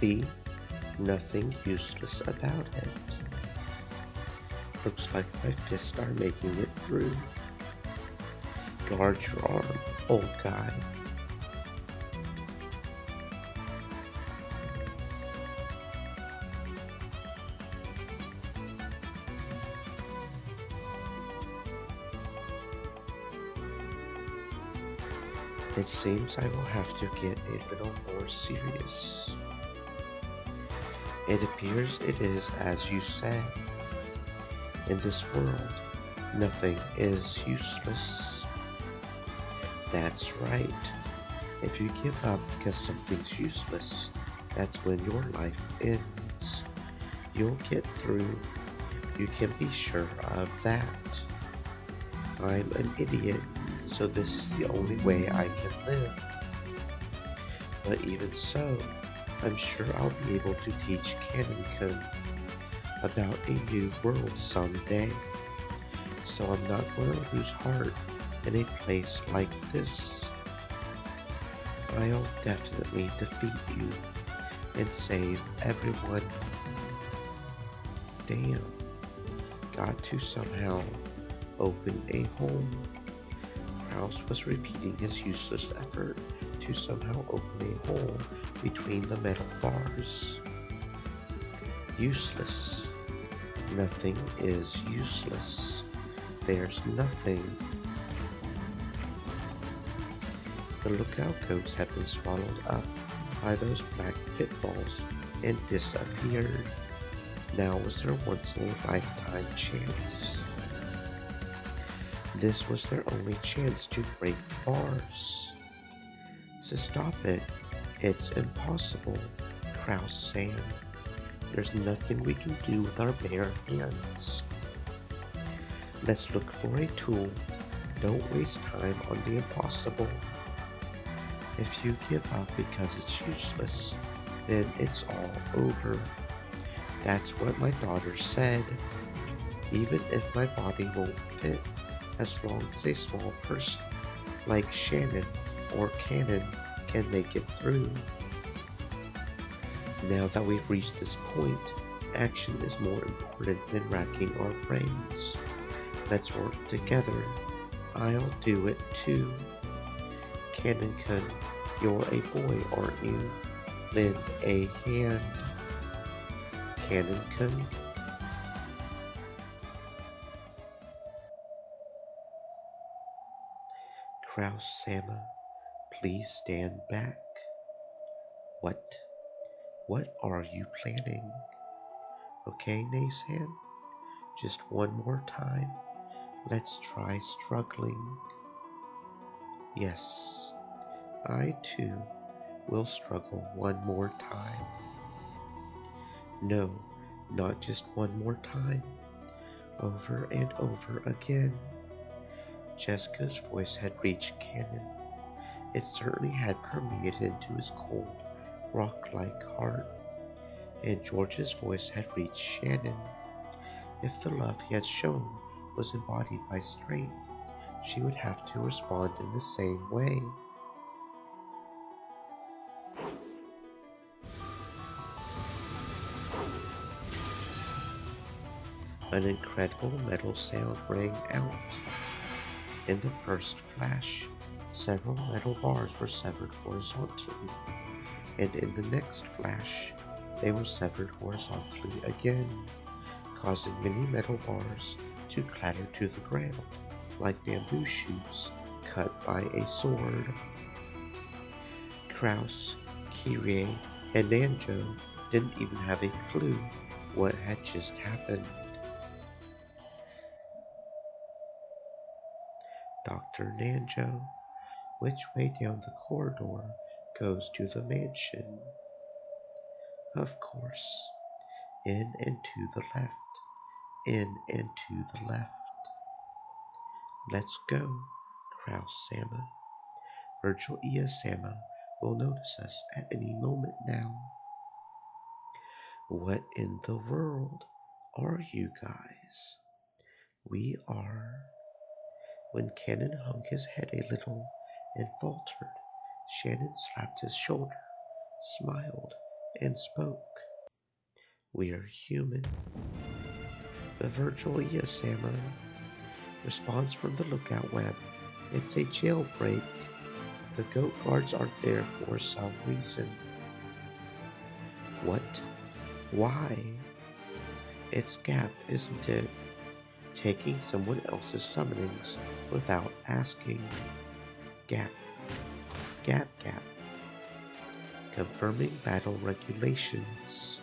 See, nothing useless about it. Looks like my fists are making it through. Guard your arm, old guy. It seems I will have to get a little more serious. It appears it is as you say. In this world, nothing is useless. That's right. If you give up because something's useless, that's when your life ends. You'll get through. You can be sure of that. I'm an idiot, so this is the only way I can live. But even so, I'm sure I'll be able to teach Canoncon about a new world someday. So I'm not going to lose heart in a place like this. I'll definitely defeat you and save everyone. Damn, got to somehow open a hole. Kraus was repeating his useless effort to somehow open a hole between the metal bars. Useless. Nothing is useless. There's nothing. The lookout goats have been swallowed up by those black pitfalls and disappeared. Now was their once-in-a-lifetime chance. This was their only chance to break bars. So stop it. It's impossible, Kraus Sam. There's nothing we can do with our bare hands. Let's look for a tool. Don't waste time on the impossible. If you give up because it's useless, then it's all over. That's what my daughter said. Even if my body won't fit, as long as a small person like Shannon or Cannon can make it through. Now that we've reached this point, action is more important than racking our brains. Let's work together. I'll do it too. Canoncon, you're a boy, aren't you? Lend a hand. Canoncon. Kraus Sama, please stand back. What? What are you planning? Okay, Nasan? Just one more time. Let's try struggling. Yes, I too will struggle one more time. No, not just one more time. Over and over again. Jessica's voice had reached Cannon. It certainly had permeated into his cold, rock-like heart. And George's voice had reached Shannon. If the love he had shown was embodied by strength, she would have to respond in the same way. An incredible metal sound rang out. In the first flash, several metal bars were severed horizontally, and in the next flash, they were severed horizontally again, causing many metal bars to clatter to the ground like bamboo shoots cut by a sword. Kraus, Kyrie, and Nanjo didn't even have a clue what had just happened. Dr. Nanjo, which way down the corridor goes to the mansion? Of course, in and to the left, in and to the left. Let's go, Kraus Sama. Virgil Ia Sama will notice us at any moment now. What in the world are you guys? We are. When Cannon hung his head a little and faltered, Shannon slapped his shoulder, smiled, and spoke. "We're human." The virtual Yasama responds from the lookout web. "It's a jailbreak. The goat guards aren't there for some reason." "What? Why?" "It's Gap, isn't it? Taking someone else's summonings without asking." Gap, Gap. Confirming battle regulations.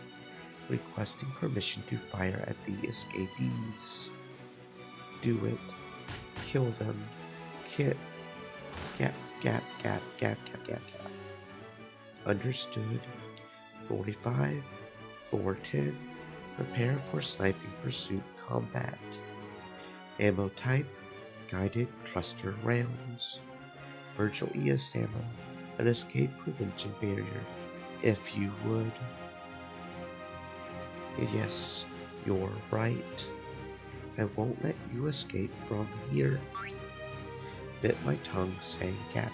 Requesting permission to fire at the escapees. Do it. Kill them. Kit. Gap. Understood. 45, 410. Prepare for sniping pursuit combat. Ammo type, guided cluster rounds. Virtual Iasama, an escape prevention barrier, if you would. Yes, you're right. I won't let you escape from here. Bit my tongue saying Gap.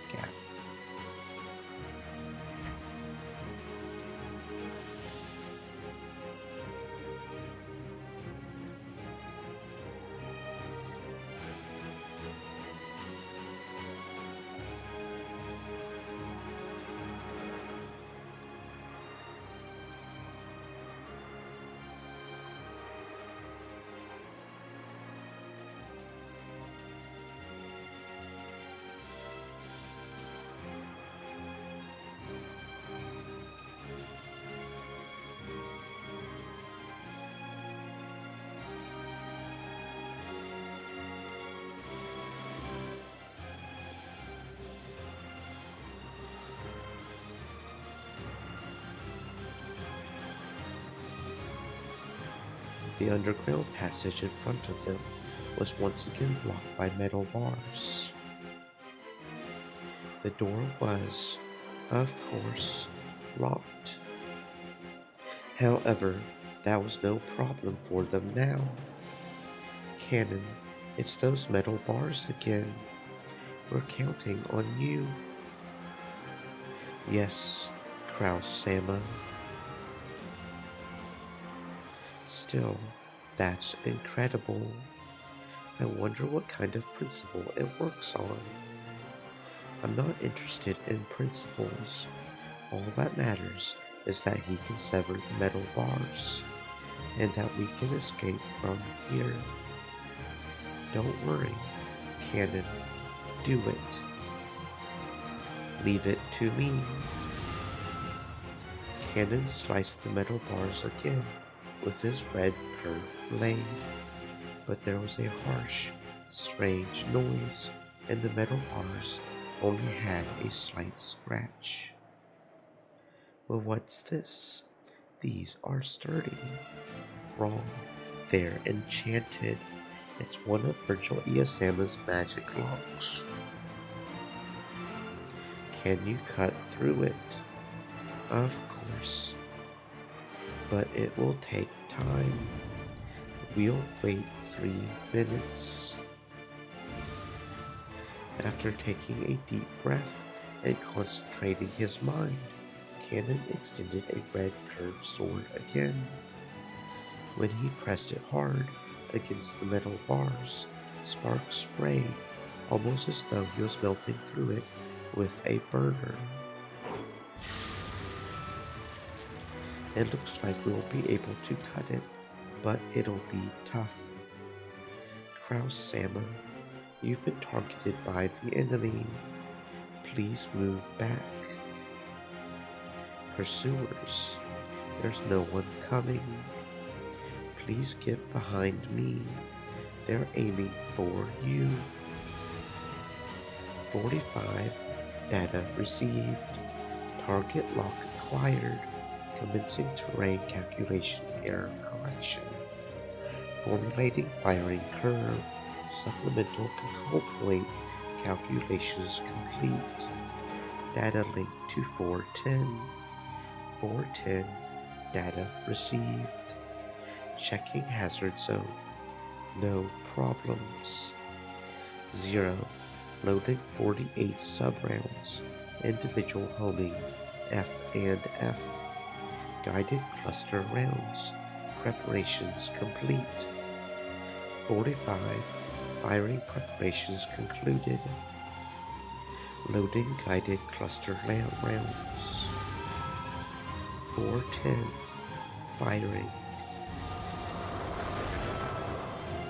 The underground passage in front of them was once again blocked by metal bars. The door was, of course, locked. However, that was no problem for them now. "Cannon, it's those metal bars again. We're counting on you." "Yes, Kraus-sama." "Still, that's incredible. I wonder what kind of principle it works on." "I'm not interested in principles. All that matters is that he can sever the metal bars, and that we can escape from here. Don't worry, Cannon. Do it." "Leave it to me." Cannon sliced the metal bars again with his red curved blade, but there was a harsh, strange noise, and the metal bars only had a slight scratch. "Well, what's this? These are sturdy." "Wrong. They're enchanted. It's one of Virtual Iasama's magic locks." "Can you cut through it?" "Of course. But it will take time. We'll wait 3 minutes." After taking a deep breath and concentrating his mind, Cannon extended a red curved sword again. When he pressed it hard against the metal bars, sparks sprayed, almost as though he was melting through it with a burner. "It looks like we'll be able to cut it, but it'll be tough." "Kraus-sama, you've been targeted by the enemy. Please move back." "Pursuers, there's no one coming. Please get behind me. They're aiming for you." 45, data received. Target lock acquired. Commencing terrain calculation error correction. Formulating firing curve. Supplemental control point calculations complete. Data linked to 410. 410, data received. Checking hazard zone. No problems. 0. Loading 48 sub-rounds. Individual homing F and F. Guided cluster rounds. Preparations complete. 45. Firing preparations concluded. Loading guided cluster rounds. 410. Firing.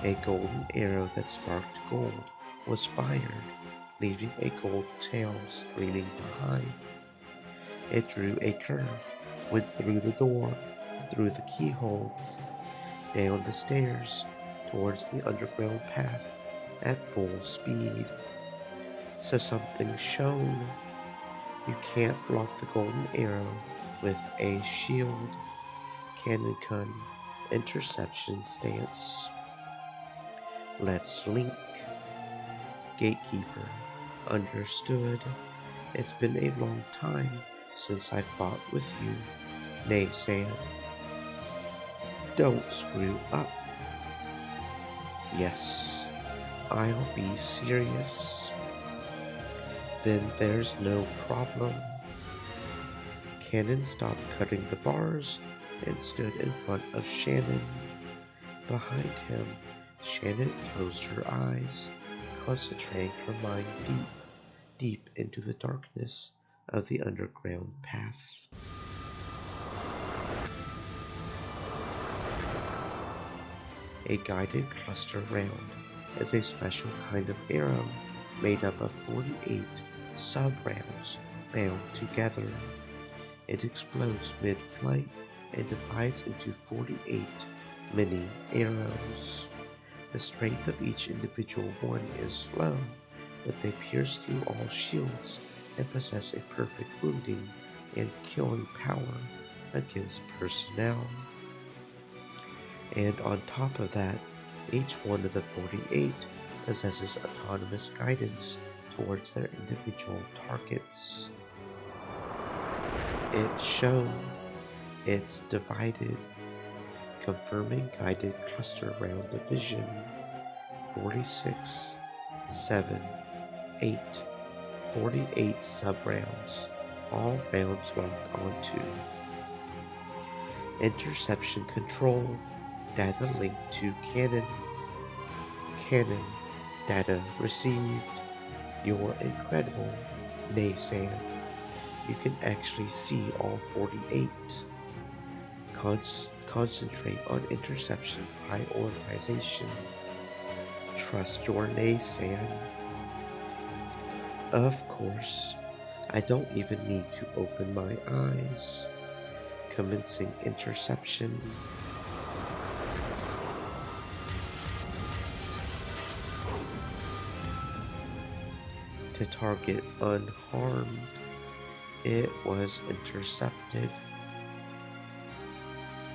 A golden arrow that sparked gold was fired, leaving a gold tail streaming behind. It drew a curve, went through the door, through the keyhole, down the stairs, towards the underground path at full speed. So something shone. You can't block the golden arrow with a shield. Cannon Kun, interception stance. Let's link. Gatekeeper, understood. It's been a long time since I fought with you, Nay Sam. Don't screw up. Yes, I'll be serious. Then there's no problem. Cannon stopped cutting the bars and stood in front of Shannon. Behind him, Shannon closed her eyes, concentrating her mind deep into the darkness of the underground path. A guided cluster round is a special kind of arrow made up of 48 sub-rounds bound together. It explodes mid-flight and divides into 48 mini arrows. The strength of each individual one is low, but they pierce through all shields and possess a perfect wounding and killing power against personnel. And on top of that, each one of the 48 possesses autonomous guidance towards their individual targets. It's shown, it's divided, confirming guided cluster round division. 46, 7, 8, 48 sub-rounds, all rounds locked onto. Interception control, data linked to cannon. Cannon, data received. You're incredible, Nay-san. You can actually see all 48. Concentrate on interception prioritization. Trust your Nay-san. Of course, I don't even need to open my eyes. Commencing interception. To target unharmed, it was intercepted.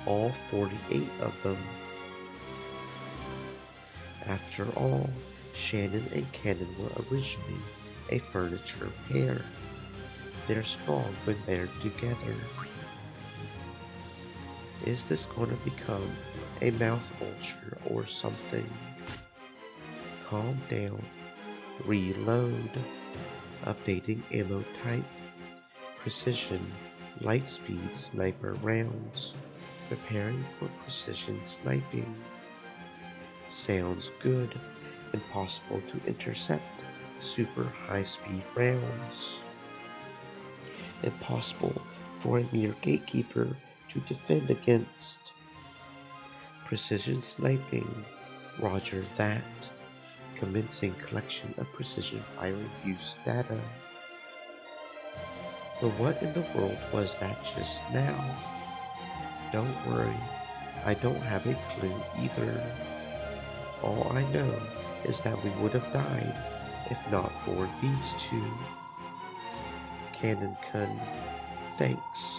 All 48 of them. After all, Shannon and Cannon were originally a furniture pair. They're strong when they're together. Is this going to become a mouth vulture or something? Calm down. Reload. Updating ammo type. Precision. Light speed sniper rounds. Preparing for precision sniping. Sounds good. Impossible to intercept super high-speed rounds. Impossible for a mere gatekeeper to defend against. Precision sniping. Roger that. Commencing collection of precision firing use data. But what in the world was that just now? Don't worry, I don't have a clue either. All I know is that we would have died if not for these two. Cannon Kun, thanks.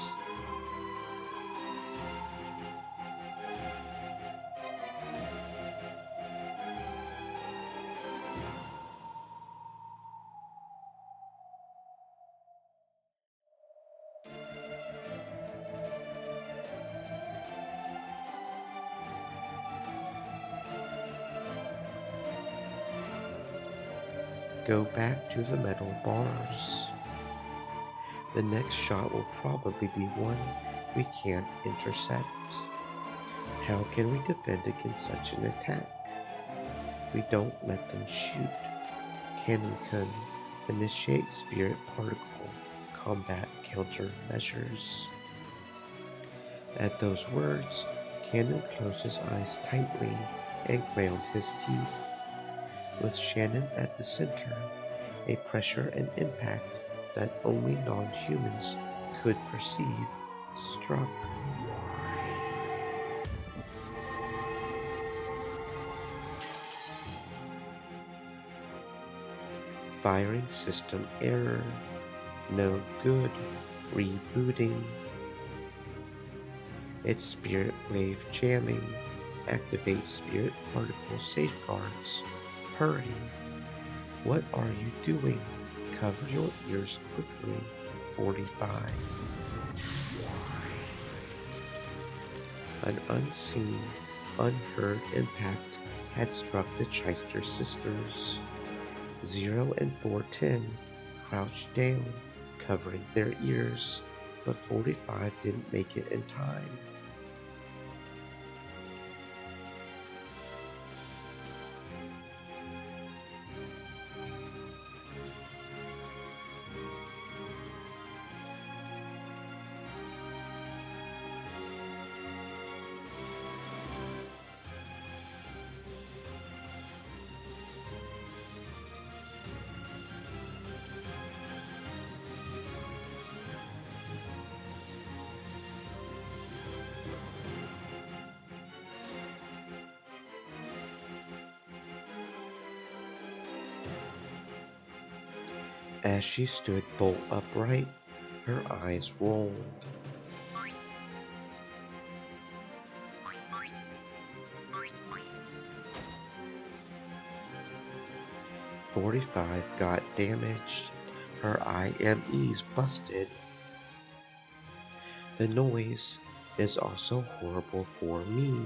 Go back to the metal bars. The next shot will probably be one we can't intercept. How can we defend against such an attack? We don't let them shoot. Cannon can initiate spirit particle combat countermeasures. At those words, Cannon closed his eyes tightly and ground his teeth. With Shannon at the center, a pressure and impact that only non-humans could perceive struck. Firing system error. No good. Rebooting. It's spirit wave jamming. Activate spirit particle safeguards. Hurry. What are you doing? Cover your ears quickly. 45. An unseen, unheard impact had struck the Cheister sisters. 0 and 410 crouched down, covering their ears, but 45 didn't make it in time. As she stood bolt upright, her eyes rolled. 45 got damaged. Her IMEs busted. The noise is also horrible for me.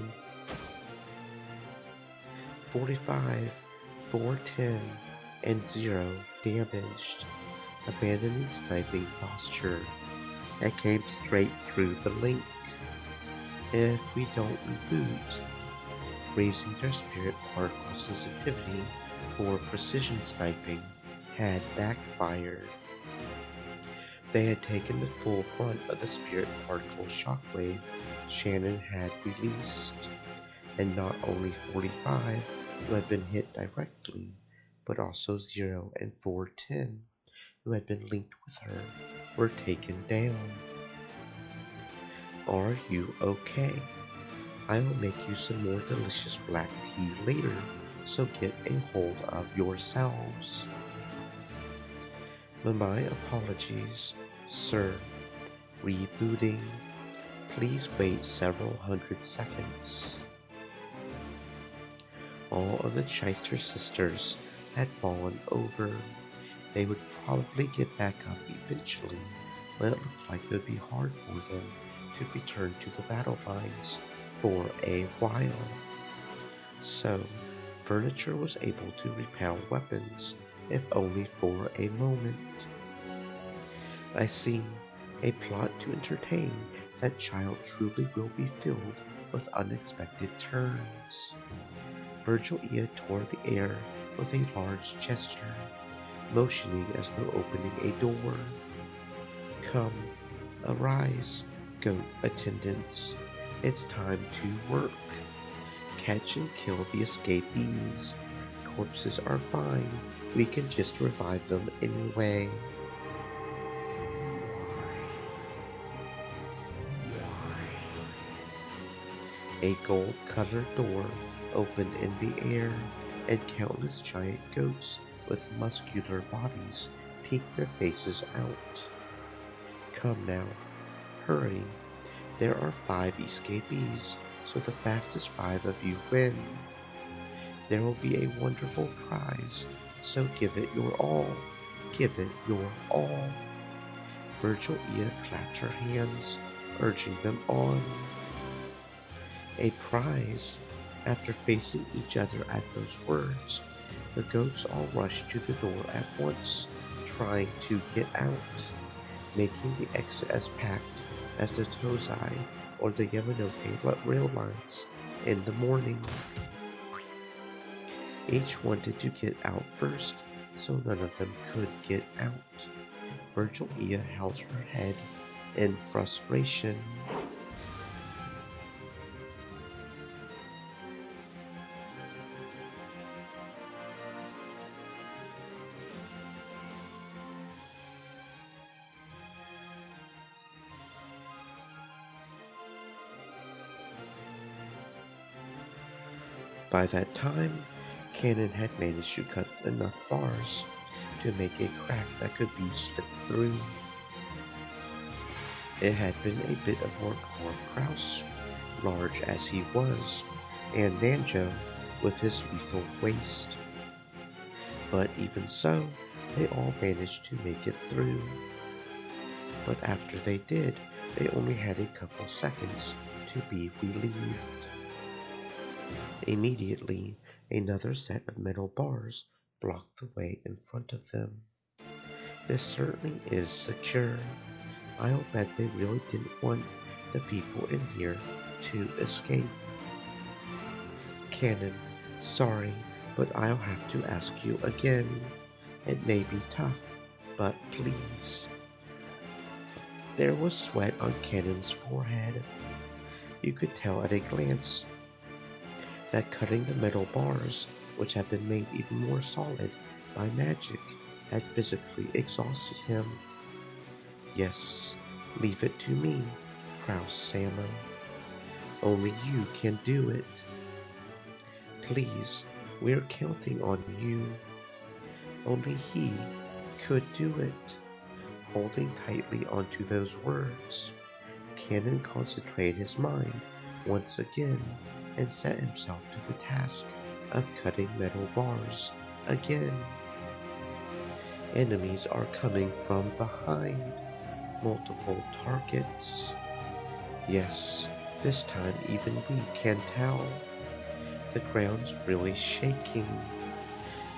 45, 410, and 0 damaged. Abandoning sniping posture. I came straight through the link. If we don't reboot, raising their spirit particle sensitivity for precision sniping had backfired. They had taken the full brunt of the spirit particle shockwave Shannon had released, and not only 45 who had been hit directly, but also 0 and 410 who had been linked with her were taken down. Are you okay? I will make you some more delicious black tea later, so get a hold of yourselves. My apologies, sir. Rebooting. Please wait several hundred seconds. All of the Cheister sisters had fallen over. They would probably get back up eventually, but it looked like it would be hard for them to return to the battle lines for a while. So, furniture was able to repel weapons, if only for a moment. I see. A plot to entertain. That child truly will be filled with unexpected turns. Virgil Ea tore the air with a large gesture, motioning as though opening a door. Come, arise, goat attendants. It's time to work. Catch and kill the escapees. Corpses are fine. We can just revive them anyway. A gold-colored door opened in the air, and countless giant goats with muscular bodies peeked their faces out. Come now, hurry. There are 5 escapees, so the fastest 5 of you win. There will be a wonderful prize, so give it your all. Give it your all. Virgil Ea clapped her hands, urging them on. A prize? After facing each other at those words, the goats all rushed to the door at once, trying to get out, making the exit as packed as the Tozai or the Yamanote rail lines in the morning. Each wanted to get out first, so none of them could get out. Virgilia held her head in frustration. By that time, Cannon had managed to cut enough bars to make a crack that could be slipped through. It had been a bit of work for Kraus, large as he was, and Nanjo with his lethal waist. But even so, they all managed to make it through. But after they did, they only had a couple seconds to be relieved. Immediately, another set of metal bars blocked the way in front of them. This certainly is secure. I'll bet they really didn't want the people in here to escape. Cannon, sorry, but I'll have to ask you again. It may be tough, but please. There was sweat on Cannon's forehead. You could tell at a glance that cutting the metal bars, which had been made even more solid by magic, had physically exhausted him. Yes, leave it to me, Kraus-sama. Only you can do it. Please, we're counting on you. Only he could do it. Holding tightly onto those words, Cannon concentrated his mind once again and set himself to the task of cutting metal bars again. Enemies are coming from behind, multiple targets. Yes, this time even we can tell. The ground's really shaking.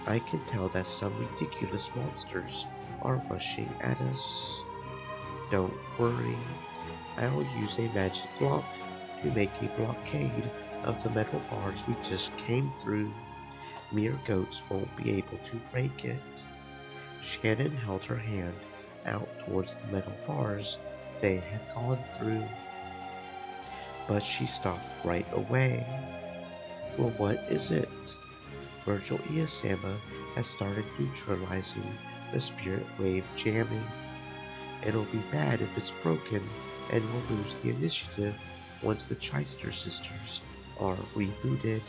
I can tell that some ridiculous monsters are rushing at us. Don't worry, I'll use a magic block to make a blockade of the metal bars we just came through. Mere goats won't be able to break it. Shannon held her hand out towards the metal bars they had gone through. But she stopped right away. Well, what is it? Virgil Iasama has started neutralizing the spirit wave jamming. It'll be bad if it's broken, and we'll lose the initiative once the Cheister sisters are rebooted.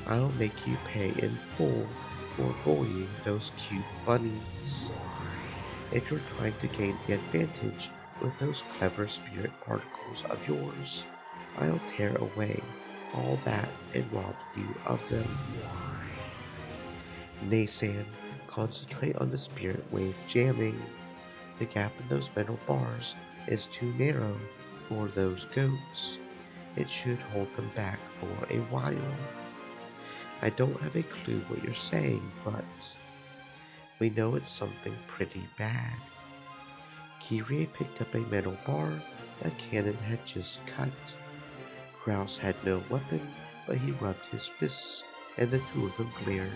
I'll make you pay in full for bullying those cute bunnies. If you're trying to gain the advantage with those clever spirit particles of yours, I'll tear away all that and rob you of them. Naysan, concentrate on the spirit wave jamming. The gap in those metal bars is too narrow for those goats. It should hold them back for a while. I don't have a clue what you're saying, but we know it's something pretty bad. Kyrie picked up a metal bar that Cannon had just cut. Kraus had no weapon, but he rubbed his fists, and the two of them glared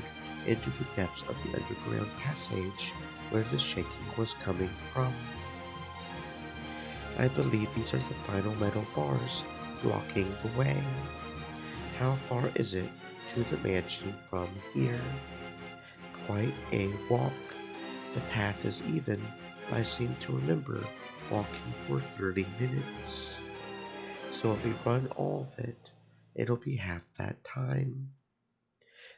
into the depths of the underground passage where the shaking was coming from. I believe these are the final metal bars blocking the way. How far is it to the mansion from here? Quite a walk. The path is even, but I seem to remember walking for 30 minutes. So if we run all of it, it'll be half that time.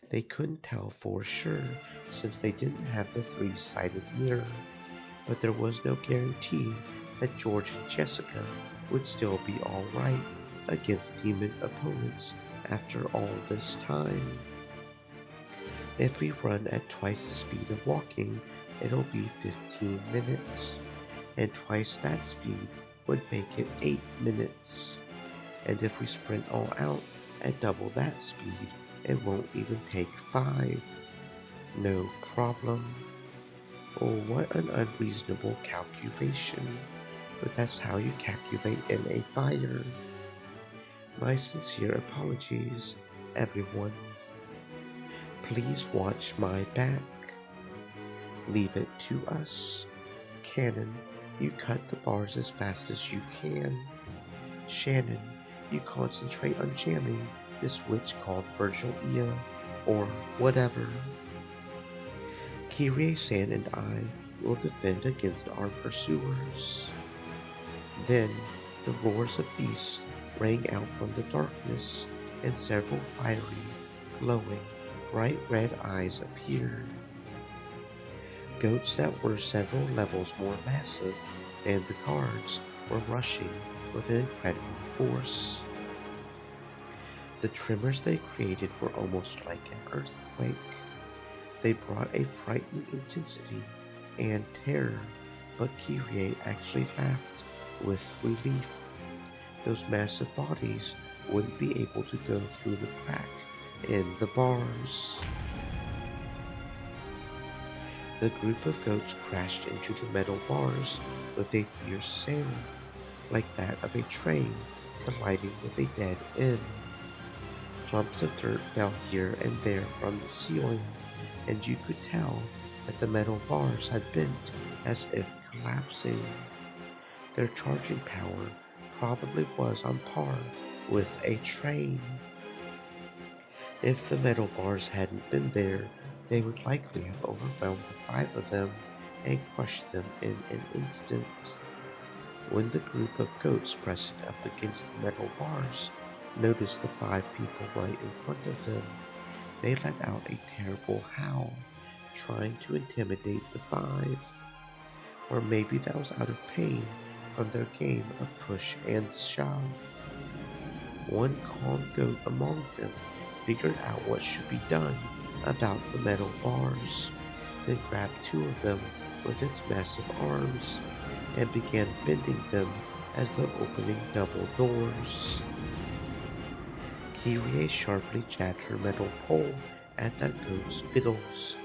They couldn't tell for sure since they didn't have the three-sided mirror, but there was no guarantee that George and Jessica would still be alright against demon opponents after all this time. If we run at twice the speed of walking, it'll be 15 minutes, and twice that speed would make it 8 minutes. And if we sprint all out at double that speed, it won't even take 5. No problem. Oh, what an unreasonable calculation. but that's how you calculate in a fire. My sincere apologies, everyone. Please watch my back. Leave it to us. Cannon, you cut the bars as fast as you can. Shannon, you concentrate on jamming this witch called Virgil Ia, or whatever. Kyrie-san and I will defend against our pursuers. Then the roars of beasts rang out from the darkness, and several fiery, glowing, bright red eyes appeared. Goats that were several levels more massive than the guards were rushing with an incredible force. The tremors they created were almost like an earthquake. They brought a frightening intensity and terror, but Kyrie actually laughed with relief. Those massive bodies wouldn't be able to go through the crack in the bars. The group of goats crashed into the metal bars with a fierce sound, like that of a train colliding with a dead end. Clumps of dirt fell here and there from the ceiling, and you could tell that the metal bars had bent as if collapsing. Their charging power probably was on par with a train. If the metal bars hadn't been there, they would likely have overwhelmed the five of them and crushed them in an instant. When the group of goats pressing up against the metal bars noticed the five people right in front of them, they let out a terrible howl, trying to intimidate the five. Or maybe that was out of pain from their game of push and shove. One calm goat among them figured out what should be done about the metal bars, then grabbed two of them with its massive arms and began bending them as though opening double doors. Kyrie sharply jabbed her metal pole at that goat's fiddles.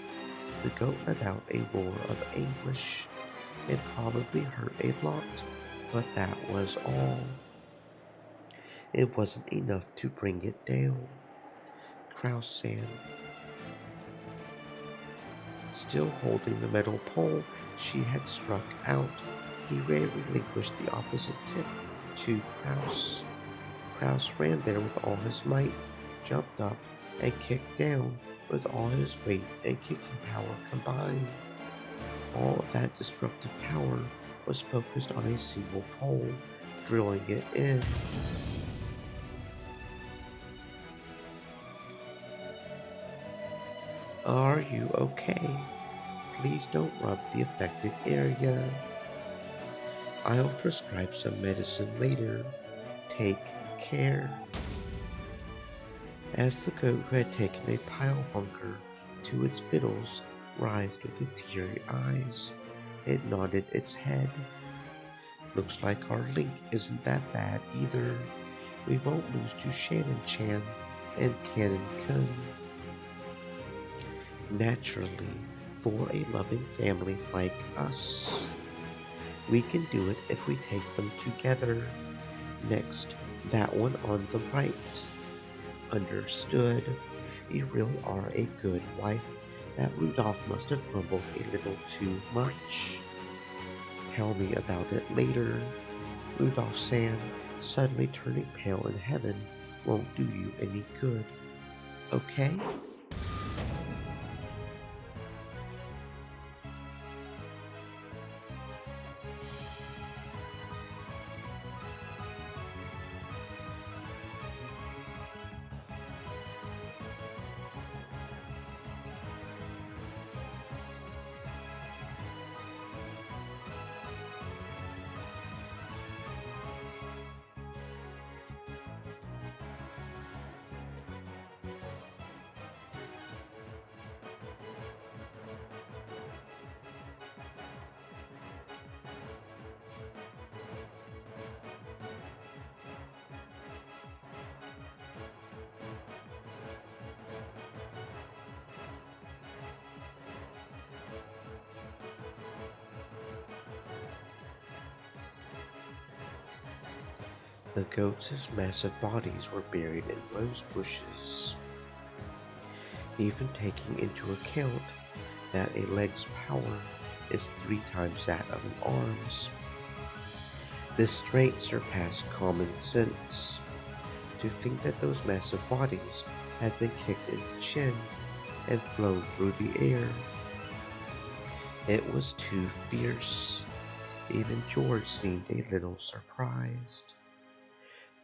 The goat let out a roar of anguish. It probably hurt a lot, but that was all. It wasn't enough to bring it down. Kraus-san, still holding the metal pole she had struck out, Kyrie relinquished the opposite tip to Kraus. Kraus ran there with all his might, jumped up, and kicked down with all his weight and kicking power combined. All of that destructive power was focused on a single pole, drilling it in. Are you okay? Please don't rub the affected area. I'll prescribe some medicine later. Take care. As the goat who had taken a pile bunker to its fiddles writhed with its teary eyes, it nodded its head. Looks like our link isn't that bad either. We won't lose to Shannon-chan and Cannon-kun. Naturally, for a loving family like us. We can do it if we take them together. Next, that one on the right. Understood. You really are a good wife. That Rudolph must have grumbled a little too much. Tell me about it later. Rudolph-san, suddenly turning pale in heaven won't do you any good. Okay? The goats' massive bodies were buried in rose bushes, even taking into account that a leg's power is 3 times that of an arm's. This straight surpassed common sense. To think that those massive bodies had been kicked in the chin and flown through the air. It was too fierce. Even George seemed a little surprised.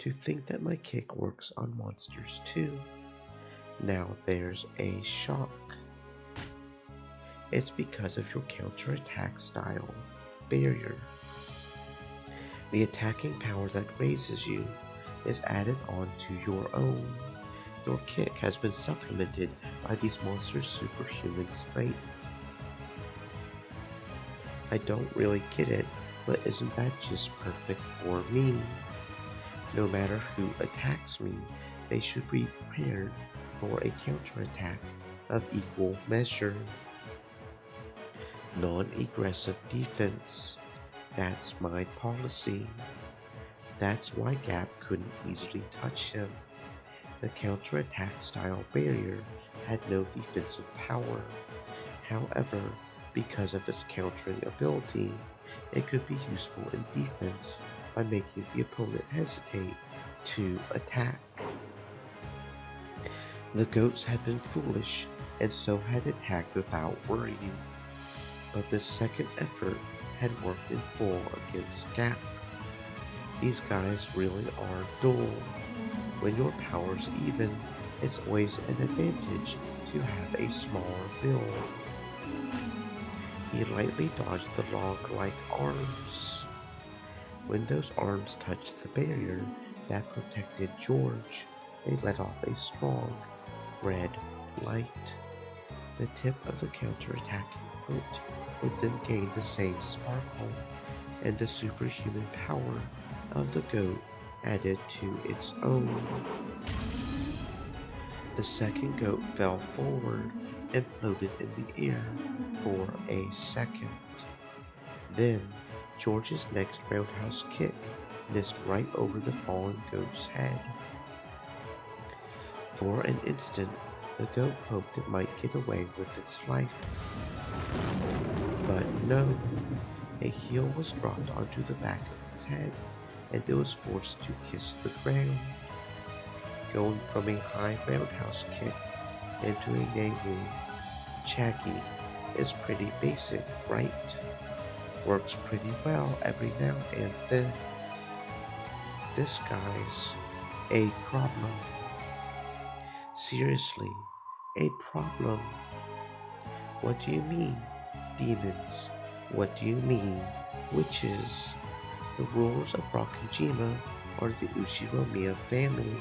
To think that my kick works on monsters too. Now there's a shock. It's because of your counterattack style, barrier. The attacking power that raises you is added on to your own. Your kick has been supplemented by these monsters' superhuman strength. I don't really get it, but isn't that just perfect for me? No matter who attacks me, they should be prepared for a counterattack of equal measure. Non-aggressive defense. That's my policy. That's why Gap couldn't easily touch him. The counterattack style barrier had no defensive power. However, because of its countering ability, it could be useful in defense by making the opponent hesitate to attack. The goats had been foolish and so had attacked without worrying. But this second effort had worked in full against Gap. These guys really are dull. When your power's even, it's always an advantage to have a smaller build. He lightly dodged the log-like arms. When those arms touched the barrier that protected George, they let off a strong, red light. The tip of the counterattacking foot would then gain the same sparkle, and the superhuman power of the goat added to its own. The second goat fell forward and floated in the air for a second. Then, George's next roundhouse kick missed right over the fallen goat's head. For an instant, the goat hoped it might get away with its life. But no, a heel was dropped onto the back of its head, and it was forced to kiss the ground. Going from a high roundhouse kick into a neighboring Shaggy is pretty basic, right? Works pretty well every now and then. This guy's a problem. Seriously, a problem. What do you mean, demons? What do you mean, witches? The rulers of Rakajima are the Ushiromiya family.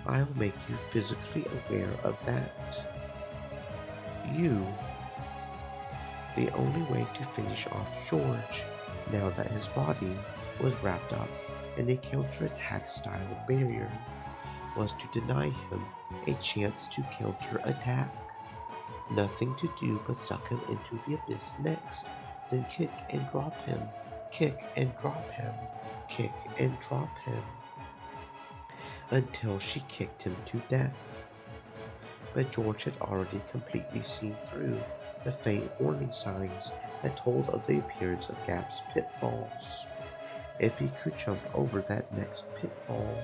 I'll make you physically aware of that. You. The only way to finish off George, now that his body was wrapped up in a counterattack style barrier, was to deny him a chance to counterattack. Nothing to do but suck him into the abyss next, then kick and drop him, kick and drop him, kick and drop him, until she kicked him to death. But George had already completely seen through the faint warning signs that told of the appearance of Gap's pitfalls. If he could jump over that next pitfall,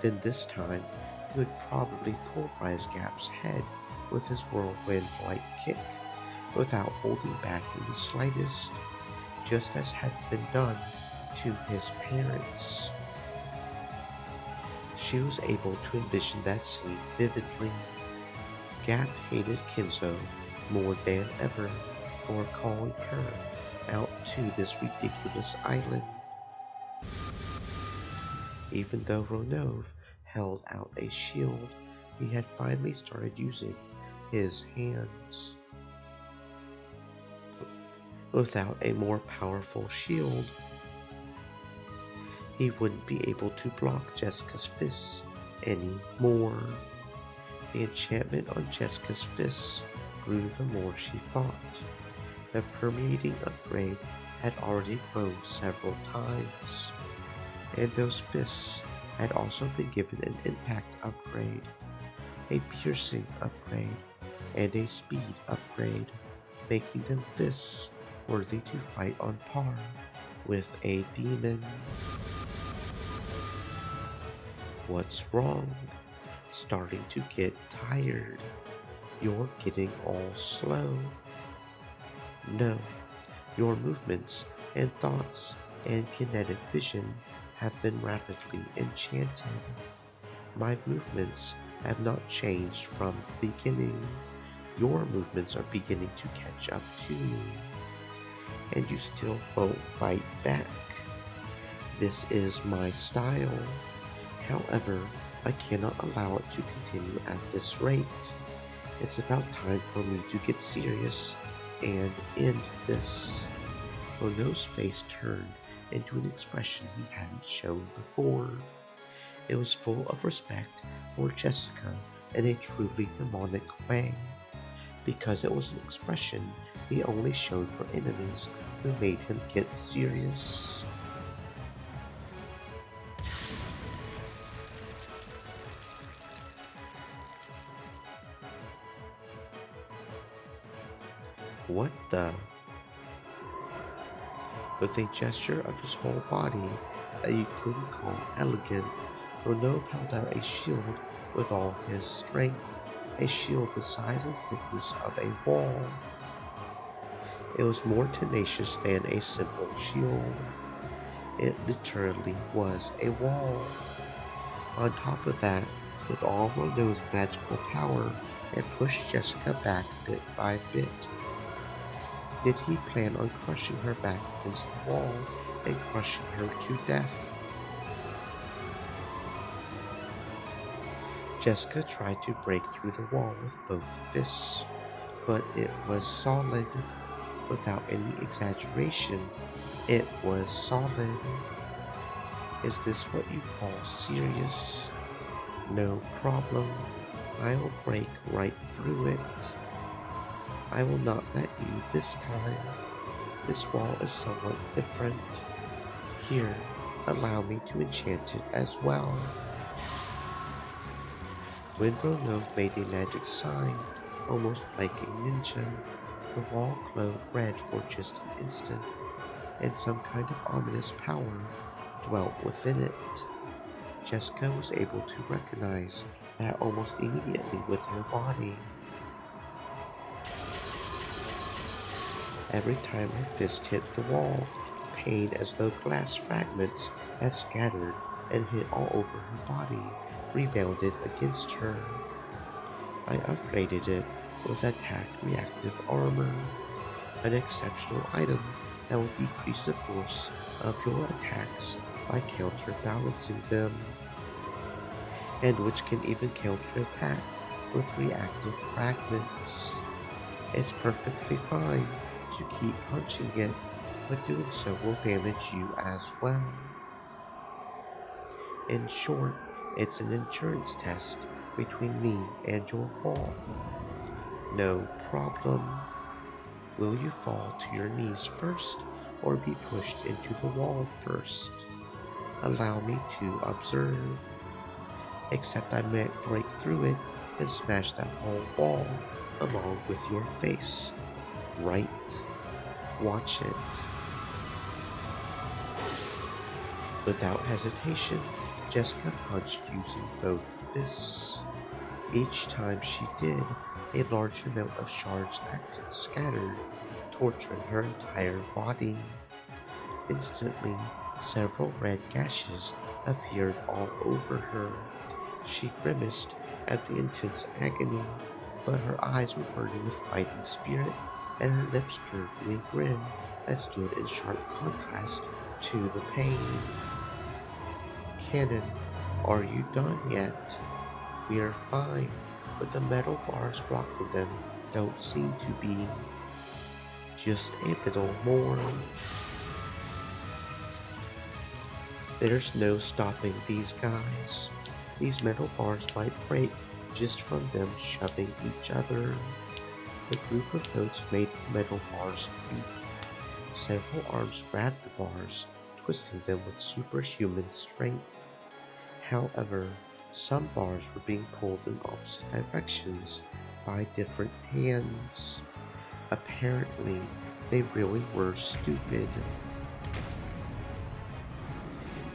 then this time he would probably pulverize Gap's head with his whirlwind-like kick, without holding back in the slightest, just as had been done to his parents. She was able to envision that scene vividly. Gap hated Kenzo more than ever for calling her out to this ridiculous island. Even though Ronov held out a shield, he had finally started using his hands. Without a more powerful shield, he wouldn't be able to block Jessica's fists anymore. The enchantment on Jessica's fists grew the more she fought. The permeating upgrade had already grown several times. And those fists had also been given an impact upgrade, a piercing upgrade, and a speed upgrade, making them fists worthy to fight on par with a demon. What's wrong? Starting to get tired. You're getting all slow. No, your movements and thoughts and kinetic vision have been rapidly enchanted. My movements have not changed from the beginning. Your movements are beginning to catch up to me, and you still won't fight back. This is my style. However, I cannot allow it to continue at this rate. It's about time for me to get serious and end this. Rono's face turned into an expression he hadn't shown before. It was full of respect for Jessica in a truly demonic way, because it was an expression he only showed for enemies who made him get serious. What the? With a gesture of his whole body that you couldn't call elegant, Renaud held out a shield with all his strength, a shield the size and thickness of a wall. It was more tenacious than a simple shield. It literally was a wall. On top of that, with all Renaud's magical power, it pushed Jessica back bit by bit. Did he plan on crushing her back against the wall and crushing her to death? Jessica tried to break through the wall with both fists, but it was solid. Without any exaggeration, it was solid. Is this what you call serious? No problem. I'll break right through it. I will not let you this time. This wall is somewhat different. Here, allow me to enchant it as well. When Renaud made a magic sign, almost like a ninja, the wall glowed red for just an instant, and some kind of ominous power dwelt within it. Jessica was able to recognize that almost immediately with her body. Every time her fist hit the wall, pain as though glass fragments had scattered and hit all over her body rebounded against her. I upgraded it with attack reactive armor, an exceptional item that will decrease the force of your attacks by counterbalancing them, and which can even counterattack with reactive fragments. It's perfectly fine to keep punching it, but doing so will damage you as well. In short, it's an endurance test between me and your wall. No problem. Will you fall to your knees first or be pushed into the wall first? Allow me to observe. Except I might break through it and smash that whole wall along with your face. Right? Watch it. Without hesitation, Jessica punched using both fists. Each time she did, a large amount of shards scattered, torturing her entire body. Instantly, several red gashes appeared all over her. She grimaced at the intense agony, but her eyes were burning with fighting spirit, and her lips curved in a grin that stood in sharp contrast to the pain. Cannon, are you done yet? We are fine, but the metal bars blocking them don't seem to be. Just a little more. There's no stopping these guys. These metal bars might break just from them shoving each other. The group of goats made the metal bars creak. Several arms grabbed the bars, twisting them with superhuman strength. However, some bars were being pulled in opposite directions by different hands. Apparently, they really were stupid.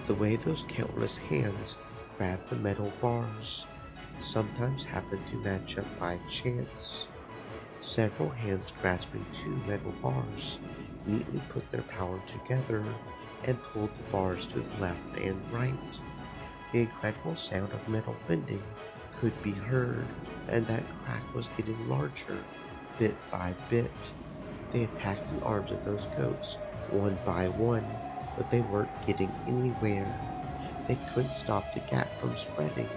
The way those countless hands grabbed the metal bars sometimes happened to match up by chance. Several hands grasping two metal bars neatly put their power together and pulled the bars to the left and right. The incredible sound of metal bending could be heard, and that crack was getting larger, bit by bit. They attacked the arms of those goats, one by one, but they weren't getting anywhere. They couldn't stop the gap from spreading,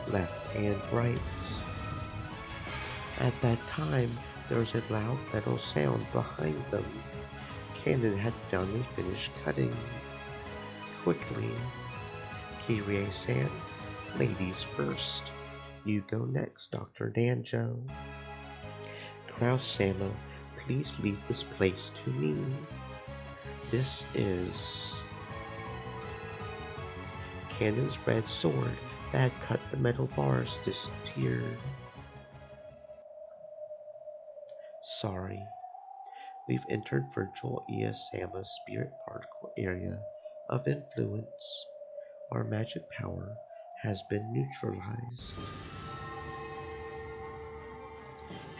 left and right. At that time, there was a loud metal sound behind them. Cannon had finally finished cutting. Quickly, Kyrie-san, ladies first. You go next, Dr. Danjo. Kraus-sama, please leave this place to me. This is... Cannon's red sword that had cut the metal bars disappeared. Sorry. We've entered Virtual Iya-sama's spirit particle area of influence. Our magic power has been neutralized.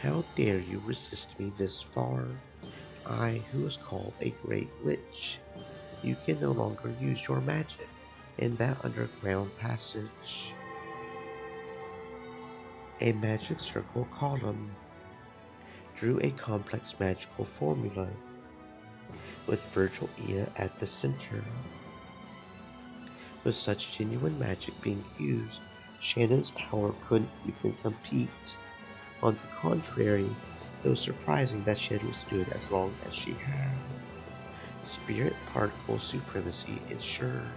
How dare you resist me this far? I, who is called a great witch. You can no longer use your magic in that underground passage. A magic circle column drew a complex magical formula with Virgil Iya at the center. With such genuine magic being used, Shannon's power couldn't even compete. On the contrary, it was surprising that she had withstood as long as she had. Spirit particle supremacy ensured.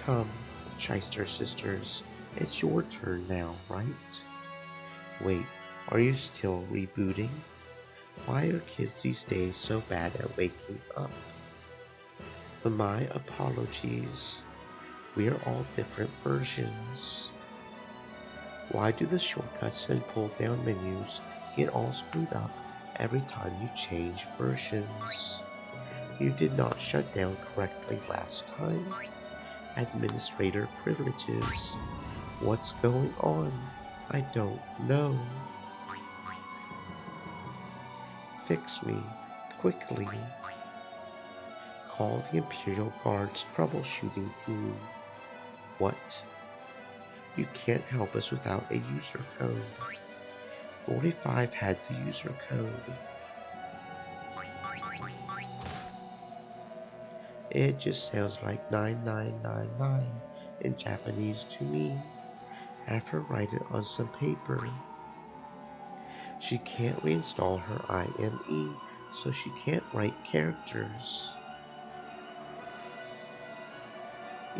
Come, Shyster sisters, it's your turn now, right? Wait, are you still rebooting? Why are kids these days so bad at waking up? But my apologies. We are all different versions. Why do the shortcuts and pull down menus get all screwed up every time you change versions? You did not shut down correctly last time. Administrator privileges. What's going on? I don't know. Fix me, quickly. Call the Imperial Guard's troubleshooting team. What? You can't help us without a user code. 45 had the user code. It just sounds like 9999 in Japanese to me. Have her write it on some paper. She can't reinstall her IME, so she can't write characters.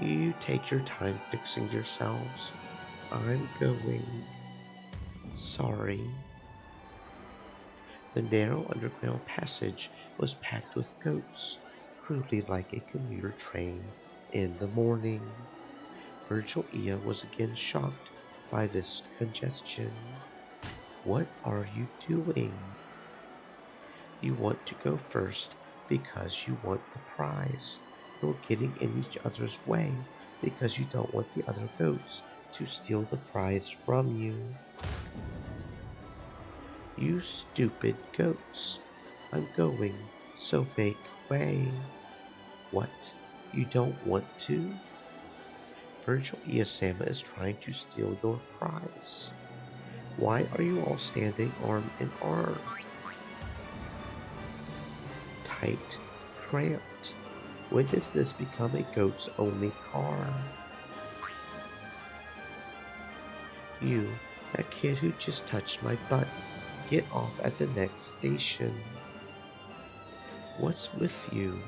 You take your time fixing yourselves. I'm going. Sorry. The narrow underground passage was packed with goats, crudely like a commuter train in the morning. Virgil Iya was again shocked by this congestion. What are you doing? You want to go first because you want the prize. You're getting in each other's way because you don't want the other goats to steal the prize from you. You stupid goats. I'm going, so make way. What? You don't want to? Virgil Iya-sama is trying to steal your prize. Why are you all standing arm in arm? Tight, cramped. When does this become a goats only car? You, that kid who just touched my butt, get off at the next station. What's with you?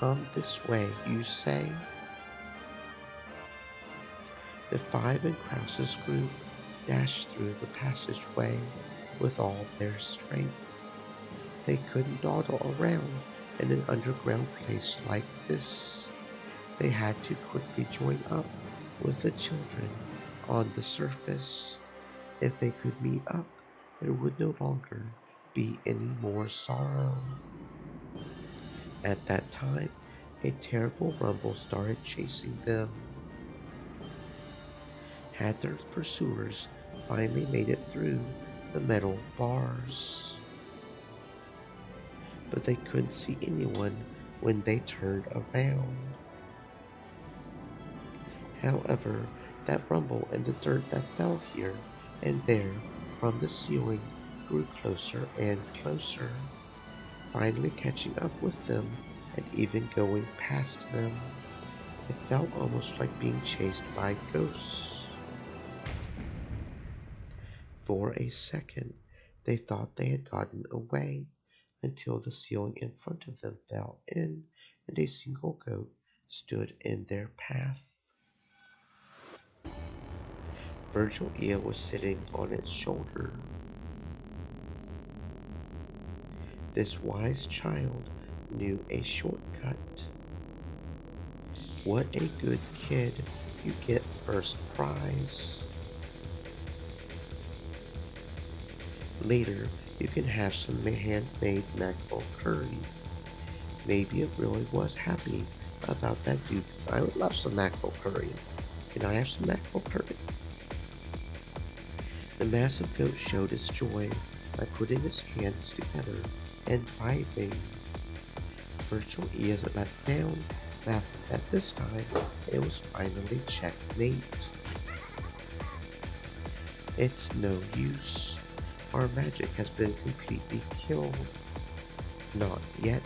Come this way, you say? The five in Krause's group dashed through the passageway with all their strength. They couldn't dawdle around in an underground place like this. They had to quickly join up with the children on the surface. If they could meet up, there would no longer be any more sorrow. At that time, a terrible rumble started chasing them. Had their pursuers finally made it through the metal bars? But they couldn't see anyone when they turned around. However, that rumble and the dirt that fell here and there from the ceiling grew closer and closer, finally catching up with them and even going past them. It felt almost like being chased by ghosts. For a second, they thought they had gotten away until the ceiling in front of them fell in and a single goat stood in their path. Virgil Ea was sitting on its shoulder. This wise child knew a shortcut. What a good kid, you get first prize. Later, you can have some handmade mackerel curry. Maybe it really was happy about that dude. I would love some mackerel curry. Can I have some mackerel curry? The massive goat showed its joy by putting his hands together and writhing. Virtual ears let down, laughed that this time it was finally checkmate. It's no use. Our magic has been completely killed. Not yet.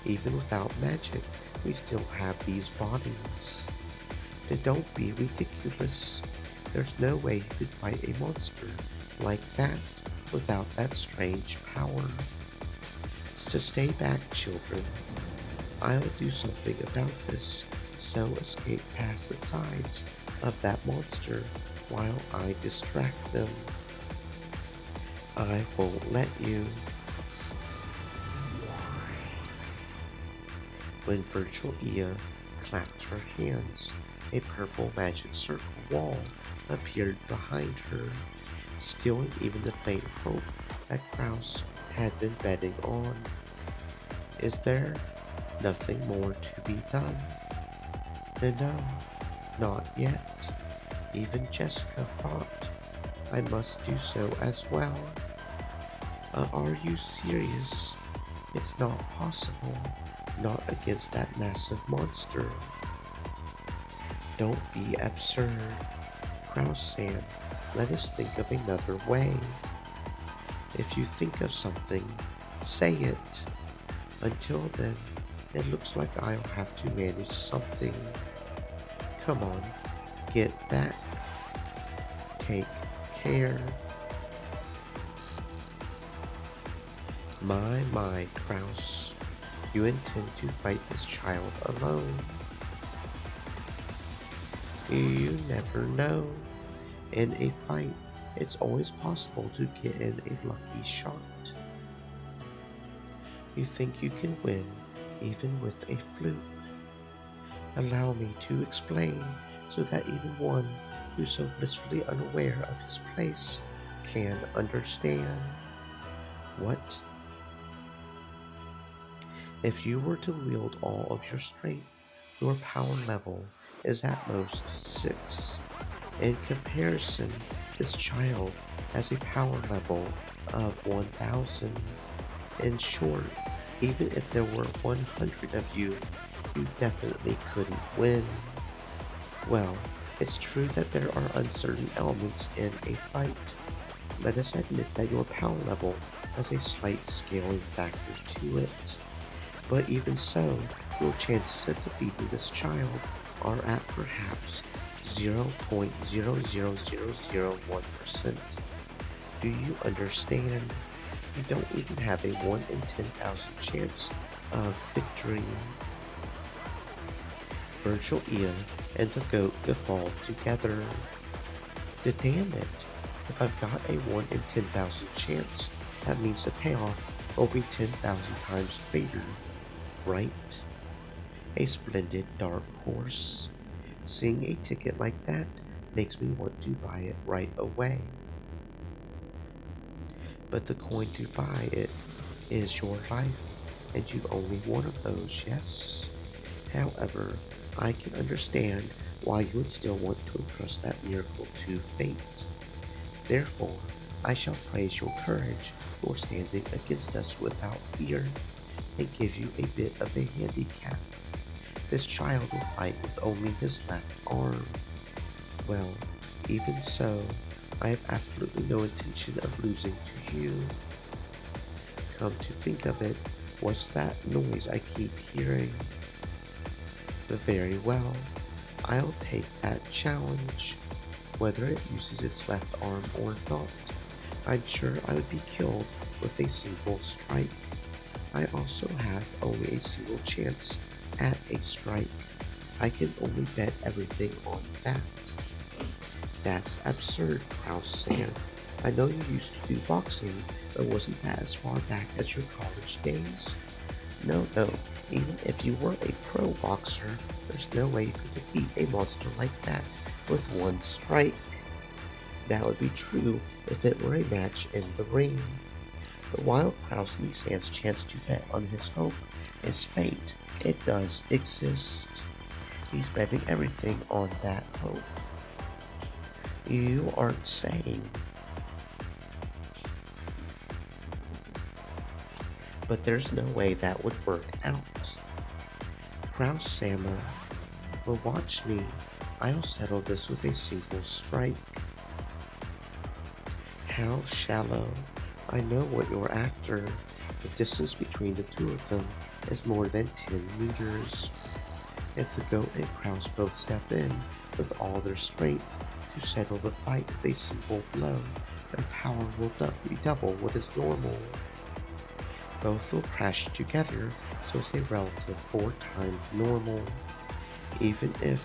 Even without magic, we still have these bodies. Then don't be ridiculous. There's no way you could fight a monster like that without that strange power. So stay back, children. I'll do something about this, so escape past the sides of that monster while I distract them. I won't let you. When Virtual Ea clapped her hands, a purple magic circle wall appeared behind her, stealing even the faint hope that Kraus had been betting on. Is there nothing more to be done? No, not yet. Even Jessica thought I must do so as well. Are you serious? It's not possible. Not against that massive monster. Don't be absurd. Kraus-san, let us think of another way. If you think of something, say it. Until then, it looks like I'll have to manage something. Come on, get back. Take care. My, Kraus. You intend to fight this child alone. You never know. In a fight, it's always possible to get in a lucky shot. You think you can win even with a fluke. Allow me to explain so that even one who's so blissfully unaware of his place can understand. What? If you were to wield all of your strength, your power level is at most 6. In comparison, this child has a power level of 1000. In short, even if there were 100 of you, you definitely couldn't win. Well, it's true that there are uncertain elements in a fight. Let us admit that your power level has a slight scaling factor to it. But even so, your chances of defeating this child are at perhaps 0.00001%. Do you understand? You don't even have a 1 in 10,000 chance of victory. Virtual Ea and the goat guffawed together. Damn it! If I've got a 1 in 10,000 chance, that means the payoff will be 10,000 times greater, right? A splendid dark horse. Seeing a ticket like that makes me want to buy it right away. But the coin to buy it is your life, and you've only one of those, yes? However, I can understand why you would still want to entrust that miracle to fate. Therefore, I shall praise your courage for standing against us without fear, and give you a bit of a handicap. This child will fight with only his left arm. Well, even so, I have absolutely no intention of losing to you. Come to think of it, what's that noise I keep hearing? Very well, I'll take that challenge. Whether it uses its left arm or not, I'm sure I would be killed with a single strike. I also have only a single chance at a strike. I can only bet everything on that. That's absurd, Krause Sam. I know you used to do boxing, but wasn't that as far back as your college days? No, no, even if you were a pro boxer, there's no way you could defeat a monster like that with one strike. That would be true if it were a match in the ring. But while Krause Nissan's chance to bet on his hope is fate, it does exist. He's betting everything on that hope. You aren't saying. But there's no way that would work out. Krause Sama will watch me. I'll settle this with a single strike. How shallow. I know what you're after. The distance between the two of them is more than 10 meters. If the goat and Krause both step in with all their strength to settle the fight with a single blow, their power will double what is normal. Both will crash together, so it's a relative 4 times normal. Even if,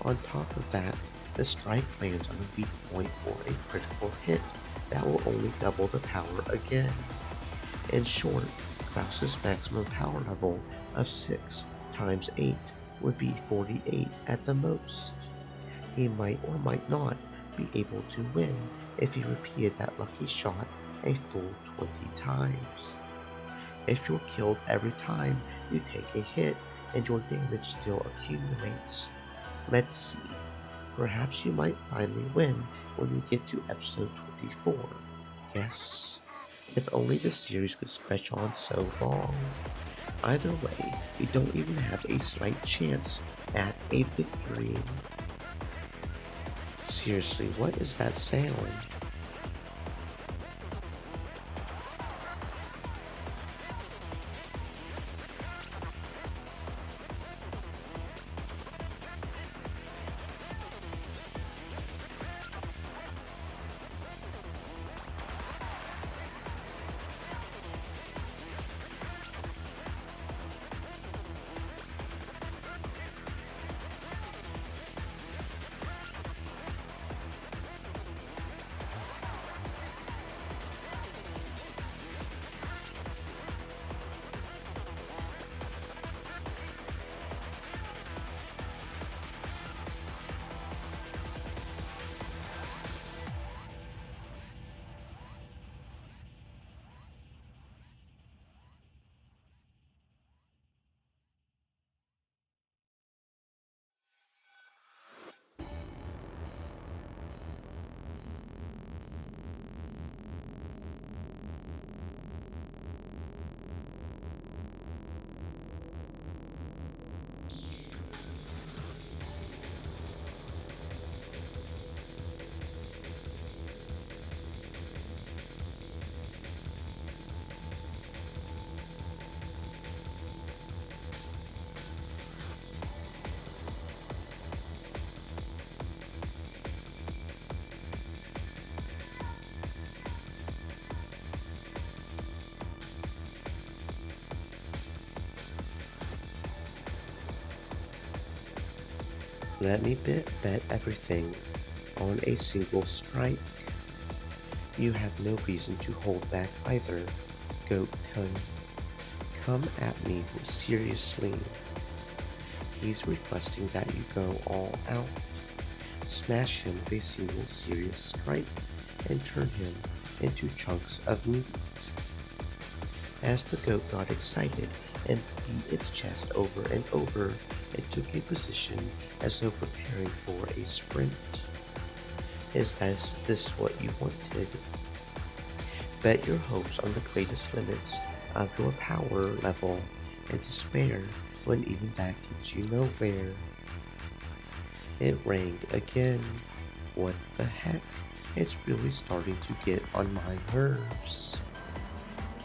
on top of that, the strike lands on a weak point or a critical hit, that will only double the power again. In short, Krause's maximum power level of 6 times 8 would be 48 at the most. He might or might not be able to win if he repeated that lucky shot a full 20 times. If you're killed every time you take a hit and your damage still accumulates. Let's see. Perhaps you might finally win when we get to episode 24. Yes, if only the series could stretch on so long. Either way, you don't even have a slight chance at a victory. Seriously, what is that sound? Let me bet everything on a single strike. You have no reason to hold back either, Goat Kun. Come at me seriously. He's requesting that you go all out, smash him with a single serious strike, and turn him into chunks of meat. As the goat got excited and beat its chest over and over, it took a position as though preparing for a sprint. Is this what you wanted? Bet your hopes on the greatest limits of your power level and despair when even that gets you nowhere. It rang again. What the heck? It's really starting to get on my nerves.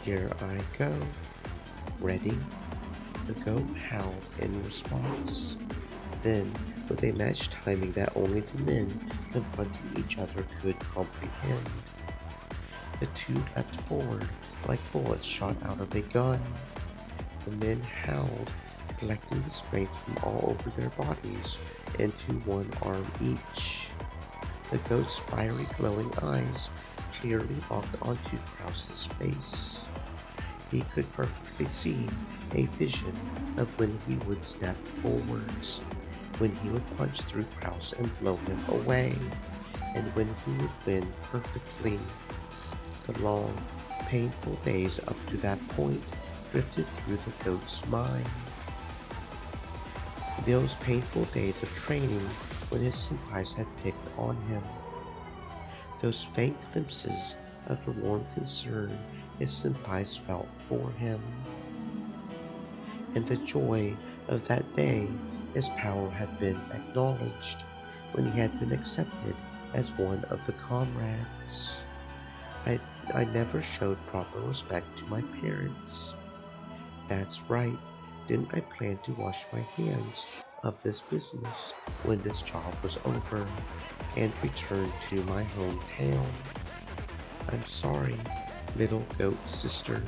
Here I go. Ready? The goat howled in response. Then, with a matched timing that only the men confronting each other could comprehend, the two leapt forward like bullets shot out of a gun. The men howled, collecting the strength from all over their bodies into one arm each. The goat's fiery glowing eyes clearly locked onto Krause's face. He could perfectly see a vision of when he would step forwards, when he would punch through Krause and blow him away, and when he would win perfectly. The long, painful days up to that point drifted through the goat's mind. Those painful days of training when his senpais had picked on him. Those faint glimpses of the warm concern his senpais felt for him. And the joy of that day his power had been acknowledged, when he had been accepted as one of the comrades. I never showed proper respect to my parents. That's right, didn't I plan to wash my hands of this business when this job was over and return to my hometown? I'm sorry, little goat sister.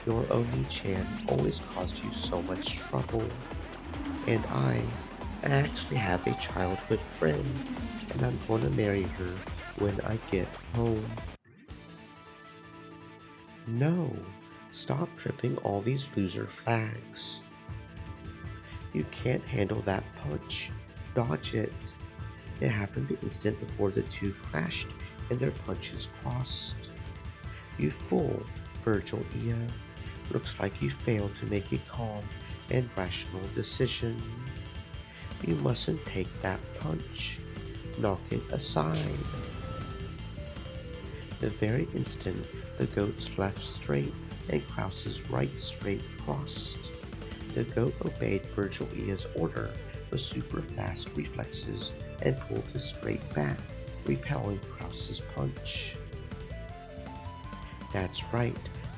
Your Oni-chan always caused you so much trouble. And I actually have a childhood friend, and I'm gonna marry her when I get home. No, stop tripping all these loser flags. You can't handle that punch. Dodge it. It happened the instant before the two clashed and their punches crossed. You fool, Virgil Ea. Looks like you failed to make a calm and rational decision. You mustn't take that punch. Knock it aside. The very instant the goat's left straight and Krause's right straight crossed, the goat obeyed Virgil Ea's order with super fast reflexes and pulled his straight back, repelling Krause's punch. That's right,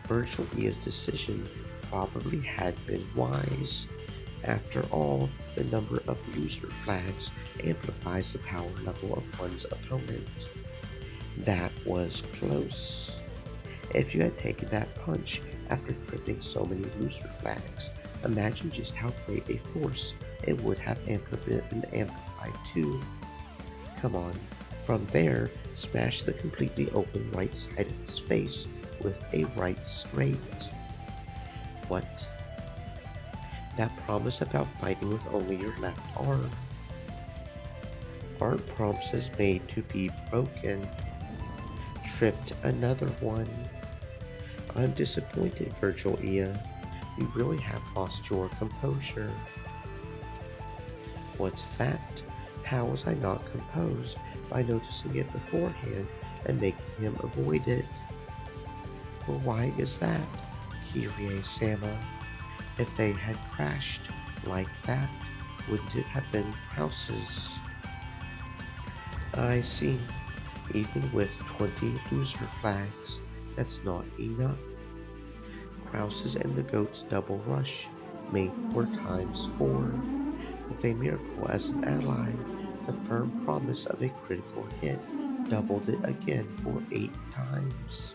Virgil Ea's decision probably had been wise. After all, the number of loser flags amplifies the power level of one's opponent. That was close. If you had taken that punch after tripping so many loser flags, imagine just how great a force it would have been amplified to. Come on, from there, smash the completely open right side of his face with a right straight. What? That promise about fighting with only your left arm? Aren't promises made to be broken? Tripped another one. I'm disappointed, Virgil Ea. You really have lost your composure. What's that? How was I not composed by noticing it beforehand and making him avoid it? Well, why is that, Kyrie-sama? If they had crashed like that, wouldn't it have been houses? I see. Even with 20 loser flags, that's not enough. Krause's and the goat's double rush made 4 times 4. With a miracle as an ally, the firm promise of a critical hit doubled it again for 8 times.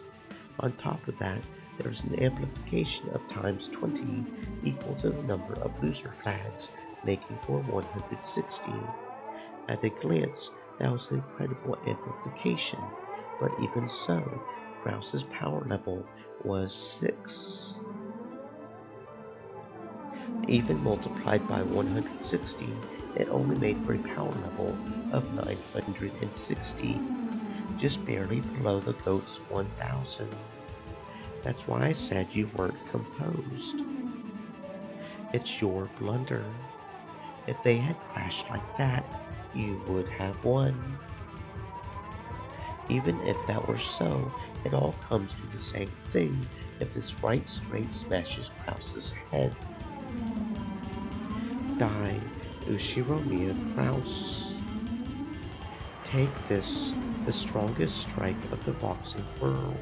On top of that, there's an amplification of times 20 equal to the number of loser flags, making for 160. At a glance, that was an incredible amplification, but even so, Krause's power level was 6. Even multiplied by 160, it only made for a power level of 960, just barely below the goat's 1000. That's why I said you weren't composed. It's your blunder. If they had crashed like that, you would have won. Even if that were so, it all comes to the same thing if this right straight smashes Krause's head. Die, Ushiromiya Kraus. Take this, the strongest strike of the boxing world.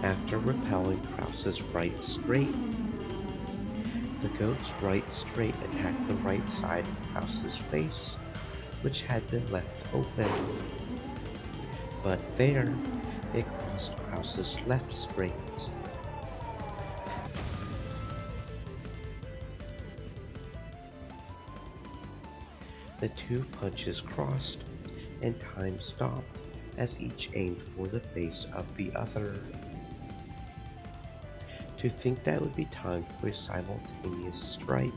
After repelling Krause's right straight, the goat's right straight attacked the right side of Krause's face, which had been left open. But there, it crossed Krause's left straight. The two punches crossed, and time stopped as each aimed for the face of the other. To think that would be time for a simultaneous strike,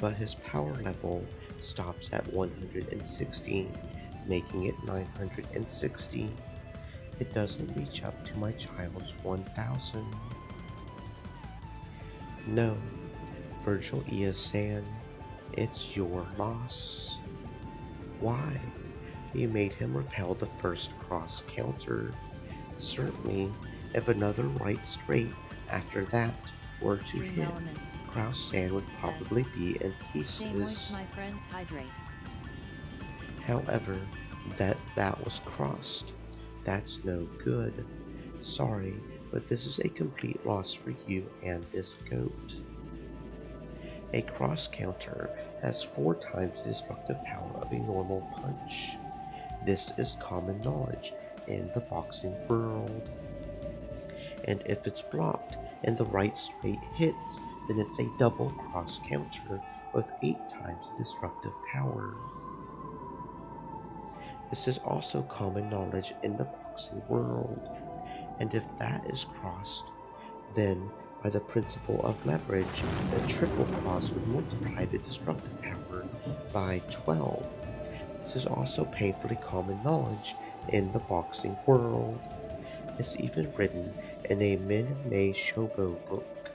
but his power level stops at 160, making it 960. It doesn't reach up to my child's 1000. No, Virgil Ia-san, it's your loss. Why? You made him repel the first cross counter. Certainly, if another right straight after that were to hit, Kraus-san would probably be in pieces. My friends, hydrate. However, that was crossed. That's no good. Sorry, but this is a complete loss for you and this goat. A cross counter has 4 times the destructive power of a normal punch. This is common knowledge in the boxing world. And if it's blocked and the right straight hits, then it's a double cross counter with 8 times the destructive power. This is also common knowledge in the boxing world, and if that is crossed, then by the principle of leverage, the triple cross would multiply the destructive power by 12. This is also painfully common knowledge in the boxing world. It's even written in a Min Mei Shobo book.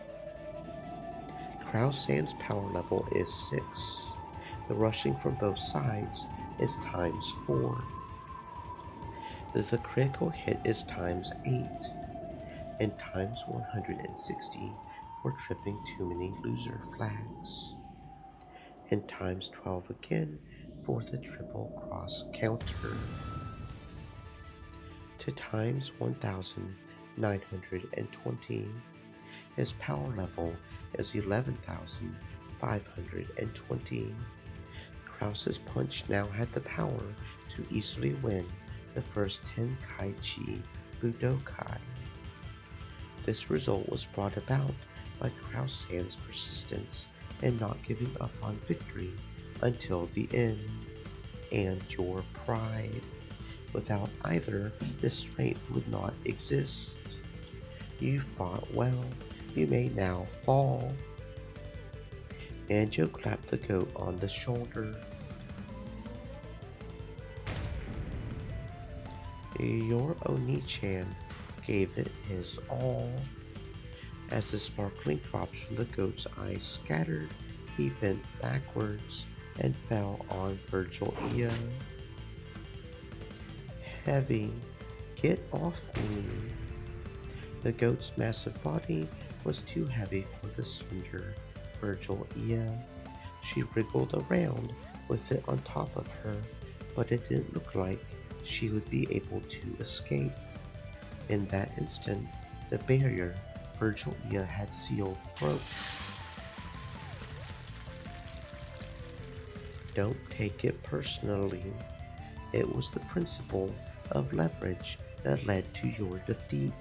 Kraus-san's power level is 6. The rushing from both sides is times 4. The critical hit is times 8, and times 160 for tripping too many loser flags, and times 12 again for the triple cross counter, to times 1920. His power level is 11,520. Kraus's punch now had the power to easily win the first 10 Kaichi Budokai. This result was brought about by Kraus-san's persistence in not giving up on victory until the end, and your pride. Without either, this strength would not exist. You fought well. You may now fall. Banjo clapped the goat on the shoulder. Your Oni-chan gave it his all. As the sparkling drops from the goat's eyes scattered, he bent backwards and fell on Virgil Ia. Heavy, get off me. The goat's massive body was too heavy for the slender Virgil Ia. She wriggled around with it on top of her, but it didn't look like she would be able to escape. In that instant, the barrier Virgil Ia had sealed broke. Don't take it personally. It was the principle of leverage that led to your defeat.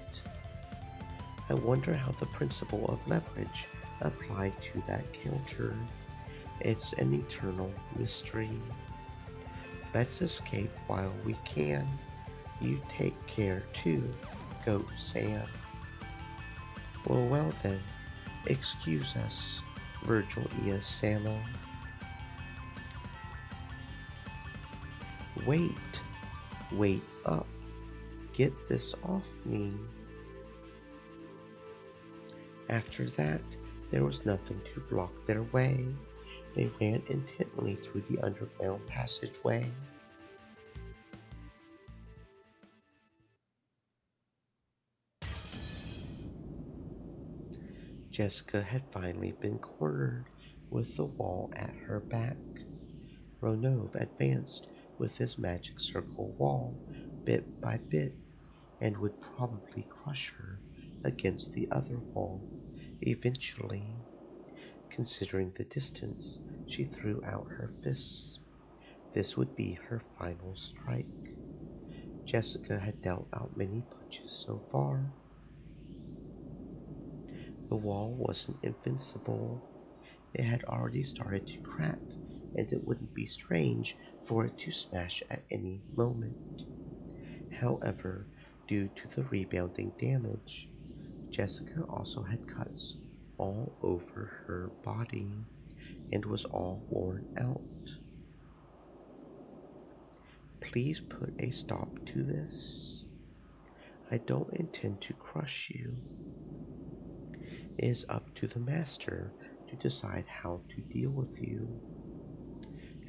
I wonder how the principle of leverage applied to that counter. It's an eternal mystery. Let's escape while we can. You take care too, Goat Sam. Well then, excuse us, Virgil E. Samo. Wait, wait up, get this off me. After that, there was nothing to block their way. They ran intently through the underground passageway. Jessica had finally been cornered with the wall at her back. Ronov advanced with his magic circle wall bit by bit and would probably crush her against the other wall eventually. Considering the distance, she threw out her fists. This would be her final strike. Jessica had dealt out many punches so far. The wall wasn't invincible. It had already started to crack, and it wouldn't be strange for it to smash at any moment. However, due to the rebounding damage, Jessica also had cuts all over her body and was all worn out. Please put a stop to this. I don't intend to crush you. It is up to the master to decide how to deal with you.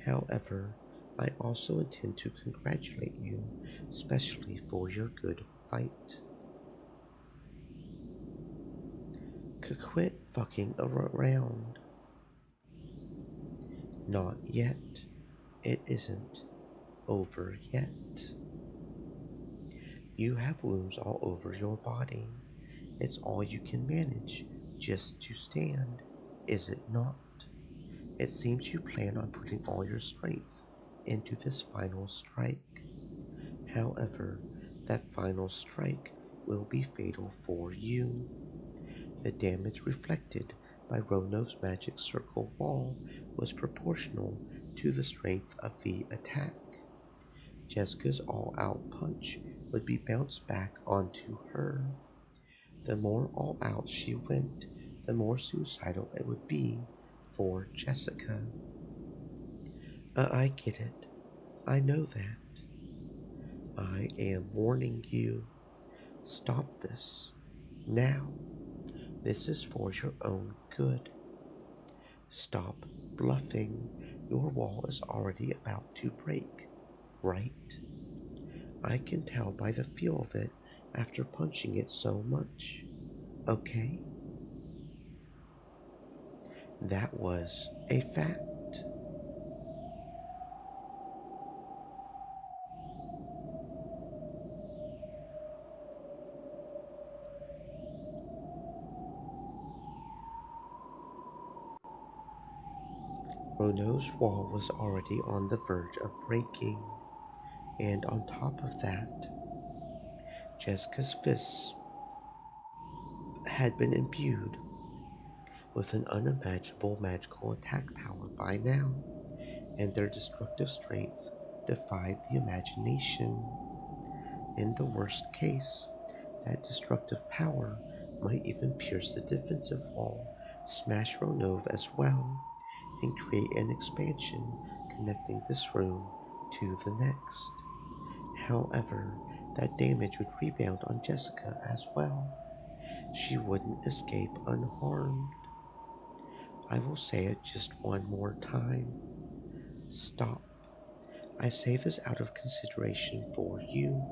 However, I also intend to congratulate you, especially for your good fight. Quit fucking around. Not yet. It isn't over yet. You have wounds all over your body. It's all you can manage just to stand, is it not? It seems you plan on putting all your strength into this final strike. However, that final strike will be fatal for you. The damage reflected by Ronov's magic circle wall was proportional to the strength of the attack. Jessica's all-out punch would be bounced back onto her. The more all-out she went, the more suicidal it would be for Jessica. I get it. I know that. I am warning you. Stop this. Now. This is for your own good. Stop bluffing. Your wall is already about to break, right? I can tell by the feel of it after punching it so much. Okay? That was a fact. Rono's wall was already on the verge of breaking, and on top of that, Jessica's fists had been imbued with an unimaginable magical attack power by now, and their destructive strength defied the imagination. In the worst case, that destructive power might even pierce the defensive wall, smash Ronov as well, and create an expansion connecting this room to the next. However, that damage would rebound on Jessica as well. She wouldn't escape unharmed. I will say it just one more time. Stop. I say this out of consideration for you.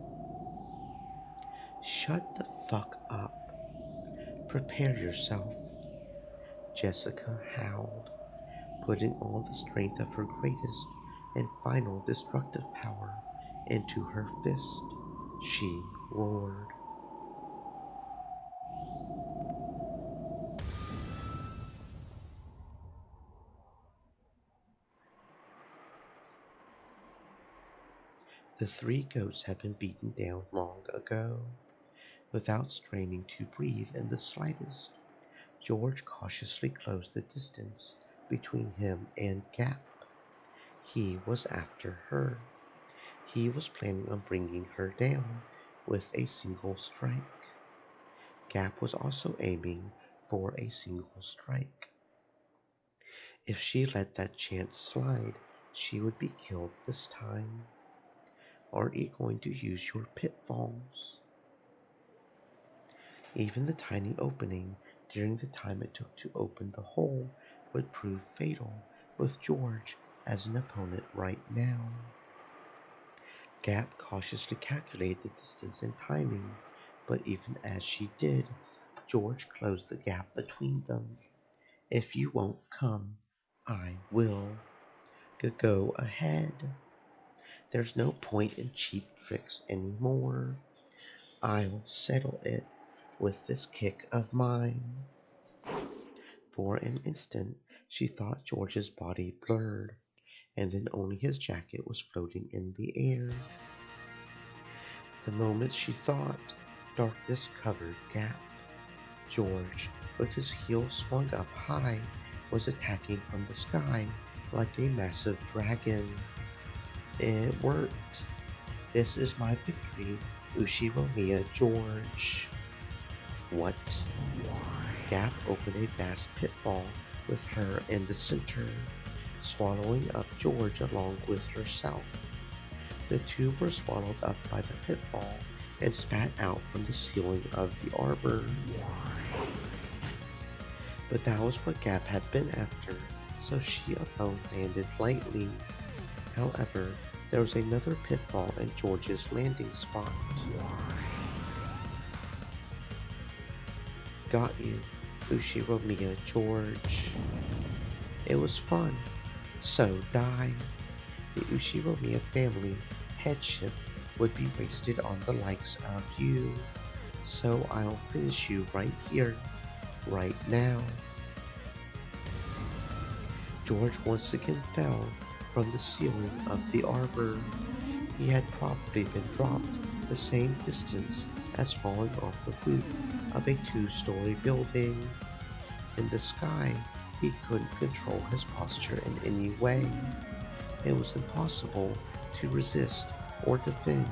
Shut the fuck up. Prepare yourself. Jessica howled, putting all the strength of her greatest and final destructive power into her fist. She roared. The three goats had been beaten down long ago, without straining to breathe in the slightest. George cautiously closed the distance between him and Gap. He was after her. He was planning on bringing her down with a single strike. Gap was also aiming for a single strike. If she let that chance slide, she would be killed this time. Aren't you going to use your pitfalls? Even the tiny opening during the time it took to open the hole would prove fatal with George as an opponent right now. Gap cautiously calculated the distance and timing, but even as she did, George closed the gap between them. If you won't come, I will. Go ahead. There's no point in cheap tricks anymore. I'll settle it with this kick of mine. For an instant, she thought George's body blurred, and then only his jacket was floating in the air. The moment she thought, darkness covered Gap. George, with his heels swung up high, was attacking from the sky like a massive dragon. It worked. This is my victory, Ushiromiya George. What? Gap opened a vast pitfall with her in the center, swallowing up George along with herself. The two were swallowed up by the pitfall and spat out from the ceiling of the arbor. But that was what Gap had been after, so she alone landed lightly. However, there was another pitfall in George's landing spot. Got you, Ushiromiya George. It was fun, so die. The Ushiromiya family headship would be wasted on the likes of you, so I'll finish you right here, right now. George once again fell from the ceiling of the arbor. He had probably been dropped the same distance as falling off the roof of a two-story building. In the sky, he couldn't control his posture in any way. It was impossible to resist or defend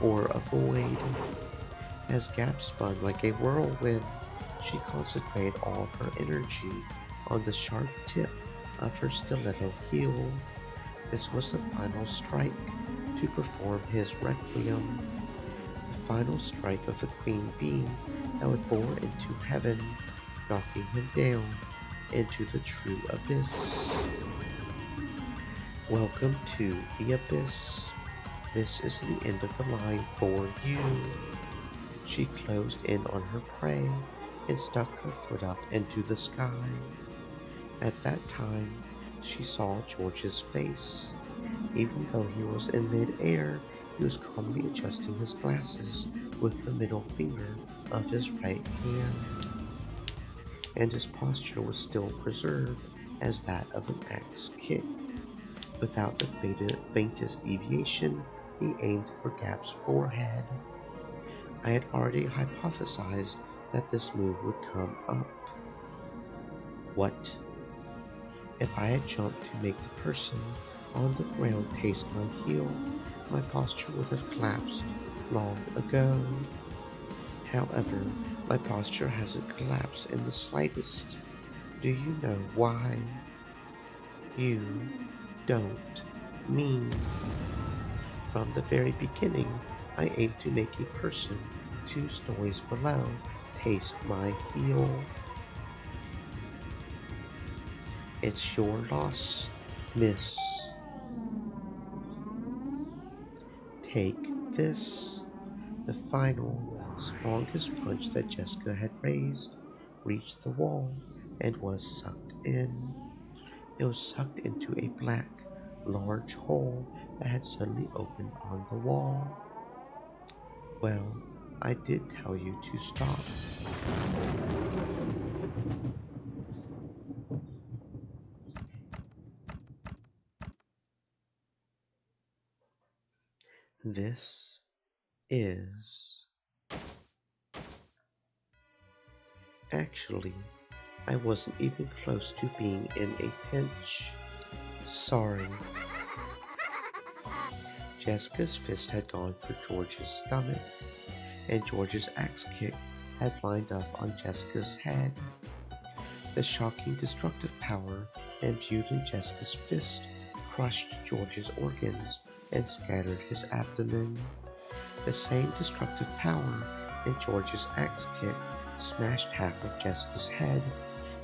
or avoid. As Gap spun like a whirlwind, she concentrated all of her energy on the sharp tip of her stiletto heel. This was the final strike to perform his requiem, the final strike of the queen bee that would bore into heaven, knocking him down into the true abyss. Welcome to the abyss. This is the end of the line for you. She closed in on her prey and stuck her foot up into the sky. At that time, she saw George's face. Even though he was in mid-air, he was calmly adjusting his glasses with the middle finger of his right hand, and his posture was still preserved as that of an axe kick. Without the faintest deviation, he aimed for Gap's forehead. I had already hypothesized that this move would come up. What? If I had jumped to make the person on the ground taste my heel, my posture would have collapsed long ago. However, my posture hasn't collapsed in the slightest. Do you know why? You don't mean. From the very beginning, I aimed to make a person 2 stories below taste my heel. It's your loss, miss. Take this. The final, strongest punch that Jessica had raised reached the wall and was sucked in. It was sucked into a black, large hole that had suddenly opened on the wall. Well, I did tell you to stop. This is... Actually, I wasn't even close to being in a pinch. Sorry. Jessica's fist had gone for George's stomach, and George's axe kick had lined up on Jessica's head. The shocking destructive power imbued in Jessica's fist crushed George's organs and scattered his abdomen. The same destructive power in George's axe kick smashed half of Jessica's head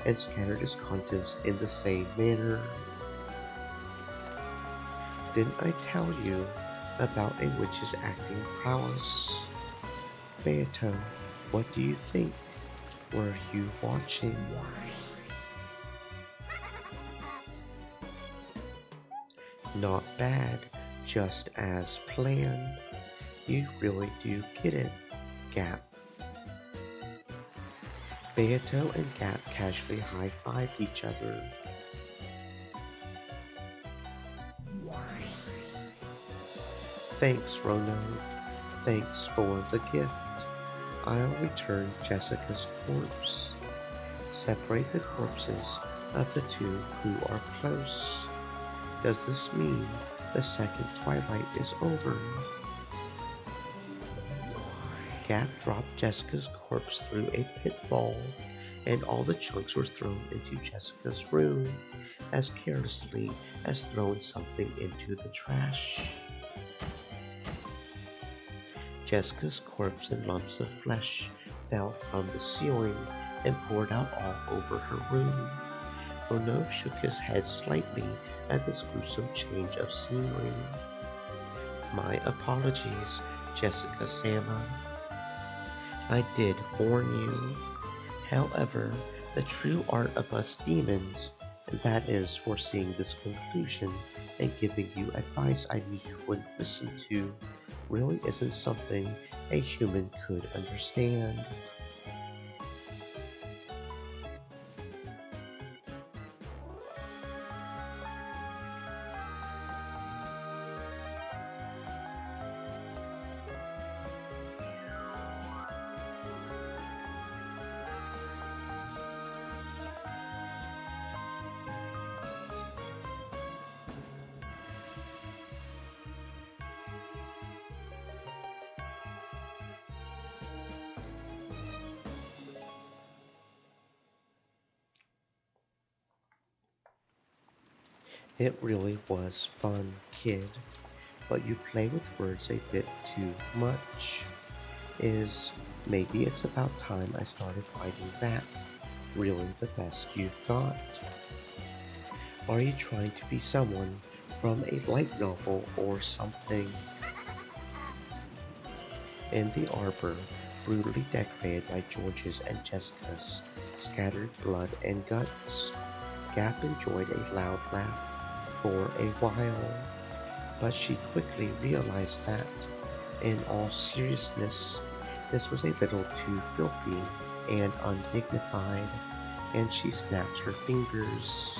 and scattered its contents in the same manner. Didn't I tell you about a witch's acting prowess? Beato, what do you think? Were you watching? Not bad, just as planned. You really do get it, Gap. Beato and Gap casually high-fived each other. Thanks, Rono. Thanks for the gift. I'll return Jessica's corpse. Separate the corpses of the two who are close. Does this mean the second twilight is over? Gap dropped Jessica's corpse through a pitfall, and all the chunks were thrown into Jessica's room as carelessly as throwing something into the trash. Jessica's corpse and lumps of flesh fell from the ceiling and poured out all over her room. Ono shook his head slightly at this gruesome change of scenery. My apologies, Jessica Sama. I did warn you. However, the true art of us demons, that is foreseeing this conclusion and giving you advice I knew you wouldn't listen to, really isn't something a human could understand. It really was fun, kid, but you play with words a bit too much. Maybe it's about time I started writing that. Really the best you've got. Are you trying to be someone from a light novel or something? In the arbor, brutally decorated by George's and Jessica's scattered blood and guts, Gap enjoyed a loud laugh for a while, but she quickly realized that, in all seriousness, this was a little too filthy and undignified, and she snapped her fingers.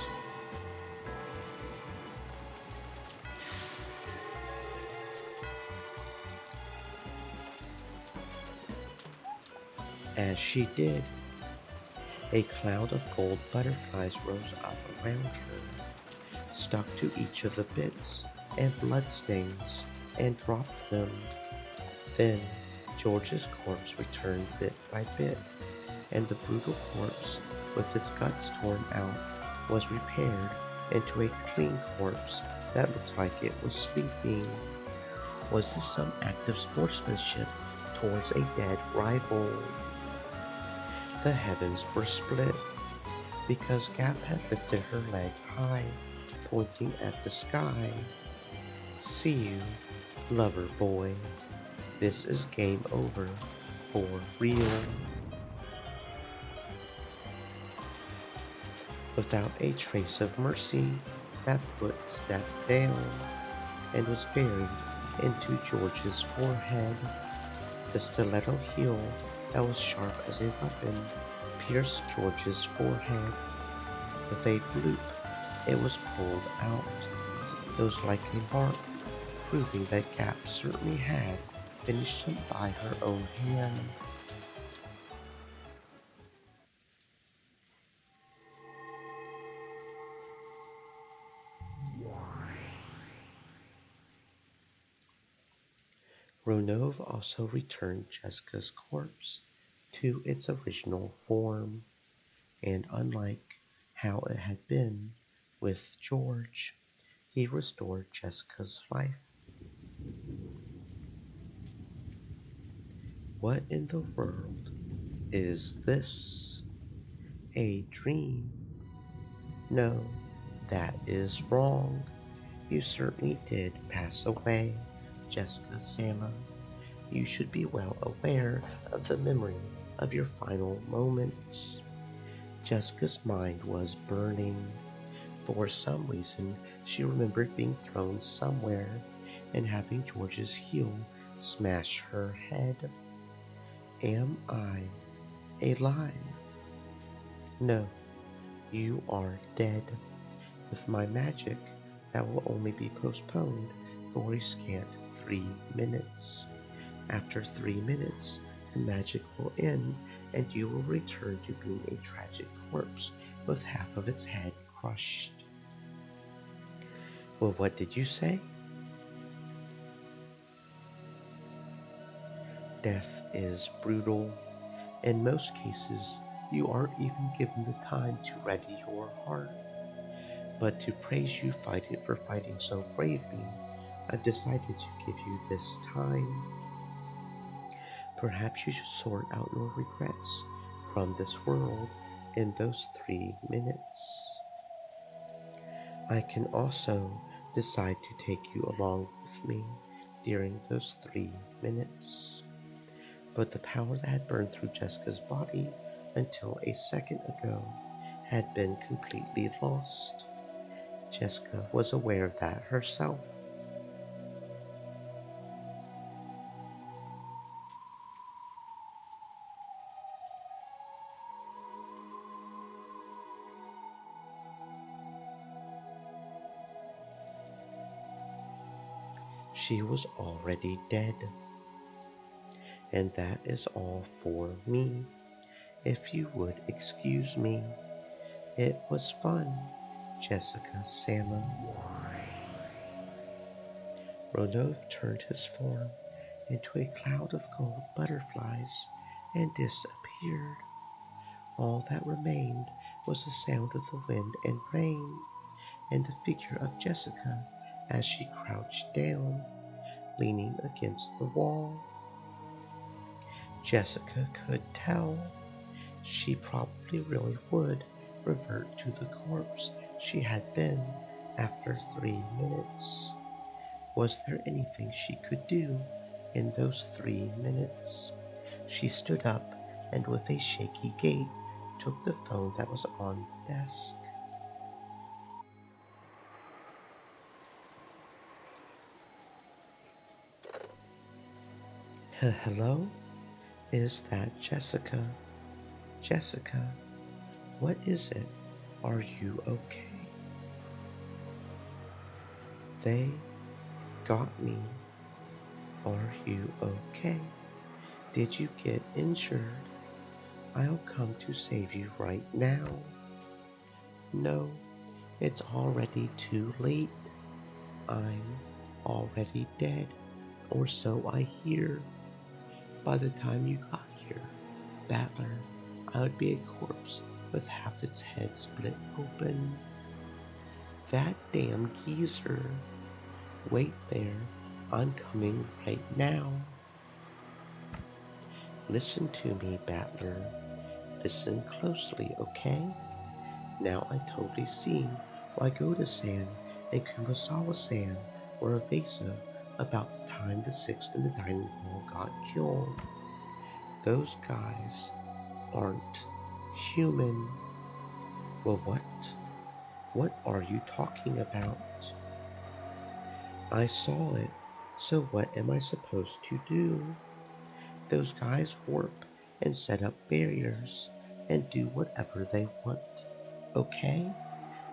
As she did, a cloud of gold butterflies rose up around her, stuck to each of the bits and bloodstains, and dropped them. Then George's corpse returned bit by bit, and the brutal corpse, with its guts torn out, was repaired into a clean corpse that looked like it was sleeping. Was this some act of sportsmanship towards a dead rival? The heavens were split, because Gap had lifted her leg high, pointing at the sky. See you, lover boy. This is game over, for real. Without a trace of mercy, that foot stepped down and was buried into George's forehead. The stiletto heel that was sharp as a weapon pierced George's forehead. With a bloop, it was pulled out. It was like a mark proving that Gap certainly had finished him by her own hand. Ronov also returned Jessica's corpse to its original form, and unlike how it had been with George, he restored Jessica's life. What in the world is this? A dream? No, that is wrong. You certainly did pass away, Jessica Sama. You should be well aware of the memory of your final moments. Jessica's mind was burning. For some reason, she remembered being thrown somewhere and having George's heel smash her head. Am I alive? No, you are dead. With my magic, that will only be postponed for a scant 3 minutes. After 3 minutes, the magic will end and you will return to being a tragic corpse with half of its head crushed. Well, what did you say? Death is brutal. In most cases, you aren't even given the time to ready your heart. But to praise you for fighting so bravely, I've decided to give you this time. Perhaps you should sort out your regrets from this world in those 3 minutes. I can also decide to take you along with me during those 3 minutes. But the power that had burned through Jessica's body until a second ago had been completely lost. Jessica was aware of that herself. She was already dead. And that is all for me. If you would excuse me, it was fun, Jessica Sama. Rodolphe turned his form into a cloud of gold butterflies and disappeared. All that remained was the sound of the wind and rain, and the figure of Jessica as she crouched down, leaning against the wall. Jessica could tell she probably really would revert to the corpse she had been after 3 minutes. Was there anything she could do in those 3 minutes? She stood up and with a shaky gait took the phone that was on the desk. Hello? Is that Jessica? Jessica, what is it? Are you okay? They got me. Are you okay? Did you get injured? I'll come to save you right now. No, it's already too late. I'm already dead, or so I hear. By the time you got here, Battler, I would be a corpse with half its head split open. That damn geezer. Wait there, I'm coming right now. Listen to me, Battler. Listen closely, okay? Now I totally see why Goda-san and Kumasawa-san were evasive about the time the six in the dining hall got killed. Those guys aren't human. Well, what? What are you talking about? I saw it, so what am I supposed to do? Those guys warp and set up barriers and do whatever they want. Okay?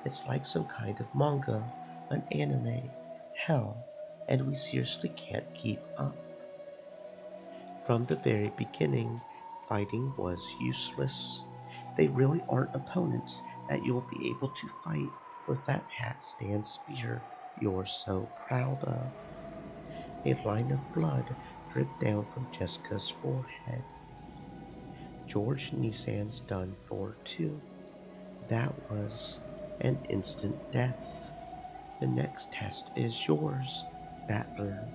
It's like some kind of manga, an anime, hell, and we seriously can't keep up. From the very beginning, fighting was useless. They really aren't opponents that you'll be able to fight with that hat-stand spear you're so proud of. A line of blood dripped down from Jessica's forehead. George Nissan's done for too. That was an instant death. The next test is yours, Battler.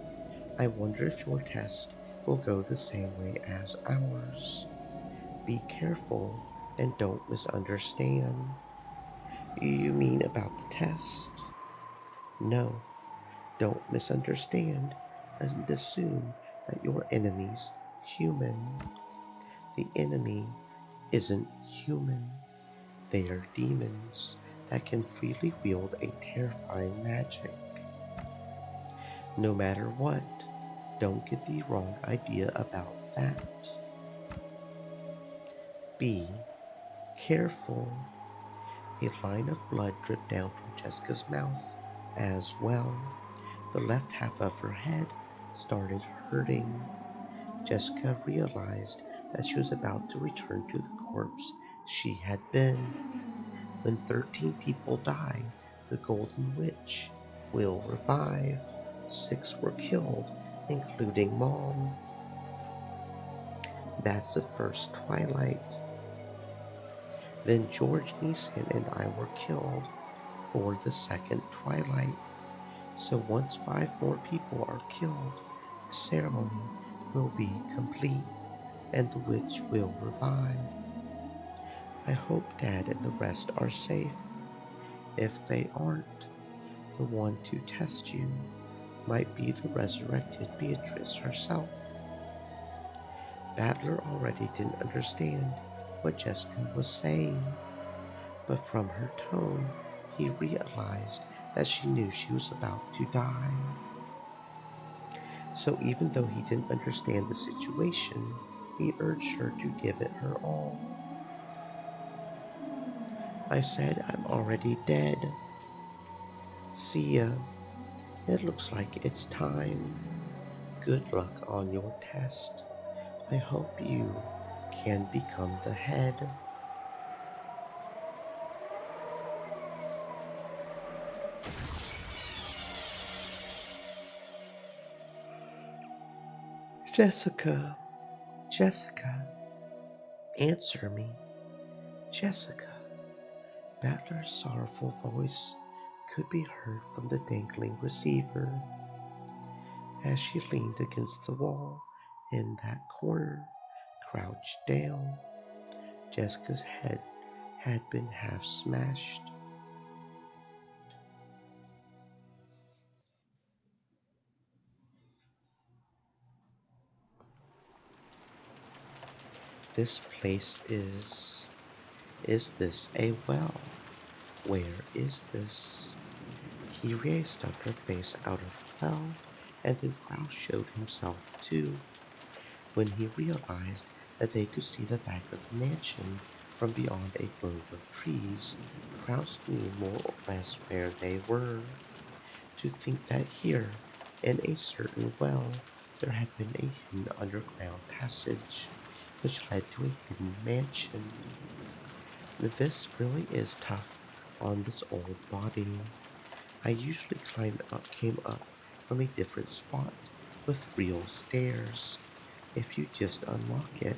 I wonder if your test will go the same way as ours. Be careful and don't misunderstand. You mean about the test? No, don't misunderstand and assume that your enemy's human. The enemy isn't human. They are demons that can freely wield a terrifying magic. No matter what, don't get the wrong idea about that. Be careful. A line of blood dripped down from Jessica's mouth as well. The left half of her head started hurting. Jessica realized that she was about to return to the corpse she had been. When 13 people die, the Golden Witch will revive. 6 were killed, including Mom. That's the first twilight. Then George Neeson and I were killed for the second twilight. So once 5 more people are killed, the ceremony will be complete and the witch will revive. I hope Dad and the rest are safe. If they aren't, the one to test you might be the resurrected Beatrice herself. Battler already didn't understand what Jessica was saying, but from her tone he realized that she knew she was about to die. So even though he didn't understand the situation, he urged her to give it her all. I said I'm already dead. See ya. It looks like it's time. Good luck on your test. I hope you can become the head. Jessica, Jessica, answer me. Jessica. Battler's sorrowful voice could be heard from the dangling receiver. As she leaned against the wall in that corner, crouched down, Jessica's head had been half smashed. This place is... Is this a well? Where is this? Kyrie stuck her face out of the well, and then Kraus showed himself too. When he realized that they could see the back of the mansion from beyond a grove of trees, Kraus knew more or less where they were. To think that here, in a certain well, there had been a hidden underground passage, which led to a hidden mansion. This really is tough on this old body. I usually came up from a different spot with real stairs. If you just unlock it,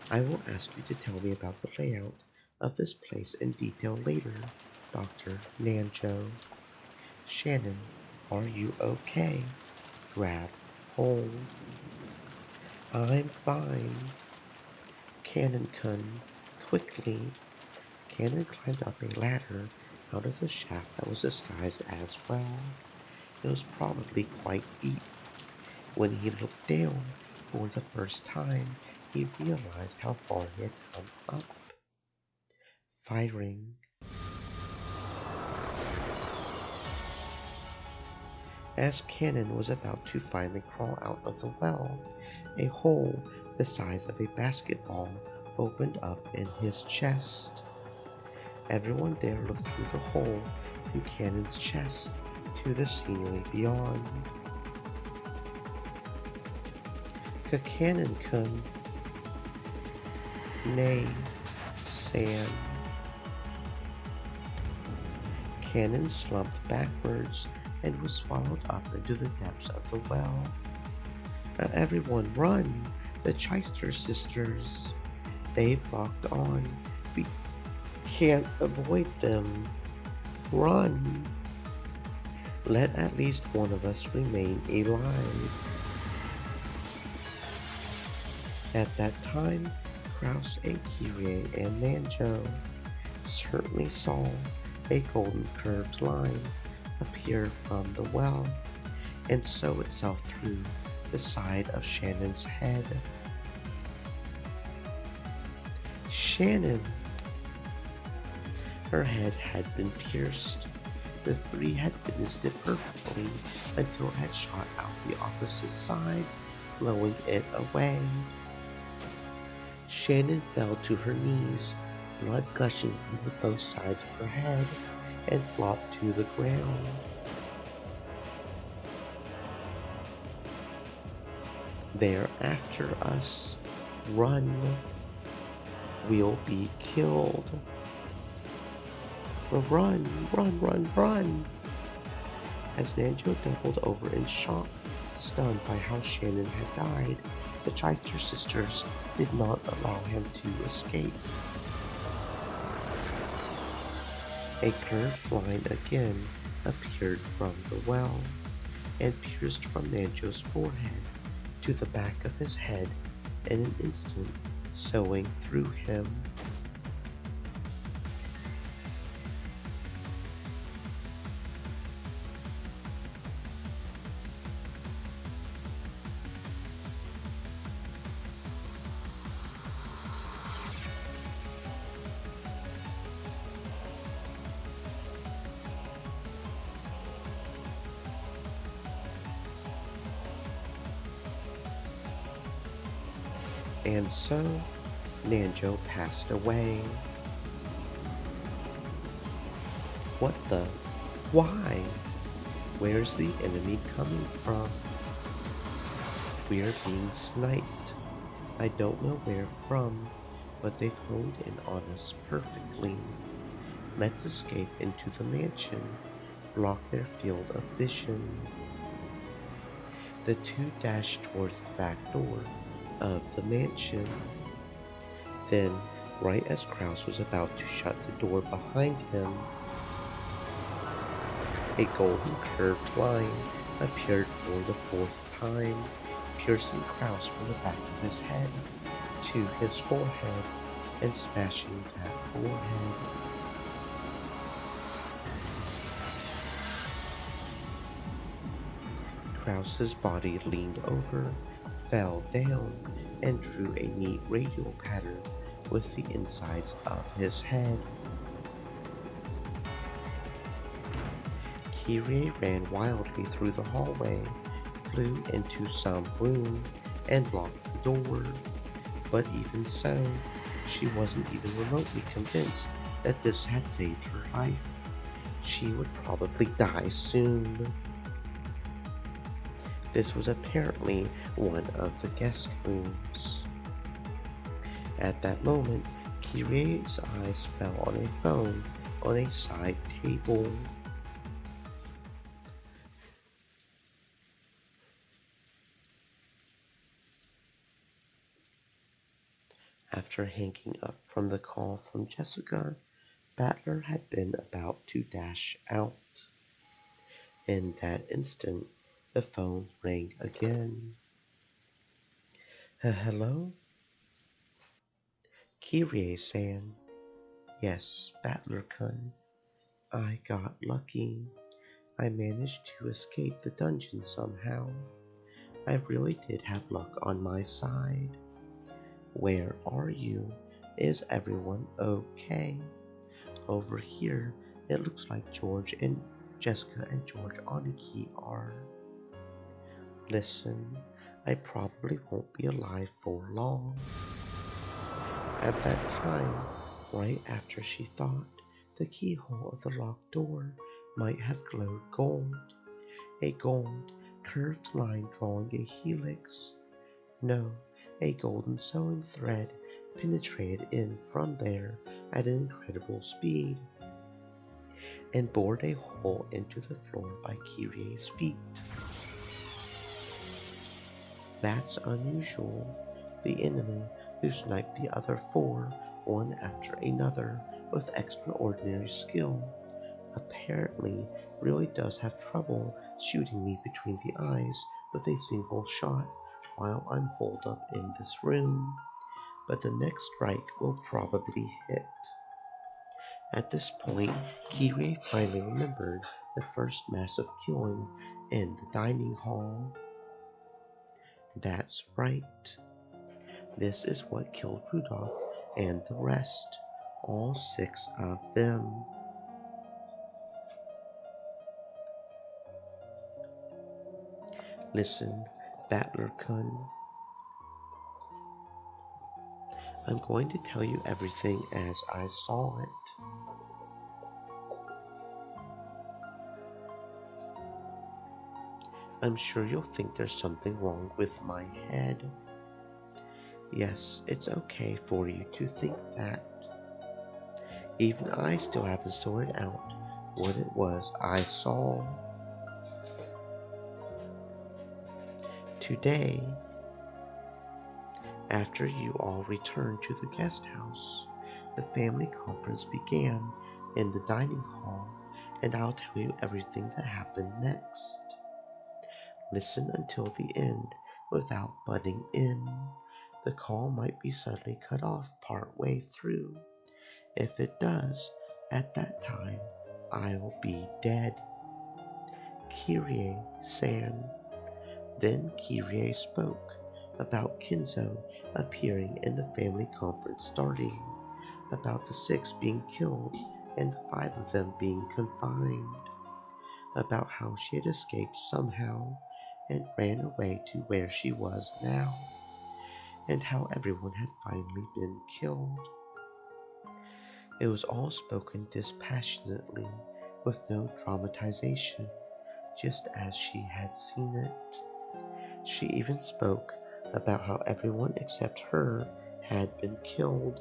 I will ask you to tell me about the layout of this place in detail later, Dr. Nanjo. Shannon, are you okay? Grab hold. I'm fine. Cannon-kun, quickly. Cannon climbed up a ladder out of the shaft that was disguised as well. It was probably quite deep. When he looked down for the first time, he realized how far he had come up. Firing. As Cannon was about to finally crawl out of the well, a hole the size of a basketball opened up in his chest. Everyone there looked through the hole to Cannon's chest to the scenery beyond. Kakanin-kun, nay, Sam. Cannon slumped backwards and was swallowed up into the depths of the well. Everyone run! The Chister sisters! They've locked on. We can't avoid them. Run! Let at least one of us remain alive. At that time, Kraus and Kyrie and Nanjo certainly saw a golden curved line appear from the well and sow itself through the side of Shannon's head. Shannon! Her head had been pierced. The three had witnessed it perfectly until it had shot out the opposite side, blowing it away. Shannon fell to her knees, blood gushing from both sides of her head, and flopped to the ground. They're after us. Run. We'll be killed. Run, run, run, run! As Nanjo doubled over in shock, stunned by how Shannon had died, the Chister sisters did not allow him to escape. A curved line again appeared from the well and pierced from Nanjo's forehead to the back of his head in an instant, sewing through him. And so, Nanjo passed away. What the? Why? Where's the enemy coming from? We're being sniped. I don't know where from, but they've honed in on us perfectly. Let's escape into the mansion, block their field of vision. The two dashed towards the back door of the mansion. Then, right as Kraus was about to shut the door behind him, a golden curved line appeared for the fourth time, piercing Kraus from the back of his head to his forehead and smashing that forehead. Kraus's body leaned over, fell down, and drew a neat radial pattern with the insides of his head. Kyrie ran wildly through the hallway, flew into some room, and locked the door. But even so, she wasn't even remotely convinced that this had saved her life. She would probably die soon. This was apparently one of the guest rooms. At that moment, Kyrie's eyes fell on a phone on a side table. After hanging up from the call from Jessica, Battler had been about to dash out. In that instant, the phone rang again. Hello? Kyrie-san. Yes, Battler-kun. I got lucky. I managed to escape the dungeon somehow. I really did have luck on my side. Where are you? Is everyone okay? Over here, it looks like George and Jessica and George Aniki are. Listen, I probably won't be alive for long. At that time, right after she thought, the keyhole of the locked door might have glowed gold, a gold curved line drawing a helix. No, a golden sewing thread penetrated in from there at an incredible speed and bored a hole into the floor by Kyrie's feet. That's unusual. The enemy, who sniped the other four, one after another, with extraordinary skill, apparently really does have trouble shooting me between the eyes with a single shot while I'm holed up in this room. But the next strike will probably hit. At this point, Kirie finally remembered the first massive killing in the dining hall. That's right. This is what killed Rudolph and the rest, all six of them. Listen, Battler Kun, I'm going to tell you everything as I saw it. I'm sure you'll think there's something wrong with my head. Yes, it's okay for you to think that. Even I still haven't sorted out what it was I saw. Today, after you all returned to the guest house, the family conference began in the dining hall, and I'll tell you everything that happened next. Listen until the end without butting in. The call might be suddenly cut off part way through. If it does, at that time, I'll be dead. Kyrie-san. Then Kyrie spoke about Kinzo appearing and the family conference starting, about the six being killed and the five of them being confined, about how she had escaped somehow and ran away to where she was now, and how everyone had finally been killed. It was all spoken dispassionately, with no dramatization, just as she had seen it. She even spoke about how everyone except her had been killed,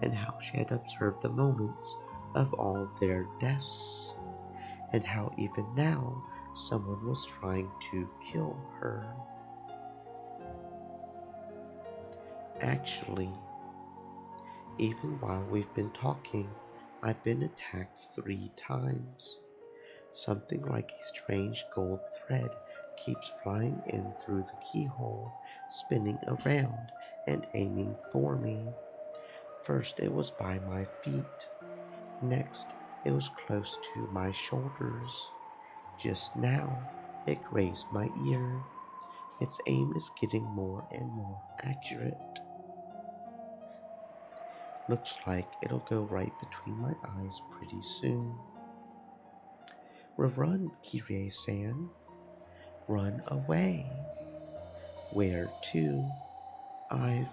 and how she had observed the moments of all their deaths, and how even now someone was trying to kill her. Actually, even while we've been talking, I've been attacked 3 times. Something like a strange gold thread keeps flying in through the keyhole, spinning around and aiming for me. First it was by my feet. Next it was close to my shoulders. Just now it grazed my ear. Its aim is getting more and more accurate. Looks like it'll go right between my eyes pretty soon. Run, Kirie-san. Run away. Where to? I've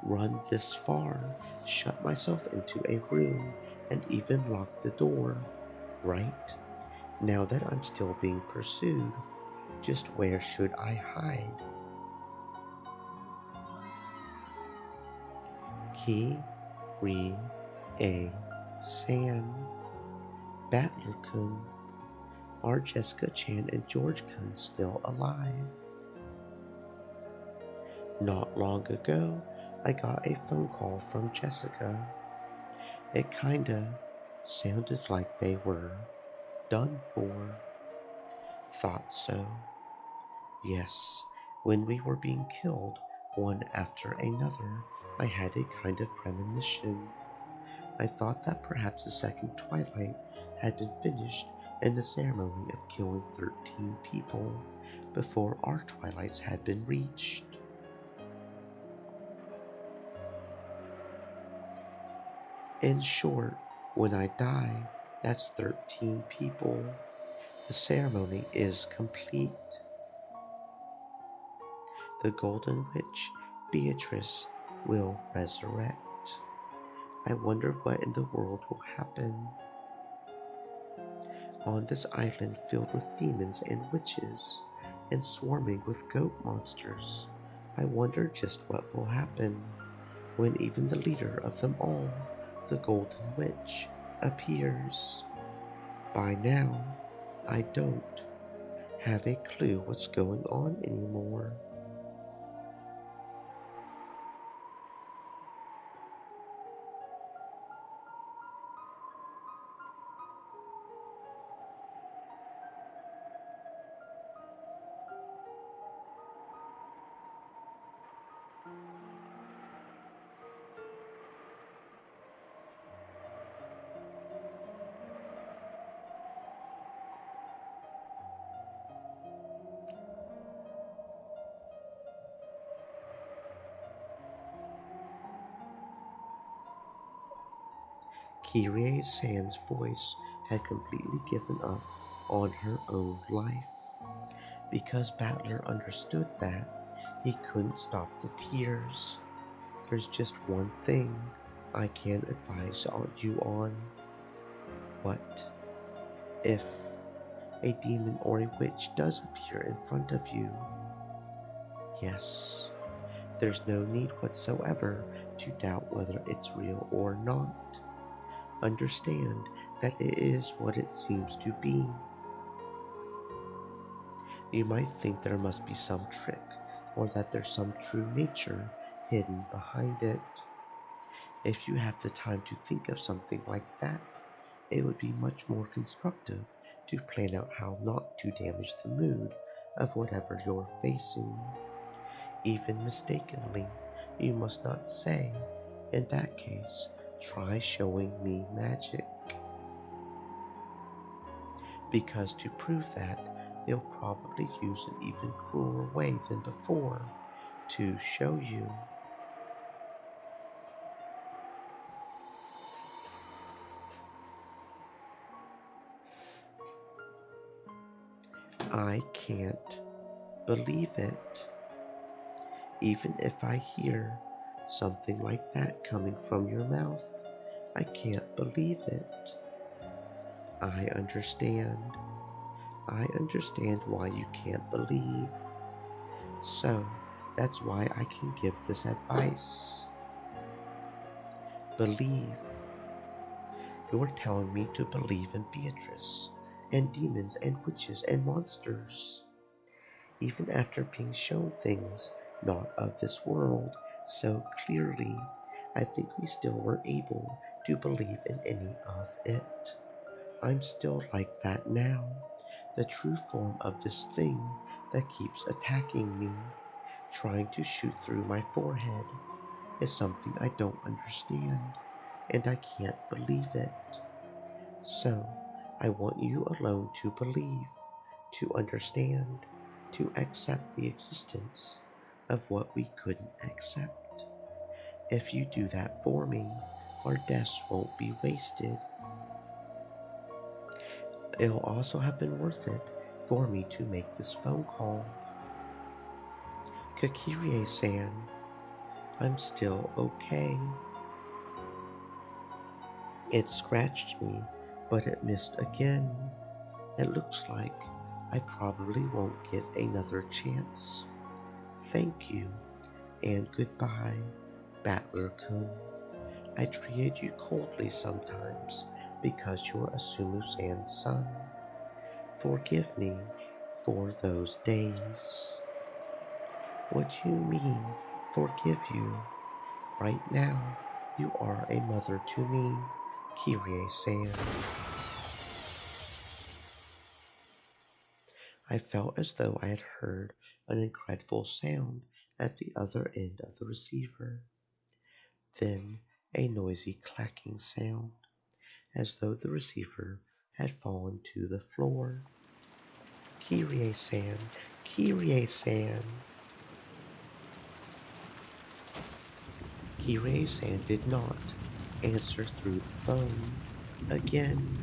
run this far, shut myself into a room, and even locked the door. Right? Now that I'm still being pursued, just where should I hide? Ki-Ri-A-San. Battler-kun. Are Jessica-chan and George-kun still alive? Not long ago, I got a phone call from Jessica. It kinda sounded like they were done for. Thought so. Yes, when we were being killed, one after another, I had a kind of premonition. I thought that perhaps the second twilight had been finished and the ceremony of killing 13 people before our twilights had been reached. In short, when I die, that's 13 people. The ceremony is complete. The Golden Witch, Beatrice, will resurrect. I wonder what in the world will happen. on this island filled with demons and witches and swarming with goat monsters. I wonder just what will happen when even the leader of them all, the Golden Witch, appears. By now, I don't have a clue what's going on anymore. Kyrie San's voice had completely given up on her own life. Because Battler understood that he couldn't stop the tears. There's just one thing I can advise you on. What if a demon or a witch does appear in front of you? Yes, there's no need whatsoever to doubt whether it's real or not. Understand that it is what it seems to be. You might think there must be some trick, or that there's some true nature hidden behind it. If you have the time to think of something like that, it would be much more constructive to plan out how not to damage the mood of whatever you're facing. Even mistakenly, you must not say, in that case, try showing me magic. Because to prove that, they'll probably use an even crueler way than before to show you. I can't believe it. Even if I hear something like that coming from your mouth, I can't believe it. I understand. I understand why you can't believe. So, that's why I can give this advice. Believe. You're telling me to believe in Beatrice, and demons and witches and monsters. Even after being shown things not of this world so clearly, I think we still were able to believe in any of it. I'm still like that now. The true form of this thing that keeps attacking me, trying to shoot through my forehead, is something I don't understand, and I can't believe it. So, I want you alone to believe, to understand, to accept the existence of what we couldn't accept. If you do that for me, our deaths won't be wasted. It'll also have been worth it for me to make this phone call. Kakirie-san, I'm still okay. It scratched me, but it missed again. It looks like I probably won't get another chance. Thank you, and goodbye, Battler-kun. I treated you coldly sometimes because you're Asumu-san's son. Forgive me for those days. What do you mean, forgive you? Right now, you are a mother to me, Kyrie-san. I felt as though I had heard an incredible sound at the other end of the receiver. Then a noisy clacking sound, as though the receiver had fallen to the floor. Kyrie-san, Kyrie-san. Kyrie-san did not answer through the phone again.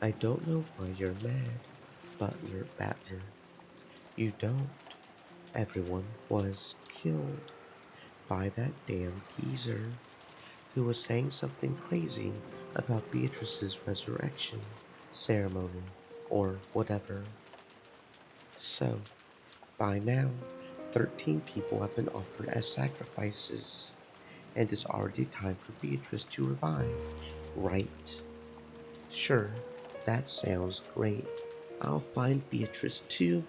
I don't know why you're mad, Butler Battler. You don't. Everyone was killed by that damn geezer who was saying something crazy about Beatrice's resurrection ceremony or whatever. So, by now, 13 people have been offered as sacrifices, and it's already time for Beatrice to revive, right? Sure, that sounds great. I'll find Beatrice too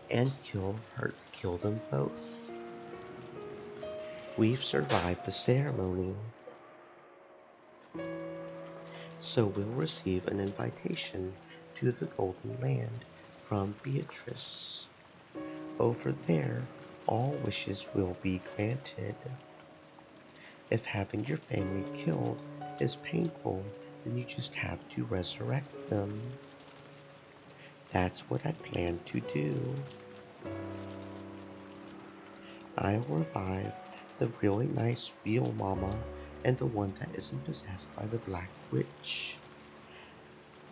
and kill them both. We've survived the ceremony, so we'll receive an invitation to the Golden Land from Beatrice. Over there, all wishes will be granted. If having your family killed is painful, then you just have to resurrect them. That's what I plan to do. I'll revive the really nice real mama and the one that isn't possessed by the Black Witch.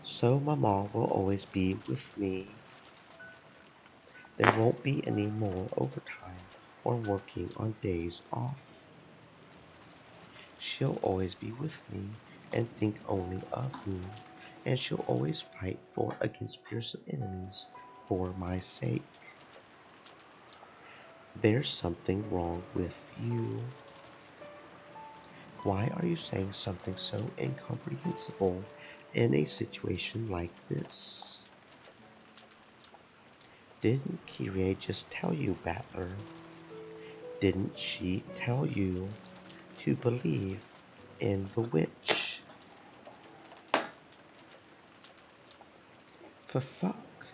So Mama will always be with me. There won't be any more overtime or working on days off. She'll always be with me and think only of me, and she'll always fight for against fearsome enemies for my sake. There's something wrong with you. Why are you saying something so incomprehensible in a situation like this? Didn't Kyrie just tell you, Battler? Didn't she tell you to believe in the witch? For fuck,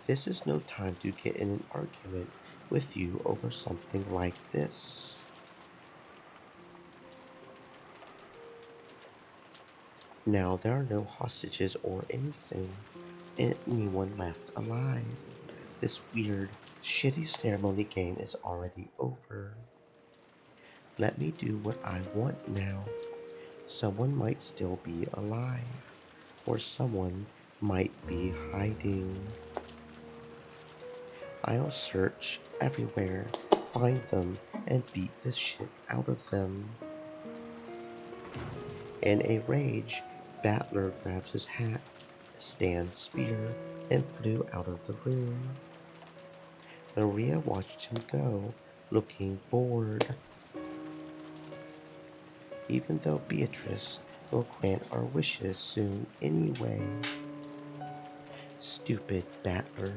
this is no time to get in an argument with you over something like this. Now there are no hostages or anyone left alive. This weird, shitty ceremony game is already over. Let me do what I want now. Someone might still be alive, or someone might be hiding. I'll search everywhere, find them, and beat the shit out of them. In a rage, Battler grabs his hat, Stan's spear, and flew out of the room. Maria watched him go, looking bored. Even though Beatrice will grant our wishes soon anyway. Stupid Battler.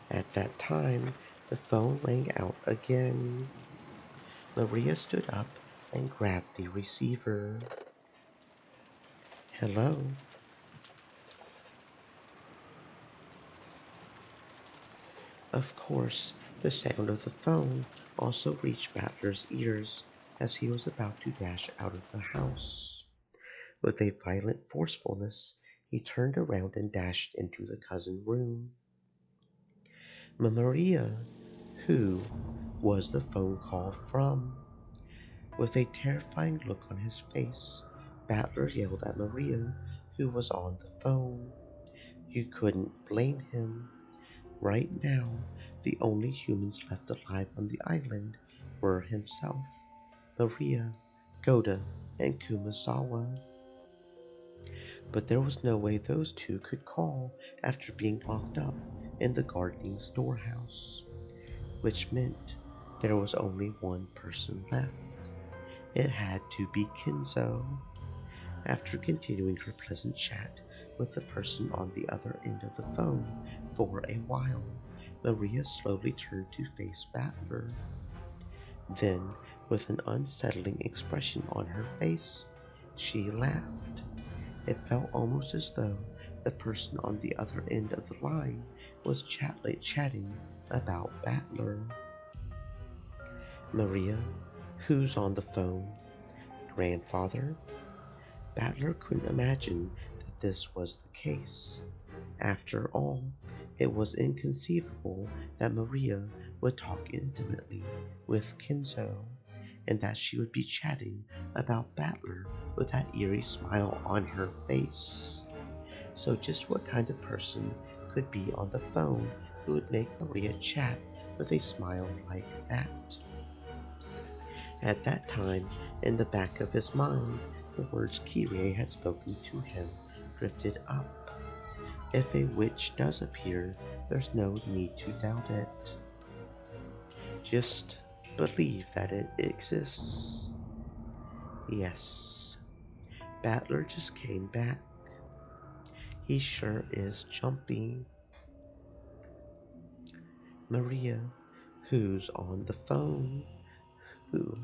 At that time, the phone rang out again. Maria stood up and grabbed the receiver. Hello? Of course, the sound of the phone also reached Battler's ears as he was about to dash out of the house. With a violent forcefulness, he turned around and dashed into the cousin room. Maria, who was the phone call from? With a terrifying look on his face, Battler yelled at Maria, who was on the phone. You couldn't blame him. Right now, the only humans left alive on the island were himself, Maria, Goda, and Kumasawa. But there was no way those two could call after being locked up in the gardening storehouse, which meant there was only one person left. It had to be Kinzo. After continuing her pleasant chat with the person on the other end of the phone for a while, Maria slowly turned to face Battler. Then, with an unsettling expression on her face, she laughed. It felt almost as though the person on the other end of the line was chatting about Battler. Maria, who's on the phone? Grandfather? Battler couldn't imagine that this was the case. After all, it was inconceivable that Maria would talk intimately with Kinzo, and that she would be chatting about Battler with that eerie smile on her face. So just what kind of person could be on the phone who would make Maria chat with a smile like that? At that time, in the back of his mind, the words Kyrie had spoken to him drifted up. If a witch does appear, there's no need to doubt it. Just believe that it exists. Yes, Battler just came back. He sure is jumpy. Maria, who's on the phone? Who?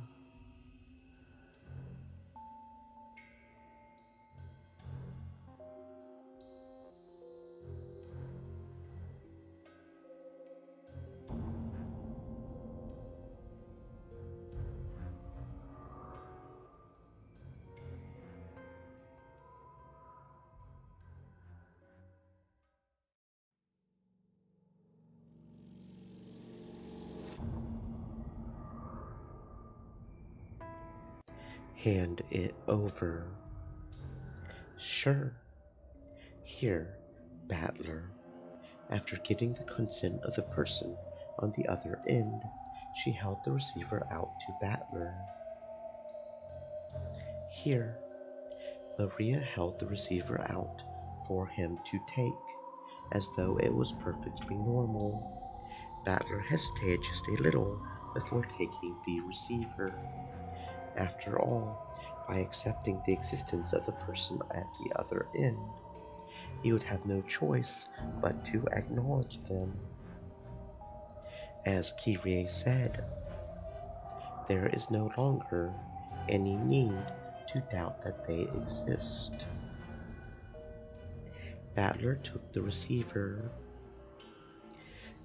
Hand it over. Sure. Here, Battler. After getting the consent of the person on the other end, she held the receiver out to Battler. Here, Maria held the receiver out for him to take, as though it was perfectly normal. Battler hesitated just a little before taking the receiver. After all, by accepting the existence of the person at the other end, he would have no choice but to acknowledge them. As Kyrie said, there is no longer any need to doubt that they exist. Battler took the receiver.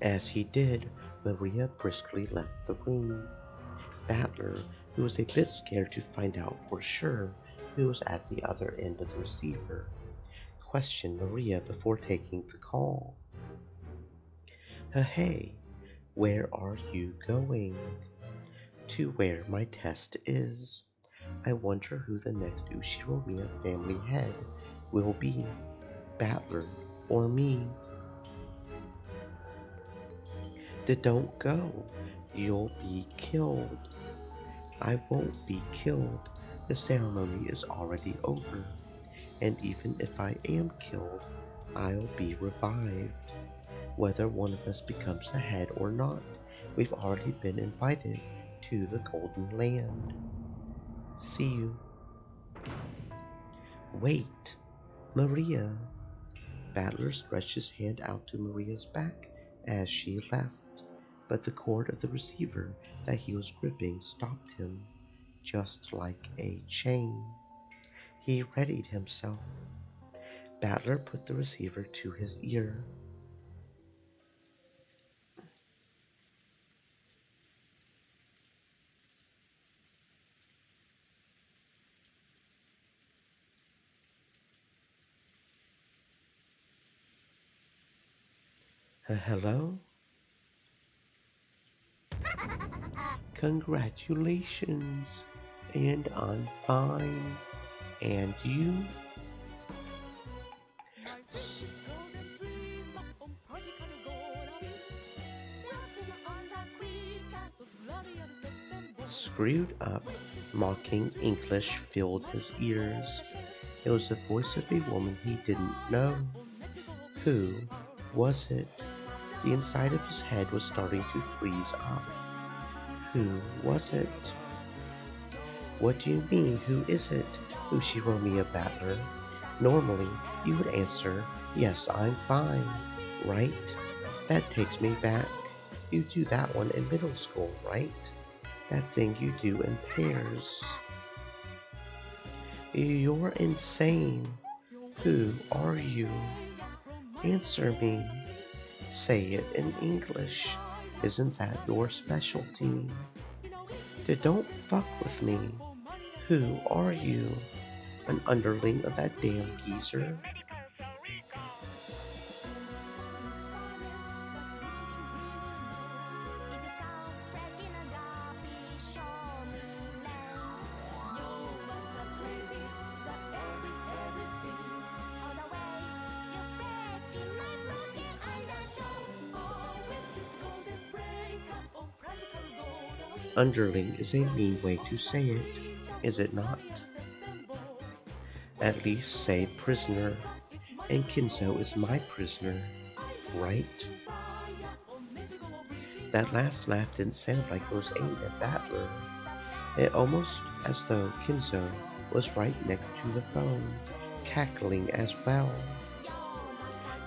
As he did, Maria briskly left the room. Battler, who was a bit scared to find out for sure who was at the other end of the receiver, questioned Maria before taking the call. Hey, where are you going? To where my test is. I wonder who the next Ushiromiya family head will be, Battler or me. Don't go. You'll be killed. I won't be killed. The ceremony is already over. And even if I am killed, I'll be revived. Whether one of us becomes the head or not, we've already been invited to the Golden Land. See you. Wait, Maria. Battler stretched his hand out to Maria's back as she left, but the cord of the receiver that he was gripping stopped him, just like a chain. He readied himself. Battler put the receiver to his ear. Hello? Congratulations. And I'm fine. And you? Screwed up, mocking English filled his ears. It was the voice of a woman he didn't know. Who was it? The inside of his head was starting to freeze up. Who was it? What do you mean, who is it? Ushiromiya Battler. Normally, you would answer, yes, I'm fine, right? That takes me back. You do that one in middle school, right? That thing you do in pairs. You're insane. Who are you? Answer me. Say it in English. Isn't that your specialty? Don't fuck with me. Who are you? An underling of that damn geezer? Underling is a mean way to say it, is it not? At least say prisoner, and Kinzo is my prisoner, right? That last laugh didn't sound like it was aimed at Battler. It almost as though Kinzo was right next to the phone, cackling as well.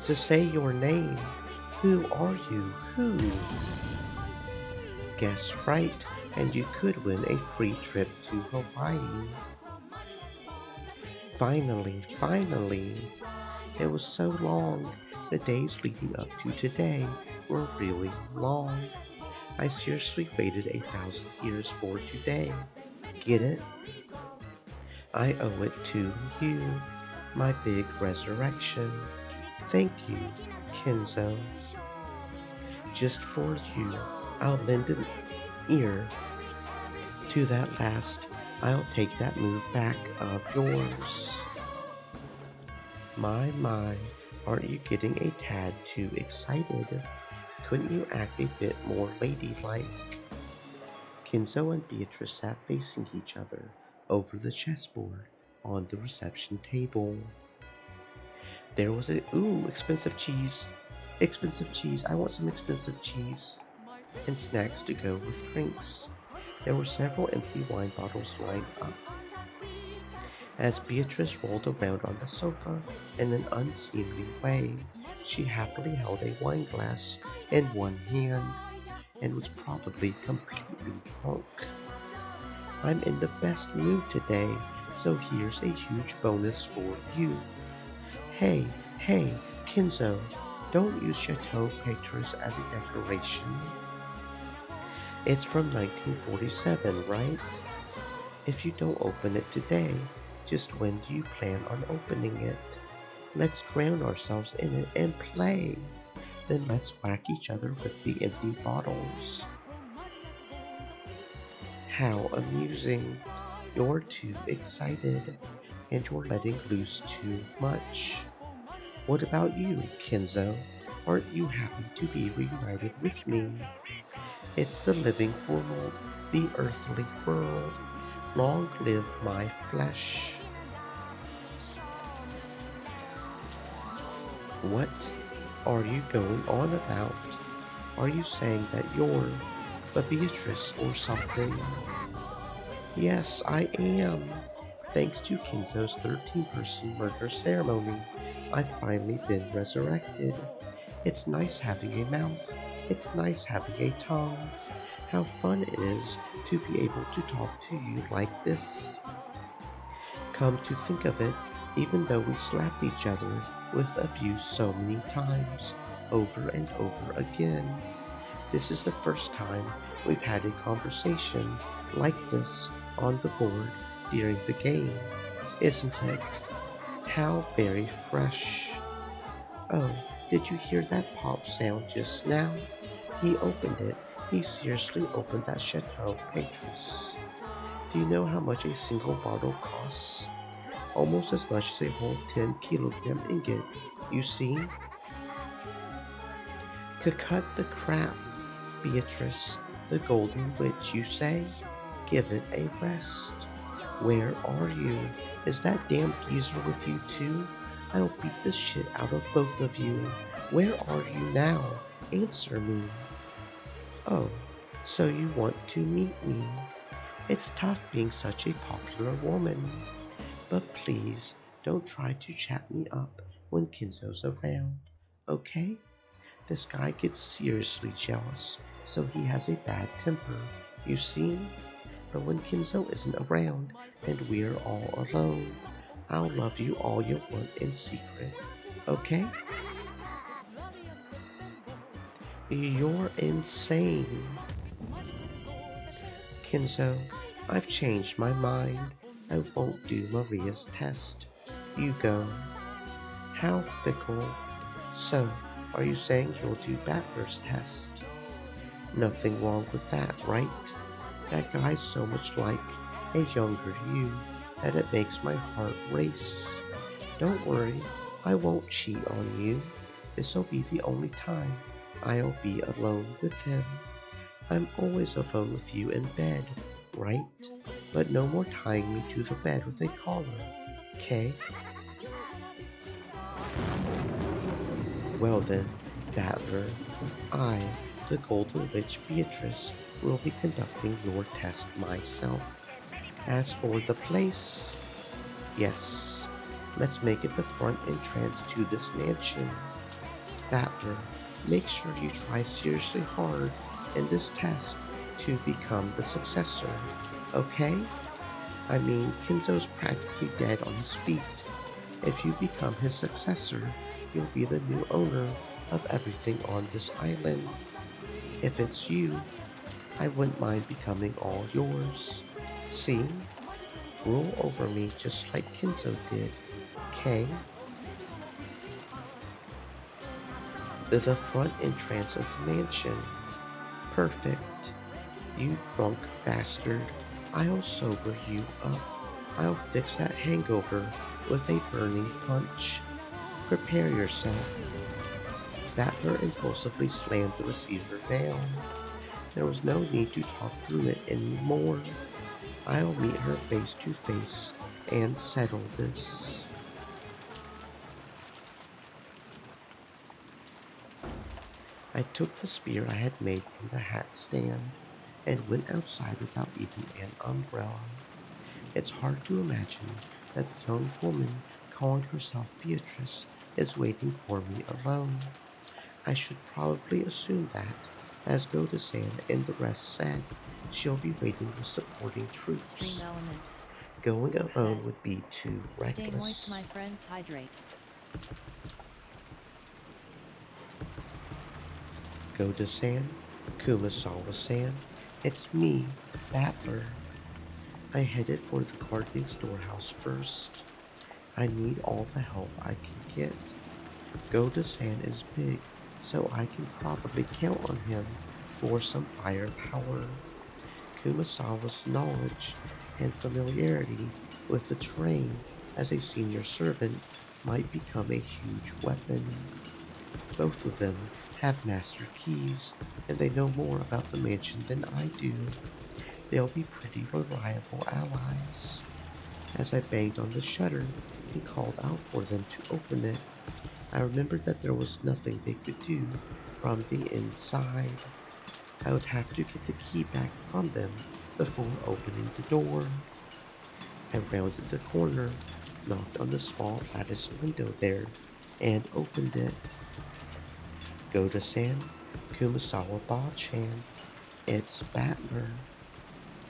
So say your name. Who are you? Who? Guess right, and you could win a free trip to Hawaii. Finally, finally. It was so long. The days leading up to today were really long. I seriously waited 1,000 years for today. Get it? I owe it to you, my big resurrection. Thank you, Kenzo. Just for you, I'll lend an ear to that last. I'll take that move back of yours. My, aren't you getting a tad too excited? Couldn't you act a bit more ladylike? Kinzo and Beatrice sat facing each other over the chessboard on the reception table. There was expensive cheese. Expensive cheese, I want some expensive cheese. And snacks to go with drinks. There were several empty wine bottles lined up. As Beatrice rolled around on the sofa in an unseemly way, she happily held a wine glass in one hand and was probably completely drunk. I'm in the best mood today, so here's a huge bonus for you. Hey, Kinzo, don't use Chateau Petrus as a decoration. It's from 1947, right? If you don't open it today, just when do you plan on opening it? Let's drown ourselves in it and play. Then let's whack each other with the empty bottles. How amusing. You're too excited, and you're letting loose too much. What about you, Kenzo? Aren't you happy to be reunited with me? It's the living world, the earthly world. Long live my flesh. What are you going on about? Are you saying that you're a Beatrice or something? Yes, I am. Thanks to Kinzo's 13-person murder ceremony, I've finally been resurrected. It's nice having a mouth. It's nice having a tongue. How fun it is to be able to talk to you like this. Come to think of it, even though we slapped each other with abuse so many times, over and over again, this is the first time we've had a conversation like this on the board during the game, isn't it? How very fresh. Oh, did you hear that pop sound just now? He opened it. He seriously opened that Chateau Petrus. Do you know how much a single bottle costs? Almost as much as a whole 10-kilogram ingot. You see? To cut the crap, Beatrice, the golden witch, you say? Give it a rest. Where are you? Is that damn geezer with you too? I'll beat the shit out of both of you. Where are you now? Answer me. Oh, so you want to meet me. It's tough being such a popular woman. But please, don't try to chat me up when Kinzo's around, okay? This guy gets seriously jealous, so he has a bad temper, you see? But when Kinzo isn't around and we're all alone, I'll love you all you want in secret, okay? You're insane. Kinzo, I've changed my mind. I won't do Maria's test. You go. How fickle. So, are you saying you'll do Battler's test? Nothing wrong with that, right? That guy's so much like a younger you that it makes my heart race. Don't worry, I won't cheat on you. This'll be the only time I'll be alone with him. I'm always alone with you in bed, right? But no more tying me to the bed with a collar, okay? Well then, Battler, I, the Golden Witch Beatrice, will be conducting your test myself. As for the place, yes, let's make it the front entrance to this mansion. Battler, make sure you try seriously hard in this test to become the successor, okay? I mean, Kinzo's practically dead on his feet. If you become his successor, you'll be the new owner of everything on this island. If it's you, I wouldn't mind becoming all yours. See? Rule over me just like Kinzo did, okay? The front entrance of the mansion. Perfect. You drunk bastard. I'll sober you up. I'll fix that hangover with a burning punch. Prepare yourself. Battler impulsively slammed the receiver down. There was no need to talk through it anymore. I'll meet her face to face and settle this. I took the spear I had made from the hat stand and went outside without even an umbrella. It's hard to imagine that the young woman calling herself Beatrice is waiting for me alone. I should probably assume that, as Goda-san and the rest said, she'll be waiting with supporting Stream troops. elements. Going alone Said. would be too Stay moist, reckless. my friends, hydrate. Goda-san, Kumasawa-san, it's me, Battler. I headed for the gardening storehouse first. I need all the help I can get. Goda-san is big, so I can probably count on him for some firepower. Kumasawa's knowledge and familiarity with the terrain as a senior servant might become a huge weapon. Both of them have master keys, and they know more about the mansion than I do. They'll be pretty reliable allies. As I banged on the shutter and called out for them to open it, I remembered that there was nothing they could do from the inside. I would have to get the key back from them before opening the door. I rounded the corner, knocked on the small lattice window there, and opened it. Goda-san, Kumasawa Ba-chan, it's Battler.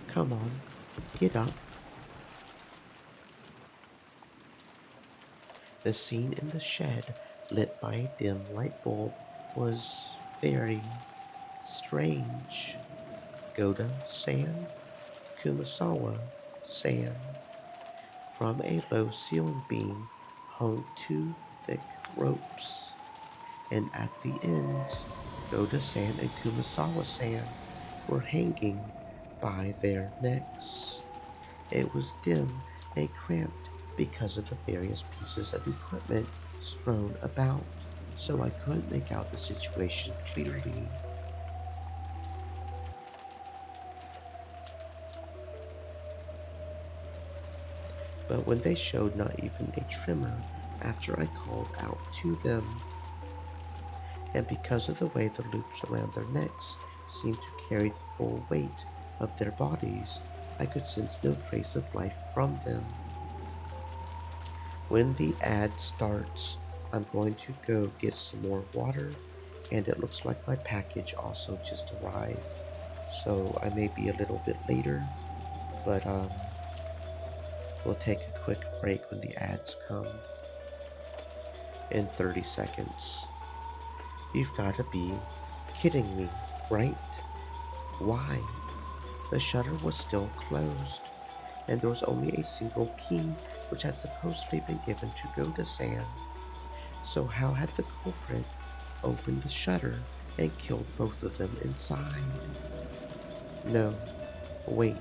Come on, get up. The scene in the shed, lit by a dim light bulb, was very strange. Goda-san, Kumasawa-san. From a low ceiling beam hung two thick ropes, and at the ends, Goda-san and Kumasawa-san were hanging by their necks. It was dim and cramped because of the various pieces of equipment strewn about, so I couldn't make out the situation clearly. But when they showed not even a tremor after I called out to them, and because of the way the loops around their necks seemed to carry the full weight of their bodies, I could sense no trace of life from them. When the ad starts, I'm going to go get some more water, and it looks like my package also just arrived. So I may be a little bit later, but we'll take a quick break when the ads come in 30 seconds. You've got to be kidding me, right? Why? The shutter was still closed, and there was only a single key which had supposedly been given to Goda-san. So how had the culprit opened the shutter and killed both of them inside? No, wait,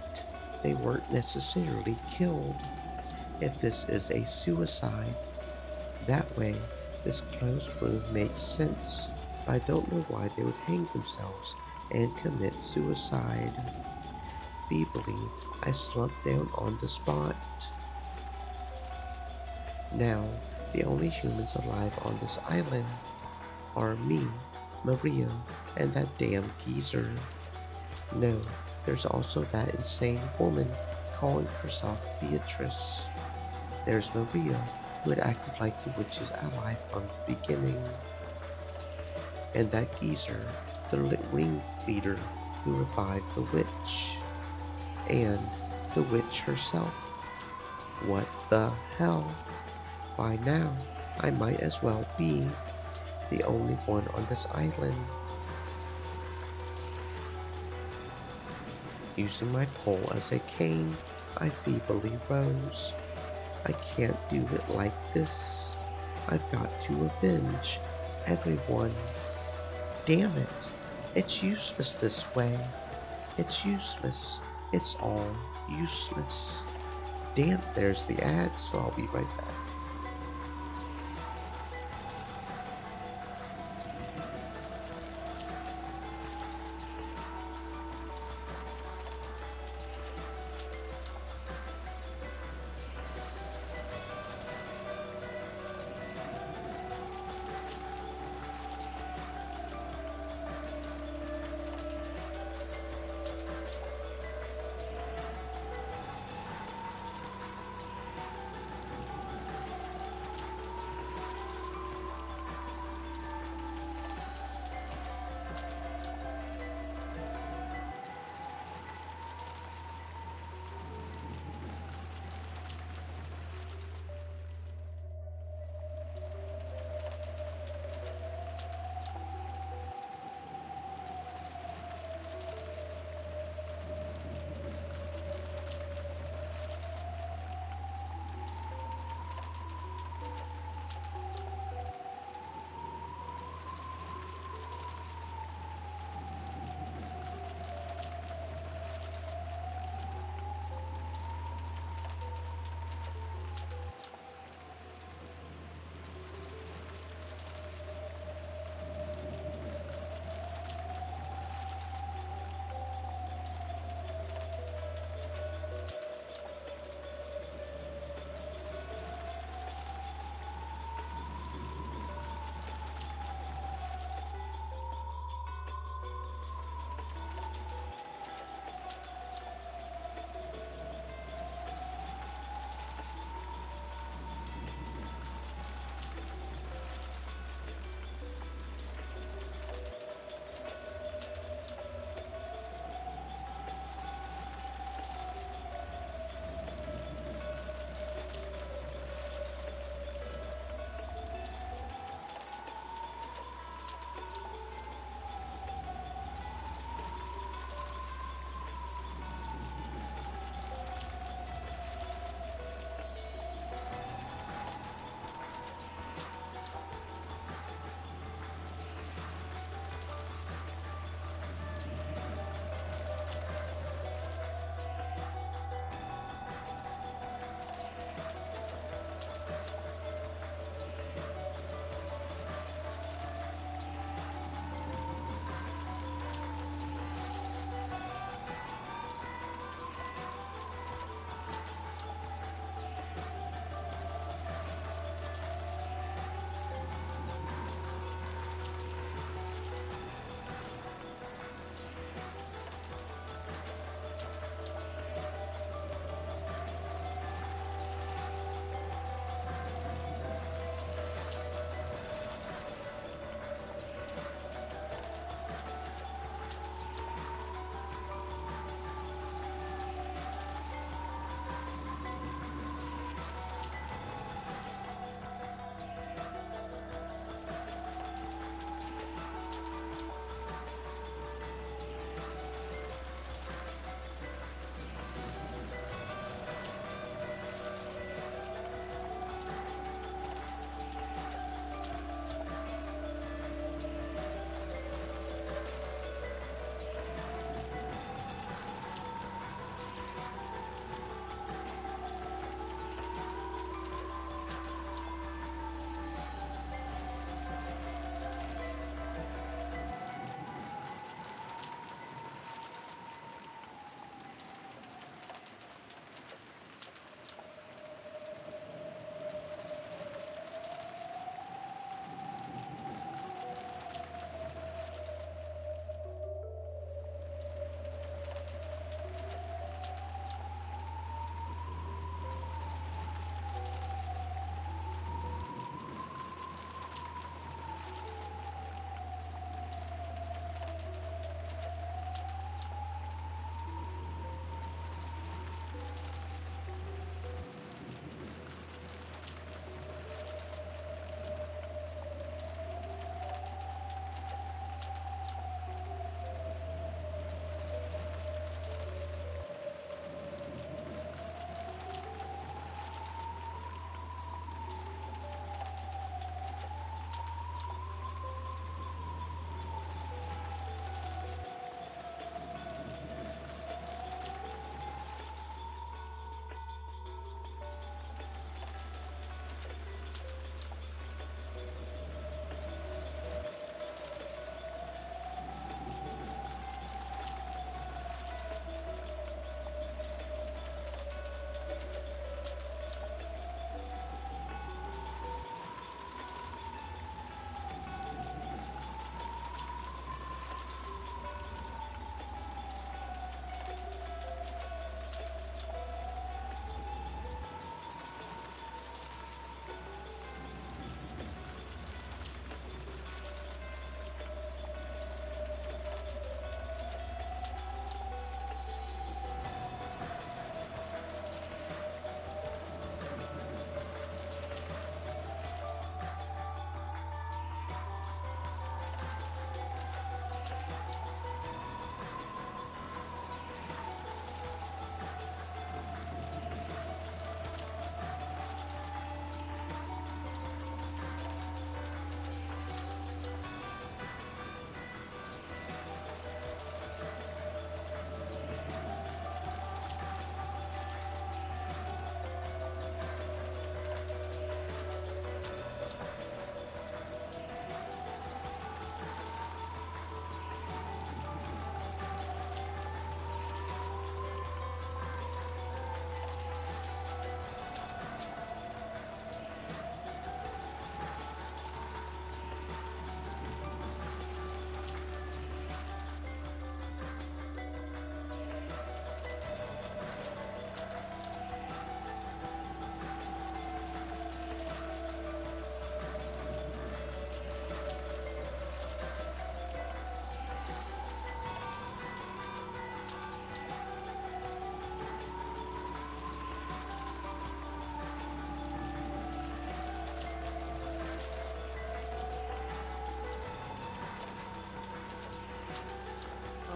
they weren't necessarily killed. If this is a suicide, that way this closed room makes sense. I don't know why they would hang themselves and commit suicide. Feebly, I slumped down on the spot. Now, the only humans alive on this island are me, Maria, and that damn geezer. No, there's also that insane woman calling herself Beatrice. There's Maria, who had acted like the witch's ally from the beginning. And that geezer, the ringleader who revived the witch. And the witch herself. What the hell? By now, I might as well be the only one on this island. Using my pole as a cane, I feebly rose. I can't do it like this. I've got to avenge everyone. Damn it. It's useless this way. It's useless. It's all useless. Damn, there's the ad, so I'll be right back.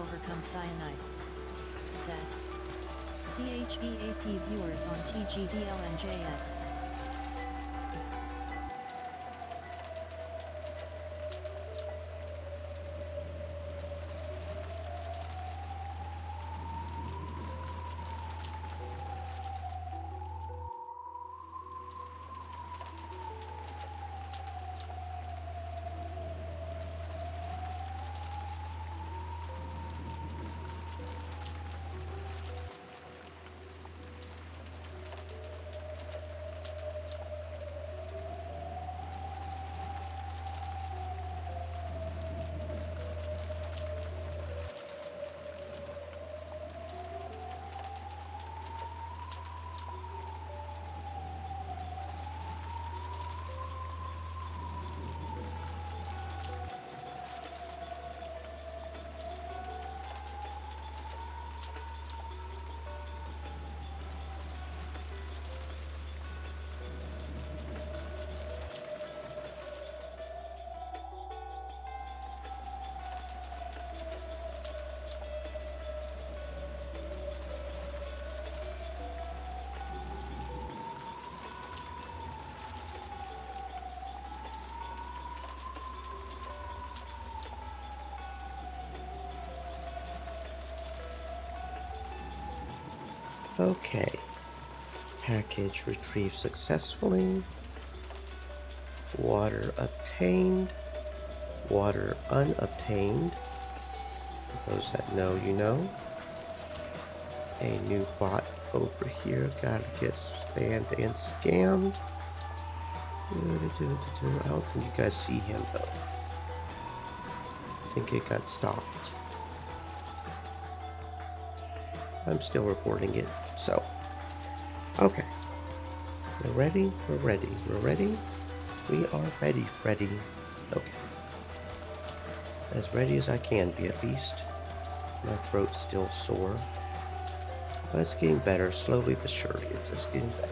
overcome cyanide. Said. CHEAP viewers on TGDLNJX. Okay. Package retrieved successfully. Water obtained. Water unobtained. For those that know, you know. A new bot over here. Gotta get spammed and scammed. I don't think you guys see him though. I think it got stopped. I'm still recording it, so. Okay. We're ready? We're ready. We're ready? We are ready, Freddy. Okay. As ready as I can be, at least. My throat's still sore. But it's getting better, slowly but surely. It's just getting better.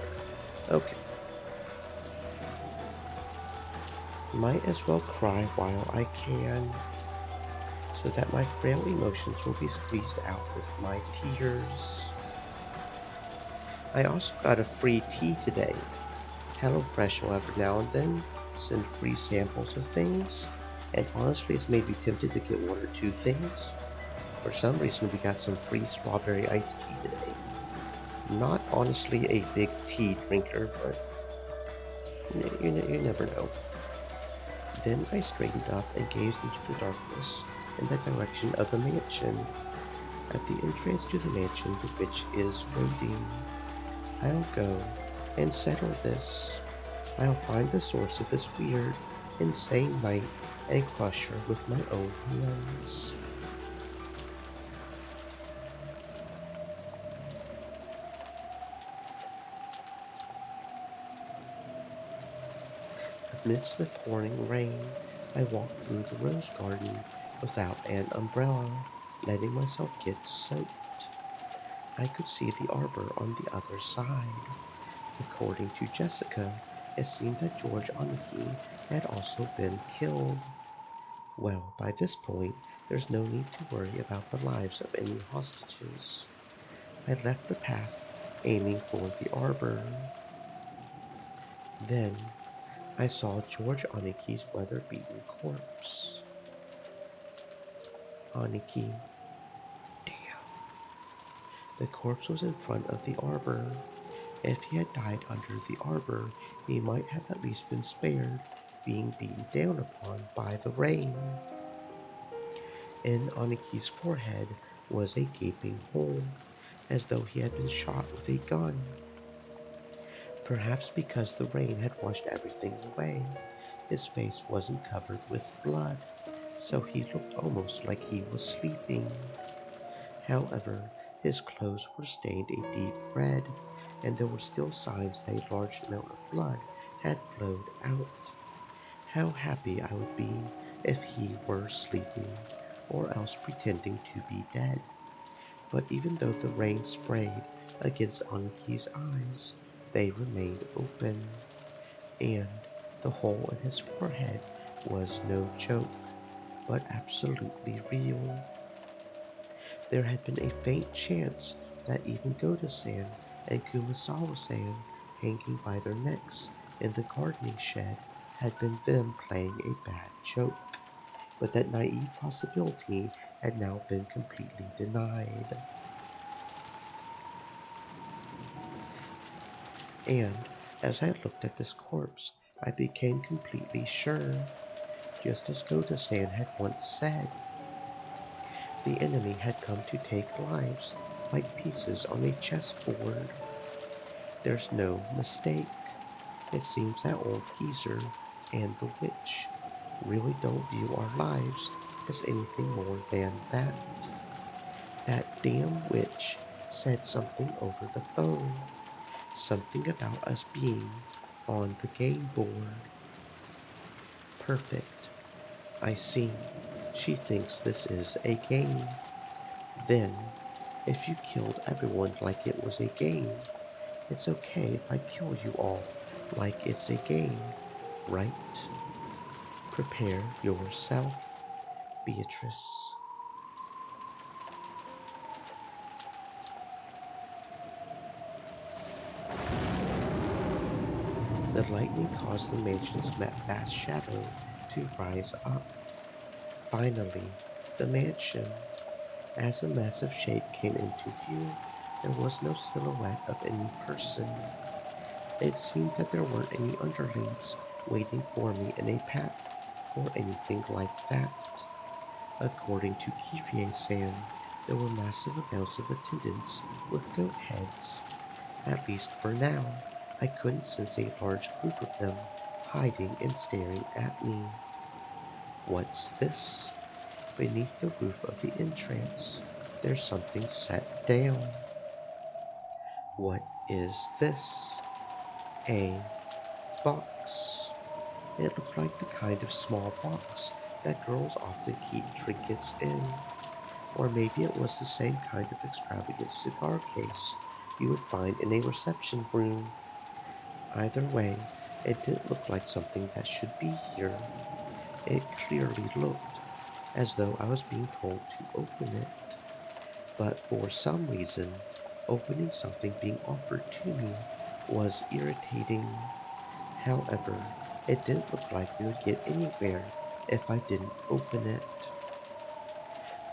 Okay. Might as well cry while I can, so that my frail emotions will be squeezed out with my tears. I also got a free tea today. HelloFresh will every now and then send free samples of things, and honestly it's made me tempted to get one or two things. For some reason we got some free strawberry iced tea today. Not honestly a big tea drinker, but you never know. Then I straightened up and gazed into the darkness in the direction of the mansion. At the entrance to the mansion, the witch is waiting. I'll go and settle this. I'll find the source of this weird, insane night and crush her with my own hands. Amidst the pouring rain, I walked through the rose garden without an umbrella, letting myself get soaked. I could see the arbor on the other side. According to Jessica, it seemed that George Aniki had also been killed. Well, by this point, there's no need to worry about the lives of any hostages. I left the path, aiming for the arbor. Then I saw George Aniki's weather-beaten corpse. Aniki. Damn. The corpse was in front of the arbor. If he had died under the arbor, he might have at least been spared being beaten down upon by the rain. In Aniki's forehead was a gaping hole, as though he had been shot with a gun. Perhaps because the rain had washed everything away, his face wasn't covered with blood, so he looked almost like he was sleeping. However, his clothes were stained a deep red, and there were still signs that a large amount of blood had flowed out. How happy I would be if he were sleeping, or else pretending to be dead. But even though the rain sprayed against Aniki's eyes, they remained open, and the hole in his forehead was no joke, but absolutely real. There had been a faint chance that even Goto-san and Kumasawa-san, hanging by their necks in the gardening shed, had been them playing a bad joke, but that naive possibility had now been completely denied. And as I looked at this corpse, I became completely sure, just as Goto-san had once said, the enemy had come to take lives like pieces on a chessboard. There's no mistake. It seems that old geezer and the witch really don't view our lives as anything more than that. That damn witch said something over the phone, something about us being on the game board. Perfect. I see. She thinks this is a game. Then, if you killed everyone like it was a game, it's okay if I kill you all like it's a game, right? Prepare yourself, Beatrice. The lightning caused the mansion's vast shadow to rise up. Finally, the mansion. As the massive shape came into view, there was no silhouette of any person. It seemed that there weren't any underlings waiting for me in a pack or anything like that. According to Kirie-san, there were massive amounts of attendants with goat heads. At least for now, I couldn't sense a large group of them hiding and staring at me. What's this? Beneath the roof of the entrance, there's something set down. What is this? A box. It looked like the kind of small box that girls often keep trinkets in. Or maybe it was the same kind of extravagant cigar case you would find in a reception room. Either way, it didn't look like something that should be here. It clearly looked as though I was being told to open it. But for some reason, opening something being offered to me was irritating. However, it didn't look like we would get anywhere if I didn't open it.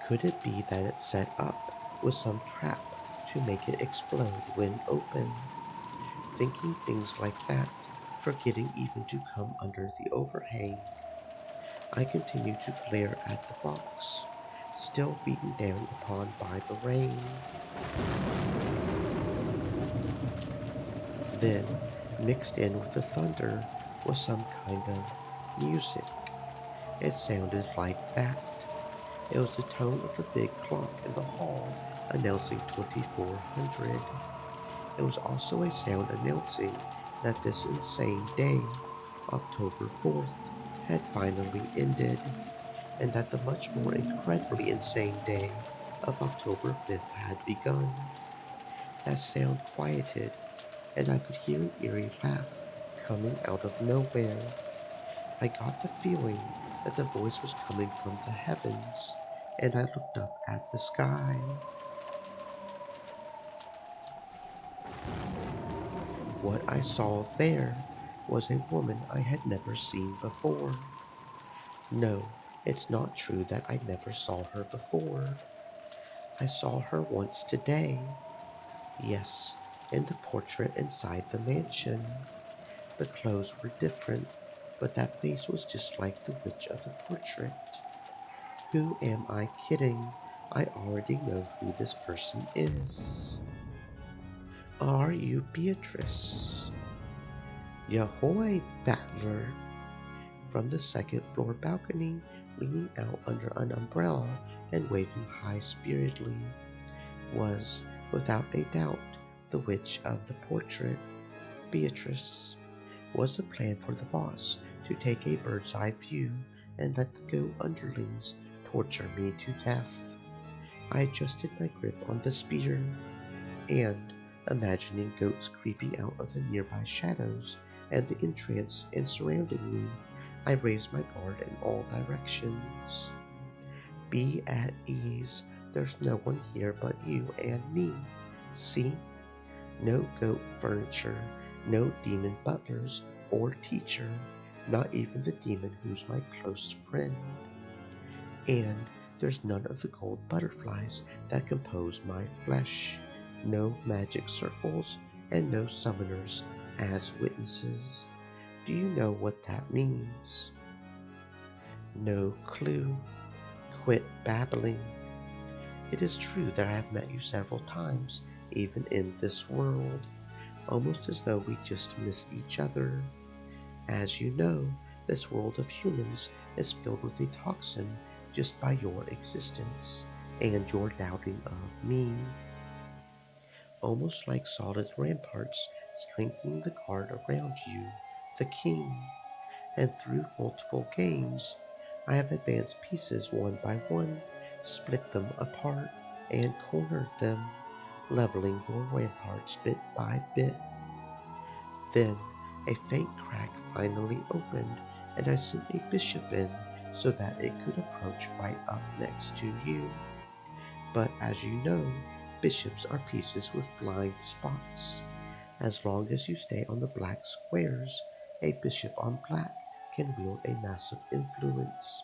Could it be that it's set up with some trap to make it explode when opened? Thinking things like that, forgetting even to come under the overhang, I continued to glare at the box, still beaten down upon by the rain. Then, mixed in with the thunder, was some kind of music. It sounded like that. It was the tone of the big clock in the hall announcing 2400. It was also a sound announcing that this insane day, October 4th, had finally ended, and that the much more incredibly insane day of October 5th had begun. That sound quieted, and I could hear an eerie laugh coming out of nowhere. I got the feeling that the voice was coming from the heavens, and I looked up at the sky. What I saw there was a woman I had never seen before. No, it's not true that I never saw her before. I saw her once today. Yes, in the portrait inside the mansion. The clothes were different, but that face was just like the witch of the portrait. Who am I kidding? I already know who this person is. Are you Beatrice? Yahoy, battler! From the second floor balcony, leaning out under an umbrella and waving high spiritedly, was, without a doubt, the witch of the portrait. Beatrice. Was the plan for the boss to take a bird's eye view and let the goat underlings torture me to death? I adjusted my grip on the spear, and, imagining goats creeping out of the nearby shadows and the entrance and surrounding me, I raised my guard in all directions. Be at ease, There's no one here but you and me. See? No goat furniture, no demon butlers or teacher, not even the demon who's my close friend. And there's none of the gold butterflies that compose my flesh, no magic circles, and no summoners as witnesses. Do you know what that means? No clue. Quit babbling. It is true that I have met you several times, even in this world, almost as though we just missed each other. As you know, this world of humans is filled with a toxin just by your existence and your doubting of me, almost like solid ramparts strengthening the guard around you, the king. And through multiple games, I have advanced pieces one by one, split them apart, and cornered them, leveling your ramparts bit by bit. Then a faint crack finally opened, and I sent a bishop in so that it could approach right up next to you. But as you know, bishops are pieces with blind spots. As long as you stay on the black squares, a bishop on black can wield a massive influence.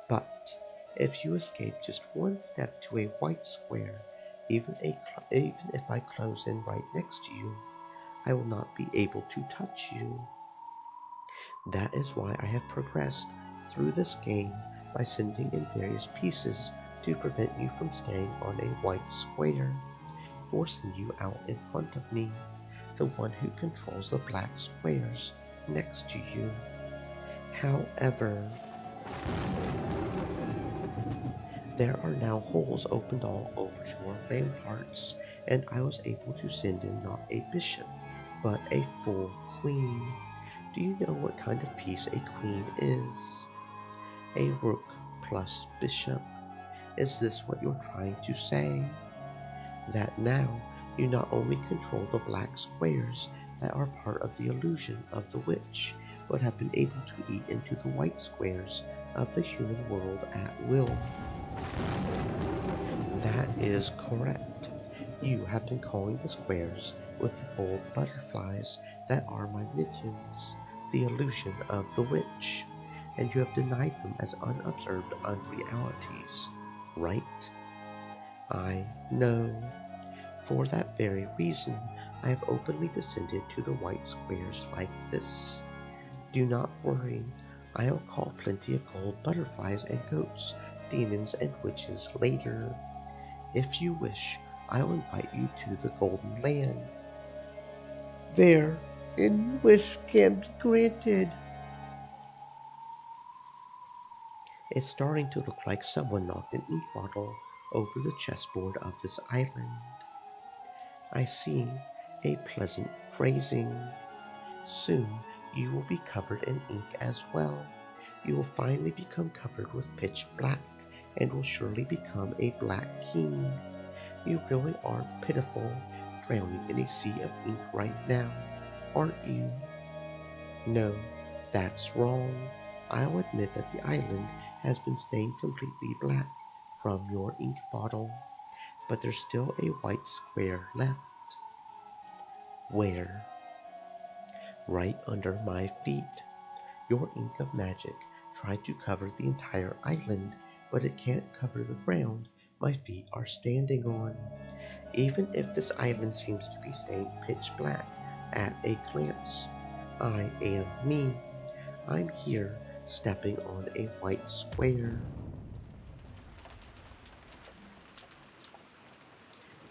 But if you escape just one step to a white square, even if I close in right next to you, I will not be able to touch you. That is why I have progressed through this game by sending in various pieces to prevent you from staying on a white square, forcing you out in front of me, the one who controls the black squares next to you. However, there are now holes opened all over your ramparts, and I was able to send in not a bishop, but a full queen. Do you know what kind of piece a queen is? A rook plus bishop. Is this what you're trying to say? That now you not only control the black squares that are part of the illusion of the witch, but have been able to eat into the white squares of the human world at will. That is correct. You have been calling the squares with the gold butterflies that are my minions, the illusion of the witch, and you have denied them as unobserved unrealities, right? I know. For that very reason, I have openly descended to the white squares like this. Do not worry, I'll call plenty of gold butterflies and goats, demons and witches later. If you wish, I'll invite you to the Golden Land. There, any wish can be granted. It's starting to look like someone knocked an ink bottle over the chessboard of this island. I see a pleasant phrasing. Soon you will be covered in ink as well. You will finally become covered with pitch black and will surely become a black king. You really are pitiful, drowning in a sea of ink right now, aren't you? No, that's wrong. I'll admit that the island has been stained completely black from your ink bottle, but there's still a white square left. Where? Right under my feet. Your ink of magic tried to cover the entire island, but it can't cover the ground my feet are standing on. Even if this island seems to be stained pitch black at a glance, I am me. I'm here, stepping on a white square.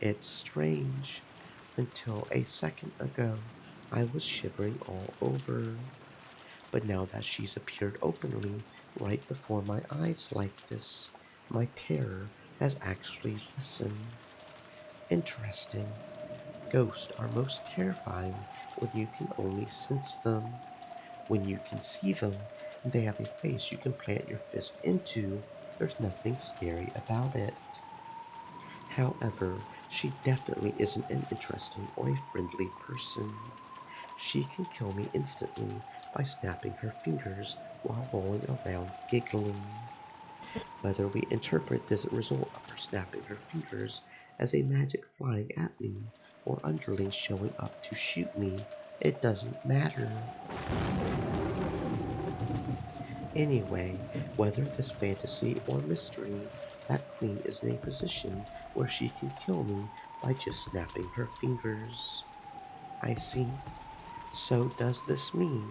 It's strange. Until a second ago, I was shivering all over. But now that she's appeared openly right before my eyes like this, my terror has actually lessened. Interesting. Ghosts are most terrifying when you can only sense them. When you can see them and they have a face you can plant your fist into, there's nothing scary about it. However, she definitely isn't an interesting or a friendly person. She can kill me instantly by snapping her fingers while rolling around giggling. Whether we interpret this result of her snapping her fingers as a magic flying at me or underlings showing up to shoot me, it doesn't matter. Anyway, whether this fantasy or mystery, that queen is in a position where she can kill me by just snapping her fingers. I see. So does this mean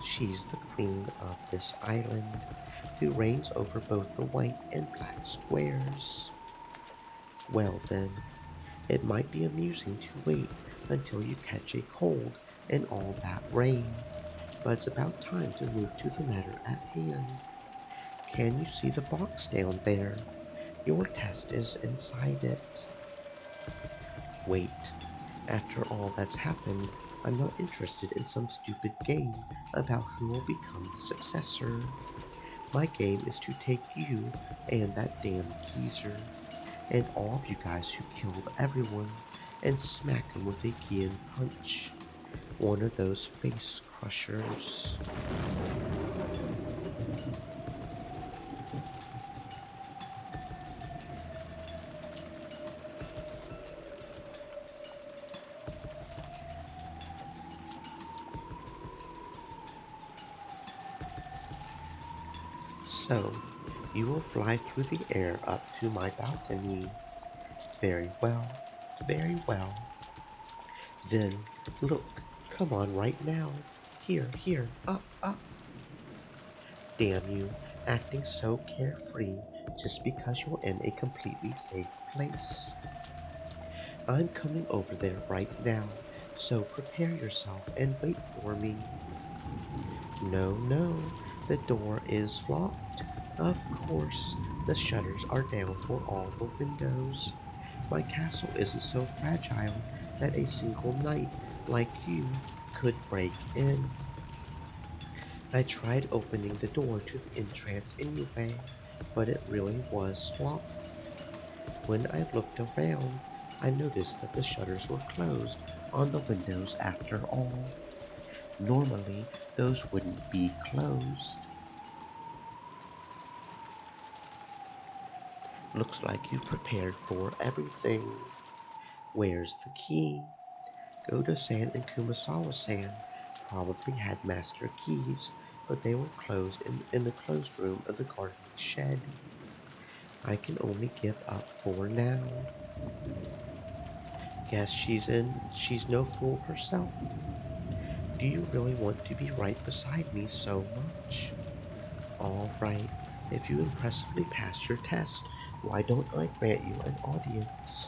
she's the queen of this island, who reigns over both the white and black squares? Well then, it might be amusing to wait until you catch a cold and all that rain, but it's about time to move to the matter at hand. Can you see the box down there? Your test is inside it. Wait, after all that's happened, I'm not interested in some stupid game about who will become the successor. My game is to take you and that damn geezer, and all of you guys who killed everyone, and smack 'em with a Gian punch. One of those face crushers. So, you will fly through the air up to my balcony. Very well, very well. Then, look, come on right now. Here, up, up. Damn you, acting so carefree just because you're in a completely safe place. I'm coming over there right now, so prepare yourself and wait for me. No, no, the door is locked. Of course, the shutters are down for all the windows. My castle isn't so fragile that a single knight like you could break in. I tried opening the door to the entrance anyway, but it really was locked. When I looked around, I noticed that the shutters were closed on the windows after all. Normally, those wouldn't be closed. Looks like you prepared for everything. Where's the key? Godo-san and Kumasawa-san probably had master keys, but they were closed in the closed room of the gardening shed. I can only give up for now. Guess she's no fool herself. Do you really want to be right beside me so much? All right, if you impressively pass your test, why don't I grant you an audience?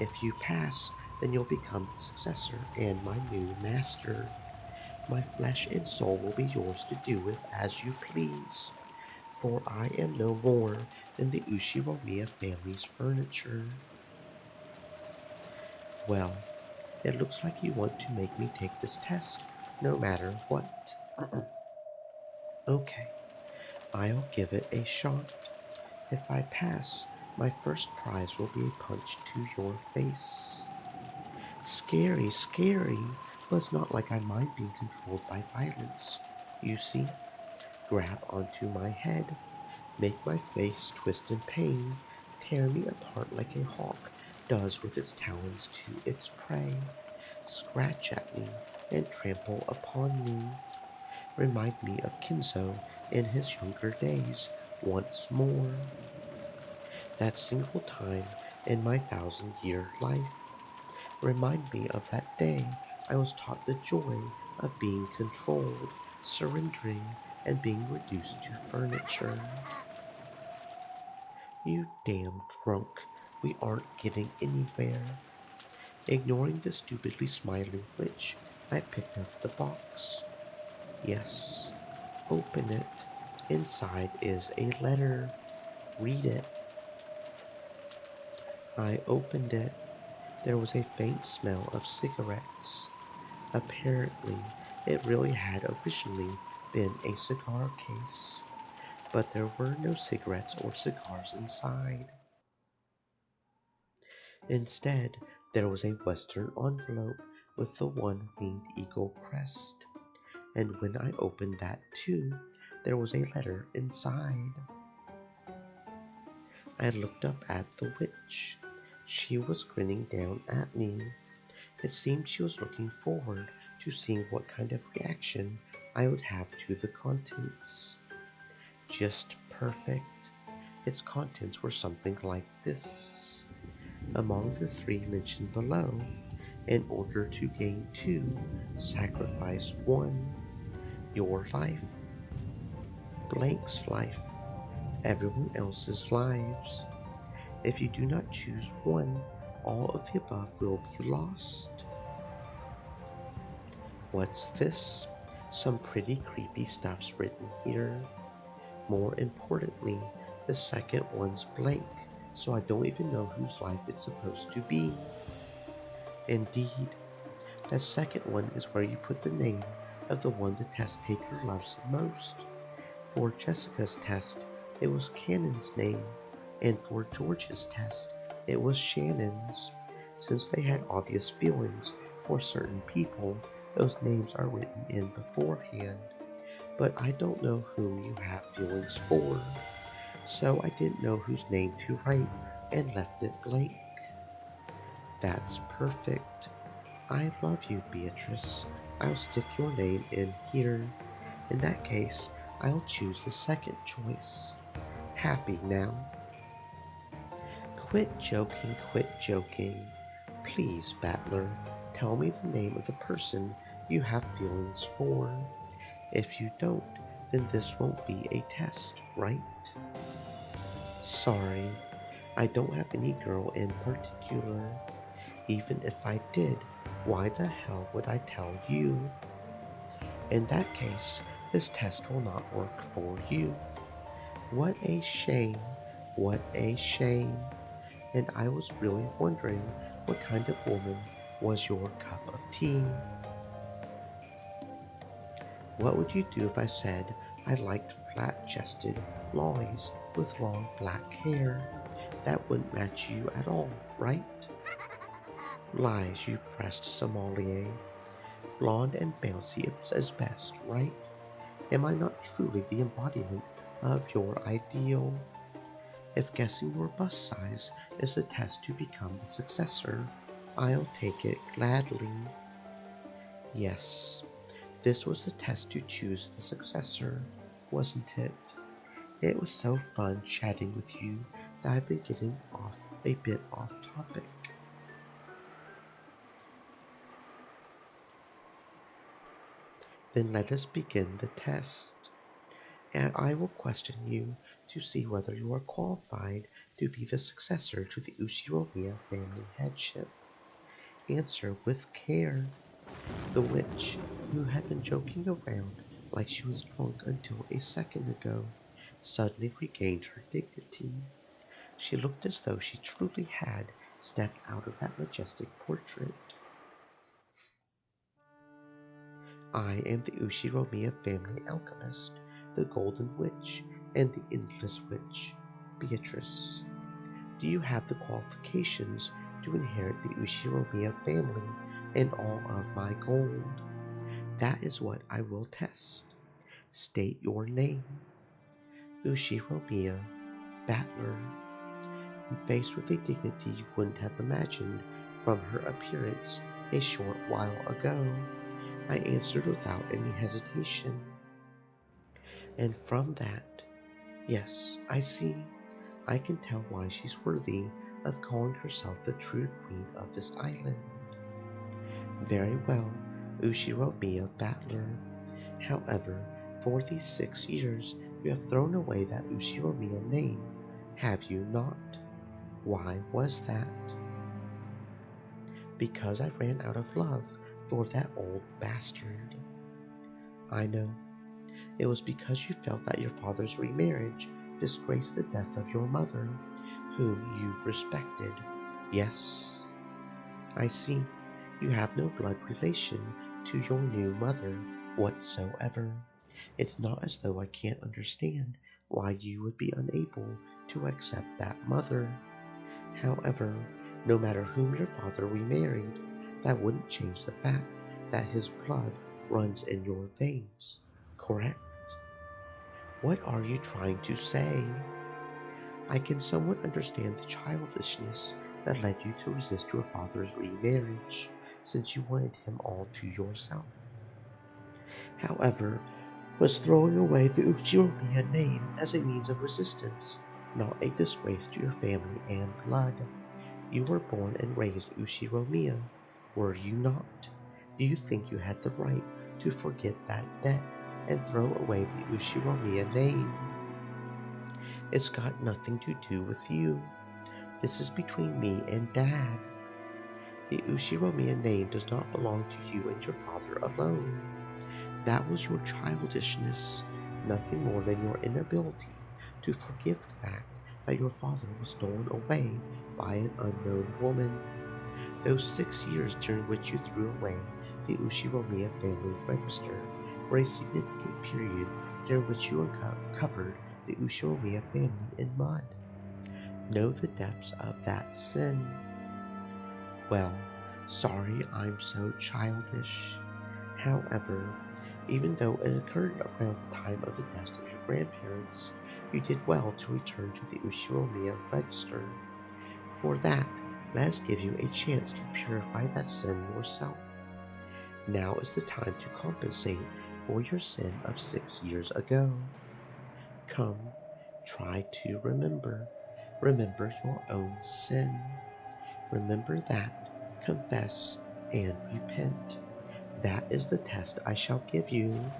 If you pass, then you'll become the successor and my new master. My flesh and soul will be yours to do with as you please, for I am no more than the Ushiromiya family's furniture. Well, it looks like you want to make me take this test, no matter what. Okay, I'll give it a shot. If I pass, my first prize will be a punch to your face. Scary, scary, but it's not like I mind being controlled by violence. You see, grab onto my head, make my face twist in pain, tear me apart like a hawk does with its talons to its prey, scratch at me and trample upon me. Remind me of Kinzo in his younger days once more. That single time in my 1,000-year life. Remind me of that day I was taught the joy of being controlled, surrendering, and being reduced to furniture. You damn drunk, we aren't getting anywhere. Ignoring the stupidly smiling witch, I picked up the box. Yes, open it. Inside is a letter. Read it. I opened it. There was a faint smell of cigarettes. Apparently, it really had originally been a cigar case, but there were no cigarettes or cigars inside. Instead, there was a Western envelope with the one winged eagle crest, and when I opened that too, there was a letter inside. I looked up at the witch. She was grinning down at me. It seemed she was looking forward to seeing what kind of reaction I would have to the contents. Just perfect. Its contents were something like this. Among the three mentioned below, in order to gain two, sacrifice one. Your life, blank's life, everyone else's lives. If you do not choose one, all of the above will be lost. What's this? Some pretty creepy stuff's written here. More importantly, the second one's blank, so I don't even know whose life it's supposed to be. Indeed, the second one is where you put the name of the one the test taker loves the most. For Jessica's test, it was Cannon's name, and for George's test, it was Shannon's. Since they had obvious feelings for certain people, those names are written in beforehand. But I don't know whom you have feelings for, so I didn't know whose name to write and left it blank. That's perfect. I love you, Beatrice. I'll stick your name in here. In that case, I'll choose the second choice. Happy now? Quit joking, quit joking. Please, Battler, tell me the name of the person you have feelings for. If you don't, then this won't be a test, right? Sorry, I don't have any girl in particular. Even if I did, why the hell would I tell you? In that case, this test will not work for you. What a shame, what a shame. And I was really wondering what kind of woman was your cup of tea. What would you do if I said I liked flat-chested lollies with long black hair? That wouldn't match you at all, right? Lies, you pressed sommelier. Blonde and bouncy is best, right? Am I not truly the embodiment of your ideal? If guessing your bust size is the test to become the successor, I'll take it gladly. Yes, this was the test to choose the successor, wasn't it? It was so fun chatting with you that I've been getting off a bit off topic. Then let us begin the test, and I will question you to see whether you are qualified to be the successor to the Ushiromiya family headship. Answer with care. The witch, who had been joking around like she was drunk until a second ago, suddenly regained her dignity. She looked as though she truly had stepped out of that majestic portrait. I am the Ushiromiya family alchemist, the Golden Witch, and the Endless Witch, Beatrice. Do you have the qualifications to inherit the Ushiromiya family and all of my gold? That is what I will test. State your name. Ushiromiya, Battler. Faced with a dignity you wouldn't have imagined from her appearance a short while ago, I answered without any hesitation. And from that, yes, I see, I can tell why she's worthy of calling herself the true queen of this island. Very well, Ushiromiya Battler. However, for these 6 years you have thrown away that Ushiromiya name, have you not? Why was that? Because I ran out of love for that old bastard. I know. It was because you felt that your father's remarriage disgraced the death of your mother, whom you respected. Yes, I see. You have no blood relation to your new mother whatsoever. It's not as though I can't understand why you would be unable to accept that mother. However, no matter whom your father remarried, that wouldn't change the fact that his blood runs in your veins, correct? What are you trying to say? I can somewhat understand the childishness that led you to resist your father's remarriage, since you wanted him all to yourself. However, was throwing away the Uchiromiya name as a means of resistance, not a disgrace to your family and blood. You were born and raised Uchiromiya, were you not? Do you think you had the right to forget that debt and throw away the Uchiromiya name? It's got nothing to do with you. This is between me and Dad. The Uchiromiya name does not belong to you and your father alone. That was your childishness, nothing more than your inability to forgive the fact that your father was stolen away by an unknown woman. Those 6 years during which you threw away the Uchiromiya family register were a significant period during which you uncovered the Uchiromiya family in mud. Know the depths of that sin. Well, sorry I'm so childish. However, even though it occurred around the time of the deaths of your grandparents, you did well to return to the Uchiromiya register. For that, let us give you a chance to purify that sin yourself. Now is the time to compensate for your sin of 6 years ago. Come, try to remember. Remember your own sin. Remember that, confess, and repent. That is the test I shall give you.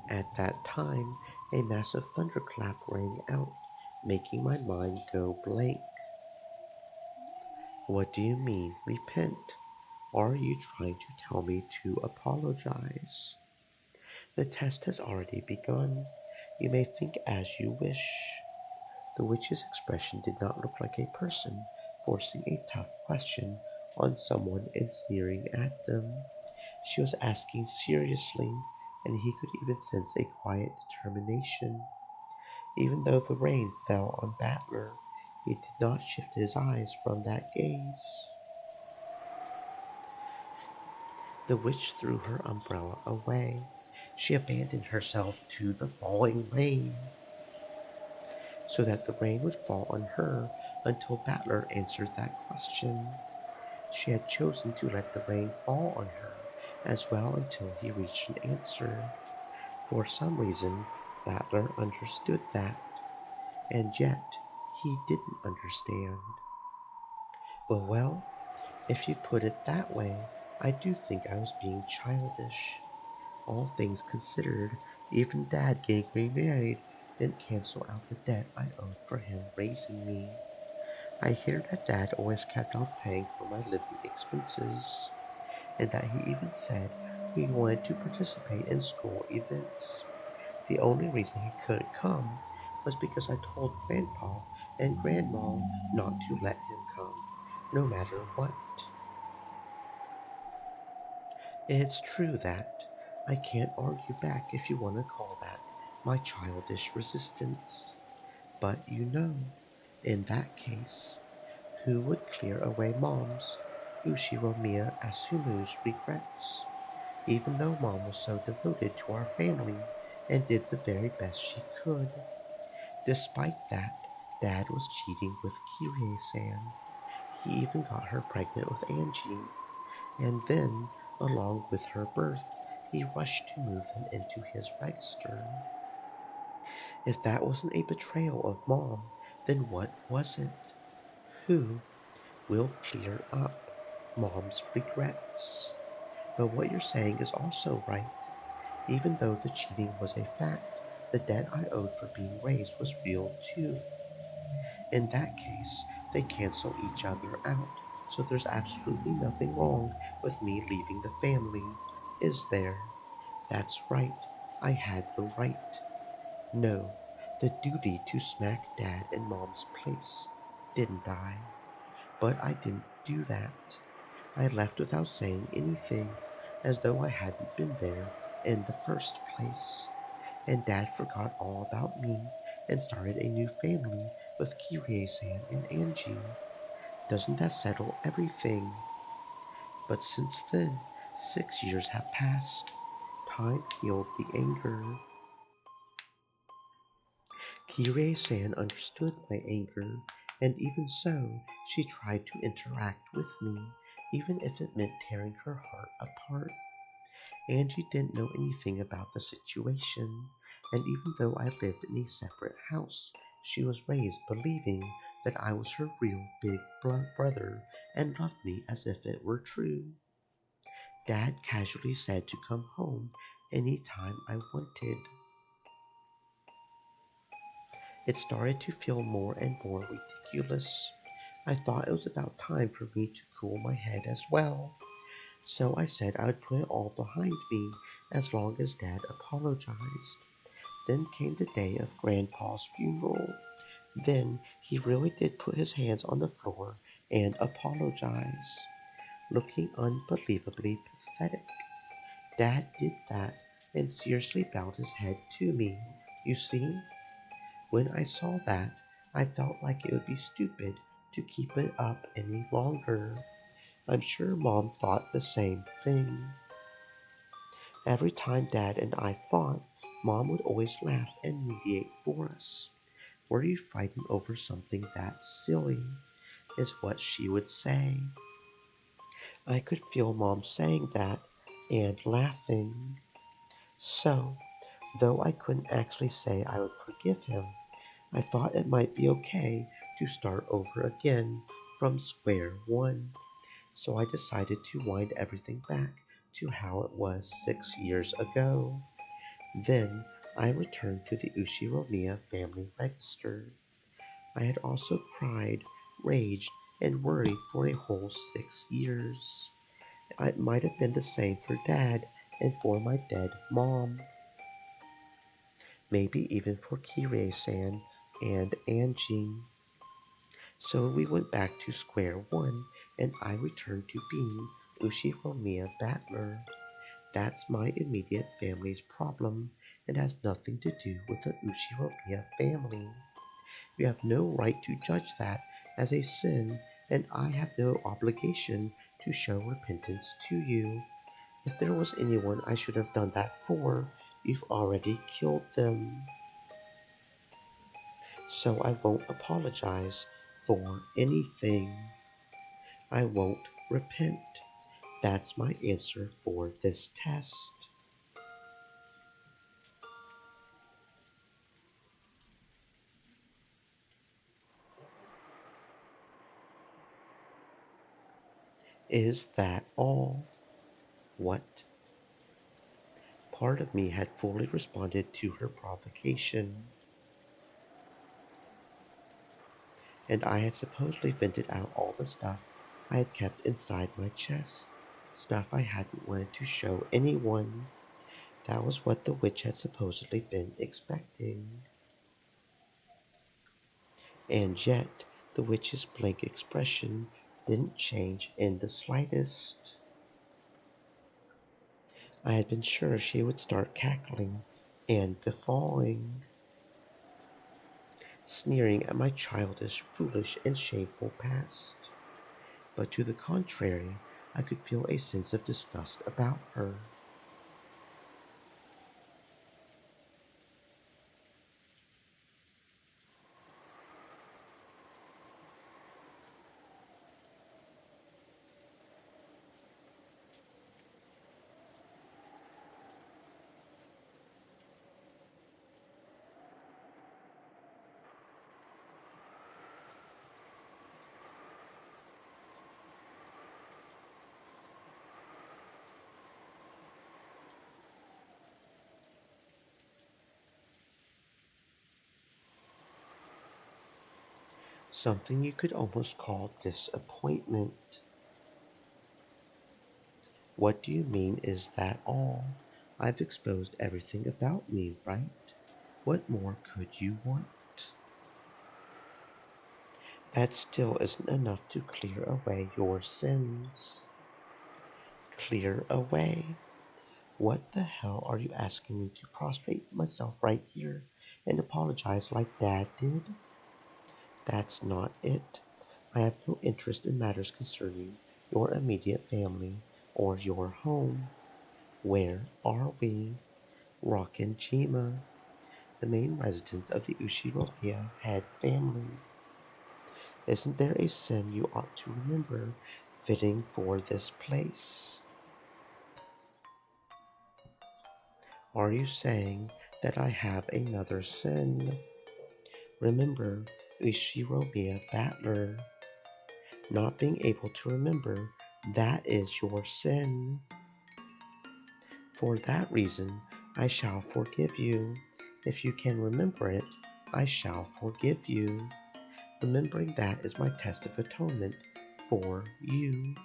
At that time, a massive thunderclap rang out, making my mind go blank. What do you mean, repent? Are you trying to tell me to apologize? The test has already begun. You may think as you wish. The witch's expression did not look like a person forcing a tough question on someone and sneering at them. She was asking seriously, and he could even sense a quiet determination. Even though the rain fell on Battler, he did not shift his eyes from that gaze. The witch threw her umbrella away. She abandoned herself to the falling rain, so that the rain would fall on her until Battler answered that question. She had chosen to let the rain fall on her as well until he reached an answer. For some reason, Battler understood that, and yet he didn't understand. Well, if you put it that way, I do think I was being childish. All things considered, even Dad getting remarried didn't cancel out the debt I owed for him raising me. I hear that Dad always kept on paying for my living expenses, and that he even said he wanted to participate in school events. The only reason he couldn't come was because I told Grandpa and Grandma not to let him come, no matter what. It's true that I can't argue back if you want to call that my childish resistance. But in that case, who would clear away Mom's, Ushiromiya Asumu's regrets, even though Mom was so devoted to our family and did the very best she could. Despite that, Dad was cheating with Kirie-san. He even got her pregnant with Angie, and then, along with her birth, he rushed to move them into his register. If that wasn't a betrayal of Mom, then what was it? Who will clear up Mom's regrets? But what you're saying is also right. Even though the cheating was a fact, the debt I owed for being raised was real too. In that case, they cancel each other out, so there's absolutely nothing wrong with me leaving the family, is there? That's right, I had the right. No, the duty to smack Dad in Mom's place, didn't I? But I didn't do that. I left without saying anything, as though I hadn't been there in the first place. And Dad forgot all about me and started a new family with Kirie-san and Angie. Doesn't that settle everything? But since then, 6 years have passed. Time healed the anger. Kirei-san understood my anger, and even so, she tried to interact with me, even if it meant tearing her heart apart. Angie didn't know anything about the situation, and even though I lived in a separate house, she was raised believing that I was her real big brother and loved me as if it were true. Dad casually said to come home any time I wanted. It started to feel more and more ridiculous. I thought it was about time for me to cool my head as well. So I said I would put it all behind me as long as Dad apologized. Then came the day of Grandpa's funeral. Then he really did put his hands on the floor and apologize, looking unbelievably pathetic. Dad did that and seriously bowed his head to me. You see, when I saw that, I felt like it would be stupid to keep it up any longer. I'm sure Mom thought the same thing. Every time Dad and I fought, Mom would always laugh and mediate for us. Were you fighting over something that silly? Is what she would say. I could feel Mom saying that and laughing. So, though I couldn't actually say I would forgive him, I thought it might be okay to start over again from square one. So I decided to wind everything back to how it was 6 years ago. Then I returned to the Ushiromiya family register. I had also cried, raged, and worried for a whole 6 years. It might have been the same for Dad and for my dead mom. Maybe even for Kirei-san and Angie. So we went back to square one, and I returned to being Ushiromiya Battler. That's my immediate family's problem and has nothing to do with the Ushiromiya family. You have no right to judge that as a sin, and I have no obligation to show repentance to you. If there was anyone I should have done that for, you've already killed them. So I won't apologize for anything. I won't repent. That's my answer for this test. Is that all? What? Part of me had fully responded to her provocation, and I had supposedly vented out all the stuff I had kept inside my chest, stuff I hadn't wanted to show anyone. That was what the witch had supposedly been expecting. And yet, the witch's blank expression didn't change in the slightest. I had been sure she would start cackling and guffawing, sneering at my childish, foolish, and shameful past. But to the contrary, I could feel a sense of disgust about her. Something you could almost call disappointment. What do you mean, is that all? I've exposed everything about me, right? What more could you want? That still isn't enough to clear away your sins. Clear away? What the hell are you asking me to prostrate myself right here and apologize like Dad did? That's not it. I have no interest in matters concerning your immediate family or your home. Where are we? Rockin' Jima. the main residence of the Ushiromiya head family. Isn't there a sin you ought to remember fitting for this place? Are you saying that I have another sin? Remember, Ushiromiya Battler. Not being able to remember, that is your sin. For that reason, I shall forgive you. If you can remember it, I shall forgive you. Remembering that is my test of atonement for you,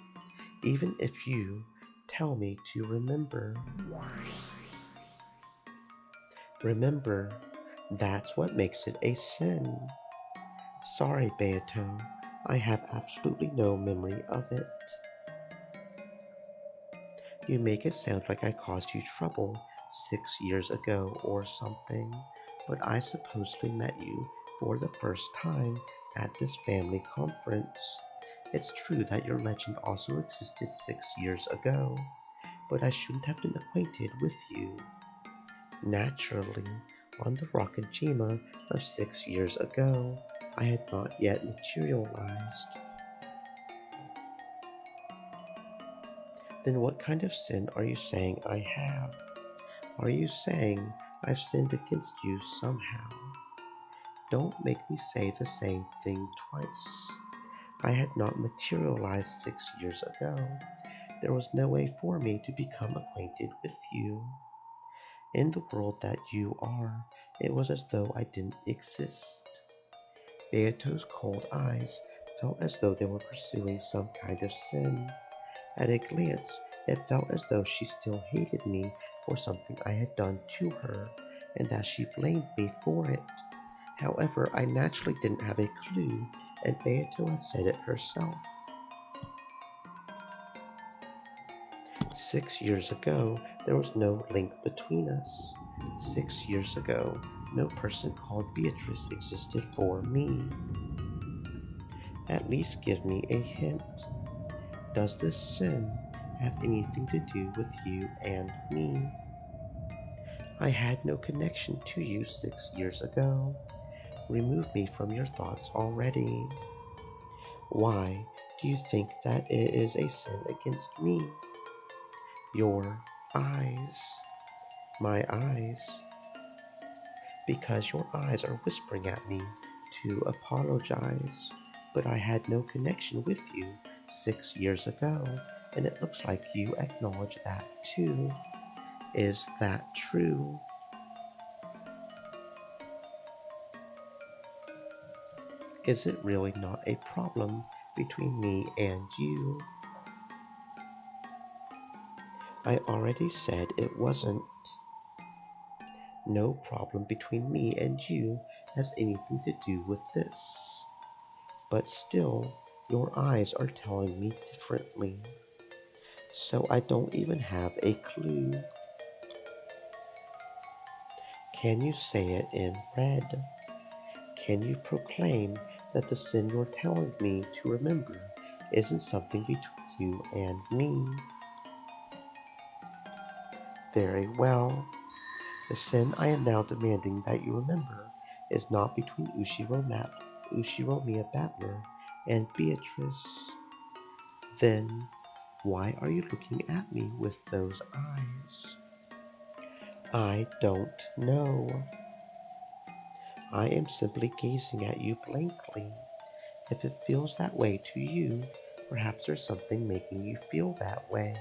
even if you tell me to remember. Remember, that's what makes it a sin. Sorry, Beato, I have absolutely no memory of it. You make it sound like I caused you trouble 6 years ago or something, but I supposedly met you for the first time at this family conference. It's true that your legend also existed 6 years ago, but I shouldn't have been acquainted with you. Naturally, on the Rakajima of 6 years ago, I had not yet materialized. Then what kind of sin are you saying I have? Are you saying I've sinned against you somehow? Don't make me say the same thing twice. I had not materialized 6 years ago. There was no way for me to become acquainted with you. In the world that you are, it was as though I didn't exist. Beato's cold eyes felt as though they were pursuing some kind of sin. At a glance, it felt as though she still hated me for something I had done to her, and that she blamed me for it. However, I naturally didn't have a clue, and Beato had said it herself. 6 years ago, there was no link between us. 6 years ago, no person called Beatrice existed for me. At least give me a hint. Does this sin have anything to do with you and me? I had no connection to you 6 years ago. Remove me from your thoughts already. Why do you think that it is a sin against me? Your eyes. My eyes. Because your eyes are whispering at me to apologize. But I had no connection with you 6 years ago, and it looks like you acknowledge that too. Is that true? Is it really not a problem between me and you? I already said it wasn't. No problem between me and you has anything to do with this. But still, your eyes are telling me differently. So I don't even have a clue. Can you say it in red? Can you proclaim that the sin you're telling me to remember isn't something between you and me? Very well. The sin I am now demanding that you remember is not between Ushiromiya Battler and Beatrice. Then, why are you looking at me with those eyes? I don't know. I am simply gazing at you blankly. If it feels that way to you, perhaps there's something making you feel that way.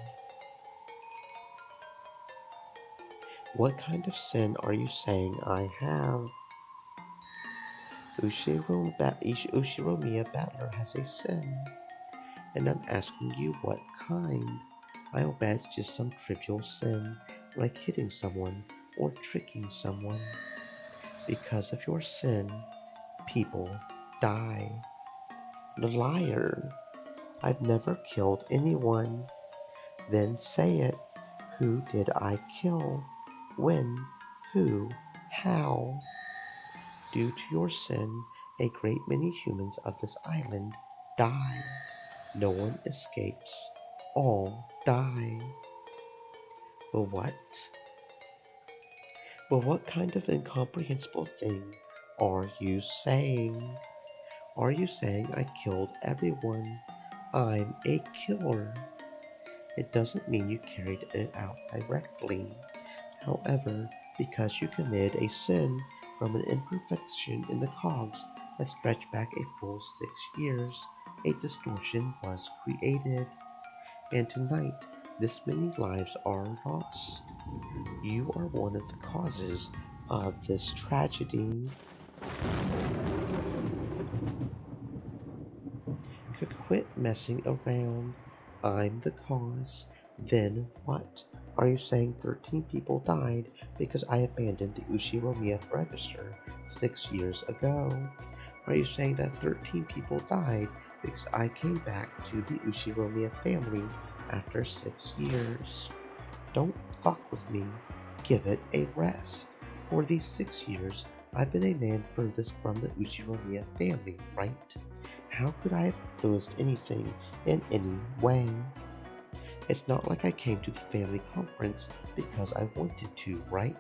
What kind of sin are you saying I have? Ushiromiya Battler has a sin, and I'm asking you what kind. I'll bet it's just some trivial sin, like hitting someone or tricking someone. Because of your sin, people die. Liar! I've never killed anyone. Then say it. Who did I kill? When? Who? How? Due to your sin, a great many humans of this island die. No one escapes. All die. But what? Well, what kind of incomprehensible thing are you saying? Are you saying I killed everyone? I'm a killer. It doesn't mean you carried it out directly. However, because you committed a sin from an imperfection in the cogs that stretched back a full 6 years, a distortion was created. And tonight, this many lives are lost. You are one of the causes of this tragedy. Quit messing around. I'm the cause. Then what? Are you saying 13 people died because I abandoned the Ushiromiya register 6 years ago? Are you saying that 13 people died because I came back to the Ushiromiya family after 6 years? Don't fuck with me. Give it a rest. For these 6 years, I've been a man furthest from the Uchinomiya family, right? How could I have influenced anything in any way? It's not like I came to the family conference because I wanted to, right?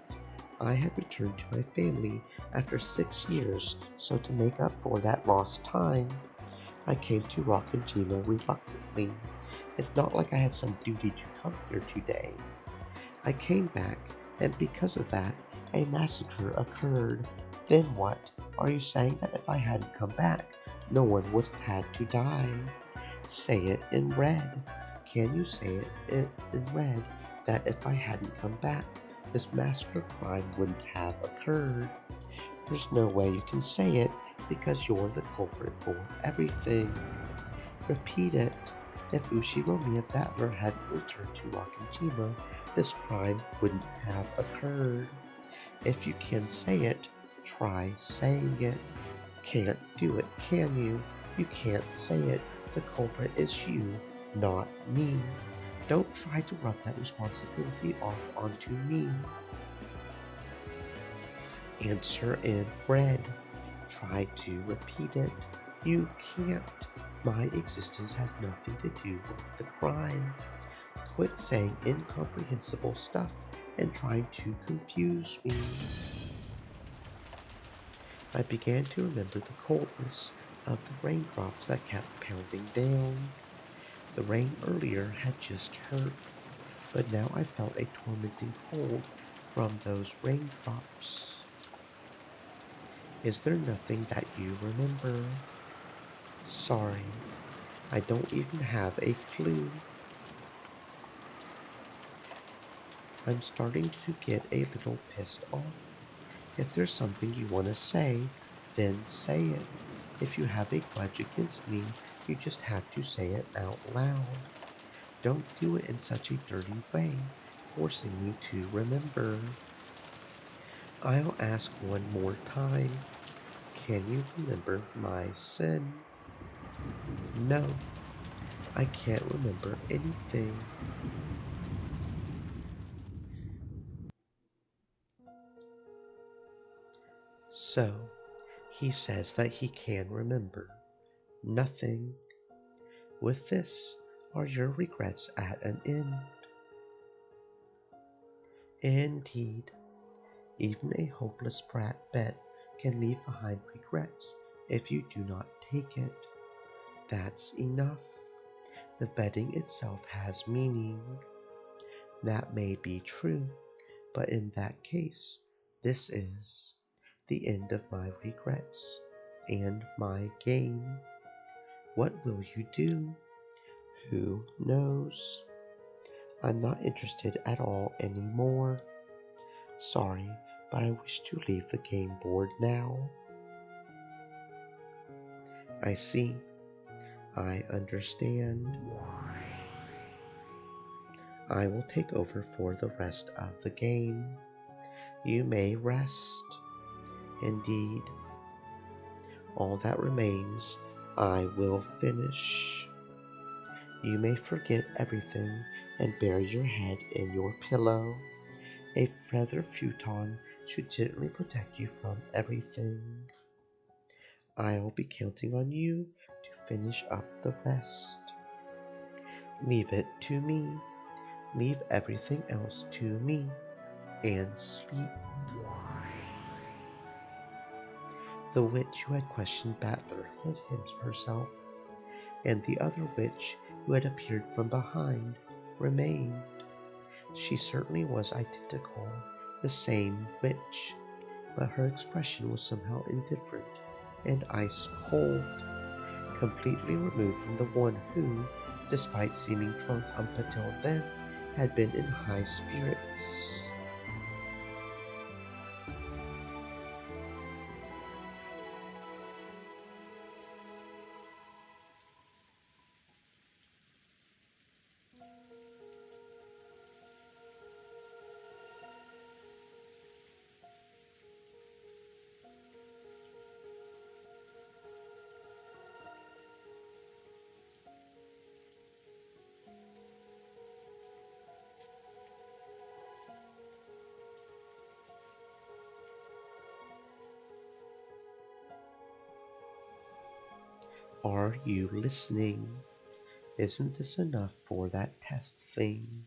I had returned to my family after 6 years, so to make up for that lost time, I came to Rockanjima reluctantly. It's not like I had some duty to come here today. I came back, and because of that, a massacre occurred. Then what? Are you saying that if I hadn't come back, no one would have had to die? Say it in red. Can you say it in red that if I hadn't come back, this massacre crime wouldn't have occurred? There's no way you can say it because you're the culprit for everything. Repeat it. If Ushinomiya Battler hadn't returned to Rockanjima, this crime wouldn't have occurred. If you can say it, try saying it. Can't do it, can you? You can't say it. The culprit is you, not me. Don't try to rub that responsibility off onto me. Answer in red. Try to repeat it. You can't. My existence has nothing to do with the crime. Quit saying incomprehensible stuff and trying to confuse me. I began to remember the coldness of the raindrops that kept pounding down. The rain earlier had just hurt, but now I felt a tormenting cold from those raindrops. Is there nothing that you remember? Sorry, I don't even have a clue. I'm starting to get a little pissed off. If there's something you want to say, then say it. If you have a grudge against me, you just have to say it out loud. Don't do it in such a dirty way, forcing me to remember. I'll ask one more time. Can you remember my sin? No, I can't remember anything. So, he says that he can remember nothing. With this, are your regrets at an end? Indeed, even a hopeless bet can leave behind regrets if you do not take it. That's enough. The betting itself has meaning. That may be true, but in that case, this is the end of my regrets and my game. What will you do? Who knows? I'm not interested at all anymore. Sorry, but I wish to leave the game board now. I see. I understand. I will take over for the rest of the game. You may rest. Indeed. All that remains, I will finish. You may forget everything and bury your head in your pillow. A feather futon should gently protect you from everything. I'll be counting on you to finish up the rest. Leave it to me. Leave everything else to me. and sleep. The witch who had questioned Battler hid herself, and the other witch who had appeared from behind remained. She certainly was identical, the same witch, but her expression was somehow indifferent and ice cold, completely removed from the one who, despite seeming drunk up until then, had been in high spirits. Are you listening? Isn't this enough for that test thing?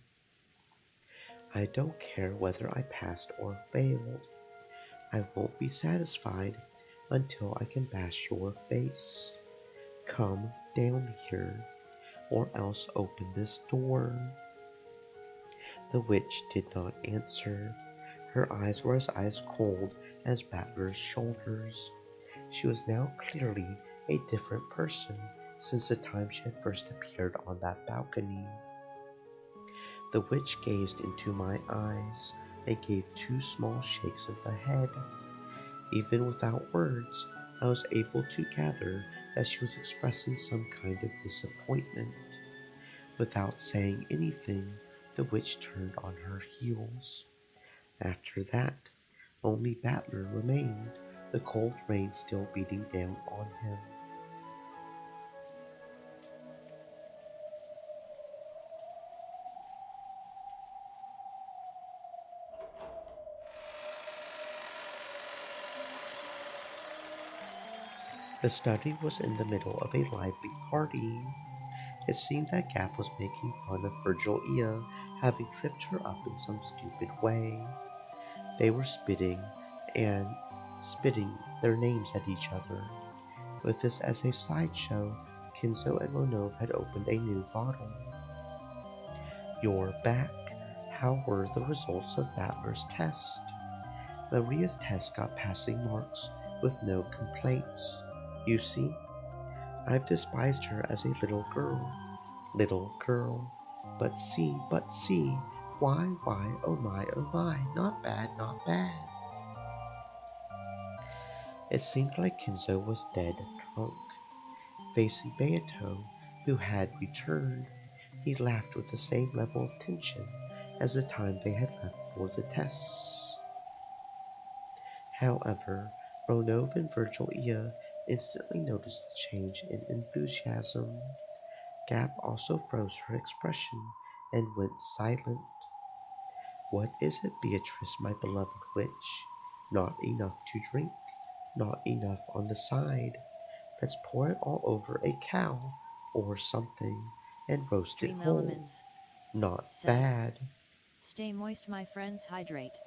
I don't care whether I passed or failed. I won't be satisfied until I can bash your face. Come down here, or else open this door. The witch did not answer. Her eyes were as ice cold as Battler's shoulders. She was now clearly a different person since the time she had first appeared on that balcony. The witch gazed into my eyes and gave two small shakes of the head. Even without words, I was able to gather that she was expressing some kind of disappointment. Without saying anything, the witch turned on her heels. After that, only Battler remained, the cold rain still beating down on him. The study was in the middle of a lively party. It seemed that Gap was making fun of Virgilia having tripped her up in some stupid way. They were and spitting their names at each other. With this as a sideshow, Kinzo and Ronov had opened a new bottle. You're back. How were the results of Battler's test? Maria's test got passing marks with no complaints. You see, I've despised her as a little girl. Little girl. But see. Why, oh my, not bad, not bad. It seemed like Kinzo was dead drunk. Facing Beato, who had returned, he laughed with the same level of tension as the time they had left for the tests. However, Ronov and Virgilia instantly noticed the change in enthusiasm. Gap also froze her expression and went silent. What is it, Beatrice, my beloved witch? Not enough to drink, not enough on the side. Let's pour it all over a cow or something and roast it Stream whole. elements. Not Said. bad. Stay moist, my friends, hydrate.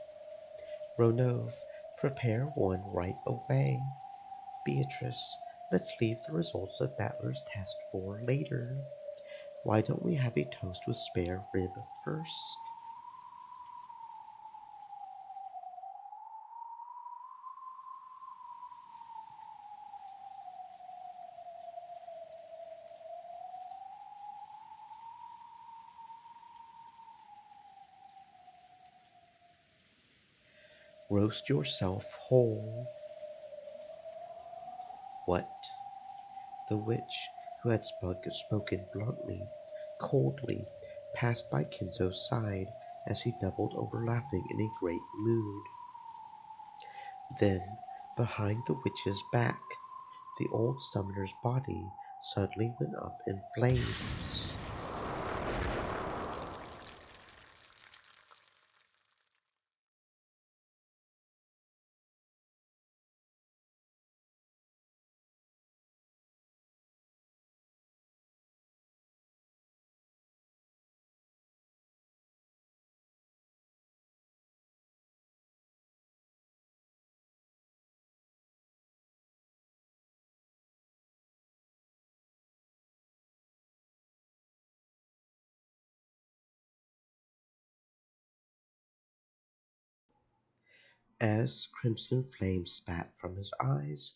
Ronov, prepare one right away. Beatrice, let's leave the results of Battler's test for later. Why don't we have a toast with spare rib first? Roast yourself whole. What? The witch, who had spoken bluntly, coldly, passed by Kinzo's side as he doubled over laughing in a great mood. Then, behind the witch's back, the old summoner's body suddenly went up in flames. As crimson flame spat from his eyes,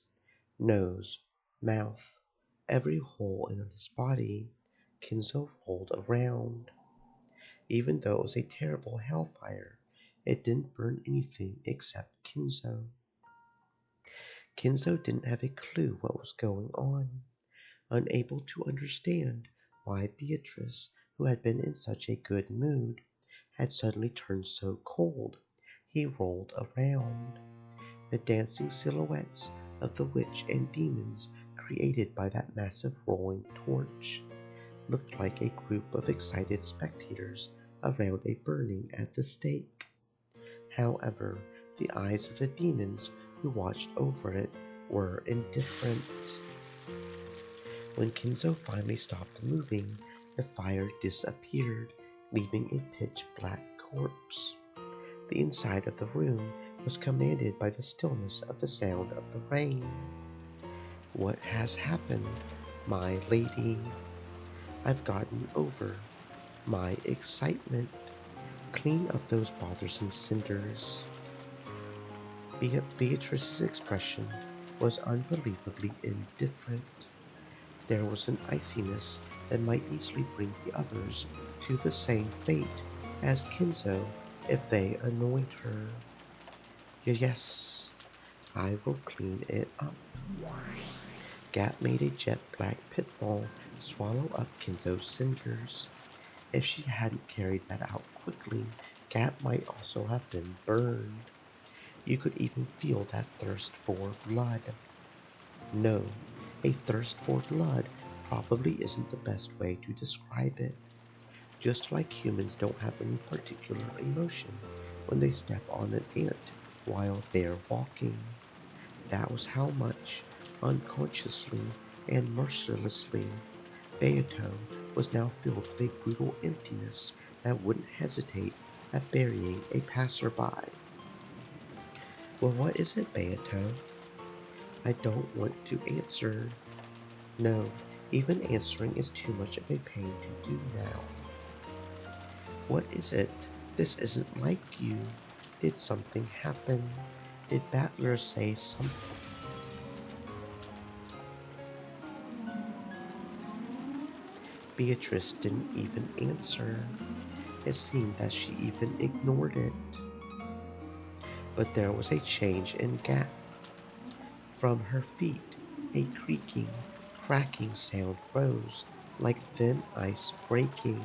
nose, mouth, every hole in his body, Kinzo rolled around. Even though it was a terrible hellfire, it didn't burn anything except Kinzo. Kinzo didn't have a clue what was going on. Unable to understand why Beatrice, who had been in such a good mood, had suddenly turned so cold, he rolled around. The dancing silhouettes of the witch and demons created by that massive rolling torch looked like a group of excited spectators around a burning at the stake. However, the eyes of the demons who watched over it were indifferent. When Kinzo finally stopped moving, the fire disappeared, leaving a pitch black corpse. The inside of the room was commanded by the stillness of the sound of the rain. What has happened, my lady? I've gotten over my excitement. Clean up those bothersome cinders. Beatrice's expression was unbelievably indifferent. There was an iciness that might easily bring the others to the same fate as Kinzo if they annoyed her. Yes, I will clean it up. Gap made a jet black pitfall swallow up Kinzo's cinders. If she hadn't carried that out quickly, Gap might also have been burned. You could even feel that thirst for blood. No, a thirst for blood probably isn't the best way to describe it. Just like humans don't have any particular emotion when they step on an ant while they're walking. That was how much, unconsciously and mercilessly, Beato was now filled with a brutal emptiness that wouldn't hesitate at burying a passerby. Well, what is it, Beato? I don't want to answer. No, even answering is too much of a pain to do now. What is it? This isn't like you. Did something happen? Did Battler say something? Beatrice didn't even answer. It seemed that she even ignored it. But there was a change in Gap. From her feet, a creaking, cracking sound rose like thin ice breaking,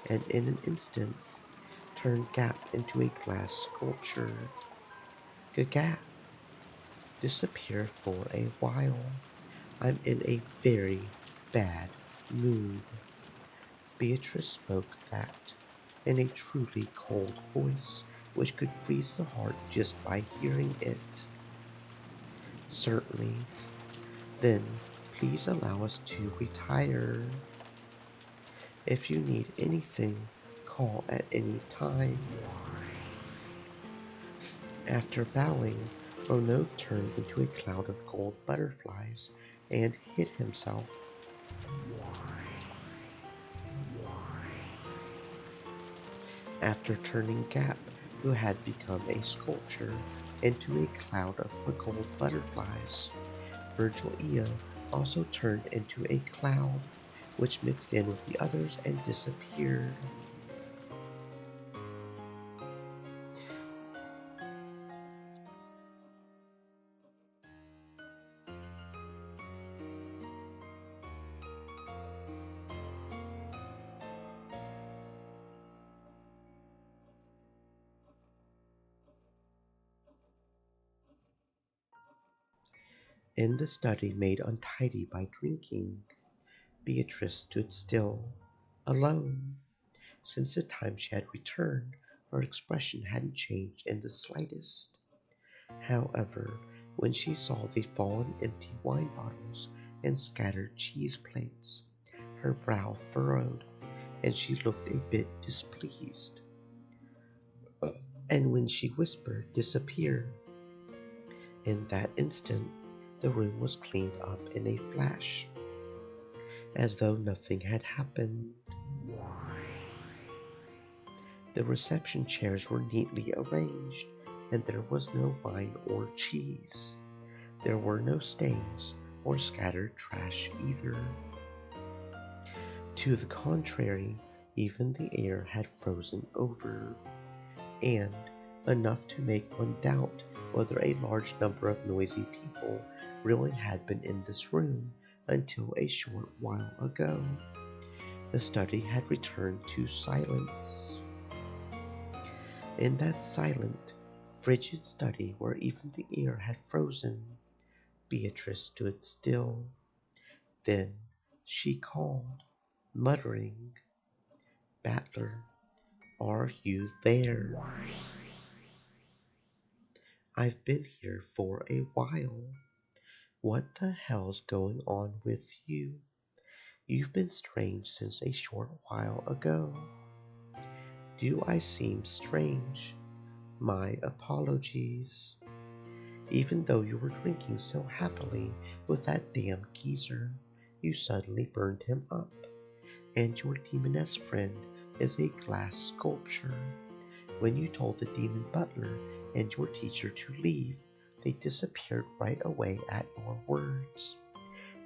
and in an instant turned Gap into a glass sculpture. Gap disappeared for a while. I'm in a very bad mood. Beatrice spoke that in a truly cold voice which could freeze the heart just by hearing it. Certainly. Then please allow us to retire. If you need anything, call at any time. After bowing, Ronov turned into a cloud of gold butterflies and hid himself. After turning Gap, who had become a sculpture, into a cloud of gold butterflies, Virgil Eo also turned into a cloud, which mixed in with the others and disappeared. In the study made untidy by drinking, Beatrice stood still, alone. Since the time she had returned, her expression hadn't changed in the slightest. However, when she saw the fallen empty wine bottles and scattered cheese plates, her brow furrowed, and she looked a bit displeased. And when she whispered, "Disappear," in that instant, the room was cleaned up in a flash, as though nothing had happened. The reception chairs were neatly arranged, and there was no wine or cheese. There were no stains or scattered trash either. To the contrary, even the air had frozen over, and enough to make one doubt whether a large number of noisy people really had been in this room until a short while ago. The study had returned to silence. In that silent, frigid study where even the air had frozen, Beatrice stood still. Then she called, muttering, "Battler, are you there? I've been here for a while. What the hell's going on with you? You've been strange since a short while ago." "Do I seem strange? My apologies. Even though you were drinking so happily with that damn geezer, you suddenly burned him up, and your demoness friend is a glass sculpture. When you told the demon butler and your teacher to leave, they disappeared right away at your words.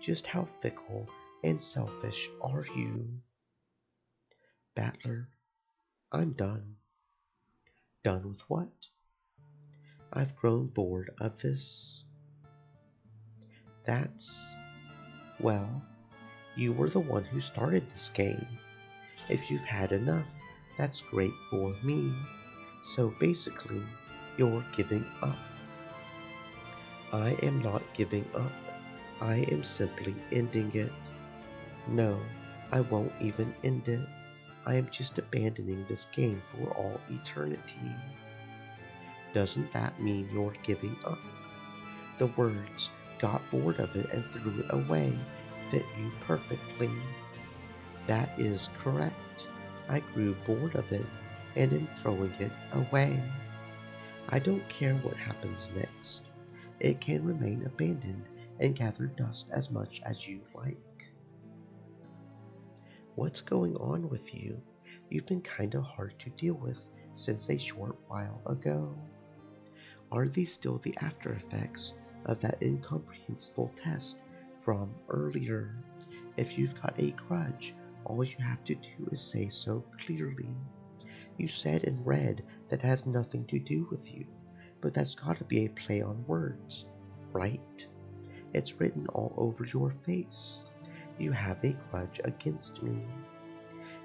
Just how fickle and selfish are you?" "Battler, I'm done." "Done with what?" "I've grown bored of this." "That's... well, you were the one who started this game. If you've had enough, that's great for me. So basically, you're giving up." "I am not giving up. I am simply ending it." "No, I won't even end it. I am just abandoning this game for all eternity." "Doesn't that mean you're giving up?" The words "got bored of it and threw it away" fit you perfectly. That is correct. I grew bored of it and am throwing it away. I don't care what happens next. It can remain abandoned and gather dust as much as you like. What's going on with you? You've been kinda hard to deal with since a short while ago. Are these still the after effects of that incomprehensible test from earlier? If you've got a grudge, all you have to do is say so clearly. You said in red that has nothing to do with you, but that's gotta be a play on words, right? It's written all over your face. You have a grudge against me.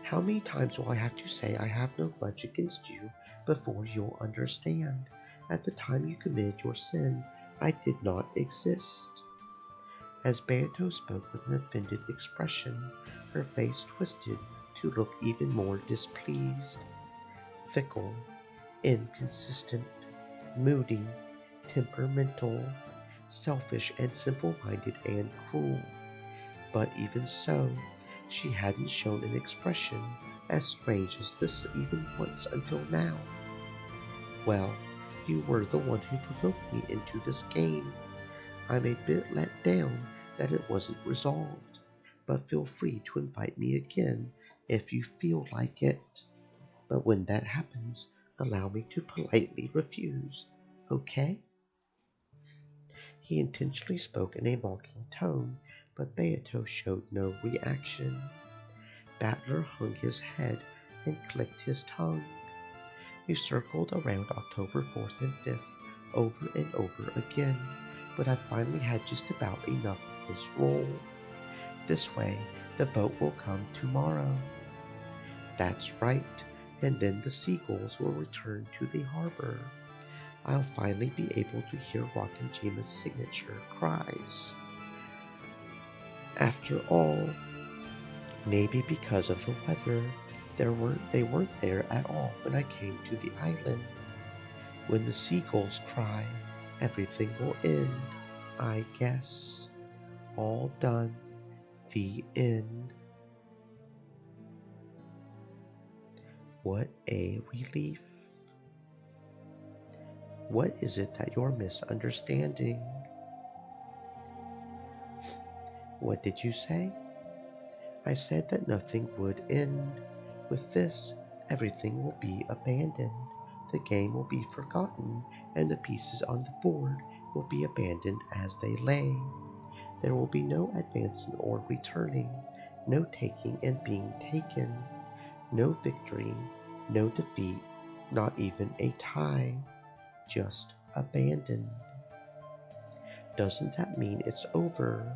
How many times will I have to say I have no grudge against you before you'll understand? At the time you committed your sin, I did not exist. As Banto spoke with an offended expression, her face twisted to look even more displeased. Fickle, inconsistent, moody, temperamental, selfish and simple-minded and cruel. But even so, she hadn't shown an expression as strange as this even once until now. "Well, you were the one who provoked me into this game. I'm a bit let down that it wasn't resolved, but feel free to invite me again if you feel like it. But when that happens, allow me to politely refuse, okay?" He intentionally spoke in a mocking tone, but Beato showed no reaction. Battler hung his head and clicked his tongue. We circled around October 4th and 5th over and over again, but I finally had just about enough of this roll. This way, the boat will come tomorrow. That's right, and then the seagulls will return to the harbor. I'll finally be able to hear Rockin' Jima's signature cries. After all, maybe because of the weather, they weren't there at all when I came to the island. When the seagulls cry, everything will end, I guess. All done. The end. What a relief. What is it that you're misunderstanding? What did you say? I said that nothing would end. With this, everything will be abandoned. the game will be forgotten, and the pieces on the board will be abandoned as they lay. There will be no advancing or returning, no taking and being taken, no victory, no defeat, not even a tie, just abandoned. Doesn't that mean it's over?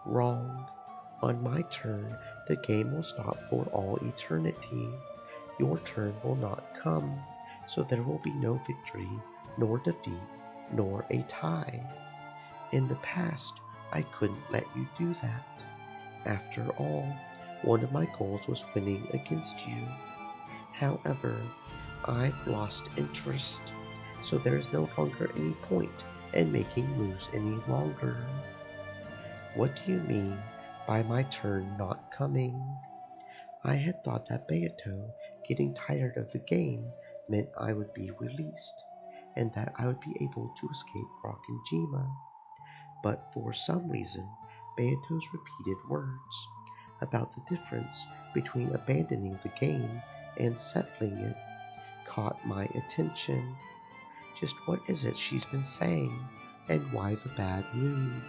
Wrong. On my turn, the game will stop for all eternity. Your turn will not come, so there will be no victory, nor defeat, nor a tie. In the past, I couldn't let you do that. After all, one of my goals was winning against you. However, I've lost interest, so there is no longer any point in making moves any longer. What do you mean by my turn not coming? I had thought that Beato getting tired of the game meant I would be released, and that I would be able to escape Rock and Jima. But for some reason, Beato's repeated words about the difference between abandoning the game and settling it caught my attention. Just what is it she's been saying, and why the bad mood?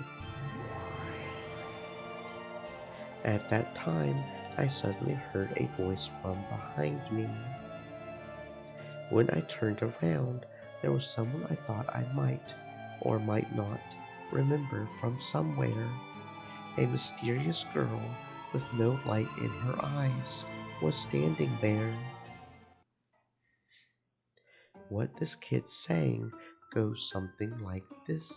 At that time, I suddenly heard a voice from behind me. When I turned around, there was someone I thought I might, or might not, remember from somewhere. A mysterious girl with no light in her eyes was standing there. What this kid's saying goes something like this.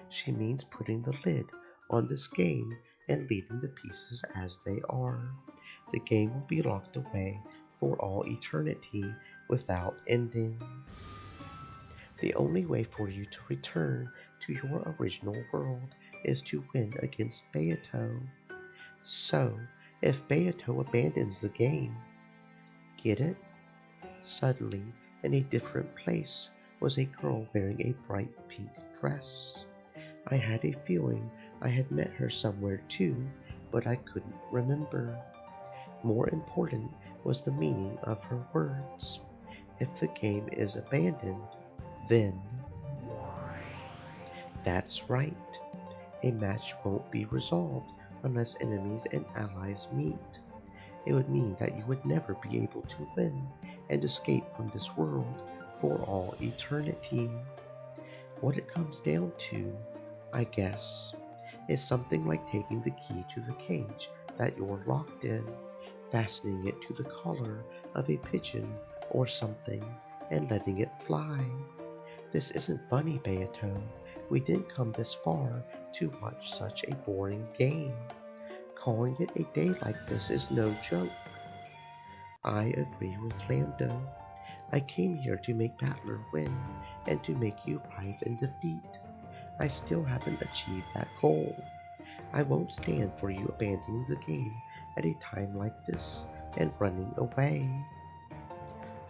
She means putting the lid on this game and leaving the pieces as they are. The game will be locked away for all eternity without ending. The only way for you to return to your original world is to win against Beato. So, if Beato abandons the game, get it? Suddenly, in a different place, was a girl wearing a bright pink dress. I had a feeling I had met her somewhere too, but I couldn't remember. More important was the meaning of her words. If the game is abandoned, then... That's right. A match won't be resolved unless enemies and allies meet. It would mean that you would never be able to win and escape from this world for all eternity. What it comes down to, I guess, is something like taking the key to the cage that you're locked in, fastening it to the collar of a pigeon or something, and letting it fly. This isn't funny, Beato. We didn't come this far to watch such a boring game. Calling it a day like this is no joke. I agree with Lando. I came here to make Battler win and to make you writhe in defeat. I still haven't achieved that goal. I won't stand for you abandoning the game at a time like this and running away.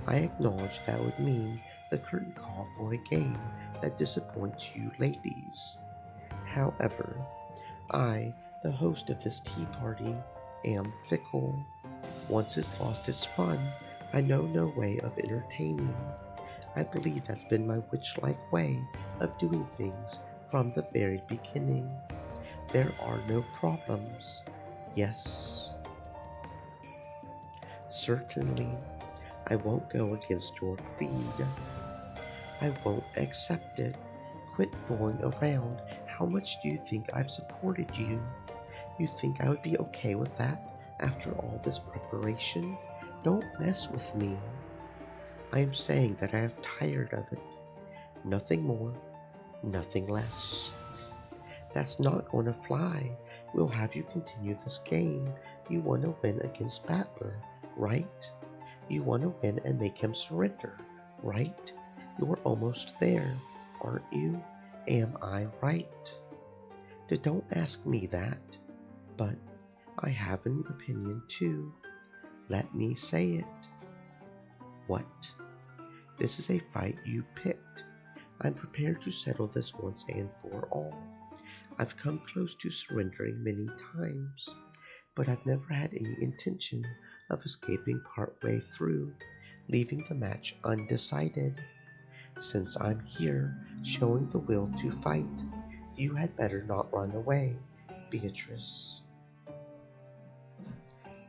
I acknowledge that would mean the curtain call for a game that disappoints you ladies. However, I, the host of this tea party, am fickle. Once it's lost its fun, I know no way of entertaining. I believe that's been my witch-like way of doing things from the very beginning. There are no problems. Yes, certainly, I won't go against your creed. I won't accept it. Quit fooling around. How much do you think I've supported you? You think I would be okay with that after all this preparation? Don't mess with me. I am saying that I am tired of it. Nothing more, nothing less. That's not going to fly. We'll have you continue this game. You want to win against Battler, right? You want to win and make him surrender, right? You're almost there, aren't you? Am I right? Don't ask me that, but I have an opinion too. Let me say it. What? This is a fight you picked. I'm prepared to settle this once and for all. I've come close to surrendering many times, but I've never had any intention of escaping part way through. leaving the match undecided. Since I'm here, showing the will to fight, you had better not run away, Beatrice.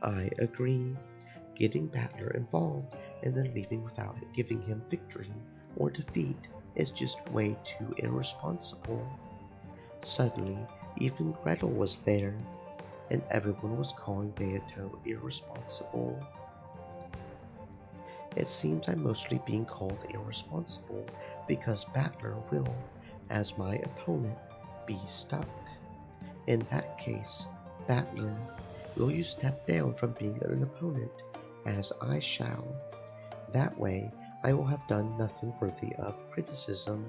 I agree. Getting Battler involved and then leaving without giving him victory or defeat is just way too irresponsible. Suddenly, even Gretel was there, and everyone was calling Beato irresponsible. It seems I'm mostly being called irresponsible because Battler will, as my opponent, be stuck. In that case, Battler, will you step down from being an opponent, as I shall? That way, I will have done nothing worthy of criticism.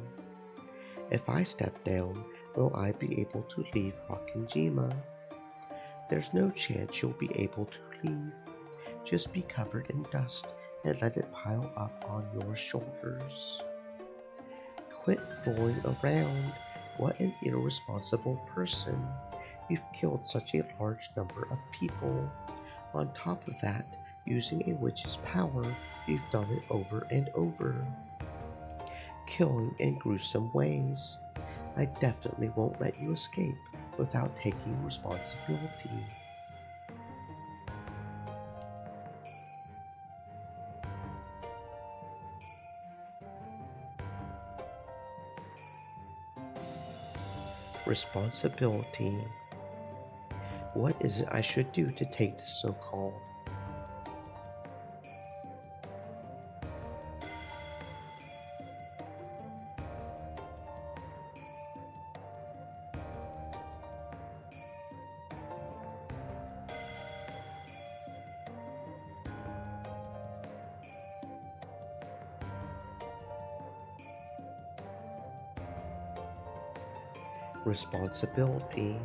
If I step down, will I be able to leave Rockinjima? There's no chance you'll be able to leave. Just be covered in dust and let it pile up on your shoulders. Quit fooling around. What an irresponsible person. You've killed such a large number of people. On top of that, using a witch's power, you've done it over and over. Killing in gruesome ways. I definitely won't let you escape without taking responsibility. Responsibility. What is it I should do to take this so-called responsibility?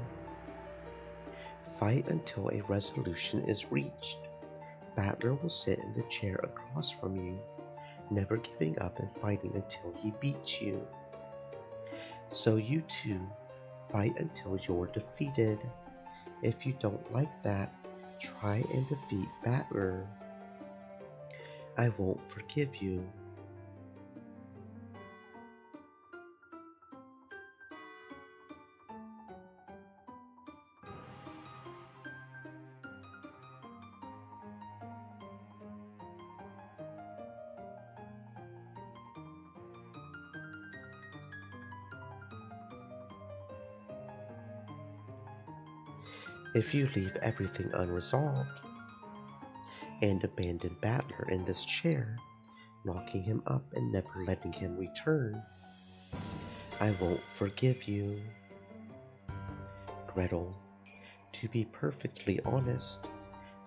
Fight until a resolution is reached. Battler will sit in the chair across from you, never giving up and fighting until he beats you. So you two, fight until you're defeated. If you don't like that, try and defeat Battler. I won't forgive you. If you leave everything unresolved and abandon Battler in this chair, locking him up and never letting him return, I won't forgive you. Gretel, to be perfectly honest,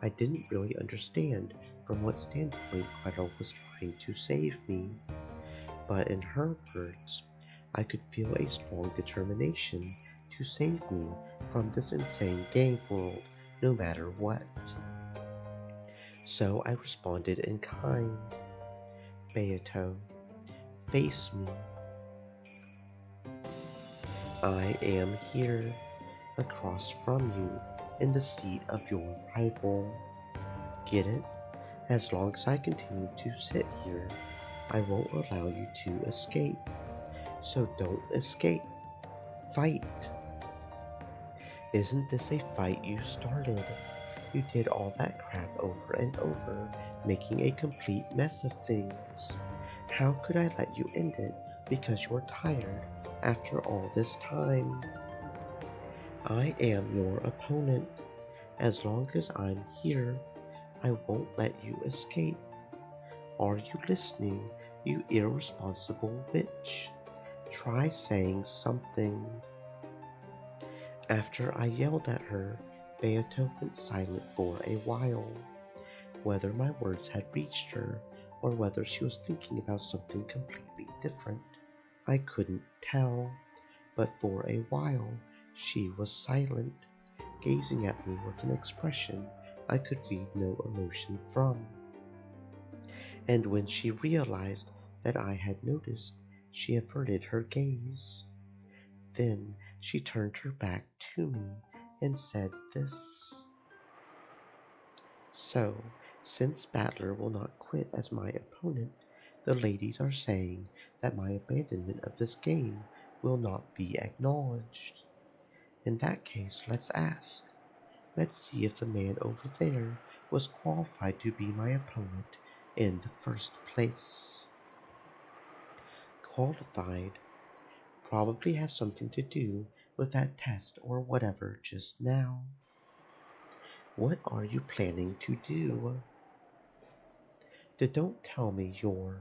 I didn't really understand from what standpoint Gretel was trying to save me, but in her words, I could feel a strong determination to save me from this insane game world, no matter what. So I responded in kind. Beato, face me. I am here, across from you, in the seat of your rival. Get it? As long as I continue to sit here, I won't allow you to escape. So don't escape. Fight. Isn't this a fight you started? You did all that crap over and over, making a complete mess of things. How could I let you end it because you're tired after all this time? I am your opponent. As long as I'm here, I won't let you escape. Are you listening, you irresponsible witch? Try saying something. After I yelled at her, Beato went silent for a while. Whether my words had reached her, or whether she was thinking about something completely different, I couldn't tell. But for a while, she was silent, gazing at me with an expression I could read no emotion from. And when she realized that I had noticed, she averted her gaze. Then she turned her back to me and said this. So, Since Battler will not quit as my opponent, the ladies are saying that my abandonment of this game will not be acknowledged. In that case, let's ask. Let's see if the man over there was qualified to be my opponent in the first place. Qualified probably has something to do with that test or whatever just now. What are you planning to do? Don't tell me you're.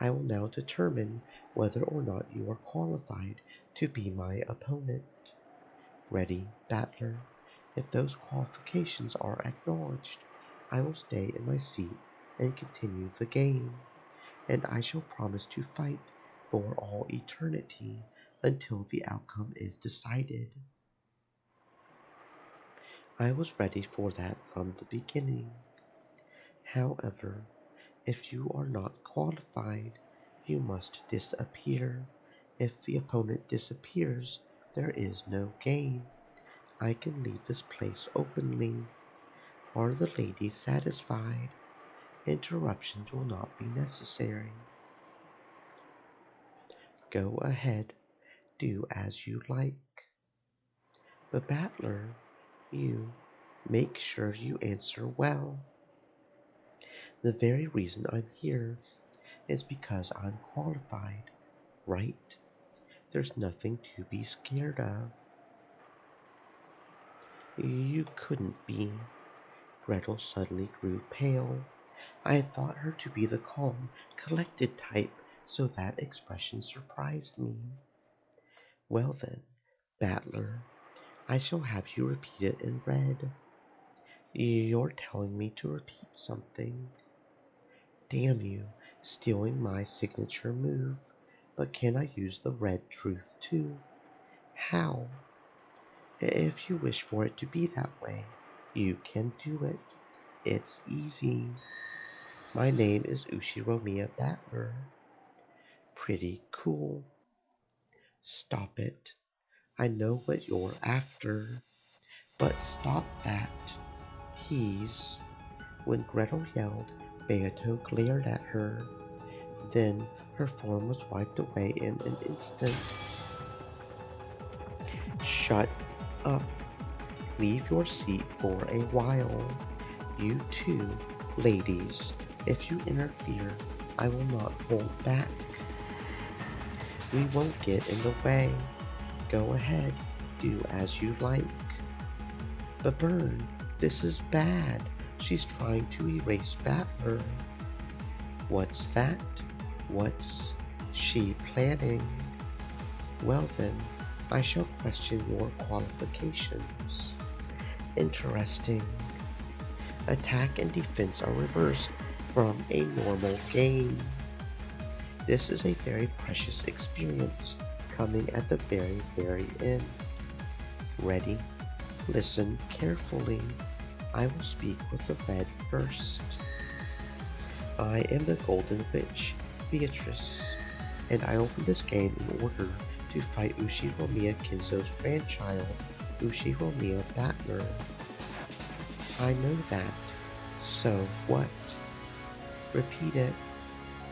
I will now determine whether or not you are qualified to be my opponent. Ready, Battler? If those qualifications are acknowledged, I will stay in my seat and continue the game, and I shall promise to fight for all eternity until the outcome is decided. I was ready for that from the beginning. However, if you are not qualified, you must disappear. If the opponent disappears, there is no game. I can leave this place openly. Are the ladies satisfied? Interruptions will not be necessary. Go ahead, do as you like. But Battler, you make sure you answer well. The very reason I'm here is because I'm qualified, right? There's nothing to be scared of. You couldn't be. Gretel suddenly grew pale. I had thought her to be the calm, collected type, so that expression surprised me. Well then, Battler, I shall have you repeat it in red. You're telling me to repeat something. Damn you, stealing my signature move. But can I use the red truth too? How? If you wish for it to be that way, you can do it. It's easy. My name is Ushiromiya Battler. Pretty cool. Stop it. I know what you're after. But stop that. He's. When Gretel yelled, Beato glared at her. Then her form was wiped away in an instant. Shut up. Leave your seat for a while. You too, ladies. If you interfere, I will not hold back. We won't get in the way. Go ahead, do as you like. But Burn, this is bad. She's trying to erase Battler. What's that? What's she planning? Well then, I shall question your qualifications. Interesting. Attack and defense are reversed from a normal game. This is a very precious experience coming at the very, very end. Ready? Listen carefully. I will speak with the red first. I am the Golden Witch, Beatrice, and I opened this game in order to fight Ushiromiya Kinzo's grandchild, Ushiromiya Battler. I know that. So what? Repeat it.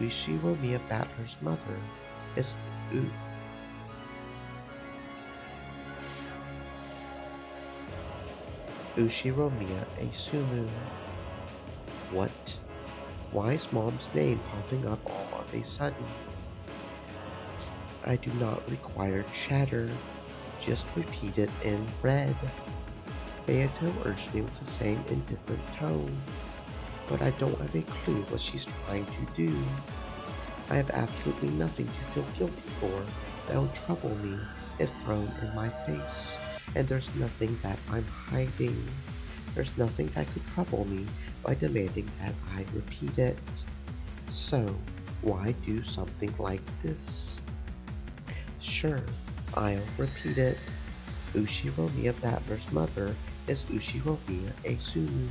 Ushiromiya Battler's mother is Ushiromiya Eisumu. What? Why is Mom's name popping up all of a sudden? I do not require chatter. Just repeat it in red. Beato urged me with the same indifferent tone, but I don't have a clue what she's trying to do. I have absolutely nothing to feel guilty for that will trouble me if thrown in my face, and there's nothing that I'm hiding. There's nothing that could trouble me by demanding that I repeat it. So, why do something like this? Sure, I'll repeat it. Ushiromiya Battler's mother is Ushiromiya Eisumu.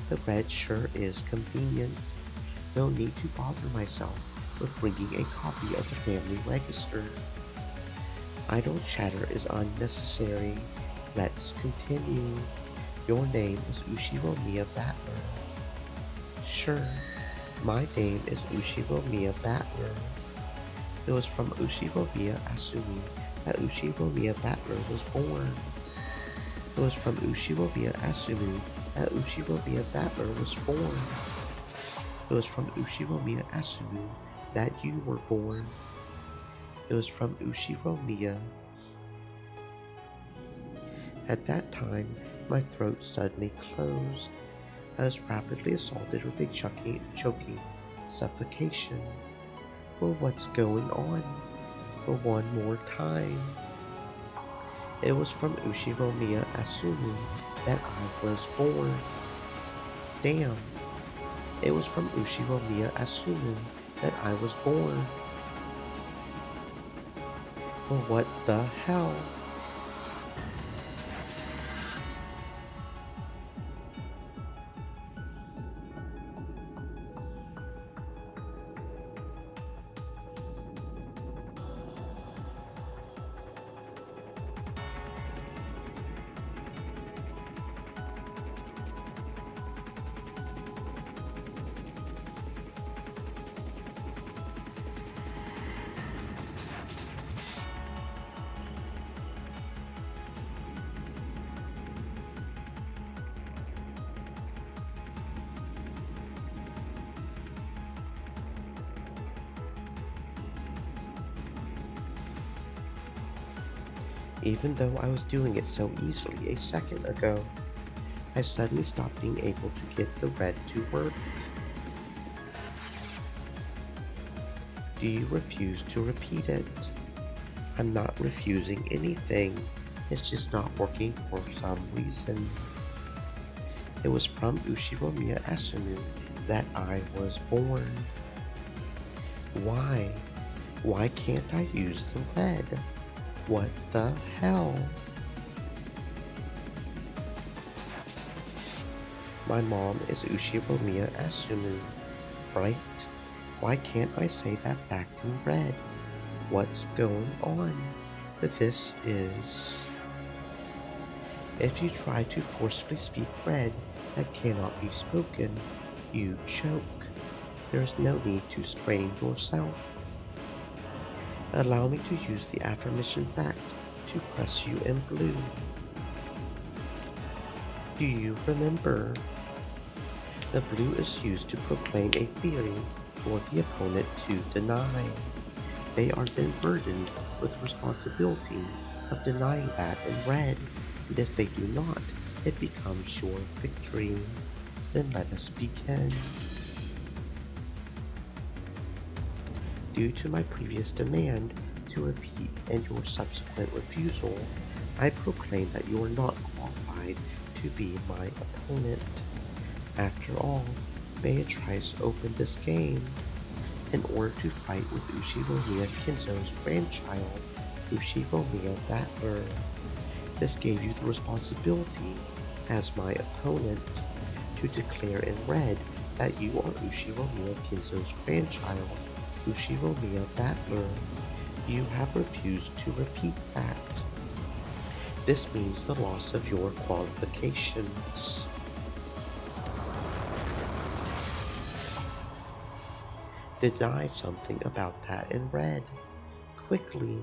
The red sure is convenient. No need to bother myself with bringing a copy of the family register. Idle chatter is unnecessary. Let's continue. Your name is Ushiro Miya Battler. Sure, my name is Ushiro Miya Battler. It was from Ushiro Miya Asumi that Ushiro Miya Battler was born. It was from Ushiro Miya Asumi that Ushiro Miya Battler was born. It was from Ushiro Miya Asumi that you were born. It was from Ushiro Miya. At that time, my throat suddenly closed. I was rapidly assaulted with a choking suffocation. Well, what's going on? Well, one more time. It was from Ushiro Miya Asumi that I was born. Damn. It was from Ushiro Miya Asumi that I was born. Well, what the hell? Even though I was doing it so easily a second ago, I suddenly stopped being able to get the red to work. Do you refuse to repeat it? I'm not refusing anything. It's just not working for some reason. It was from Ushiro Miya Asunu that I was born. Why? Why can't I use the red? What the hell? My mom is Ushiro Miya Asunu, right? Why can't I say that back in red? What's going on? This is... If you try to forcefully speak red that cannot be spoken, you choke. There is no need to strain yourself. Allow me to use the affirmation fact to press you in blue. Do you remember? The blue is used to proclaim a theory for the opponent to deny. They are then burdened with responsibility of denying that in red, and if they do not, it becomes your victory. Then let us begin. Due to my previous demand to repeat and your subsequent refusal, I proclaim that you are not qualified to be my opponent. After all, Beatrice opened this game in order to fight with Ushiro Miya Kinzo's grandchild, Ushiro Miya Battler. This gave you the responsibility, as my opponent, to declare in red that you are Ushiro Miya Kinzo's grandchild, Ushiro Miya Battler. You have refused to repeat that. This means the loss of your qualifications. Deny something about that in red. Quickly.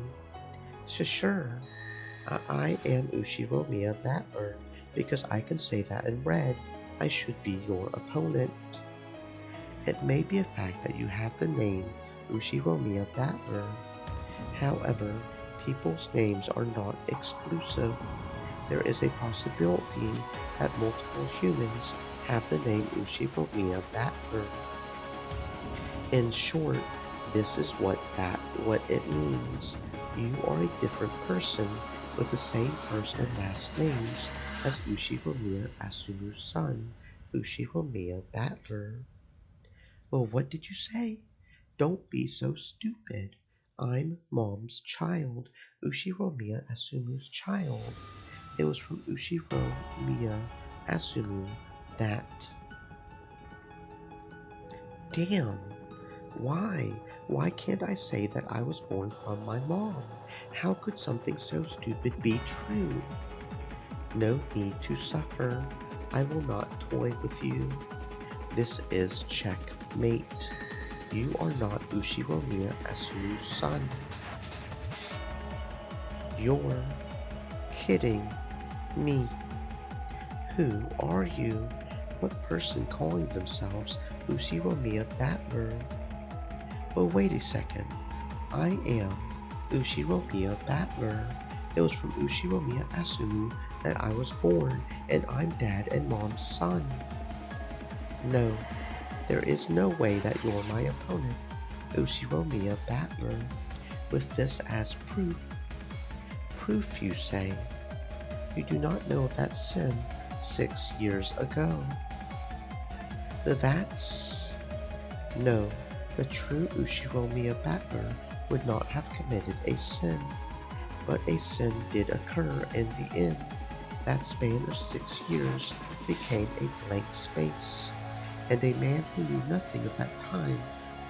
Sure, I am Ushiro Miya Battler. Because I can say that in red, I should be your opponent. It may be a fact that you have the name Ushiro Miya Battler. However, people's names are not exclusive. There is a possibility that multiple humans have the name Ushiro Miya Battler. In short, this is what it means. You are a different person with the same first and last names as Ushiro Miya Asumu's son, Ushiro Miya Battler. Well, what did you say? Don't be so stupid. I'm Mom's child, Ushiro Miya Asumu's child. It was from Ushiro Miya Asumu that... Damn! Why? Why can't I say that I was born from my mom? How could something so stupid be true? No need to suffer. I will not toy with you. This is checkmate. You are not Ushiromiya Asunu's son. You're kidding me. Who are you? What person calling themselves Ushiromiya Battler? Oh, wait a second. I am Ushiromiya Battler. It was from Ushiromiya Asunu that I was born, and I'm Dad and Mom's son. No, there is no way that you're my opponent, Ushiromiya Battler. With this as proof. Proof, you say? You do not know of that sin 6 years ago. That's... No, the true Ushiromiya Battler would not have committed a sin, but a sin did occur in the end. That span of 6 years became a blank space, and a man who knew nothing of that time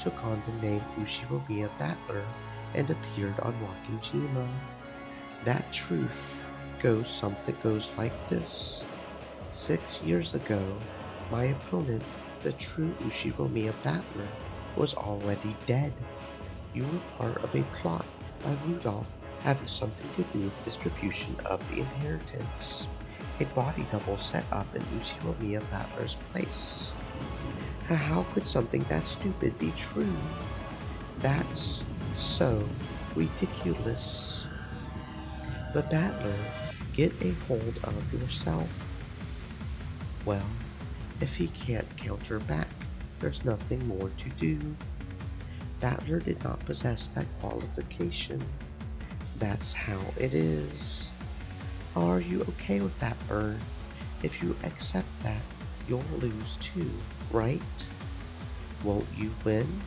took on the name Ushiromiya Battler and appeared on Wakinjima. That truth goes like this. 6 years ago, my opponent, the true Ushiromiya Battler, was already dead. You were part of a plot by Rudolph having something to do with distribution of the inheritance. A body double set up in Ushiromiya Battler's place. How could something that stupid be true? That's so ridiculous. But Battler, get a hold of yourself. Well, if he can't counter back, there's nothing more to do. Battler did not possess that qualification. That's how it is. Are you okay with that, Bird? If you accept that, you'll lose too, right? Won't you win?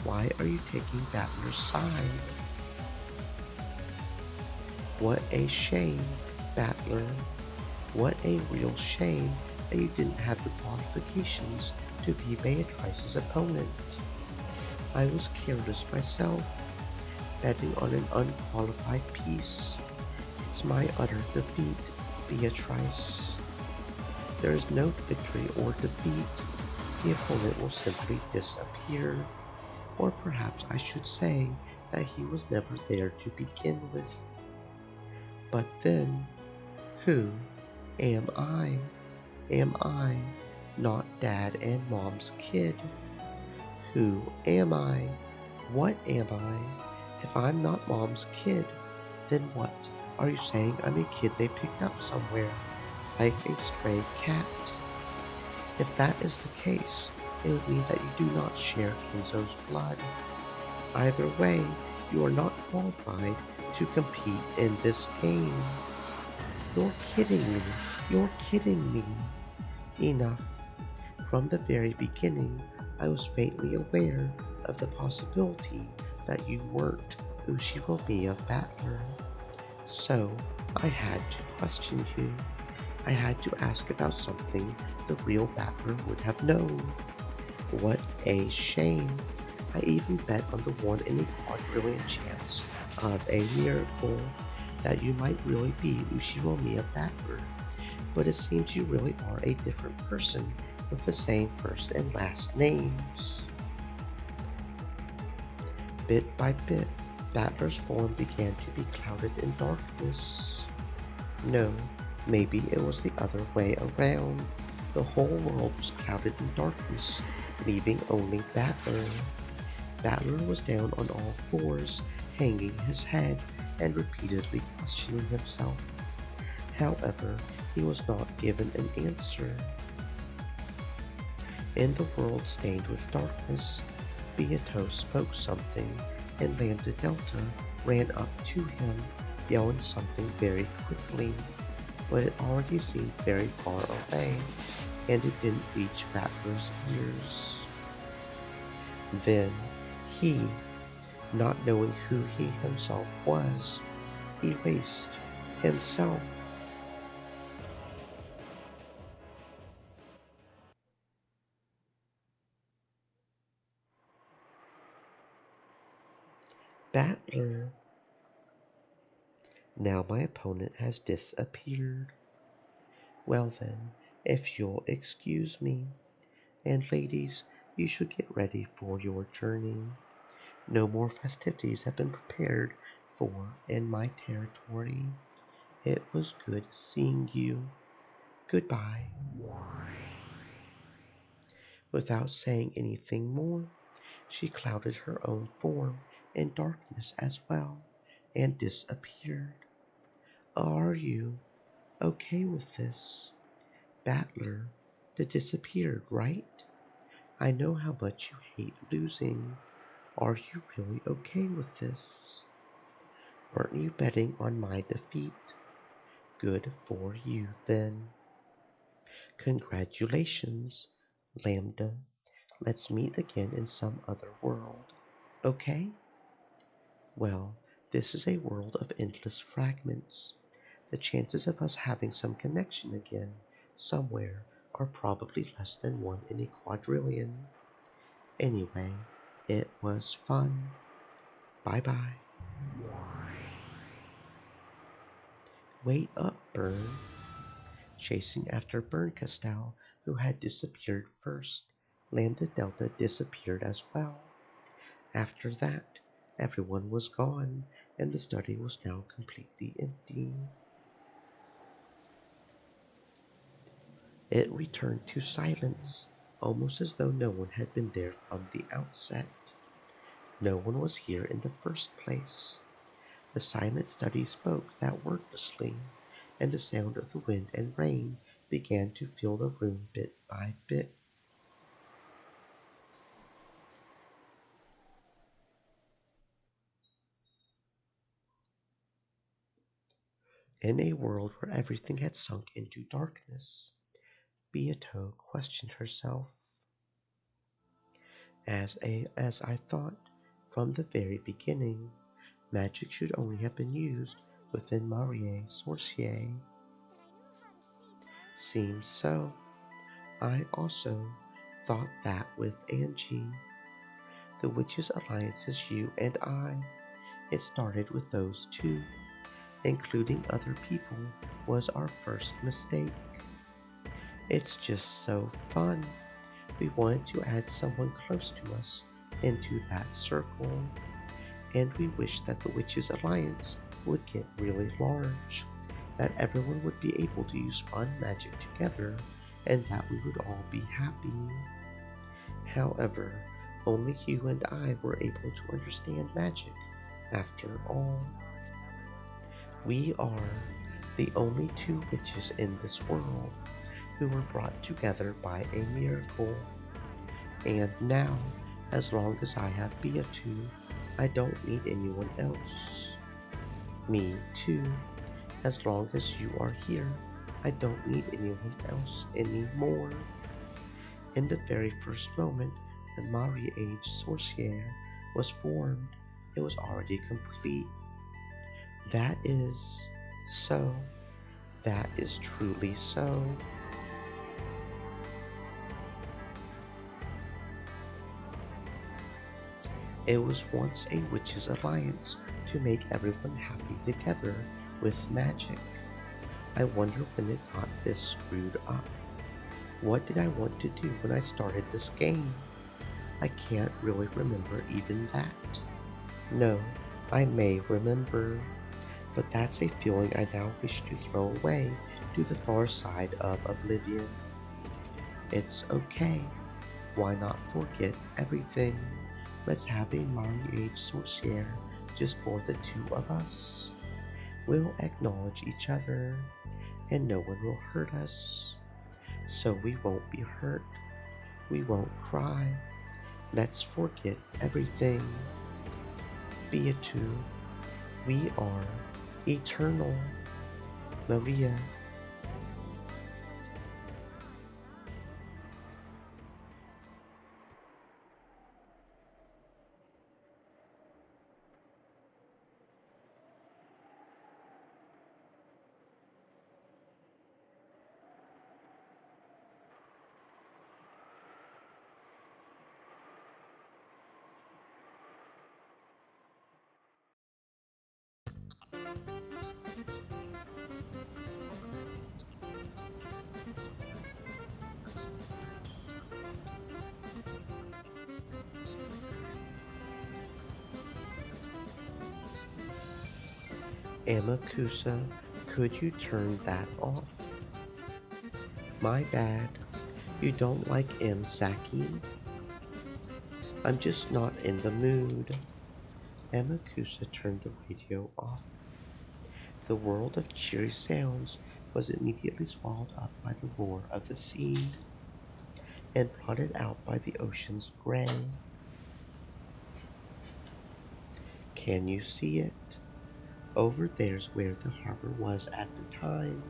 Why are you taking Battler's side? What a shame, Battler. What a real shame that you didn't have the qualifications to be Beatrice's opponent. I was careless myself, betting on an unqualified piece. It's my utter defeat, Beatrice. There is no victory or defeat. The opponent will simply disappear. Or perhaps I should say that he was never there to begin with. But then, who am I? Am I not Dad and Mom's kid? Who am I? What am I? If I'm not Mom's kid, then what? Are you saying I'm a kid they picked up somewhere, like a stray cat? If that is the case, it would mean that you do not share Kinzo's blood. Either way, you are not qualified to compete in this game. You're kidding me. You're kidding me. Enough. From the very beginning, I was faintly aware of the possibility that you weren't Ushiromiya Battler. So, I had to question you. I had to ask about something the real Battler would have known. What a shame. I even bet on the 1 in a quadrillion chance of a miracle that you might really be Ushiromiya Battler. But it seems you really are a different person with the same first and last names. Bit by bit, Battler's form began to be clouded in darkness. No, maybe it was the other way around. The whole world was clouded in darkness, leaving only Battler. Battler was down on all fours, hanging his head and repeatedly questioning himself. However, he was not given an answer. In the world stained with darkness, Beato spoke something, and Lambda Delta ran up to him, yelling something very quickly, but it already seemed very far away, and it didn't reach Battler's ears. Then he, not knowing who he himself was, erased himself. Battler. Now my opponent has disappeared. Well then, if you'll excuse me, and ladies, you should get ready for your journey. No more festivities have been prepared for in my territory. It was good seeing you. Goodbye. Without saying anything more, she clouded her own form in darkness as well and disappeared. Are you okay with this? Battler, that disappeared, right? I know how much you hate losing. Are you really okay with this? Weren't you betting on my defeat? Good for you then. Congratulations, Lambda. Let's meet again in some other world. Okay? Well, this is a world of endless fragments. The chances of us having some connection again somewhere are probably less than 1 in a quadrillion. Anyway, it was fun. Bye bye. Wait up, Burn. Chasing after Burn Castell, who had disappeared first. Lambda Delta disappeared as well. After that, everyone was gone, and the study was now completely empty. It returned to silence, almost as though no one had been there from the outset. No one was here in the first place. The silent study spoke that wordlessly, and the sound of the wind and rain began to fill the room bit by bit. In a world where everything had sunk into darkness, Beato questioned herself. As I thought from the very beginning, magic should only have been used within Marie Sorcier. Seems so. I also thought that with Angie. The Witches' Alliance is you and I. It started with those two. Including other people was our first mistake. It's just so fun. We wanted to add someone close to us into that circle, and we wished that the Witches' Alliance would get really large, that everyone would be able to use fun magic together, and that we would all be happy. However, only you and I were able to understand magic after all. We are the only two witches in this world who were brought together by a miracle. And now, as long as I have Beatu, I don't need anyone else. Me too. As long as you are here, I don't need anyone else anymore. In the very first moment the Mari Age Sorcier was formed, it was already complete. That is so. That is truly so. It was once a witches' alliance to make everyone happy together with magic. I wonder when it got this screwed up. What did I want to do when I started this game? I can't really remember even that. No, I may remember, but that's a feeling I now wish to throw away to the far side of oblivion. It's okay. Why not forget everything? Let's have a marriage sorcier just for the two of us. We'll acknowledge each other, and no one will hurt us. So we won't be hurt. We won't cry. Let's forget everything. Beatu, we are eternal. Maria. Amakusa, could you turn that off? My bad. You don't like M. Saki? I'm just not in the mood. Amakusa turned the radio off. The world of cheery sounds was immediately swallowed up by the roar of the sea and blotted out by the ocean's gray. Can you see it? Over there's where the harbor was at the time.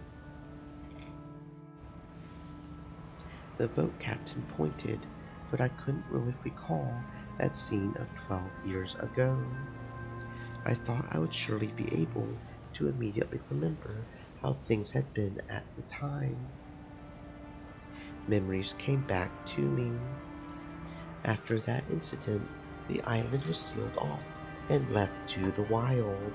The boat captain pointed, but I couldn't really recall that scene of 12 years ago. I thought I would surely be able to immediately remember how things had been at the time. Memories came back to me. After that incident, the island was sealed off and left to the wild.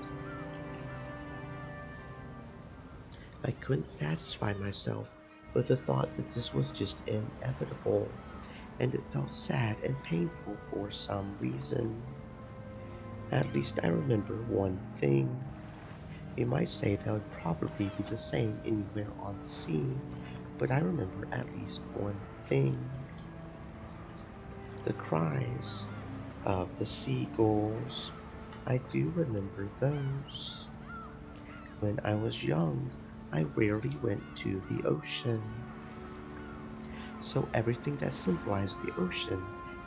I couldn't satisfy myself with the thought that this was just inevitable, and it felt sad and painful for some reason. At least I remember one thing. You might say that would probably be the same anywhere on the sea, but I remember at least one thing. The cries of the seagulls. I do remember those. When I was young, I rarely went to the ocean, so everything that symbolized the ocean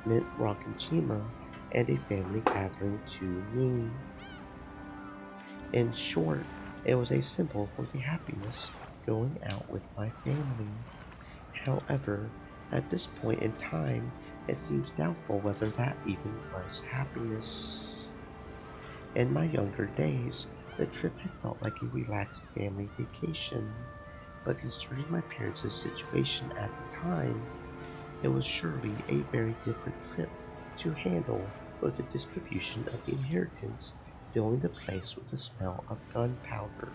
meant Rockinjima and a family gathering to me. In short, it was a symbol for the happiness going out with my family. However, at this point in time, it seems doubtful whether that even was happiness. In my younger days, the trip had felt like a relaxed family vacation, but considering my parents' situation at the time, it was surely a very different trip to handle, with the distribution of the inheritance filling the place with the smell of gunpowder.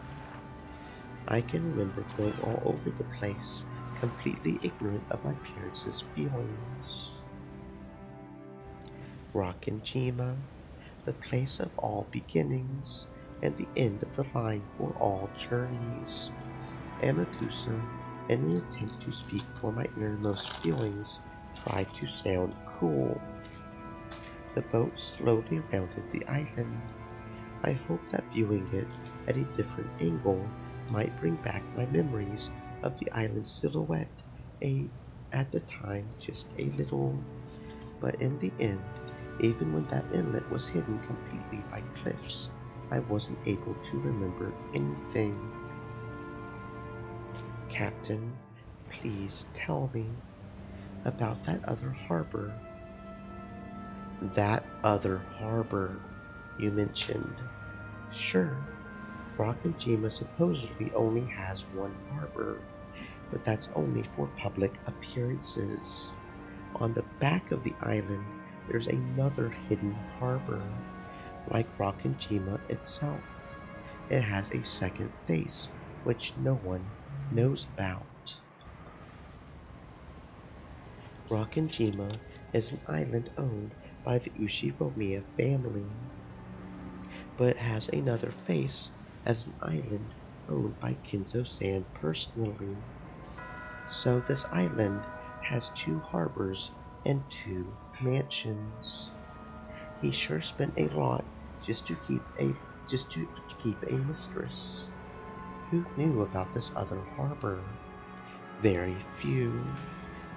I can remember going all over the place, completely ignorant of my parents' feelings. Rockinjima, the place of all beginnings, and the end of the line for all journeys. Amakusa, in an attempt to speak for my innermost feelings, tried to sound cool. The boat slowly rounded the island. I hoped that viewing it at a different angle might bring back my memories of the island's silhouette, a, at the time just a little. But in the end, even when that inlet was hidden completely by cliffs, I wasn't able to remember anything. Captain, please tell me about that other harbor. That other harbor you mentioned. Sure, Rockinjima supposedly only has one harbor, but that's only for public appearances. On the back of the island, there's another hidden harbor. Like Rockinjima itself, it has a second face, which no one knows about. Rockinjima is an island owned by the Ushiromiya family, but it has another face as an island owned by Kinzo-san personally. So this island has two harbors and two mansions. He sure spent a lot just to keep a mistress. Who knew about this other harbor? Very few.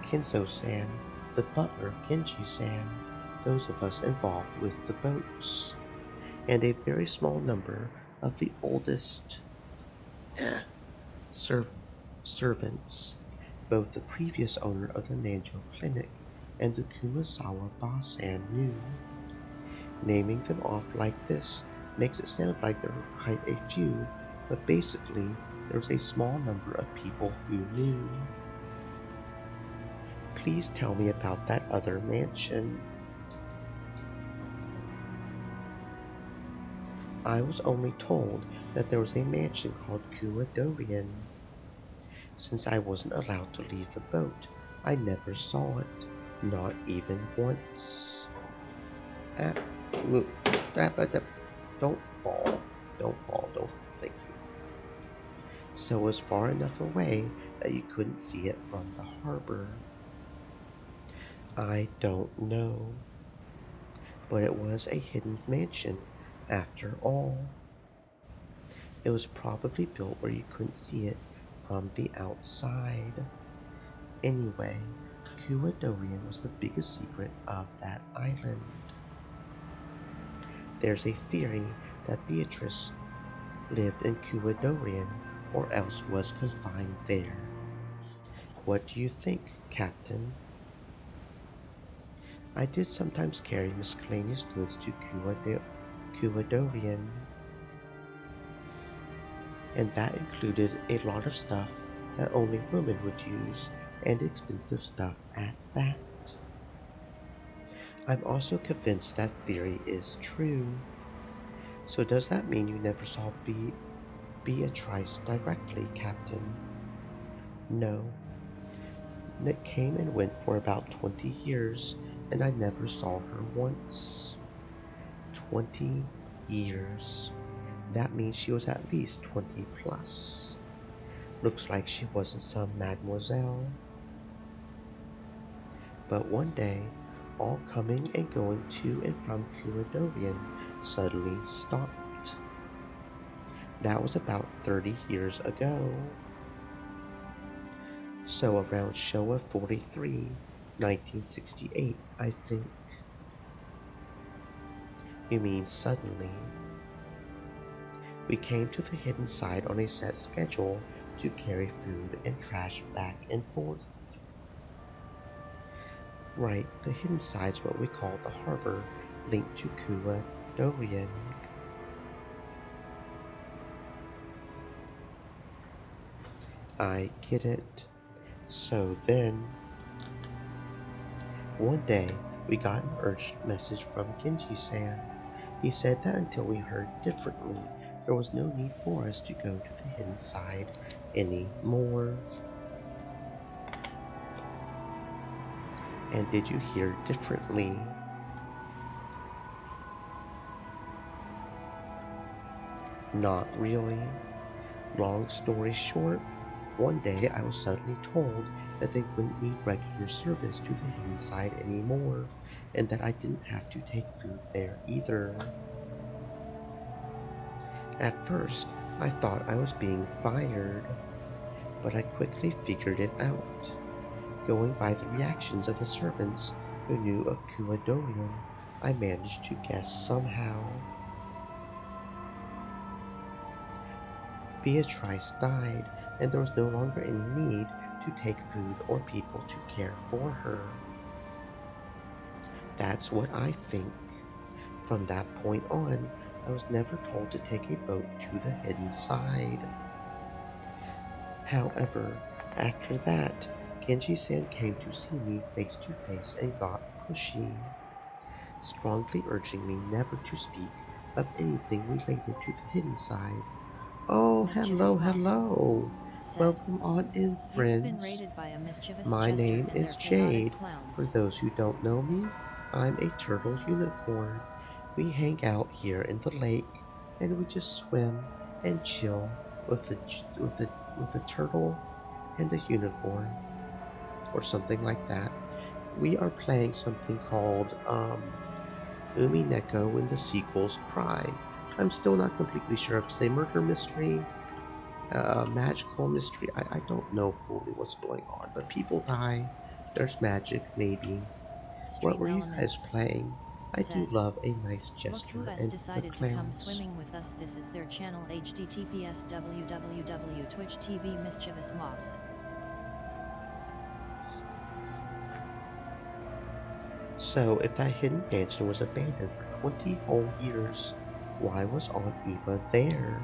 Kinzo-san, the butler Genji-san, those of us involved with the boats, and a very small number of the oldest serv- servants, both the previous owner of the Nanjo Clinic and the Kumasawa Basan knew. Naming them off like this makes it sound like there were quite a few, but basically there was a small number of people who knew. Please tell me about that other mansion. I was only told that there was a mansion called Kumadorian. Since I wasn't allowed to leave the boat, I never saw it, not even once. Ah, look, don't fall, don't fall, don't fall, thank you. So it was far enough away that you couldn't see it from the harbor. I don't know, but it was a hidden mansion after all. It was probably built where you couldn't see it from the outside. Anyway, Kuadorian was the biggest secret of that island. There's a theory that Beatrice lived in Kuadorian or else was confined there. What do you think, Captain? I did sometimes carry miscellaneous goods to Kuadorian, and that included a lot of stuff that only women would use, and expensive stuff at that. I'm also convinced that theory is true. So does that mean you never saw Beatrice directly, Captain? No. Nick came and went for about 20 years, and I never saw her once. 20 years. That means she was at least 20 plus. Looks like she wasn't some mademoiselle. But one day, all coming and going to and from Kuradorian suddenly stopped. That was about 30 years ago. So around Showa 43, 1968, I think. You mean suddenly. We came to the hidden side on a set schedule to carry food and trash back and forth. Right, the hidden side's what we call the harbor, linked to Kua Dorian. I get it. So then, one day, we got an urgent message from Genji-san. He said that until we heard differently, there was no need for us to go to the hidden side anymore. And did you hear differently? Not really. Long story short, one day I was suddenly told that they wouldn't need regular service to the hidden side anymore, and that I didn't have to take food there either. At first, I thought I was being fired, but I quickly figured it out. Going by the reactions of the servants who knew of Kuadorian, I managed to guess somehow. Beatrice died, and there was no longer any need to take food or people to care for her. That's what I think. From that point on, I was never told to take a boat to the hidden side. However, after that, Genji-san came to see me face to face and got pushy, strongly urging me never to speak of anything related to the hidden side. Oh, Mischievous hello, Moss hello. said, Welcome on in, "You've been friends. raided by a mischievous My jester name and their is chaotic Jade. For clowns." those who don't know me, I'm a turtle unicorn. We hang out here in the lake and we just swim and chill with the turtle and the unicorn or something like that. We are playing something called Umineko when the sequels cry. I'm still not completely sure if it's a murder mystery, magical mystery. I don't know fully what's going on, but people die. There's magic, maybe. What Stream were you guys Elements playing? I do said, love a nice "Look who jester has and the decided to come clowns. swimming with us. This is their channel https www.twitch TV Mischievous Moss." So, if that hidden mansion was abandoned for 20 whole years, why was Aunt Eva there?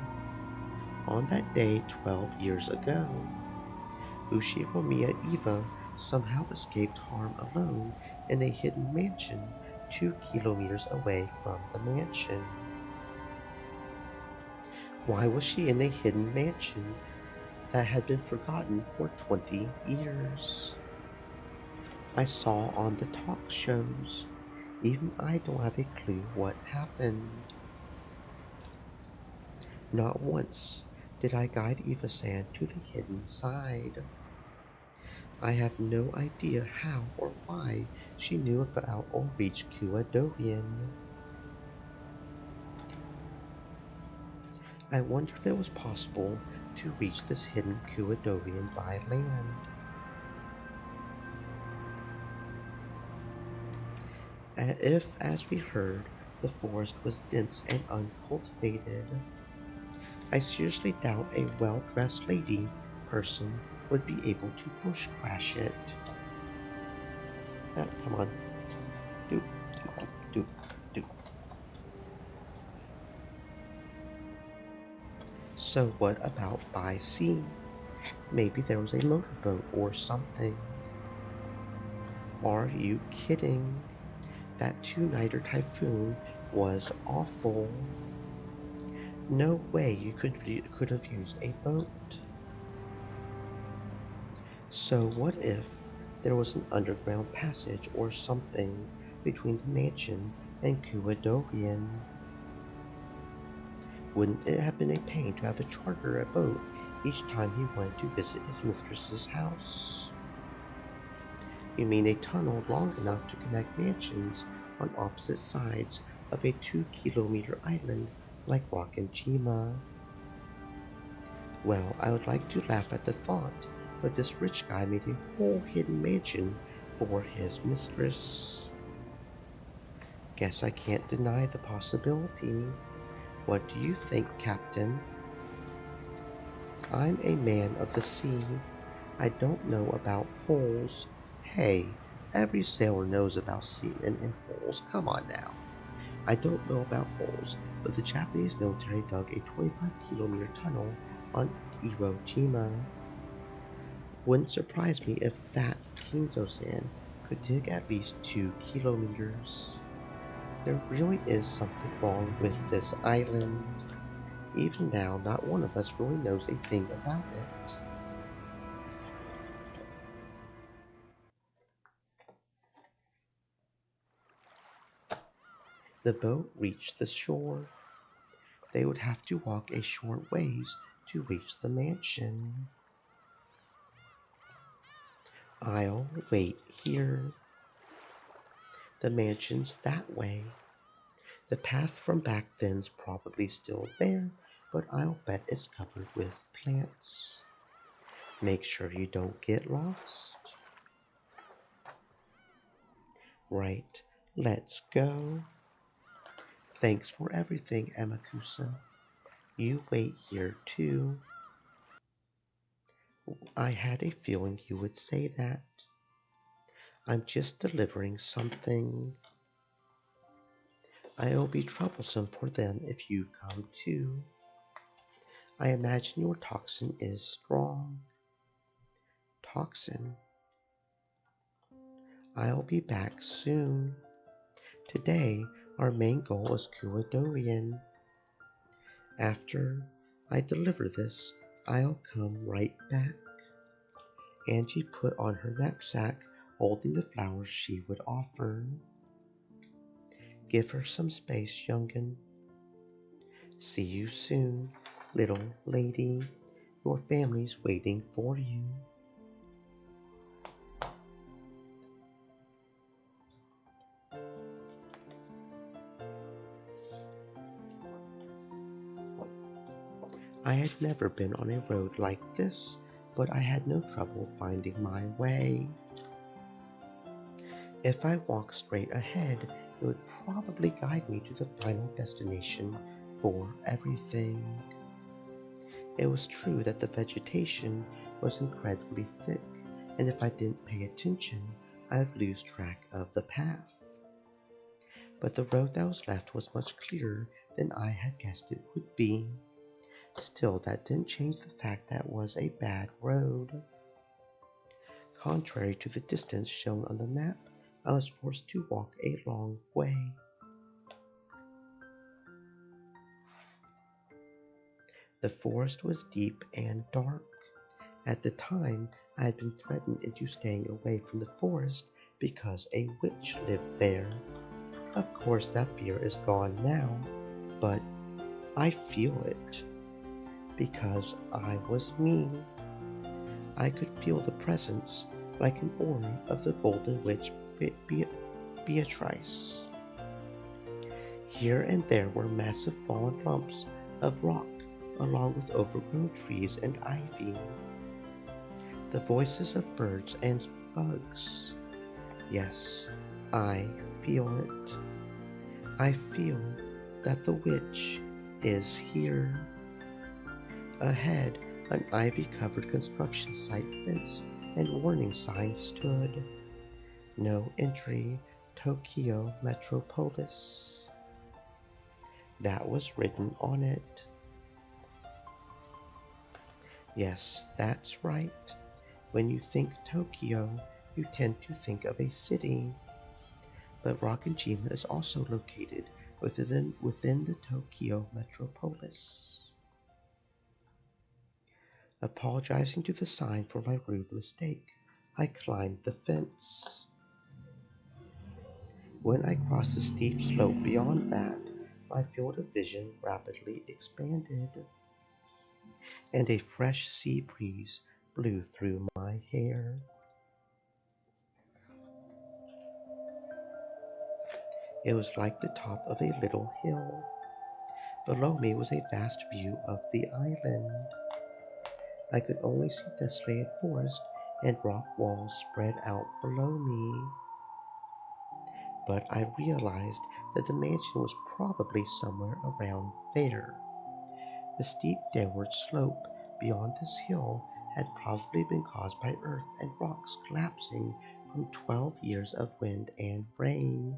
On that day 12 years ago, Ushiromiya Eva somehow escaped harm alone in a hidden mansion 2 kilometers away from the mansion. Why was she in a hidden mansion that had been forgotten for 20 years? I saw on the talk shows. Even I don't have a clue what happened. Not once did I guide Eva-san to the hidden side. I have no idea how or why she knew about or reached Kuadorian. I wonder if it was possible to reach this hidden Kuadorian by land. If, as we heard, the forest was dense and uncultivated, I seriously doubt a well-dressed lady person would be able to bush crash it. Come on. Doop, doop, doop, doop. So what about by sea? Maybe there was a motorboat or something. Are you kidding? That two-nighter typhoon was awful. No way you could have used a boat. So what if there was an underground passage or something between the mansion and Kuadorian? Wouldn't it have been a pain to have to charter a boat each time he wanted to visit his mistress's house? You mean a tunnel long enough to connect mansions on opposite sides of a 2-kilometer island like Rakajima? Well, I would like to laugh at the thought, but this rich guy made a whole hidden mansion for his mistress. Guess I can't deny the possibility. What do you think, Captain? I'm a man of the sea. I don't know about holes. Hey, every sailor knows about seamen and holes. Come on now. I don't know about holes, but the Japanese military dug a 25-kilometer tunnel on Iwo Jima. Wouldn't surprise me if that Kinzo-san could dig at least 2 kilometers. There really is something wrong with this island. Even now, not one of us really knows a thing about it. The boat reached the shore. They would have to walk a short ways to reach the mansion. I'll wait here. The mansion's that way. The path from back then's probably still there, but I'll bet it's covered with plants. Make sure you don't get lost. Right, let's go. Thanks for everything, Amakusa. You wait here too. I had a feeling you would say that. I'm just delivering something. I'll be troublesome for them if you come too. I imagine your toxin is strong. Toxin. I'll be back soon. Today, our main goal is Kuadorian. After I deliver this, I'll come right back. Angie put on her knapsack, holding the flowers she would offer. Give her some space, young'un. See you soon, little lady. Your family's waiting for you. I had never been on a road like this, but I had no trouble finding my way. If I walked straight ahead, it would probably guide me to the final destination for everything. It was true that the vegetation was incredibly thick, and if I didn't pay attention, I'd lose track of the path. But the road that was left was much clearer than I had guessed it would be. Still, that didn't change the fact that it was a bad road. Contrary to the distance shown on the map, I was forced to walk a long way. The forest was deep and dark. At the time, I had been threatened into staying away from the forest because a witch lived there. Of course, that fear is gone now, but I feel it because I was me. I could feel the presence like an aura of the Golden Witch Beatrice. Here and there were massive fallen lumps of rock, along with overgrown trees and ivy. The voices of birds and bugs. Yes, I feel it. I feel that the witch is here. Ahead, an ivy-covered construction site fence and warning sign stood. No entry, Tokyo Metropolis. That was written on it. Yes, that's right. When you think Tokyo, you tend to think of a city. But Rakajima is also located within the Tokyo Metropolis. Apologizing to the sign for my rude mistake, I climbed the fence. When I crossed the steep slope beyond that, my field of vision rapidly expanded, and a fresh sea breeze blew through my hair. It was like the top of a little hill. Below me was a vast view of the island. I could only see desolated forest and rock walls spread out below me. But I realized that the mansion was probably somewhere around there. The steep downward slope beyond this hill had probably been caused by earth and rocks collapsing from 12 years of wind and rain.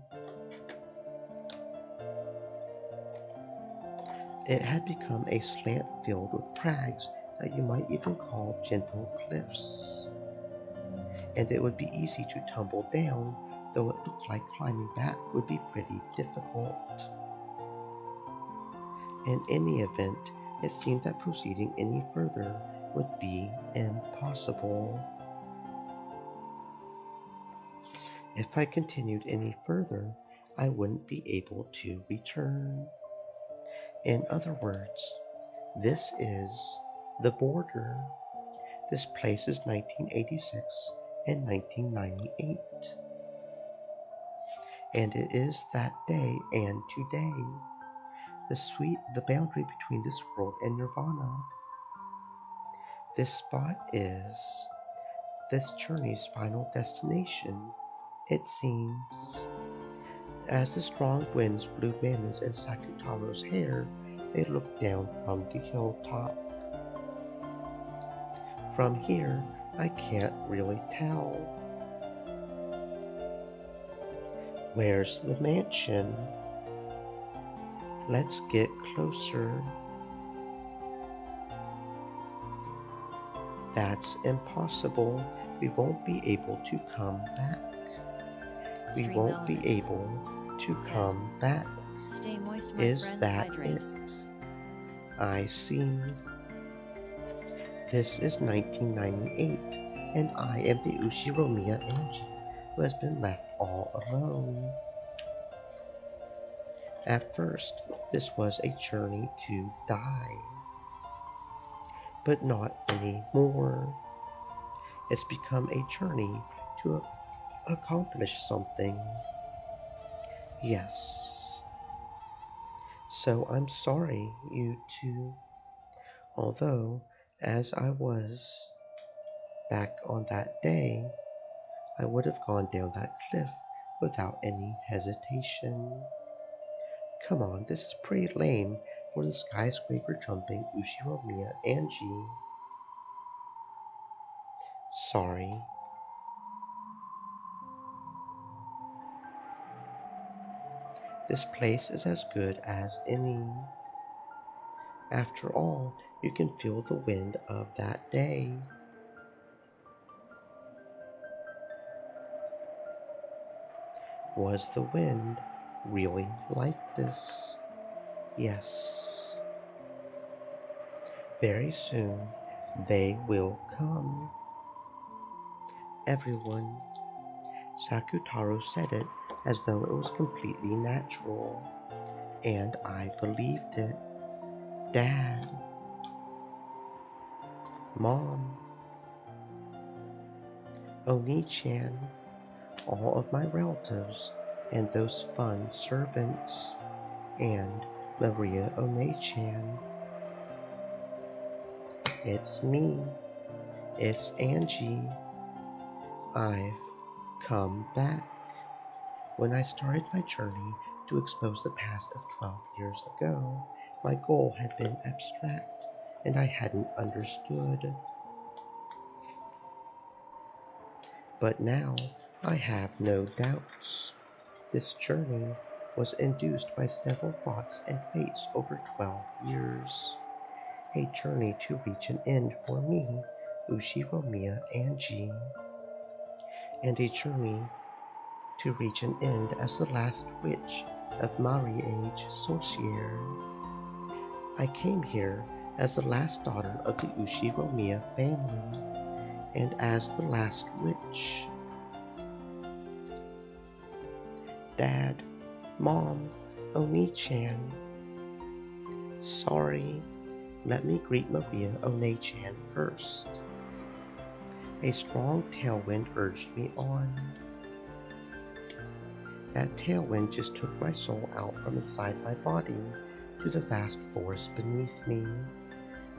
It had become a slant filled with crags that you might even call gentle cliffs. And it would be easy to tumble down, though it looked like climbing back would be pretty difficult. In any event, it seemed that proceeding any further would be impossible. If I continued any further, I wouldn't be able to return. In other words, this is the border. This place is 1986 and 1998. And it is that day and today, the boundary between this world and nirvana. This spot is this journey's final destination, it seems. As the strong winds blew Mamon's and Sakutaro's hair, they looked down from the hilltop. From here, I can't really tell. Where's the mansion? Let's get closer. That's impossible. We won't be able to come back. We Stream won't be elements. able to Said. come back. Stay moist, my Is friends, that hydrate. it? I see. This is 1998, and I am the Ushiromiya Angie who has been left all alone. At first, this was a journey to die. But not anymore. It's become a journey to accomplish something. Yes. So I'm sorry, you two. Although, as I was back on that day, I would have gone down that cliff without any hesitation. Come on, this is pretty lame for the skyscraper jumping Ushiromiya Angie. Sorry. This place is as good as any. After all, you can feel the wind of that day. Was the wind really like this? Yes. Very soon they will come. Everyone, Sakutaro said it as though it was completely natural, and I believed it. Dad, Mom, Oni-chan, all of my relatives, and those fun servants, and Maria One-chan. It's me. It's Angie. I've come back. When I started my journey to expose the past of 12 years ago, my goal had been abstract, and I hadn't understood. But now I have no doubts. This journey was induced by several thoughts and fates over 12 years. A journey to reach an end for me, Ushiromiya Angie, and a journey to reach an end as the last witch of Mariage Sorcière. I came here as the last daughter of the Ushiromiya family, and as the last witch. Dad, Mom, Oni-chan. Sorry, let me greet Maria One-chan first. A strong tailwind urged me on. That tailwind just took my soul out from inside my body to the vast forest beneath me,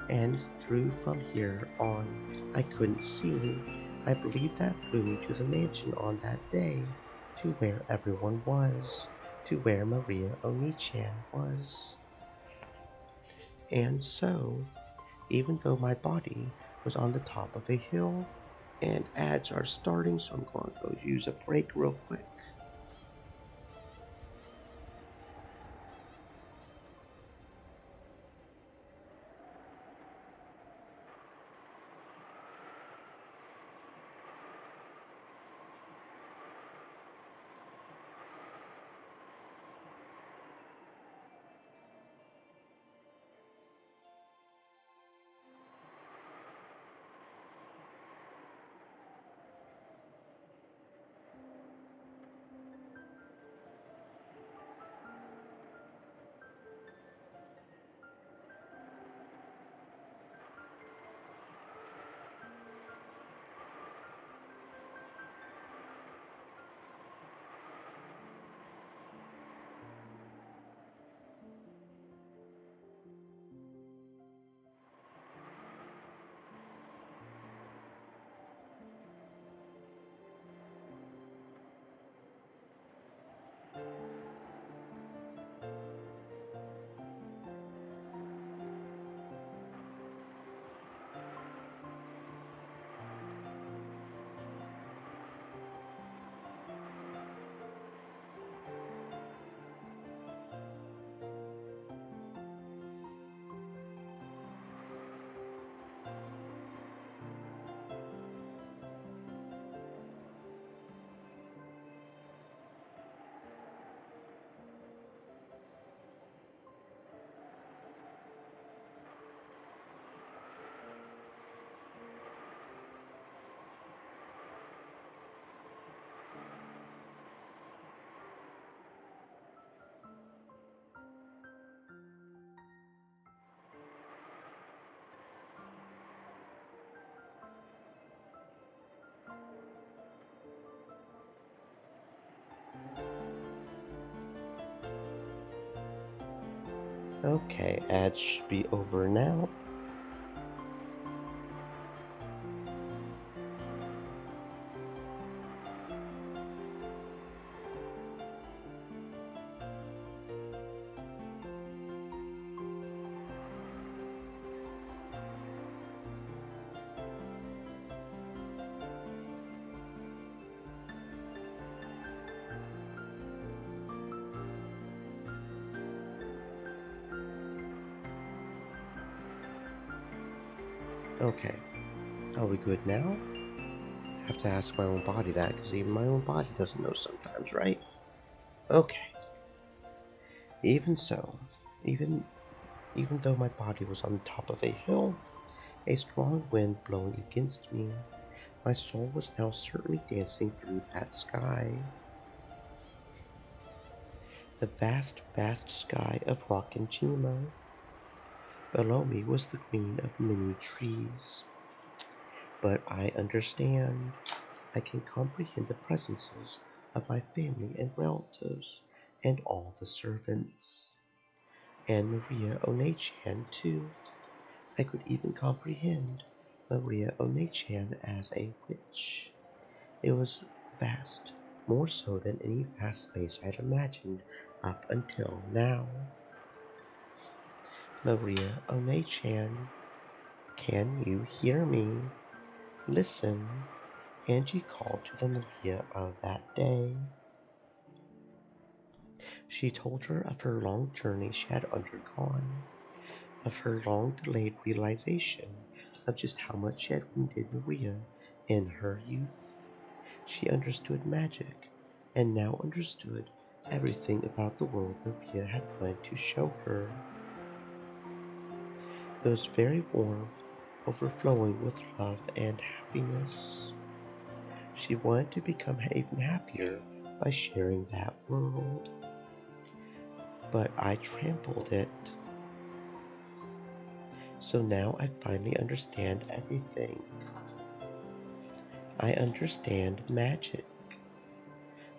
and through from here on I couldn't see. I believe that blew me to the mansion on that day, to where everyone was, to where Maria Oni-chan was. And so, even though my body was on the top of a hill, and ads are starting, so I'm going to go use a break real quick. Okay, ads should be over now. Okay, are we good now? I have to ask my own body that, because even my own body doesn't know sometimes, right? Okay. Even so, even even though my body was on top of a hill, a strong wind blowing against me, My soul was now certainly dancing through that sky. The vast, vast sky of rock and Chima. Below me was the green of many trees. But I understand. I can comprehend the presences of my family and relatives and all the servants. And Maria Onechan, too. I could even comprehend Maria Onechan as a witch. It was vast, more so than any vast space I had imagined up until now. Maria Onechan, can you hear me? Listen. Angie called to the Maria of that day. She told her of her long journey she had undergone, of her long delayed realization of just how much she had wounded Maria in her youth. She understood magic, and now understood everything about the world Maria had wanted to show her. It was very warm, overflowing with love and happiness. She wanted to become even happier by sharing that world. But I trampled it. So now I finally understand everything. I understand magic.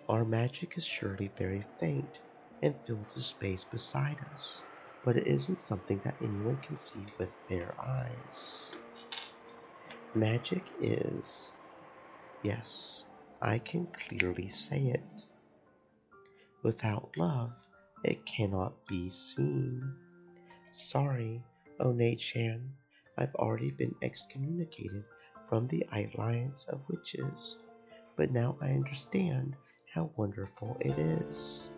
Our magic is surely very faint and fills the space beside us, but it isn't something that anyone can see with their eyes. Magic is, yes, I can clearly say it. Without love, it cannot be seen. Sorry, One-chan, I've already been excommunicated from the Alliance of Witches, but now I understand how wonderful it is.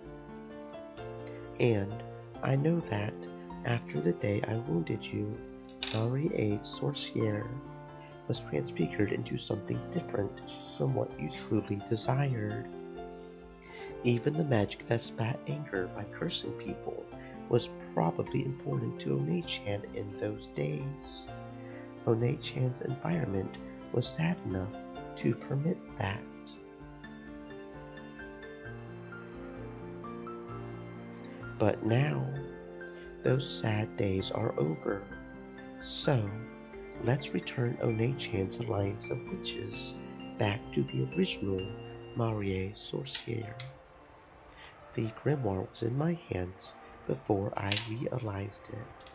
And I know that after the day I wounded you, Marie Sorcière was transfigured into something different from what you truly desired. Even the magic that spat anger by cursing people was probably important to One-chan in those days. One-chan's environment was sad enough to permit that. But now, those sad days are over. So, let's return One-chan's Alliance of Witches back to the original Marie Sorcière. The grimoire was in my hands before I realized it.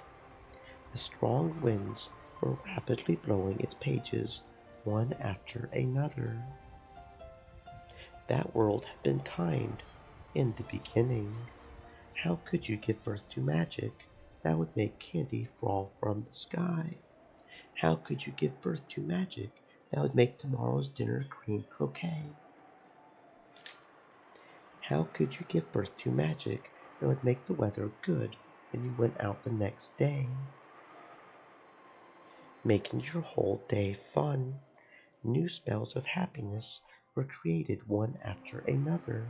The strong winds were rapidly blowing its pages one after another. That world had been kind in the beginning. How could you give birth to magic that would make candy fall from the sky? How could you give birth to magic that would make tomorrow's dinner cream croquet? How could you give birth to magic that would make the weather good when you went out the next day? Making your whole day fun. New spells of happiness were created one after another,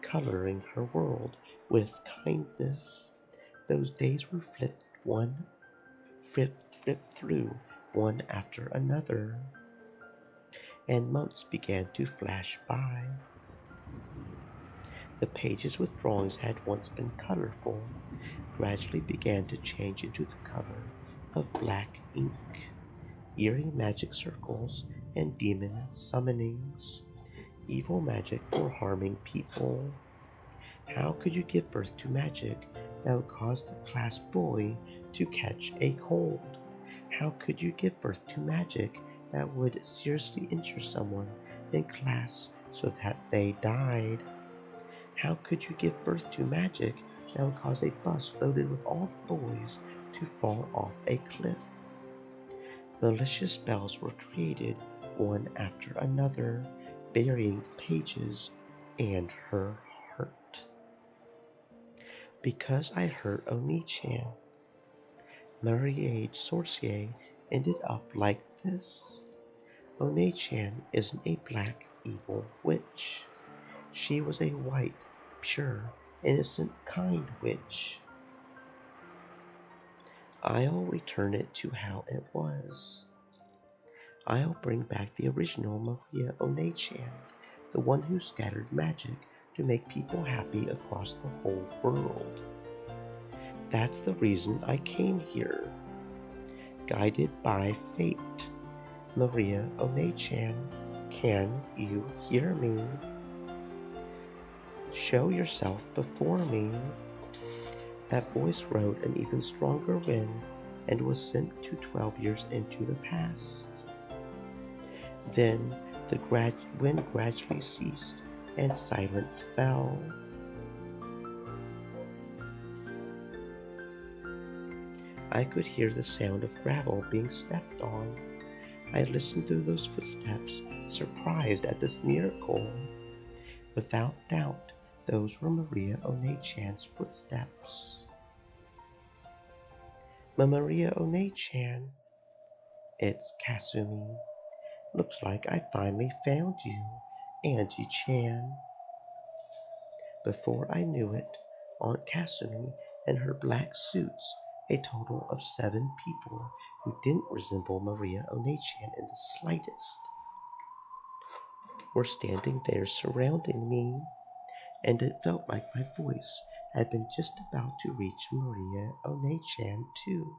coloring her world with kindness. Those days were flipped through one after another, and months began to flash by. The pages with drawings had once been colorful, gradually began to change into the color of black ink. Eerie magic circles and demon summonings. Evil magic for harming people. How could you give birth to magic that would cause the class bully to catch a cold? How could you give birth to magic that would seriously injure someone in class so that they died? How could you give birth to magic that would cause a bus loaded with all the boys to fall off a cliff? Malicious spells were created one after another, burying the pages and her heart. Because I hurt Oni-chan, Marie Sorcier ended up like this. Oni-chan isn't a black, evil witch. She was a white, pure, innocent, kind witch. I'll return it to how it was. I'll bring back the original Maria One-chan, the one who scattered magic to make people happy across the whole world. That's the reason I came here. Guided by fate. Maria One-chan, can you hear me? Show yourself before me. That voice rode an even stronger wind and was sent to 12 years into the past. Then the wind gradually ceased and silence fell. I could hear the sound of gravel being stepped on. I listened to those footsteps, surprised at this miracle. Without doubt, those were Maria One-chan's footsteps. Maria One-chan, it's Kasumi. Looks like I finally found you, Angie-chan. Before I knew it, Aunt Kasumi and her black suits, a total of 7 people who didn't resemble Maria One-chan in the slightest, were standing there surrounding me, and it felt like my voice had been just about to reach Maria One-chan too.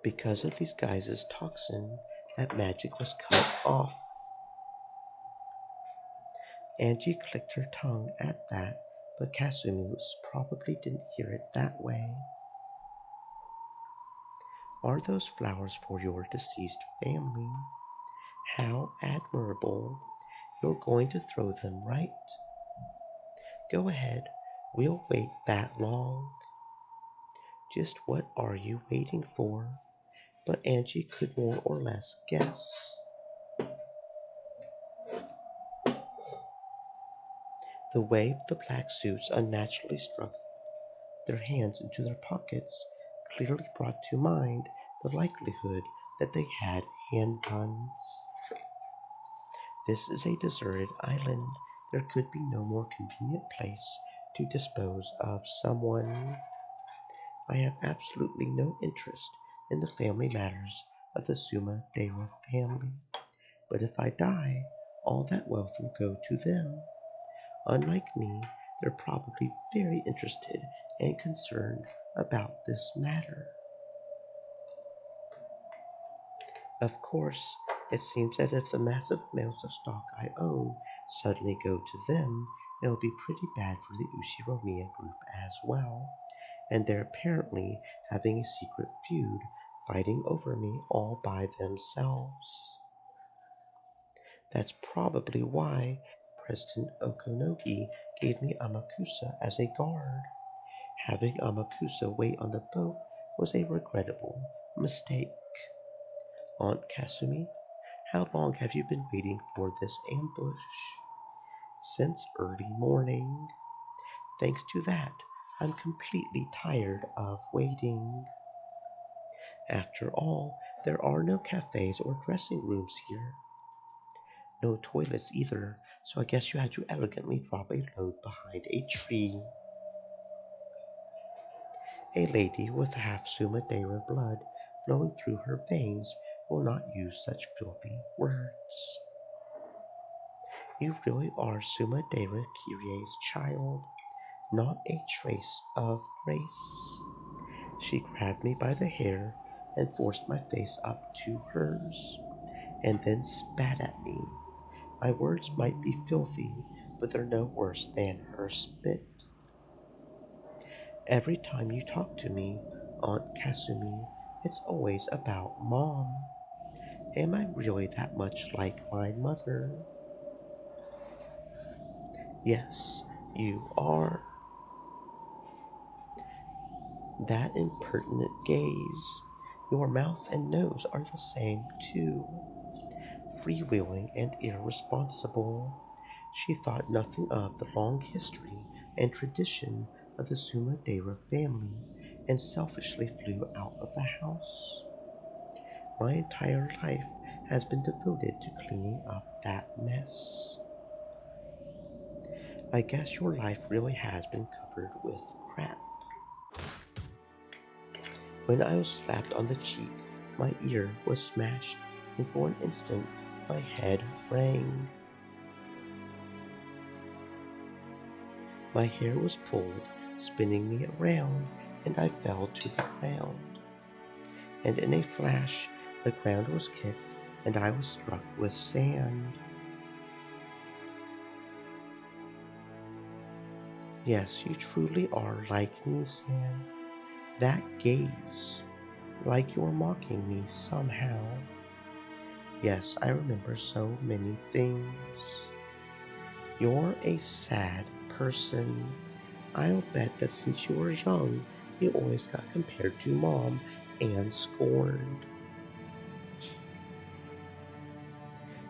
Because of these guys' toxin, that magic was cut off. Angie clicked her tongue at that, but Kasumi probably didn't hear it that way. Are those flowers for your deceased family? How admirable. You're going to throw them, right? Go ahead, we'll wait that long. Just what are you waiting for? But Angie could more or less guess. The way the black suits unnaturally struck their hands into their pockets clearly brought to mind the likelihood that they had handguns. This is a deserted island. There could be no more convenient place to dispose of someone. I have absolutely no interest in the family matters of the Suma Dewa family, but if I die, all that wealth will go to them. Unlike me, they're probably very interested and concerned about this matter. Of course, it seems that if the massive amounts of stock I own suddenly go to them, it'll be pretty bad for the Ushiromiya group as well, and they're apparently having a secret feud, fighting over me all by themselves. That's probably why President Okonogi gave me Amakusa as a guard. Having Amakusa wait on the boat was a regrettable mistake. Aunt Kasumi, how long have you been waiting for this ambush? Since early morning. Thanks to that, I'm completely tired of waiting. After all, there are no cafes or dressing rooms here. No toilets either, so I guess you had to elegantly drop a load behind a tree. A lady with half Sumadera blood flowing through her veins will not use such filthy words. You really are Sumadera Kyrie's child, not a trace of grace. She grabbed me by the hair and forced my face up to hers, and then spat at me. My words might be filthy, but they're no worse than her spit. Every time you talk to me, Aunt Kasumi, it's always about Mom. Am I really that much like my mother? Yes, you are. That impertinent gaze. Your mouth and nose are the same, too. Freewheeling and irresponsible. She thought nothing of the long history and tradition of the Sumadera family and selfishly flew out of the house. My entire life has been devoted to cleaning up that mess. I guess your life really has been covered with crap. When I was slapped on the cheek, my ear was smashed, and for an instant my head rang. My hair was pulled, spinning me around, and I fell to the ground. And in a flash, the ground was kicked, and I was struck with sand. Yes, you truly are like me, Sam. That gaze, like you're mocking me somehow. Yes, I remember so many things. You're a sad person. I'll bet that since you were young, you always got compared to Mom and scorned.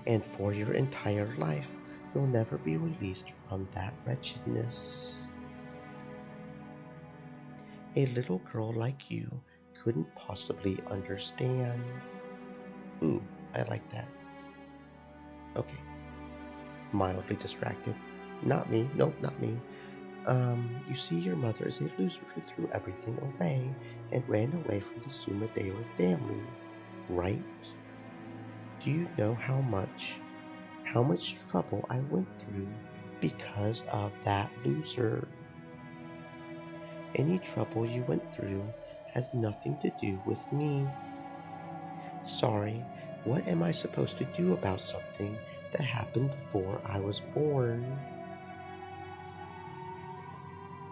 And for your entire life, you'll never be released from that wretchedness. A little girl like you couldn't possibly understand. Ooh, I like that. Okay, mildly distracted. Not me, nope, not me. You see, your mother is a loser who threw everything away and ran away from the Sumadera family, right? Do you know how much trouble I went through because of that loser? Any trouble you went through has nothing to do with me. Sorry, what am I supposed to do about something that happened before I was born?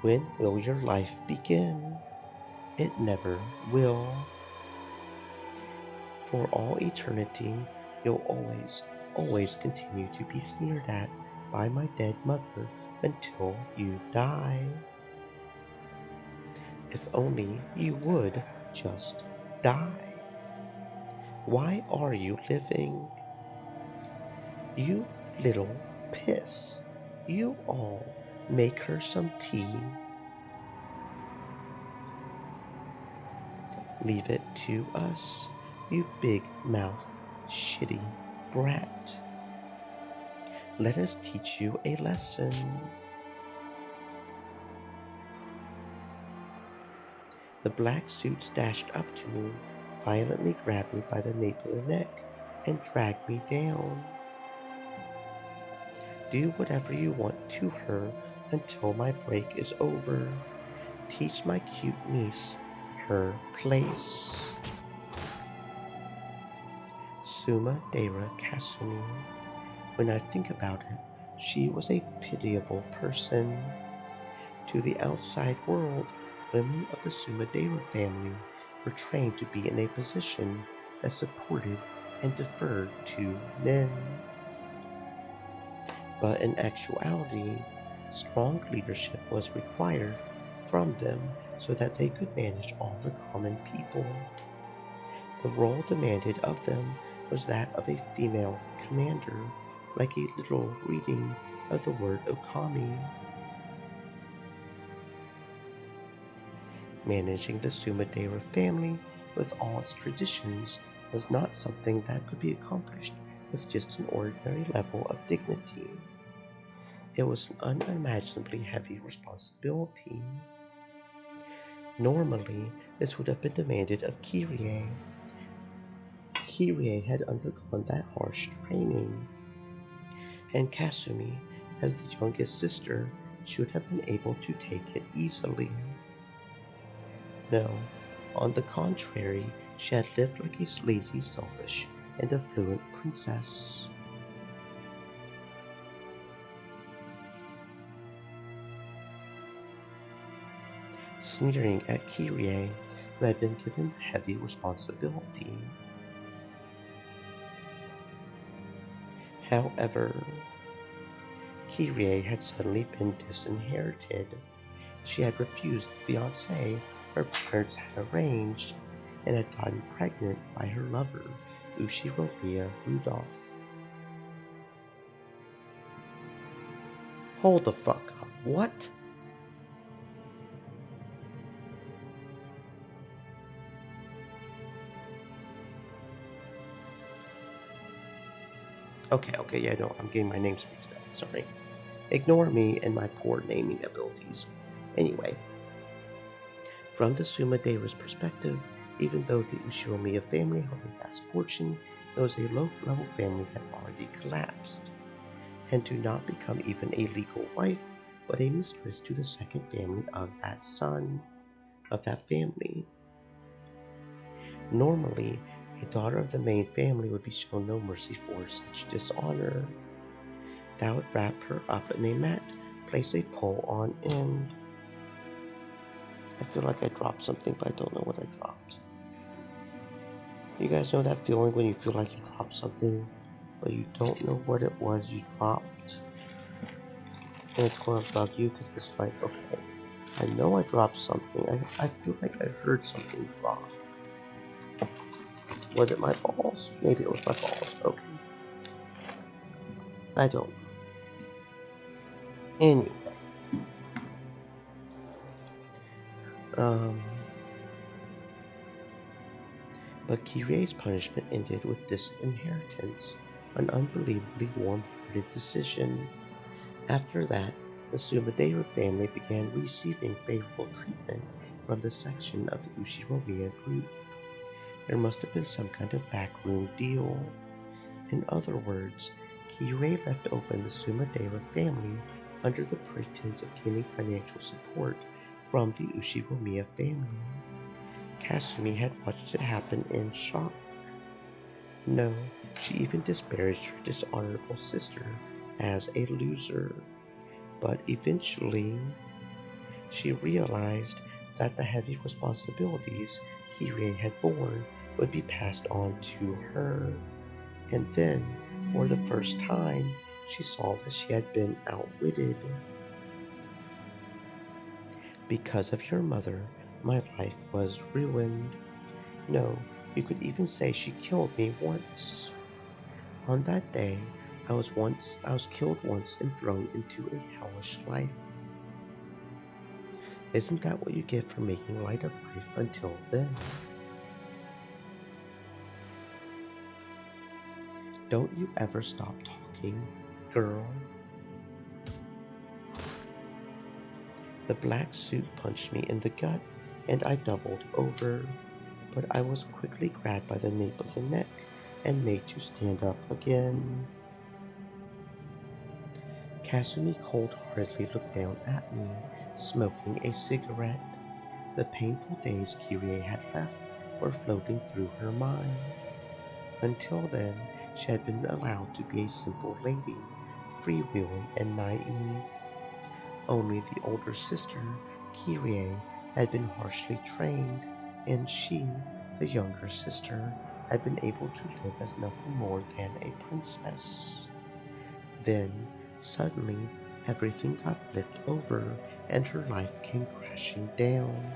When will your life begin? It never will. For all eternity, you'll always continue to be sneered at by my dead mother until you die. If only you would just die. Why are you living? You little piss. You all make her some tea. Leave it to us, you big mouth, shitty brat. Let us teach you a lesson. The black suits dashed up to me, violently grabbed me by the nape of the neck, and dragged me down. Do whatever you want to her until my break is over. Teach my cute niece her place. Suma Dera Kasumi. When I think about it, she was a pitiable person. To the outside world, women of the Sumadera family were trained to be in a position that supported and deferred to men. But in actuality, strong leadership was required from them so that they could manage all the common people. The role demanded of them was that of a female commander, like a literal reading of the word Okami. Managing the Sumadera family with all its traditions was not something that could be accomplished with just an ordinary level of dignity. It was an unimaginably heavy responsibility. Normally, this would have been demanded of Kyrie. Kyrie had undergone that harsh training, and Kasumi, as the youngest sister, should have been able to take it easily. No, on the contrary, she had lived like a lazy, selfish, and affluent princess. Sneering at Kyrie, who had been given the heavy responsibility. However, Kyrie had suddenly been disinherited. She had refused the fiancé her parents had arranged, and had gotten pregnant by her lover, Ushiromiya Rudolph. Hold the fuck up. What? Okay, yeah, no, I'm getting my names mixed up. Sorry. Ignore me and my poor naming abilities. Anyway, From the Sumadera's perspective, even though the Ushiromiya family held a vast fortune, it was a low-level family that already collapsed, and to not become even a legal wife, but a mistress to the second family of that son, of that family. Normally, a daughter of the main family would be shown no mercy for such dishonor. Thou would wrap her up in a mat, place a pole on end. I feel like I dropped something, but I don't know what I dropped. You guys know that feeling when you feel like you dropped something, but you don't know what it was you dropped? And it's going to bug you because it's like, okay, I know I dropped something. I feel like I heard something drop. Was it my balls? Maybe it was my balls. Okay. I don't know. Anyway. Um, but Kirei's punishment ended with disinheritance, an unbelievably warm-hearted decision. After that, the Sumadera family began receiving favorable treatment from the section of the Ushiromiya group. There must have been some kind of backroom deal. In other words, Kirei left open the Sumadera family under the pretense of getting financial support from the Ushiromiya family. Kasumi had watched it happen in shock. No, she even disparaged her dishonorable sister as a loser. But eventually, she realized that the heavy responsibilities Kirei had borne would be passed on to her. And then, for the first time, she saw that she had been outwitted. Because of your mother, my life was ruined. No, you could even say she killed me once. On that day, I was killed once and thrown into a hellish life. Isn't that what you get for making light of life until then? Don't you ever stop talking, girl? The black suit punched me in the gut, and I doubled over, but I was quickly grabbed by the nape of the neck and made to stand up again. Kasumi cold-heartedly looked down at me, smoking a cigarette. The painful days Kirie had left were floating through her mind. Until then, she had been allowed to be a simple lady, freewheeling and naive. Only the older sister, Kirie, had been harshly trained, and she, the younger sister, had been able to live as nothing more than a princess. Then, suddenly, everything got flipped over, and her life came crashing down.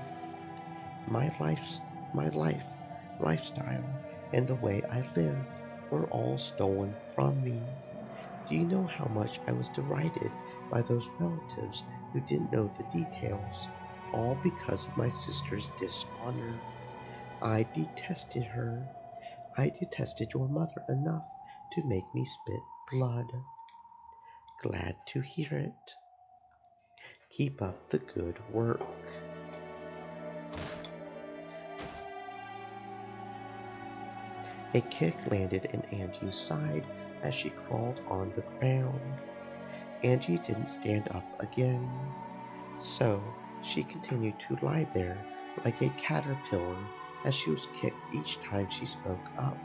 My life's my lifestyle, and the way I lived were all stolen from me. Do you know how much I was derided by those relatives who didn't know the details, all because of my sister's dishonor? I detested her. I detested your mother enough to make me spit blood. Glad to hear it. Keep up the good work. A kick landed in Angie's side as she crawled on the ground. Angie didn't stand up again, so she continued to lie there like a caterpillar as she was kicked each time she spoke up.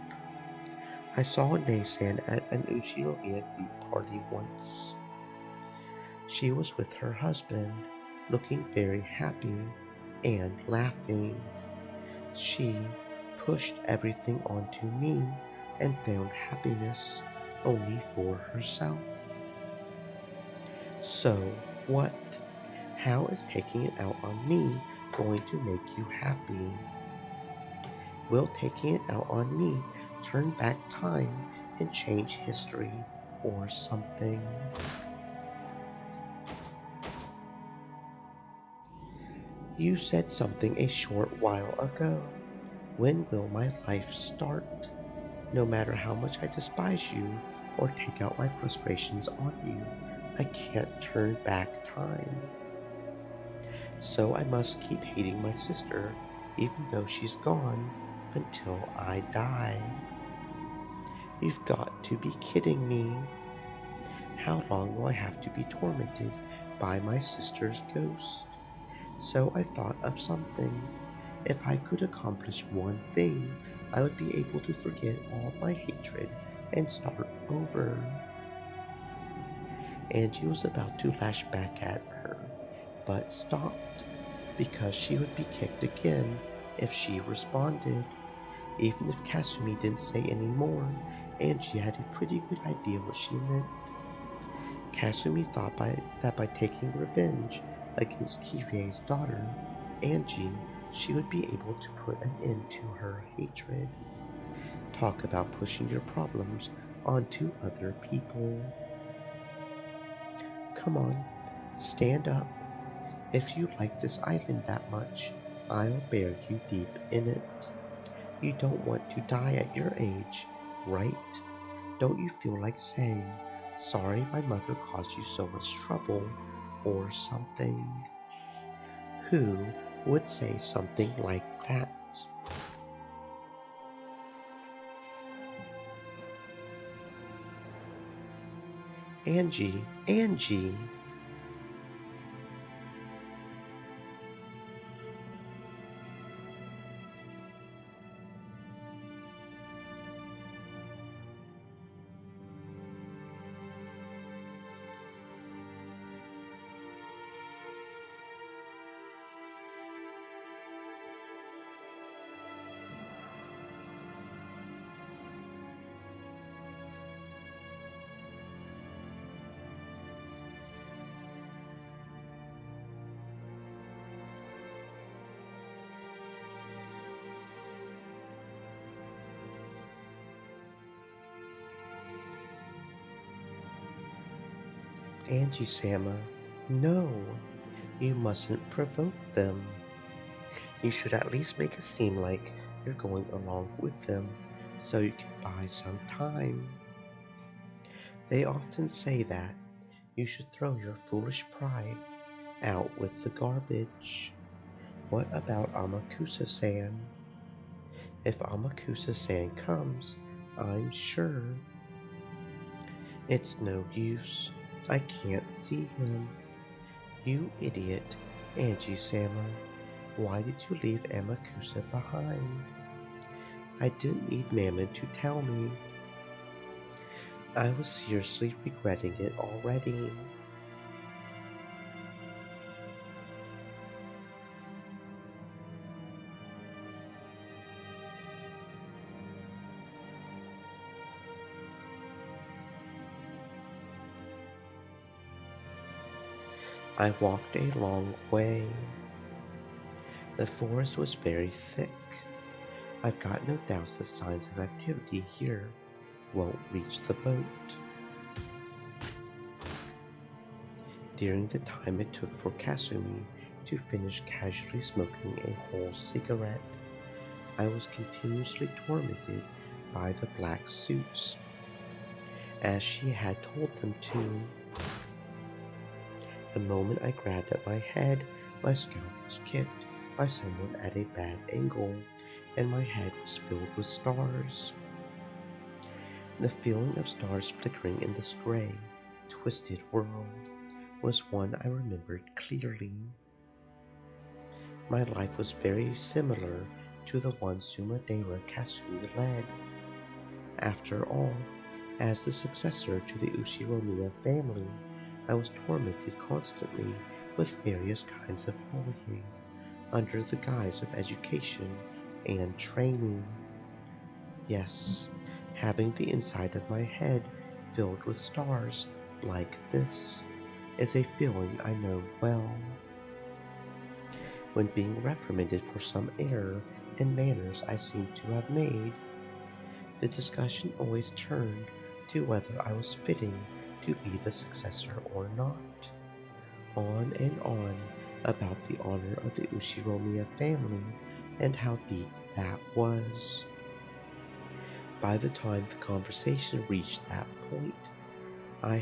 I saw Naysan at an Uchinomiya group party once. She was with her husband, looking very happy and laughing. She pushed everything onto me and found happiness only for herself. So what? How is taking it out on me going to make you happy? Will taking it out on me turn back time and change history or something? You said something a short while ago. When will my life start? No matter how much I despise you or take out my frustrations on you, I can't turn back time. So I must keep hating my sister even though she's gone until I die. You've got to be kidding me. How long will I have to be tormented by my sister's ghost? So I thought of something. If I could accomplish one thing, I would be able to forget all my hatred and start over. Angie was about to lash back at her, but stopped because she would be kicked again if she responded. Even if Kasumi didn't say any more, Angie had a pretty good idea what she meant. Kasumi thought that by taking revenge against Kirie's daughter, Angie, she would be able to put an end to her hatred. Talk about pushing your problems onto other people. Come on, stand up. If you like this island that much, I'll bury you deep in it. You don't want to die at your age, right? Don't you feel like saying, sorry my mother caused you so much trouble, or something? Who would say something like that? Angie, Angie! Angie Sama, no, you mustn't provoke them. You should at least make it seem like you're going along with them so you can buy some time. They often say that you should throw your foolish pride out with the garbage. What about Amakusa-san? If Amakusa-san comes, I'm sure. It's no use. I can't see him. You idiot, Angie-sama. Why did you leave Amakusa behind? I didn't need Mammon to tell me. I was seriously regretting it already. I walked a long way. The forest was very thick. I've got no doubts that signs of activity here won't reach the boat. During the time it took for Kasumi to finish casually smoking a whole cigarette, I was continuously tormented by the black suits, as she had told them to. The moment I grabbed at my head, my scalp was kicked by someone at a bad angle, and my head was filled with stars. The feeling of stars flickering in this gray, twisted world was one I remembered clearly. My life was very similar to the one Sumadera Kasumi led. After all, as the successor to the Ushiromiya family, I was tormented constantly with various kinds of bullying under the guise of education and training. Yes, having the inside of my head filled with stars like this is a feeling I know well. When being reprimanded for some error in manners I seem to have made, the discussion always turned to whether I was fitting to be the successor or not. On and on about the honor of the Ushiromiya family and how deep that was. By the time the conversation reached that point, I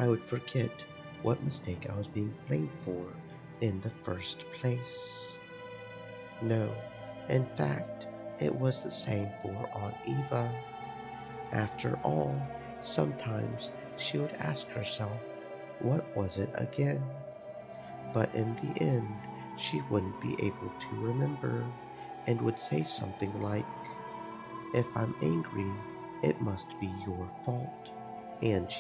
would forget what mistake I was being blamed for in the first place. No, in fact, it was the same for Aunt Eva. After all, sometimes she would ask herself, what was it again? But in the end, she wouldn't be able to remember and would say something like, if I'm angry, it must be your fault, Angie.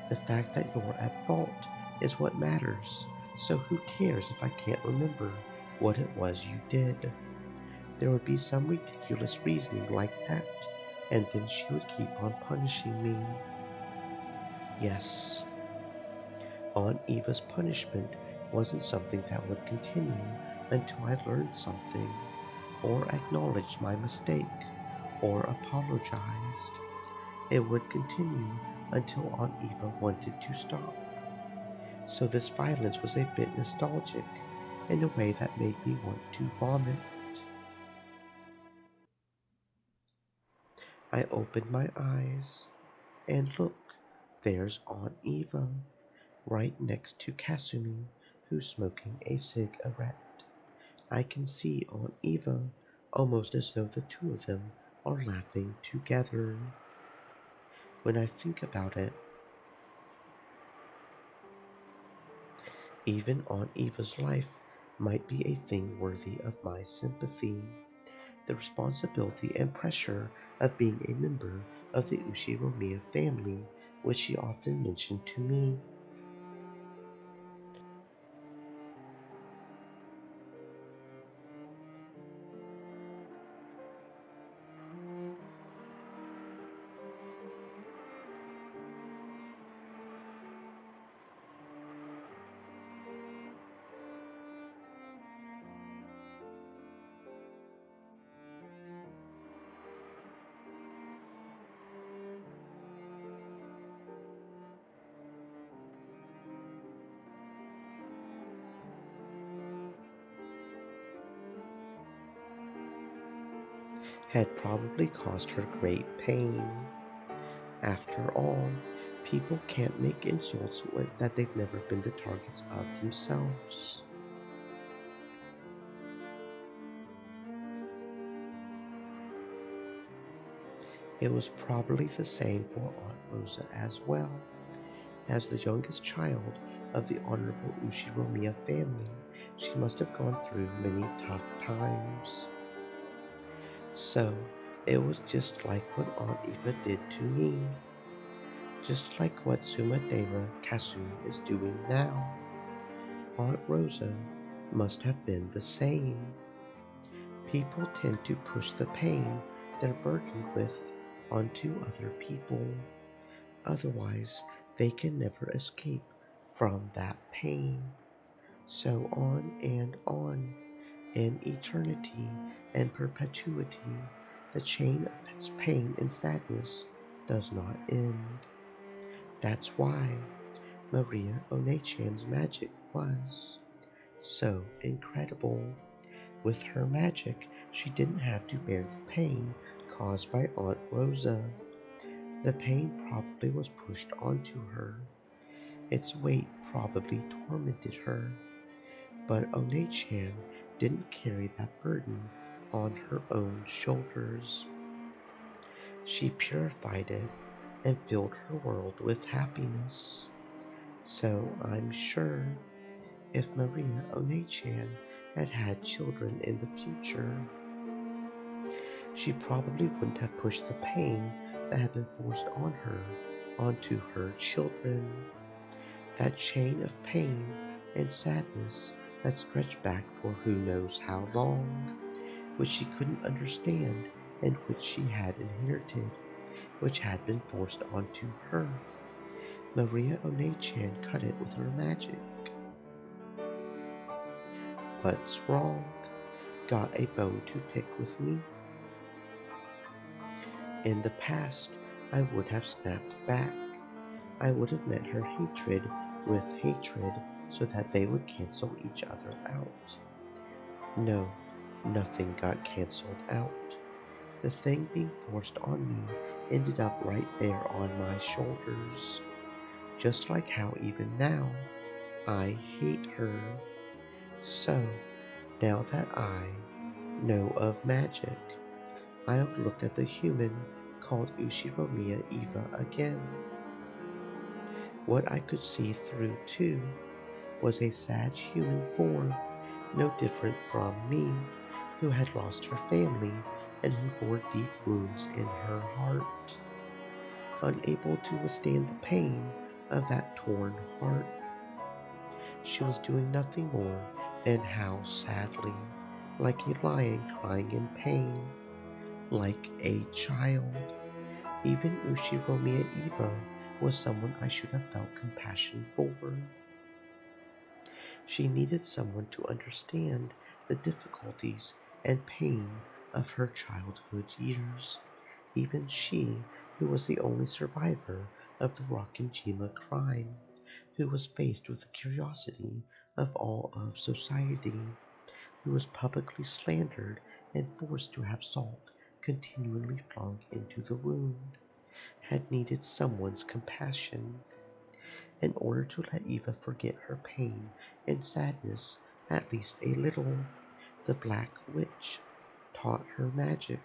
The fact that you're at fault is what matters, so who cares if I can't remember what it was you did? There would be some ridiculous reasoning like that, and then she would keep on punishing me. Yes, Aunt Eva's punishment wasn't something that would continue until I learned something, or acknowledged my mistake, or apologized. It would continue until Aunt Eva wanted to stop. So this violence was a bit nostalgic in a way that made me want to vomit. I opened my eyes, and look, there's Aunt Eva, right next to Kasumi, who's smoking a cigarette. I can see Aunt Eva, almost as though the two of them are laughing together. When I think about it, even Aunt Eva's life might be a thing worthy of my sympathy. The responsibility and pressure of being a member of the Ushiromiya family, which she often mentioned to me. Had probably caused her great pain. After all, people can't make insults that they've never been the targets of themselves. It was probably the same for Aunt Rosa as well. As the youngest child of the Honorable Ushiromiya family, she must have gone through many tough times. So, it was just like what Aunt Eva did to me. Just like what Sumadera Kasumi is doing now. Aunt Rosa must have been the same. People tend to push the pain they're burdened with onto other people. Otherwise, they can never escape from that pain. So on, in eternity and perpetuity, the chain of its pain and sadness does not end. That's why Maria Onechan's magic was so incredible. With her magic, she didn't have to bear the pain caused by Aunt Rosa. The pain probably was pushed onto her. Its weight probably tormented her. But Onechan didn't carry that burden on her own shoulders. She purified it and filled her world with happiness. So I'm sure if Maria Onechan had had children in the future, she probably wouldn't have pushed the pain that had been forced on her onto her children. That chain of pain and sadness that stretched back for who knows how long, which she couldn't understand and which she had inherited, which had been forced onto her. Maria Onechan cut it with her magic. What's wrong? Got a bone to pick with me? In the past, I would have snapped back. I would have met her hatred with hatred so that they would cancel each other out. No, nothing got canceled out. The thing being forced on me ended up right there on my shoulders. Just like how even now, I hate her. So, now that I know of magic, I'll look at the human called Ushiromiya Eva again. What I could see through, too, was a sad human form, no different from me, who had lost her family and who bore deep wounds in her heart, unable to withstand the pain of that torn heart. She was doing nothing more than howl sadly, like a lion crying in pain, like a child. Even Ushiromiya Eva was someone I should have felt compassion for. She needed someone to understand the difficulties and pain of her childhood years. Even she, who was the only survivor of the Rockinjima crime, who was faced with the curiosity of all of society, who was publicly slandered and forced to have salt continually flung into the wound, had needed someone's compassion in order to let Eva forget her pain and sadness at least a little. The Black Witch taught her magic,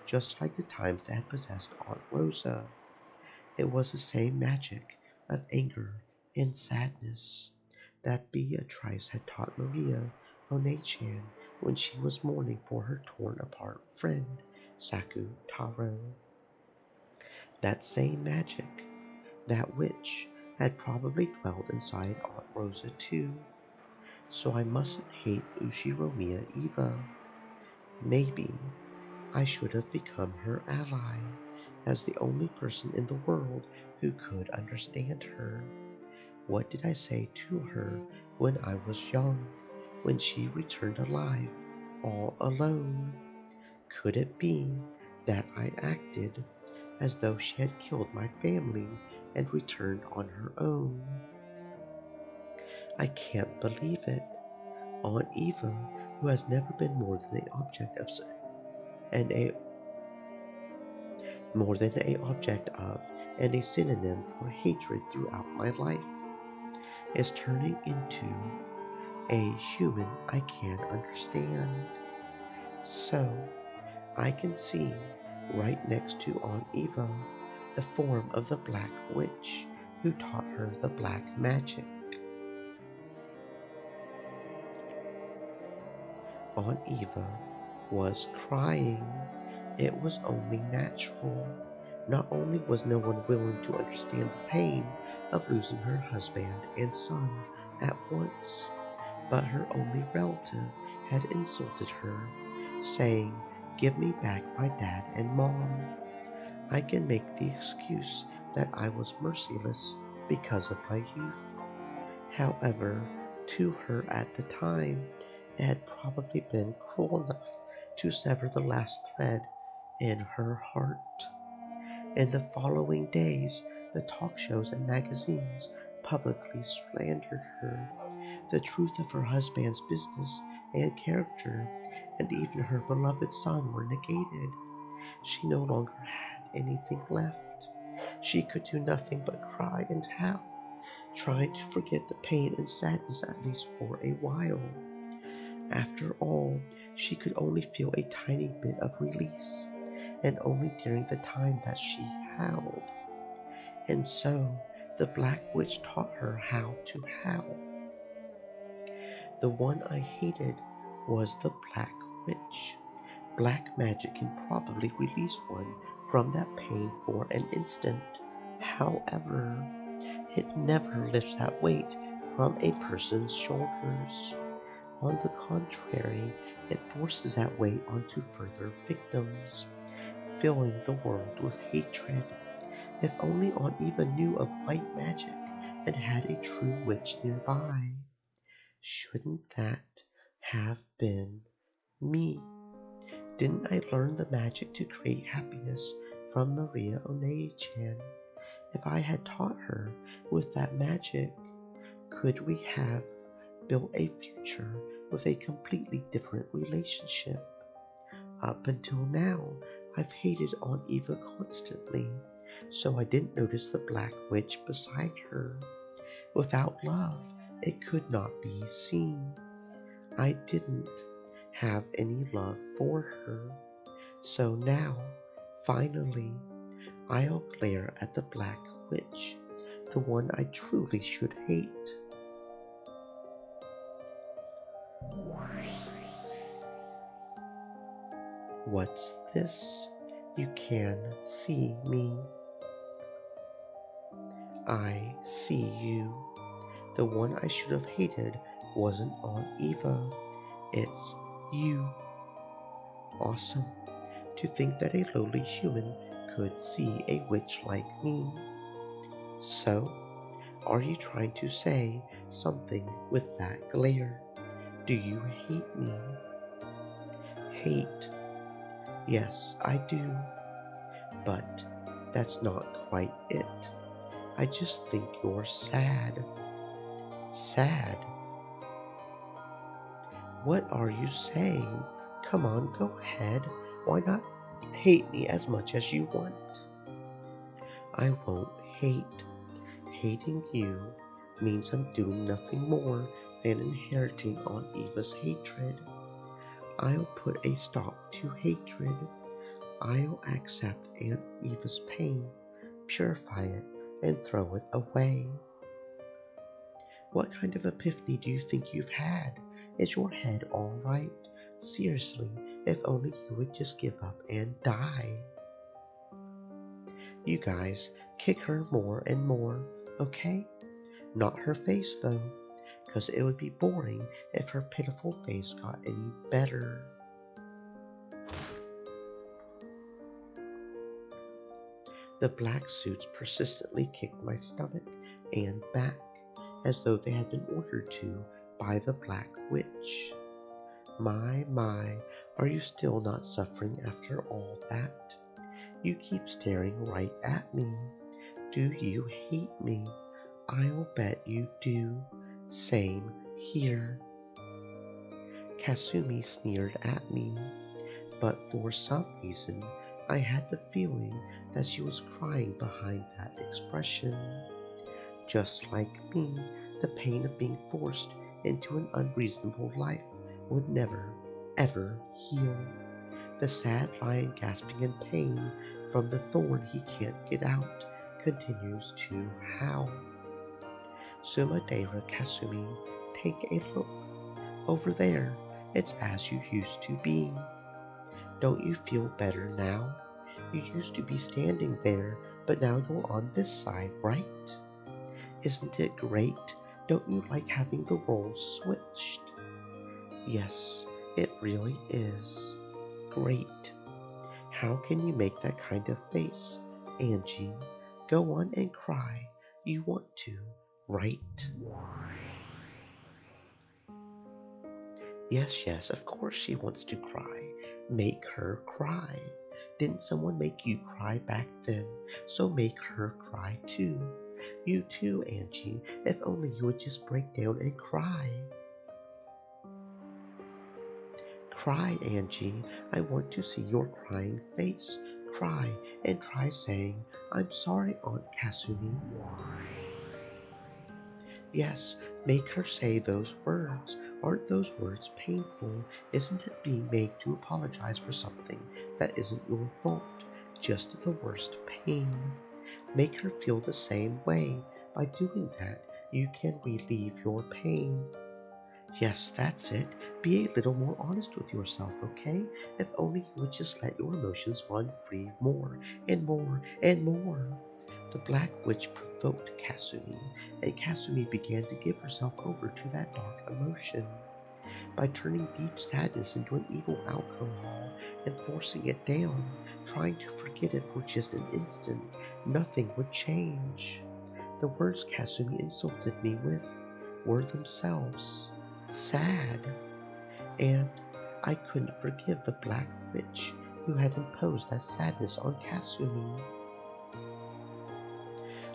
just like the times that had possessed Aunt Rosa. It was the same magic of anger and sadness that Beatrice had taught Maria Onechan when she was mourning for her torn apart friend, Saku Taro. That same magic, that witch, had probably dwelled inside Aunt Rosa too. So I mustn't hate Ushiromiya Eva. Maybe I should have become her ally, as the only person in the world who could understand her. What did I say to her when I was young, when she returned alive, all alone? Could it be that I acted as though she had killed my family and returned on her own? I can't believe it. Aunt Eva, who has never been more than an object of and a more than a object of and a synonym for hatred throughout my life, is turning into a human I can understand. So I can see, right next to Aunt Eva, the form of the Black Witch who taught her the black magic. Aunt Eva was crying. It was only natural. Not only was no one willing to understand the pain of losing her husband and son at once, but her only relative had insulted her, saying, "Give me back my dad and mom." I can make the excuse that I was merciless because of my youth. However, to her at the time, it had probably been cruel enough to sever the last thread in her heart. In the following days, the talk shows and magazines publicly slandered her. The truth of her husband's business and character, and even her beloved son, were negated. She no longer had anything left. She could do nothing but cry and howl, trying to forget the pain and sadness at least for a while. After all, she could only feel a tiny bit of release, and only during the time that she howled. And so the Black Witch taught her how to howl. The one I hated was the Black Witch. Black magic can probably release one from that pain for an instant. However, it never lifts that weight from a person's shoulders. On the contrary, it forces that weight onto further victims, filling the world with hatred. If only Aunt Eva knew of white magic and had a true witch nearby. Shouldn't that have been me? Didn't I learn the magic to create happiness from Maria Onei-chan? If I had taught her with that magic, could we have built a future with a completely different relationship? Up until now, I've hated Aunt Eva constantly, so I didn't notice the Black Witch beside her. Without love, it could not be seen. I didn't have any love for her. So now, finally, I'll glare at the Black Witch, the one I truly should hate. What's this? You can see me. I see you. The one I should have hated wasn't on Eva. It's you. Awesome. To think that a lowly human could see a witch like me. So, are you trying to say something with that glare? Do you hate me? Hate. Yes, I do. But that's not quite it. I just think you're sad. Sad? What are you saying? Come on, go ahead. Why not hate me as much as you want? I won't hate. Hating you means I'm doing nothing more than inheriting on Eva's hatred. I'll put a stop to hatred. I'll accept Aunt Eva's pain, purify it, and throw it away. What kind of epiphany do you think you've had? Is your head all right? Seriously, if only you would just give up and die. You guys, kick her more and more, okay? Not her face though, 'cause it would be boring if her pitiful face got any better. The black suits persistently kicked my stomach and back, as though they had been ordered to by the Black Witch. My, are you still not suffering after all that? You keep staring right at me. Do you hate me? I'll bet you do. Same here. Kasumi sneered at me, but for some reason I had the feeling that she was crying behind that expression. Just like me, the pain of being forced into an unreasonable life would never, ever heal. The sad lion gasping in pain from the thorn he can't get out continues to howl. Sumadera Kasumi, take a look. Over there, it's as you used to be. Don't you feel better now? You used to be standing there, but now you're on this side, right? Isn't it great? Don't you like having the roles switched? Yes, it really is. Great. How can you make that kind of face, Angie? Go on and cry. You want to, right? Yes, of course she wants to cry. Make her cry. Didn't someone make you cry back then? So make her cry too. You too, Angie. If only you would just break down and cry. Cry, Angie. I want to see your crying face. Cry and try saying, I'm sorry, Aunt Kasumi. Yes, make her say those words. Aren't those words painful? Isn't it being made to apologize for something that isn't your fault? Just the worst pain. Make her feel the same way. By doing that, you can relieve your pain. Yes, that's it. Be a little more honest with yourself, okay? If only you would just let your emotions run free more and more and more. The Black Witch provoked Kasumi, and Kasumi began to give herself over to that dark emotion. By turning deep sadness into an evil alcohol and forcing it down, trying to forget it for just an instant, nothing would change. The words Kasumi insulted me with were themselves sad, and I couldn't forgive the Black Witch who had imposed that sadness on Kasumi.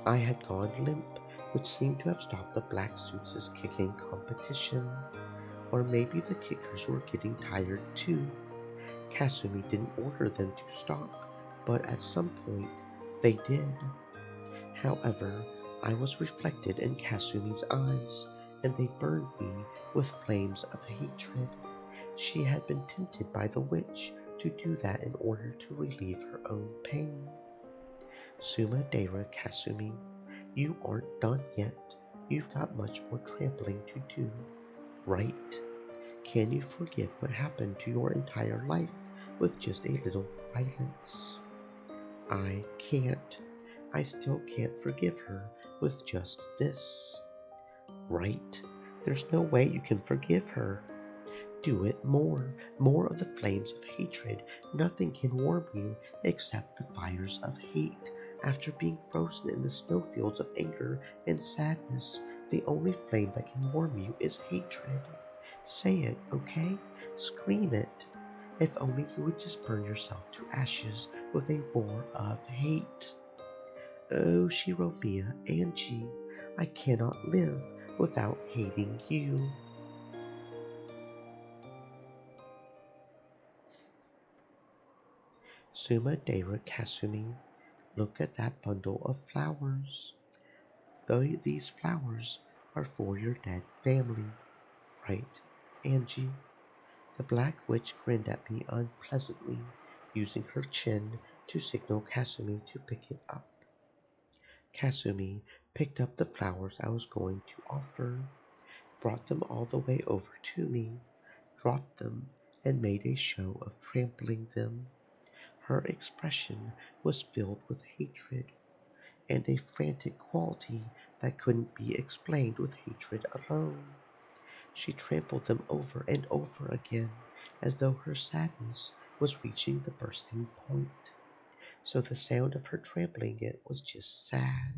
I had gone limp, which seemed to have stopped the Black Suits' kicking competition. Or maybe the kickers were getting tired too. Kasumi didn't order them to stop, but at some point they did. However, I was reflected in Kasumi's eyes, and they burned me with flames of hatred. She had been tempted by the witch to do that in order to relieve her own pain. Suma Dera Kasumi, you aren't done yet. You've got much more trampling to do, right? Can you forgive what happened to your entire life with just a little violence? I can't. I still can't forgive her with just this. Right? There's no way you can forgive her. Do it more. More of the flames of hatred. Nothing can warm you except the fires of hate. After being frozen in the snowfields of anger and sadness, the only flame that can warm you is hatred. Say it, okay? Scream it. If only you would just burn yourself to ashes with a roar of hate. Oh, Shirobia, Angie, I cannot live without hating you. Suma Dera Kasumi, look at that bundle of flowers. Though these flowers are for your dead family, right, Angie? The Black Witch grinned at me unpleasantly, using her chin to signal Kasumi to pick it up. Kasumi picked up the flowers I was going to offer, brought them all the way over to me, dropped them, and made a show of trampling them. Her expression was filled with hatred, and a frantic quality that couldn't be explained with hatred alone. She trampled them over and over again, as though her sadness was reaching the bursting point. So the sound of her trampling it was just sad.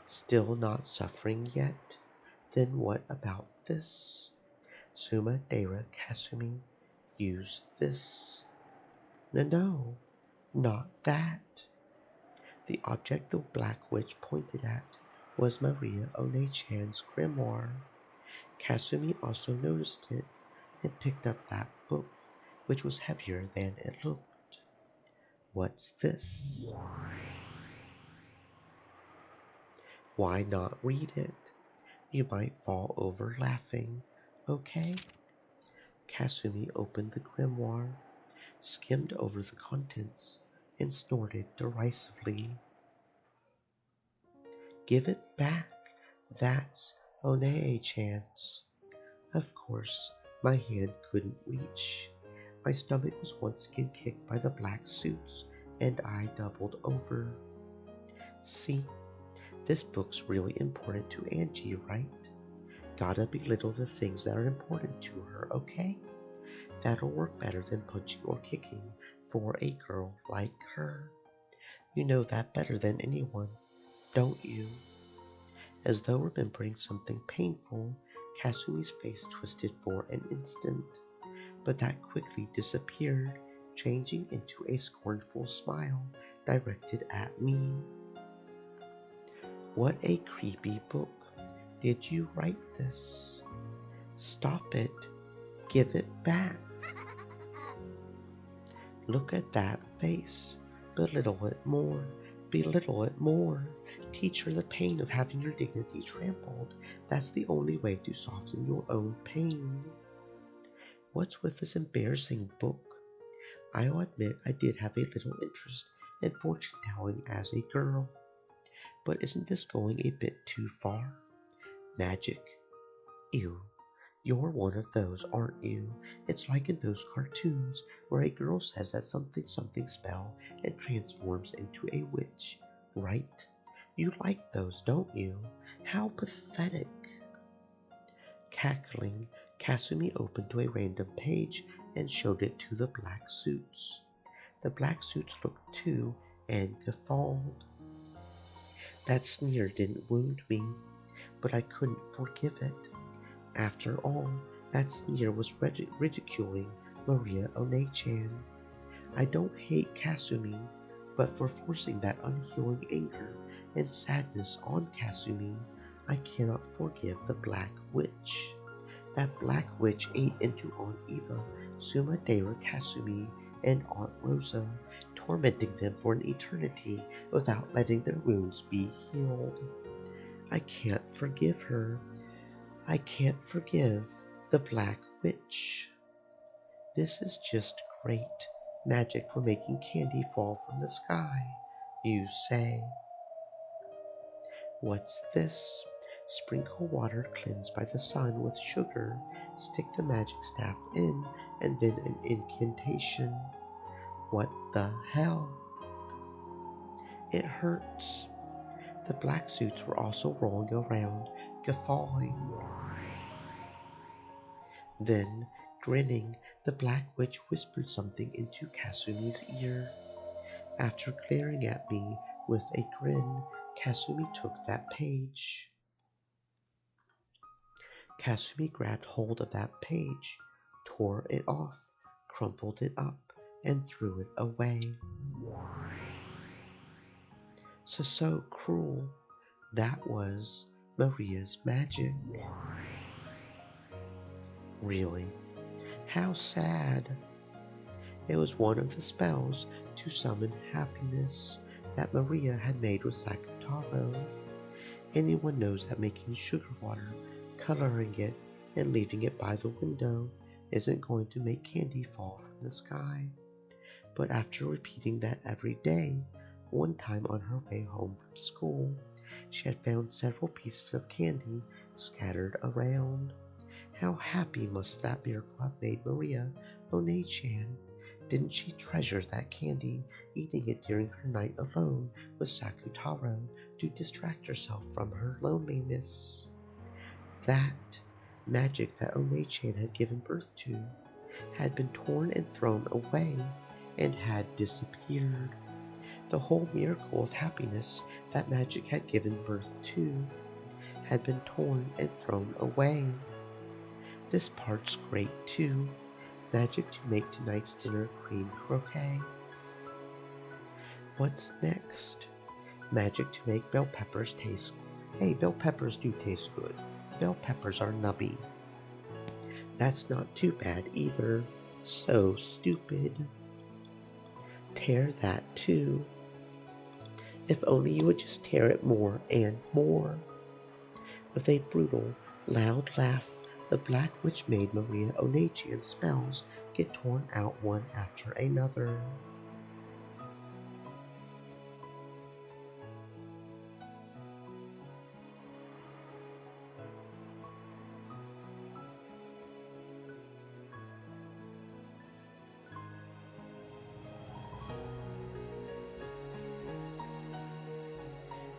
Still not suffering yet? Then what about this? Suma Dera Kasumi, use this. No, not that. The object the Black Witch pointed at was Maria One-chan's grimoire. Kasumi also noticed it and picked up that book, which was heavier than it looked. What's this? Why not read it? You might fall over laughing, okay? Kasumi opened the grimoire, skimmed over the contents, and snorted derisively. Give it back. That's One-chan's. Of course, my hand couldn't reach. My stomach was once again kicked by the black suits, and I doubled over. See, this book's really important to Angie, right? Gotta belittle the things that are important to her, okay? That'll work better than punching or kicking for a girl like her. You know that better than anyone, don't you? As though remembering something painful, Kasumi's face twisted for an instant, but that quickly disappeared, changing into a scornful smile directed at me. What a creepy book. Did you write this? Stop it. Give it back. Look at that face. Belittle it more. Belittle it more. Teach her the pain of having your dignity trampled. That's the only way to soften your own pain. What's with this embarrassing book? I'll admit I did have a little interest in fortune telling as a girl. But isn't this going a bit too far? Magic? Ew. You're one of those, aren't you? It's like in those cartoons where a girl says that something something spell and transforms into a witch, right? You like those, don't you? How pathetic. Cackling, Kasumi opened to a random page and showed it to the black suits. The black suits looked too and guffawed. That sneer didn't wound me, but I couldn't forgive it. After all, that sneer was ridiculing Maria One-chan. I don't hate Kasumi, but for forcing that unhealing anger and sadness on Kasumi, I cannot forgive the Black Witch. That Black Witch ate into Aunt Eva, Suma Dera Kasumi, and Aunt Rosa, tormenting them for an eternity without letting their wounds be healed. I can't forgive her. I can't forgive the Black Witch. This is just great magic for making candy fall from the sky, you say. What's this? Sprinkle water cleansed by the sun with sugar, stick the magic staff in, and then an incantation. What the hell? It hurts. The black suits were also rolling around, guffawing. Then, grinning, the Black Witch whispered something into Kasumi's ear. After glaring at me with a grin, Kasumi took that page. Kasumi grabbed hold of that page, tore it off, crumpled it up, and threw it away. So cruel. That was Maria's magic. Really? How sad. It was one of the spells to summon happiness that Maria had made with Sakutaro. Anyone knows that making sugar water, coloring it, and leaving it by the window isn't going to make candy fall from the sky. But after repeating that every day, one time on her way home from school, she had found several pieces of candy scattered around. How happy must that miracle have made Maria One-chan? Didn't she treasure that candy, eating it during her night alone with Sakutaro to distract herself from her loneliness? That magic that One-chan had given birth to had been torn and thrown away and had disappeared. The whole miracle of happiness that magic had given birth to had been torn and thrown away. This part's great too. Magic to make tonight's dinner cream croquet. What's next? Magic to make bell peppers taste. Hey, bell peppers do taste good. Bell peppers are nubby. That's not too bad either. So stupid. Tear that too. If only you would just tear it more and more. With a brutal, loud laugh, the Black Witch made Maria One-chan's spells get torn out one after another.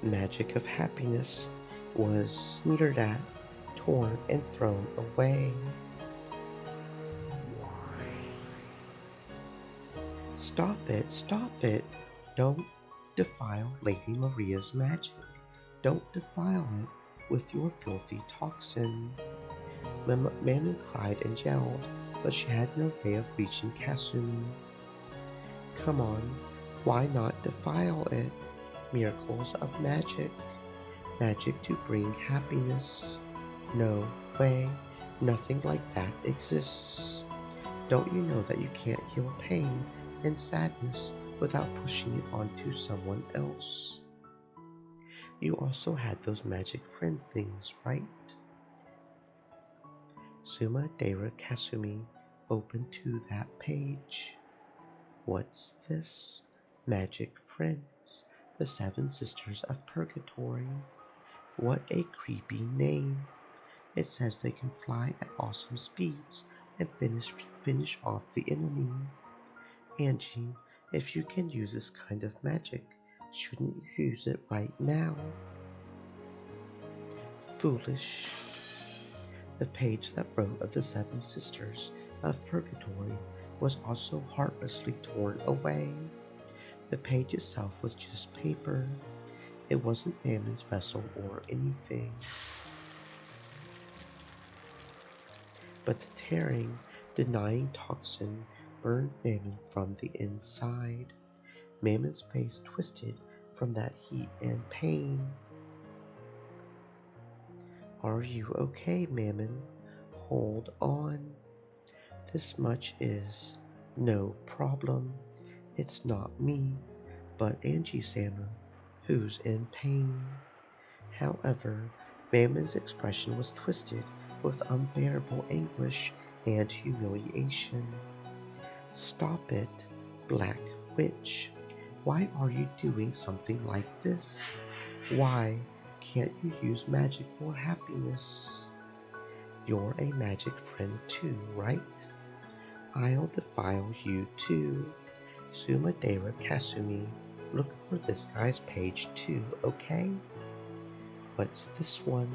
Magic of happiness was sneered at, torn, and thrown away. Stop it, stop it! Don't defile Lady Maria's magic. Don't defile it with your filthy toxin. Mammon cried and yelled, but she had no way of reaching Kasumi. Come on, why not defile it? Miracles of magic. Magic to bring happiness. No way, nothing like that exists. Don't you know that you can't heal pain and sadness without pushing it onto someone else? You also had those magic friend things, right? Suma Dera Kasumi opened to that page. What's this? Magic Friends, the Seven Sisters of Purgatory. What a creepy name. It says they can fly at awesome speeds and finish off the enemy. Angie, if you can use this kind of magic, shouldn't you use it right now? Foolish. The page that wrote of the Seven Sisters of Purgatory was also heartlessly torn away. The page itself was just paper. It wasn't Mammon's vessel or anything. But the tearing, denying toxin burned Mammon from the inside. Mammon's face twisted from that heat and pain. Are you okay, Mammon? Hold on. This much is no problem. It's not me, but Angie Sama, who's in pain. However, Mammon's expression was twisted with unbearable anguish and humiliation. Stop it, Black Witch. Why are you doing something like this? Why can't you use magic for happiness? You're a magic friend too, right? I'll defile you too. Sumadera Kasumi, look for this guy's page too, okay? What's this one?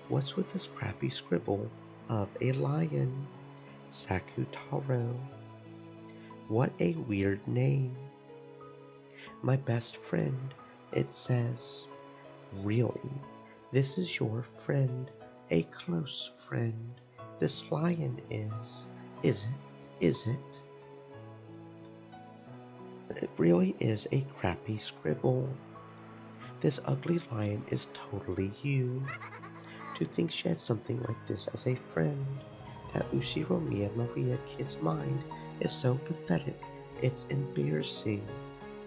What's with this crappy scribble of a lion? Sakutaro. What a weird name. My best friend, it says. Really? This is your friend, a close friend. This lion is. Is it? Is it? It really is a crappy scribble. This ugly lion is totally you. To think she had something like this as a friend. That Ushiromiya Maria kid's mind is so pathetic, it's embarrassing.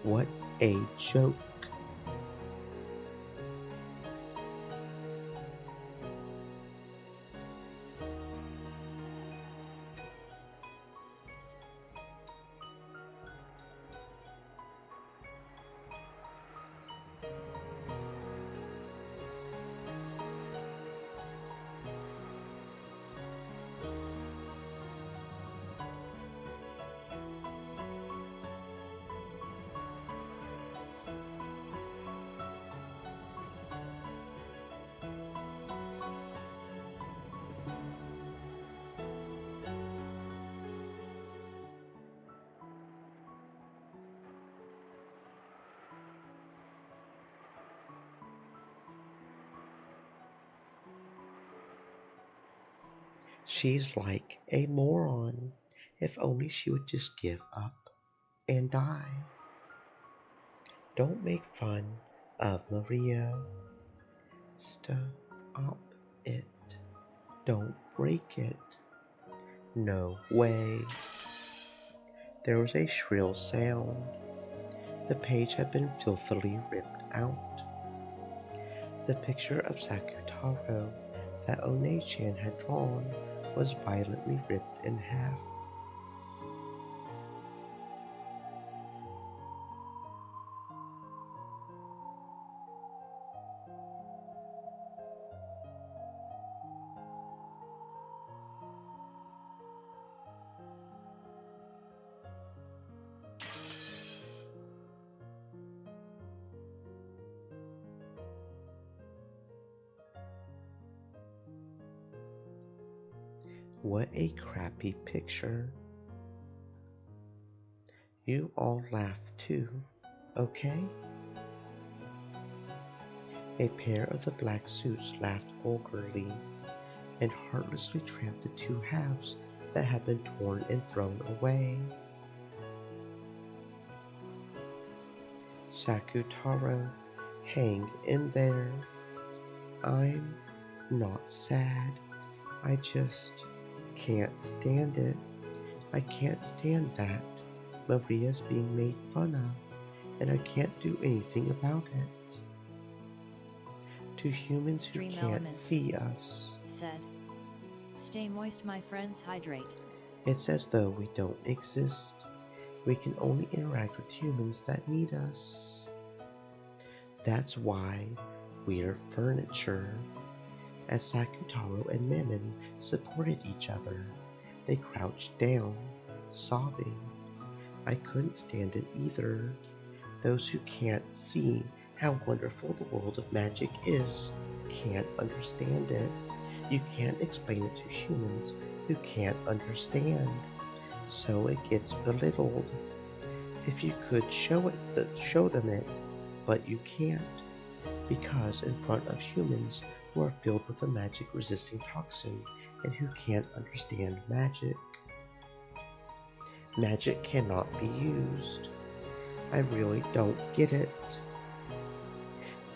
What a joke. She's like a moron. If only she would just give up and die. Don't make fun of Maria. Stop it. Don't break it. No way. There was a shrill sound. The page had been filthily ripped out. The picture of Sakutaro that One-chan had drawn was violently ripped in half. What a crappy picture. You all laugh too, okay? A pair of the black suits laughed vulgarly and heartlessly tramped the two halves that had been torn and thrown away. Sakutaro, hang in there. I'm not sad. I just can't stand it. I can't stand that Maria's being made fun of, and I can't do anything about it. To humans who Stream can't Elements see us, said. Stay moist, my friends, hydrate. it's as though we don't exist. We can only interact with humans that need us. That's why we're furniture. As Sakutaro and Mammon supported each other, they crouched down, sobbing. I couldn't stand it either. Those who can't see how wonderful the world of magic is can't understand it. You can't explain it to humans who can't understand. So it gets belittled. If you could show them it, but you can't, because in front of humans who are filled with a magic-resisting toxin and who can't understand magic. Magic cannot be used. I really don't get it.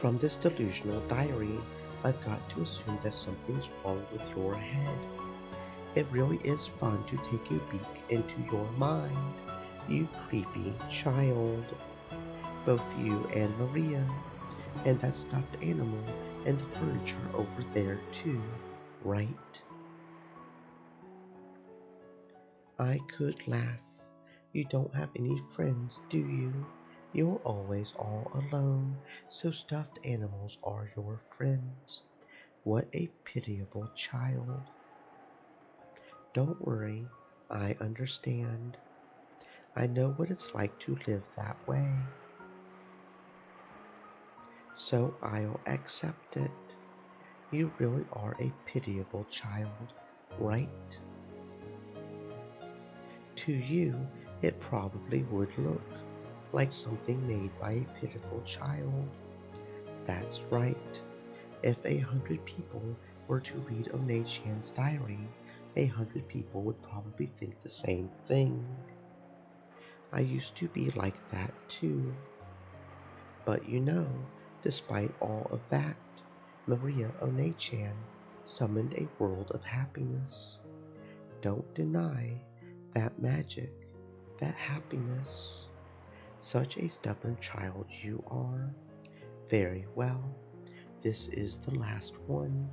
From this delusional diary, I've got to assume that something's wrong with your head. It really is fun to take a peek into your mind, you creepy child. Both you and Maria, and that stuffed animal And the furniture over there too, right? I could laugh. You don't have any friends, do you? You're always all alone, so stuffed animals are your friends. What a pitiable child. Don't worry, I understand. I know what it's like to live that way. So I'll accept it. You really are a pitiable child, right? To you, it probably would look like something made by a pitiful child. That's right. If 100 people were to read One-Chan's diary, 100 people would probably think the same thing. I used to be like that too. But despite all of that, Maria One-Chan summoned a world of happiness. Don't deny that magic, that happiness. Such a stubborn child you are. Very well. This is the last one.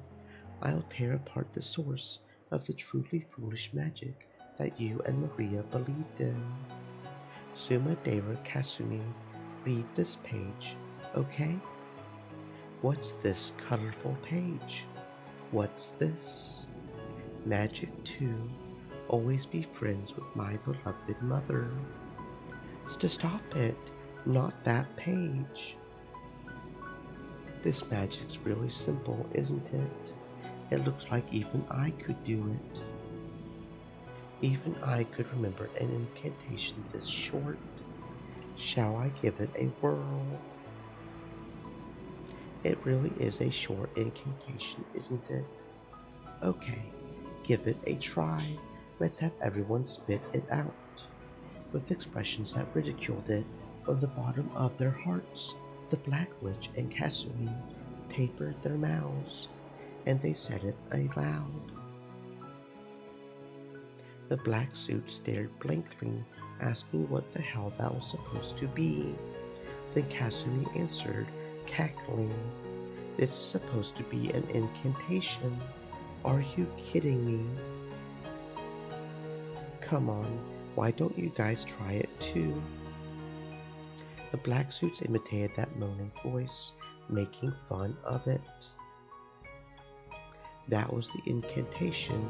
I'll tear apart the source of the truly foolish magic that you and Maria believed in. Sumadera Kasumi, read this page, okay? What's this colorful page? What's this? Magic 2. Always be friends with my beloved mother. Stop it! Not that page. This magic's really simple, isn't it? It looks like even I could do it. Even I could remember an incantation this short. Shall I give it a whirl? It really is a short incantation, isn't it? Okay, give it a try. Let's have everyone spit it out. With expressions that ridiculed it from the bottom of their hearts, the Black Witch and Kasumi tapered their mouths, and they said it aloud. The black suit stared blankly, asking what the hell that was supposed to be. Then Kasumi answered, cackling, "This is supposed to be an incantation. Are you kidding me? Come on, why don't you guys try it too?" The black suits imitated that moaning voice, making fun of it. That was the incantation,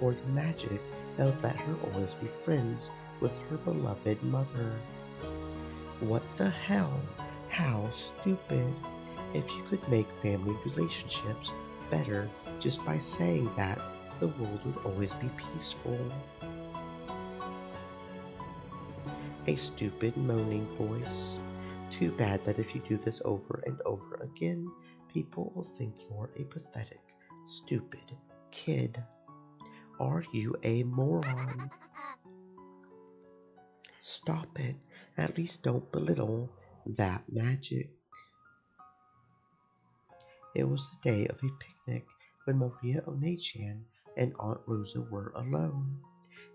or the magic that would let her always be friends with her beloved mother. What the hell? How stupid! If you could make family relationships better just by saying that, the world would always be peaceful. A stupid moaning voice. Too bad that if you do this over and over again, people will think you're a pathetic, stupid kid. Are you a moron? Stop it. At least don't belittle that magic. It was the day of a picnic when Maria One-Chan and Aunt Rosa were alone.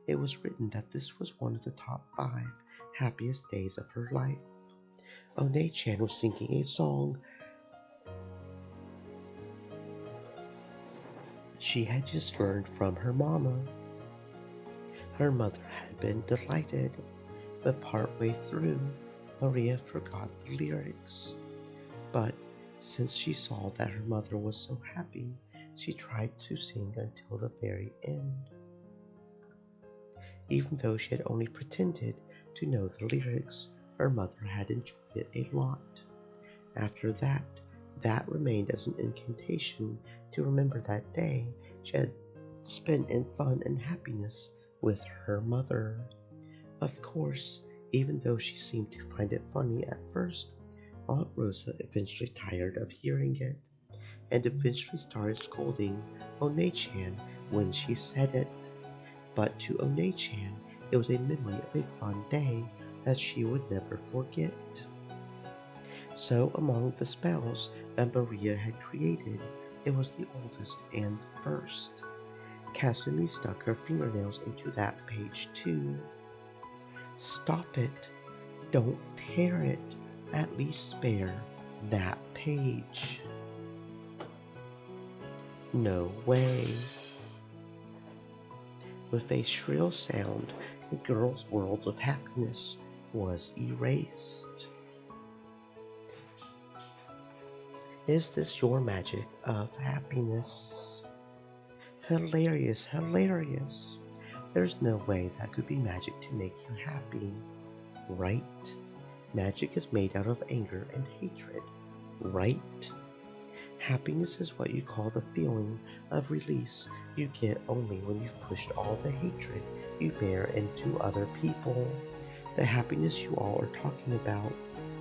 It was written that this was one of the top 5 happiest days of her life. One-Chan was singing a song she had just learned from her mama. Her mother had been delighted, but partway through, Maria forgot the lyrics. But since she saw that her mother was so happy, she tried to sing until the very end. Even though she had only pretended to know the lyrics, her mother had enjoyed it a lot. After that, that remained as an incantation to remember that day she had spent in fun and happiness with her mother. Of course, even though she seemed to find it funny at first, Aunt Rosa eventually tired of hearing it, and eventually started scolding One-Chan when she said it. But to One-Chan, it was a memory of a fun day that she would never forget. So among the spells that Maria had created, it was the oldest and first. Kasumi stuck her fingernails into that page too. Stop it! Don't tear it! At least spare that page. No way. With a shrill sound, the girl's world of happiness was erased. Is this your magic of happiness? Hilarious, hilarious. There's no way that could be magic to make you happy, right? Magic is made out of anger and hatred, right? Happiness is what you call the feeling of release you get only when you've pushed all the hatred you bear into other people. The happiness you all are talking about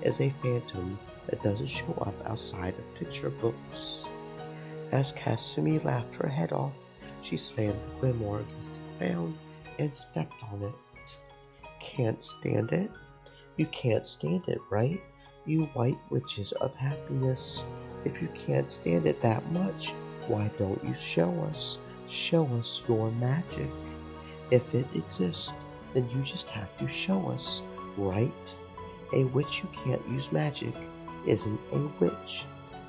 is a phantom that doesn't show up outside of picture books. As Kasumi laughed her head off, she slammed the grimoire against the ground and stepped on it. Can't stand it? You can't stand it, right? You white witches of happiness. If you can't stand it that much, why don't you show us? Show us your magic. If it exists, then you just have to show us, right? A witch who can't use magic isn't a witch.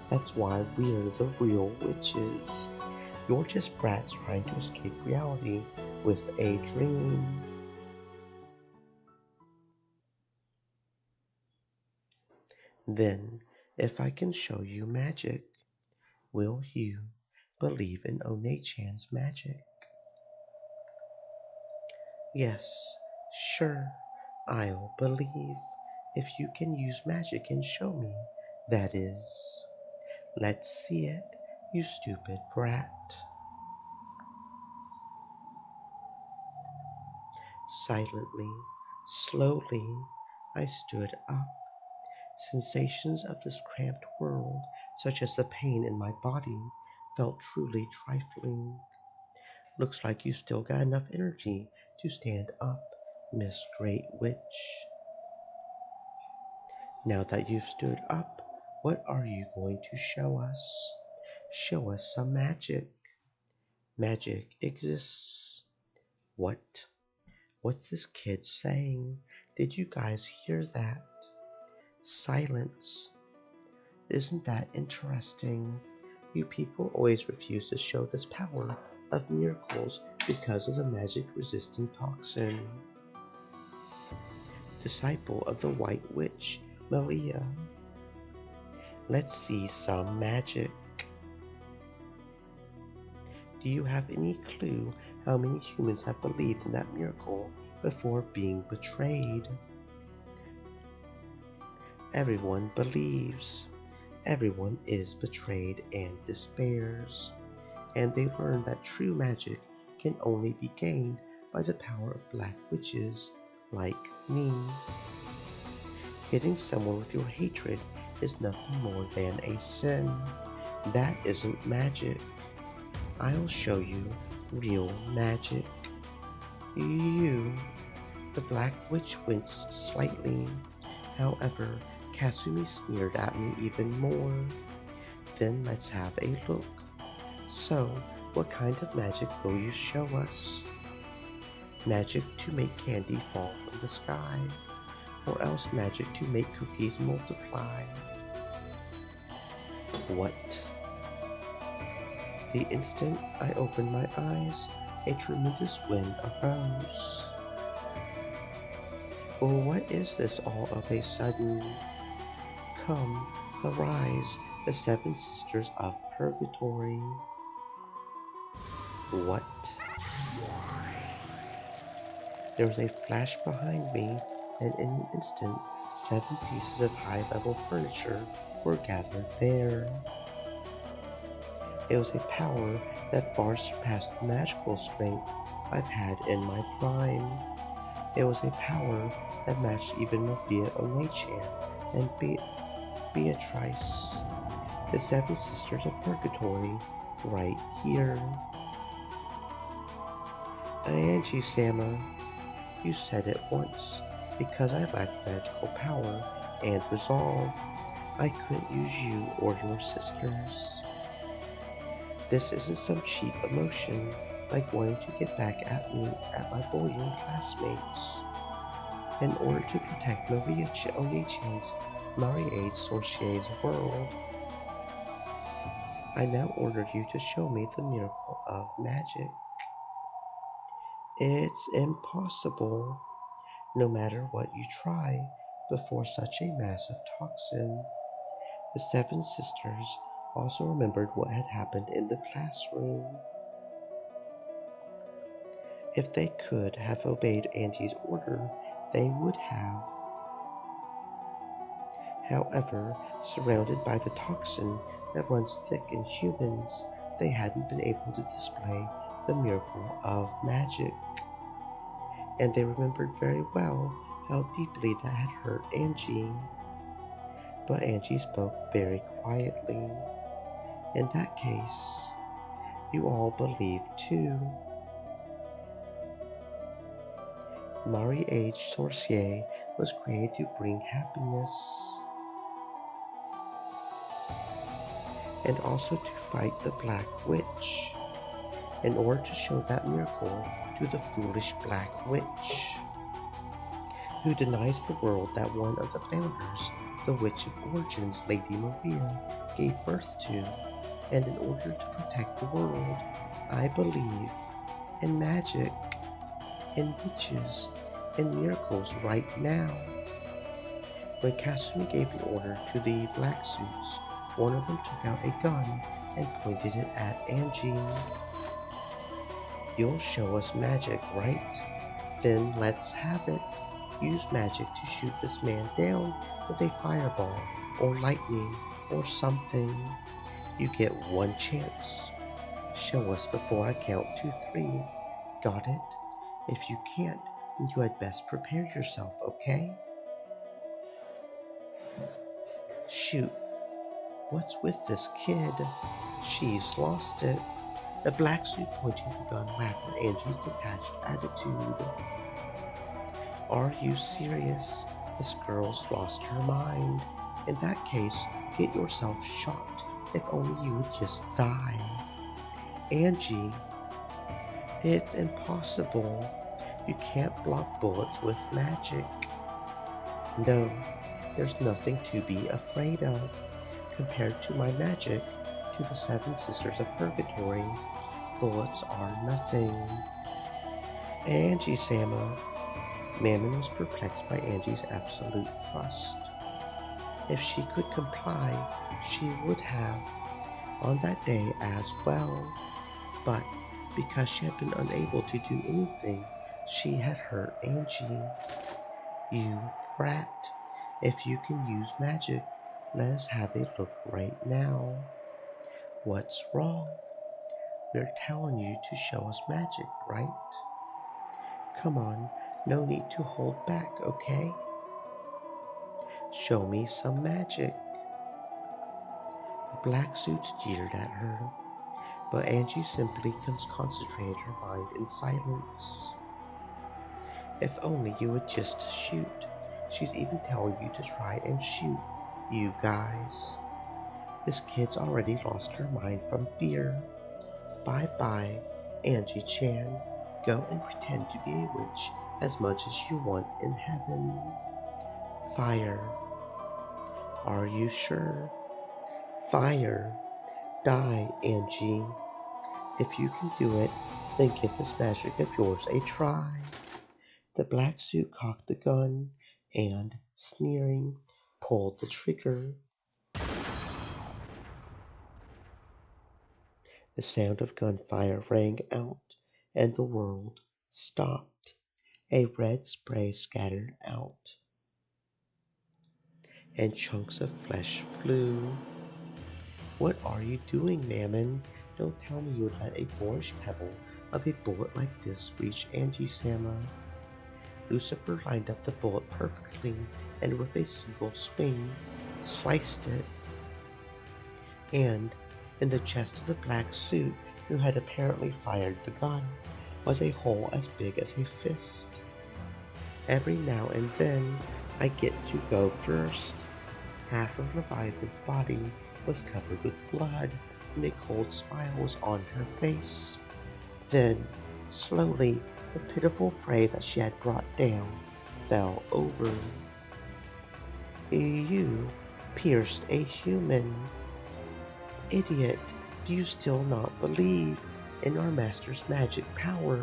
That's why we're the real witches. You're just brats trying to escape reality with a dream. Then, if I can show you magic, will you believe in One-chan's magic? Yes, sure, I'll believe if you can use magic and show me, that is. Let's see it, you stupid brat. Silently, slowly, I stood up. Sensations of this cramped world, such as the pain in my body, felt truly trifling. Looks like you still got enough energy to stand up, Miss Great Witch. Now that you've stood up, what are you going to show us? Show us some magic. Magic exists. What? What's this kid saying? Did you guys hear that? Silence. Isn't that interesting? You people always refuse to show this power of miracles because of the magic resisting toxin. Disciple of the White Witch, Maria. Let's see some magic. Do you have any clue how many humans have believed in that miracle before being betrayed? Everyone believes. Everyone is betrayed and despairs. And they learn that true magic can only be gained by the power of black witches like me. Hitting someone with your hatred is nothing more than a sin. That isn't magic. I'll show you real magic. You, the Black Witch winced slightly. However, Kasumi sneered at me even more. Then let's have a look. So, what kind of magic will you show us? Magic to make candy fall from the sky, or else magic to make cookies multiply. What? The instant I opened my eyes, a tremendous wind arose. Well, what is this all of a sudden? Come, arise, the seven sisters of purgatory. What? There was a flash behind me, and in an instant, 7 pieces of high-level furniture were gathered there. It was a power that far surpassed the magical strength I've had in my prime. It was a power that matched even Maria One-chan and Beatrice, the seven sisters of purgatory, right here. Angie-sama, you said it once, because I lacked magical power and resolve. I couldn't use you or your sisters. This isn't some cheap emotion, like wanting to get back at me at my bullying classmates. In order to protect Maria One-chan's marriage sorcier's world, I now order you to show me the miracle of magic. It's impossible, no matter what you try, before such a massive toxin. The seven sisters also remembered what had happened in the classroom. If they could have obeyed Angie's order, they would have. However, surrounded by the toxin that runs thick in humans, they hadn't been able to display the miracle of magic. And they remembered very well how deeply that had hurt Angie. But Angie spoke very quietly. In that case, you all believe too. Marie H. Sorcier was created to bring happiness and also to fight the Black Witch in order to show that miracle to the foolish Black Witch who denies the world that one of the founders, the Witch of Origins, Lady Maria, gave birth to. And in order to protect the world, I believe in magic, in witches, in miracles right now. When Kasumi gave an order to the black suits, one of them took out a gun and pointed it at Angie. You'll show us magic, right? Then let's have it. Use magic to shoot this man down with a fireball or lightning or something. You get one chance. Show us before I count to 3. Got it? If you can't, then you had best prepare yourself, okay? Shoot. What's with this kid? She's lost it. The black suit pointing the gun laughed at Angie's detached attitude. Are you serious? This girl's lost her mind. In that case, get yourself shot. If only you would just die. Angie, it's impossible. You can't block bullets with magic. No, there's nothing to be afraid of. Compared to my magic, to the seven sisters of purgatory, bullets are nothing. Angie-sama. Mammon was perplexed by Angie's absolute trust. If she could comply, she would have, on that day as well. But because she had been unable to do anything, she had hurt Angie. You brat. If you can use magic, let us have a look right now. What's wrong? We're telling you to show us magic, right? Come on, no need to hold back, okay? Show me some magic. The black suits jeered at her, but Angie simply concentrated her mind in silence. If only you would just shoot. She's even telling you to try and shoot, you guys. This kid's already lost her mind from fear. Bye-bye, Angie-chan. Go and pretend to be a witch as much as you want in heaven. Fire. Are you sure? Fire. Die, Angie. If you can do it, then give this magic of yours a try. The black suit cocked the gun and, sneering, pulled the trigger. The sound of gunfire rang out, and the world stopped. A red spray scattered out, and chunks of flesh flew. What are you doing, Mammon? Don't tell me you would let a boorish pebble of a bullet like this reach Angie-sama. Lucifer lined up the bullet perfectly, and with a single swing, sliced it. And in the chest of the black suit, who had apparently fired the gun, was a hole as big as a fist. Every now and then, I get to go first. Half of Leviathan's body was covered with blood, and a cold smile was on her face. Then, slowly, the pitiful prey that she had brought down fell over. You pierced a human. Idiot, Do you still not believe in our master's magic power?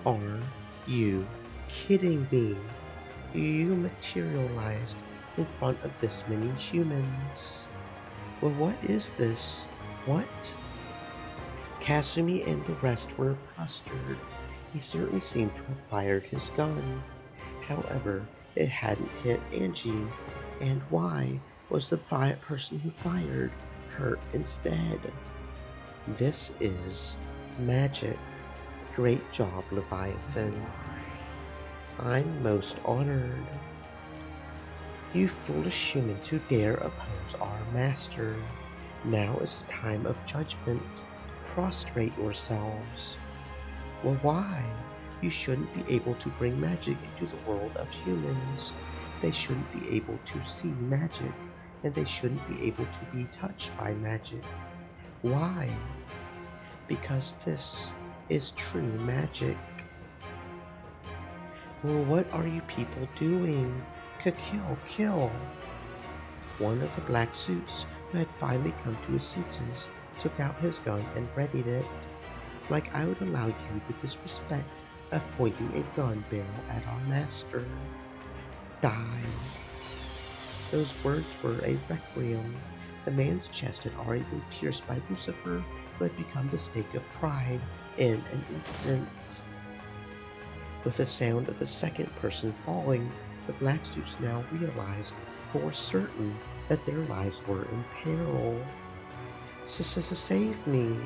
Are you kidding me? You materialized in front of this many humans. Well, what is this? What? Kasumi and the rest were flustered. He certainly seemed to have fired his gun. However, it hadn't hit Angie. And why was the person who fired hurt instead? This is magic. Great job, Leviathan. I'm most honored. You foolish humans who dare oppose our master. Now is the time of judgment. Prostrate yourselves. Well, why? You shouldn't be able to bring magic into the world of humans. They shouldn't be able to see magic, and they shouldn't be able to be touched by magic. Why? Because this is true magic. Well, what are you people doing? Kill, kill! One of the black suits, who had finally come to his senses, took out his gun and readied it. Like I would allow you the disrespect of pointing a gun barrel at our master. Die. Those words were a requiem. The man's chest had already been pierced by Lucifer, who had become the stake of pride in an instant. With the sound of the second person falling, the black suits now realized for certain that their lives were in peril. Save me!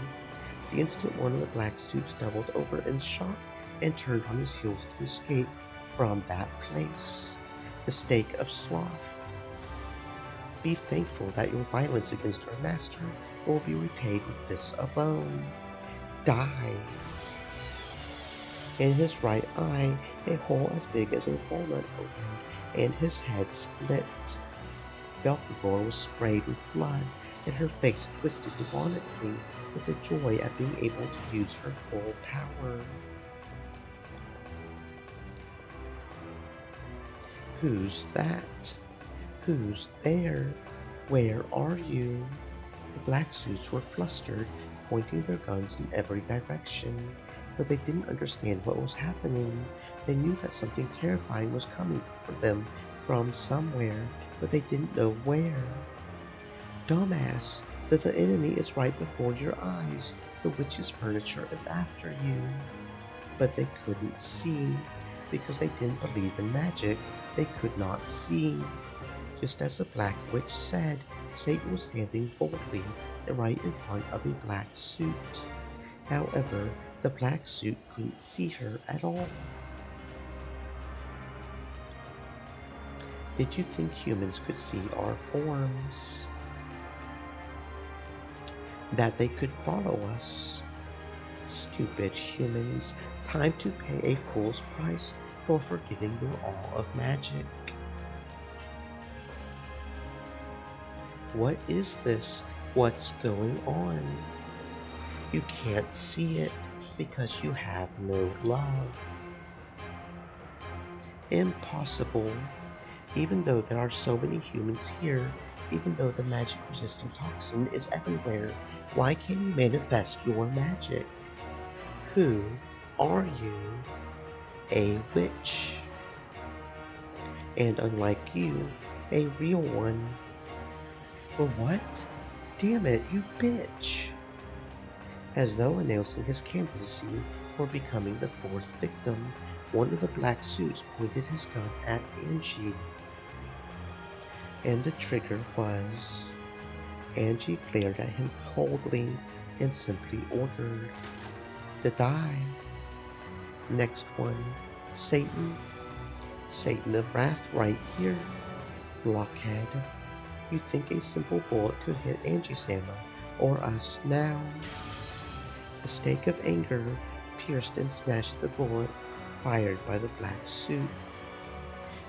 The instant one of the black suits doubled over in shock and turned on his heels to escape from that place. The stake of sloth. Be thankful that your violence against our master will be repaid with this alone. Die! In his right eye, a hole as big as a walnut opened, and his head split. Belphegor was sprayed with blood, and her face twisted demonically with the joy at being able to use her full power. Who's that? Who's there? Where are you? The black suits were flustered, pointing their guns in every direction, but they didn't understand what was happening. They knew that something terrifying was coming for them from somewhere, but they didn't know where. Dumbass, that the enemy is right before your eyes. The witch's furniture is after you. But they couldn't see, because they didn't believe in magic. They could not see. Just as the black witch said, Satan was standing boldly right in front of a black suit. However, the black suit couldn't see her at all. Did you think humans could see our forms? That they could follow us? Stupid humans, time to pay a fool's price for forgetting your awe of magic. What is this? What's going on? You can't see it because you have no love. Impossible. Even though there are so many humans here, even though the magic-resistant toxin is everywhere, why can't you manifest your magic? Who are you? A witch. And unlike you, a real one. But what? Damn it, you bitch! As though announcing his candidacy for becoming the fourth victim, one of the black suits pointed his gun at Angie. And the trigger was... Angie glared at him coldly and simply ordered, to die. Next one, Satan. Satan of wrath right here. Blockhead. You think a simple bullet could hit Angie-sama or us now? The stake of anger pierced and smashed the bullet fired by the black suit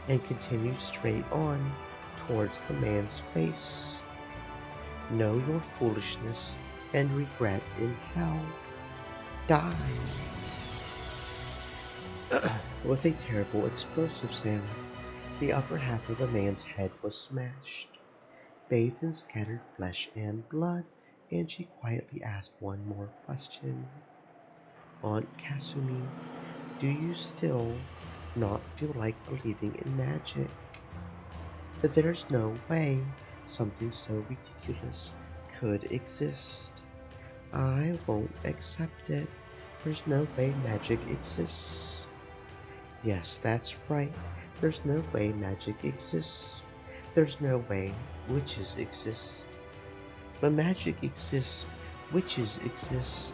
and continued straight on towards the man's face. Know your foolishness and regret in hell. Die! With a terrible explosive sound, the upper half of the man's head was smashed. Bathed in scattered flesh and blood, and she quietly asked one more question. Aunt Kasumi, do you still not feel like believing in magic? That there's no way something so ridiculous could exist? I won't accept it. There's no way magic exists. Yes, that's right. There's no way magic exists. There's no way witches exist. But magic exists. Witches exist.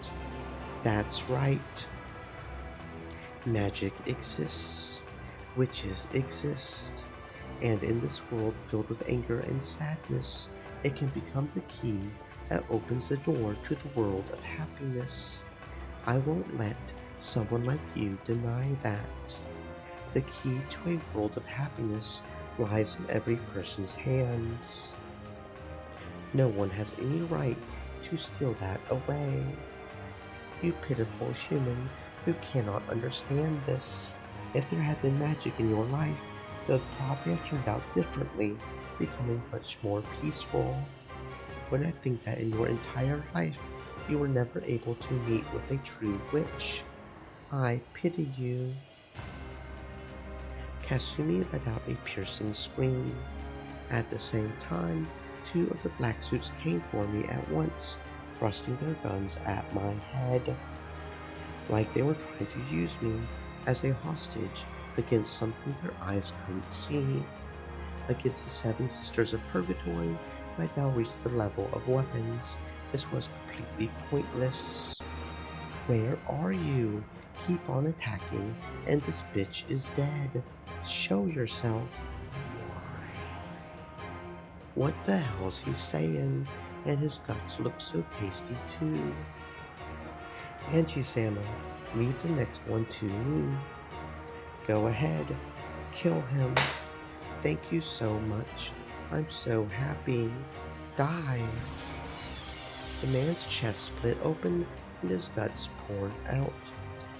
That's right. Magic exists. Witches exist. And in this world filled with anger and sadness, it can become the key that opens the door to the world of happiness. I won't let someone like you deny that. The key to a world of happiness lies in every person's hands. No one has any right to steal that away. You pitiful human who cannot understand this. If there had been magic in your life, it would probably have turned out differently, becoming much more peaceful. When I think that in your entire life you were never able to meet with a true witch, I pity you. Kasumi let out a piercing scream. At the same time, two of the black suits came for me at once, thrusting their guns at my head, like they were trying to use me as a hostage against something their eyes couldn't see. Against the seven sisters of purgatory, I now reached the level of weapons. This was completely pointless. Where are you? Keep on attacking, and this bitch is dead. Show yourself. What the hell's he saying? And his guts look so tasty too. Angie-sama, leave the next one to me. Go ahead, kill him. Thank you so much. I'm so happy. Die. The man's chest split open and his guts poured out.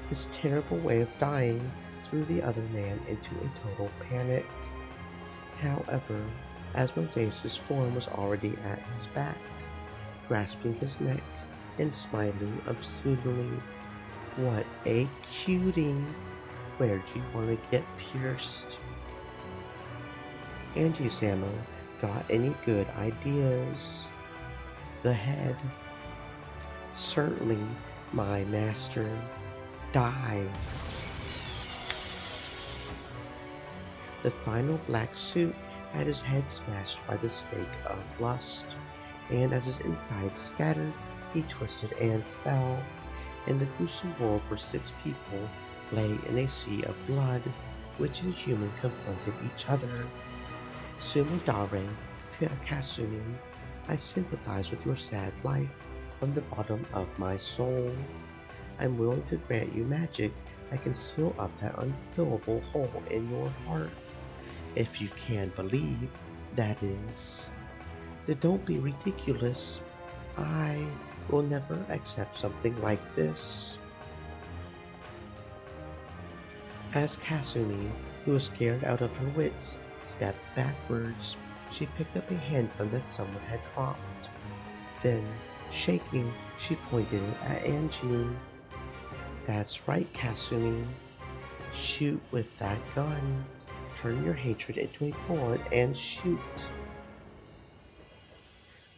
His terrible way of dying threw the other man into a total panic. However, Asmodeus' form was already at his back, grasping his neck and smiling obscenely. What a cutie! Where do you want to get pierced? Angie-sama, got any good ideas? The head. Certainly, my master. Die. The final black suit had his head smashed by the stake of lust, and as his insides scattered, he twisted and fell. In the gruesome world where 6 people lay in a sea of blood, witch and human confronted each other. Sumidare Kasumi, I sympathize with your sad life from the bottom of my soul. I'm willing to grant you magic that can seal up that unfillable hole in your heart. If you can believe, that is. Then don't be ridiculous. I will never accept something like this. As Kasumi, who was scared out of her wits, stepped backwards, she picked up a handgun that someone had dropped. Then, shaking, she pointed it at Angie. That's right, Kasumi. Shoot with that gun. Turn your hatred into a bullet and shoot.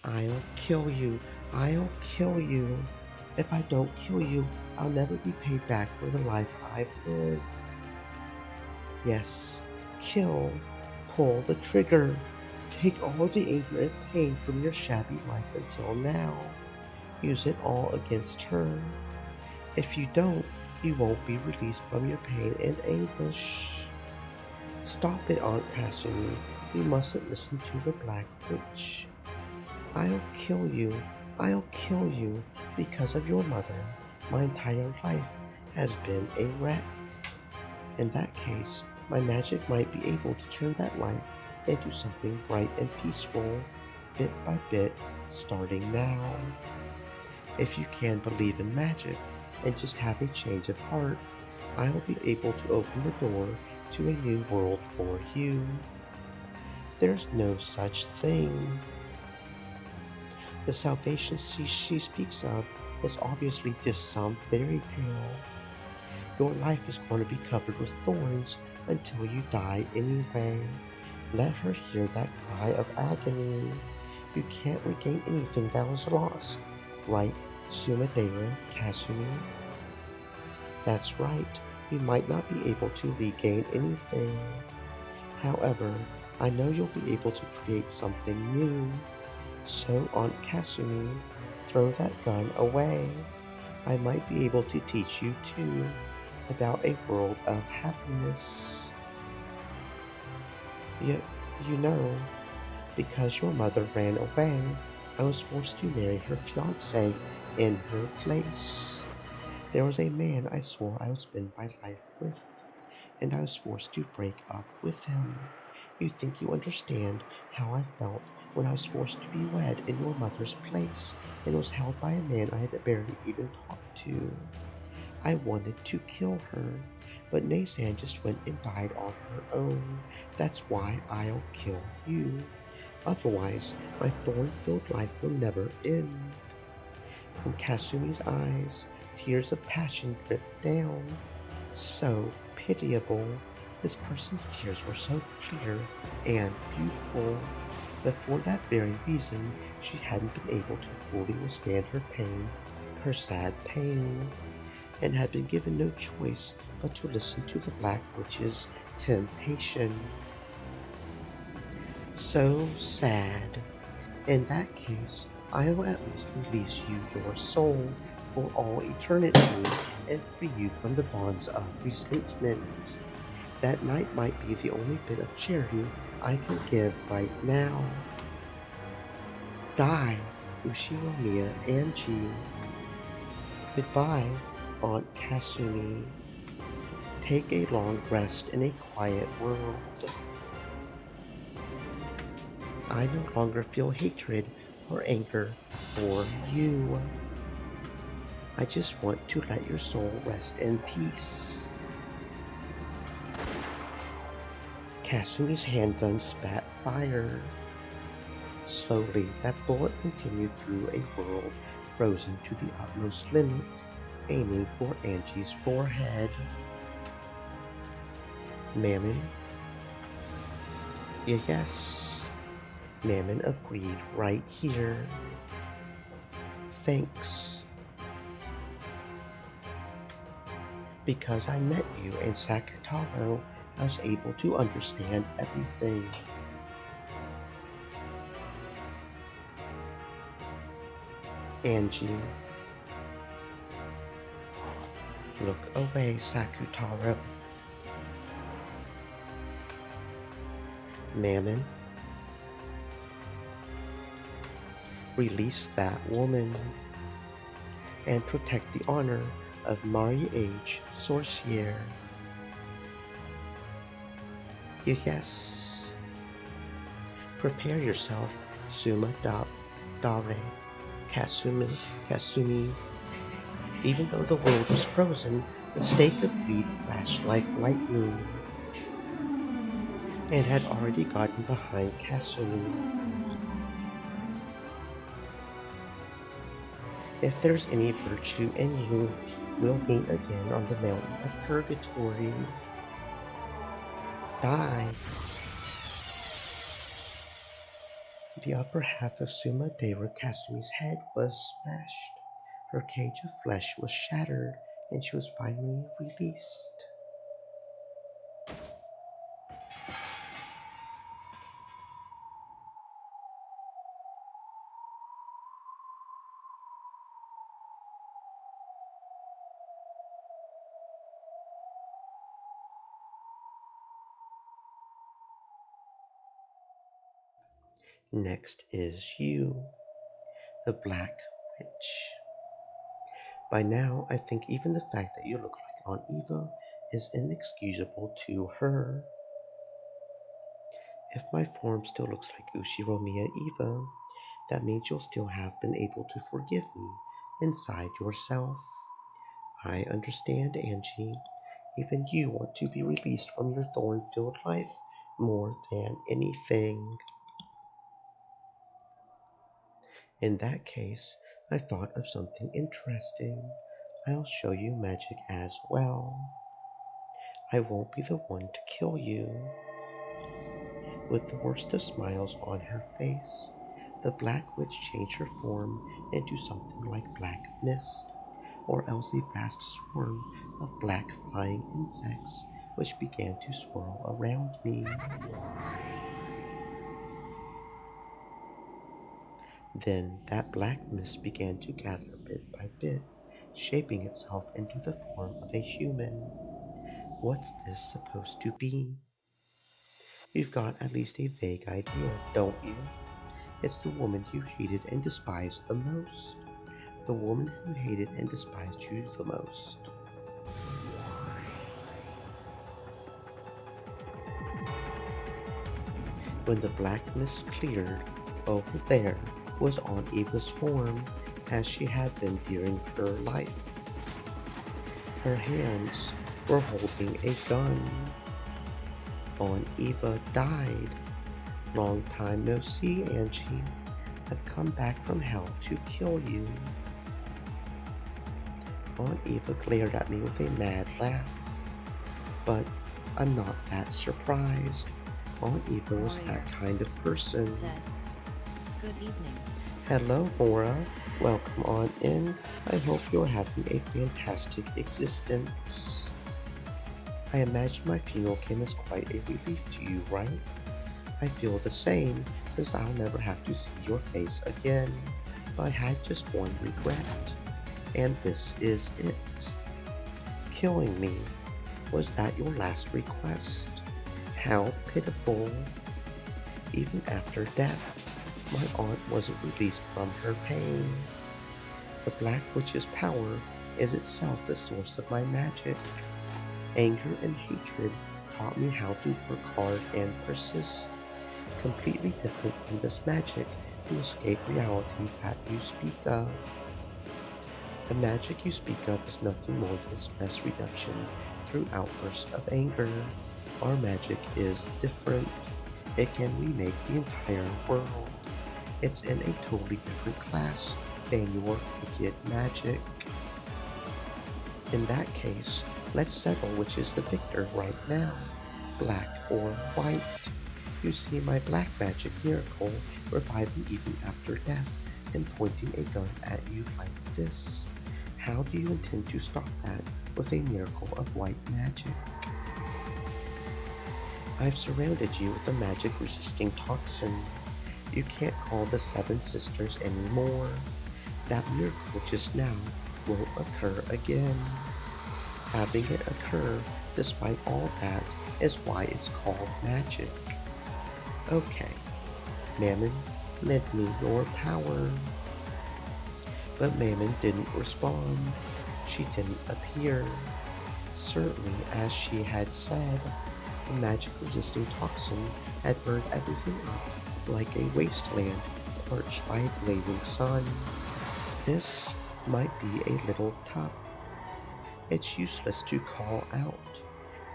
I'll kill you. I'll kill you. If I don't kill you, I'll never be paid back for the life I've lived. Yes, kill. Pull the trigger. Take all the anger and pain from your shabby life until now. Use it all against her. If you don't, you won't be released from your pain and anguish. Stop it, Aunt Kasumi. You mustn't listen to the Black Witch. I'll kill you. I'll kill you because of your mother. My entire life has been a wreck. In that case, my magic might be able to turn that life into something bright and peaceful, bit by bit, starting now. If you can believe in magic and just have a change of heart, I'll be able to open the door to a new world for you. There's no such thing. The salvation she speaks of is obviously just some fairy tale. Your life is going to be covered with thorns until you die anyway. Let her hear that cry of agony. You can't regain anything that was lost, right, Sumadera Kasumi? That's right, you might not be able to regain anything. However, I know you'll be able to create something new. So, Aunt Kasumi, throw that gun away. I might be able to teach you too about a world of happiness. You, you know, because your mother ran away, I was forced to marry her fiance in her place. There was a man I swore I would spend my life with, and I was forced to break up with him. You think you understand how I felt when I was forced to be wed in your mother's place and was held by a man I had barely even talked to. I wanted to kill her, but Naysan just went and died on her own. That's why I'll kill you. Otherwise, my thorn-filled life will never end. From Kasumi's eyes, tears of passion dripped down. So pitiable. This person's tears were so clear and beautiful, but for that very reason, she hadn't been able to fully withstand her pain, her sad pain, and had been given no choice but to listen to the Black Witch's temptation. So sad. In that case, I will at least release you your soul for all eternity and free you from the bonds of resentment. That night might be the only bit of charity I can give right now. Die, Ushinomiya Angie. Goodbye, Aunt Kasumi. Take a long rest in a quiet world. I no longer feel hatred or anger for you. I just want to let your soul rest in peace. Kasumi's handgun spat fire. Slowly, that bullet continued through a world frozen to the utmost limit, aiming for Angie's forehead. Mammon? Yes. Mammon agreed right here. Thanks. Because I met you in Sakutaro, I was able to understand everything. Angie, look away, Sakutaro. Mammon, release that woman and protect the honor of Marie-Age Sorcier. Yes. Prepare yourself, Suma Dare, Kasumi. Even though the world was frozen, the stake of greed flashed like lightning and had already gotten behind Kasumi. If there's any virtue in you, we'll meet again on the mountain of purgatory. Die! The upper half of Suma Deva Kasumi's head was smashed. Her cage of flesh was shattered, and she was finally released. Next is you, the Black Witch. By now, I think even the fact that you look like Aunt Eva is inexcusable to her. If my form still looks like Ushiromiya Eva, that means you'll still have been able to forgive me inside yourself. I understand, Angie. Even you want to be released from your thorn-filled life more than anything. In that case, I thought of something interesting. I'll show you magic as well. I won't be the one to kill you. With the worst of smiles on her face, the Black Witch changed her form into something like black mist, or else a vast swarm of black flying insects which began to swirl around me. Then that black mist began to gather bit by bit, shaping itself into the form of a human. What's this supposed to be? You've got at least a vague idea, don't you? It's the woman you hated and despised the most. The woman who hated and despised you the most. When the black mist cleared, over there was Aunt Eva's form, as she had been during her life. Her hands were holding a gun. Aunt Eva died. Long time no see, Angie. I've come back from hell to kill you. Aunt Eva glared at me with a mad laugh. But I'm not that surprised. Aunt Eva was that kind of person. Said, "Good evening." Hello, Mora. Welcome on in. I hope you're having a fantastic existence. I imagine my funeral came as quite a relief to you, right? I feel the same, since I'll never have to see your face again. I had just one regret, and this is it. Killing me. Was that your last request? How pitiful. Even after death, my aunt wasn't released from her pain. The Black Witch's power is itself the source of my magic. Anger and hatred taught me how to work hard and persist. Completely different from this magic to escape reality that you speak of. The magic you speak of is nothing more than stress reduction through outbursts of anger. Our magic is different. It can remake the entire world. It's in a totally different class than your wicked magic. In that case, let's settle which is the victor right now, black or white. You see my black magic miracle reviving even after death and pointing a gun at you like this. How do you intend to stop that with a miracle of white magic? I've surrounded you with a magic-resisting toxin. You can't call the Seven Sisters anymore. That miracle just now won't occur again. Having it occur despite all that is why it's called magic. Okay, Mammon, lend me your power. But Mammon didn't respond. She didn't appear. Certainly, as she had said, the magic-resisting toxin had burned everything up like a wasteland torched by a blazing sun. This might be a little tough. It's useless to call out.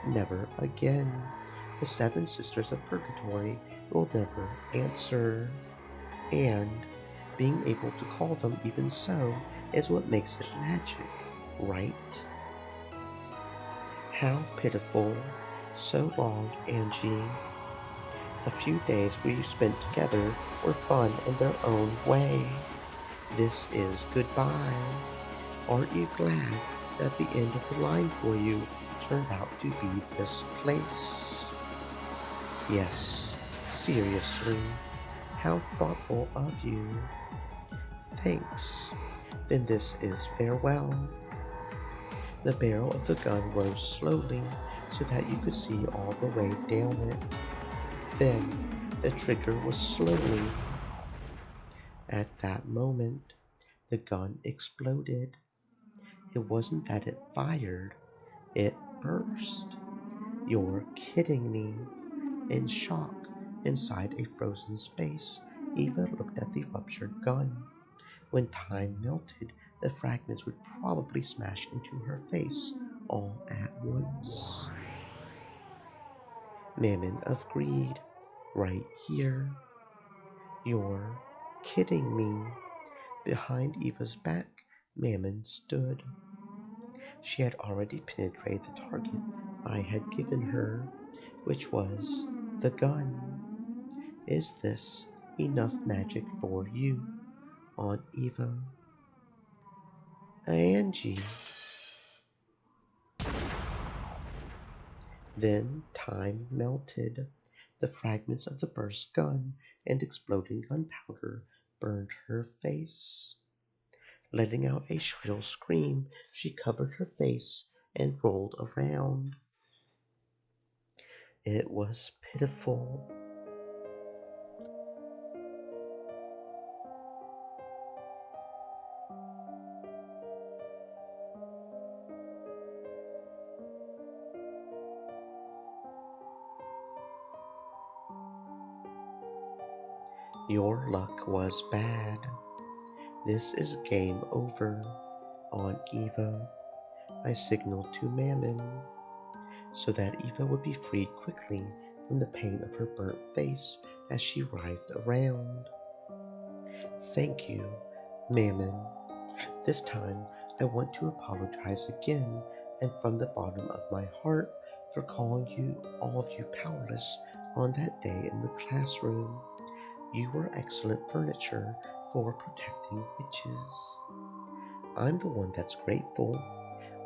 Never again. The Seven Sisters of Purgatory will never answer. And being able to call them even so is what makes it magic, right? How pitiful. So long, Angie. The few days we spent together were fun in their own way. This is goodbye. Aren't you glad that the end of the line for you turned out to be this place? Yes, seriously. How thoughtful of you. Thanks. Then this is farewell. The barrel of the gun rose slowly so that you could see all the way down it. Then the trigger was slowly. At that moment, the gun exploded. It wasn't that it fired, it burst. You're kidding me. In shock, inside a frozen space, Eva looked at the ruptured gun. When time melted, the fragments would probably smash into her face all at once. Mammon of greed, right here. You're kidding me. Behind Eva's back, Mammon stood. She had already penetrated the target I had given her, which was the gun. Is this enough magic for you, Aunt Eva? Angie. Then time melted. The fragments of the burst gun and exploding gunpowder burned her face. Letting out a shrill scream, she covered her face and rolled around. It was pitiful. Your luck was bad. This is game over, Aunt Eva. I signaled to Mammon so that Eva would be freed quickly from the pain of her burnt face as she writhed around. Thank you, Mammon. This time I want to apologize again and from the bottom of my heart for calling you all of you powerless on that day in the classroom. You were excellent furniture for protecting witches. I'm the one that's grateful.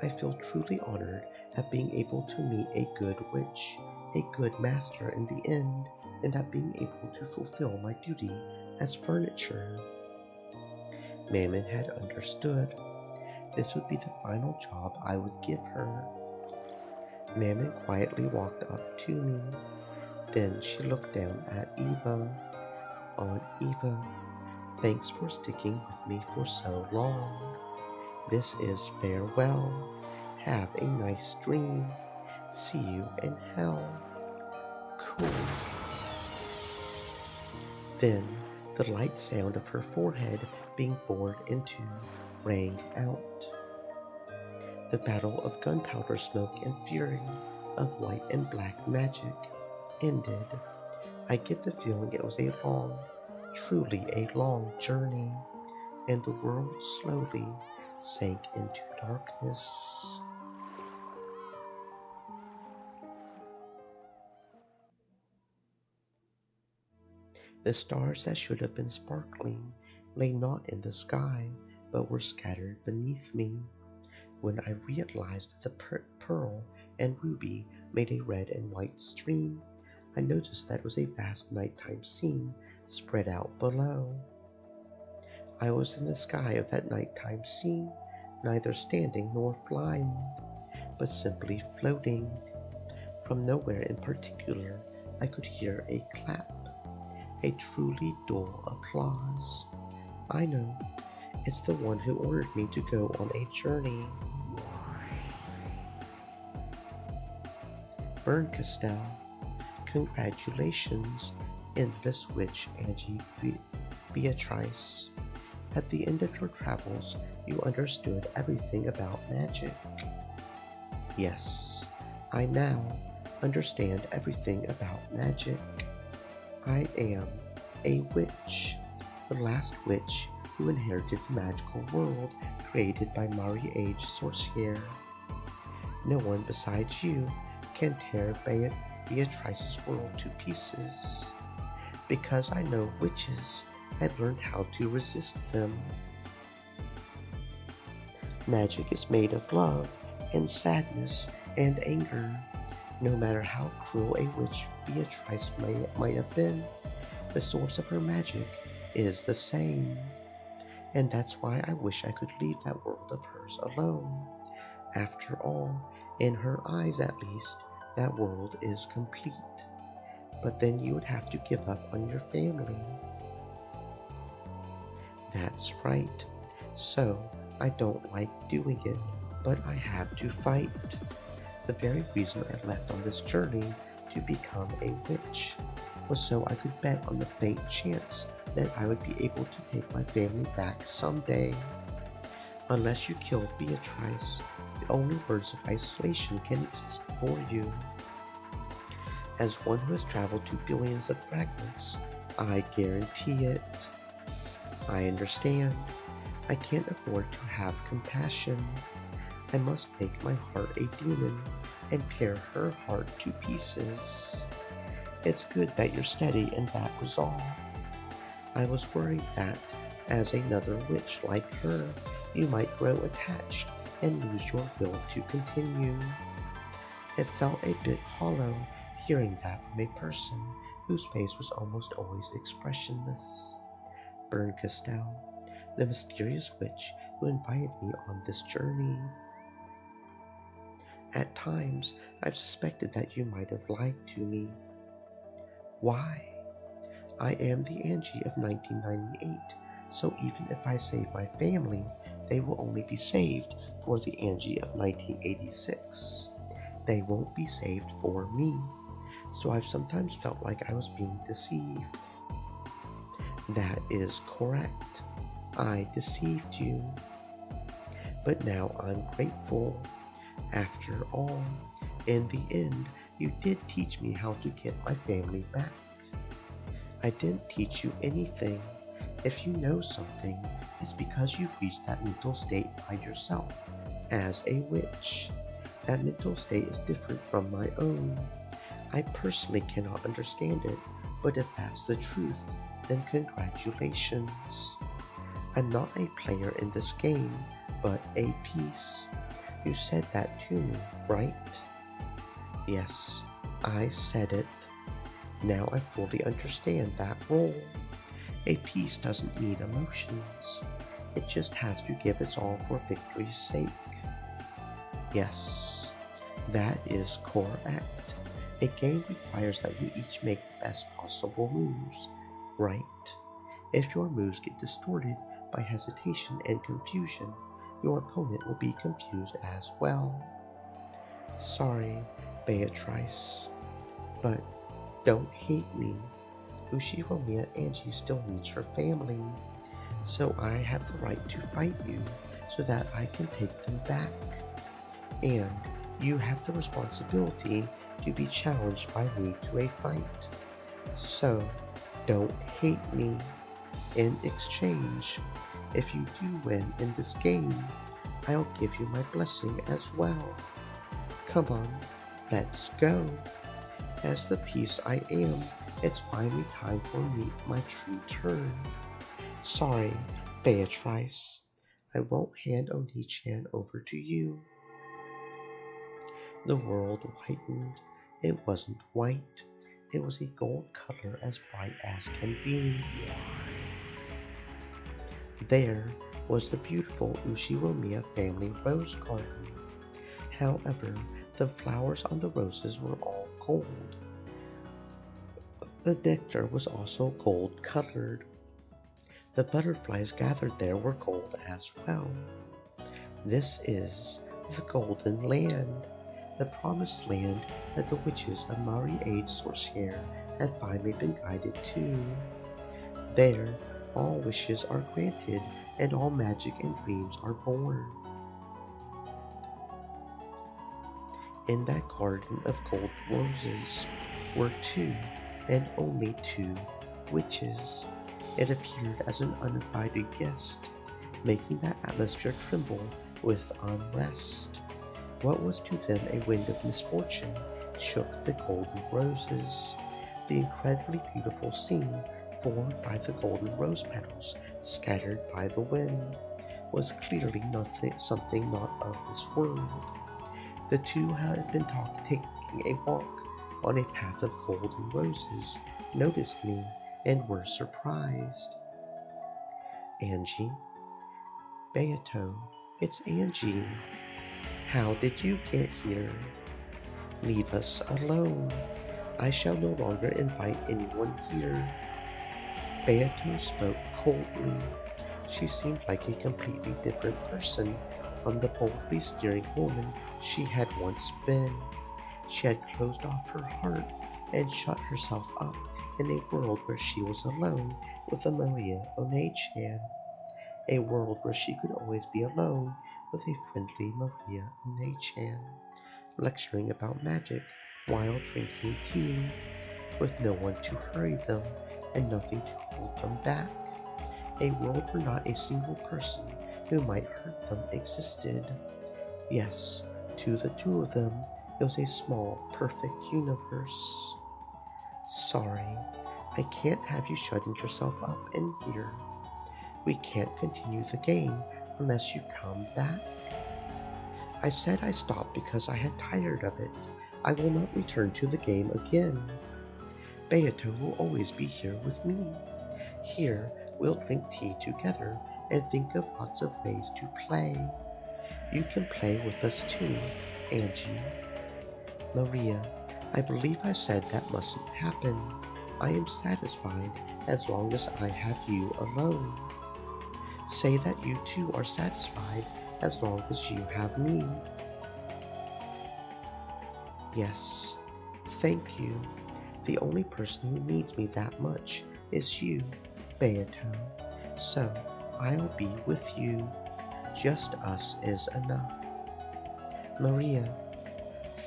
I feel truly honored at being able to meet a good witch, a good master in the end, and at being able to fulfill my duty as furniture. Mammon had understood. This would be the final job I would give her. Mammon quietly walked up to me. Then she looked down at Eva. Aunt Eva, thanks for sticking with me for so long. This is farewell. Have a nice dream. See you in hell. Cool. Then the light sound of her forehead being bored into rang out. The battle of gunpowder smoke and fury, of white and black magic, ended. I get the feeling it was a long, truly a long journey, and the world slowly sank into darkness. The stars that should have been sparkling lay not in the sky, but were scattered beneath me. When I realized that the pearl and ruby made a red and white stream, I noticed that it was a vast nighttime scene spread out below. I was in the sky of that nighttime scene, neither standing nor flying, but simply floating. From nowhere in particular, I could hear a clap, a truly dull applause. I know, it's the one who ordered me to go on a journey. Berncastel, congratulations, endless witch Angie Beatrice. At the end of your travels, you understood everything about magic. Yes, I now understand everything about magic. I am a witch, the last witch who inherited the magical world created by Marie-Age Sorcière. No one besides you can tear Beatrice's world to pieces, because I know witches had learned how to resist them. Magic is made of love and sadness and anger. No matter how cruel a witch Beatrice might have been, the source of her magic is the same. And that's why I wish I could leave that world of hers alone. After all, in her eyes at least, that world is complete. But then you would have to give up on your family. That's right. So, I don't like doing it, but I have to fight. The very reason I left on this journey to become a witch was so I could bet on the faint chance that I would be able to take my family back someday. Unless you kill Beatrice, the only words of isolation can exist for you. As one who has traveled to billions of fragments, I guarantee it. I understand. I can't afford to have compassion. I must make my heart a demon and tear her heart to pieces. It's good that you're steady in that resolve. I was worried that, as another witch like her, you might grow attached and lose your will to continue. It felt a bit hollow hearing that from a person whose face was almost always expressionless. Bern Castell, the mysterious witch who invited me on this journey. At times, I've suspected that you might have lied to me. Why? I am the Angie of 1998, so even if I save my family, they will only be saved for the Angie of 1986. They won't be saved for me, so I've sometimes felt like I was being deceived. That is correct. I deceived you. But now I'm grateful. After all, in the end, you did teach me how to get my family back. I didn't teach you anything. If you know something, it's because you've reached that mental state by yourself, as a witch. That mental state is different from my own. I personally cannot understand it, but if that's the truth, then congratulations. I'm not a player in this game, but a piece. You said that to me, right? Yes, I said it. Now I fully understand that role. A piece doesn't need emotions. It just has to give its all for victory's sake. Yes, that is correct. A game requires that you each make the best possible moves, right? If your moves get distorted by hesitation and confusion, your opponent will be confused as well. Sorry, Beatrice, but don't hate me. Ushiromiya Angie still needs her family, so I have the right to fight you so that I can take them back. And you have the responsibility to be challenged by me to a fight. So, don't hate me. In exchange, if you do win in this game, I'll give you my blessing as well. Come on, let's go. As the piece I am, it's finally time for me my true turn. Sorry, Beatrice. I won't hand Oni-chan over to you. The world whitened. It wasn't white. It was a gold color as bright as can be. There was the beautiful Ushiromiya family rose garden. However, the flowers on the roses were all gold. The nectar was also gold colored. The butterflies gathered there were gold as well. This is the Golden Land, the promised land that the witches of Mari Age Sorcier had finally been guided to. There, all wishes are granted and all magic and dreams are born. In that garden of gold roses were two, and only two, witches. It appeared as an uninvited guest, making that atmosphere tremble with unrest. What was to them a wind of misfortune shook the golden roses. The incredibly beautiful scene formed by the golden rose petals scattered by the wind was clearly something not of this world. The two had been taking a walk on a path of golden roses, noticed me, and were surprised. Angie? Beato, it's Angie. How did you get here? Leave us alone. I shall no longer invite anyone here. Beato spoke coldly. She seemed like a completely different person from the boldly steering woman she had once been. She had closed off her heart and shut herself up in a world where she was alone with a Maria One-chan, a world where she could always be alone with a friendly Maria One-chan, lecturing about magic while drinking tea, with no one to hurry them and nothing to hold them back. A world where not a single person who might hurt them existed. Yes, to the two of them, it was a small, perfect universe. Sorry, I can't have you shutting yourself up in here. We can't continue the game unless you come back. I said I stopped because I had tired of it. I will not return to the game again. Beato will always be here with me. Here, we'll drink tea together and think of lots of ways to play. You can play with us too, Angie. Maria, I believe I said that mustn't happen. I am satisfied as long as I have you alone. Say that you too are satisfied as long as you have me. Yes, thank you. The only person who needs me that much is you, Beato. So I'll be with you. Just us is enough. Maria,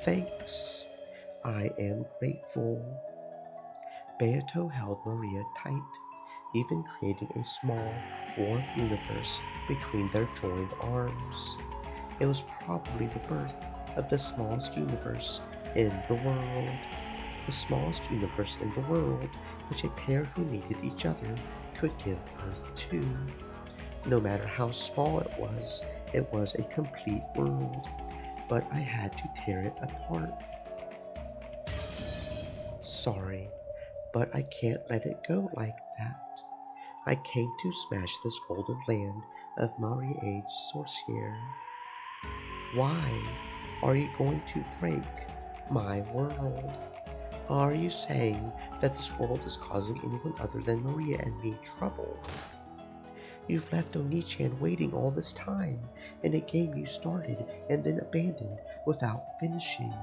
thanks. I am grateful. Beato held Maria tight, even creating a small, warm universe between their joined arms. It was probably the birth of the smallest universe in the world. The smallest universe in the world, which a pair who needed each other could give birth to. No matter how small it was a complete world, but I had to tear it apart. Sorry, but I can't let it go like that. I came to smash this golden land of Marie-Age Sorcier. Why are you going to break my world? Are you saying that this world is causing anyone other than Maria and me trouble? You've left Oni-chan waiting all this time in a game you started and then abandoned without finishing.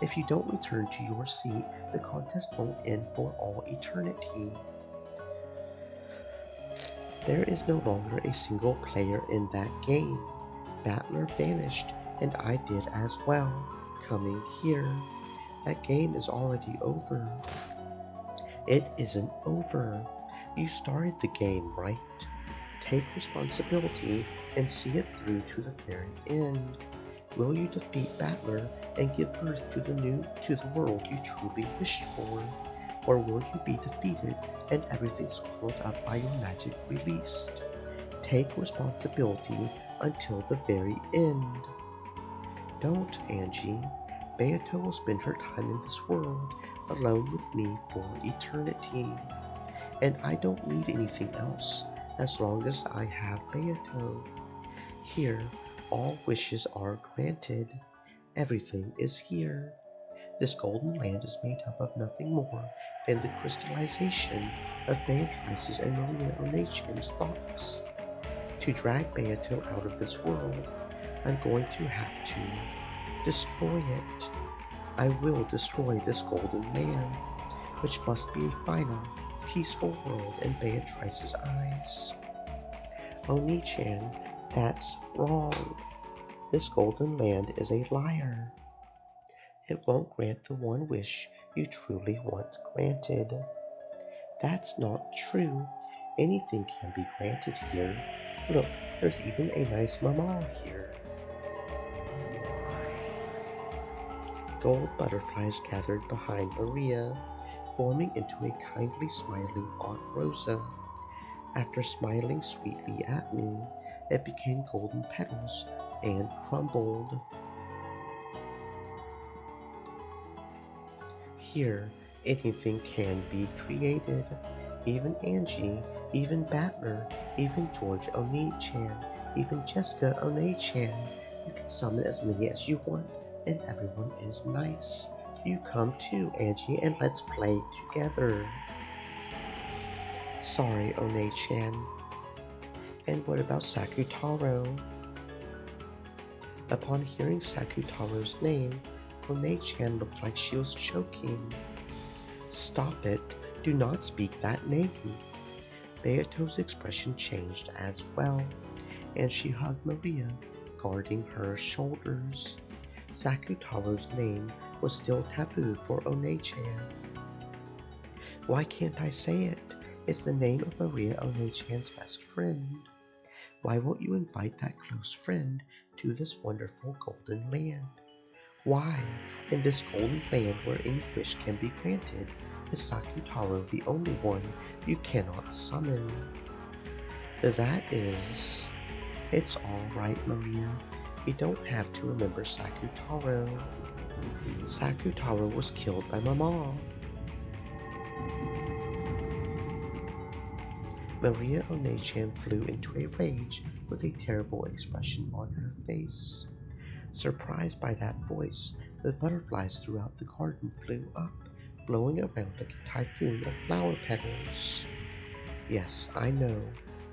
If you don't return to your seat, the contest won't end for all eternity. There is no longer a single player in that game. Battler vanished, and I did as well, coming here. That game is already over. It isn't over. You started the game, right? Take responsibility and see it through to the very end. Will you defeat Battler and give birth to the world you truly wished for? Or will you be defeated and everything swallowed up by your magic released? Take responsibility until the very end. Don't, Angie. Beato will spend her time in this world alone with me for eternity. And I don't need anything else as long as I have Beato. Here, all wishes are granted. Everything is here. This golden land is made up of nothing more than the crystallization of Beatrice's and Maria Onatian's thoughts. To drag Beato out of this world, I'm going to have to destroy it. I will destroy this golden land, which must be a final, peaceful world in Beatrice's eyes. Oni-chan, that's wrong. This golden land is a liar. It won't grant the one wish you truly want granted. That's not true. Anything can be granted here. Look, there's even a nice mama here. Gold butterflies gathered behind Maria, forming into a kindly smiling Aunt Rosa. After smiling sweetly at me, it became golden petals and crumbled. Here, anything can be created. Even Angie, even Battler, even George Oni-chan, even Jessica Oni-chan. You can summon as many as you want, and everyone is nice. You come too, Angie, and let's play together. Sorry, Oni-chan. And what about Sakutaro? Upon hearing Sakutaro's name, Oni-chan looked like she was choking. Stop it. Do not speak that name. Beato's expression changed as well, and she hugged Maria, guarding her shoulders. Sakutaro's name was still taboo for Oni-chan. Why can't I say it? It's the name of Maria Onechan's best friend. Why won't you invite that close friend to this wonderful golden land? Why, in this golden land where any wish can be granted, is Sakutaro the only one you cannot summon? That is... It's all right, Maria. You don't have to remember Sakutaro. Sakutaro was killed by Mama. Maria Onechan flew into a rage with a terrible expression on her face. Surprised by that voice, the butterflies throughout the garden flew up, blowing around like a typhoon of flower petals. Yes, I know,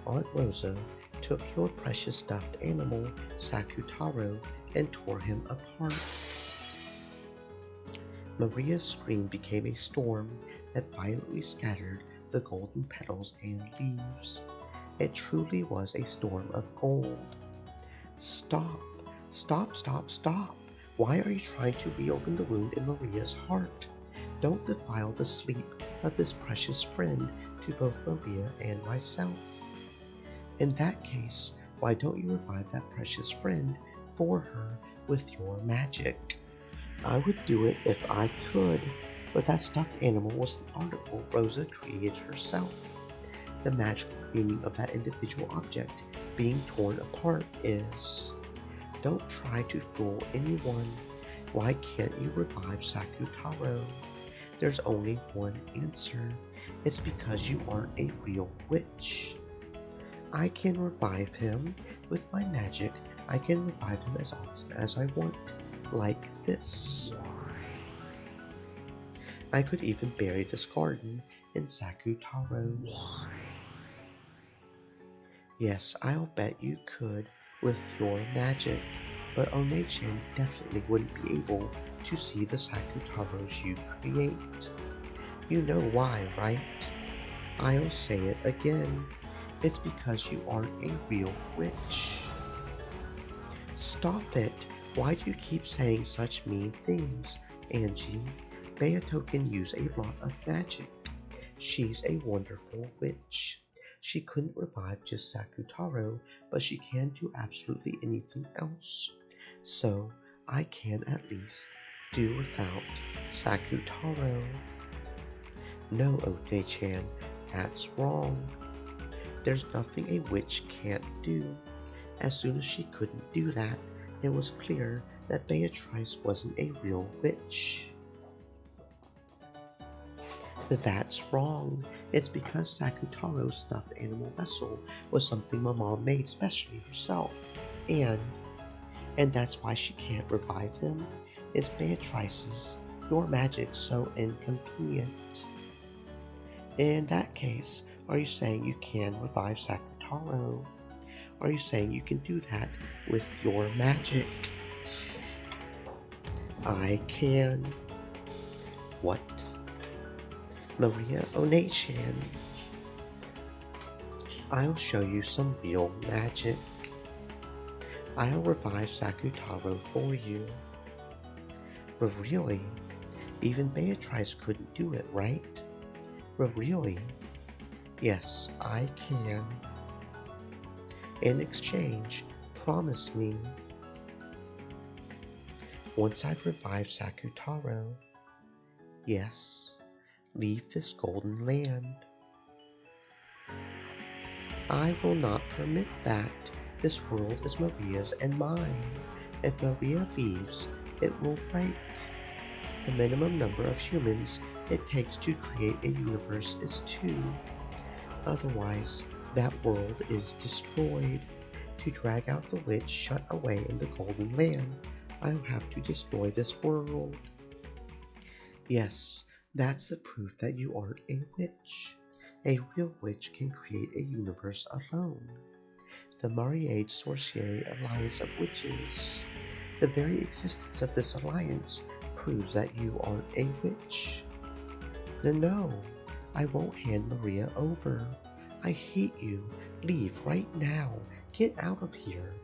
Aunt Rosa took your precious stuffed animal, Sakutaro, and tore him apart. Maria's scream became a storm that violently scattered the golden petals and leaves. It truly was a storm of gold. Stop! Stop, stop, stop! Why are you trying to reopen the wound in Maria's heart? Don't defile the sleep of this precious friend to both Maria and myself. In that case, why don't you revive that precious friend for her with your magic? I would do it if I could, but that stuffed animal was an article Rosa created herself. The magical meaning of that individual object being torn apart is... Don't try to fool anyone. Why can't you revive Sakutaro? There's only one answer. It's because you aren't a real witch. I can revive him. With my magic, I can revive him as often as I want. Like this. I could even bury this garden in Sakutaro's. Yes, I'll bet you could with your magic, but Onechan definitely wouldn't be able to see the Sakutaros you create. You know why, right? I'll say it again. It's because you aren't a real witch. Stop it! Why do you keep saying such mean things, Angie? Beato can use a lot of magic. She's a wonderful witch. She couldn't revive just Sakutaro, but she can do absolutely anything else. So I can at least do without Sakutaro. No, Ote-chan, that's wrong. There's nothing a witch can't do. As soon as she couldn't do that, it was clear that Beatrice wasn't a real witch. That's wrong. It's because Sakutaro's stuffed animal vessel was something Mama made specially herself. And that's why she can't revive him. It's Beatrice's. Your magic's so inconvenient. In that case, are you saying you can revive Sakutaro? Are you saying you can do that with your magic? I can. What? Maria Onechan. I'll show you some real magic. I'll revive Sakutaro for you. But really, even Beatrice couldn't do it, right? But really, yes, I can. In exchange, promise me. Once I've revived Sakutaro, yes, leave this golden land. I will not permit that. This world is Maria's and mine. If Maria leaves, it will break. The minimum number of humans it takes to create a universe is 2. Otherwise, that world is destroyed. To drag out the witch shut away in the Golden Land, I'll have to destroy this world. Yes, that's the proof that you aren't a witch. A real witch can create a universe alone. The Mariage Sorcier Alliance of Witches. The very existence of this alliance proves that you aren't a witch. No, I won't hand Maria over. I hate you. Leave right now. Get out of here.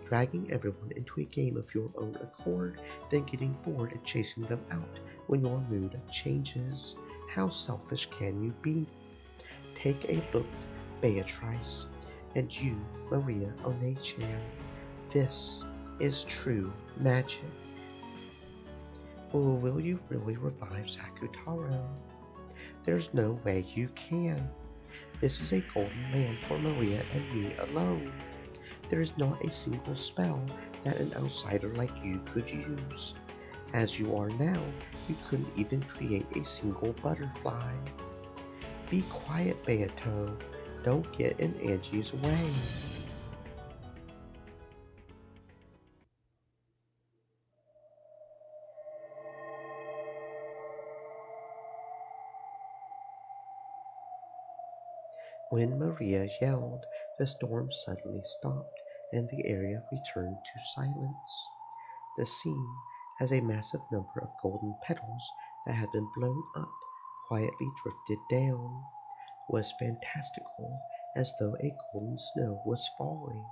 Dragging everyone into a game of your own accord, then getting bored and chasing them out when your mood changes. How selfish can you be? Take a look, Beatrice, and you, Maria Onechan. This is true magic. Oh, will you really revive Sakutaro? There's no way you can. This is a golden land for Maria and me alone. There is not a single spell that an outsider like you could use. As you are now, you couldn't even create a single butterfly. Be quiet, Beato. Don't get in Angie's way. When Maria yelled, the storm suddenly stopped and the area returned to silence. The scene, as a massive number of golden petals that had been blown up quietly drifted down, was fantastical, as though a golden snow was falling.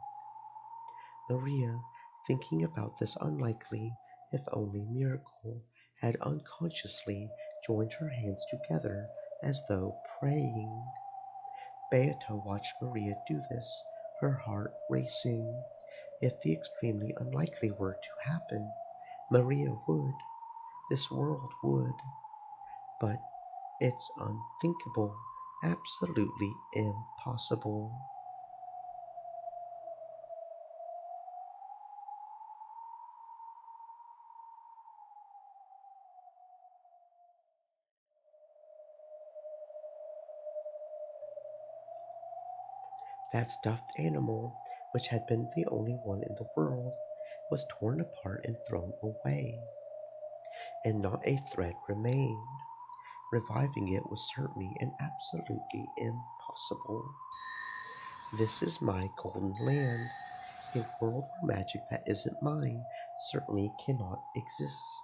Maria, thinking about this unlikely, if only miracle, had unconsciously joined her hands together as though praying. Beata watched Maria do this, her heart racing. If the extremely unlikely were to happen, Maria would, this world would, but it's unthinkable, absolutely impossible. That stuffed animal, which had been the only one in the world, was torn apart and thrown away, and not a thread remained. Reviving it was certainly and absolutely impossible. This is my golden land. A world where magic that isn't mine certainly cannot exist.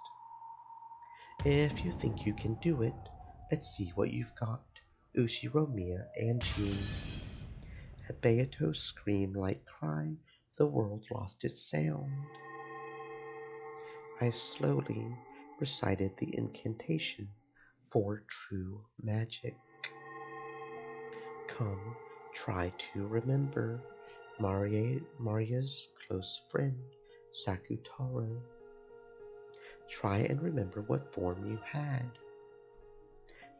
If you think you can do it, let's see what you've got. Ushiromiya and Jean. At Beato's scream like cry, the world lost its sound. I slowly recited the incantation for true magic. Come, try to remember Maria's close friend, Sakutaro. Try and remember what form you had.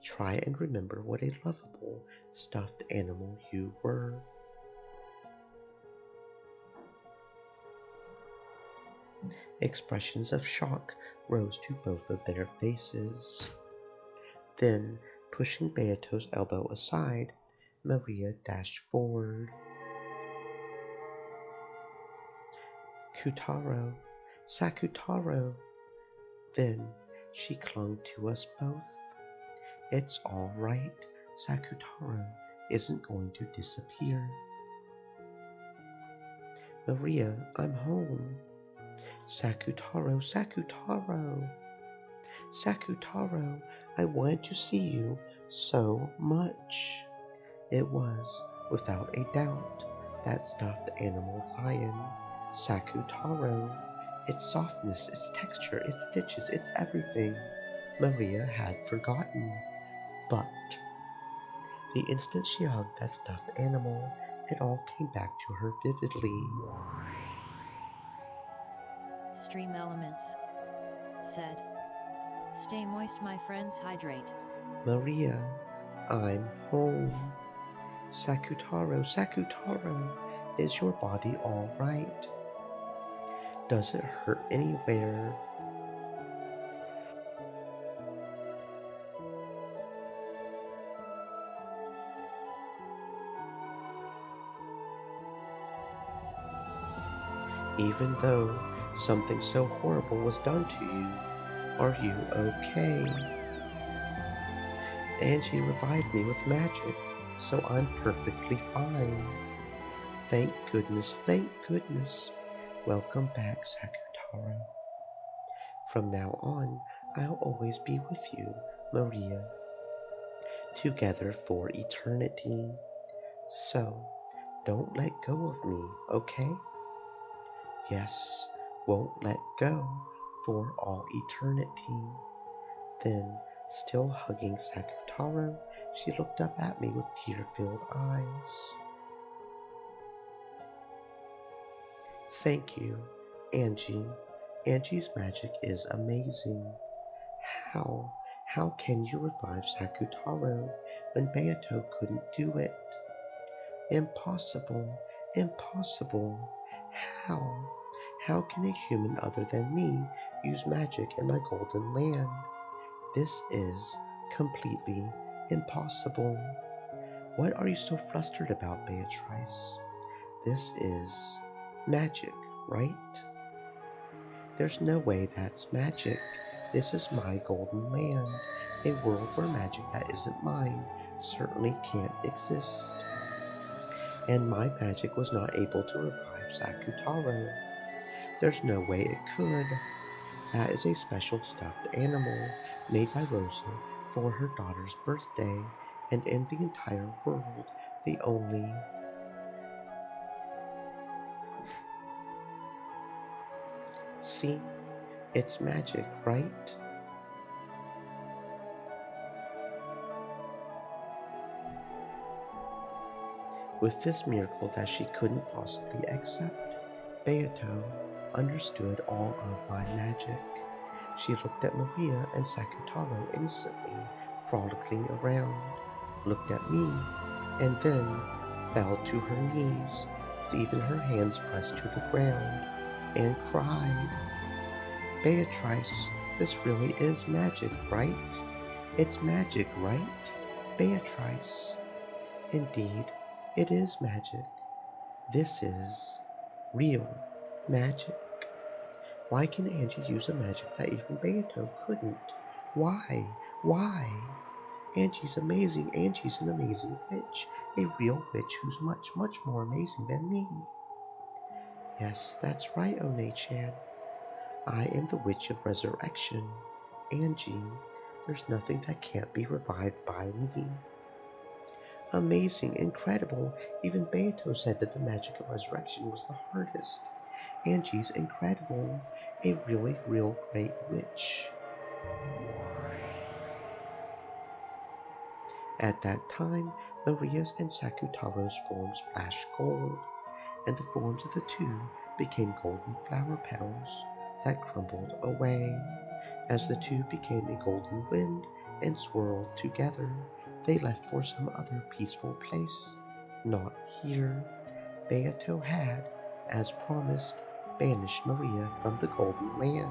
Try and remember what a lovable stuffed animal you were. Expressions of shock rose to both of their faces. Then, pushing Beato's elbow aside, Maria dashed forward. Kutaro, Sakutaro. Then she clung to us both. It's all right. Sakutaro isn't going to disappear. Maria, I'm home. Sakutaro, Sakutaro. Sakutaro, I wanted to see you so much. It was, without a doubt, that stuffed animal lion, Sakutaro. Its softness, its texture, its stitches, its everything. Maria had forgotten. But the instant she hugged that stuffed animal, it all came back to her vividly. Stream Elements said. Stay moist, my friends, hydrate. Maria, I'm home. Sakutaro, Sakutaro, is your body all right? Does it hurt anywhere? Even though something so horrible was done to you, are you okay? Angie revived me with magic, so I'm perfectly fine. Thank goodness, thank goodness. Welcome back, Sakutaro. From now on, I'll always be with you, Maria. Together for eternity. So, don't let go of me, okay? Yes, won't let go for all eternity. Then, still hugging Sakutaro, She looked up at me with tear-filled eyes. Thank you, Angie. Angie's magic is amazing. How? How can you revive Sakutaro when Beato couldn't do it? Impossible. Impossible. How? How can a human other than me use magic in my golden land? This is completely impossible. What are you so flustered about, Beatrice? This is magic, right? There's no way that's magic. This is my golden land. A world where magic that isn't mine certainly can't exist. And my magic was not able to revive Sakutaro. There's no way it could. That is a special stuffed animal made by Rosa for her daughter's birthday, and in the entire world, the only. See, it's magic, right? With this miracle that she couldn't possibly accept, Beato understood all of my magic. She looked at Maria and Sakutaro instantly, frolicking around, looked at me, and then fell to her knees, with even her hands pressed to the ground, and cried, Beatrice, this really is magic, right? It's magic, right? Beatrice. Indeed, it is magic. This is real magic. Why can Angie use a magic that even Beato couldn't? Why? Why? Angie's amazing. Angie's an amazing witch. A real witch who's much, much more amazing than me. Yes, that's right, One-chan. I am the Witch of Resurrection. Angie, there's nothing that can't be revived by me. Amazing, incredible. Even Beato said that the magic of resurrection was the hardest. Angie's incredible. A really, real great witch. At that time, Maria's and Sakutaro's forms flashed gold, and the forms of the two became golden flower petals that crumbled away. As the two became a golden wind and swirled together, they left for some other peaceful place. Not here. Beato had, as promised, banished Maria from the Golden Land.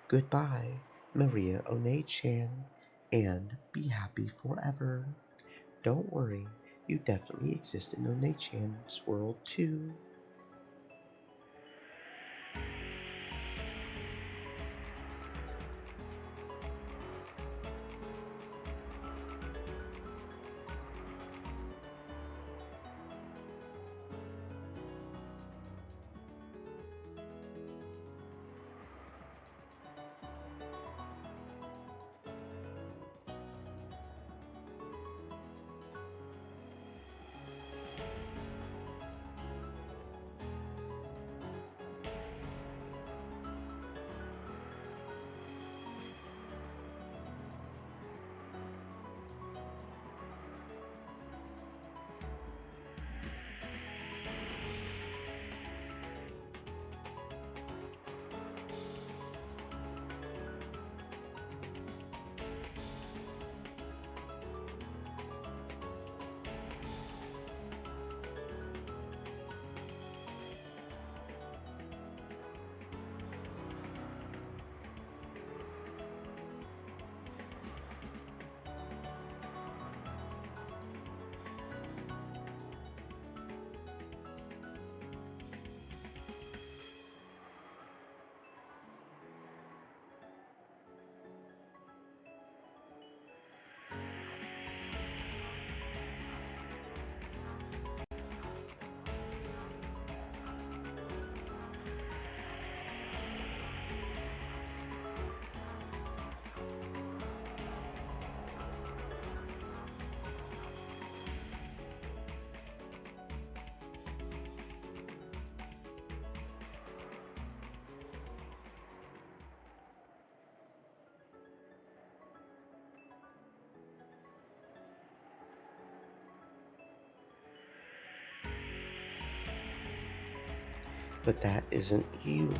Goodbye, Maria One-chan, and be happy forever. Don't worry, you definitely exist in One-chan's world too. But that isn't you.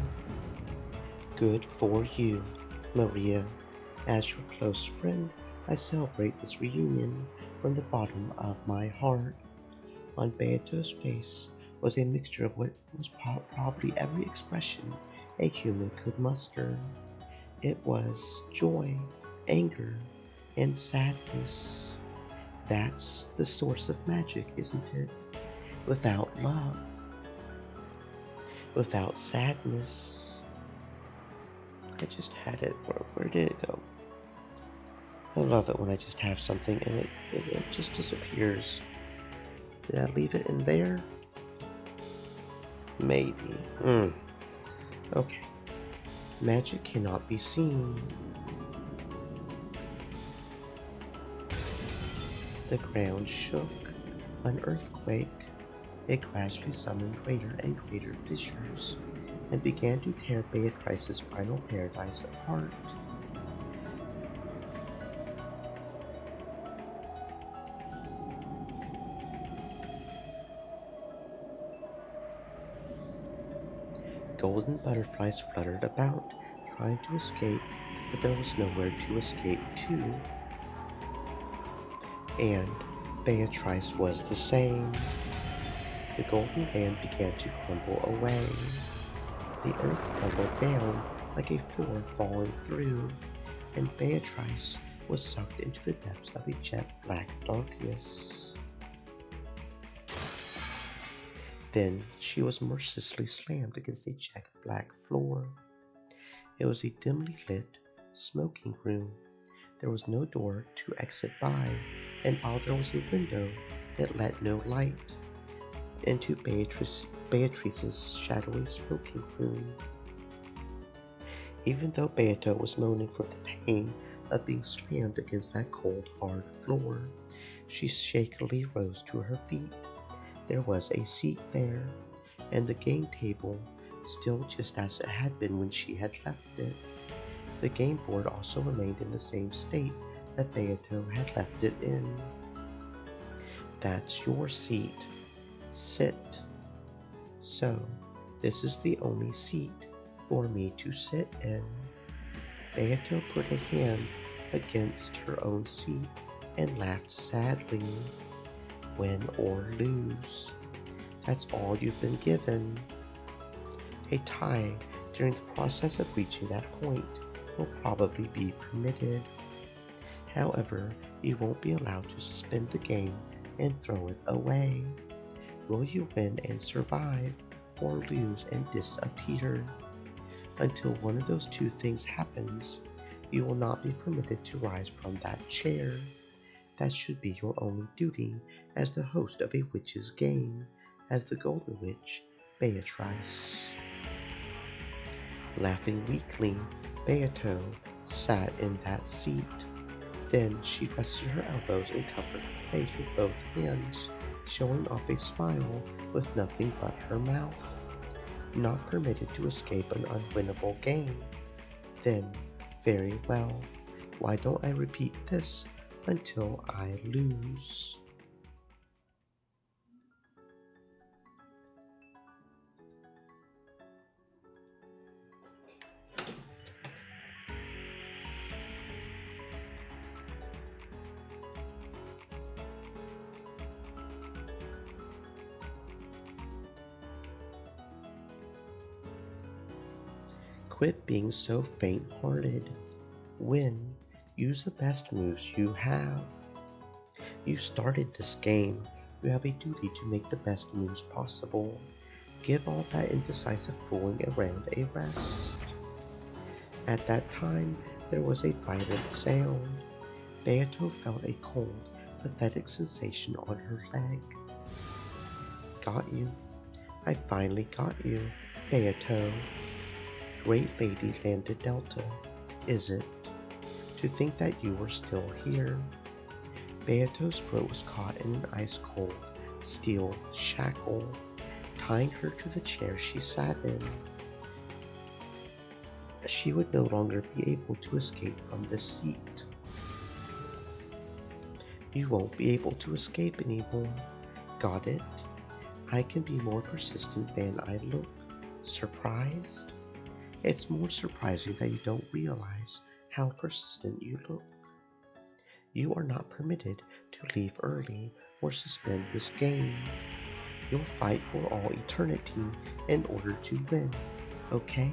Good for you, Maria. As your close friend, I celebrate this reunion from the bottom of my heart. On Beato's face was a mixture of what was probably every expression a human could muster. It was joy, anger, and sadness. That's the source of magic, isn't it? Without love, without sadness. I just had it. Where did it go? I love it when I just have something and it just disappears. Did I leave it in there? Maybe. Okay. Magic cannot be seen. The ground shook. An earthquake. It gradually summoned greater and greater fissures and began to tear Beatrice's final paradise apart. Golden butterflies fluttered about, trying to escape, but there was nowhere to escape to. And Beatrice was the same. The golden land began to crumble away. The earth crumbled down like a floor falling through, and Beatrice was sucked into the depths of a jet black darkness. Then she was mercilessly slammed against a jet black floor. It was a dimly lit, smoking room. There was no door to exit by, and while there was a window, it let no light into Beatrice's shadowy smoking room. Even though Beato was moaning from the pain of being slammed against that cold, hard floor, she shakily rose to her feet. There was a seat there, and the game table, still just as it had been when she had left it. The game board also remained in the same state that Beato had left it in. That's your seat. Sit. So, this is the only seat for me to sit in. Beato put a hand against her own seat and laughed sadly. Win or lose. That's all you've been given. A tie during the process of reaching that point will probably be permitted. However, you won't be allowed to suspend the game and throw it away. Will you win and survive, or lose and disappear? Until one of those two things happens, you will not be permitted to rise from that chair. That should be your only duty as the host of a witch's game, as the Golden Witch, Beatrice. Laughing weakly, Beato sat in that seat. Then she rested her elbows and covered her face with both hands, showing off a smile with nothing but her mouth. Not permitted to escape an unwinnable game. Then, very well, why don't I repeat this until I lose? Quit being so faint-hearted. Win. Use the best moves you have. You started this game. You have a duty to make the best moves possible. Give all that indecisive fooling around a rest. At that time, there was a violent sound. Beato felt a cold, pathetic sensation on her leg. Got you. I finally got you, Beato. Great Lady landed Delta. Is it? To think that you were still here. Beato's throat was caught in an ice-cold steel shackle, tying her to the chair she sat in. She would no longer be able to escape from this seat. You won't be able to escape anymore. Got it? I can be more persistent than I look. Surprised? It's more surprising that you don't realize how persistent you look. You are not permitted to leave early or suspend this game. You'll fight for all eternity in order to win, okay?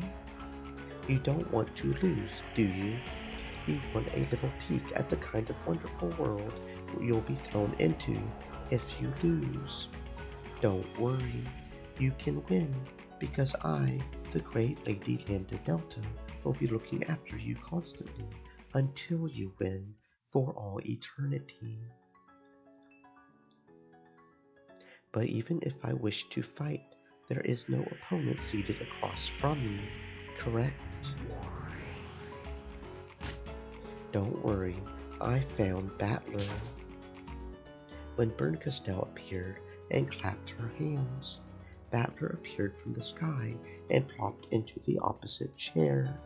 You don't want to lose, do you? You want a little peek at the kind of wonderful world you'll be thrown into if you lose. Don't worry, you can win because I, the great Lady Lambda Delta, will be looking after you constantly until you win for all eternity. But even if I wish to fight, there is no opponent seated across from me, correct? Don't worry, I found Battler. When Berncastel appeared and clapped her hands, Battler appeared from the sky and plopped into the opposite chair.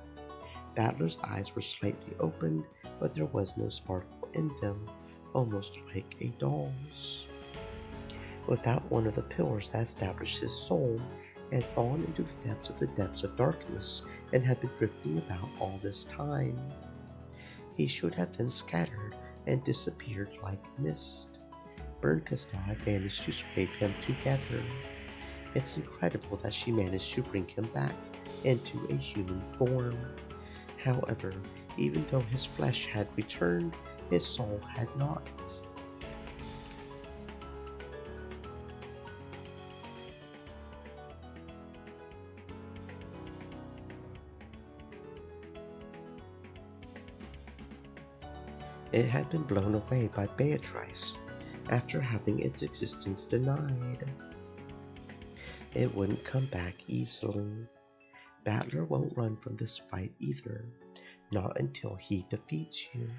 Battler's eyes were slightly opened, but there was no sparkle in them, almost like a doll's. Without one of the pillars that established his soul, had fallen into the depths of darkness and had been drifting about all this time. He should have been scattered and disappeared like mist. Berncastel had managed to scrape him together. It's incredible that she managed to bring him back into a human form. However, even though his flesh had returned, his soul had not. It had been blown away by Beatrice after having its existence denied. It wouldn't come back easily. Battler won't run from this fight either, not until he defeats you.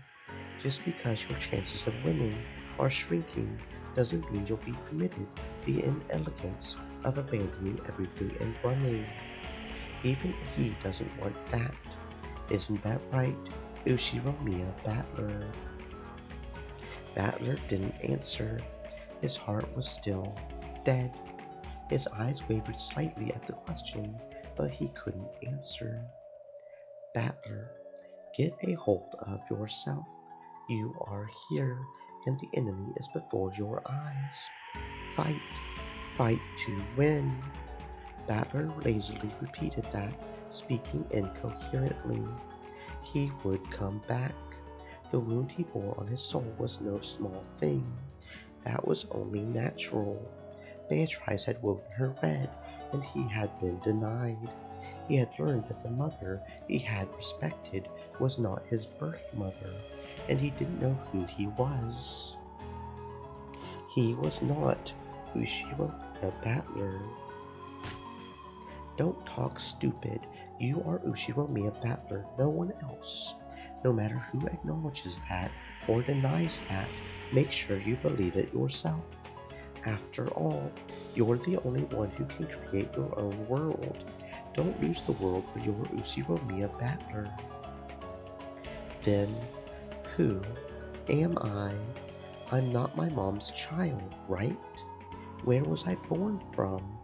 Just because your chances of winning are shrinking doesn't mean you'll be permitted the inelegance of abandoning everything and running. Even he doesn't want that. Isn't that right, Ushiromiya Battler? Battler didn't answer. His heart was still dead. His eyes wavered slightly at the question, but he couldn't answer. Battler, get a hold of yourself. You are here, and the enemy is before your eyes. Fight, fight to win. Battler lazily repeated that, speaking incoherently. He would come back. The wound he bore on his soul was no small thing. That was only natural. Beatrice had woven her red, and he had been denied. He had learned that the mother he had respected was not his birth mother, and he didn't know who he was. He was not Ushiromiya Battler. Don't talk stupid. You are Ushiromiya Battler, no one else. No matter who acknowledges that or denies that, make sure you believe it yourself. After all, you're the only one who can create your own world. Don't lose the world for your Ushiromiya Battler. Then, who am I? I'm not my mom's child, right? Where was I born from?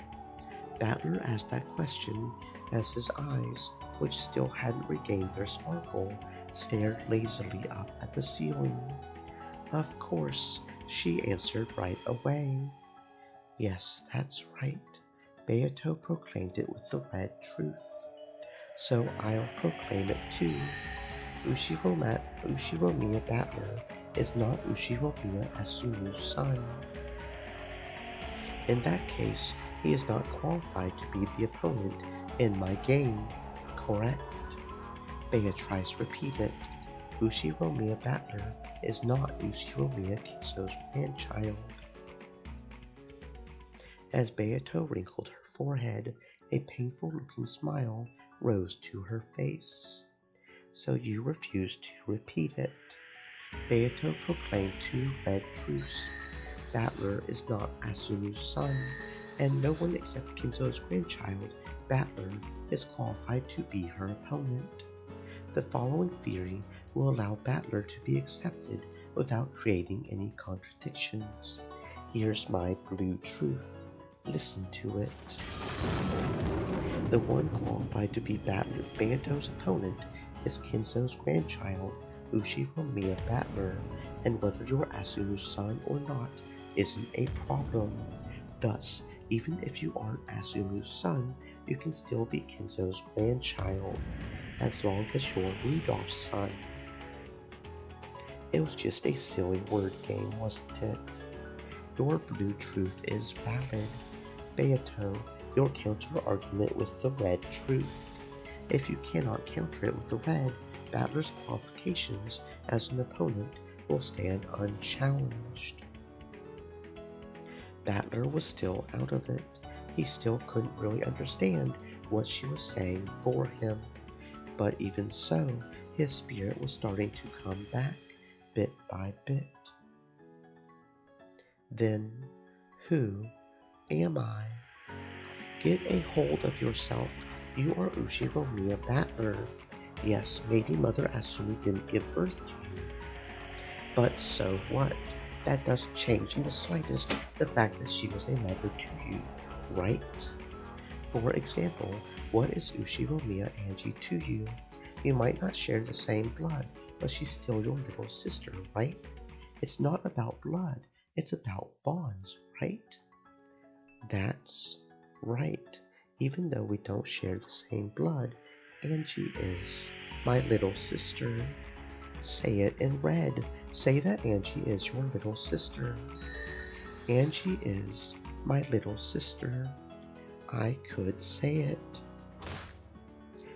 Battler asked that question as his eyes, which still hadn't regained their sparkle, stared lazily up at the ceiling. Of course, she answered right away. Yes, that's right. Beato proclaimed it with the red truth. So I'll proclaim it too. Ushiromiya Battler is not Ushiromiya Asunu's son. In that case, he is not qualified to be the opponent in my game, correct? Beatrice repeated. Ushiromiya Battler is not Ushiromiya Kiso's grandchild. As Beato wrinkled her forehead, a painful-looking smile rose to her face. So you refuse to repeat it. Beato proclaimed two red truths. Battler is not Asunu's son, and no one except Kinzo's grandchild, Battler, is qualified to be her opponent. The following theory will allow Battler to be accepted without creating any contradictions. Here's my blue truth. Listen to it. The one qualified to be Banto's opponent is Kinzo's grandchild, Ushiromiya Battler, and whether you're Asunu's son or not isn't a problem. Thus, even if you aren't Asunu's son, you can still be Kinzo's grandchild, as long as you're Rudolph's son. It was just a silly word game, wasn't it? Your blue truth is valid. Beato, your counter-argument with the red truth. If you cannot counter it with the red, Battler's qualifications as an opponent will stand unchallenged. Battler was still out of it. He still couldn't really understand what she was saying for him. But even so, his spirit was starting to come back, bit by bit. Then, who am I? Get a hold of yourself. You are Ushiromiya Battler. Yes, maybe Mother Asumi didn't give birth to you. But so what? That doesn't change in the slightest the fact that she was a mother to you, right? For example, what is Ushiromiya Angie to you? You might not share the same blood, but she's still your little sister, right? It's not about blood, it's about bonds, right? That's right. Even though we don't share the same blood, Angie is my little sister. Say it in red. Say that Angie is your little sister. Angie is my little sister. I could say it.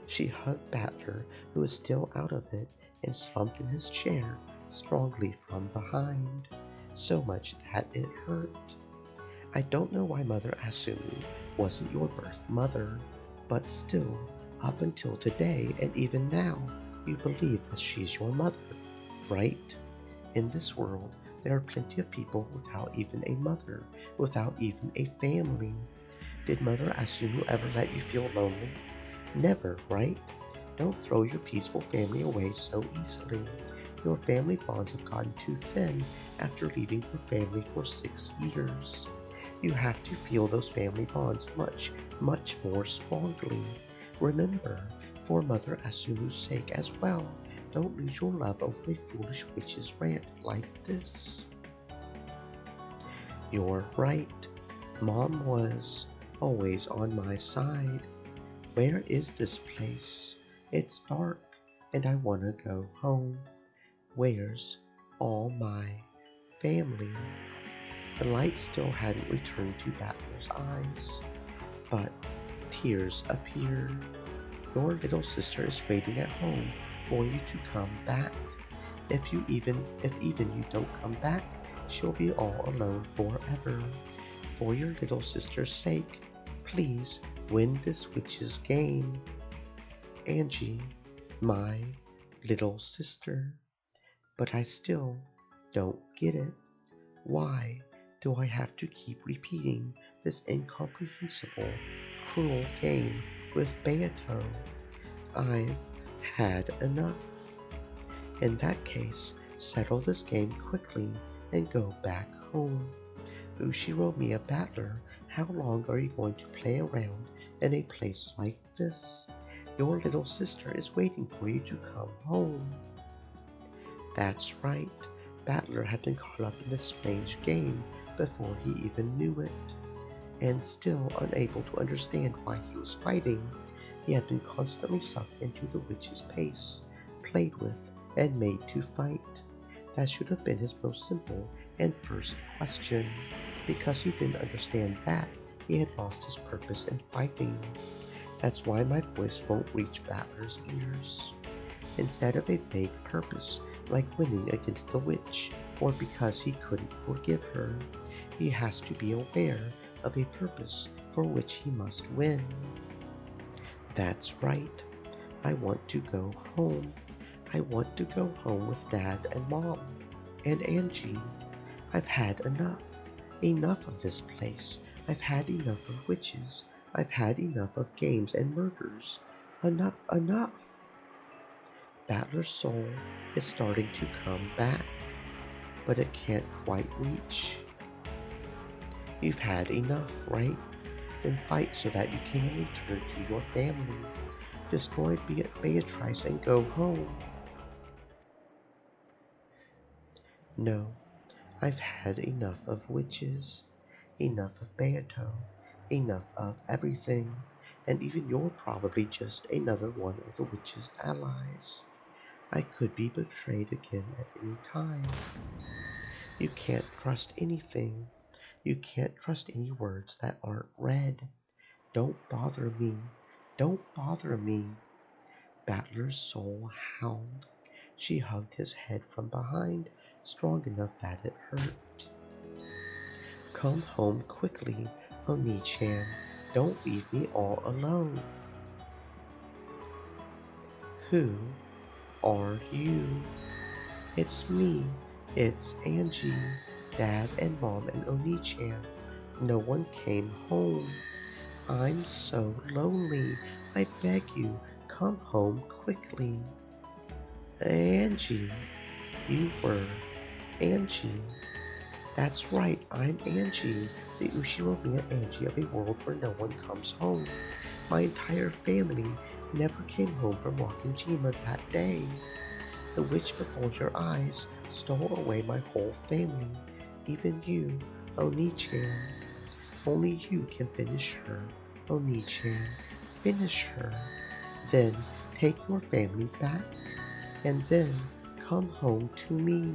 She hugged Battler, who was still out of it, and slumped in his chair, strongly from behind, so much that it hurt. I don't know why Mother Asumi wasn't your birth mother, but still, up until today and even now, you believe that she's your mother, right? In this world, there are plenty of people without even a mother, without even a family. Did Mother Asunu ever let you feel lonely? Never, right? Don't throw your peaceful family away so easily. Your family bonds have gotten too thin after leaving your family for 6 years. You have to feel those family bonds much, much more strongly. Remember, for Mother Asumu's sake as well, don't lose your love over a foolish witch's rant like this. You're right. Mom was always on my side. Where is this place? It's dark, and I want to go home. Where's all my family? The light still hadn't returned to Battler's eyes, but tears appeared. Your little sister is waiting at home for you to come back. If even you don't come back, she'll be all alone forever. For your little sister's sake, please win this witch's game. Angie, my little sister. But I still don't get it. Why do I have to keep repeating this incomprehensible, cruel game with Beato? I've had enough. In that case, settle this game quickly and go back home. Ushiromiya Battler, how long are you going to play around in a place like this? Your little sister is waiting for you to come home. That's right. Battler had been caught up in this strange game before he even knew it. And still unable to understand why he was fighting, he had been constantly sucked into the witch's pace, played with, and made to fight. That should have been his most simple and first question. Because he didn't understand that, he had lost his purpose in fighting. That's why my voice won't reach Battler's ears. Instead of a vague purpose, like winning against the witch, or because he couldn't forgive her, he has to be aware of a purpose for which he must win. That's right. I want to go home. I want to go home with Dad and Mom and Angie. I've had enough. Enough of this place. I've had enough of witches. I've had enough of games and murders. Enough, enough. Battler's soul is starting to come back, but it can't quite reach. You've had enough, right? then fight so that you can return to your family. Destroy Beatrice and go home. No, I've had enough of witches, enough of Beato, enough of everything, and even you're probably just another one of the witch's allies. I could be betrayed again at any time. You can't trust anything. You can't trust any words that aren't read. Don't bother me. Don't bother me. Battler's soul howled. She hugged his head from behind, strong enough that it hurt. Come home quickly, Oni-chan. Don't leave me all alone. Who are you? It's me. It's Angie. Dad and Mom and Oni-chan. No one came home. I'm so lonely. I beg you, come home quickly. Angie. You were Angie. That's right, I'm Angie, the Ushiromiya Angie of a world where no one comes home. My entire family never came home from Wakanjima that day. The witch before your eyes stole away my whole family, even you, Oni-chan. Only you can finish her, Oni-chan. Finish her. Then take your family back, and then come home to me.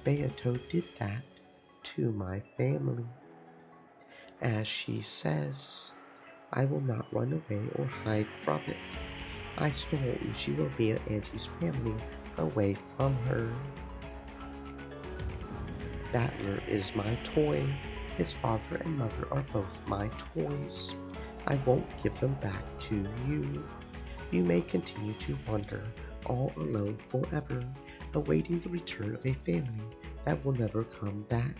Beato did that to my family. As she says, I will not run away or hide from it. I stole Ushiromiya Angie's family away from her. Battler is my toy. His father and mother are both my toys. I won't give them back to you. You may continue to wander all alone forever, awaiting the return of a family that will never come back.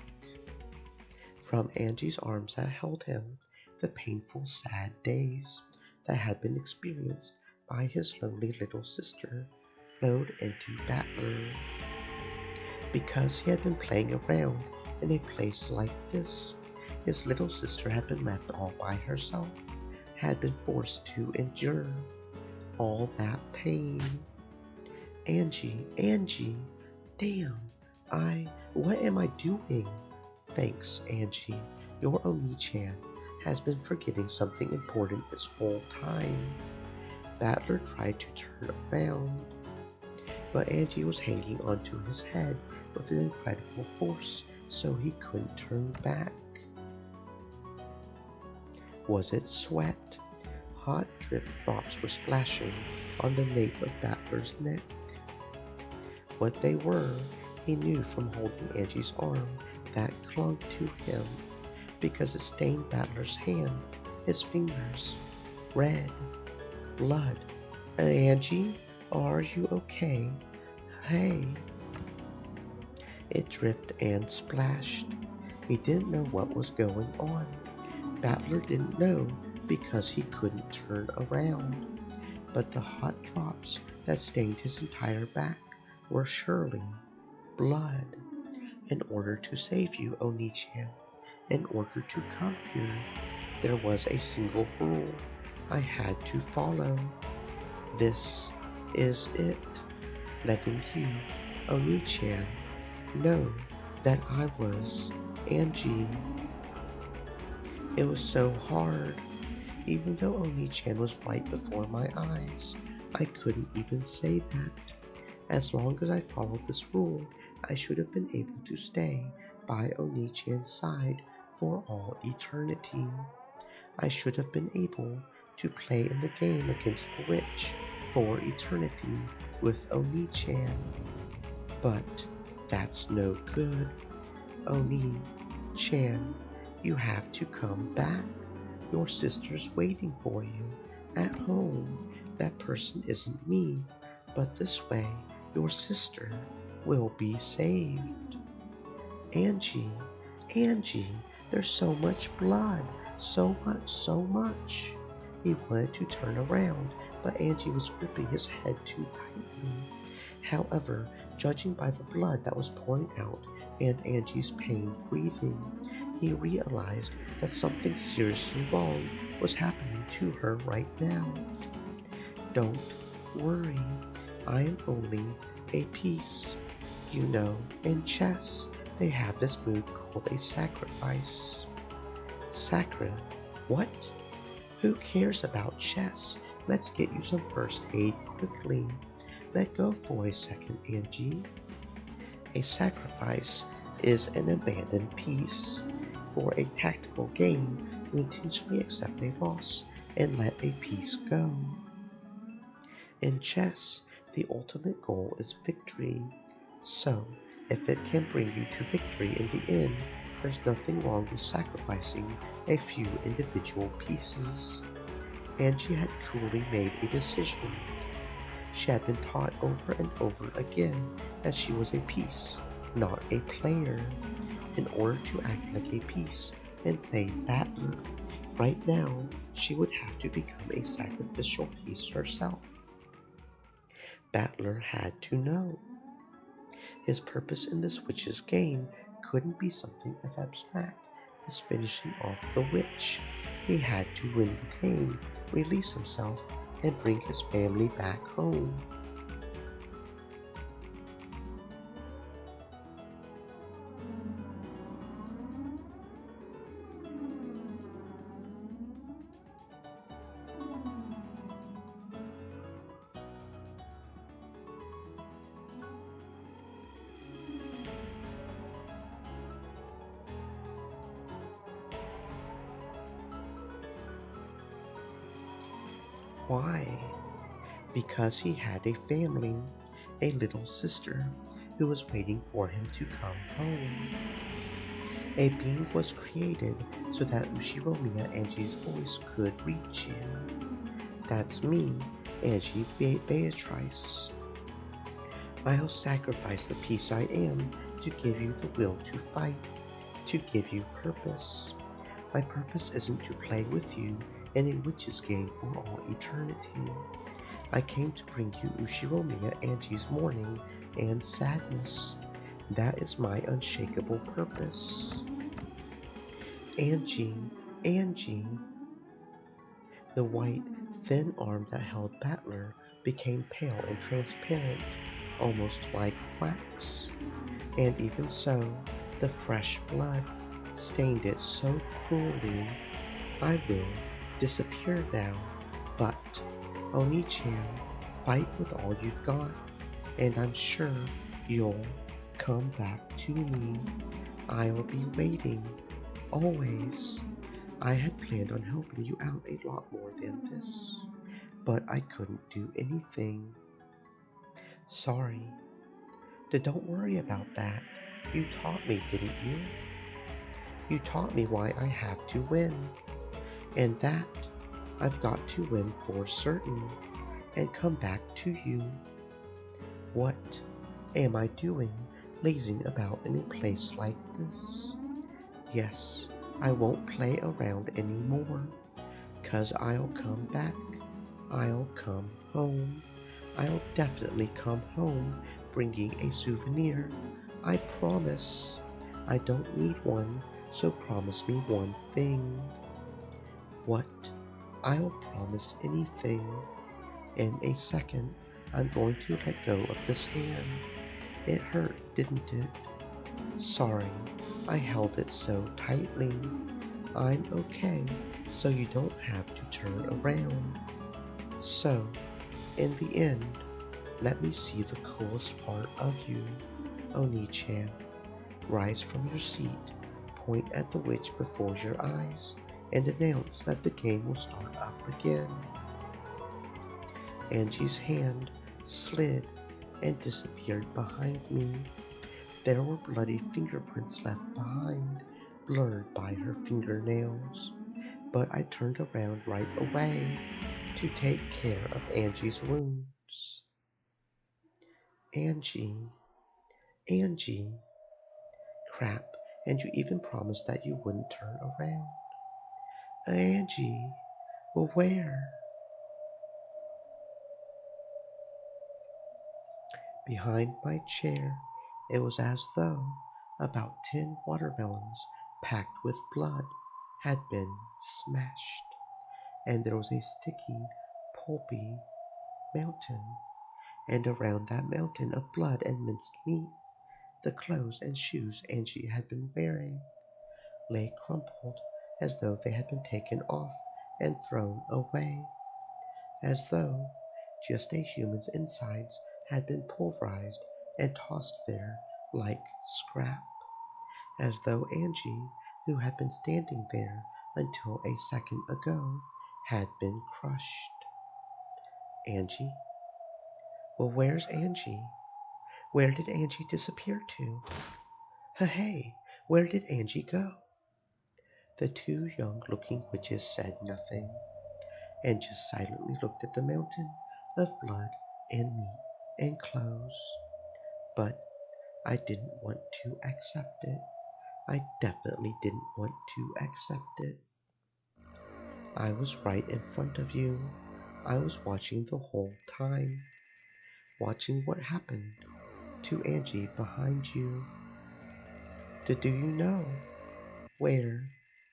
From Angie's arms that held him, the painful, sad days that had been experienced by his lonely little sister flowed into Battler. Because he had been playing around in a place like this, his little sister had been left all by herself, had been forced to endure all that pain. Angie, damn, what am I doing? Thanks, Angie. Your Oni-chan has been forgetting something important this whole time. Battler tried to turn around, but Angie was hanging onto his head with an incredible force, so he couldn't turn back. Was it sweat? Hot drip drops were splashing on the nape of Battler's neck. What they were, he knew from holding Angie's arm that clung to him, because it stained Battler's hand, his fingers, red, blood. Angie, are you okay? Hey. It dripped and splashed. He didn't know what was going on. Battler didn't know because he couldn't turn around. But the hot drops that stained his entire back were surely blood. In order to save you, Oni-chan, in order to come here, there was a single rule I had to follow. This is it. Letting you, Oni-chan, know that I was Angie. It was so hard. Even though Oni-chan was right before my eyes, I couldn't even say that. As long as I followed this rule, I should have been able to stay by Oni-chan's side for all eternity. I should have been able to play in the game against the witch for eternity with Oni-chan. But that's no good. Oni-chan, you have to come back. Your sister's waiting for you at home. That person isn't me, but this way your sister will be saved. Angie, there's so much blood, so much. He wanted to turn around, but Angie was gripping his head too tightly. However, judging by the blood that was pouring out and Angie's pain breathing, he realized that something seriously wrong was happening to her right now. Don't worry, I am only a piece. You know, in chess, they have this move called a sacrifice. Sacra? What? Who cares about chess? Let's get you some first aid quickly. Let go for a second, Angie. A sacrifice is an abandoned piece. For a tactical game, you intentionally accept a loss and let a piece go. In chess, the ultimate goal is victory. So, if it can bring you to victory in the end, there's nothing wrong with sacrificing a few individual pieces. Angie had coolly made a decision. She had been taught over and over again that she was a piece, not a player. In order to act like a piece and save Battler, right now she would have to become a sacrificial piece herself. Battler had to know. His purpose in this witch's game couldn't be something as abstract as finishing off the witch. He had to win the game, release himself, and bring his family back home. Why? Because he had a family, a little sister, who was waiting for him to come home. A being was created so that Ushiromiya Angie's voice could reach you. That's me, Angie Beatrice. I'll sacrifice the piece I am to give you the will to fight, to give you purpose. My purpose isn't to play with you in a witch's game for all eternity. I came to bring you Ushiromiya Angie's mourning and sadness. That is my unshakable purpose. Angie, Angie. The white, thin arm that held Battler became pale and transparent, almost like wax. And even so, the fresh blood stained it so cruelly. I will disappear now, but Oni-chan, fight with all you've got, and I'm sure you'll come back to me. I'll be waiting, always. I had planned on helping you out a lot more than this, but I couldn't do anything. Sorry. Don't worry about that. You taught me, didn't you? You taught me why I have to win, and that I've got to win for certain and come back to you. What am I doing lazing about in a place like this? Yes, I won't play around anymore, 'cause I'll come back. I'll come home. I'll definitely come home bringing a souvenir. I promise. I don't need one, so promise me one thing. What? I'll promise anything. In a second, I'm going to let go of this hand. It hurt, didn't it? Sorry, I held it so tightly. I'm okay, so you don't have to turn around. So, in the end, let me see the coolest part of you, Oni-chan. Rise from your seat, point at the witch before your eyes, and announce that the game will start up again. Angie's hand slid and disappeared behind me. There were bloody fingerprints left behind, blurred by her fingernails. But I turned around right away to take care of Angie's wounds. Angie, Angie. Crap, and you even promised that you wouldn't turn around. Angie, well, where? Behind my chair. It was as though about 10 watermelons packed with blood, had been smashed, and there was a sticky, pulpy mountain, and around that mountain of blood and minced meat, the clothes and shoes Angie had been wearing lay crumpled as though they had been taken off and thrown away, as though just a human's insides had been pulverized and tossed there like scrap, as though Angie, who had been standing there until a second ago, had been crushed. Angie? Well, where's Angie? Where did Angie disappear to? Hey, where did Angie go? The two young looking witches said nothing, and just silently looked at the mountain of blood and meat and clothes. But I didn't want to accept it. I definitely didn't want to accept it. I was right in front of you. I was watching the whole time, watching what happened to Angie behind you. Do you know? Where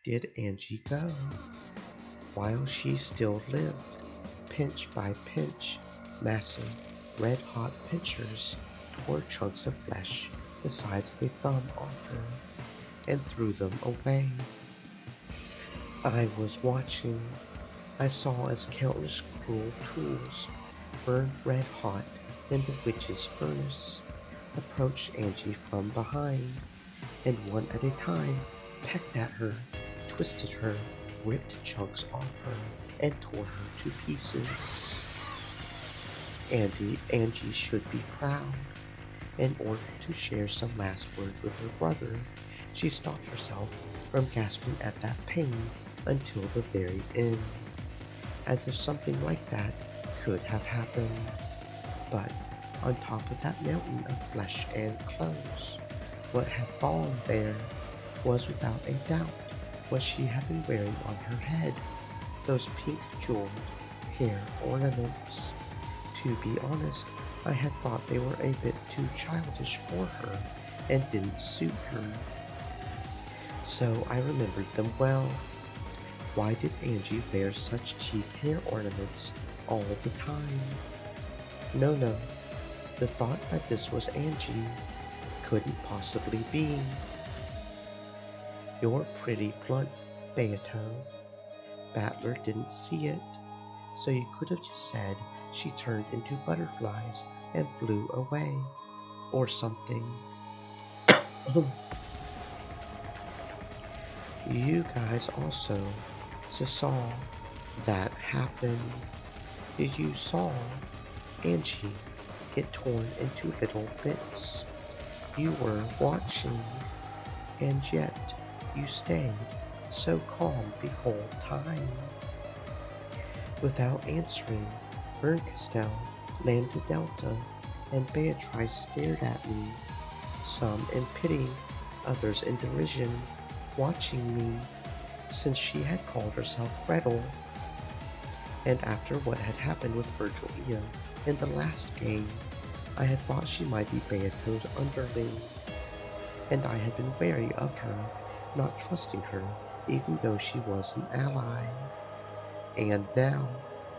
did Angie go? While she still lived, pinch by pinch, massive, red-hot pincers tore chunks of flesh the size of a thumb off her and threw them away. I was watching. I saw as countless cruel tools, burned red-hot in the witch's furnace, approached Angie from behind, and one at a time pecked at her, twisted her, ripped chunks off her, and tore her to pieces. Angie should be proud. In order to share some last words with her brother, she stopped herself from gasping at that pain until the very end, as if something like that could have happened. But on top of that mountain of flesh and clothes, what had fallen there was without a doubt what she had been wearing on her head, those pink jeweled hair ornaments. To be honest, I had thought they were a bit too childish for her and didn't suit her. So I remembered them well. Why did Angie wear such cheap hair ornaments all the time? No, the thought that this was Angie couldn't possibly be. You're pretty blunt, Beato. Battler didn't see it, so you could have just said she turned into butterflies and flew away, or something. You guys also saw that happen. You saw Angie get torn into little bits. You were watching, and yet you stayed so calm the whole time. Without answering, Berncastel landed Delta, and Beatrice stared at me, some in pity, others in derision, watching me, since she had called herself Gretel. And after what had happened with Virgilia in the last game, I had thought she might be Beato's underling, and I had been wary of her, not trusting her even though she was an ally. And now,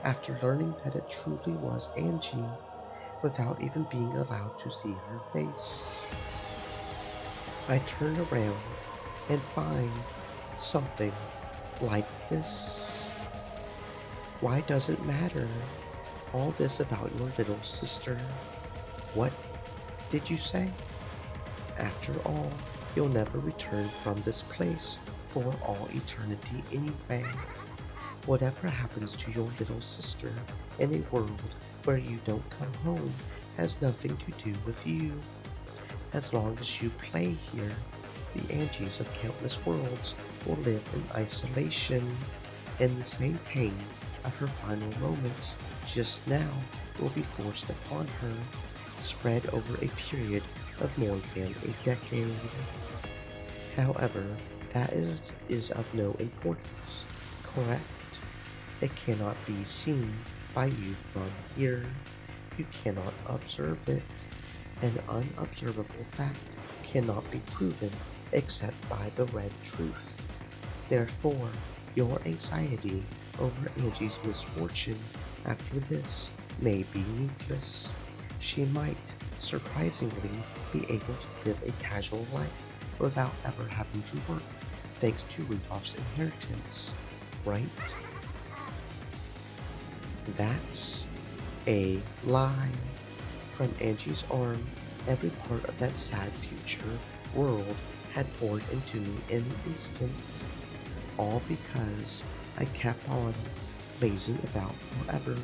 after learning that it truly was Angie, without even being allowed to see her face, I turn around and find something like this. Why does it matter? All this about your little sister. What did you say? After all, you'll never return from this place for all eternity anyway. Whatever happens to your little sister in a world where you don't come home has nothing to do with you. As long as you play here, the Angies of countless worlds will live in isolation, and the same pain of her final moments just now will be forced upon her, spread over a period of more than a decade. However, that is of no importance, correct? It cannot be seen by you from here. You cannot observe it. An unobservable fact cannot be proven except by the red truth. Therefore, your anxiety over Angie's misfortune after this may be needless. She might, surprisingly, be able to live a casual life without ever having to work, thanks to Rudolph's inheritance, right? That's a lie. From Angie's arm, every part of that sad future world had poured into me in an instant, all because I kept on lazing about forever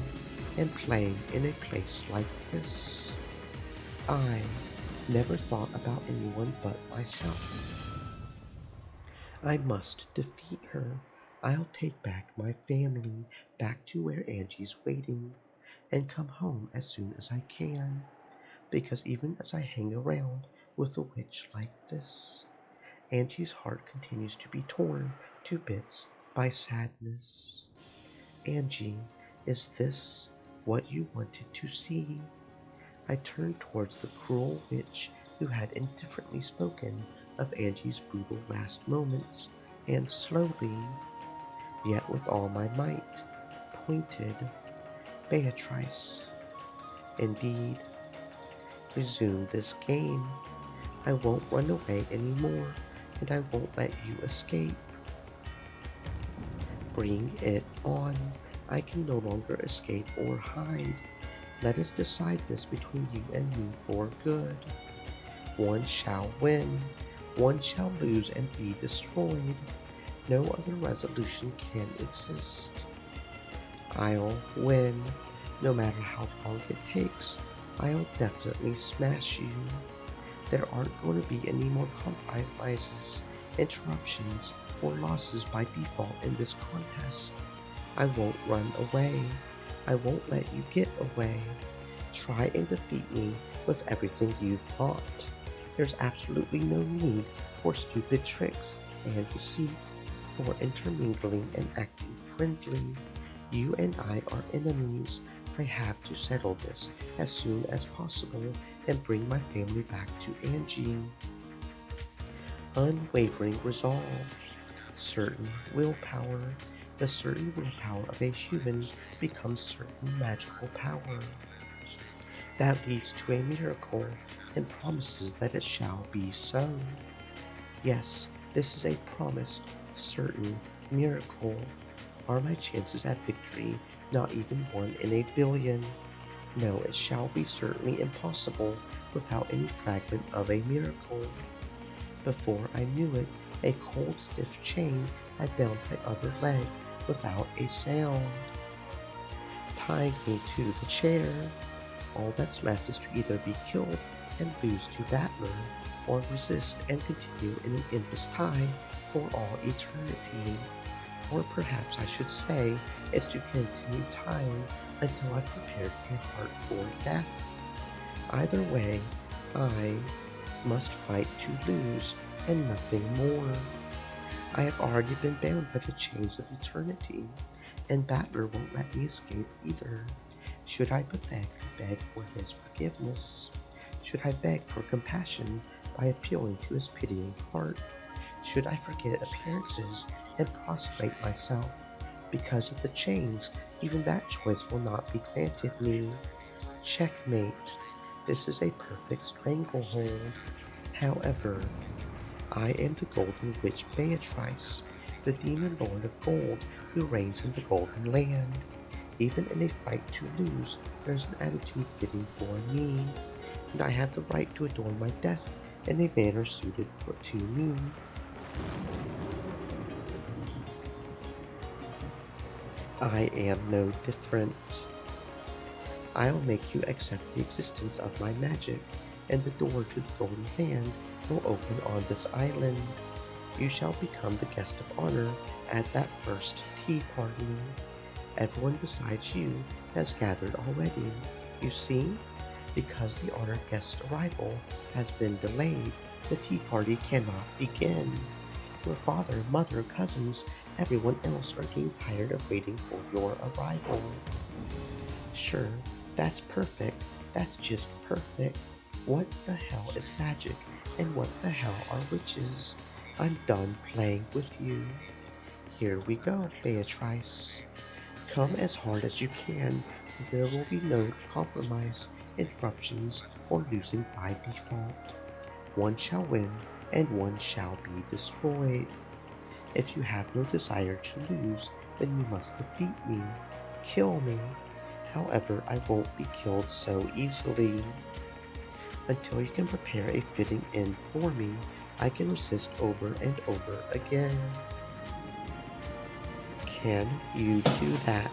and playing in a place like this. I never thought about anyone but myself. I must defeat her. I'll take back my family back to where Angie's waiting and come home as soon as I can. Because even as I hang around with a witch like this, Angie's heart continues to be torn to bits by sadness. Angie, is this what you wanted to see? I turned towards the cruel witch who had indifferently spoken of Angie's brutal last moments, and slowly, yet with all my might, pointed. Beatrice, indeed, resume this game. I won't run away anymore, and I won't let you escape. Bring it on. I can no longer escape or hide. Let us decide this between you and me for good. One shall win, one shall lose and be destroyed. No other resolution can exist. I'll win, no matter how long it takes. I'll definitely smash you. There aren't going to be any more compromises, interruptions, or losses by default in this contest. I won't run away. I won't let you get away. Try and defeat me with everything you've got. There's absolutely no need for stupid tricks and deceit, for intermingling and acting friendly. You and I are enemies. I have to settle this as soon as possible and bring my family back to Angie. Unwavering resolve, certain willpower. The certain willpower of a human becomes certain magical power. That leads to a miracle and promises that it shall be so. Yes, this is a promised, certain miracle. Are my chances at victory not even 1 in a billion? No, it shall be certainly impossible without any fragment of a miracle. Before I knew it, a cold, stiff chain had bound my other leg without a sound, tying me to the chair. All that's left is to either be killed and lose to Battler, or resist and continue in an endless tie for all eternity. Or perhaps I should say, is to continue tying until I've prepared my heart for death. Either way, I must fight to lose and nothing more. I have already been bound by the chains of eternity, and Battler won't let me escape either. Should I beg for his forgiveness? Should I beg for compassion by appealing to his pitying heart? Should I forget appearances and prostrate myself? Because of the chains, even that choice will not be granted me. Checkmate. This is a perfect stranglehold. However, I am the Golden Witch Beatrice, the demon lord of gold who reigns in the Golden Land. Even in a fight to lose, there's an attitude fitting for me, and I have the right to adorn my death in a manner suited to me. I am no different. I'll make you accept the existence of my magic, and the door to the Golden Land will open on this island. You shall become the guest of honor at that first tea party. Everyone besides you has gathered already. You see, because the honored guest's arrival has been delayed, the tea party cannot begin. Your father, mother, cousins, everyone else are getting tired of waiting for your arrival. Sure, that's perfect. That's just perfect. What the hell is magic And what the hell are witches? I'm done playing with you. Here we go, Beatrice. Come as hard as you can. There will be no compromise, interruptions, or losing by default. One shall win, and one shall be destroyed. If you have no desire to lose, then you must defeat me. Kill me. However, I won't be killed so easily. Until you can prepare a fitting end for me, I can resist over and over again. Can you do that?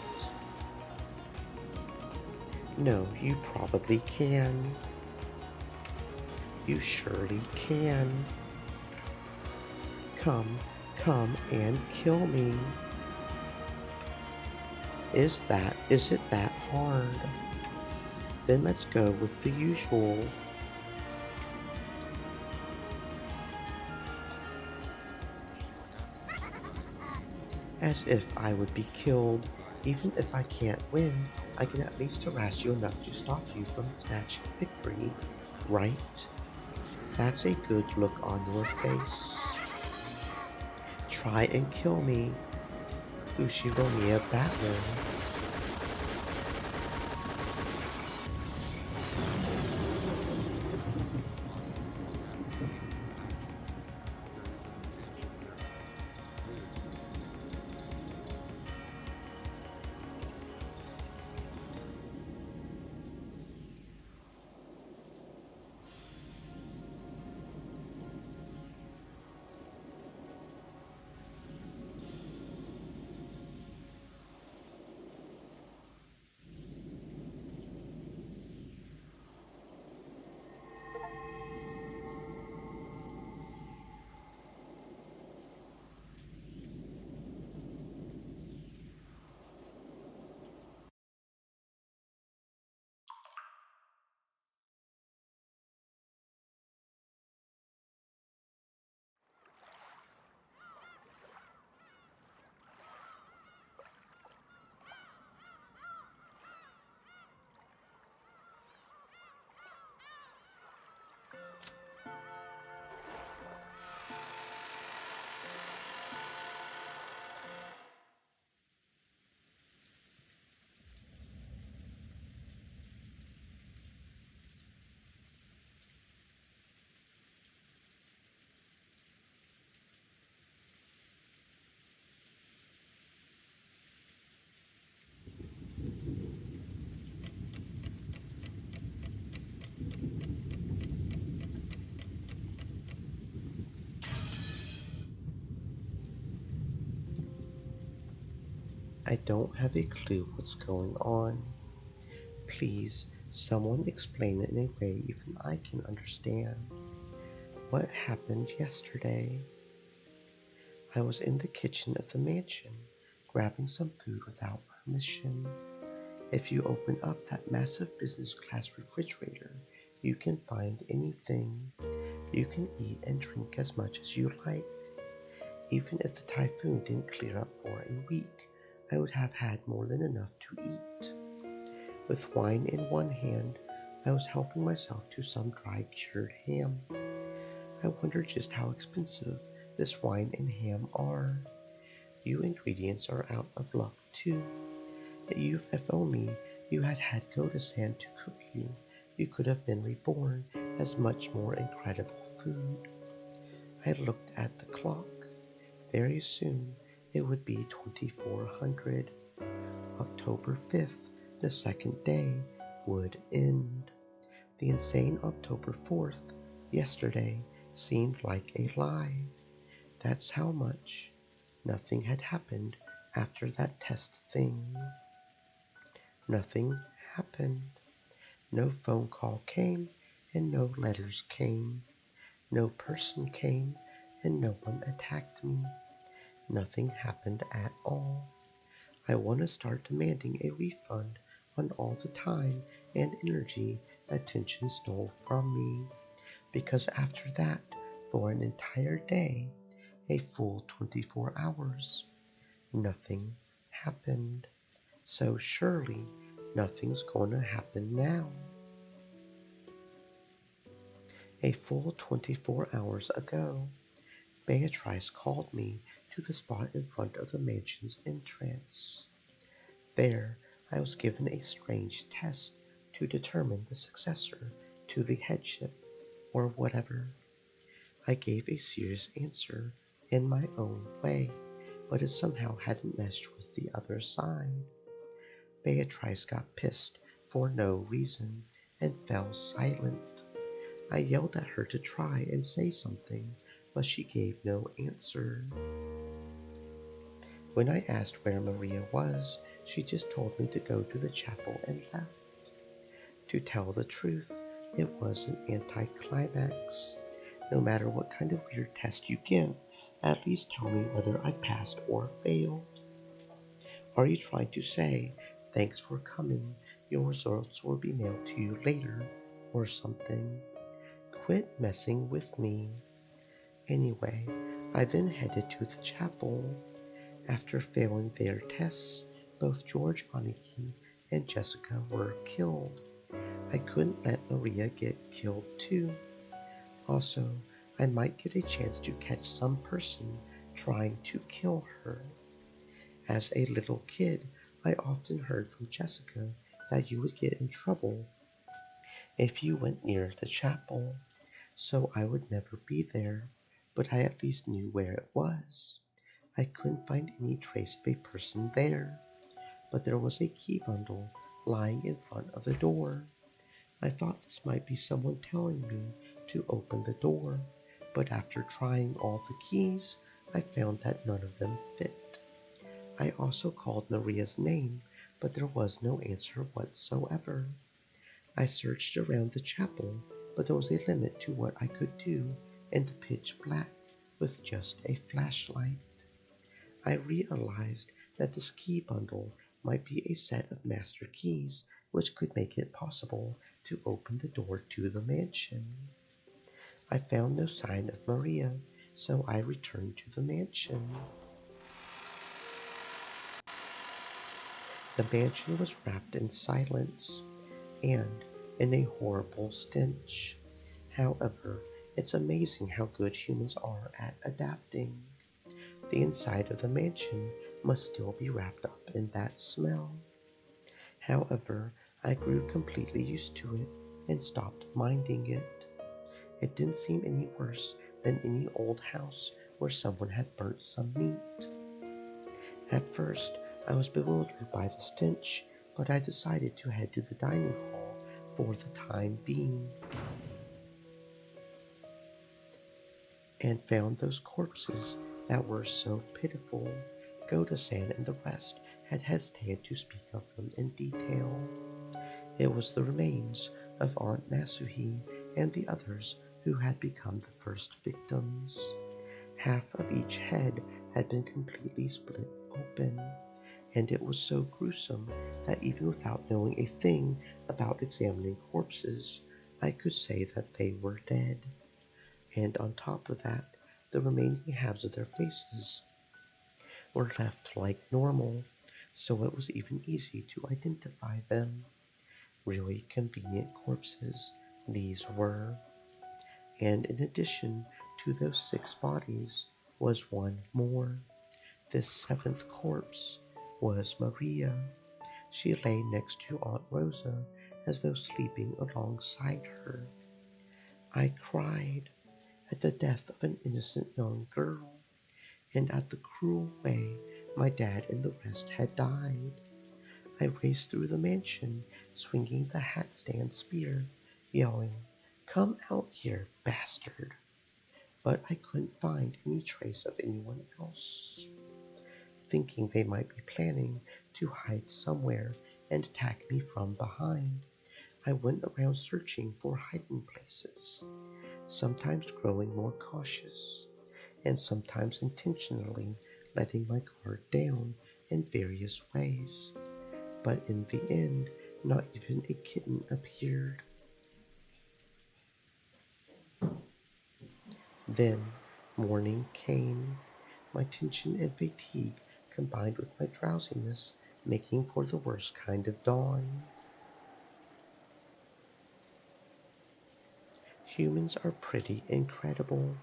No, you probably can. You surely can. Come, come and kill me. Is it that hard? Then let's go with the usual. As if I would be killed. Even if I can't win, I can at least harass you enough to stop you from snatching victory, right? That's a good look on your face. Try and kill me. Ushiromiya Batman. I don't have a clue what's going on. Please, someone explain it in a way even I can understand. What happened yesterday? I was in the kitchen of the mansion, grabbing some food without permission. If you open up that massive business class refrigerator, you can find anything. You can eat and drink as much as you like. Even if the typhoon didn't clear up for a week, I would have had more than enough to eat. With wine in one hand, I was helping myself to some dry cured ham. I wonder just how expensive this wine and ham are. You ingredients are out of luck too. If only you had had Goda's hand to cook you, you could have been reborn as much more incredible food. I looked at the clock. Very soon it would be 2400. October 5th, the second day, would end. The insane October 4th, yesterday, seemed like a lie. That's how much. Nothing had happened after that test thing. Nothing happened. No phone call came, and no letters came. No person came, and no one attacked me. Nothing happened at all. I want to start demanding a refund on all the time and energy attention stole from me, because after that, for an entire day, a full 24 hours, nothing happened. So surely nothing's going to happen now. A full 24 hours ago, Beatrice called me to the spot in front of the mansion's entrance. There, I was given a strange test to determine the successor to the headship, or whatever. I gave a serious answer in my own way, but it somehow hadn't meshed with the other side. Beatrice got pissed for no reason and fell silent. I yelled at her to try and say something, but she gave no answer. When I asked where Maria was, she just told me to go to the chapel and left. To tell the truth, it was an anticlimax. No matter what kind of weird test you give, at least tell me whether I passed or failed. Are you trying to say, thanks for coming, your results will be mailed to you later, or something? Quit messing with me. Anyway, I then headed to the chapel. After failing their tests, both George Aniki and Jessica were killed. I couldn't let Maria get killed too. Also, I might get a chance to catch some person trying to kill her. As a little kid, I often heard from Jessica that you would get in trouble if you went near the chapel, so I would never be there, but I at least knew where it was. I couldn't find any trace of a person there, but there was a key bundle lying in front of the door. I thought this might be someone telling me to open the door, but after trying all the keys, I found that none of them fit. I also called Maria's name, but there was no answer whatsoever. I searched around the chapel, but there was a limit to what I could do in the pitch black with just a flashlight. I realized that this key bundle might be a set of master keys which could make it possible to open the door to the mansion. I found no sign of Maria, so I returned to the mansion. The mansion was wrapped in silence and in a horrible stench. However, it's amazing how good humans are at adapting. The inside of the mansion must still be wrapped up in that smell. However, I grew completely used to it and stopped minding it. It didn't seem any worse than any old house where someone had burnt some meat. At first, I was bewildered by the stench, but I decided to head to the dining hall for the time being and found those corpses that were so pitiful. Goda-san and the rest had hesitated to speak of them in detail. It was the remains of Aunt Nasuhi and the others who had become the first victims. Half of each head had been completely split open, and it was so gruesome that even without knowing a thing about examining corpses, I could say that they were dead. And on top of that, the remaining halves of their faces were left like normal, so it was even easy to identify them. Really convenient corpses these were. And in addition to those 6 bodies was one more. This 7th corpse was Maria. She lay next to Aunt Rosa as though sleeping alongside her. I cried at the death of an innocent young girl, and at the cruel way my dad and the rest had died. I raced through the mansion, swinging the hat stand spear, yelling, "Come out here, bastard!" But I couldn't find any trace of anyone else. Thinking they might be planning to hide somewhere and attack me from behind, I went around searching for hiding places, sometimes growing more cautious, and sometimes intentionally letting my guard down in various ways. But in the end, not even a kitten appeared. Then morning came, my tension and fatigue combined with my drowsiness, making for the worst kind of dawn. Humans are pretty incredible.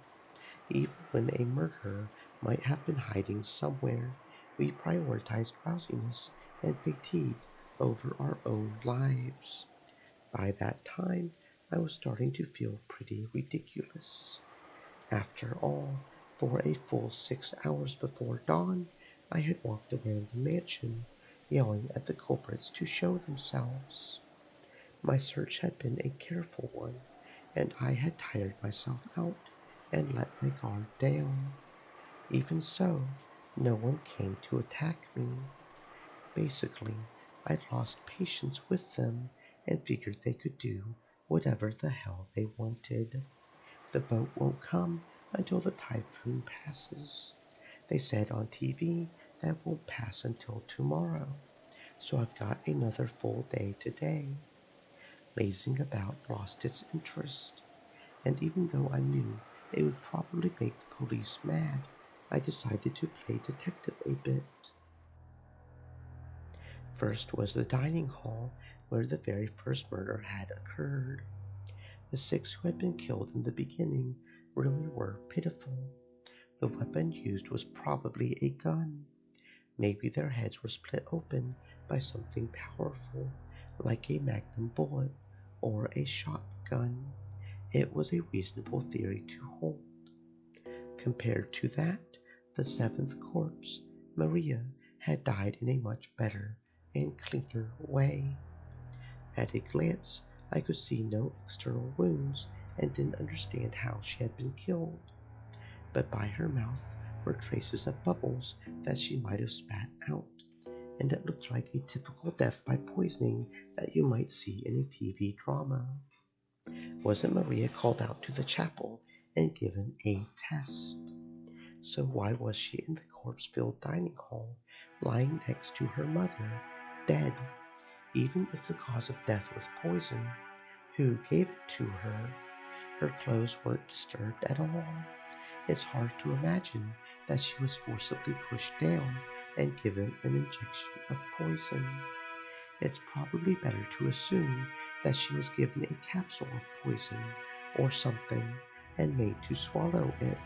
Even when a murderer might have been hiding somewhere, we prioritize drowsiness and fatigue over our own lives. By that time, I was starting to feel pretty ridiculous. After all, for a full 6 hours before dawn, I had walked around the mansion, yelling at the culprits to show themselves. My search had been a careful one, and I had tired myself out and let my guard down. Even so, no one came to attack me. Basically, I'd lost patience with them and figured they could do whatever the hell they wanted. The boat won't come until the typhoon passes. They said on TV that won't pass until tomorrow, so I've got another full day today. Lazing about lost its interest, and even though I knew it would probably make the police mad, I decided to play detective a bit. First was the dining hall, where the very first murder had occurred. The six who had been killed in the beginning really were pitiful. The weapon used was probably a gun. Maybe their heads were split open by something powerful, like a magnum bullet or a shotgun. It was a reasonable theory to hold. Compared to that, the seventh corpse, Maria, had died in a much better and cleaner way. At a glance, I could see no external wounds and didn't understand how she had been killed. But by her mouth were traces of bubbles that she might have spat out, and it looked like a typical death by poisoning that you might see in a TV drama. Wasn't Maria called out to the chapel and given a test? So why was she in the corpse-filled dining hall, lying next to her mother, dead? Even if the cause of death was poison, who gave it to her? Her clothes weren't disturbed at all. It's hard to imagine that she was forcibly pushed down and given an injection of poison. It's probably better to assume that she was given a capsule of poison or something and made to swallow it.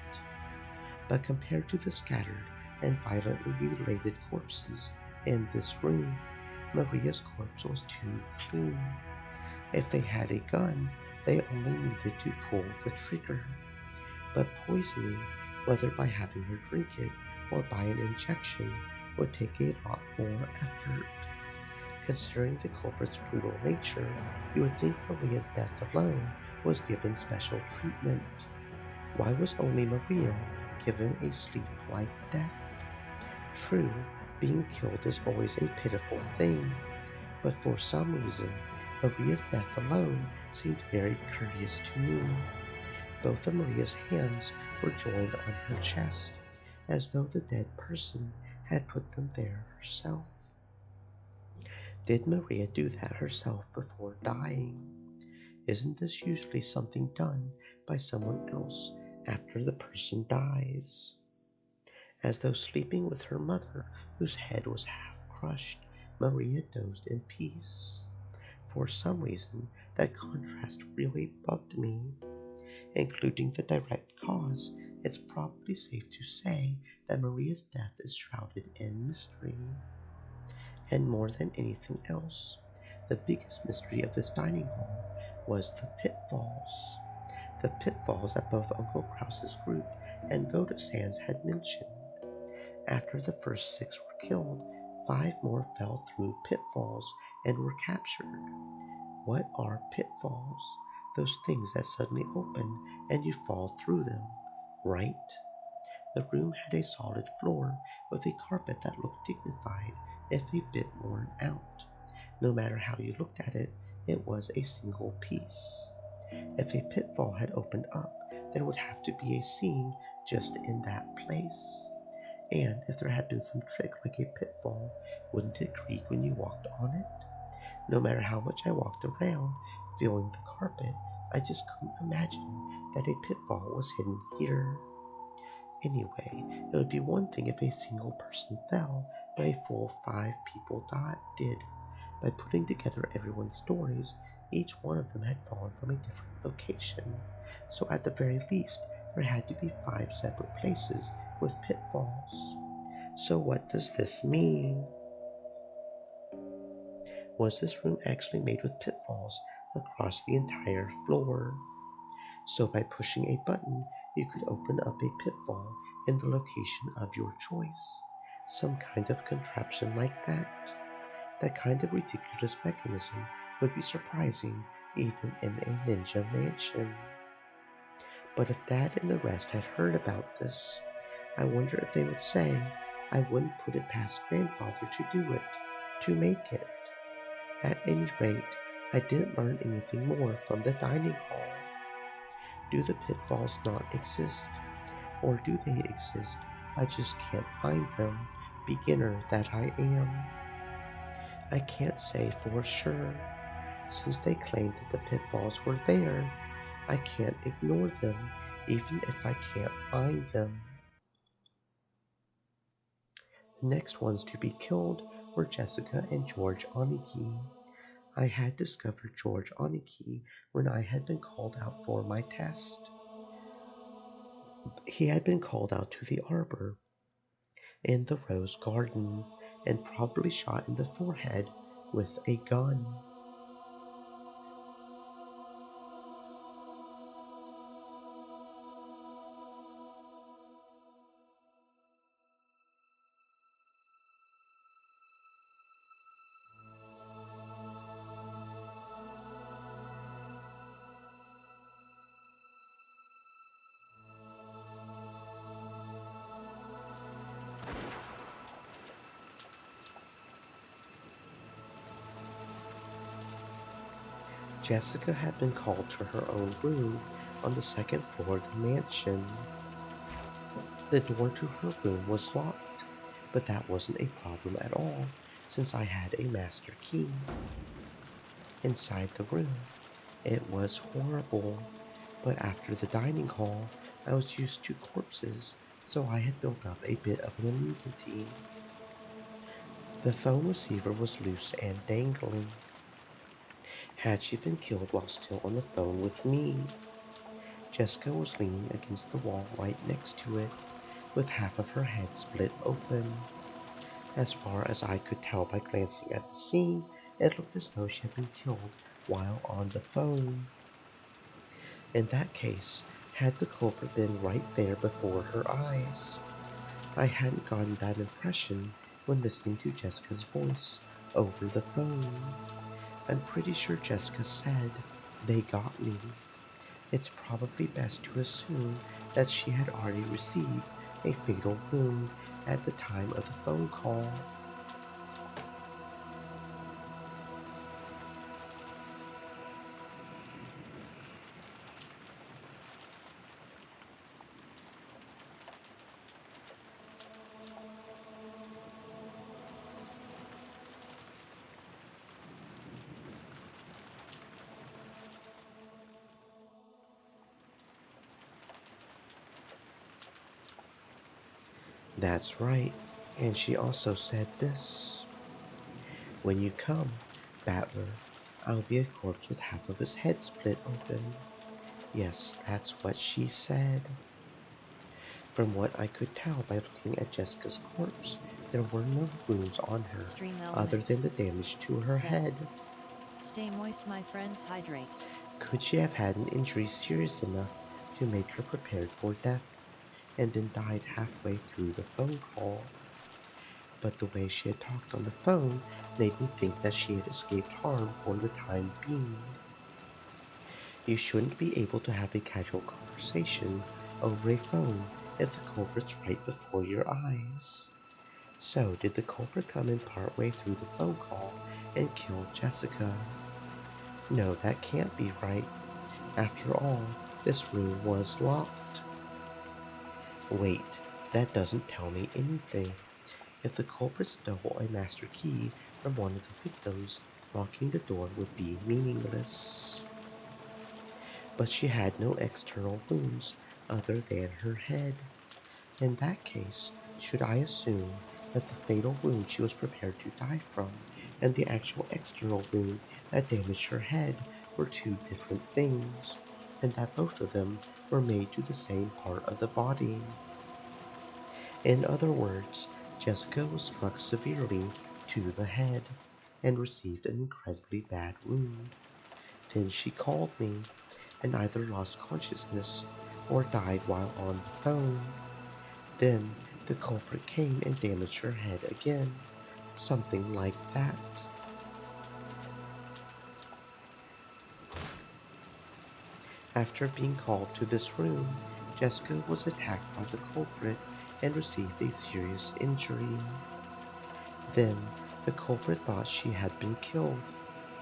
But compared to the scattered and violently mutilated corpses in this room, Maria's corpse was too clean. If they had a gun, they only needed to pull the trigger. But poisoning, whether by having her drink it or by an injection, would take a lot more effort. Considering the culprit's brutal nature, you would think Maria's death alone was given special treatment. Why was only Maria given a sleep-like death? True, being killed is always a pitiful thing, but for some reason, Maria's death alone seemed very courteous to me. Both of Maria's hands were joined on her chest, as though the dead person had put them there herself. Did Maria do that herself before dying? Isn't this usually something done by someone else after the person dies? As though sleeping with her mother, whose head was half crushed, Maria dozed in peace. For some reason, that contrast really bugged me. Including the direct cause, it's probably safe to say that Maria's death is shrouded in mystery. And more than anything else, the biggest mystery of this dining hall was the pitfalls. The pitfalls that both Uncle Krause's group and Goda Sands had mentioned. After the first six were killed, five more fell through pitfalls and were captured. What are pitfalls? Those things that suddenly open and you fall through them, right? The room had a solid floor with a carpet that looked dignified if a bit worn out. No matter how you looked at it, it was a single piece. If a pitfall had opened up, there would have to be a scene just in that place. And if there had been some trick like a pitfall, wouldn't it creak when you walked on it? No matter how much I walked around, feeling the carpet, I just couldn't imagine that a pitfall was hidden here. Anyway, it would be one thing if a single person fell, but a full five people did. By putting together everyone's stories, Each one of them had fallen from a different location, so at the very least, there had to be 5 separate places with pitfalls. So, what does this mean? Was this room actually made with pitfalls across the entire floor? So, by pushing a button, you could open up a pitfall in the location of your choice. Some kind of contraption like that. That kind of ridiculous mechanism would be surprising even in a ninja mansion. But if Dad and the rest had heard about this, I wonder if they would say I wouldn't put it past Grandfather to do it, to make it. At any rate, I didn't learn anything more from the dining hall. Do the pitfalls not exist? Or do they exist? I just can't find them, beginner that I am. I can't say for sure. Since they claim that the pitfalls were there, I can't ignore them, even if I can't find them. The next ones to be killed were Jessica and George Oniki. I had discovered George Oniki when I had been called out for my test. He had been called out to the arbor in the rose garden and probably shot in the forehead with a gun. Jessica had been called to her own room on the second floor of the mansion. The door to her room was locked, but that wasn't a problem at all since I had a master key. Inside the room, it was horrible, but after the dining hall, I was used to corpses, so I had built up a bit of an immunity. The phone receiver was loose and dangling. Had she been killed while still on the phone with me? Jessica was leaning against the wall right next to it, with half of her head split open. As far as I could tell by glancing at the scene, it looked as though she had been killed while on the phone. In that case, had the culprit been right there before her eyes? I hadn't gotten that impression when listening to Jessica's voice over the phone. I'm pretty sure Jessica said, "They got me." It's probably best to assume that she had already received a fatal wound at the time of the phone call. That's right, and she also said this: "When you come, Battler, I'll be a corpse with half of his head split open." Yes, that's what she said. From what I could tell by looking at Jessica's corpse, there were no wounds on her Stream other than elements. the damage to her Set. head. Stay moist, my friends, hydrate. Could she have had an injury serious enough to make her prepared for death and then died halfway through the phone call? But the way she had talked on the phone made me think that she had escaped harm for the time being. You shouldn't be able to have a casual conversation over a phone if the culprit's right before your eyes. So, did the culprit come in partway through the phone call and kill Jessica? No, that can't be right. After all, this room was locked. Wait, that doesn't tell me anything. If the culprit stole a master key from one of the victims, locking the door would be meaningless. But she had no external wounds other than her head. In that case, should I assume that the fatal wound she was prepared to die from and the actual external wound that damaged her head were two different things, and that both of them were made to the same part of the body. In other words, Jessica was struck severely to the head and received an incredibly bad wound. Then she called me and either lost consciousness or died while on the phone. Then the culprit came and damaged her head again, something like that. After being called to this room, Jessica was attacked by the culprit and received a serious injury. Then the culprit thought she had been killed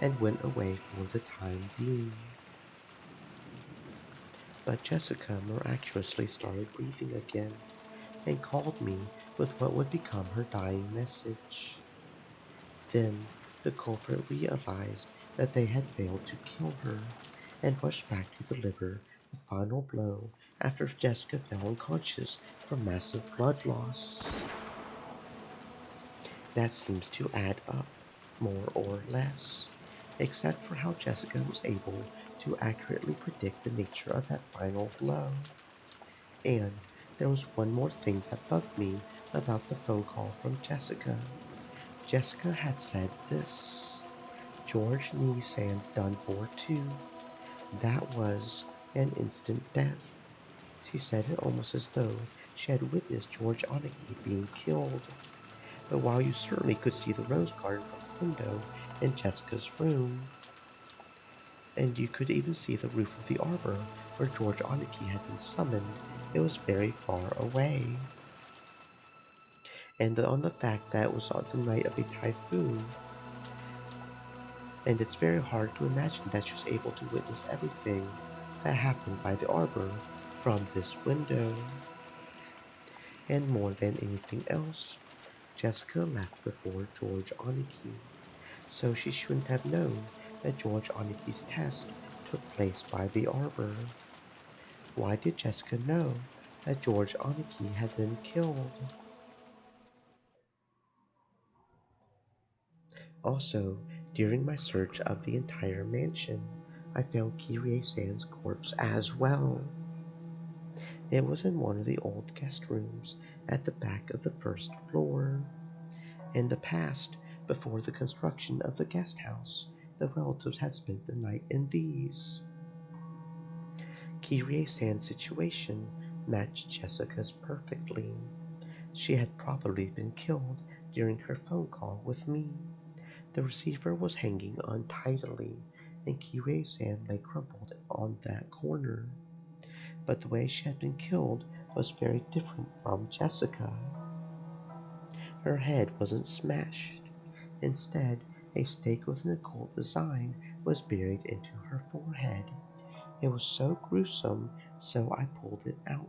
and went away for the time being. But Jessica miraculously started breathing again and called me with what would become her dying message. Then the culprit realized that they had failed to kill her and rushed back to deliver the final blow after Jessica fell unconscious from massive blood loss. That seems to add up, more or less, except for how Jessica was able to accurately predict the nature of that final blow. And there was one more thing that bugged me about the phone call from Jessica. Jessica had said this: George Nissan's done for too. That was an instant death. She said it almost as though she had witnessed George Oniki being killed. But while you certainly could see the rose garden from the window in Jessica's room, and you could even see the roof of the arbor where George Oniki had been summoned, it was very far away. And on the fact that it was on the night of a typhoon, and it's very hard to imagine that she was able to witness everything that happened by the arbor from this window. And more than anything else, Jessica left before George Oniki, so she shouldn't have known that George Oniki's test took place by the arbor. Why did Jessica know that George Oniki had been killed? Also, during my search of the entire mansion, I found Kirie-san's corpse as well. It was in one of the old guest rooms at the back of the first floor. In the past, before the construction of the guest house, the relatives had spent the night in these. Kirie-san's situation matched Jessica's perfectly. She had probably been killed during her phone call with me. The receiver was hanging untidily, and Kirie-san lay crumpled on that corner. But the way she had been killed was very different from Jessica. Her head wasn't smashed. Instead, a stake with an occult design was buried into her forehead. It was so gruesome, so I pulled it out.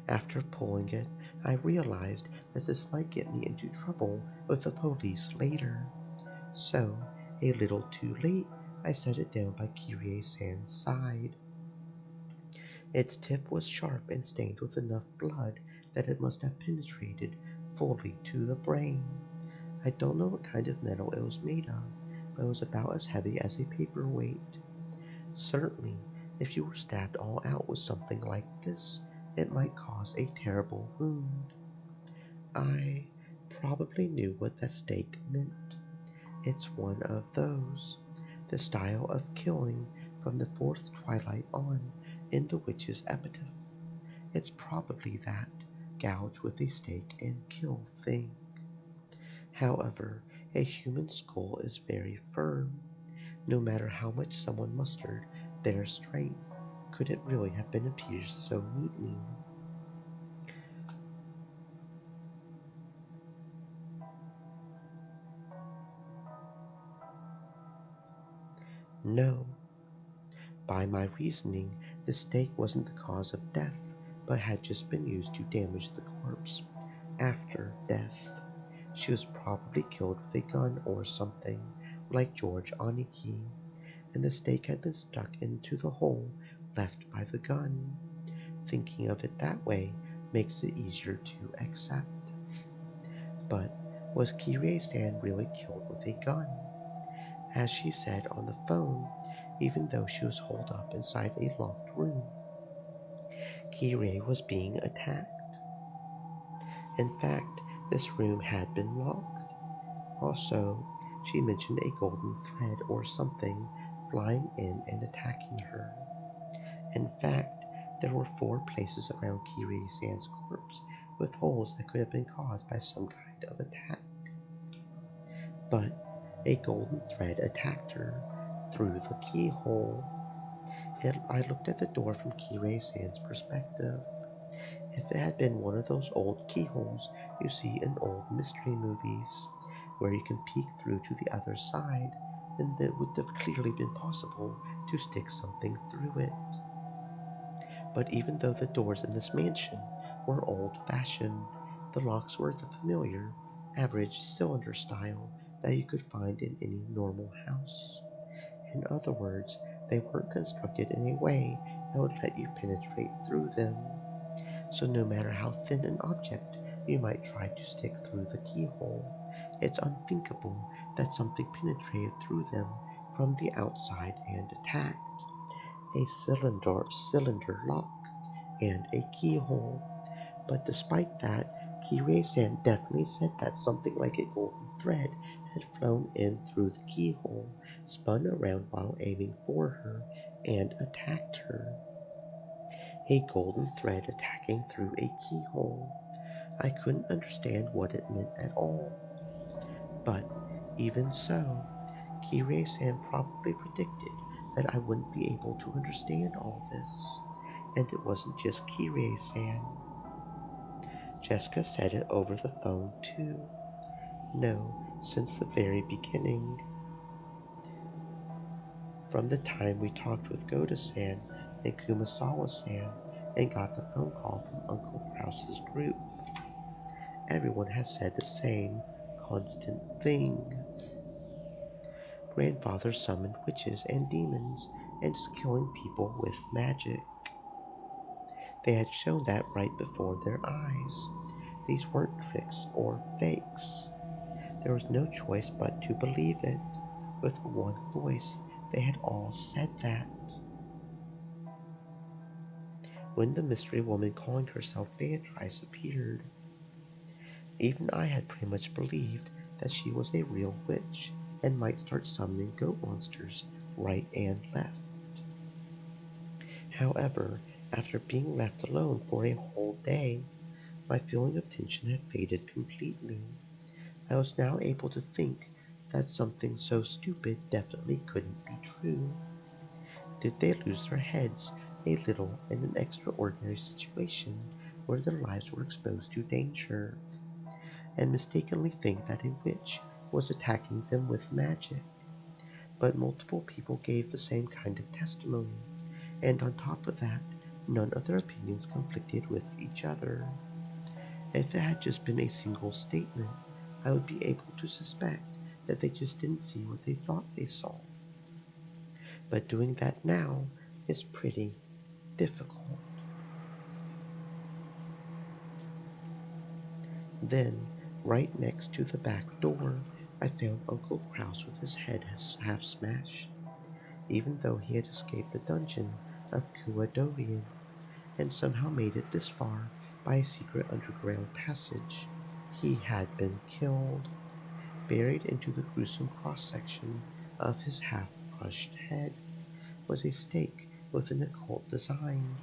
After pulling it, I realized that this might get me into trouble with the police later. So, a little too late, I set it down by Kirie-san's side. Its tip was sharp and stained with enough blood that it must have penetrated fully to the brain. I don't know what kind of metal it was made of, but it was about as heavy as a paperweight. Certainly, if you were stabbed all out with something like this, it might cause a terrible wound. I probably knew what that stake meant. It's one of those. The style of killing from the fourth twilight on in the witch's epitaph. It's probably that, gouge with a stake and kill thing. However, a human skull is very firm. No matter how much someone mustered their strength, could it really have been pierced so neatly? No. By my reasoning, the stake wasn't the cause of death, but had just been used to damage the corpse after death. She was probably killed with a gun or something, like George Oniki, and the stake had been stuck into the hole left by the gun. Thinking of it that way makes it easier to accept. But was Kirie-san really killed with a gun? as she said on the phone, even though she was holed up inside a locked room. Kirei was being attacked. In fact, this room had been locked. Also, she mentioned a golden thread or something flying in and attacking her. In fact, there were 4 places around Kirei-san's corpse with holes that could have been caused by some kind of attack. But a golden thread attacked her through the keyhole. I looked at the door from Kirei-san's perspective. If it had been one of those old keyholes you see in old mystery movies, where you can peek through to the other side, then it would have clearly been possible to stick something through it. But even though the doors in this mansion were old-fashioned, the locks were the familiar, average cylinder style that you could find in any normal house. In other words, they weren't constructed in a way that would let you penetrate through them. So no matter how thin an object you might try to stick through the keyhole, it's unthinkable that something penetrated through them from the outside and attacked. A cylinder lock and a keyhole. But despite that, Kirei-san definitely said that something like a golden thread had flown in through the keyhole, spun around while aiming for her, and attacked her. A golden thread attacking through a keyhole. I couldn't understand what it meant at all. But even so, Kirei-san probably predicted that I wouldn't be able to understand all this. And it wasn't just Kirei-san. Jessica said it over the phone too. No, since the very beginning. From the time we talked with Goda-san and Kumasawa-san and got the phone call from Uncle Krause's group. Everyone has said the same constant thing. Grandfather summoned witches and demons and is killing people with magic. They had shown that right before their eyes. These weren't tricks or fakes. There was no choice but to believe it. With one voice, they had all said that. When the mystery woman calling herself Beatrice appeared, even I had pretty much believed that she was a real witch and might start summoning goat monsters right and left. However, after being left alone for a whole day, my feeling of tension had faded completely. I was now able to think that something so stupid definitely couldn't be true. Did they lose their heads a little in an extraordinary situation where their lives were exposed to danger, and mistakenly think that a witch was attacking them with magic? But multiple people gave the same kind of testimony, and on top of that, none of their opinions conflicted with each other. If it had just been a single statement, I would be able to suspect that they just didn't see what they thought they saw. But doing that now is pretty difficult. Then, right next to the back door, I found Uncle Kraus with his head half smashed, even though he had escaped the dungeon of Kuadorian and somehow made it this far by a secret underground passage. He had been killed. Buried into the gruesome cross-section of his half-crushed head was a stake with an occult design,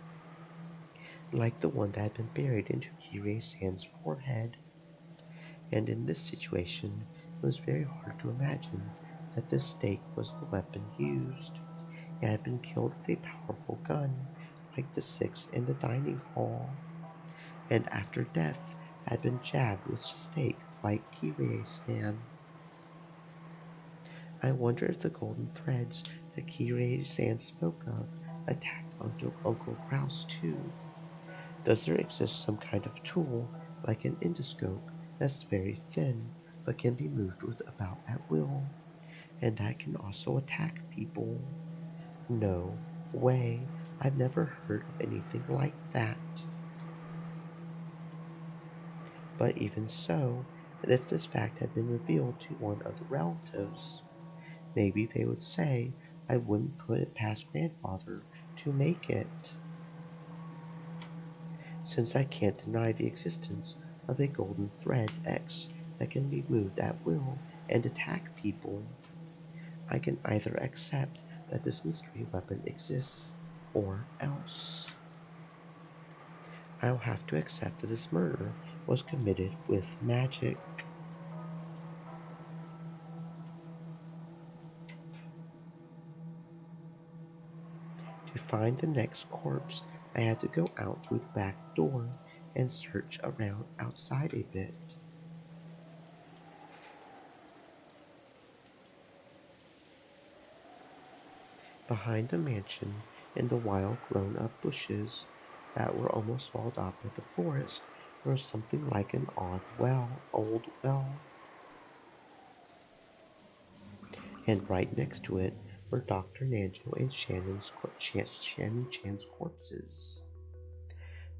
like the one that had been buried into Kirei-san's forehead. And in this situation, it was very hard to imagine that this stake was the weapon used. It had been killed with a powerful gun, like the 6 in the dining hall, and after death had been jabbed with the stake like Kirei-san. I wonder if the golden threads that Kirei-san spoke of attack Uncle Kraus too. Does there exist some kind of tool, like an endoscope, that's very thin, but can be moved with about at will, and that can also attack people? No way, I've never heard of anything like that. But even so, and if this fact had been revealed to one of the relatives, Maybe they would say I wouldn't put it past grandfather to make it, since I can't deny the existence of a golden thread X that can be moved at will and attack people. I can either accept that this mystery weapon exists, or else I'll have to accept that this murder was committed with magic. To find the next corpse, I had to go out through the back door and search around outside a bit. Behind the mansion, in the wild grown up bushes that were almost walled off by the forest, there was something like an old well, and right next to it were Dr. Nanjo and Shannon Chan's corpses.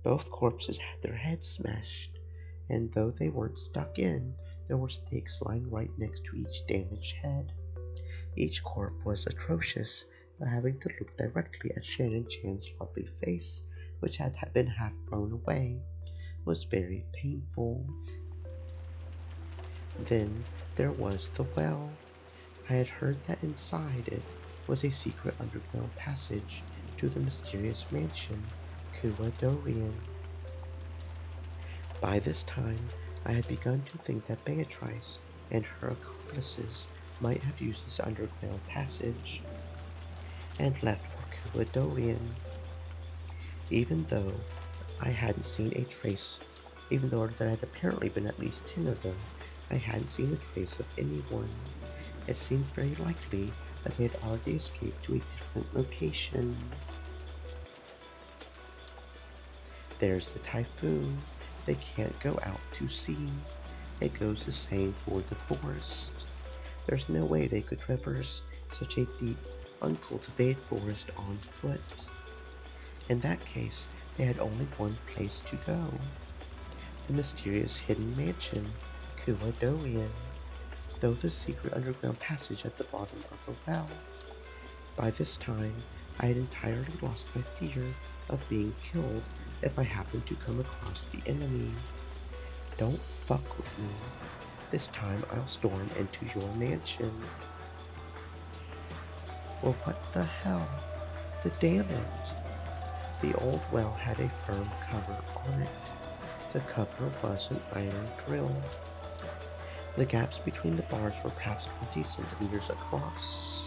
Both corpses had their heads smashed, and though they weren't stuck in, there were stakes lying right next to each damaged head. Each corpse was atrocious, but having to look directly at Shannon Chan's lovely face, which had been half blown away, was very painful. Then there was the well. I had heard that inside it was a secret underground passage to the mysterious mansion, Kuadorian. By this time, I had begun to think that Beatrice and her accomplices might have used this underground passage and left for Kuadorian, even though I hadn't seen a trace, even though there had apparently been at least 10 of them, I hadn't seen a trace of anyone. It seemed very likely that they had already escaped to a different location. There's the typhoon. They can't go out to sea. It goes the same for the forest. There's no way they could traverse such a deep, uncultivated forest on foot. In that case, they had only one place to go. The mysterious hidden mansion, Kuadorian, though the secret underground passage at the bottom of a well. By this time, I had entirely lost my fear of being killed if I happened to come across the enemy. Don't fuck with me. This time I'll storm into your mansion. Well, what the hell? The damage! The old well had a firm cover on it. The cover was an iron grill. The gaps between the bars were perhaps 20 centimeters across.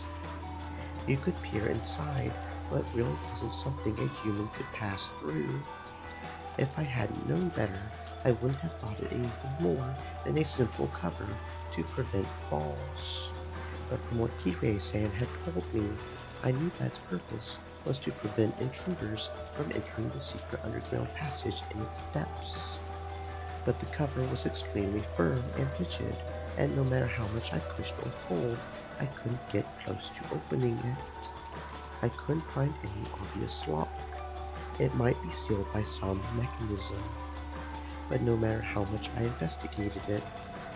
You could peer inside, but it really wasn't something a human could pass through. If I hadn't known better, I wouldn't have thought it anything more than a simple cover to prevent falls. But from what Kirei-san had told me, I knew that its purpose was to prevent intruders from entering the secret underground passage in its depths. But the cover was extremely firm and rigid, and no matter how much I pushed or pulled, I couldn't get close to opening it. I couldn't find any obvious lock. It might be sealed by some mechanism, but no matter how much I investigated it,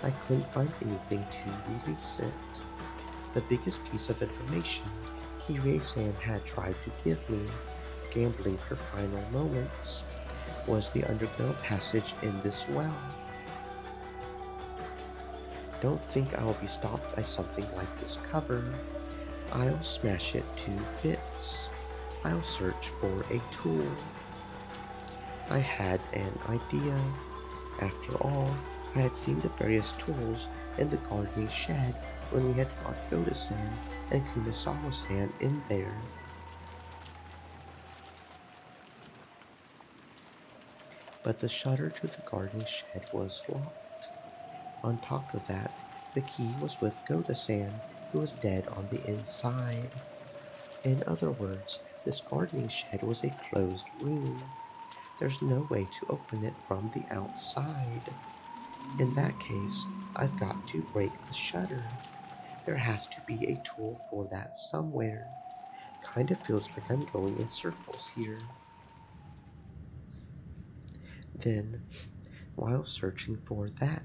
I couldn't find anything to release it. The biggest piece of information Kirei-san had tried to give me, gambling her final moments, was the underground passage in this well. Don't think I'll be stopped by something like this cover. I'll smash it to bits. I'll search for a tool. I had an idea. After all, I had seen the various tools in the gardening shed when we had fought Goda-san and Kumasawa-san in there. But the shutter to the gardening shed was locked. On top of that, the key was with Goda-san, who was dead on the inside. In other words, this gardening shed was a closed room. There's no way to open it from the outside. In that case, I've got to break the shutter. There has to be a tool for that somewhere. Kinda feels like I'm going in circles here. Then, while searching for that,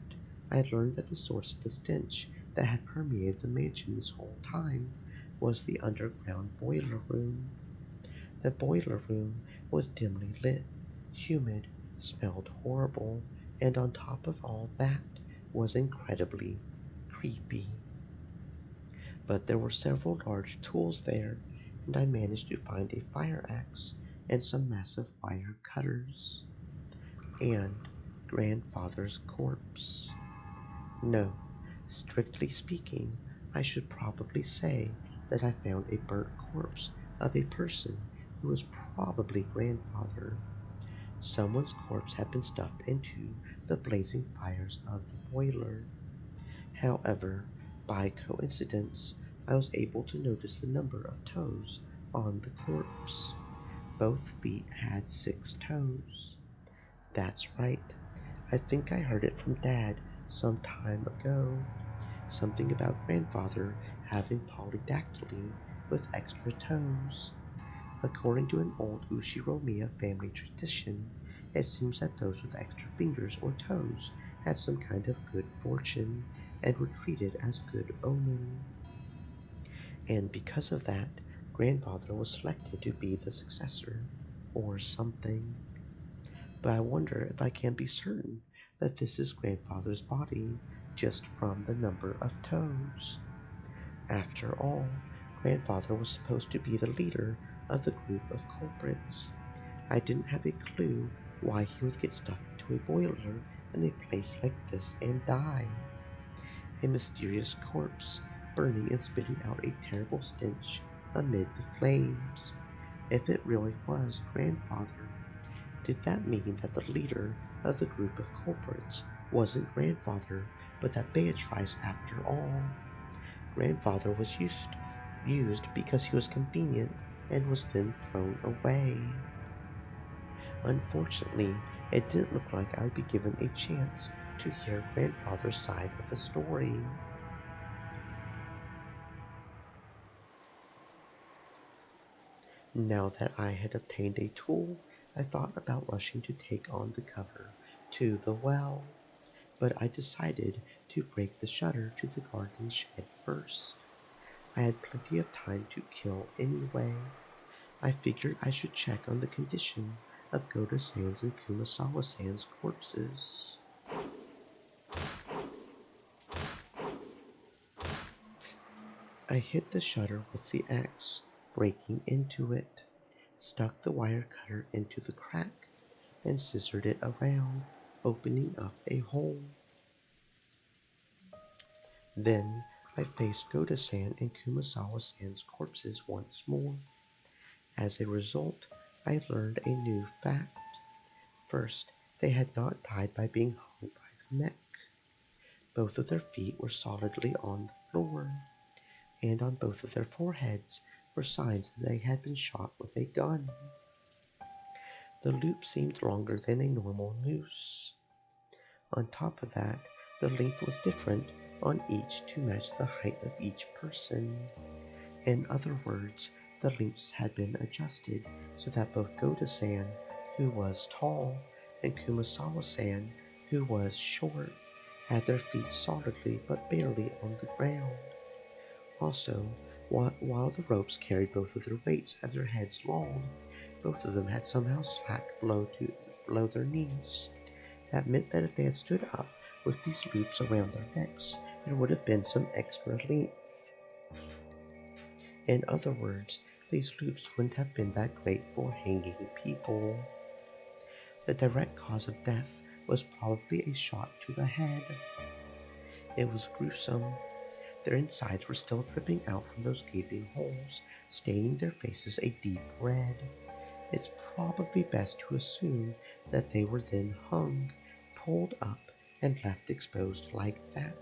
I learned that the source of the stench that had permeated the mansion this whole time was the underground boiler room. The boiler room was dimly lit, humid, smelled horrible, and on top of all that was incredibly creepy. But there were several large tools there, and I managed to find a fire axe and some massive wire cutters. And grandfather's corpse. No, strictly speaking, I should probably say that I found a burnt corpse of a person who was probably grandfather. Someone's corpse had been stuffed into the blazing fires of the boiler. However, by coincidence, I was able to notice the number of toes on the corpse. Both feet had 6 toes. That's right. I think I heard it from Dad some time ago. Something about grandfather having polydactyly with extra toes. According to an old Ushiromiya family tradition, it seems that those with extra fingers or toes had some kind of good fortune and were treated as good omen. And because of that, grandfather was selected to be the successor, or something. But I wonder if I can be certain that this is grandfather's body just from the number of toes. After all, grandfather was supposed to be the leader of the group of culprits. I didn't have a clue why he would get stuck into a boiler in a place like this and die. A mysterious corpse, burning and spitting out a terrible stench amid the flames. If it really was grandfather, did that mean that the leader of the group of culprits wasn't grandfather, but that Beatrice after all? Grandfather was used because he was convenient and was then thrown away. Unfortunately, it didn't look like I would be given a chance to hear grandfather's side of the story. Now that I had obtained a tool, I thought about rushing to take on the cover to the well, but I decided to break the shutter to the garden shed first. I had plenty of time to kill anyway. I figured I should check on the condition of Goda-san's and Kumasawa-san's corpses. I hit the shutter with the axe, breaking into it, stuck the wire cutter into the crack, and scissored it around, opening up a hole. Then I faced Goda-san and Kumasawa-san's corpses once more. As a result, I learned a new fact. First, they had not died by being hung by the neck. Both of their feet were solidly on the floor, and on both of their foreheads were signs that they had been shot with a gun. The loop seemed longer than a normal noose. On top of that, the length was different on each to match the height of each person. In other words, the lengths had been adjusted so that both Goda-san, who was tall, and Kumasawa-san, who was short, had their feet solidly but barely on the ground. Also, while the ropes carried both of their weights at their heads long, both of them had somehow slacked below their knees. That meant that if they had stood up with these loops around their necks, there would have been some extra length. In other words, these loops wouldn't have been that great for hanging people. The direct cause of death was probably a shot to the head. It was gruesome. Their insides were still dripping out from those gaping holes, staining their faces a deep red. It's probably best to assume that they were then hung, pulled up, and left exposed like that.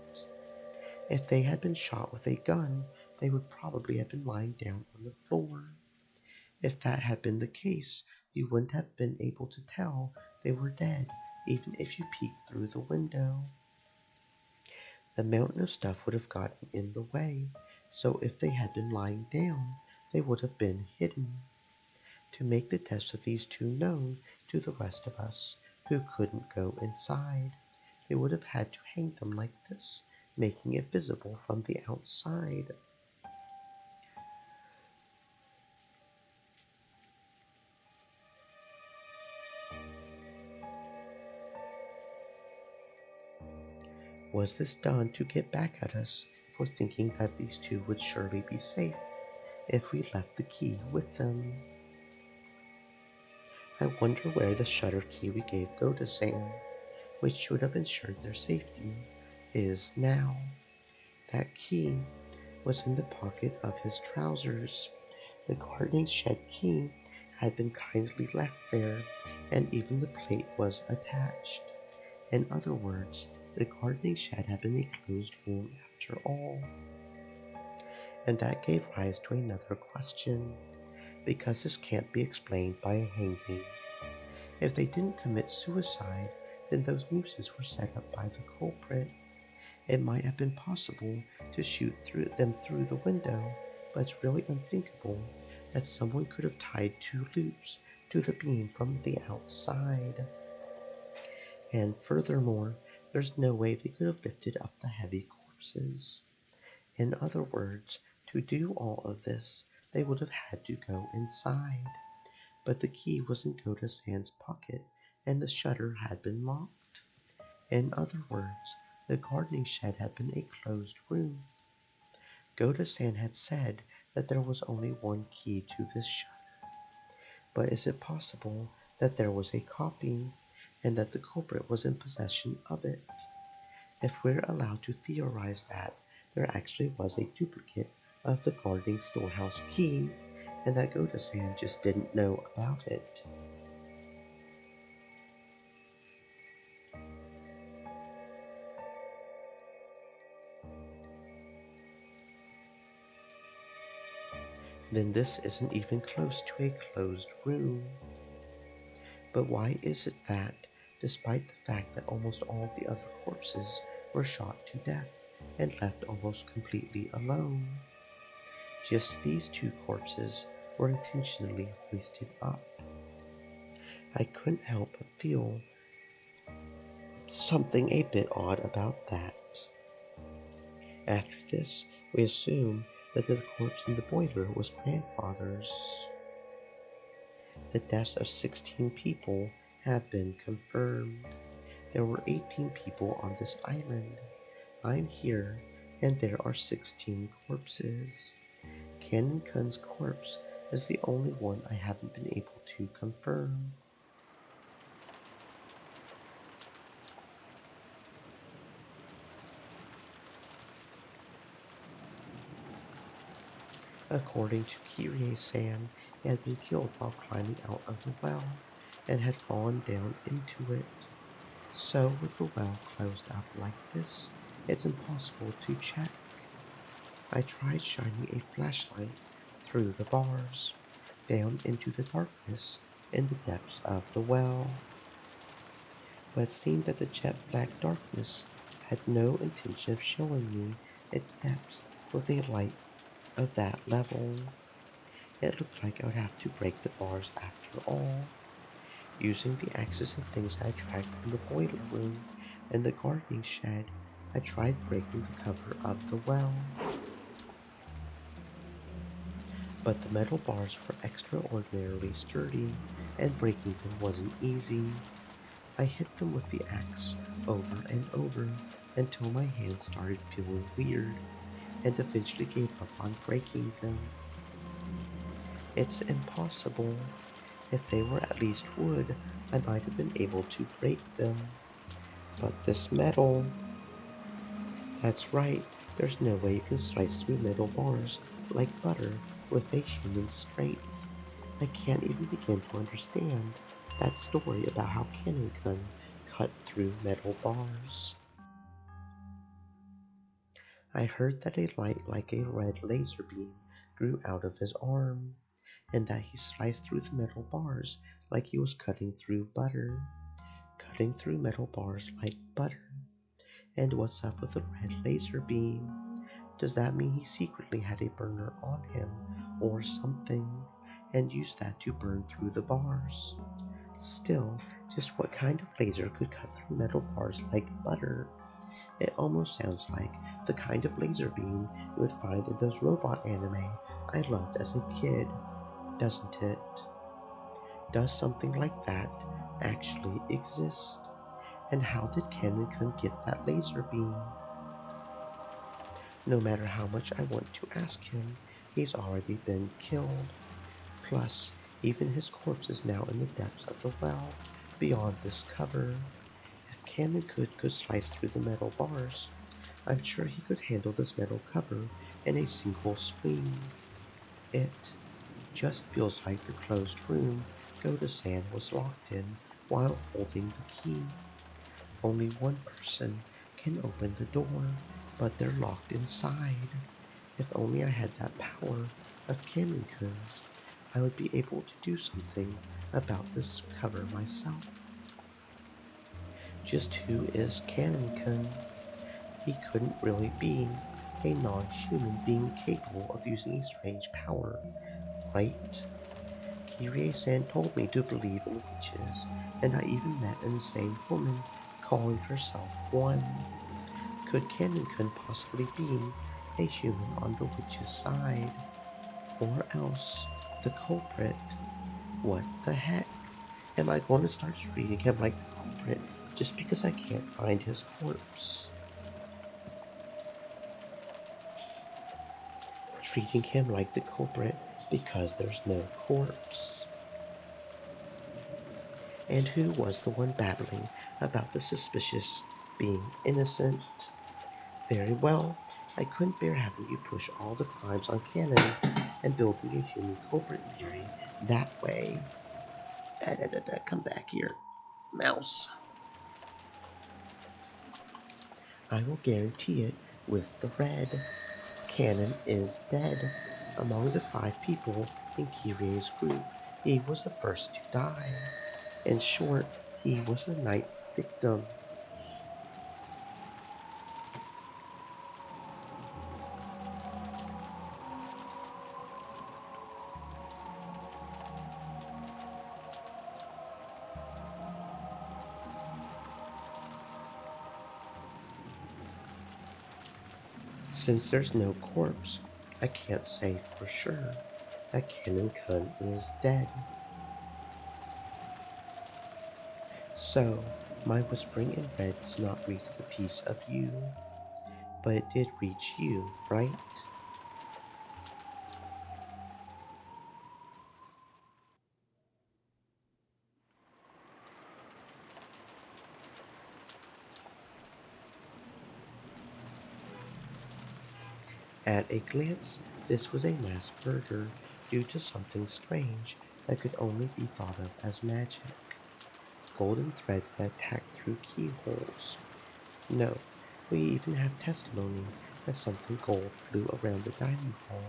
If they had been shot with a gun, they would probably have been lying down on the floor. If that had been the case, you wouldn't have been able to tell they were dead, even if you peeked through the window. The mountain of stuff would have gotten in the way, so if they had been lying down, they would have been hidden. To make the test of these two known to the rest of us, who couldn't go inside, they would have had to hang them like this, making it visible from the outside. Was this done to get back at us for thinking that these two would surely be safe if we left the key with them? I wonder where the shutter key we gave Goda-san, which should have ensured their safety, is now. That key was in the pocket of his trousers. The gardening shed key had been kindly left there, and even the plate was attached. In other words, the gardening shed had been a closed room after all. And that gave rise to another question, because this can't be explained by a hanging. If they didn't commit suicide, then those nooses were set up by the culprit. It might have been possible to shoot them through the window, but it's really unthinkable that someone could have tied two loops to the beam from the outside. And furthermore, there's no way they could have lifted up the heavy corpses. In other words, to do all of this, they would have had to go inside. But the key was in Goda-san's pocket, and the shutter had been locked. In other words, the gardening shed had been a closed room. Goda-san had said that there was only one key to this shutter, but is it possible that there was a copy, and that the culprit was in possession of it? If we're allowed to theorize that there actually was a duplicate of the gardening storehouse key, and that Goda-san just didn't know about it. Then this isn't even close to a closed room. But why is it that, despite the fact that almost all the other corpses were shot to death and left almost completely alone, just these two corpses were intentionally hoisted up? I couldn't help but feel something a bit odd about that. After this, we assume that the corpse in the boiler was grandfather's. The deaths of 16 people have been confirmed. There were 18 people on this island. I'm here, and there are 16 corpses. Canon Kun's corpse is the only one I haven't been able to confirm. According to Kirie-san, he had been killed while climbing out of the well and had fallen down into it. So with the well closed up like this, it's impossible to check. I tried shining a flashlight through the bars, down into the darkness in the depths of the well, but it seemed that the jet black darkness had no intention of showing me its depths with a light of that level. It looked like I would have to break the bars after all. Using the axes and things I dragged from the boiler room and the gardening shed, I tried breaking the cover of the well. But the metal bars were extraordinarily sturdy, and breaking them wasn't easy. I hit them with the axe over and over until my hands started feeling weird, and eventually gave up on breaking them. It's impossible. If they were at least wood, I might have been able to break them. But this metal... That's right, there's no way you can slice through metal bars like butter with a human strength. I can't even begin to understand that story about how Kennenkun cut through metal bars. I heard that a light like a red laser beam grew out of his arm, and that he sliced through the metal bars like he was cutting through butter. Cutting through metal bars like butter. And what's up with the red laser beam? Does that mean he secretly had a burner on him or something, and used that to burn through the bars? Still, just what kind of laser could cut through metal bars like butter? It almost sounds like the kind of laser beam you would find in those robot anime I loved as a kid, doesn't it? Does something like that actually exist? And how did Canon-kun get that laser beam? No matter how much I want to ask him, he's already been killed. Plus, even his corpse is now in the depths of the well, beyond this cover. If Canon could slice through the metal bars, I'm sure he could handle this metal cover in a single swing. It just feels like the closed room Goda-san was locked in while holding the key. Only one person can open the door, but they're locked inside. If only I had that power of Canon-kun's, I would be able to do something about this cover myself. Just who is Canon-kun? He couldn't really be a non-human being capable of using a strange power, right? Kirie-san told me to believe in witches, and I even met an insane woman calling herself one. Could Canon-kun possibly be a human on the witch's side? Or else the culprit? What the heck? Am I going to start treating him like the culprit just because I can't find his corpse? Treating him like the culprit because there's no corpse. And who was the one babbling about the suspicious being innocent? Very well, I couldn't bear having you push all the crimes on Canon and building a human culprit theory that way. Come back here, mouse. I will guarantee it with the red. Canon is dead. Among the 5 people in Kirie's group, he was the first to die. In short, he was the ninth victim. Since there's no corpse, I can't say for sure that Canon-kun is dead. So, my whispering in red does not reach the piece of you, but it did reach you, right? At a glance, this was a mass murder due to something strange that could only be thought of as magic. Golden threads that attacked through keyholes. No, we even have testimony that something gold flew around the dining hall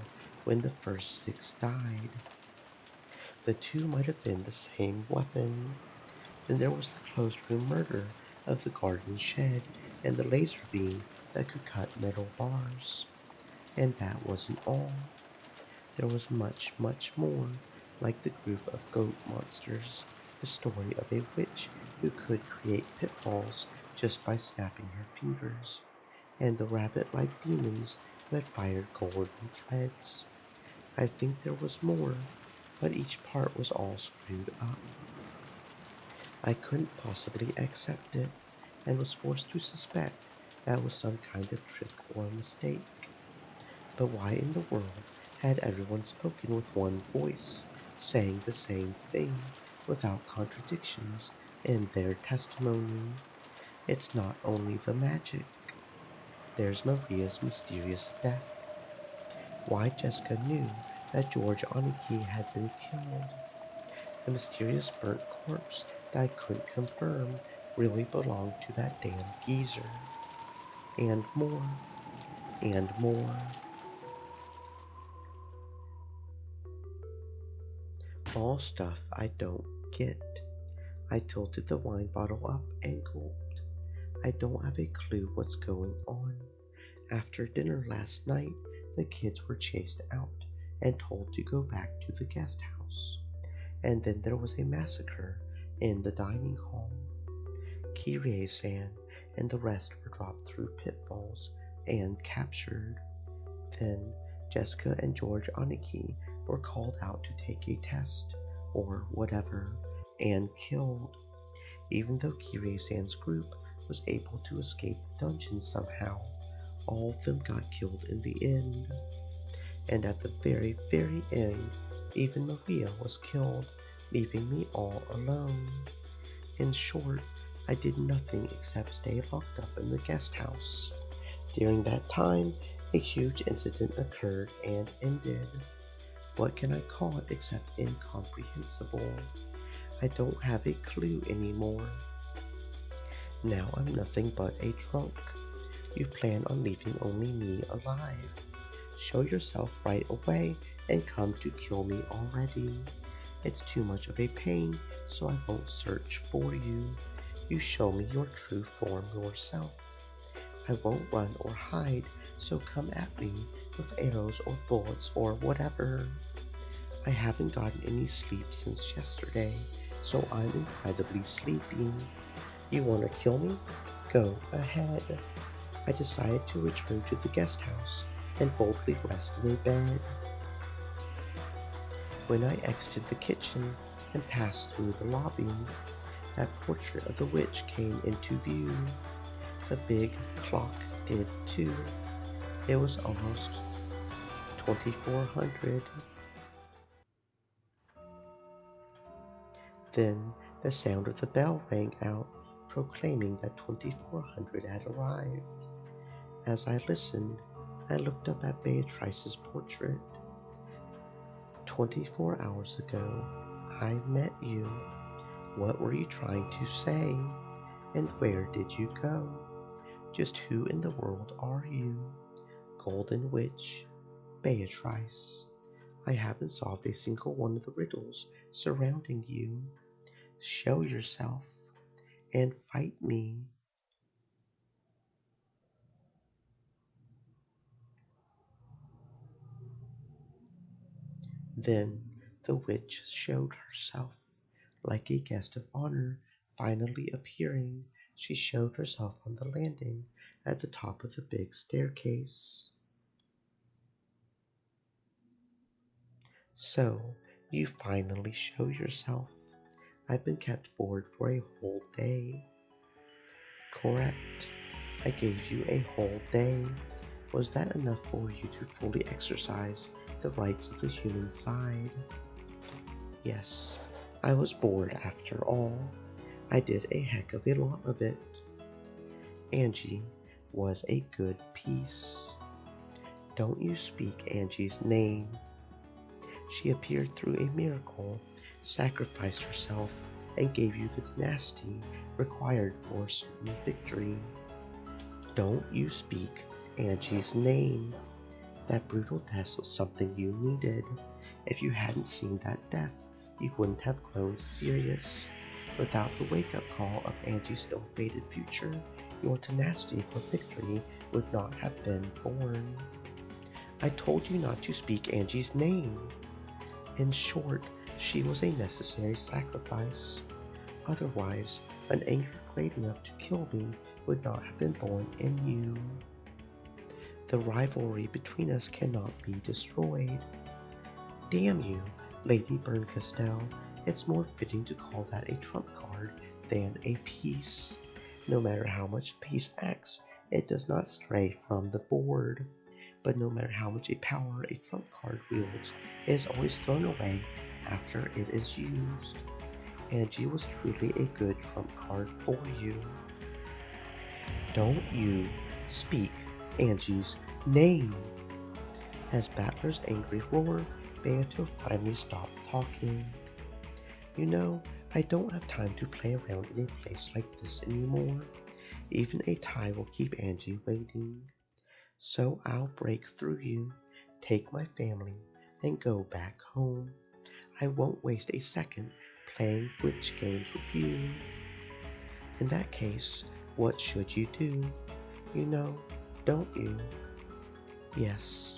when the first 6 died. The two might have been the same weapon. Then there was the closed room murder of the garden shed and the laser beam that could cut metal bars. And that wasn't all. There was much, much more, like the group of goat monsters, the story of a witch who could create pitfalls just by snapping her fingers, and the rabbit-like demons who had fired golden threads. I think there was more, but each part was all screwed up. I couldn't possibly accept it, and was forced to suspect that was some kind of trick or mistake. But why in the world had everyone spoken with one voice, saying the same thing, without contradictions in their testimony? It's not only the magic. There's Maria's mysterious death. Why Jessica knew that George Aniki had been killed. The mysterious burnt corpse that I couldn't confirm really belonged to that damn geezer. And more, and more. All stuff I don't get. I tilted the wine bottle up and gulped. I don't have a clue what's going on. After dinner last night, the kids were chased out and told to go back to the guest house. And then there was a massacre in the dining hall. Kirie-san, and the rest were dropped through pitfalls and captured. Then Jessica and George Aniki were called out to take a test, or whatever, and killed, even though Kirie-san's group was able to escape the dungeon somehow. All of them got killed in the end. And at the very, very end, even Maria was killed, leaving me all alone. In short, I did nothing except stay locked up in the guest house. During that time, a huge incident occurred and ended. What can I call it except incomprehensible? I don't have a clue anymore. Now I'm nothing but a drunk. You plan on leaving only me alive. Show yourself right away and come to kill me already. It's too much of a pain, so I won't search for you. You show me your true form yourself. I won't run or hide, so come at me with arrows or bullets or whatever. I haven't gotten any sleep since yesterday, so I'm incredibly sleepy. You want to kill me? Go ahead. I decided to return to the guest house and boldly rest in a bed. When I exited the kitchen and passed through the lobby, that portrait of the witch came into view. The big clock did too. It was almost 2400. Then the sound of the bell rang out, proclaiming that 2400 had arrived. As I listened, I looked up at Beatrice's portrait. 24 hours ago, I met you. What were you trying to say? And where did you go? Just who in the world are you? Golden Witch, Beatrice. I haven't solved a single one of the riddles surrounding you. Show yourself and fight me. Then the witch showed herself, like a guest of honor finally appearing. She showed herself on the landing at the top of the big staircase. So, you finally show yourself. I've been kept bored for a whole day. Correct. I gave you a whole day. Was that enough for you to fully exercise the rights of the human side? Yes, I was bored after all. I did a heck of a lot of it. Angie was a good piece. Don't you speak Angie's name. She appeared through a miracle, sacrificed herself, and gave you the tenacity required for certain victory. Don't you speak Angie's name. That brutal death was something you needed. If you hadn't seen that death, you wouldn't have grown serious. Without the wake-up call of Angie's ill-fated future, your tenacity for victory would not have been born. I told you not to speak Angie's name. In short, she was a necessary sacrifice. Otherwise, an anger great enough to kill me would not have been born in you. The rivalry between us cannot be destroyed. Damn you, Lady Berncastel, it's more fitting to call that a trump card than a piece. No matter how much a piece acts, it does not stray from the board. But no matter how much power a trump card wields, it is always thrown away after it is used. Angie was truly a good trump card for you. Don't you speak Angie's name. As Battler's angry roar, Beato finally stopped talking. You know, I don't have time to play around in a place like this anymore. Even a tie will keep Angie waiting. So I'll break through you, take my family, and go back home. I won't waste a second playing witch games with you. In that case, what should you do? You know, don't you? Yes,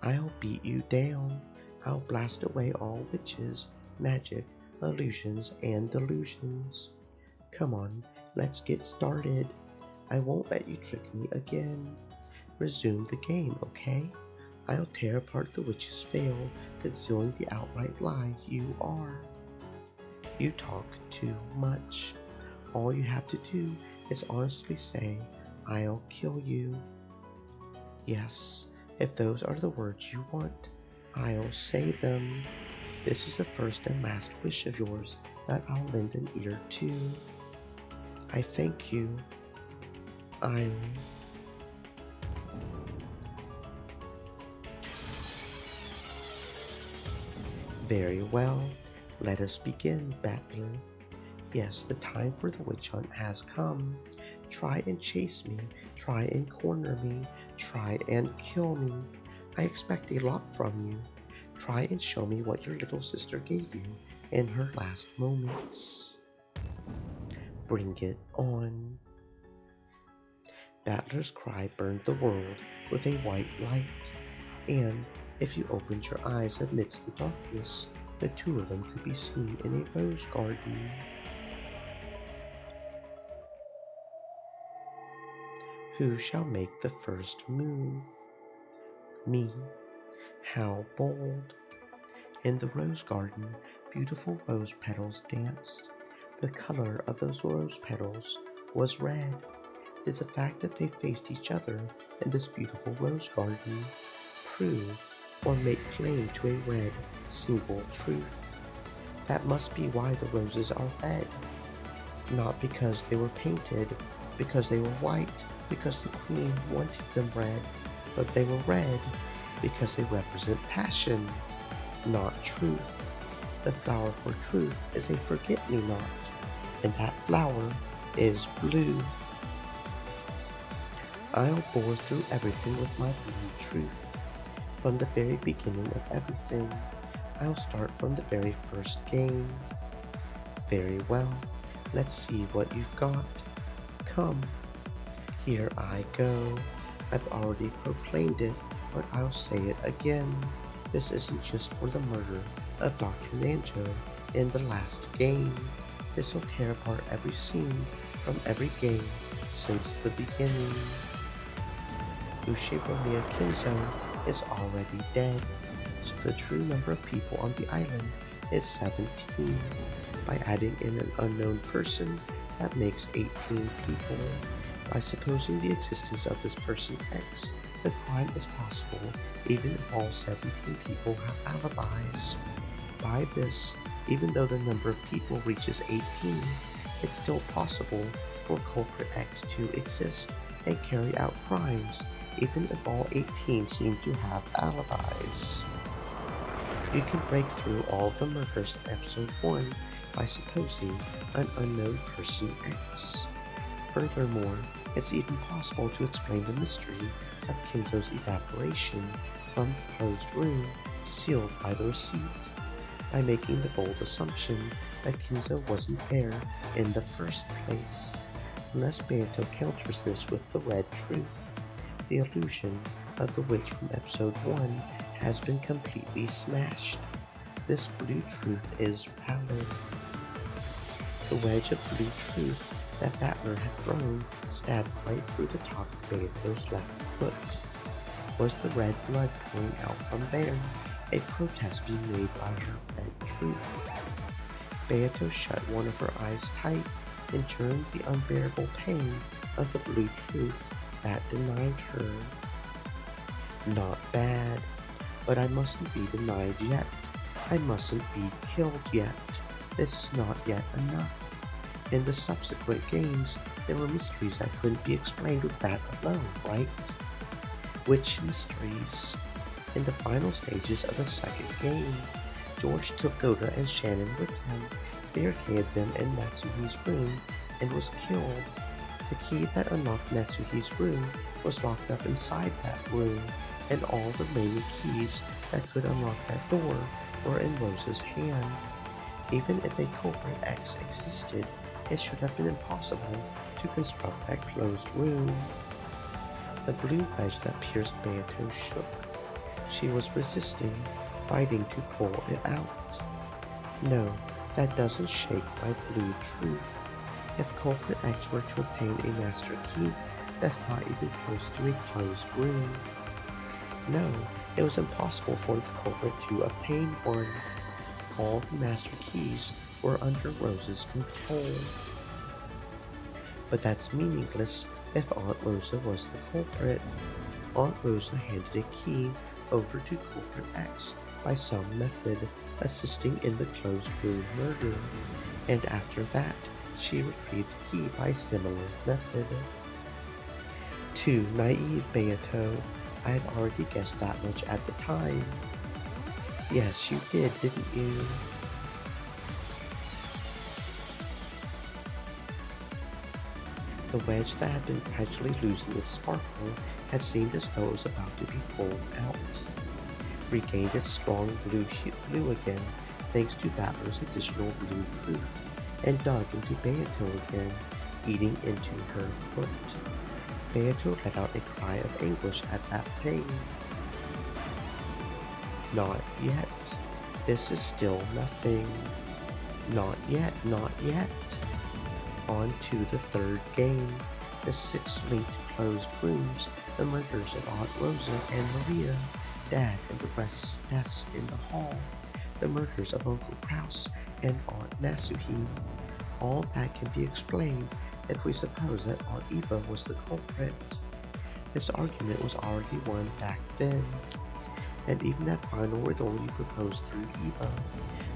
I'll beat you down. I'll blast away all witches, magic, illusions, and delusions. Come on, let's get started. I won't let you trick me again. Resume the game, okay? I'll tear apart the witch's veil, concealing the outright lie you are. You talk too much. All you have to do is honestly say, I'll kill you. Yes, if those are the words you want, I'll say them. This is the first and last wish of yours that I'll lend an ear to. I thank you. I'll... Very well. Let us begin, Battler. Yes, the time for the witch hunt has come. Try and chase me, try and corner me, try and kill me. I expect a lot from you. Try and show me what your little sister gave you in her last moments. Bring it on. Battler's cry burned the world with a white light, and if you opened your eyes amidst the darkness, the two of them could be seen in a rose garden. Who shall make the first move? Me. How bold. In the rose garden, beautiful rose petals danced. The color of those rose petals was red. Did the fact that they faced each other in this beautiful rose garden prove or make claim to a red, single truth? That must be why the roses are red. Not because they were painted, because they were white, because the queen wanted them red, but they were red because they represent passion, not truth. The flower for truth is a forget-me-not, and that flower is blue. I'll bore through everything with my blue truth. From the very beginning of everything, I'll start from the very first game. Very well, let's see what you've got. Come. Here I go. I've already proclaimed it, but I'll say it again. This isn't just for the murder of Dr. Nanjo in the last game. This will tear apart every scene from every game since the beginning. Ushiromia Kinzo is already dead, so the true number of people on the island is 17. By adding in an unknown person, that makes 18 people. By supposing the existence of this person X, the crime is possible even if all 17 people have alibis. By this, even though the number of people reaches 18, it's still possible for culprit X to exist and carry out crimes, even if all 18 seem to have alibis. You can break through all of the murders in episode 1 by supposing an unknown person X. Furthermore, it's even possible to explain the mystery of Kinzo's evaporation from the closed room sealed by the receipt by making the bold assumption that Kinzo wasn't there in the first place. Unless Banto counters this with the red truth, the illusion of the witch from episode 1 has been completely smashed. This blue truth is valid. The wedge of blue truth that Battler had thrown stabbed right through the top of Beato's left foot. Was the red blood pouring out from there, a protest being made by her red truth? Beato shut one of her eyes tight and turned the unbearable pain of the blue truth that denied her. Not bad, but I mustn't be denied yet. I mustn't be killed yet. This is not yet enough. In the subsequent games, there were mysteries that couldn't be explained with that alone, right? Which mysteries? In the final stages of the second game, George took Goda and Shannon with him, barricaded them in Natsuhi's room, and was killed. The key that unlocked Natsuhi's room was locked up inside that room, and all the remaining keys that could unlock that door were in Rose's hand. Even if a culprit X existed, it should have been impossible to construct that closed room. The blue wedge that pierced Beato shook. She was resisting, fighting to pull it out. No, that doesn't shake my blue truth. If culprit X were to obtain a master key that's not even close to a closed room, no, it was impossible for the culprit to obtain one. All the master keys were under Rosa's control. But that's meaningless if Aunt Rosa was the culprit. Aunt Rosa handed a key over to culprit X by some method, assisting in the closed room murder, and after that, she retrieved the key by similar method. Too naive, Beato. I had already guessed that much at the time. Yes, you did, didn't you? The wedge that had been gradually losing its sparkle had seemed as though it was about to be pulled out. Regained its strong blue again, thanks to Battler's additional blue truth, and dug into Beato again, eating into her foot. Beato let out a cry of anguish at that pain. Not yet. This is still nothing. Not yet, not yet. On to the third game. The 6 linked closed rooms, the murders of Aunt Rosa and Maria, Dad and the rest's deaths in the hall, the murders of Uncle Kraus and Aunt Nasuhi. All that can be explained if we suppose that Aunt Eva was the culprit. This argument was already won back then, and even that final riddle you proposed through Eva,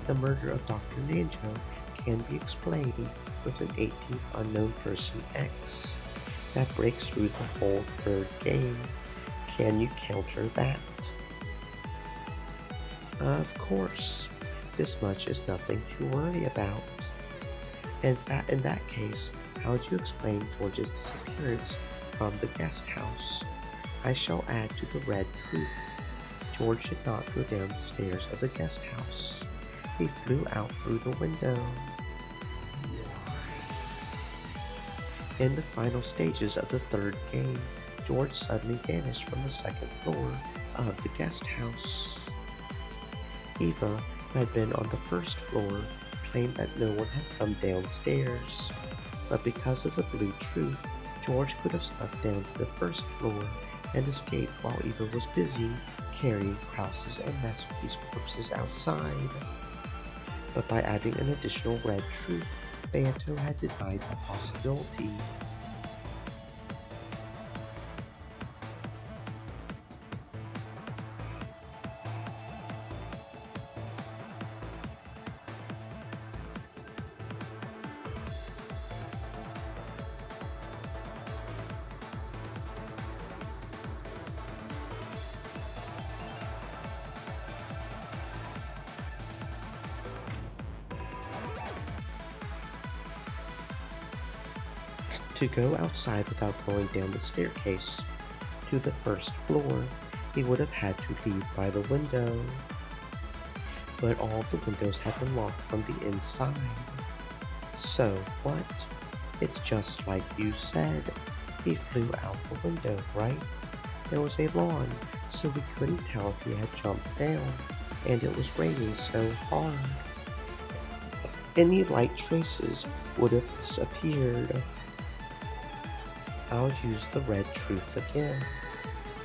the murder of Dr. Nanjo, can be explained with an 18th unknown person X. That breaks through the whole third game. Can you counter that? Of course, this much is nothing to worry about. In that case, how do you explain George's disappearance from the guest house? I shall add to the red truth. George did not go down the stairs of the guest house. He flew out through the window. In the final stages of the third game, George suddenly vanished from the second floor of the guest house. Eva, who had been on the first floor, claimed that no one had come downstairs. But because of the blue truth, George could have snuck down to the first floor and escaped while Eva was busy carrying Krause's and Nasuki's corpses outside. But by adding an additional red truth, Beato had denied that possibility. To go outside without going down the staircase to the first floor, he would have had to leave by the window. But all the windows had been locked from the inside. So what? It's just like you said. He flew out the window, right? There was a lawn, so we couldn't tell if he had jumped down, and it was raining so hard. Any light traces would have disappeared. I'll use the red truth again.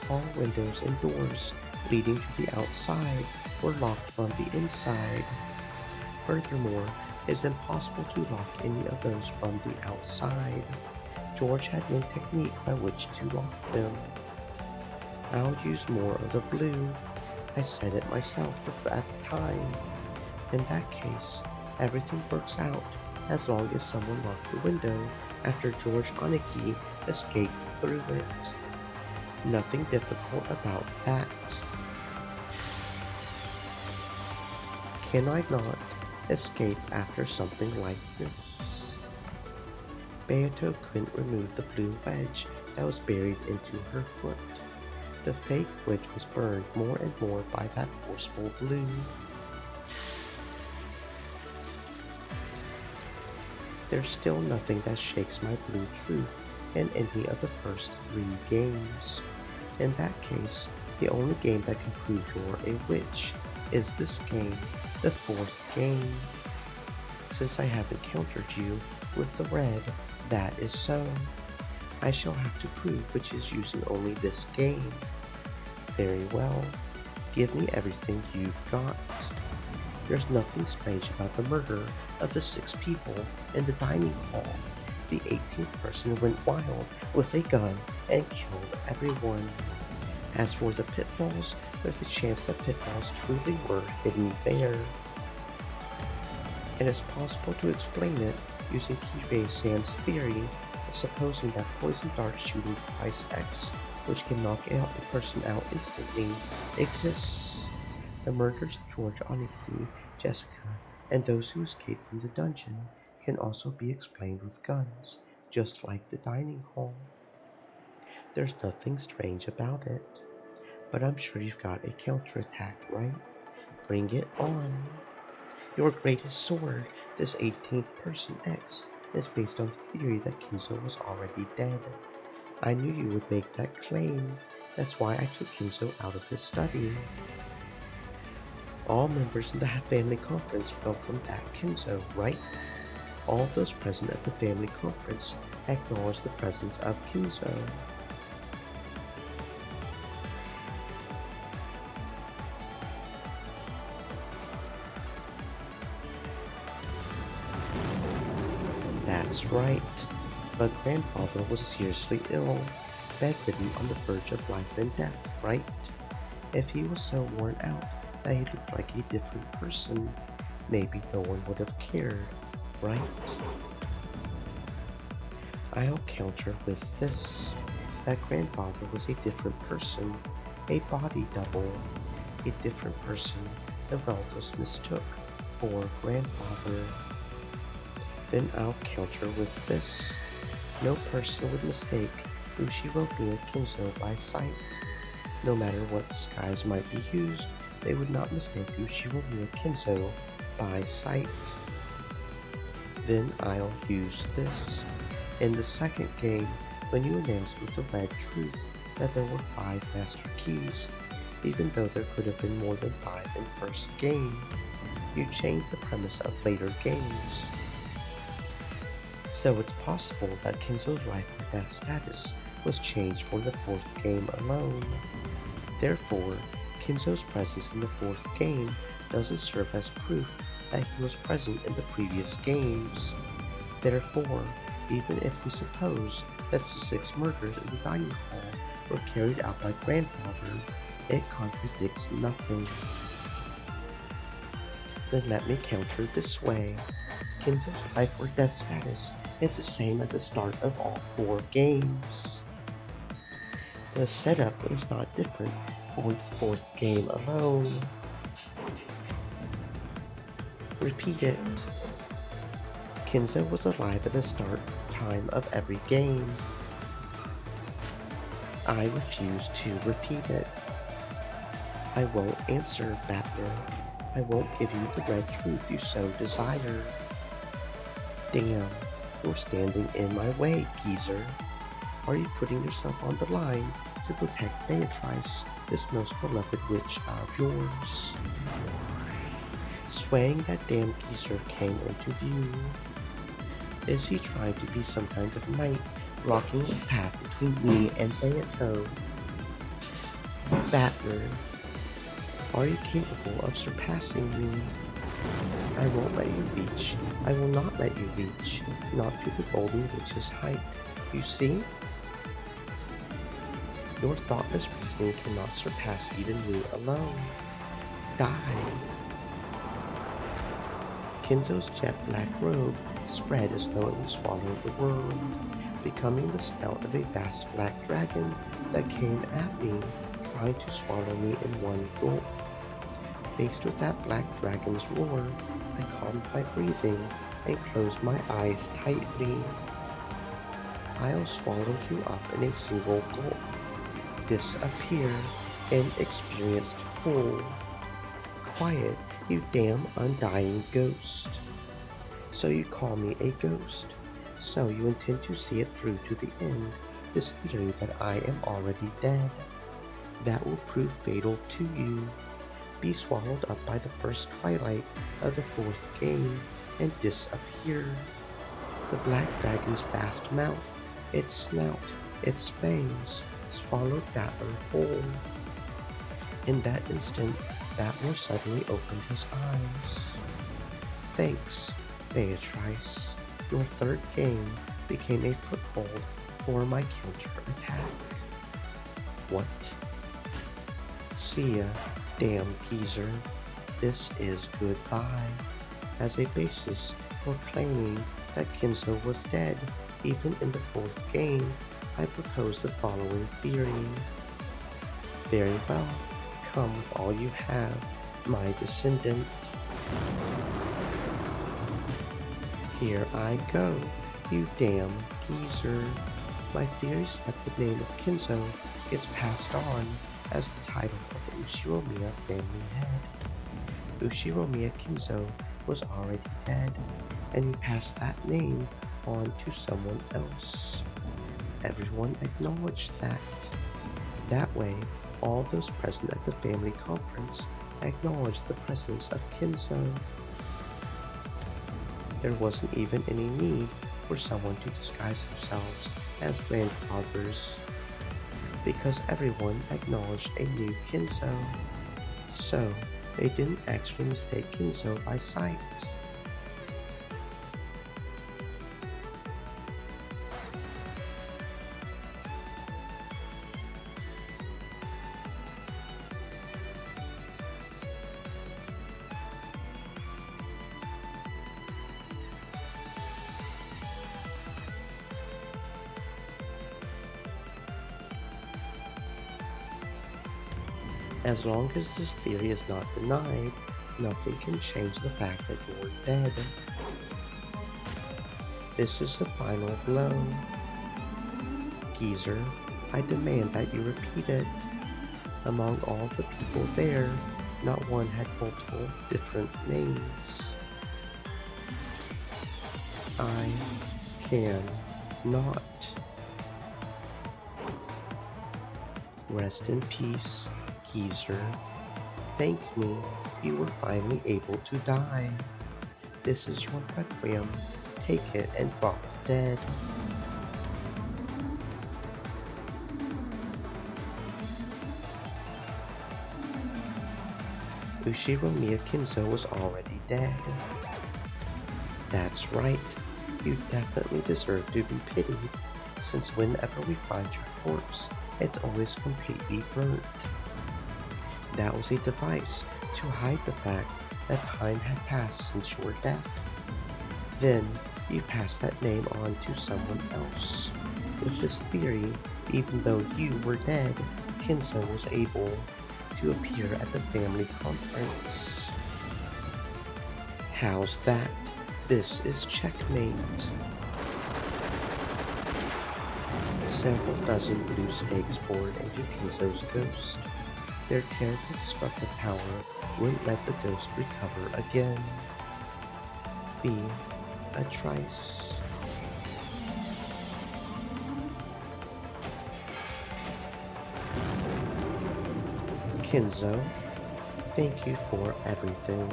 All windows and doors leading to the outside were locked from the inside. Furthermore, it is impossible to lock any of those from the outside. George had no technique by which to lock them. I'll use more of the blue. I said it myself at the time. In that case, everything works out as long as someone locked the window after George Oniki escaped through it. Nothing difficult about that. Can I not escape after something like this? Beato couldn't remove the blue wedge that was buried into her foot. The fake witch was burned more and more by that forceful blue. There's still nothing that shakes my blue truth in any of the first 3 games. In that case, the only game that can prove you're a witch is this game, the 4th game. Since I haven't countered you, with the red. That is so. I shall have to prove which is using only this game. Very well. Give me everything you've got. There's nothing strange about the murder of the 6 people in the dining hall. The 18th person went wild with a gun and killed everyone. As for the pitfalls, there's a chance that pitfalls truly were hidden there. It is possible to explain it using Kivei-san's theory, supposing that poison dart shooting device X, which can knock a person out instantly, exists. The murders of George Aniki, Jessica, and those who escaped from the dungeon can also be explained with guns, just like the dining hall. There's nothing strange about it. But I'm sure you've got a counterattack, right? Bring it on. Your greatest sword, this 18th person X, is based on the theory that Kinzo was already dead. I knew you would make that claim. That's why I took Kinzo out of his study. All members of the family conference welcomed back Kinzo, right? All those present at the family conference acknowledged the presence of Kinzo. That's right. But grandfather was seriously ill, bedridden on the verge of life and death, right? If he was so worn out that he looked like a different person, maybe no one would have cared, right? I'll counter with this. That grandfather was a different person, a body double, a different person the relatives mistook for grandfather. Then I'll counter with this. No person would mistake Ushiroku Kinzo by sight. No matter what disguise might be used, they would not mistake Ushiroku Kinzo by sight. Then I'll use this. In the second game, when you announced with the red truth that there were 5 master keys, even though there could have been more than 5 in first game, you changed the premise of later games. So it's possible that Kinzo's life or death status was changed for the 4th game alone. Therefore, Kinzo's presence in the 4th game doesn't serve as proof that he was present in the previous games. Therefore, even if we suppose that the 6 murders in the dining hall were carried out by grandfather, it contradicts nothing. Then let me counter this way. Kinzo's life or death status is the same at the start of all 4 games. The setup is not different for the 4th game alone. Repeat it. Kinzo was alive at the start time of every game. I refuse to repeat it. I won't answer, Batman. I won't give you the red truth you so desire. Damn, you're standing in my way, geezer. Are you putting yourself on the line to protect Beatrice, this most beloved witch of yours? Swaying that damn geezer came into view. Is he trying to be some kind of knight, blocking the path between me and Beato? Batman, are you capable of surpassing me? I won't let you reach. I will not let you reach, not to the golden witch's height. You see? Your thoughtless reasoning cannot surpass even me alone. Die. Kinzo's jet black robe spread as though it would swallow the world, becoming the snout of a vast black dragon that came at me, trying to swallow me in one gulp. Faced with that black dragon's roar, I calmed my breathing and closed my eyes tightly. I'll swallow you up in a single gulp. Disappear, inexperienced fool. Quiet, you damn undying ghost. So you call me a ghost. So you intend to see it through to the end, this theory that I am already dead. That will prove fatal to you. Be swallowed up by the first twilight of the 4th game and disappear. The black dragon's vast mouth, its snout, its fangs, swallowed Battler whole. In that instant, Battler suddenly opened his eyes. Thanks, Beatrice. Your third game became a foothold for my counter attack. What? See ya, damn geezer. This is goodbye. As a basis for claiming that Kinzo was dead, even in the fourth game, I propose the following theory. Very well, come with all you have, my descendant. Here I go, you damn geezer. My theory is that the name of Kinzo gets passed on as the title of the Ushiromiya family head. Ushiromiya Kinzo was already dead, and he passed that name on to someone else. Everyone acknowledged that. That way, all those present at the family conference acknowledged the presence of Kinzo. There wasn't even any need for someone to disguise themselves as grandfathers, because everyone acknowledged a new Kinzo. So, they didn't actually mistake Kinzo by sight. As long as this theory is not denied, nothing can change the fact that you're dead. This is the final blow. Geezer, I demand that you repeat it. Among all the people there, not one had multiple different names. I can not. Rest in peace, geezer. Thank me, you were finally able to die. This is your requiem. Take it and drop dead. Ushiromiya Kinzo was already dead. That's right, you definitely deserve to be pitied, since whenever we find your corpse, it's always completely burnt. That was a device to hide the fact that time had passed since your death. Then, you passed that name on to someone else. With this theory, even though you were dead, Kinzo was able to appear at the family conference. How's that? This is checkmate. Several dozen blue stakes bored into Kinzo's ghost. Their terrible destructive power wouldn't let the ghost recover again. Beatrice. Kinzo, thank you for everything.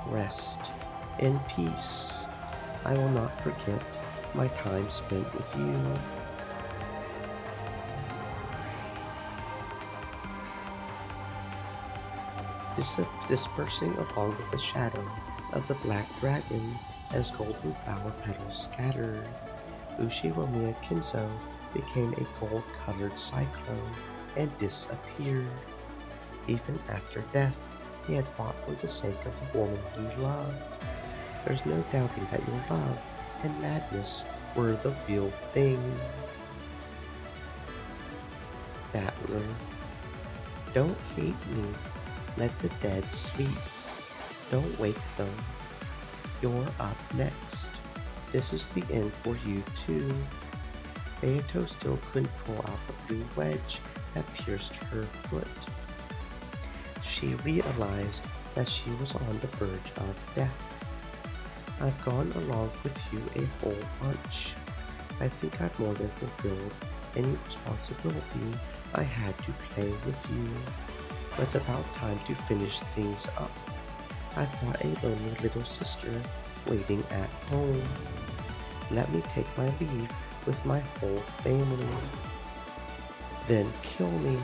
Rest in peace. I will not forget my time spent with you. Dispersing along with the shadow of the black dragon as golden flower petals scattered, Ushiromiya Kinzo became a gold-colored cyclone and disappeared. Even after death, he had fought for the sake of the woman he loved. There's no doubting that your love and madness were the real thing. Battler, don't hate me. Let the dead sleep. Don't wake them. You're up next. This is the end for you too. Beato still couldn't pull out the blue wedge that pierced her foot. She realized that she was on the verge of death. I've gone along with you a whole bunch. I think I've more than fulfilled any responsibility I had to play with you. But it's about time to finish things up. I've got a lonely little sister waiting at home. Let me take my leave with my whole family. Then kill me.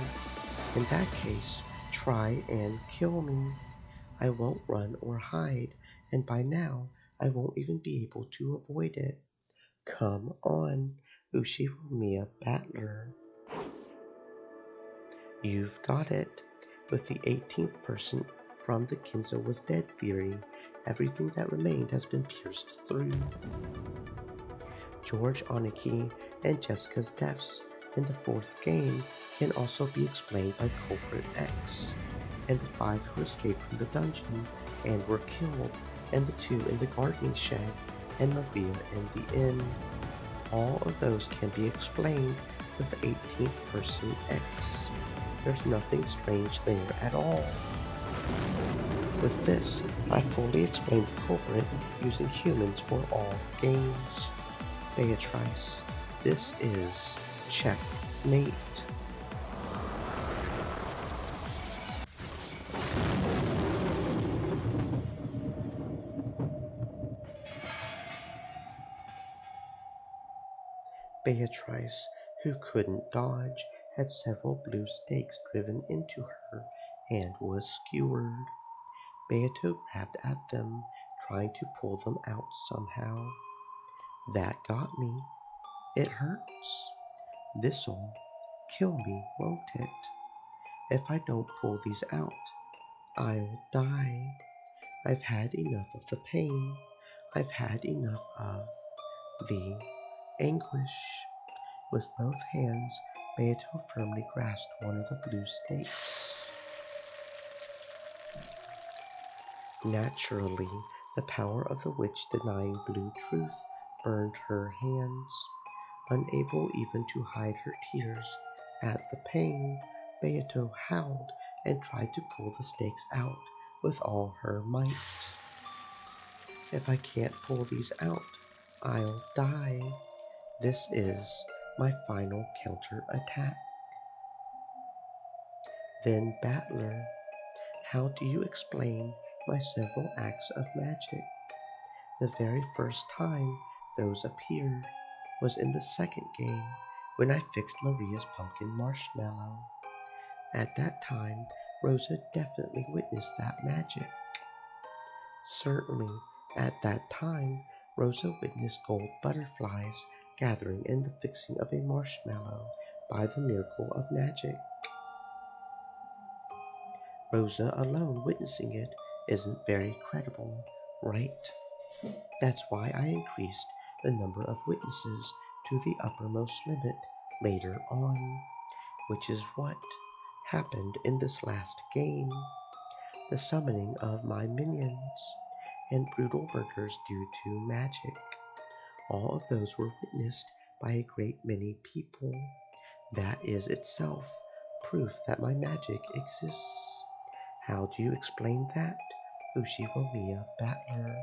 In that case, try and kill me. I won't run or hide, and by now I won't even be able to avoid it. Come on, Ushiromiya Battler. You've got it. With the 18th person from the Kinzo was dead theory, everything that remained has been pierced through. George Oniki and Jessica's deaths in the fourth game can also be explained by Culprit X, and the 5 who escaped from the dungeon and were killed, and the 2 in the gardening shed, and Maria in the inn. All of those can be explained with the 18th person X. There's nothing strange there at all. With this, I fully explained the culprit using humans for all games. Beatrice, this is checkmate. Beatrice, who couldn't dodge, had several blue stakes driven into her and was skewered. Beato grabbed at them, trying to pull them out somehow. That got me. It hurts. This'll kill me, won't it? If I don't pull these out, I'll die. I've had enough of the pain. I've had enough of the anguish. With both hands, Beato firmly grasped one of the blue stakes. Naturally, the power of the witch denying blue truth burned her hands. Unable even to hide her tears at the pain, Beato howled and tried to pull the stakes out with all her might. If I can't pull these out, I'll die. This is my final counter-attack. Then Battler, how do you explain my several acts of magic? The very first time those appeared was in the second game when I fixed Maria's pumpkin marshmallow. At that time, Rosa definitely witnessed that magic. Certainly, at that time, Rosa witnessed gold butterflies gathering in the fixing of a marshmallow by the miracle of magic. Rosa alone witnessing it isn't very credible, right? That's why I increased the number of witnesses to the uppermost limit later on, which is what happened in this last game. The summoning of my minions and brutal murders due to magic. All of those were witnessed by a great many people. That is itself proof that my magic exists. How do you explain that, Ushiromiya Battler?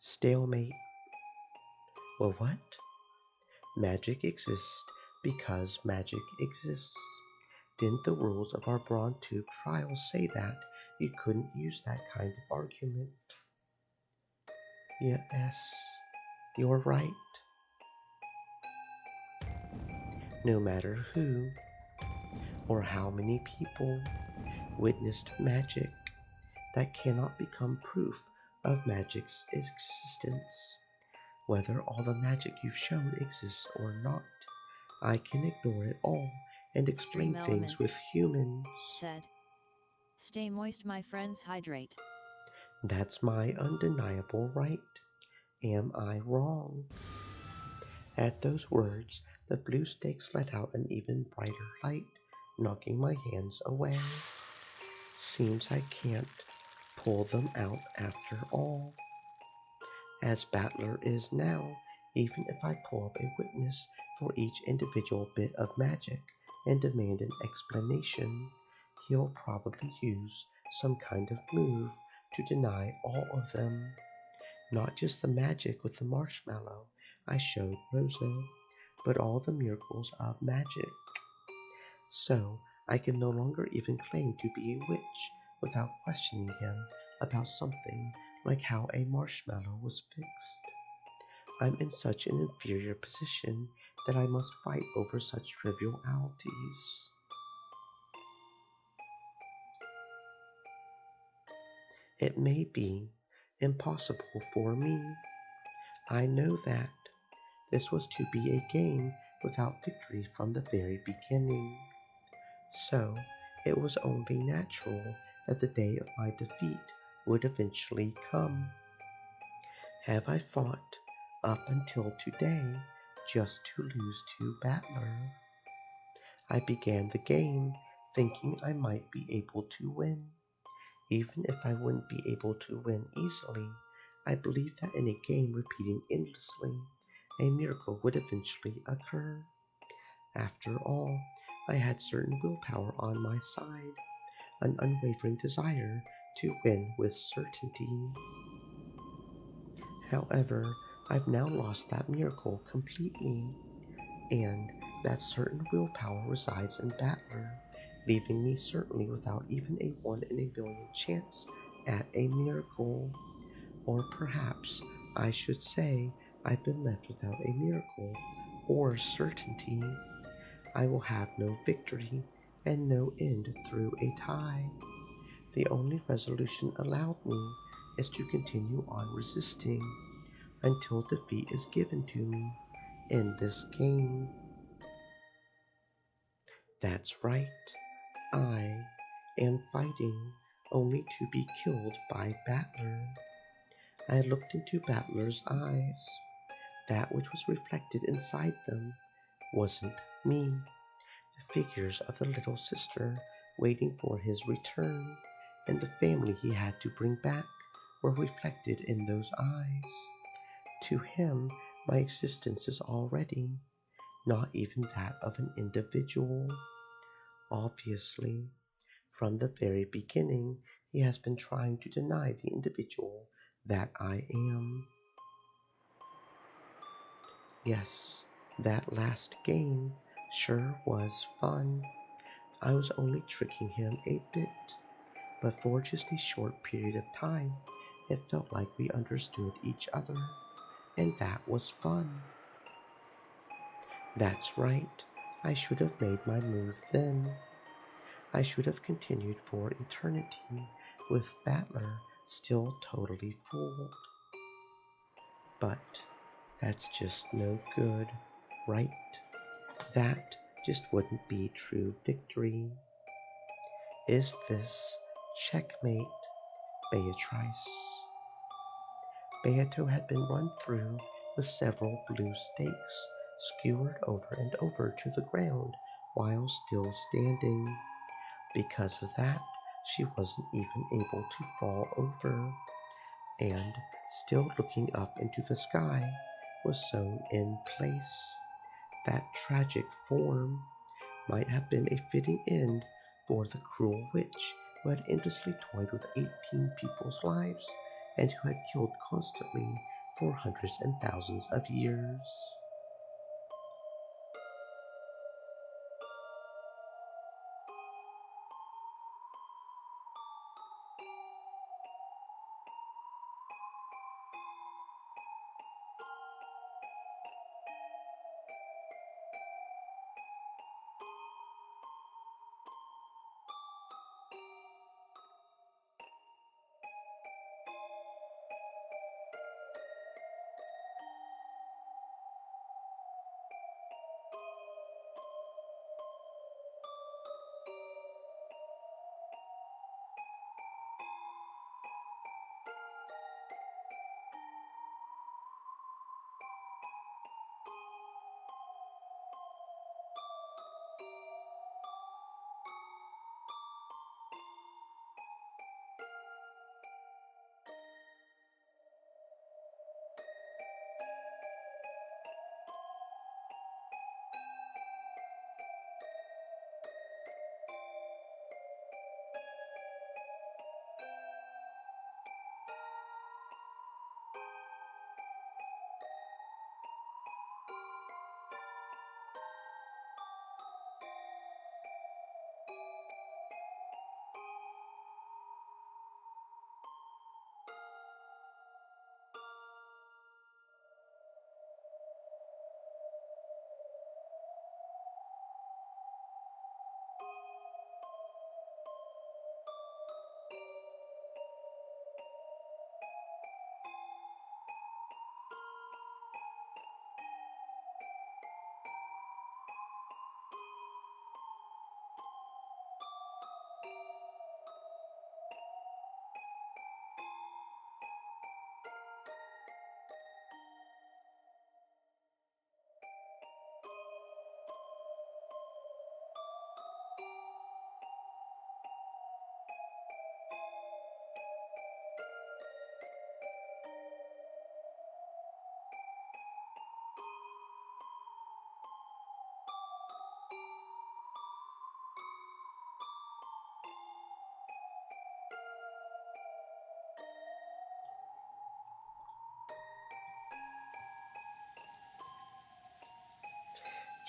Stalemate. Well, what? Magic exists because magic exists. Didn't the rules of our Brawn Tube trial say that you couldn't use that kind of argument? Yes, you're right. No matter who or how many people witnessed magic, that cannot become proof of magic's existence. Whether all the magic you've shown exists or not, I can ignore it all and explain Stream things with Elements humans. said, "Stay moist, my friends, hydrate." That's my undeniable right. Am I wrong? At those words, the blue stakes let out an even brighter light, knocking my hands away. Seems I can't pull them out after all. As Battler is now, even if I pull up a witness for each individual bit of magic and demand an explanation, he'll probably use some kind of move to deny all of them. Not just the magic with the marshmallow I showed Rosa, but all the miracles of magic. So I can no longer even claim to be a witch without questioning him about something like how a marshmallow was fixed. I'm in such an inferior position that I must fight over such trivialities. It may be impossible for me. I know that this was to be a game without victory from the very beginning. So it was only natural that the day of my defeat would eventually come. Have I fought up until today just to lose to Battler? I began the game thinking I might be able to win. Even if I wouldn't be able to win easily, I believed that in a game repeating endlessly, a miracle would eventually occur. After all, I had certain willpower on my side, an unwavering desire to win with certainty. However, I've now lost that miracle completely, and that certain willpower resides in Battler, leaving me certainly without even a 1 in a million chance at a miracle. Or perhaps I should say I've been left without a miracle or certainty. I will have no victory and no end through a tie. The only resolution allowed me is to continue on resisting until defeat is given to me in this game. That's right, I am fighting only to be killed by Battler. I looked into Battler's eyes. That which was reflected inside them wasn't me. The figures of the little sister waiting for his return and the family he had to bring back were reflected in those eyes. To him, my existence is already not even that of an individual. Obviously, from the very beginning, he has been trying to deny the individual that I am. Yes, that last game sure was fun. I was only tricking him a bit, but for just a short period of time, it felt like we understood each other, and that was fun. That's right, I should have made my move then. I should have continued for eternity with Battler still totally fooled. But that's just no good, right? That just wouldn't be true victory. Is this checkmate, Beatrice? Beato had been run through with several blue stakes, skewered over and over to the ground while still standing. Because of that, she wasn't even able to fall over, and still looking up into the sky was sewn in place. That tragic form might have been a fitting end for the cruel witch who had endlessly toyed with 18 people's lives and who had killed constantly for hundreds and thousands of years.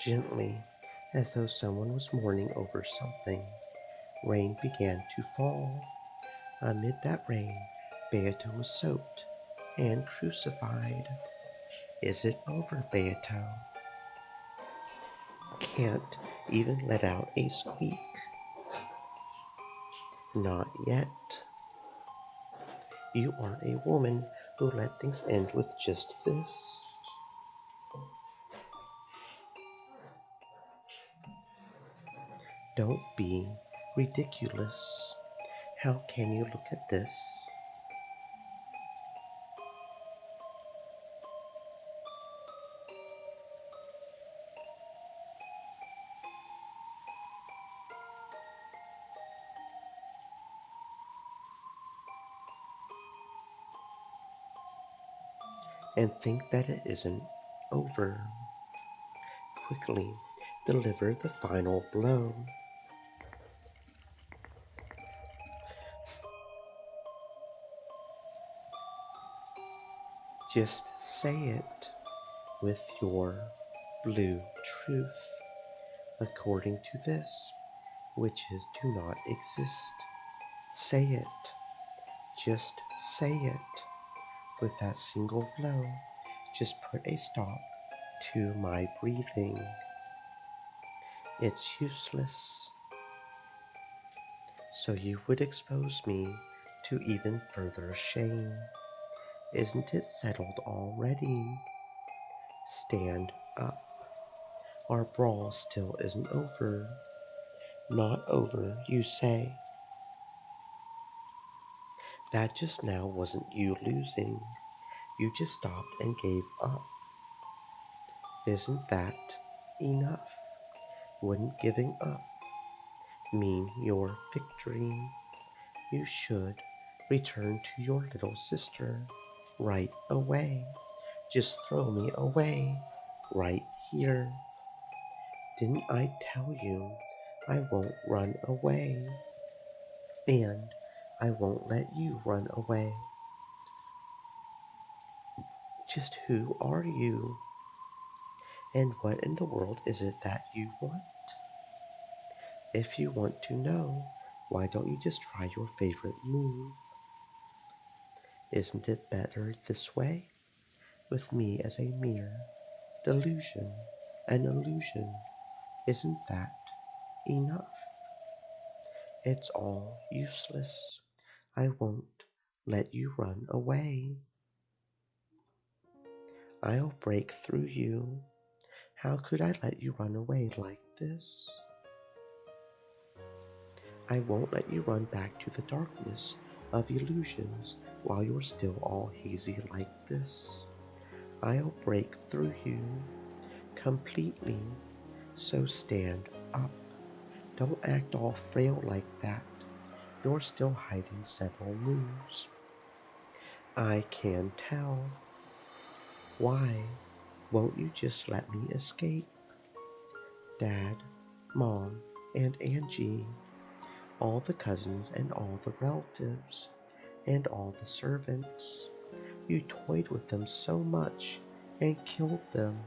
Gently, as though someone was mourning over something, rain began to fall. Amid that rain, Beato was soaked and crucified. Is it over, Beato? Can't even let out a squeak. Not yet. You are a woman who let things end with just this. Don't be ridiculous. How can you look at this and think that it isn't over? Quickly deliver the final blow. Just say it with your blue truth, according to this, witches do not exist. Say it, just say it. With that single blow, just put a stop to my breathing. It's useless. So you would expose me to even further shame. Isn't it settled already? Stand up. Our brawl still isn't over. Not over, you say. That just now wasn't you losing. You just stopped and gave up. Isn't that enough? Wouldn't giving up mean your victory? You should return to your little sister right away. Just throw me away right here. Didn't I tell you I won't run away? And I won't let you run away. Just who are you? And what in the world is it that you want? If you want to know, why don't you just try your favorite move? Isn't it better this way? With me as a mere delusion, an illusion. Isn't that enough? It's all useless. I won't let you run away. I'll break through you. How could I let you run away like this? I won't let you run back to the darkness of illusions while you're still all hazy like this. I'll break through you completely, so stand up. Don't act all frail like that. You're still hiding several moves. I can tell. Why won't you just let me escape? Dad, Mom, and Angie, all the cousins and all the relatives, and all the servants. You toyed with them so much and killed them.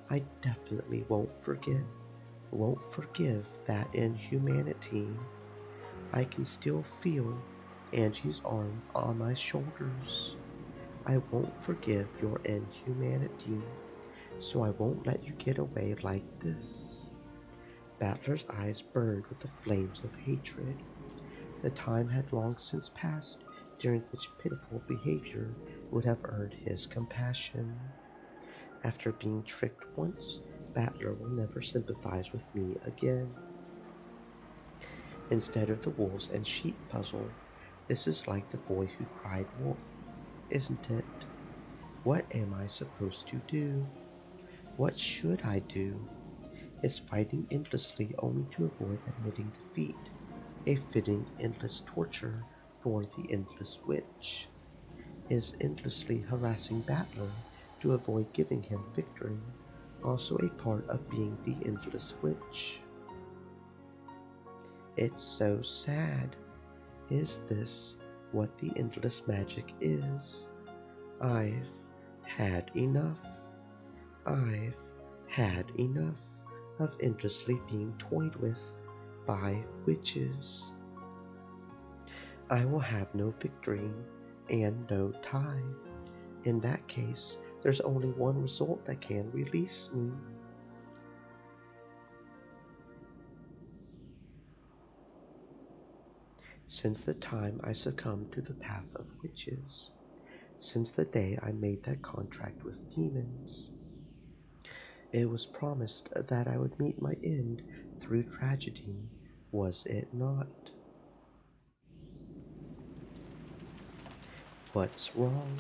I definitely won't forgive that inhumanity. I can still feel Angie's arm on my shoulders. I won't forgive your inhumanity, so I won't let you get away like this. Battler's eyes burned with the flames of hatred. The time had long since passed during which pitiful behavior would have earned his compassion. After being tricked once, Battler will never sympathize with me again. Instead of the wolves and sheep puzzle, this is like the boy who cried wolf, isn't it? What am I supposed to do? What should I do? Is fighting endlessly only to avoid admitting defeat, a fitting endless torture for the endless witch? Is endlessly harassing Battler to avoid giving him victory also a part of being the endless witch? It's so sad. Is this what the endless magic is? I've had enough. I've had enough. of endlessly being toyed with by witches. I will have no victory and no tie. In that case, there's only one result that can release me. Since the time I succumbed to the path of witches, since the day I made that contract with demons, it was promised that I would meet my end through tragedy, was it not? What's wrong,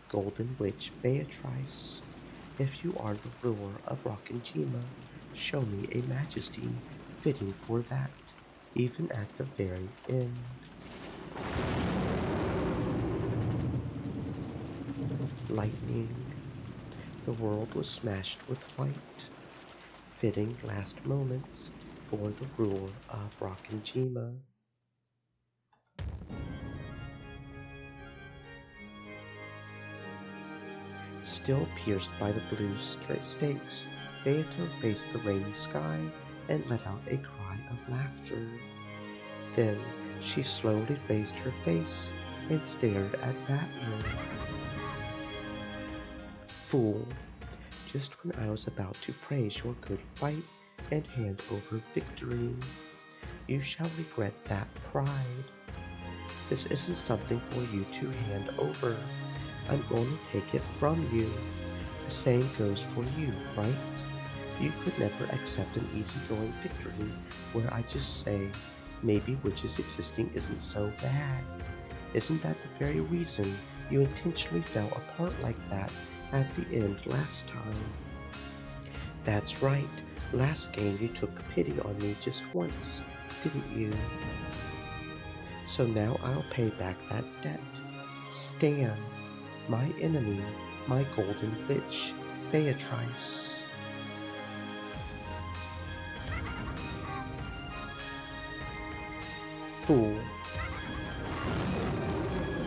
Golden Witch Beatrice? If you are the ruler of Rockinjima, show me a majesty fitting for that, even at the very end. Lightning. The world was smashed with white, fitting last moments for the ruler of Rockinjima. Still pierced by the blue stakes, Beato faced the rainy sky and let out a cry of laughter. Then she slowly raised her face and stared at Battler. Fool! Just when I was about to praise your good fight and hand over victory, you shall regret that pride. This isn't something for you to hand over. I'm going to take it from you. The same goes for you, right? You could never accept an easygoing victory where I just say, maybe witches existing isn't so bad. Isn't that the very reason you intentionally fell apart like that at the end last time? That's right. Last game you took pity on me just once, didn't you? So now I'll pay back that debt. Stand, my enemy, my golden witch, Beatrice. Fool.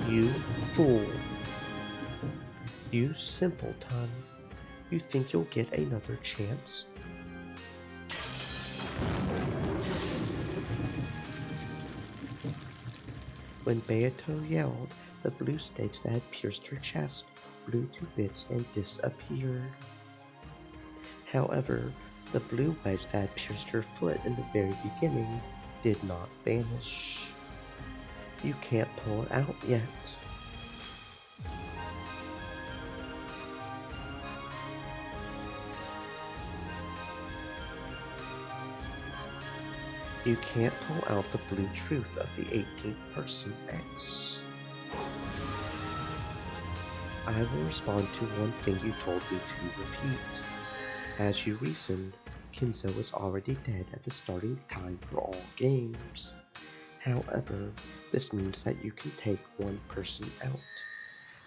You fool. You simpleton. You think you'll get another chance? When Beato yelled, the blue stakes that had pierced her chest blew to bits and disappeared. However, the blue wedge that had pierced her foot in the very beginning did not vanish. You can't pull it out yet. You can't pull out the blue truth of the 18th person X. I will respond to one thing you told me to repeat. As you reasoned, Kinzo was already dead at the starting time for all games. However, this means that you can take one person out.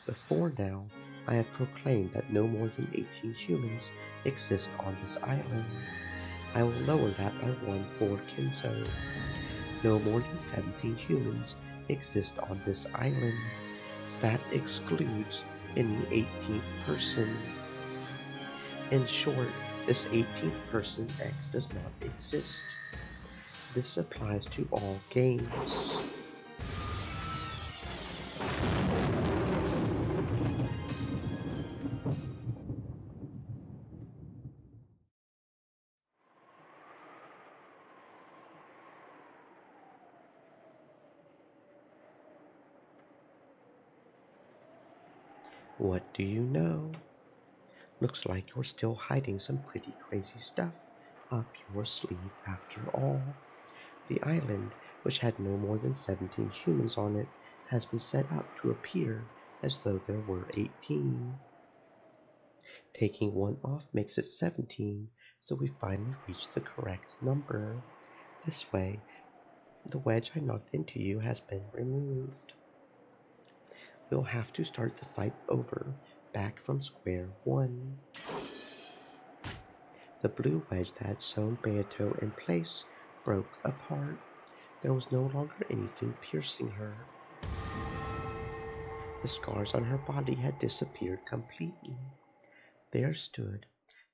Before now, I have proclaimed that no more than 18 humans exist on this island. I will lower that by one for Kinzo. No more than 17 humans exist on this island. That excludes any 18th person. In short, this 18th person X does not exist. This applies to all games. What do you know? Looks like you're still hiding some pretty crazy stuff up your sleeve after all. The island, which had no more than 17 humans on it, has been set up to appear as though there were 18. Taking one off makes it 17, so we finally reach the correct number. This way, the wedge I knocked into you has been removed. We'll have to start the fight over, back from square one. The blue wedge that had sewn Beato in place broke apart. There was no longer anything piercing her. The scars on her body had disappeared completely. There stood,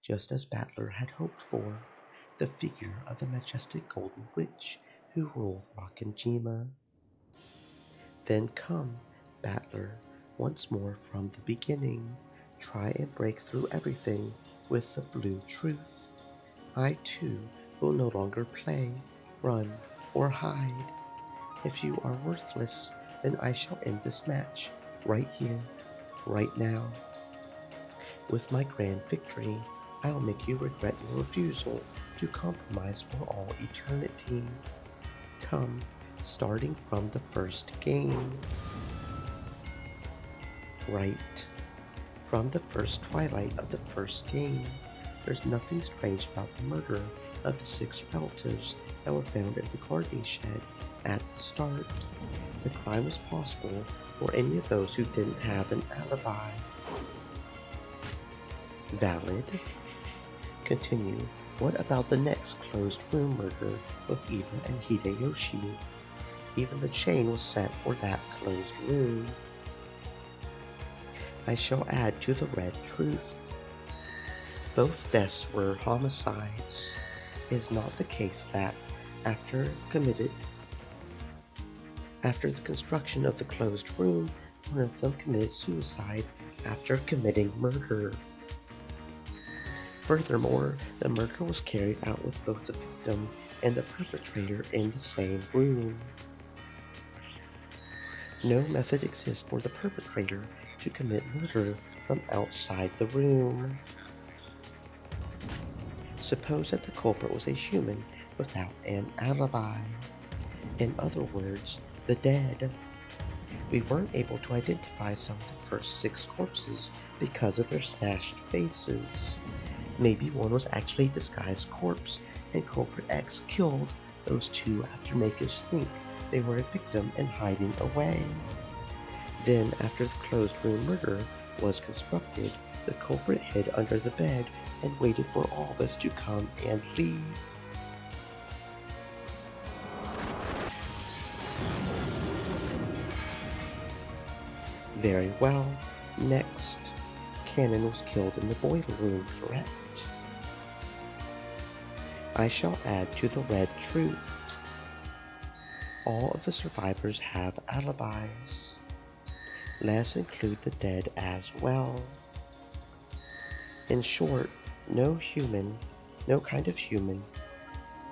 just as Battler had hoped for, the figure of the majestic golden witch who ruled Rockinjima. Then come, battler, once more from the beginning. Try and break through everything with the blue truth. I too will no longer play, run, or hide. If you are worthless, then I shall end this match, right here, right now. With my grand victory, I will make you regret your refusal to compromise for all eternity. Come, starting from the first game. Right. From the first twilight of the first game, there's nothing strange about the murder of the 6 relatives that were found in the guardian shed at the start. The crime was possible for any of those who didn't have an alibi. Valid. Continue. What about the next closed room murder with Eva and Hideyoshi? Even the chain was set for that closed room. I shall add to the red truth. Both deaths were homicides. It is not the case that, after the construction of the closed room, one of them committed suicide after committing murder. Furthermore, the murder was carried out with both the victim and the perpetrator in the same room. No method exists for the perpetrator to commit murder from outside the room. Suppose that the culprit was a human without an alibi. In other words, the dead. We weren't able to identify some of the first 6 corpses because of their smashed faces. Maybe one was actually a disguised corpse, and culprit X killed those 2 after making us think they were a victim and hiding away. Then, after the closed room murder was constructed, the culprit hid under the bed and waited for all of us to come and leave. Very well. Next, Cannon was killed in the boiler room, correct? I shall add to the red truth. All of the survivors have alibis. Let's include the dead as well. In short, no kind of human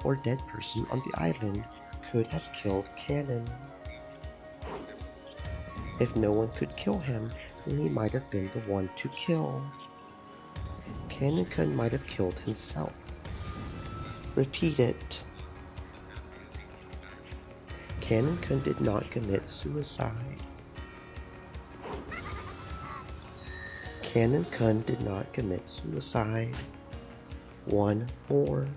or dead person on the island could have killed Cannon. If no one could kill him, then he might have been the one to kill. Cannon might have killed himself. Repeat it. Cannon did not commit suicide. Cannon did not commit suicide. One more.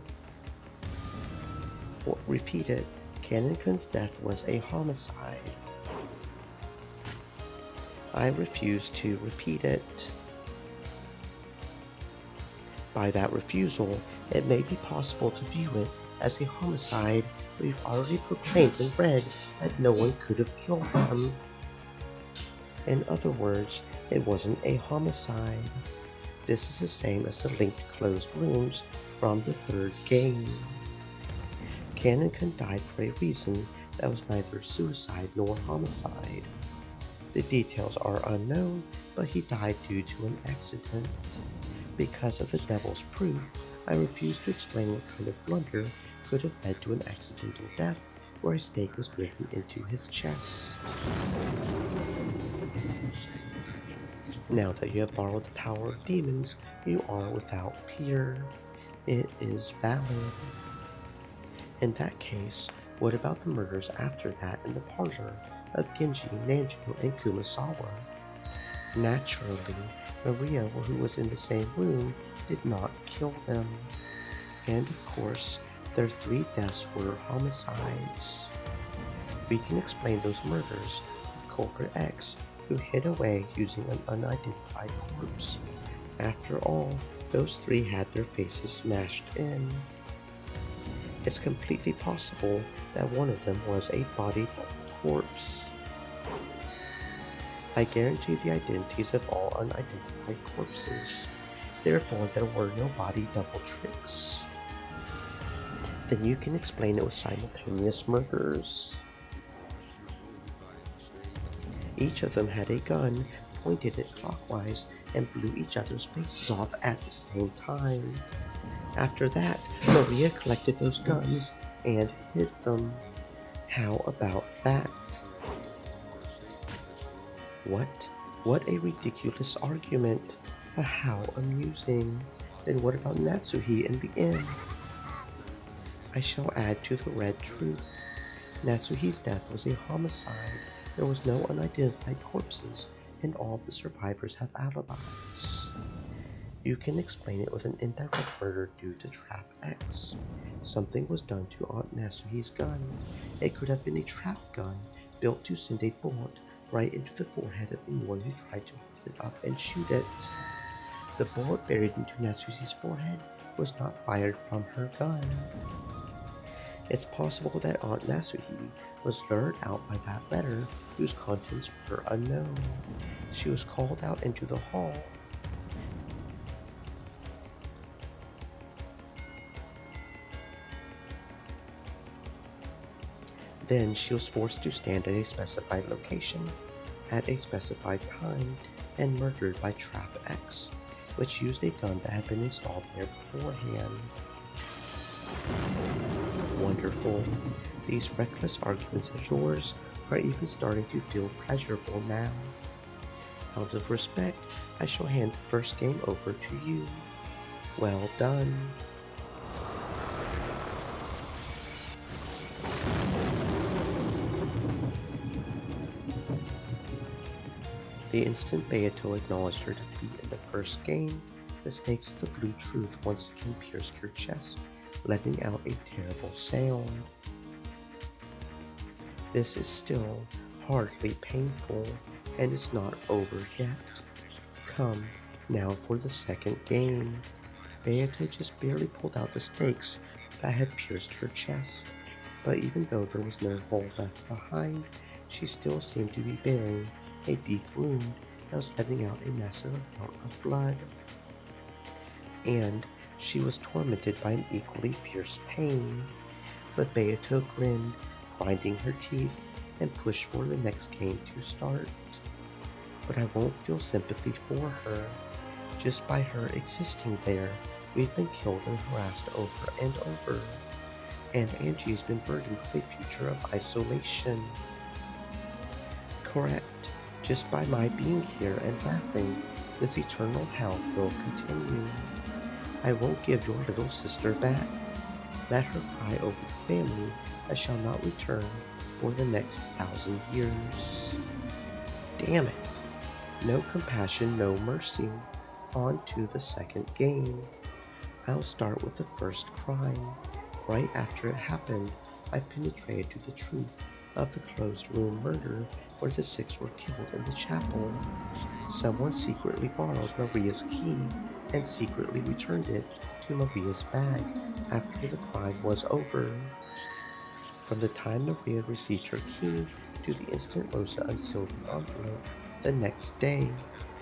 Repeat it. Cannon death was a homicide. I refuse to repeat it. By that refusal, it may be possible to view it as a homicide. We've already proclaimed in red that no one could have killed him. In other words, it wasn't a homicide. This is the same as the linked closed rooms from the 3rd game. Cannon died for a reason that was neither suicide nor homicide. The details are unknown, but he died due to an accident. Because of the devil's proof, I refuse to explain what kind of blunder could have led to an accidental death where a stake was driven into his chest. Now that you have borrowed the power of demons, you are without peer. It is valid. In that case, what about the murders after that in the parlor of Genji, Nanjo, and Kumasawa? Naturally, Maria, who was in the same room, did not kill them. And of course, their 3 deaths were homicides. We can explain those murders with culprit X, who hid away using an unidentified corpse. After all, those 3 had their faces smashed in. It's completely possible that one of them was a body corpse. I guarantee the identities of all unidentified corpses. Therefore, there were no body double tricks. then you can explain it with simultaneous murders. Each of them had a gun, pointed it clockwise, and blew each other's faces off at the same time. After that, Maria collected those guns and hid them. How about that? What? What a ridiculous argument. But how amusing. Then what about Natsuhi in the end? I shall add to the red truth. Natsuhi's death was a homicide. There was no unidentified corpses, and all of the survivors have alibis. You can explain it with an indirect murder due to Trap X. Something was done to Aunt Natsuhi's gun. It could have been a trap gun built to send a bullet right into the forehead of anyone who tried to lift it up and shoot it. The bullet buried into Natsuhi's forehead was not fired from her gun. It's possible that Aunt Natsuhi was lured out by that letter whose contents were unknown. She was called out into the hall. Then she was forced to stand at a specified location, at a specified time, and murdered by Trap X, which used a gun that had been installed there beforehand. Wonderful. These reckless arguments of yours are even starting to feel pleasurable now. Out of respect, I shall hand the first game over to you. Well done. The instant Beato acknowledged her defeat in the first game, the stakes of the blue truth once again pierced her chest, letting out a terrible sound. This is still hardly painful, and it's not over yet. Come, now for the second game. Beato just barely pulled out the stakes that had pierced her chest, but even though there was no hole left behind, she still seemed to be bearing a deep wound that was letting out a massive amount of blood. And she was tormented by an equally fierce pain. But Beato grinned, grinding her teeth, and pushed for the next game to start. But I won't feel sympathy for her. Just by her existing there, we've been killed and harassed over and over. And Angie's been burdened with a future of isolation. Correct. Just by my being here and laughing, this eternal hell will continue. I won't give your little sister back. Let her cry over the family that shall not return for the next 1,000 years. Damn it. No compassion, no mercy. On to the second game. I'll start with the first crime. Right after it happened, I penetrated to the truth of the closed room murder where the 6 were killed in the chapel. Someone secretly borrowed Maria's key and secretly returned it to Maria's bag after the crime was over. From the time Maria received her key to the instant Rosa unsealed the envelope the next day,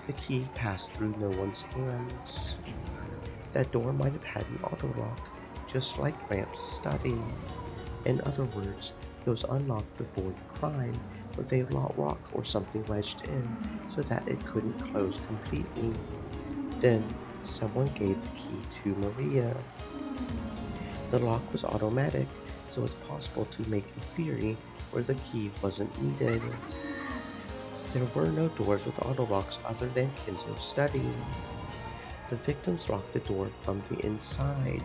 the key passed through no one's hands. That door might have had an autolock, just like Ramp's study. In other words, it was unlocked before the crime with a rock or something wedged in so that it couldn't close completely. Then someone gave the key to Maria. The lock was automatic, so it's possible to make a theory where the key wasn't needed. There were no doors with autolocks other than Kenzo's study. The victims locked the door from the inside.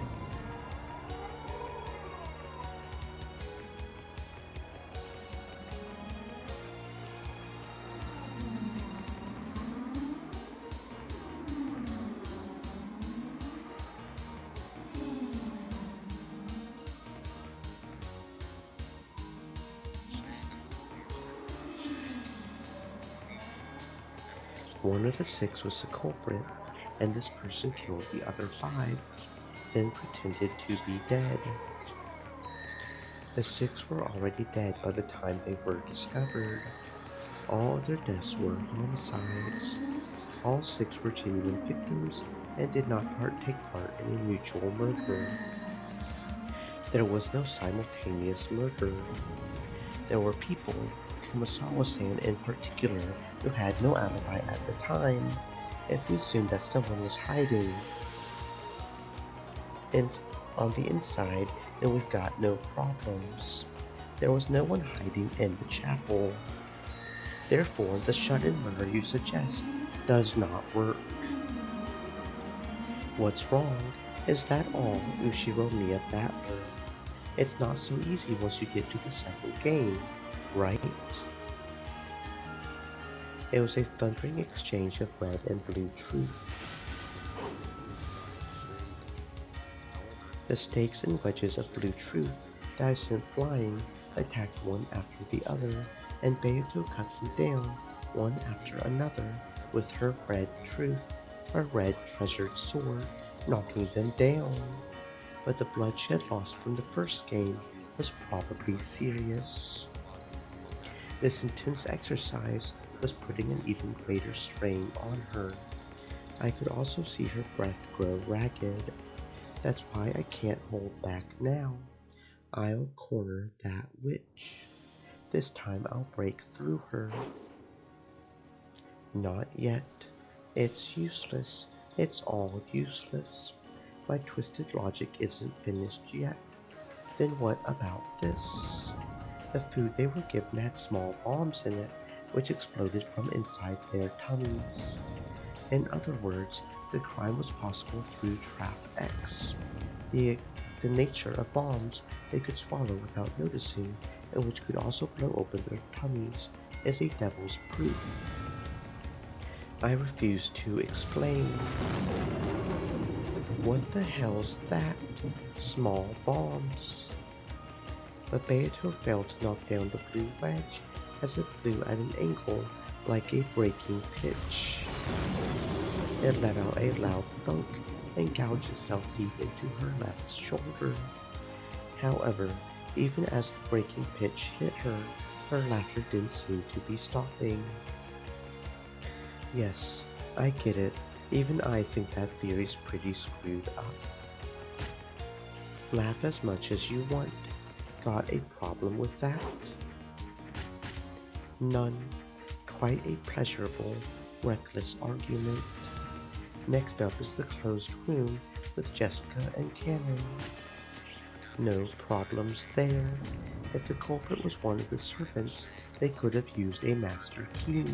One of the 6 was the culprit, and this person killed the other 5, then pretended to be dead. The 6 were already dead by the time they were discovered. All their deaths were homicides. All 6 were genuine victims and did not take part in a mutual murder. There was no simultaneous murder. There were people, Kumasawa-san in particular, who had no alibi at the time. If we assume that someone was hiding in, on the inside, then we've got no problems. There was no one hiding in the chapel. Therefore, the shut-in murder you suggest does not work. What's wrong is that all Ushiromiya Battler. It's not so easy once you get to the second game, right? It was a thundering exchange of red and blue truth. The stakes and wedges of blue truth that I sent flying attacked one after the other, and Beato cut them down, one after another, with her red truth, her red treasured sword, knocking them down. But the bloodshed lost from the first game was probably serious. This intense exercise was putting an even greater strain on her. I could also see her breath grow ragged. That's why I can't hold back now. I'll corner that witch. This time I'll break through her. Not yet. It's useless. It's all useless. My twisted logic isn't finished yet. Then what about this? The food they were given had small bombs in it, which exploded from inside their tummies. In other words, the crime was possible through Trap X. The nature of bombs they could swallow without noticing, and which could also blow open their tummies, is a devil's proof. I refuse to explain. What the hell's that? Small bombs. But Beato failed to knock down the blue wedge as it flew at an angle like a breaking pitch. It let out a loud thunk and gouged itself deep into her left shoulder. However, even as the breaking pitch hit her, her laughter didn't seem to be stopping. Yes, I get it. Even I think that theory's pretty screwed up. Laugh as much as you want. Got a problem with that? None. Quite a pleasurable, reckless argument. Next up is the closed room with Jessica and Cannon. No problems there. If the culprit was one of the servants, they could have used a master key.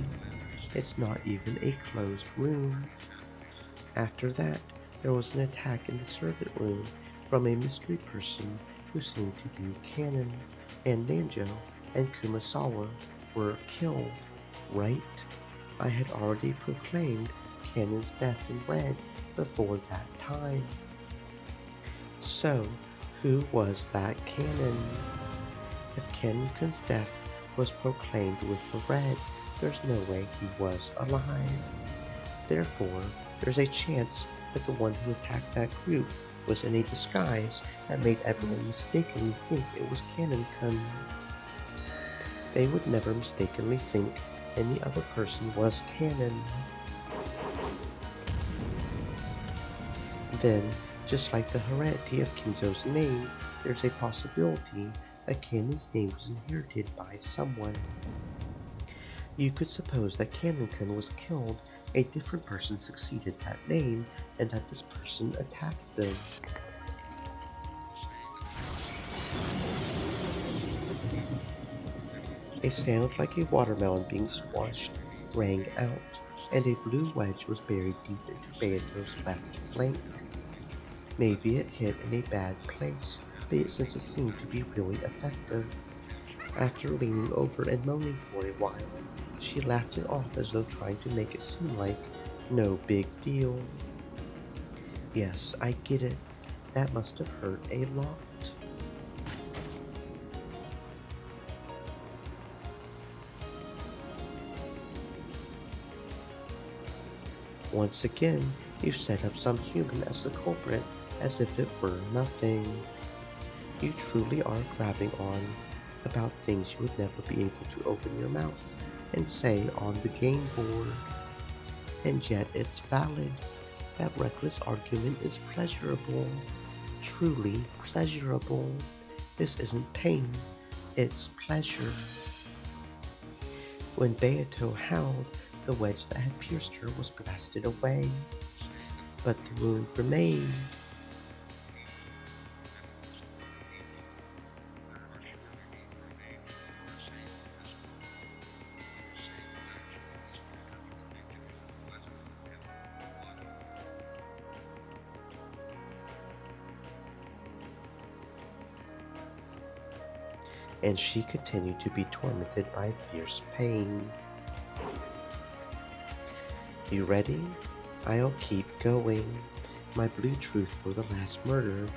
It's not even a closed room. After that, there was an attack in the servant room from a mystery person who seemed to be Cannon, and Nanjo and Kumasawa were killed, right? I had already proclaimed Cannon's death in red before that time. So, who was that Cannon? If Cannon-kun's death was proclaimed with the red, there's no way he was alive. Therefore, there's a chance that the one who attacked that group was in a disguise that made everyone mistakenly think it was Cannon-kun. They would never mistakenly think any other person was Cannon. Then, just like the heredity of Kinzo's name, there's a possibility that Cannon's name was inherited by someone. You could suppose that Cannon-kun was killed, a different person succeeded that name, and that this person attacked them. A sound like a watermelon being squashed rang out, and a blue wedge was buried deep into Beato's left flank. Maybe it hit in a bad place, since it seemed to be really effective. After leaning over and moaning for a while, she laughed it off as though trying to make it seem like no big deal. Yes, I get it. That must have hurt a lot. Once again, you set up some human as the culprit as if it were nothing. You truly are grabbing on about things you would never be able to open your mouth and say on the game board. And yet it's valid. That reckless argument is pleasurable. truly pleasurable. This isn't pain, it's pleasure. When Beato howled, the wedge that had pierced her was blasted away, but the wound remained. And she continued to be tormented by fierce pain. You ready? I'll keep going. My blue truth for the last murder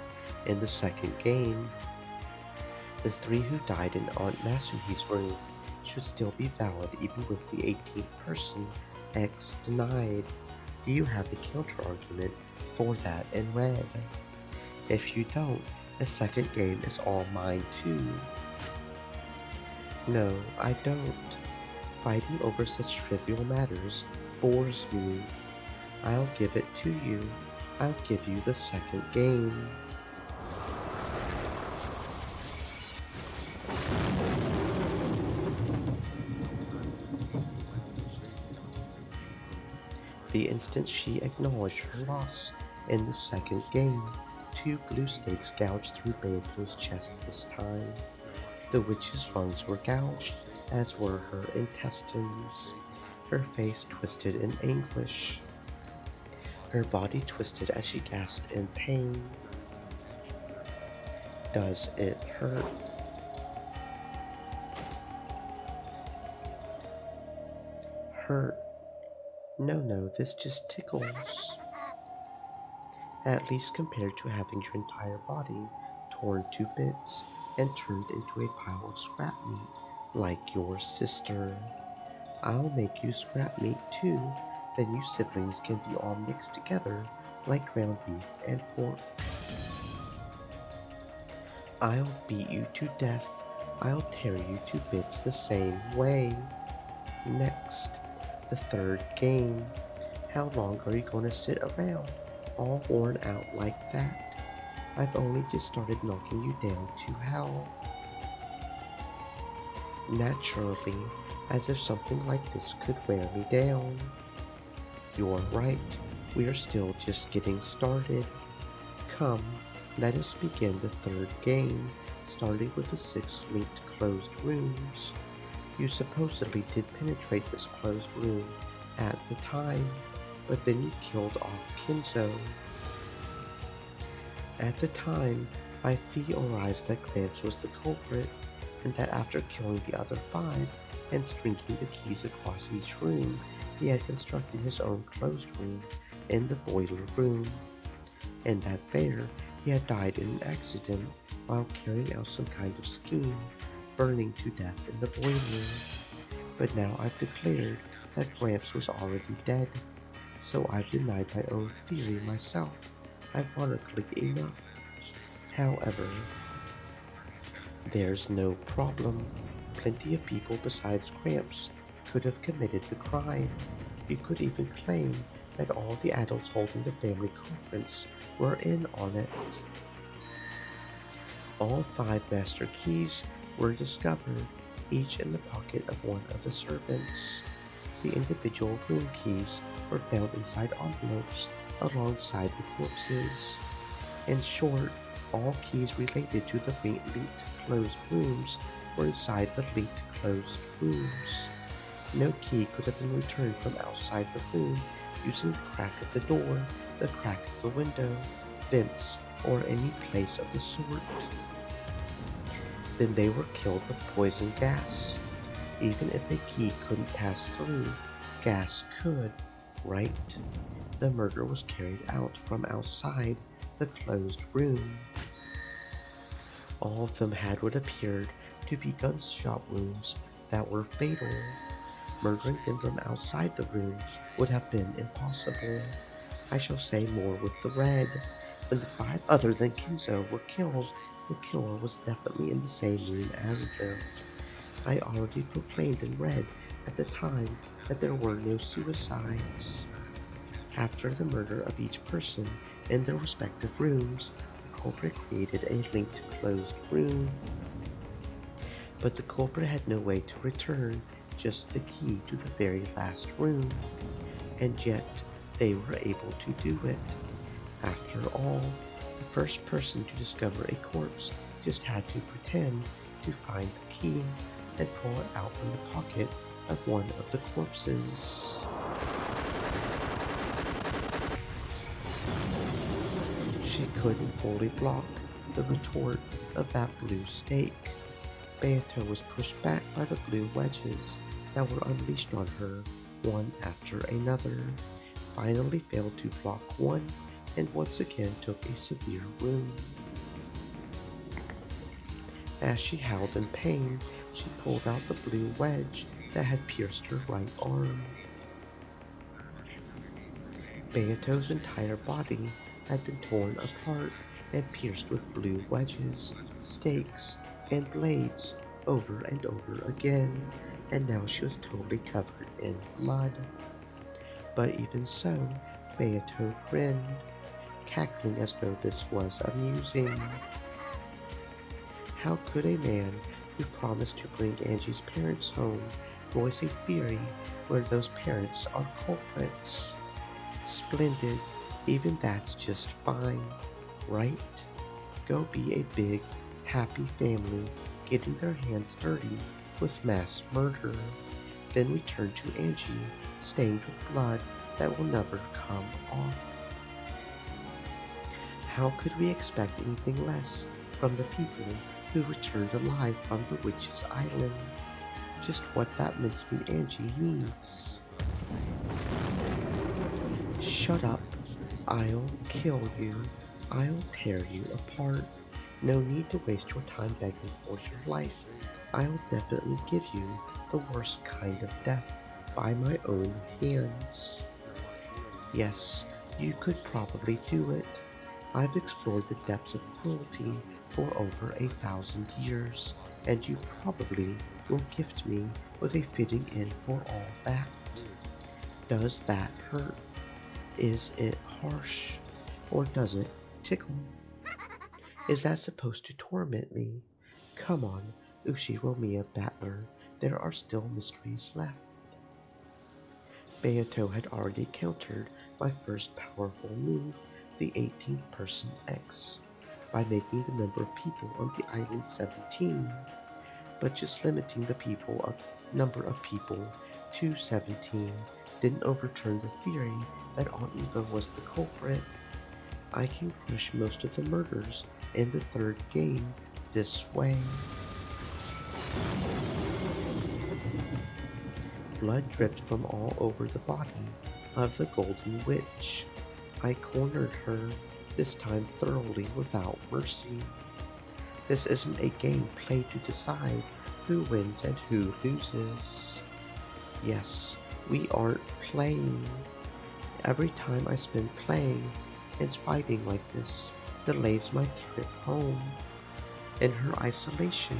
in the second game. The 3 who died in Aunt Masuhi's room should still be valid even with the 18th person X denied. Do you have a counter-argument for that in red? If you don't, the second game is all mine too. No, I don't. Fighting over such trivial matters bores me. I'll give it to you. I'll give you the second game. The instant she acknowledged her loss in the second game, 2 blue stakes gouged through Beato's chest this time. The witch's lungs were gouged, as were her intestines. Her face twisted in anguish. Her body twisted as she gasped in pain. Does it hurt? Hurt? No, this just tickles. At least compared to having your entire body torn to bits and turned into a pile of scrap meat like your sister. I'll make you scrap meat too, then you siblings can be all mixed together like ground beef and pork. I'll beat you to death. I'll tear you to bits the same way. Next, the third game. How long are you going to sit around, all worn out like that? I've only just started knocking you down to hell. Naturally, as if something like this could wear me down. You're right, we are still just getting started. Come, let us begin the third game, starting with the 6 linked closed rooms. You supposedly did penetrate this closed room at the time, but then you killed off Kinzo. At the time, I theorized that Gramps was the culprit, and that after killing the other 5 and stringing the keys across each room, he had constructed his own closed room in the boiler room, and that there he had died in an accident while carrying out some kind of scheme, burning to death in the boiler. But now I've declared that Gramps was already dead, so I've denied my own theory myself, ironically enough. However, there's no problem. Plenty of people besides Gramps could have committed the crime. You could even claim that all the adults holding the family conference were in on it. All 5 master keys were discovered, each in the pocket of one of the servants. The individual room keys were found inside envelopes alongside the corpses. In short, all keys related to the linked closed rooms were inside the linked closed rooms. No key could have been returned from outside the room using the crack of the door, the crack of the window, vents, or any place of the sort. Then they were killed with poison gas. Even if a key couldn't pass through, gas could, right? The murder was carried out from outside the closed room. All of them had what appeared to be gunshot wounds that were fatal. Murdering them from outside the room would have been impossible. I shall say more with the red. When the 5 other than Kinzo were killed, the killer was definitely in the same room as them. I already proclaimed in red at the time that there were no suicides. After the murder of each person in their respective rooms, the culprit created a linked closed room, but the culprit had no way to return, just the key to the very last room, and yet they were able to do it. After all, the first person to discover a corpse just had to pretend to find the key and pull it out from the pocket of one of the corpses. She couldn't fully block the retort of that blue stake. Beato was pushed back by the blue wedges that were unleashed on her, one after another, finally failed to block one, and once again took a severe wound. As she howled in pain, she pulled out the blue wedge that had pierced her right arm. Beato's entire body had been torn apart and pierced with blue wedges, stakes, and blades over and over again, and now she was totally covered in blood. But even so, Beato grinned, cackling as though this was amusing. How could a man who promised to bring Angie's parents home voice a theory where those parents are culprits? Splendid, even that's just fine, right? Go be a big, happy family getting their hands dirty with mass murder. Then return to Angie, stained with blood that will never come off. How could we expect anything less from the people who returned alive from the Witch's Island? Just what that mincemeat Angie needs. Shut up. I'll kill you. I'll tear you apart. No need to waste your time begging for your life. I'll definitely give you the worst kind of death by my own hands. Yes, you could probably do it. I've explored the depths of cruelty for over 1,000 years, and you probably will gift me with a fitting end for all that. Does that hurt? Is it harsh? Or does it tickle? Is that supposed to torment me? Come on, Ushiromiya Battler, there are still mysteries left. Beato had already countered my first powerful move, the 18th person X, by making the number of people on the island 17, but just limiting the number of people to 17 didn't overturn the theory that Aunt Eva was the culprit. I can crush most of the murders in the third game this way. Blood dripped from all over the body of the Golden Witch. I cornered her, this time thoroughly without mercy. This isn't a game played to decide who wins and who loses. Yes, we aren't playing. Every time I spend playing and fighting like this delays my trip home. In her isolation,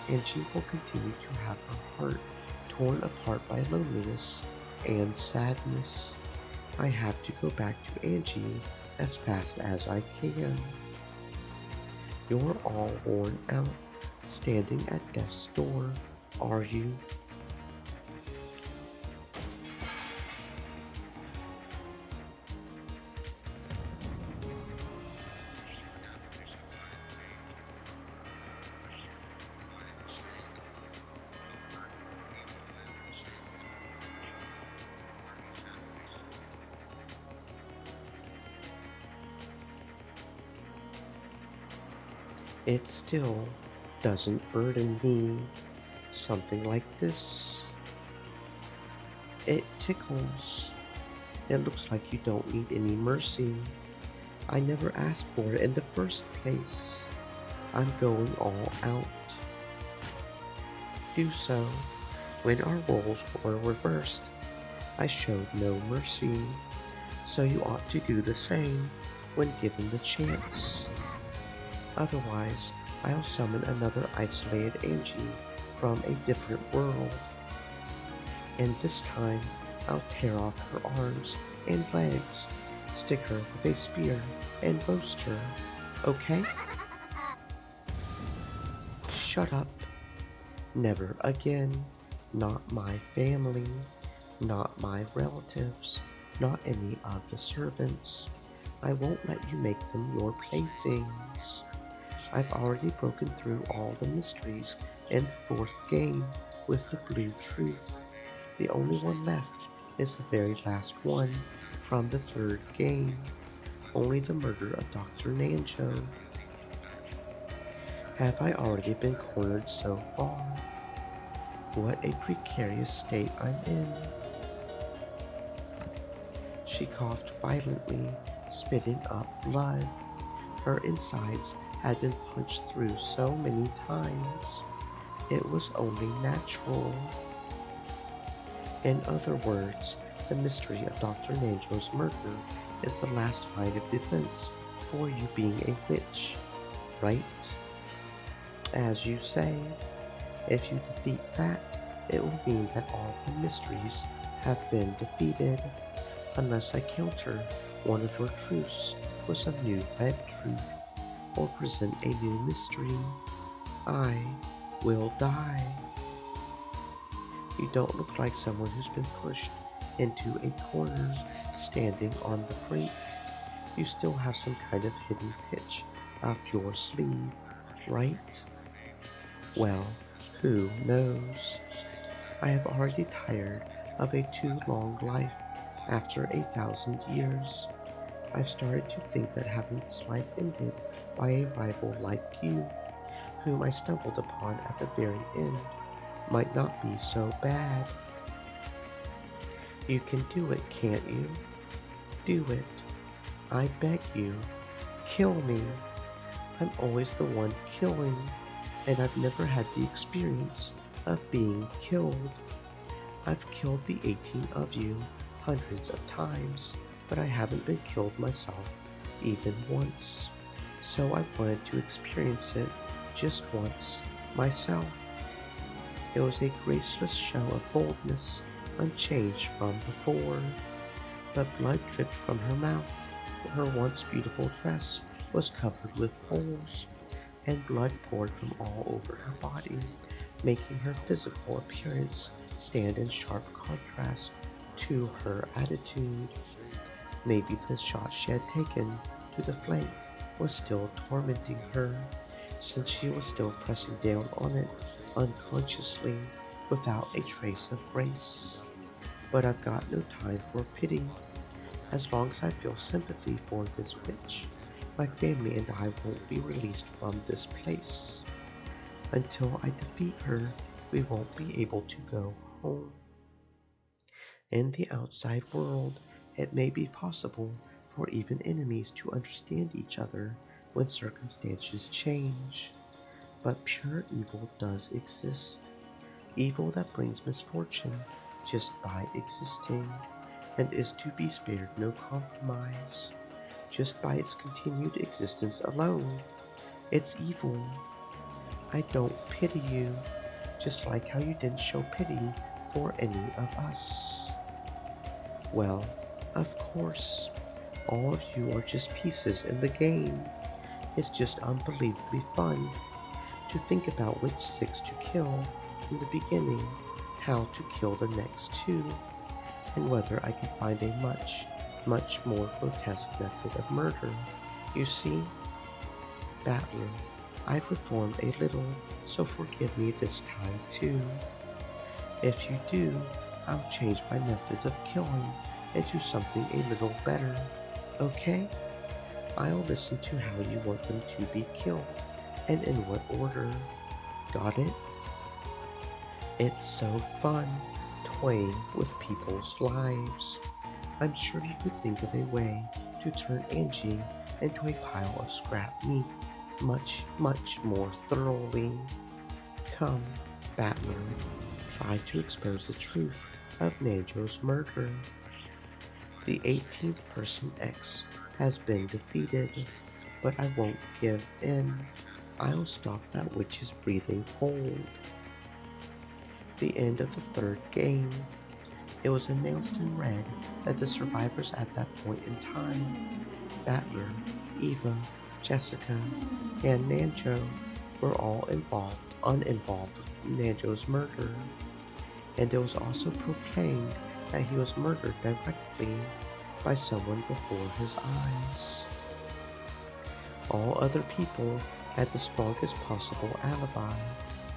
Angie will continue to have her heart torn apart by loneliness and sadness. I have to go back to Angie as fast as I can. You're all worn out, standing at death's door, are you? It still doesn't burden me. Something like this. It tickles. It looks like you don't need any mercy. I never asked for it in the first place. I'm going all out. Do so. When our roles were reversed, I showed no mercy. So you ought to do the same when given the chance. Otherwise, I'll summon another isolated Angie from a different world. And this time, I'll tear off her arms and legs, stick her with a spear, and roast her. okay? Shut up. Never again. Not my family. Not my relatives. Not any of the servants. I won't let you make them your playthings. I've already broken through all the mysteries in the fourth game with the blue truth. The only one left is the very last one from the third game. Only the murder of Dr. Nanjo. Have I already been cornered so far? What a precarious state I'm in. She coughed violently, spitting up blood. Her insides had been punched through so many times. It was only natural. In other words, the mystery of Dr. Nanjo's murder is the last line of defense for you being a witch, right? As you say, if you defeat that, it will mean that all the mysteries have been defeated, unless I counter one of your truths with some new red truth, or present a new mystery. I will die. You don't look like someone who's been pushed into a corner, standing on the brink. You still have some kind of hidden pitch up your sleeve, right? Well, who knows? I have already tired of a too long life after 1,000 years. I've started to think that having this life ended by a rival like you, whom I stumbled upon at the very end, might not be so bad. You can do it, can't you? Do it. I beg you. Kill me. I'm always the one killing, and I've never had the experience of being killed. I've killed the 18 of you hundreds of times, but I haven't been killed myself even once. So I wanted to experience it just once myself. It was a graceless show of boldness, unchanged from before. But blood dripped from her mouth. Her once beautiful dress was covered with holes, and blood poured from all over her body, making her physical appearance stand in sharp contrast to her attitude. Maybe the shot she had taken to the flank was still tormenting her, since she was still pressing down on it unconsciously without a trace of grace. But I've got no time for pity. As long as I feel sympathy for this witch, my family and I won't be released from this place. Until I defeat her, we won't be able to go home. In the outside world, it may be possible for even enemies to understand each other when circumstances change. But pure evil does exist. Evil that brings misfortune just by existing, and is to be spared no compromise. Just by its continued existence alone, it's evil. I don't pity you, just like how you didn't show pity for any of us. Well, of course, all of you are just pieces in the game. It's just unbelievably fun to think about which six to kill in the beginning, how to kill the next two, and whether I can find a much more grotesque method of murder. You see, Battler, I've reformed a little, so forgive me this time too. If you do, I'll change my methods of killing and do something a little better, okay? I'll listen to how you want them to be killed, and in what order. Got it? It's so fun, toying with people's lives. I'm sure you could think of a way to turn Angie into a pile of scrap meat much more thoroughly. Come, Battler, try to expose the truth of Nanjo's murder. The 18th person X has been defeated, but I won't give in. I'll stop that witch's breathing hold. The end of the third game. It was announced in red that the survivors at that point in time, Battler, Eva, Jessica, and Nanjo were all uninvolved with Nanjo's murder, and it was also proclaimed that he was murdered directly by someone before his eyes. All other people had the strongest possible alibi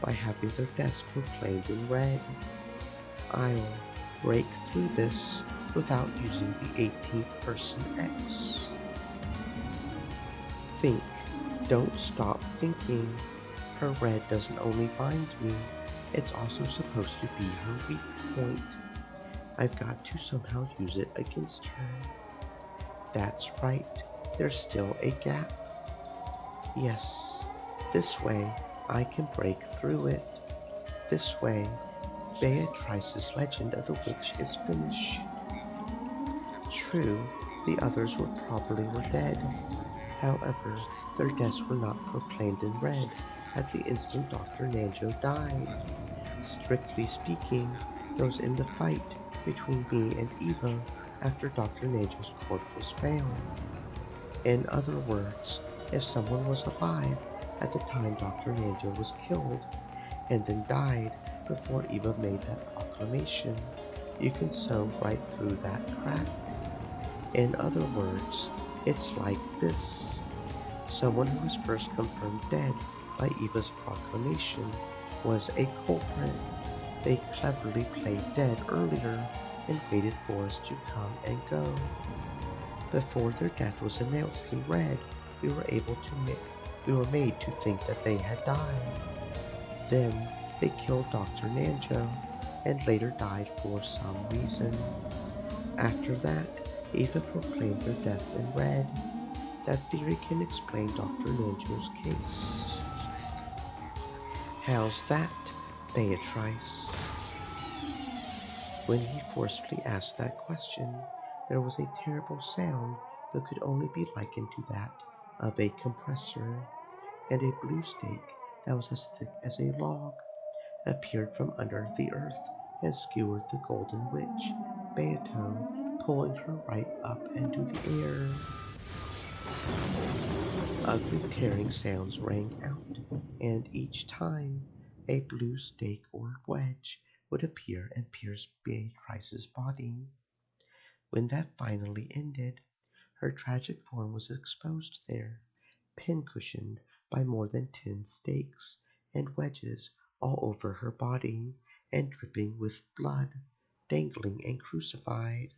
by having their deaths proclaimed in red. I'll break through this without using the 18th person X. Think. Don't stop thinking. Her red doesn't only bind me, it's also supposed to be her weak point. I've got to somehow use it against her. That's right, there's still a gap. Yes, this way I can break through it. This way, Beatrice's legend of the witch is finished. True, the others were dead. However, their deaths were not proclaimed in red at the instant Dr. Nanjo died. Strictly speaking, those in the fight between me and Eva after Dr. Nanjo's corpse was found. In other words, if someone was alive at the time Dr. Nanjo was killed and then died before Eva made that proclamation, you can sew right through that crack. In other words, it's like this. Someone who was first confirmed dead by Eva's proclamation was a culprit. They cleverly played dead earlier and waited for us to come and go. Before their death was announced in red, we were made to think that they had died. Then they killed Dr. Nanjo and later died for some reason. After that, Eva proclaimed their death in red. That theory can explain Dr. Nanjo's case. How's that, Beatrice? When he forcefully asked that question, there was a terrible sound that could only be likened to that of a compressor, and a blue stake that was as thick as a log appeared from under the earth and skewered the golden witch, Beato, pulling her right up into the air. Ugly tearing sounds rang out, and each time a blue stake or wedge would appear and pierce Beatrice's body. When that finally ended, her tragic form was exposed there, pin-cushioned by more than 10 stakes and wedges all over her body, and dripping with blood, dangling and crucified.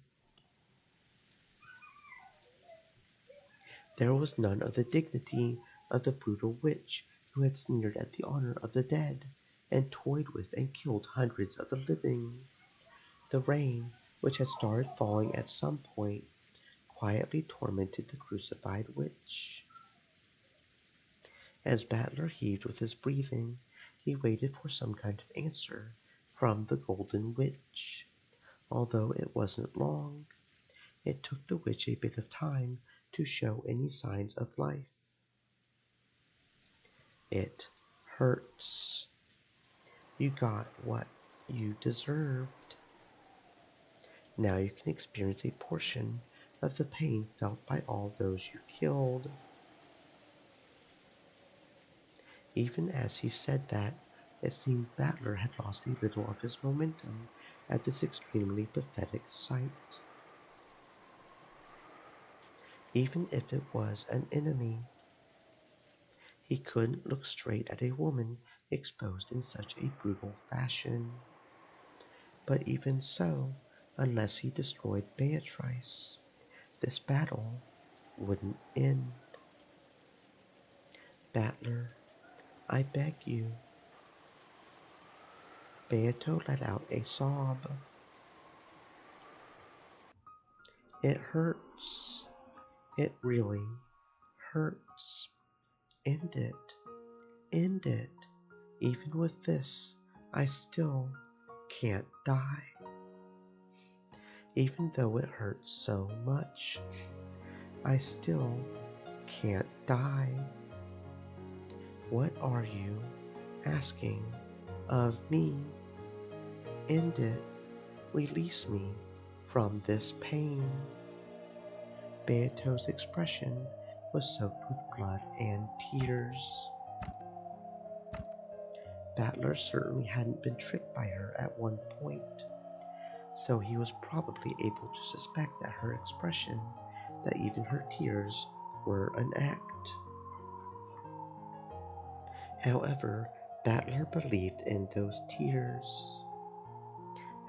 There was none of the dignity of the brutal witch who had sneered at the honor of the dead, and toyed with and killed hundreds of the living. The rain, which had started falling at some point, quietly tormented the crucified witch. As Battler heaved with his breathing, he waited for some kind of answer from the Golden Witch. Although it wasn't long, it took the witch a bit of time to show any signs of life. It hurts. You got what you deserved. Now you can experience a portion of the pain felt by all those you killed. Even as he said that, it seemed Battler had lost a little of his momentum at this extremely pathetic sight. Even if it was an enemy, he couldn't look straight at a woman exposed in such a brutal fashion. But even so, unless he destroyed Beatrice, this battle wouldn't end. Battler, I beg you. Beato let out a sob. It hurts. It really hurts. End it. End it. Even with this, I still can't die. Even though it hurts so much, I still can't die. What are you asking of me? End it. Release me from this pain. Beato's expression was soaked with blood and tears. Battler certainly hadn't been tricked by her at one point, so he was probably able to suspect that her expression, that even her tears, were an act. However, Battler believed in those tears.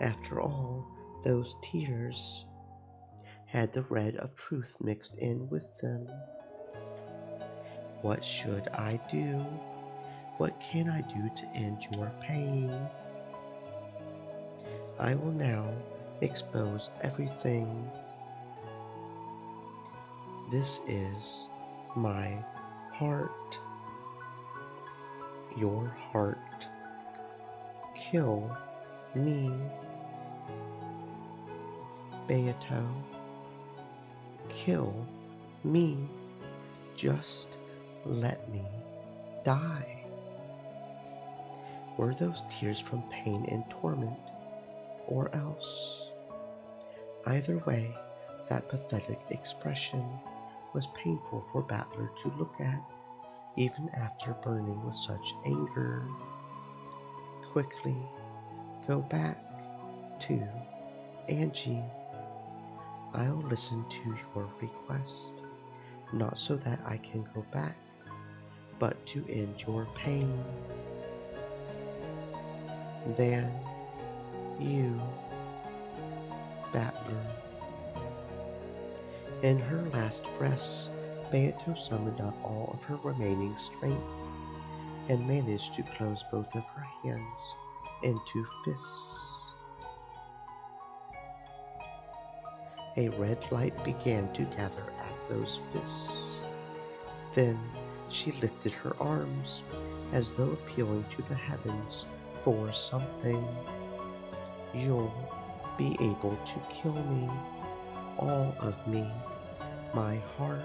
After all, those tears had the red of truth mixed in with them. What should I do? What can I do to end your pain? I will now expose everything. This is my heart. Your heart. Kill me, Beato. Kill me. Just let me die. Were those tears from pain and torment, or else? Either way, that pathetic expression was painful for Battler to look at, even after burning with such anger. Quickly, go back to Angie. I'll listen to your request, not so that I can go back, but to end your pain. Then you, Battler. In her last breaths, Beato summoned up all of her remaining strength and managed to close both of her hands into fists. A red light began to gather at those fists. Then she lifted her arms as though appealing to the heavens for something. You'll be able to kill me, all of me, my heart,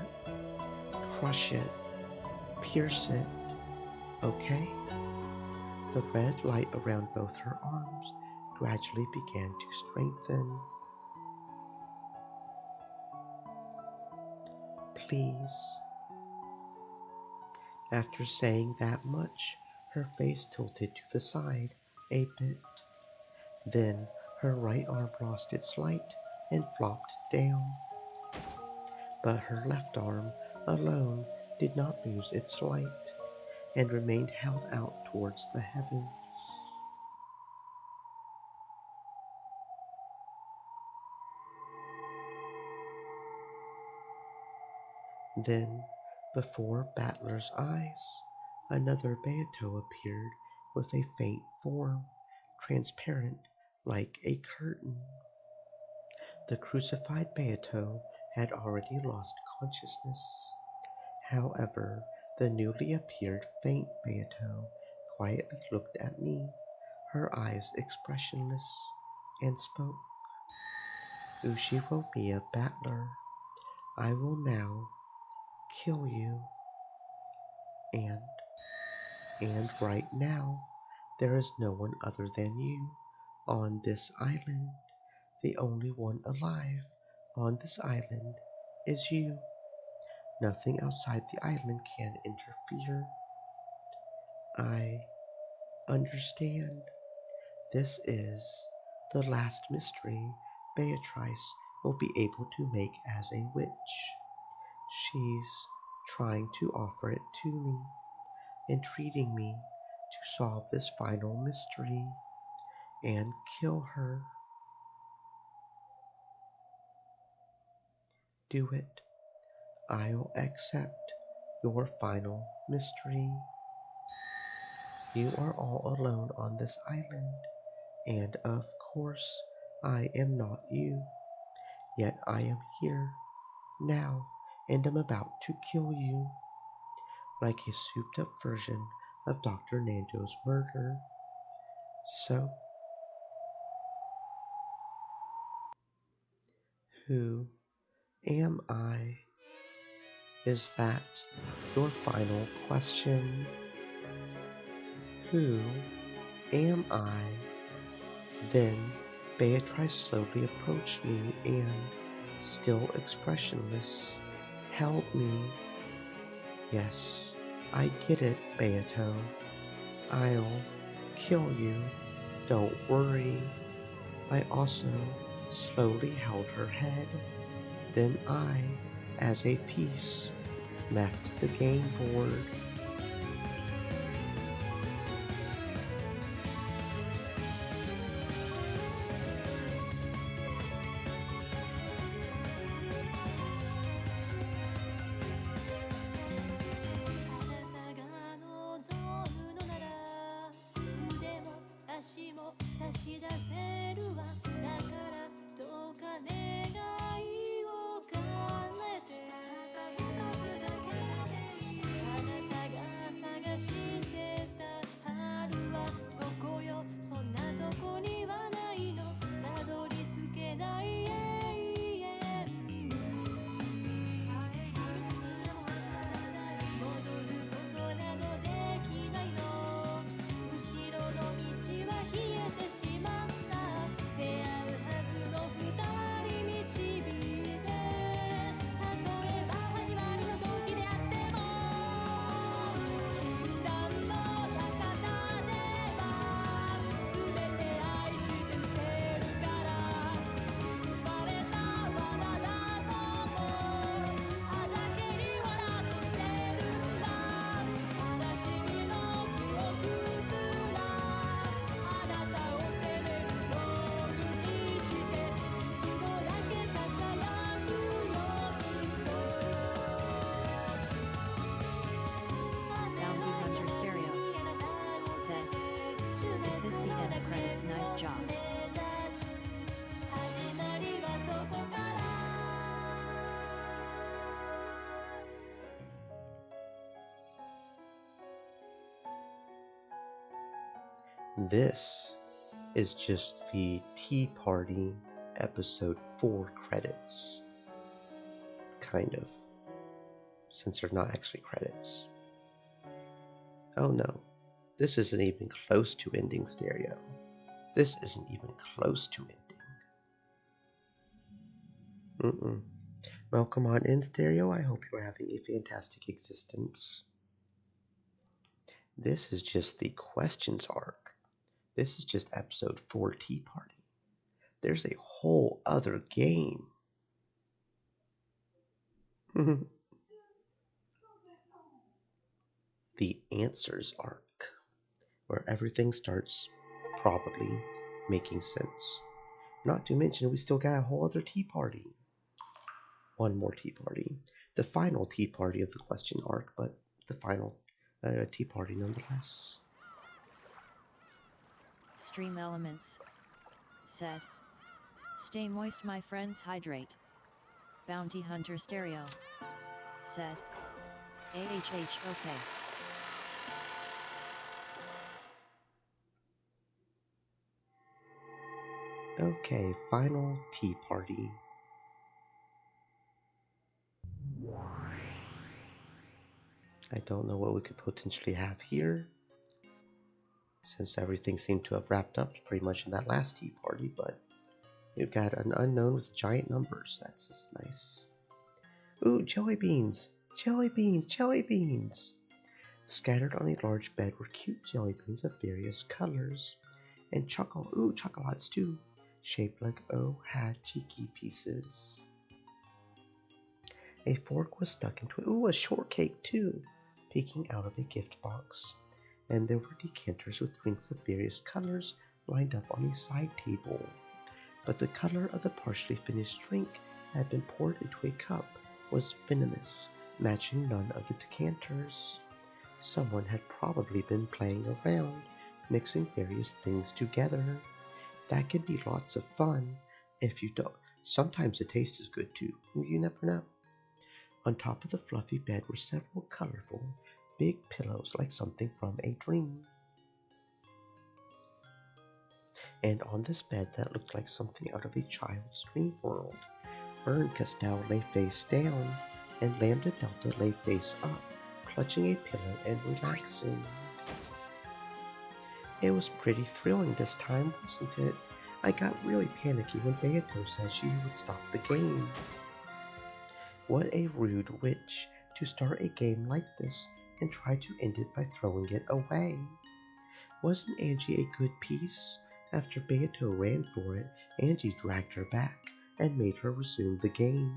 crush it, pierce it, okay? The red light around both her arms gradually began to strengthen. Please. After saying that much, her face tilted to the side a bit. Then her right arm lost its light and flopped down. But her left arm alone did not lose its light and remained held out towards the heavens. Then, before Battler's eyes, another Beato appeared with a faint form, transparent like a curtain. The crucified Beato had already lost consciousness. However, the newly appeared faint Beato quietly looked at me, her eyes expressionless, and spoke. Ushiwo Mia Battler, I will now kill you. And right now, there is no one other than you on this island. The only one alive on this island is you. Nothing outside the island can interfere. I understand. This is the last mystery Beatrice will be able to make as a witch. She's trying to offer it to me, entreating me to solve this final mystery and kill her. Do it. I'll accept your final mystery. You are all alone on this island, and of course I am not you. Yet I am here now, and am about to kill you, like a souped up version of Dr. Nando's murder. So, who am I? Is that your final question? Who am I? Then Beatrice slowly approached me and, still expressionless, held me. Yes, I get it, Beato. I'll kill you. Don't worry. I also slowly held her head. Then I, as a piece, left the game board. Bounty Hunter Stereo said, "Is this the end credits? Nice job." This is just the Tea Party episode 4 credits. Kind of. Since they're not actually credits. Oh no, this isn't even close to ending, Stereo. This isn't even close to ending. Well, come on in, Stereo. I hope you're having a fantastic existence. This is just the questions arc. This is just episode 4 Tea Party. There's a whole other game. The answers arc, where everything starts probably making sense. Not to mention, we still got a whole other tea party. One more tea party. The final tea party of the question arc, but the final tea party nonetheless. Stream Elements said, "Stay moist, my friends, hydrate." Bounty Hunter Stereo said, "AHH, okay." Okay, final tea party. I don't know what we could potentially have here, since everything seemed to have wrapped up pretty much in that last tea party, but we've got an unknown with giant numbers. That's just nice. Ooh, jelly beans! Jelly beans! Jelly beans! Scattered on a large bed were cute jelly beans of various colors, and chocolates too, shaped like cheeky pieces. A fork was stuck into a shortcake too, peeking out of a gift box, and there were decanters with drinks of various colors lined up on a side table. But the color of the partially finished drink had been poured into a cup was venomous, matching none of the decanters. Someone had probably been playing around, mixing various things together. That could be lots of fun if you don't. Sometimes the taste is good too. You never know. On top of the fluffy bed were several colorful, big pillows like something from a dream. And on this bed that looked like something out of a child's dream world, Vern Castell lay face down, and Lambda Delta lay face up, clutching a pillow and relaxing. It was pretty thrilling this time, wasn't it? I got really panicky when Beato said she would stop the game. What a rude witch. to start a game like this and try to end it by throwing it away. Wasn't Angie a good piece? After Beato ran for it, Angie dragged her back and made her resume the game,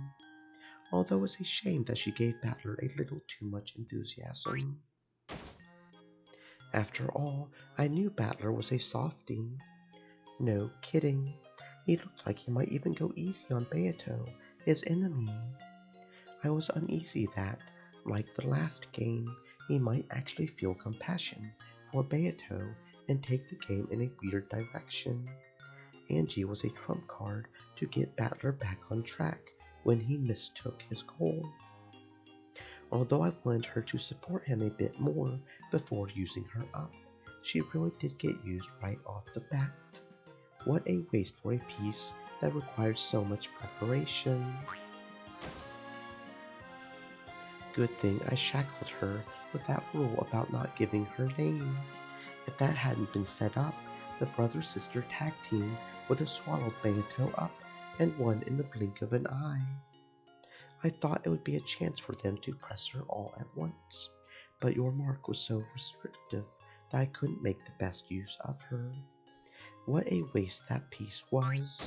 although it's a shame that she gave Battler a little too much enthusiasm. After all, I knew Battler was a softie. No kidding. He looked like he might even go easy on Beato, his enemy. I was uneasy that, like the last game, he might actually feel compassion for Beato and take the game in a weird direction. Angie was a trump card to get Battler back on track when he mistook his goal. Although I wanted her to support him a bit more before using her up, she really did get used right off the bat. What a waste for a piece that requires so much preparation. Good thing I shackled her with that rule about not giving her name. If that hadn't been set up, the brother-sister tag team would have swallowed Beato up and won in the blink of an eye. I thought it would be a chance for them to press her all at once, but your mark was so restrictive that I couldn't make the best use of her. What a waste that piece was!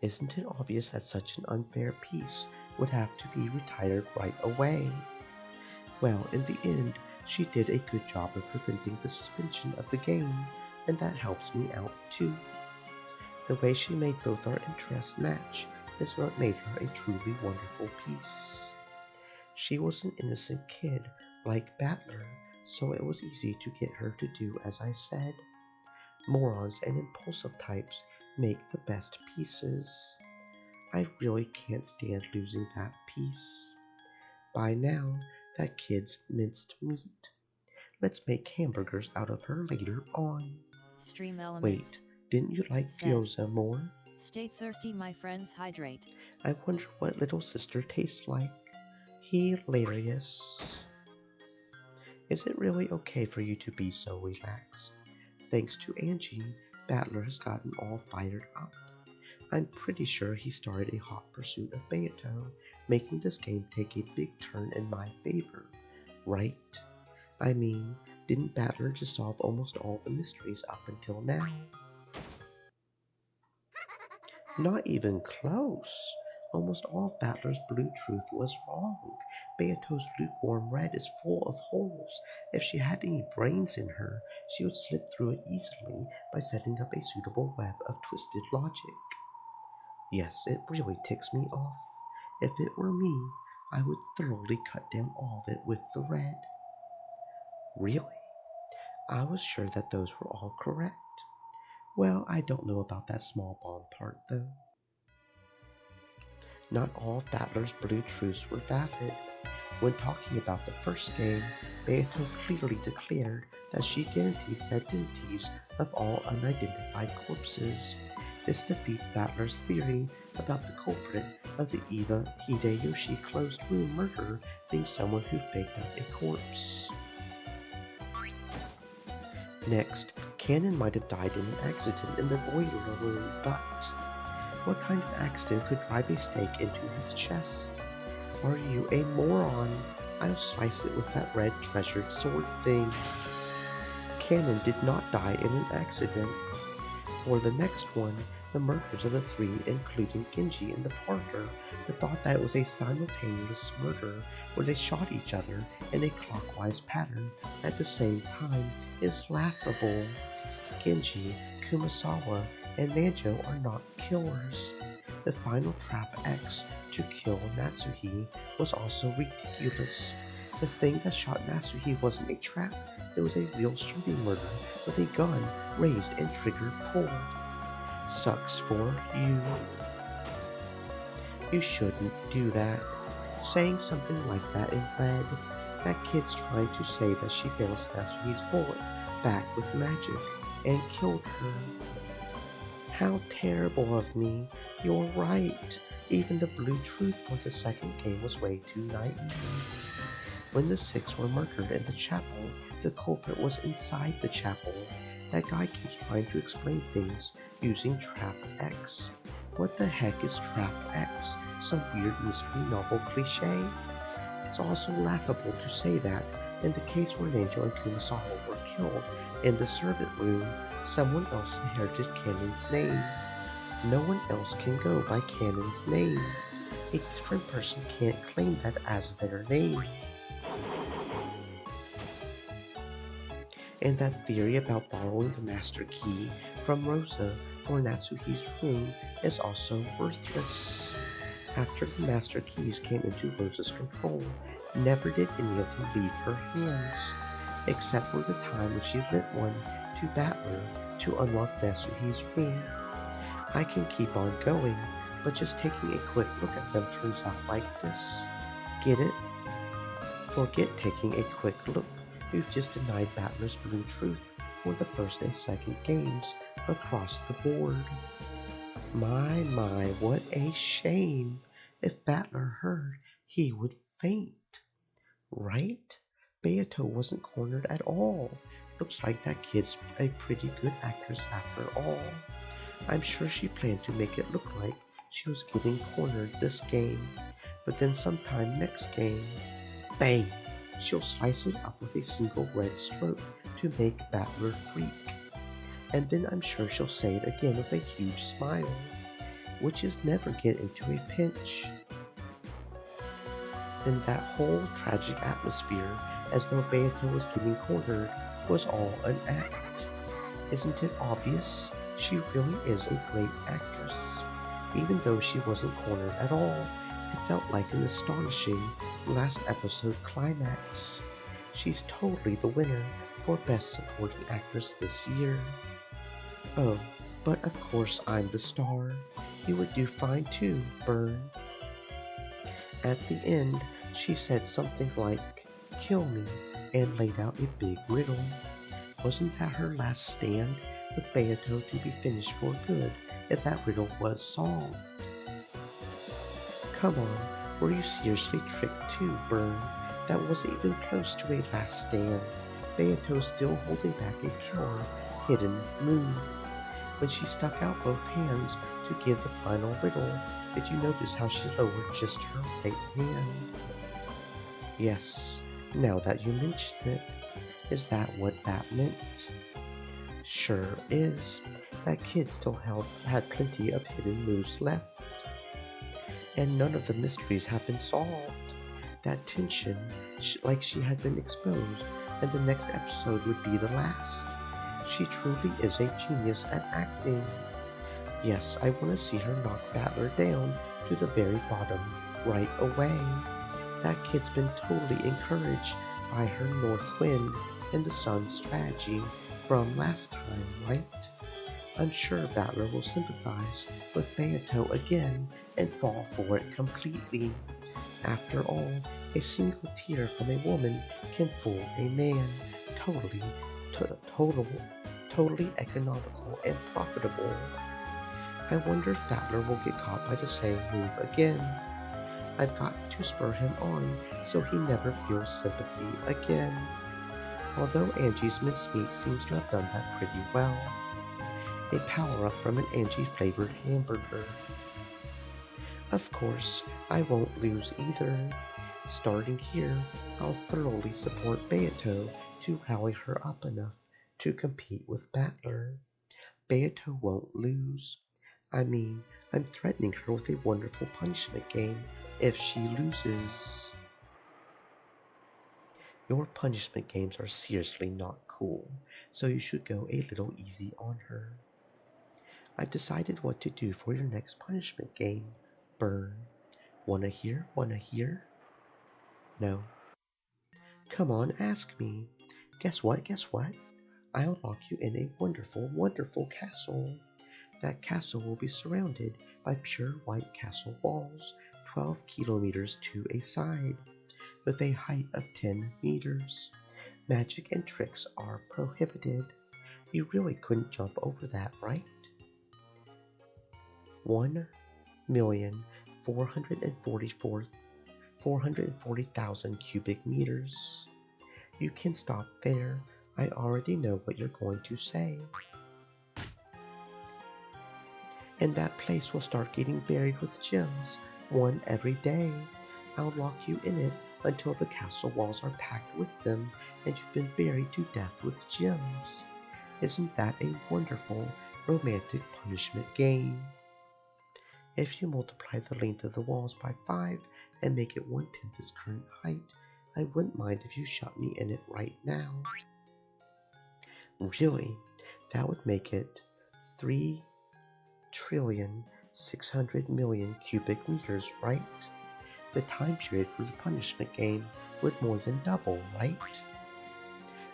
Isn't it obvious that such an unfair piece would have to be retired right away? Well, in the end, she did a good job of preventing the suspension of the game, and that helps me out too. The way she made both our interests match is what made her a truly wonderful piece. She was an innocent kid, like Battler, so it was easy to get her to do as I said. Morons and impulsive types make the best pieces. I really can't stand losing that piece. By now, that kid's minced meat. Let's make hamburgers out of her later on. Stream Elements. Wait, didn't you like said, gyoza more? Stay thirsty, my friends, hydrate. I wonder what little sister tastes like. Hilarious. Is it really okay for you to be so relaxed? Thanks to Angie, Battler has gotten all fired up. I'm pretty sure he started a hot pursuit of Beato, making this game take a big turn in my favor, right? I mean, didn't Battler just solve almost all the mysteries up until now? Not even close. Almost all of Battler's blue truth was wrong. Beato's lukewarm red is full of holes. If she had any brains in her, she would slip through it easily by setting up a suitable web of twisted logic. Yes, it really ticks me off. If it were me, I would thoroughly cut down all of it with the red. Really? I was sure that those were all correct. Well, I don't know about that small bond part, though. Not all of Battler's blue truths were valid. When talking about the first game, Beato clearly declared that she guaranteed the identities of all unidentified corpses. This defeats Battler's theory about the culprit of the Eva Hideyoshi closed room murder being someone who faked up a corpse. Next, Cannon might have died in an accident in the boiler room, but what kind of accident could drive a stake into his chest? Are you a moron? I'll slice it with that red treasured sword thing. Cannon did not die in an accident. For the next one, the murders of the three, including Genji and the partner, the thought that it was a simultaneous murder where they shot each other in a clockwise pattern at the same time is laughable. Genji, Kumasawa, and Nanjo are not killers. The final trap X to kill Natsuhi was also ridiculous. The thing that shot Natsuhi wasn't a trap, it was a real shooting murder with a gun raised and trigger pulled. Sucks for you. You shouldn't do that. Saying something like that in red, that kid's trying to say that she bounced Natsuhi's bullet back with magic and killed her. How terrible of me. You're right. Even the blue truth for the second game was way too naive. When the six were murdered in the chapel, the culprit was inside the chapel. That guy keeps trying to explain things using Trap X. What the heck is Trap X? Some weird mystery novel cliche? It's also laughable to say that in the case where Angel and Kumasawa were killed in the servant room, someone else inherited Kanen's name. No one else can go by Kanen's name. A different person can't claim that as their name. And that theory about borrowing the master key from Rosa for Natsuhi's room is also worthless. After the master keys came into Rosa's control, never did any of them leave her hands, except for the time when she lent one to Battler to unlock Natsuhi's room. I can keep on going, but just taking a quick look at them turns out like this. Get it? Forget taking a quick look. You've just denied Battler's blue truth for the first and second games across the board. My, what a shame. If Battler heard, he would faint. Right? Beato wasn't cornered at all. Looks like that kid's a pretty good actress after all. I'm sure she planned to make it look like she was getting cornered this game. But then sometime next game, bang! She'll slice it up with a single red stroke to make Battler freak. And then I'm sure she'll say it again with a huge smile. Witches never get into a pinch. Then that whole tragic atmosphere, as though Beato was getting cornered, was all an act. Isn't it obvious? She really is a great actress. Even though she wasn't cornered at all, it felt like an astonishing last episode climax. She's totally the winner for Best Supporting Actress this year. Oh, but of course I'm the star. You would do fine too, Burn. At the end, she said something like, "Kill me," and laid out a big riddle. Wasn't that her last stand with Beato to be finished for good if that riddle was solved? Come on, were you seriously tricked too, Burn? That wasn't even close to a last stand. Beato still holding back a pure, hidden move. When she stuck out both hands to give the final riddle, did you notice how she lowered just her right hand? Yes, now that you mention it, is that what that meant? Sure is. That kid still had plenty of hidden moves left. And none of the mysteries have been solved. That tension, like she had been exposed, and the next episode would be the last. She truly is a genius at acting. Yes, I want to see her knock Battler down to the very bottom right away. That kid's been totally encouraged by her North Wind and the Sun strategy from last time, right? I'm sure Battler will sympathize with Beato again and fall for it completely. After all, a single tear from a woman can fool a man. Totally economical and profitable. I wonder if Battler will get caught by the same move again. I've got to spur him on so he never feels sympathy again. Although Angie's mincemeat seems to have done that pretty well. A power-up from an Angie-flavored hamburger. Of course, I won't lose either. Starting here, I'll thoroughly support Beato to rally her up enough to compete with Battler. Beato won't lose. I mean, I'm threatening her with a wonderful punishment game if she loses. Your punishment games are seriously not cool, so you should go a little easy on her. I've decided what to do for your next punishment game, Burn. Wanna hear? No. Come on, ask me. Guess what? I'll lock you in a wonderful castle. That castle will be surrounded by pure white castle walls, 12 kilometers to a side, with a height of 10 meters. Magic and tricks are prohibited. You really couldn't jump over that, right? 1,440,000 cubic meters. You can stop there. I already know what you're going to say. And that place will start getting buried with gems, one every day. I'll lock you in it until the castle walls are packed with them and you've been buried to death with gems. Isn't that a wonderful, romantic punishment game? If you multiply the length of the walls by 5 and make it 1/10 its current height, I wouldn't mind if you shot me in it right now. Really, that would make it 3,600,000,000 cubic meters, right? The time period for the punishment game would more than double, right?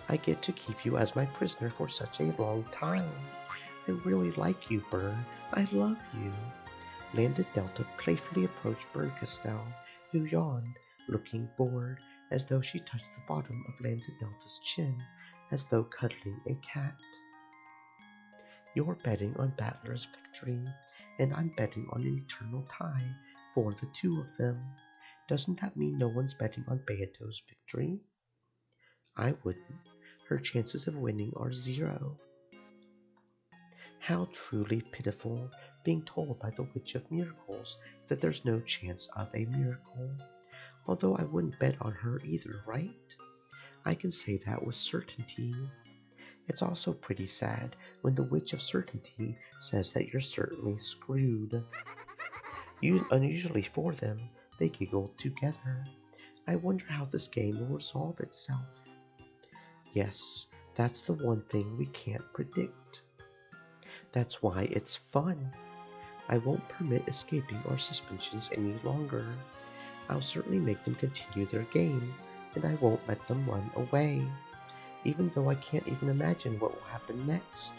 I get to keep you as my prisoner for such a long time. I really like you, Burn. I love you. Lambda Delta playfully approached Burn Castell, who yawned, looking bored, as though she touched the bottom of Lambda Delta's chin, as though cuddling a cat. You're betting on Battler's victory, and I'm betting on an eternal tie for the two of them. Doesn't that mean no one's betting on Beato's victory? I wouldn't. Her chances of winning are 0. How truly pitiful, being told by the Witch of Miracles that there's no chance of a miracle. Although I wouldn't bet on her either, right? I can say that with certainty. It's also pretty sad when the Witch of Certainty says that you're certainly screwed. Unusually for them, they giggle together. I wonder how this game will resolve itself. Yes, that's the one thing we can't predict. That's why it's fun. I won't permit escaping our suspensions any longer. I'll certainly make them continue their game, and I won't let them run away. Even though I can't even imagine what will happen next,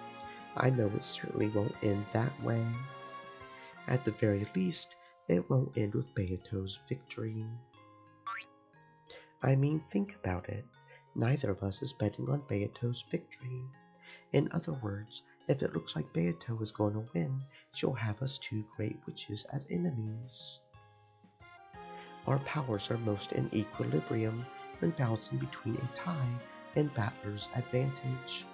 I know it certainly won't end that way. At the very least, it won't end with Beato's victory. I mean, think about it. Neither of us is betting on Beato's victory. In other words, if it looks like Beato is going to win, she'll have us two great witches as enemies. Our powers are most in equilibrium when balancing between a tie and Battler's advantage.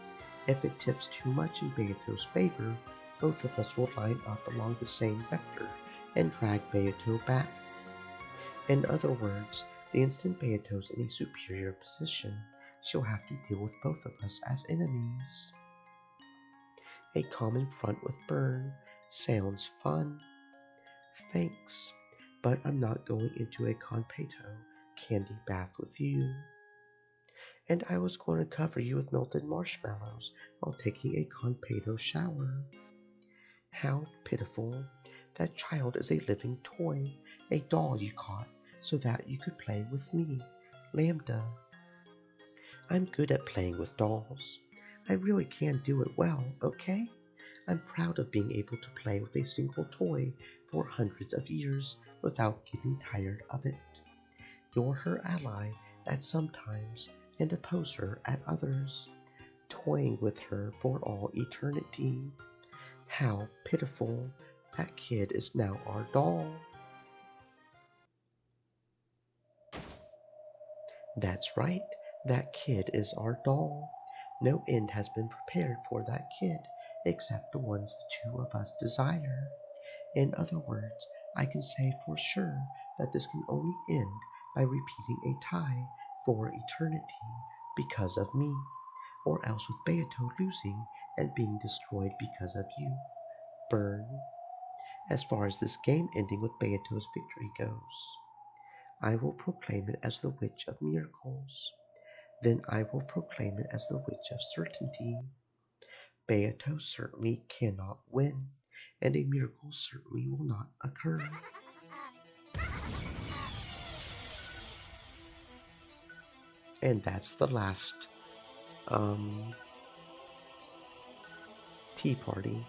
If it tips too much in Beato's favor, both of us will line up along the same vector and drag Beato back. In other words, the instant Beato's in a superior position, she'll have to deal with both of us as enemies. A common front with Burn sounds fun. Thanks, but I'm not going into a Conpeto candy bath with you. And I was going to cover you with melted marshmallows while taking a Conpeto shower. How pitiful. That child is a living toy, a doll you caught so that you could play with me, Lambda. I'm good at playing with dolls. I really can do it well, okay? I'm proud of being able to play with a single toy for hundreds of years without getting tired of it. You're her ally at some times and opposer at others, toying with her for all eternity. How pitiful. That kid is now our doll. That's right, that kid is our doll. No end has been prepared for that kid except the ones the two of us desire. In other words, I can say for sure that this can only end by repeating a tie for eternity because of me, or else with Beato losing and being destroyed because of you. Burn. As far as this game ending with Beato's victory goes, I will proclaim it as the Witch of Miracles. Then I will proclaim it as the Witch of Certainty. Beato certainly cannot win, and a miracle certainly will not occur. And that's the last tea party.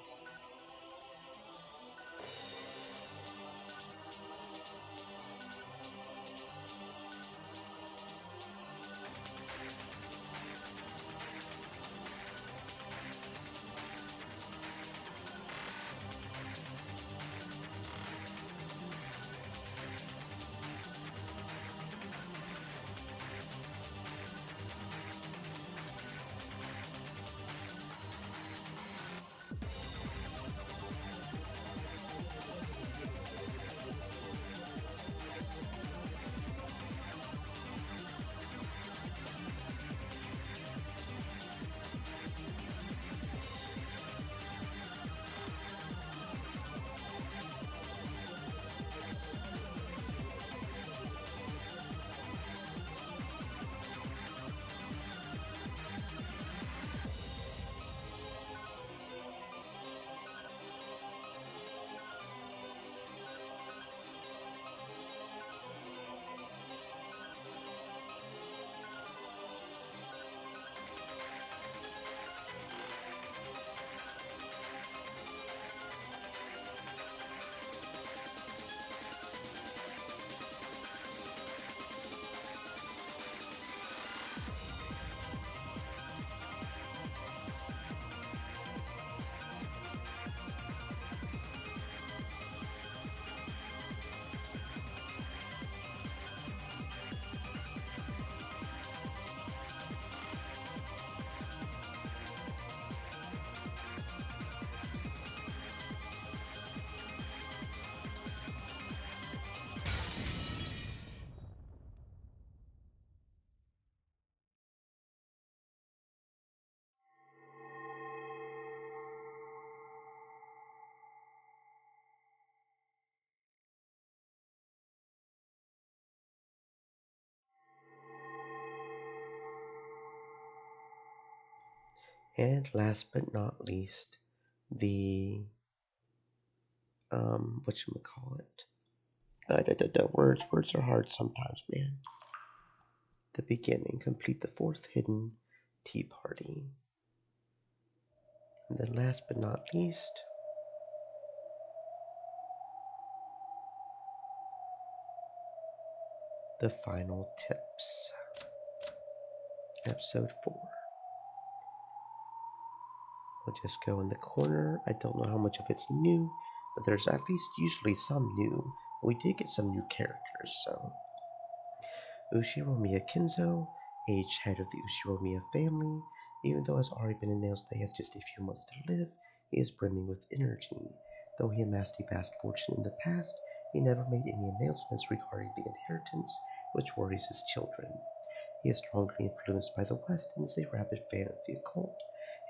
And last but not least, the whatchamacallit. Words are hard sometimes, man. The beginning, complete the fourth hidden tea party. And then last but not least, the final tips. Episode 4. We'll just go in the corner. I don't know how much of it's new, but there's at least usually some new. We did get some new characters, so Ushiromiya Kinzo, age head of the Ushiromiya family. Even though it has already been announced that he has just a few months to live, he is brimming with energy. Though he amassed a vast fortune in the past, he never made any announcements regarding the inheritance, which worries his children. He is strongly influenced by the West and is a rabid fan of the occult.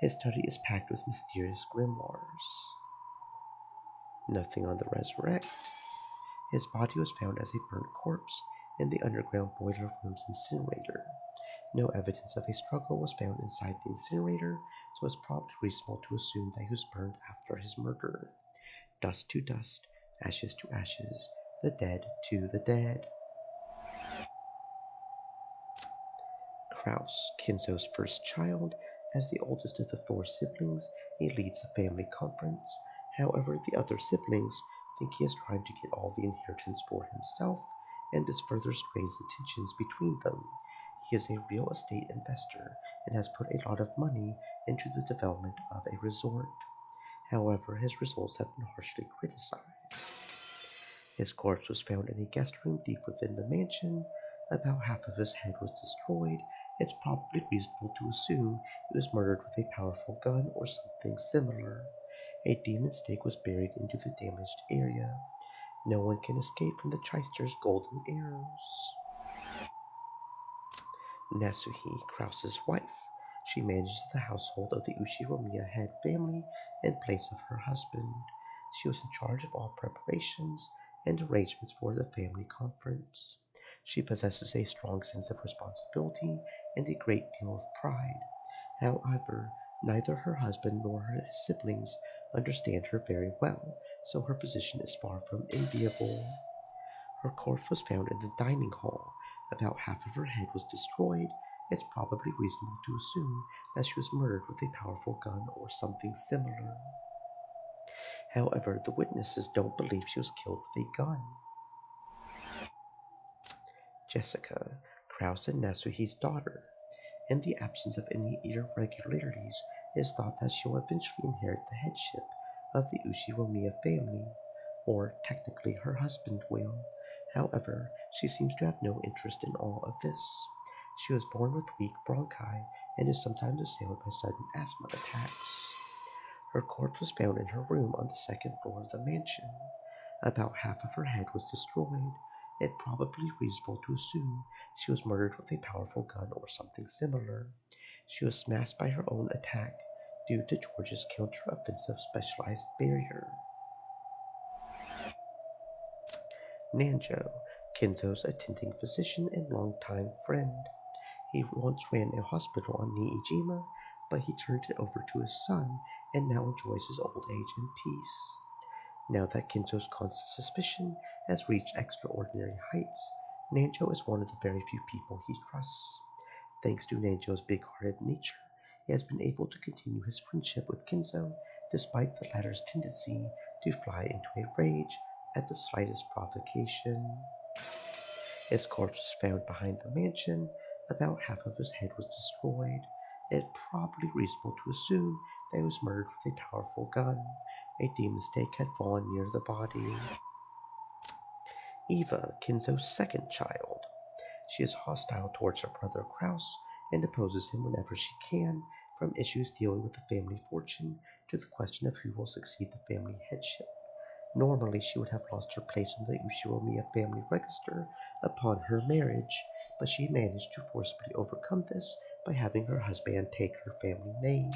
His study is packed with mysterious grimoires. Nothing on the resurrect. His body was found as a burnt corpse in the underground boiler room's incinerator. No evidence of a struggle was found inside the incinerator, so it's probably reasonable to assume that he was burned after his murder. Dust to dust, ashes to ashes, the dead to the dead. Kraus, Kinzo's first child, as the oldest of the four siblings, he leads the family conference. However, the other siblings think he is trying to get all the inheritance for himself, and this further strains the tensions between them. He is a real estate investor and has put a lot of money into the development of a resort. However, his results have been harshly criticized. His corpse was found in a guest room deep within the mansion. About half of his head was destroyed. It's probably reasonable to assume he was murdered with a powerful gun or something similar. A demon stake was buried into the damaged area. No one can escape from the Chister's golden arrows. Nasuhi, Krause's wife. She manages the household of the Ushiromiya head family in place of her husband. She was in charge of all preparations and arrangements for the family conference. She possesses a strong sense of responsibility and a great deal of pride. However, neither her husband nor her siblings understand her very well, so her position is far from enviable. Her corpse was found in the dining hall. About half of her head was destroyed. It's probably reasonable to assume that she was murdered with a powerful gun or something similar. However, the witnesses don't believe she was killed with a gun. Jessica, Krause and Nasuhi's daughter. In the absence of any irregularities, it is thought that she will eventually inherit the headship of the Ushiromiya family, or technically her husband will. However, she seems to have no interest in all of this. She was born with weak bronchi and is sometimes assailed by sudden asthma attacks. Her corpse was found in her room on the second floor of the mansion. About half of her head was destroyed. It's probably reasonable to assume she was murdered with a powerful gun or something similar. She was smashed by her own attack due to George's counter-offensive specialized barrier. Nanjo, Kinzo's attending physician and longtime friend. He once ran a hospital on Niijima, but he turned it over to his son and now enjoys his old age in peace. Now that Kinzo's constant suspicion has reached extraordinary heights, Nanjo is one of the very few people he trusts. Thanks to Nanjo's big-hearted nature, he has been able to continue his friendship with Kinzo despite the latter's tendency to fly into a rage at the slightest provocation. His corpse was found behind the mansion. About half of his head was destroyed. It's probably reasonable to assume that he was murdered with a powerful gun. A demon stake had fallen near the body. Eva, Kinzo's second child. She is hostile towards her brother Kraus and opposes him whenever she can, from issues dealing with the family fortune to the question of who will succeed the family headship. Normally, she would have lost her place in the Ushiromiya family register upon her marriage, but she managed to forcibly overcome this by having her husband take her family name.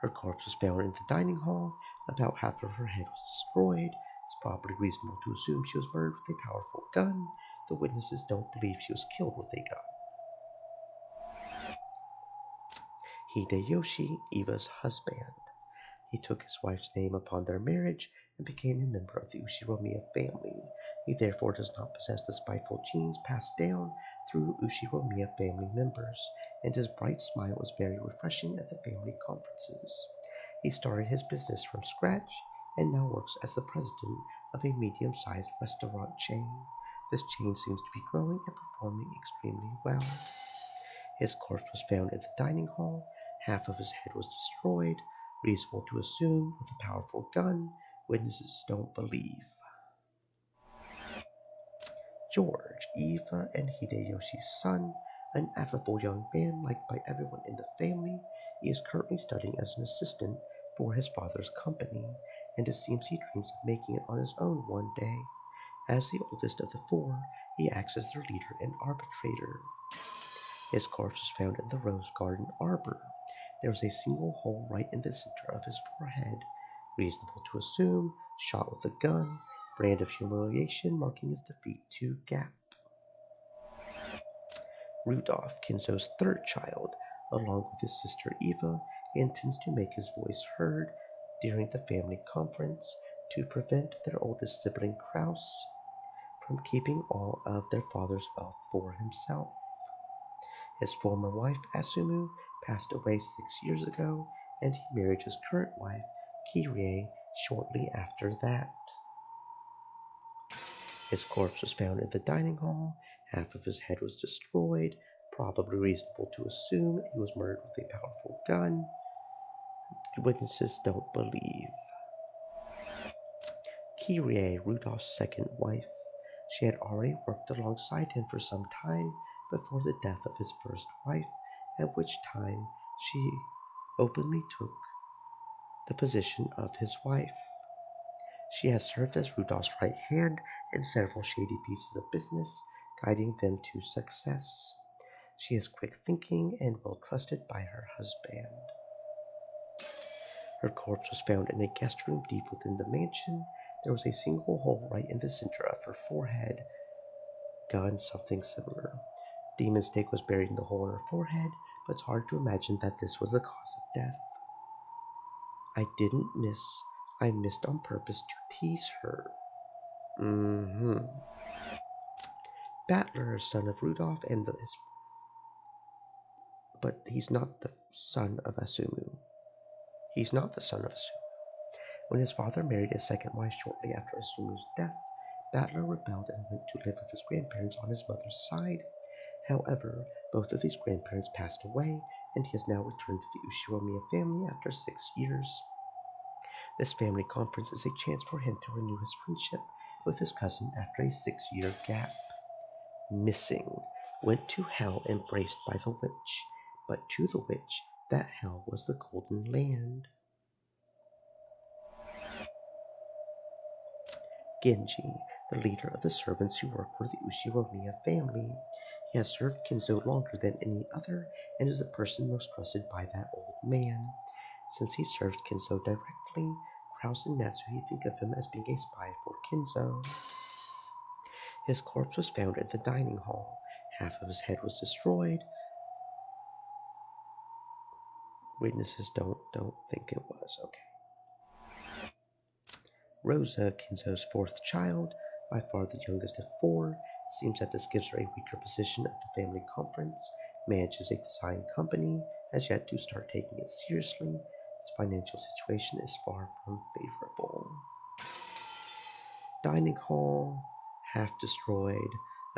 Her corpse was found in the dining hall. About half of her head was destroyed. It's probably reasonable to assume she was murdered with a powerful gun. The witnesses don't believe she was killed with a gun. Hideyoshi, Eva's husband. He took his wife's name upon their marriage and became a member of the Ushiromiya family. He therefore does not possess the spiteful genes passed down through Ushiromiya family members, and his bright smile is very refreshing at the family conferences. He started his business from scratch and now works as the president of a medium sized restaurant chain. This chain seems to be growing and performing extremely well. His corpse was found in the dining hall. Half of his head was destroyed, reasonable to assume, with a powerful gun. Witnesses don't believe. George, Eva and Hideyoshi's son, an affable young man liked by everyone in the family, he is currently studying as an assistant for his father's company, and it seems he dreams of making it on his own one day. As the oldest of the four, he acts as their leader and arbitrator. His corpse was found in the rose garden arbor. There was a single hole right in the center of his forehead. Reasonable to assume, shot with a gun, brand of humiliation marking his defeat to Gap. Rudolph, Kinzo's third child, along with his sister Eva, intends to make his voice heard during the family conference to prevent their oldest sibling Kraus from keeping all of their father's wealth for himself. His former wife, Asumu, passed away 6 years ago, and he married his current wife, Kirie, shortly after that. His corpse was found in the dining hall. Half of his head was destroyed, probably reasonable to assume he was murdered with a powerful gun. Witnesses don't believe. Kirie, Rudolph's second wife. She had already worked alongside him for some time before the death of his first wife, at which time she openly took the position of his wife. She has served as Rudolph's right hand in several shady pieces of business, guiding them to success. She is quick thinking and well trusted by her husband. Her corpse was found in a guest room deep within the mansion. There was a single hole right in the center of her forehead. Gun, something similar. Demon Stake was buried in the hole in her forehead, but it's hard to imagine that this was the cause of death. I didn't miss. I missed on purpose to tease her. Battler, son of Rudolph, but he's not the son of Asumu. He's not the son of Asumu. When his father married his second wife shortly after Asumu's death, Battler rebelled and went to live with his grandparents on his mother's side. However, both of these grandparents passed away, and he has now returned to the Ushiromiya family after 6 years. This family conference is a chance for him to renew his friendship with his cousin after a 6 year gap. Missing, went to hell embraced by the witch, but to the witch that hell was the golden land. Genji, the leader of the servants who work for the Ushiromiya family. He has served Kinzo longer than any other and is the person most trusted by that old man. Since he served Kinzo directly, Kraus and Natsuhi think of him as being a spy for Kinzo. His corpse was found in the dining hall. Half of his head was destroyed. Witnesses don't think it was. Okay. Rosa, Kinzo's fourth child, by far the youngest of four, it seems that this gives her a weaker position at the family conference, manages a design company, has yet to start taking it seriously. Its financial situation is far from favorable. Dining hall, half destroyed,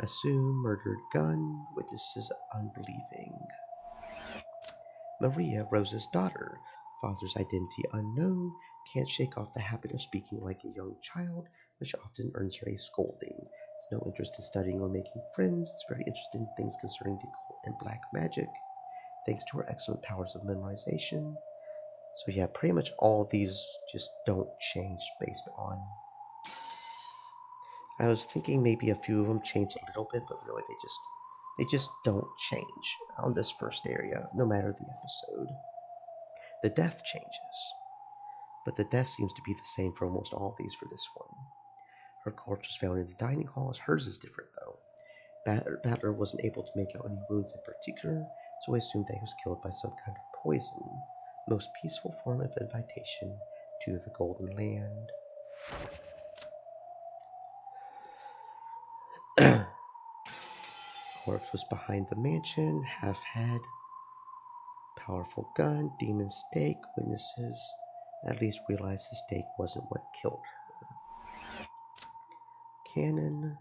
assume murdered gun, witnesses unbelieving. Maria, Rosa's daughter, father's identity unknown, can't shake off the habit of speaking like a young child, which often earns her a scolding. Has no interest in studying or making friends. Is very interested in things concerning the occult and black magic, thanks to her excellent powers of memorization. So yeah, pretty much all these just don't change based on. I was thinking maybe a few of them change a little bit, but really they just don't change on this first area, no matter the episode. The death changes, but the death seems to be the same for almost all of these for this one. Her corpse was found in the dining hall. Hers is different though. Battler wasn't able to make out any wounds in particular. so I assumed that he was killed by some kind of poison. Most peaceful form of invitation to the Golden Land. Corpse was behind the mansion, half head, powerful gun, demon stake. Witnesses at least realized the stake wasn't what killed her. Canon.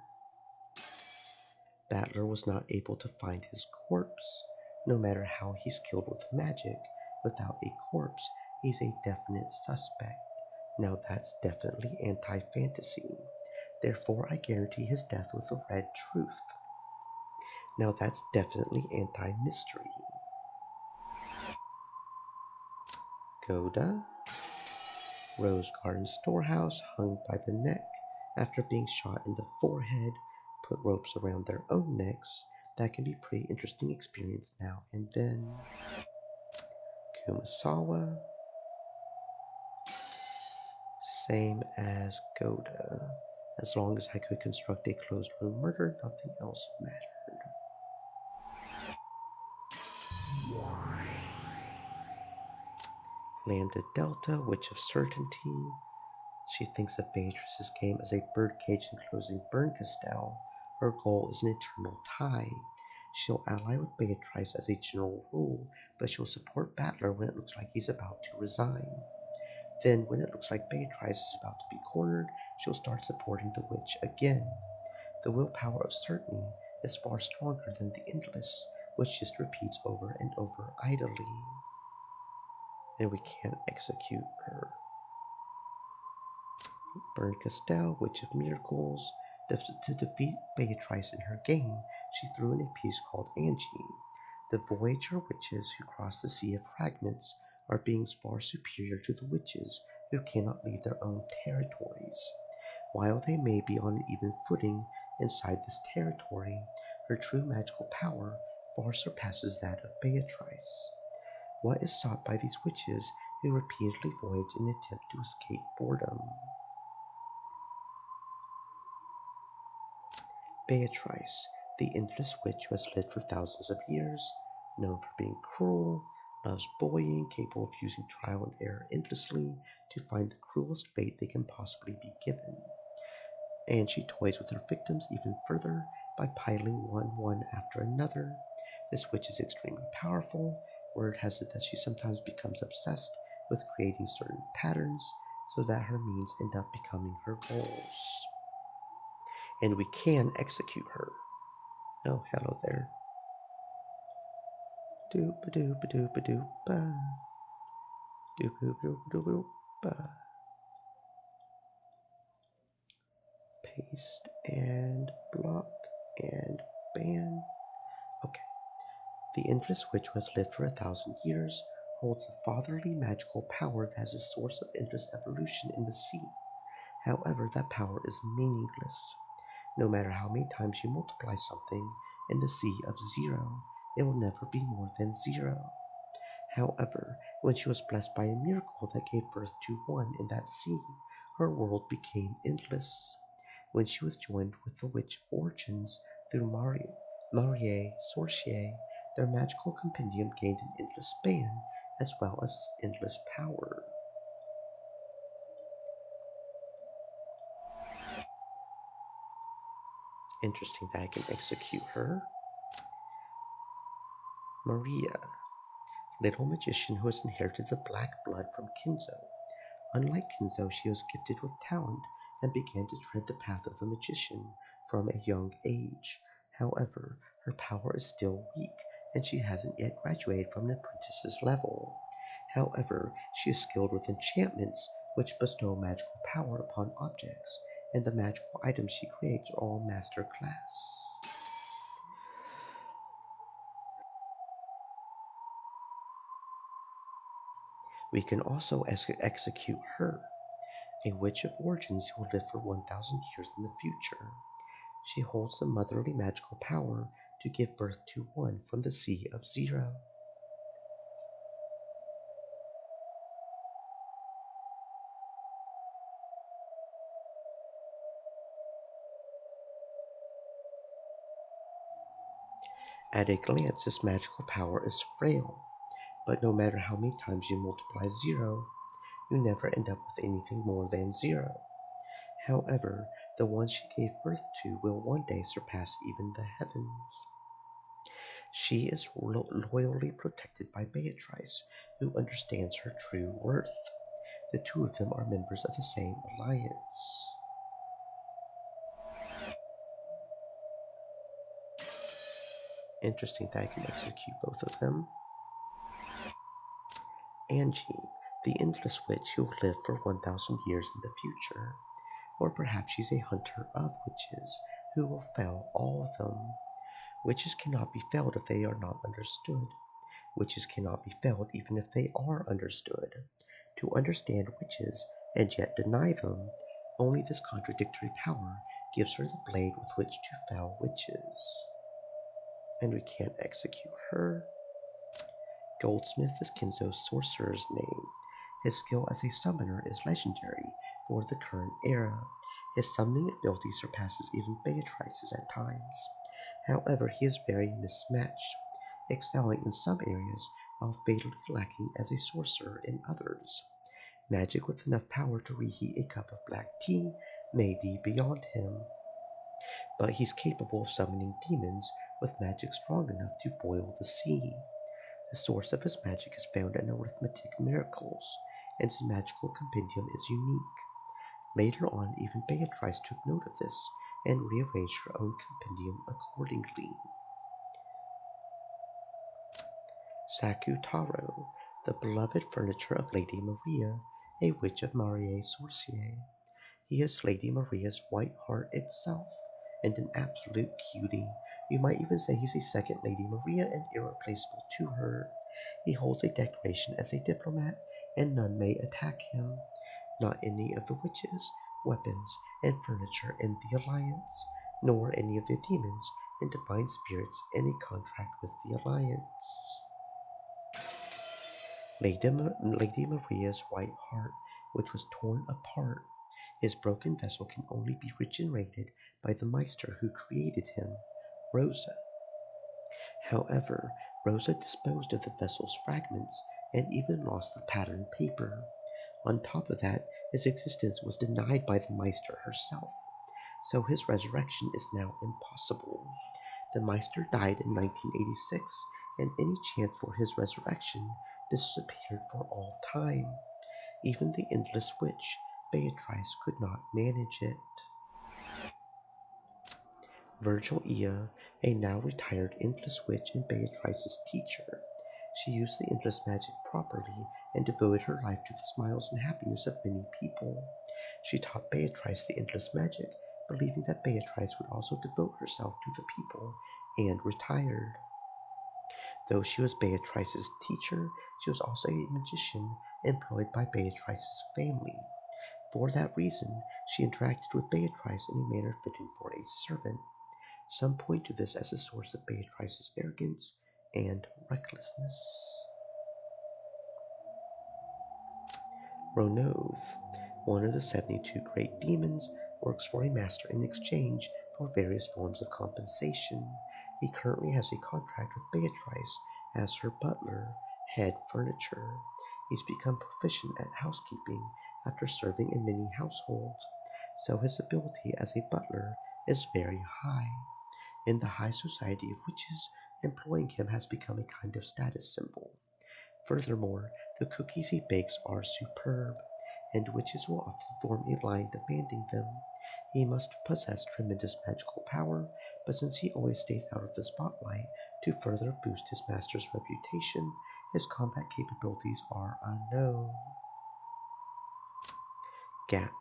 Battler was not able to find his corpse. No matter how he's killed with magic, without a corpse, he's a definite suspect. Now that's definitely anti-fantasy. Therefore, I guarantee his death with a red truth. Now that's definitely anti-mystery. Goda. Rose Garden Storehouse, hung by the neck after being shot in the forehead, put ropes around their own necks. That can be a pretty interesting experience now and then. Kumasawa, same as Goda. As long as I could construct a closed room murder, nothing else mattered. Lambda Delta, Witch of Certainty. She thinks of Beatrice's game as a birdcage enclosing Berncastel. Her goal is an eternal tie. She'll ally with Beatrice as a general rule, but she'll support Battler when it looks like he's about to resign. Then, when it looks like Beatrice is about to be cornered, she'll start supporting the witch again. The willpower of certainty is far stronger than the endless, which just repeats over and over idly. And we can't execute her. Berncastel, Witch of Miracles. To defeat Beatrice in her game, she threw in a piece called Angie. The Voyager witches who cross the Sea of Fragments are beings far superior to the witches who cannot leave their own territories. While they may be on an even footing inside this territory, her true magical power far surpasses that of Beatrice. What is sought by these witches who repeatedly voyage in an attempt to escape boredom? Beatrice, the endless witch who has lived for thousands of years, known for being cruel, loves bullying, capable of using trial and error endlessly to find the cruelest fate they can possibly be given. And she toys with her victims even further by piling one after another. This witch is extremely powerful. Word has it that she sometimes becomes obsessed with creating certain patterns so that her means end up becoming her goals. And we can execute her. Oh, hello there. Doopa doopa doopa doopa. Doopa doopa doopa doopa. Paste and block and ban. Okay. The endless witch who has lived for 1,000 years holds a fatherly magical power that has a source of endless evolution in the sea. However, that power is meaningless. No matter how many times you multiply something in the sea of zero, it will never be more than zero. However, when she was blessed by a miracle that gave birth to one in that sea, her world became endless. When she was joined with the witch Origins through Marie Sorcier, their magical compendium gained an endless span as well as endless power. Interesting that I can execute her. Maria, little magician who has inherited the black blood from Kinzo. Unlike Kinzo, she was gifted with talent and began to tread the path of the magician from a young age. However, her power is still weak, and she hasn't yet graduated from an apprentice's level. However, she is skilled with enchantments, which bestow magical power upon objects, and the magical items she creates are all master class. We can also execute her, a witch of origins who will live for 1,000 years in the future. She holds the motherly magical power to give birth to one from the sea of zero. At a glance, this magical power is frail, but no matter how many times you multiply zero, you never end up with anything more than zero. However, the one she gave birth to will one day surpass even the heavens. She is loyally protected by Beatrice, who understands her true worth. The two of them are members of the same alliance. Interesting that I can execute both of them. Angie, the endless witch who will live for 1,000 years in the future. Or perhaps she's a hunter of witches who will fell all of them. Witches cannot be felled if they are not understood. Witches cannot be felled even if they are understood. To understand witches and yet deny them, only this contradictory power gives her the blade with which to fell witches. And we can't execute her. Goldsmith is Kinzo's sorcerer's name. His skill as a summoner is legendary for the current era. His summoning ability surpasses even Beatrice's at times. However, he is very mismatched, excelling in some areas while fatally lacking as a sorcerer in others. Magic with enough power to reheat a cup of black tea may be beyond him, but he's capable of summoning demons with magic strong enough to boil the sea. The source of his magic is found in arithmetic miracles, and his magical compendium is unique. Later on, even Beatrice took note of this and rearranged her own compendium accordingly. Sakutaro, the beloved furniture of Lady Maria, a witch of Marie Sorcier. He is Lady Maria's white heart itself, and an absolute cutie. You might even say he's a second Lady Maria and irreplaceable to her. He holds a decoration as a diplomat, and none may attack him. Not any of the witches, weapons, and furniture in the Alliance, nor any of the demons and divine spirits in a contract with the Alliance. Lady Maria's white heart, which was torn apart. His broken vessel can only be regenerated by the Meister who created him, Rosa. However, Rosa disposed of the vessel's fragments and even lost the pattern paper. On top of that, his existence was denied by the Meister herself, so his resurrection is now impossible. The Meister died in 1986, and any chance for his resurrection disappeared for all time. Even the endless witch, Beatrice, could not manage it. Virgil Ea, a now retired endless witch and Beatrice's teacher. She used the endless magic properly and devoted her life to the smiles and happiness of many people. She taught Beatrice the endless magic, believing that Beatrice would also devote herself to the people, and retired. Though she was Beatrice's teacher, she was also a magician employed by Beatrice's family. For that reason, she interacted with Beatrice in a manner fitting for a servant. Some point to this as the source of Beatrice's arrogance and recklessness. Ronov, one of the 72 great demons, works for a master in exchange for various forms of compensation. He currently has a contract with Beatrice as her butler, head furniture. He's become proficient at housekeeping after serving in many households, so his ability as a butler is very high. In the high society of witches, employing him has become a kind of status symbol. Furthermore, the cookies he bakes are superb, and witches will often form a line demanding them. He must possess tremendous magical power, but since he always stays out of the spotlight, to further boost his master's reputation, his combat capabilities are unknown. Gap,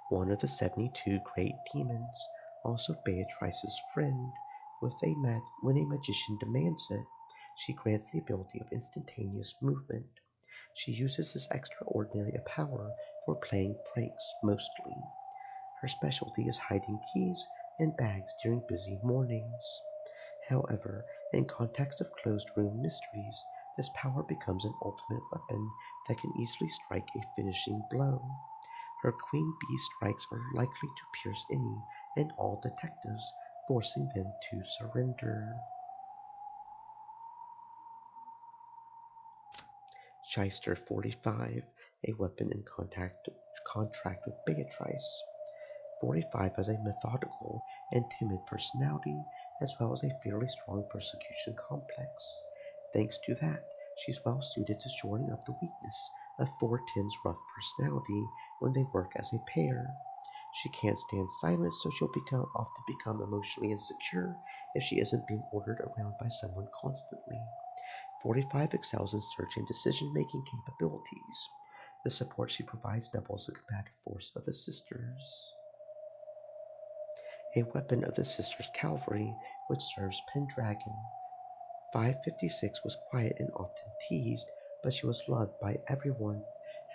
one of the 72 great demons, also Beatrice's friend. When a magician demands it, she grants the ability of instantaneous movement. She uses this extraordinary power for playing pranks mostly. Her specialty is hiding keys and bags during busy mornings. However, in context of closed room mysteries, this power becomes an ultimate weapon that can easily strike a finishing blow. Her queen bee strikes are likely to pierce any and all detectives, forcing them to surrender. Shyster 45, a weapon in contract with Beatrice. 45 has a methodical and timid personality, as well as a fairly strong persecution complex. Thanks to that, she's well suited to shoring up the weakness of 410's rough personality when they work as a pair. She can't stand silence, so she'll often become emotionally insecure if she isn't being ordered around by someone constantly. 45 excels in search and decision making capabilities. The support she provides doubles the combative force of the sisters. A weapon of the sisters' cavalry, which serves Pendragon. 556 was quiet and often teased, but she was loved by everyone.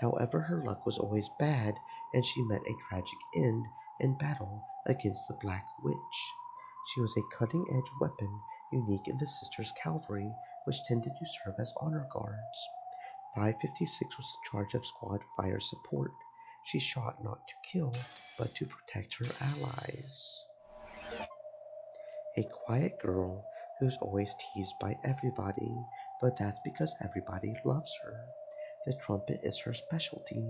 However, her luck was always bad, and she met a tragic end in battle against the Black Witch. She was a cutting edge weapon, unique in the sisters' cavalry, which tended to serve as honor guards. 556 was in charge of squad fire support. She shot not to kill, but to protect her allies. A quiet girl who's always teased by everybody, but that's because everybody loves her. The trumpet is her specialty.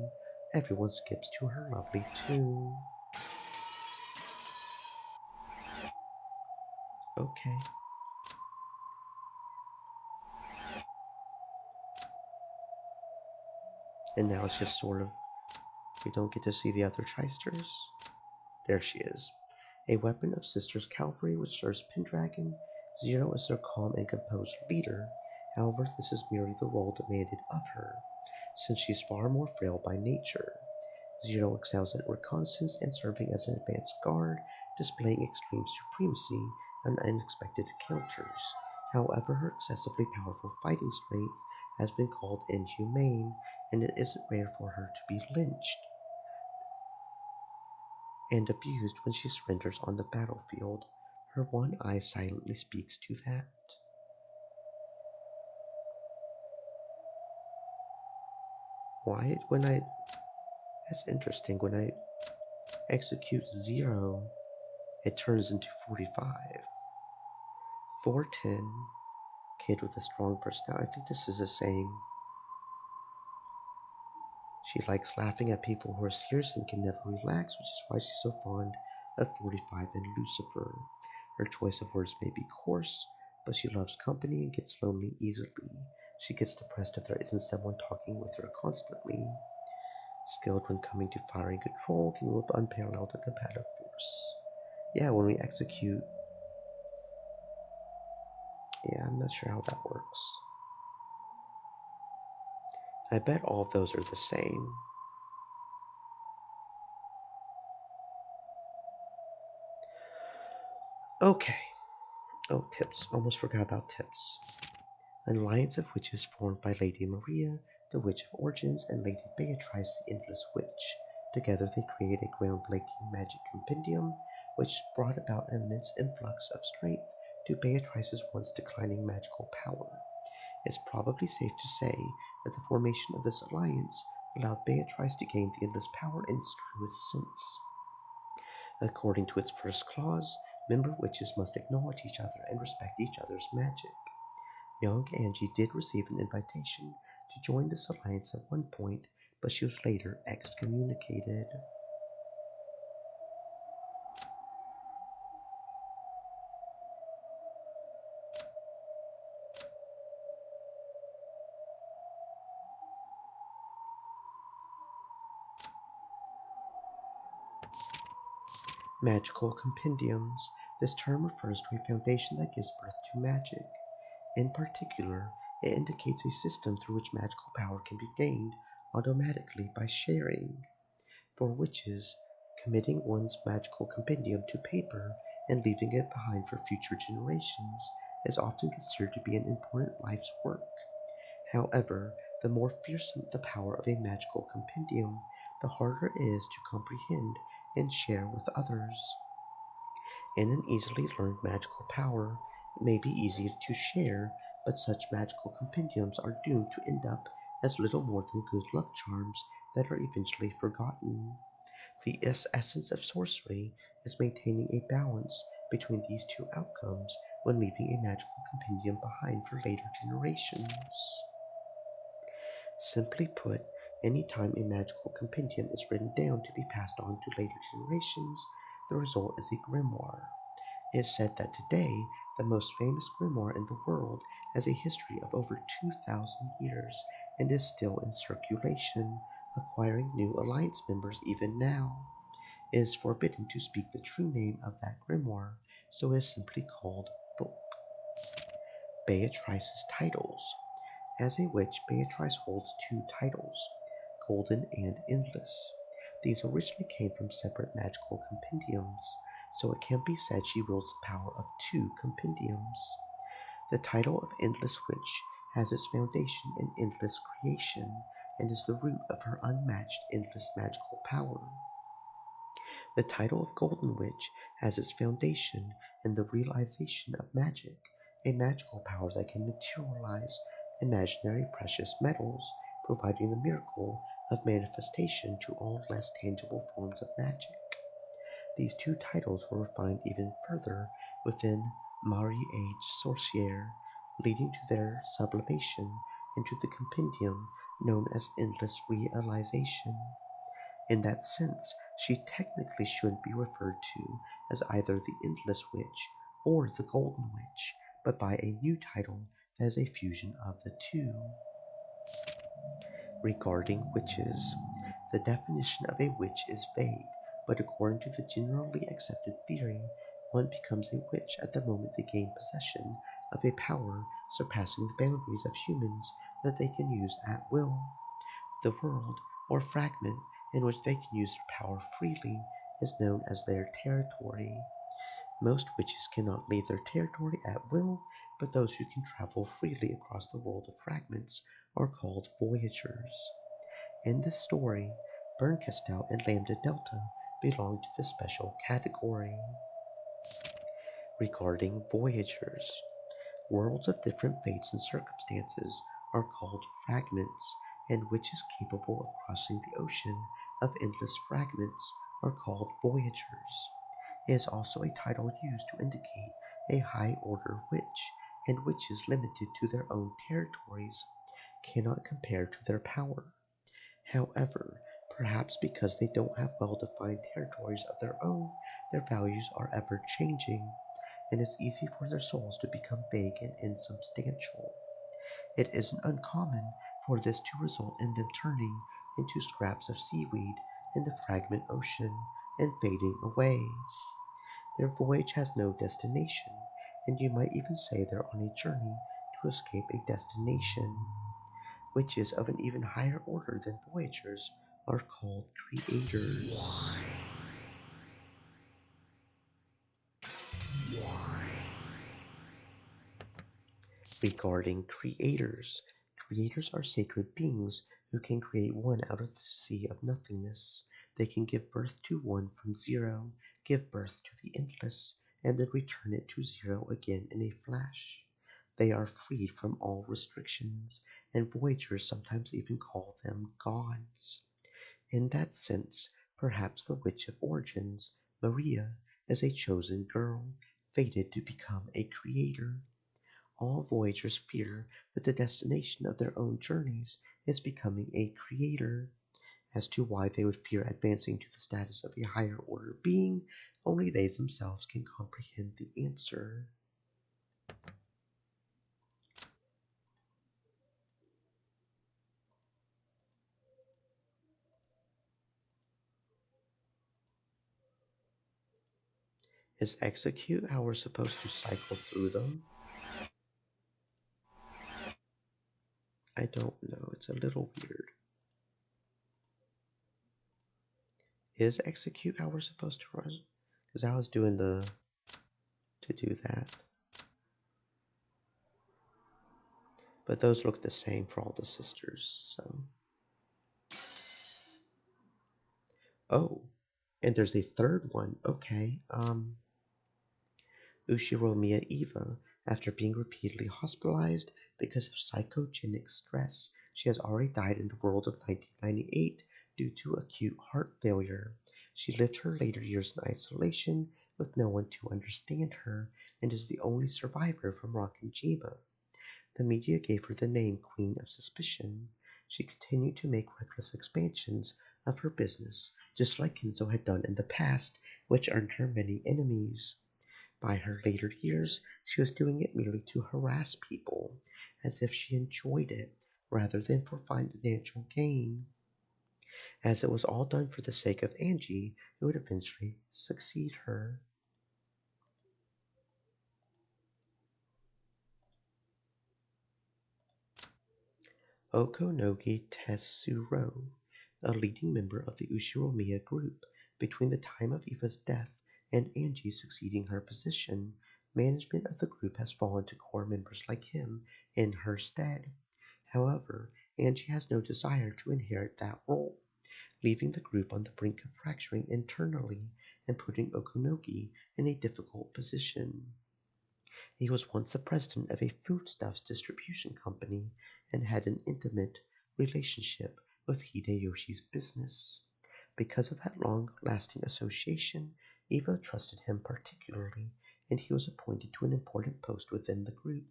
Everyone skips to her lovely tune. Okay. And now it's just sort of, we don't get to see the other Chysters. There she is. A weapon of Sisters Cavalry which serves Pendragon. Zero is their calm and composed leader. However, this is merely the role demanded of her, since she's far more frail by nature. Zero excels at reconnaissance and serving as an advanced guard, displaying extreme supremacy and unexpected encounters. However, her excessively powerful fighting strength has been called inhumane, and it isn't rare for her to be lynched and abused when she surrenders on the battlefield. Her one eye silently speaks to that. Why, when I. That's interesting. When I execute 0, it turns into 45. 410, kid with a strong personality. I think this is the same. She likes laughing at people who are serious and can never relax, which is why she's so fond of 45 and Lucifer. Her choice of words may be coarse, but she loves company and gets lonely easily. She gets depressed if there isn't someone talking with her constantly. Skilled when coming to firing control, can wield unparalleled and combative force. Yeah, when we execute. Yeah, I'm not sure how that works. I bet all of those are the same. Okay. Oh, tips. Almost forgot about tips. An alliance of witches formed by Lady Maria, the Witch of Origins, and Lady Beatrice, the Endless Witch. Together they create a groundbreaking magic compendium, which brought about an immense influx of strength to Beatrice's once declining magical power. It's probably safe to say that the formation of this alliance allowed Beatrice to gain the endless power in its truest sense. According to its first clause, member witches must acknowledge each other and respect each other's magic. Young Angie did receive an invitation to join this alliance at one point, but she was later excommunicated. Magical compendiums. This term refers to a foundation that gives birth to magic. In particular, it indicates a system through which magical power can be gained automatically by sharing. For witches, committing one's magical compendium to paper and leaving it behind for future generations is often considered to be an important life's work. However, the more fearsome the power of a magical compendium, the harder it is to comprehend and share with others. In an easily learned magical power, it may be easy to share, but such magical compendiums are doomed to end up as little more than good luck charms that are eventually forgotten. The essence of sorcery is maintaining a balance between these two outcomes when leaving a magical compendium behind for later generations. Simply put, any time a magical compendium is written down to be passed on to later generations, the result is a grimoire. It is said that today, the most famous grimoire in the world has a history of over 2,000 years and is still in circulation, acquiring new alliance members even now. It is forbidden to speak the true name of that grimoire, so it is simply called Book. Beatrice's titles. As a witch, Beatrice holds two titles, Golden and Endless. These originally came from separate magical compendiums, so it can be said she wields the power of two compendiums. The title of Endless Witch has its foundation in endless creation and is the root of her unmatched endless magical power. The title of Golden Witch has its foundation in the realization of magic, a magical power that can materialize imaginary precious metals, providing the miracle of manifestation to all less tangible forms of magic. These two titles were refined even further within Marie-Age Sorcière, leading to their sublimation into the compendium known as Endless Realization. In that sense, she technically shouldn't be referred to as either the Endless Witch or the Golden Witch, but by a new title that is a fusion of the two. Regarding witches, the definition of a witch is vague, but according to the generally accepted theory, one becomes a witch at the moment they gain possession of a power surpassing the boundaries of humans that they can use at will. The world, or fragment, in which they can use their power freely is known as their territory. Most witches cannot leave their territory at will, but those who can travel freely across the world of fragments are called voyagers. In this story, Bernkastel and Lambda Delta belong to the special category. Regarding voyagers, worlds of different fates and circumstances are called fragments, and witches capable of crossing the ocean of endless fragments are called voyagers. It is also a title used to indicate a high order witch, and witches limited to their own territories cannot compare to their power. However, perhaps because they don't have well defined territories of their own, their values are ever changing, and it's easy for their souls to become vague and insubstantial. It isn't uncommon for this to result in them turning into scraps of seaweed in the fragment ocean and fading away. Their voyage has no destination, and you might even say they're on a journey to escape a destination. Witches of an even higher order than voyagers are called creators. Regarding creators, creators are sacred beings who can create one out of the sea of nothingness. They can give birth to one from zero, give birth to the endless, and then return it to zero again in a flash. They are freed from all restrictions, and voyagers sometimes even call them gods. In that sense, perhaps the Witch of Origins, Maria, is a chosen girl, fated to become a creator. All voyagers fear that the destination of their own journeys is becoming a creator. As to why they would fear advancing to the status of a higher order being, only they themselves can comprehend the answer. Is execute how we're supposed to cycle through them? I don't know. It's a little weird. Is execute how we're supposed to run? Because I was doing the to do that. But those look the same for all the sisters, so. Oh, and there's a third one. Okay. Ushiromiya Eva, after being repeatedly hospitalized because of psychogenic stress, she has already died in the world of 1998 due to acute heart failure. She lived her later years in isolation with no one to understand her and is the only survivor from Rakanjiba. The media gave her the name Queen of Suspicion. she continued to make reckless expansions of her business, just like Kinzo had done in the past, which earned her many enemies. By her later years, she was doing it merely to harass people, as if she enjoyed it, rather than for financial gain, as it was all done for the sake of Angie, who would eventually succeed her. Okonogi Tetsuro, a leading member of the Ushiromiya group. Between the time of Eva's death and Angie succeeding her position, management of the group has fallen to core members like him in her stead. However, Angie has no desire to inherit that role, leaving the group on the brink of fracturing internally and putting Okonogi in a difficult position. He was once the president of a foodstuffs distribution company and had an intimate relationship with Hideyoshi's business. Because of that long lasting association, Eva trusted him particularly, and he was appointed to an important post within the group.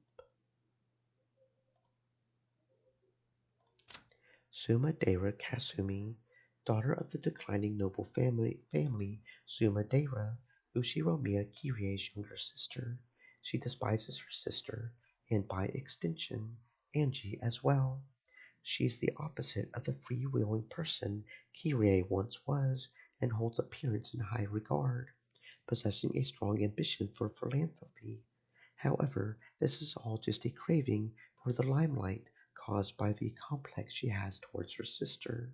Sumadera Kasumi, daughter of the declining noble family Sumadera, Ushiromiya Kirie's younger sister. She despises her sister, and by extension, Angie as well. She's the opposite of the free-wheeling person Kirie once was, and holds appearance in high regard, possessing a strong ambition for philanthropy. However, this is all just a craving for the limelight caused by the complex she has towards her sister.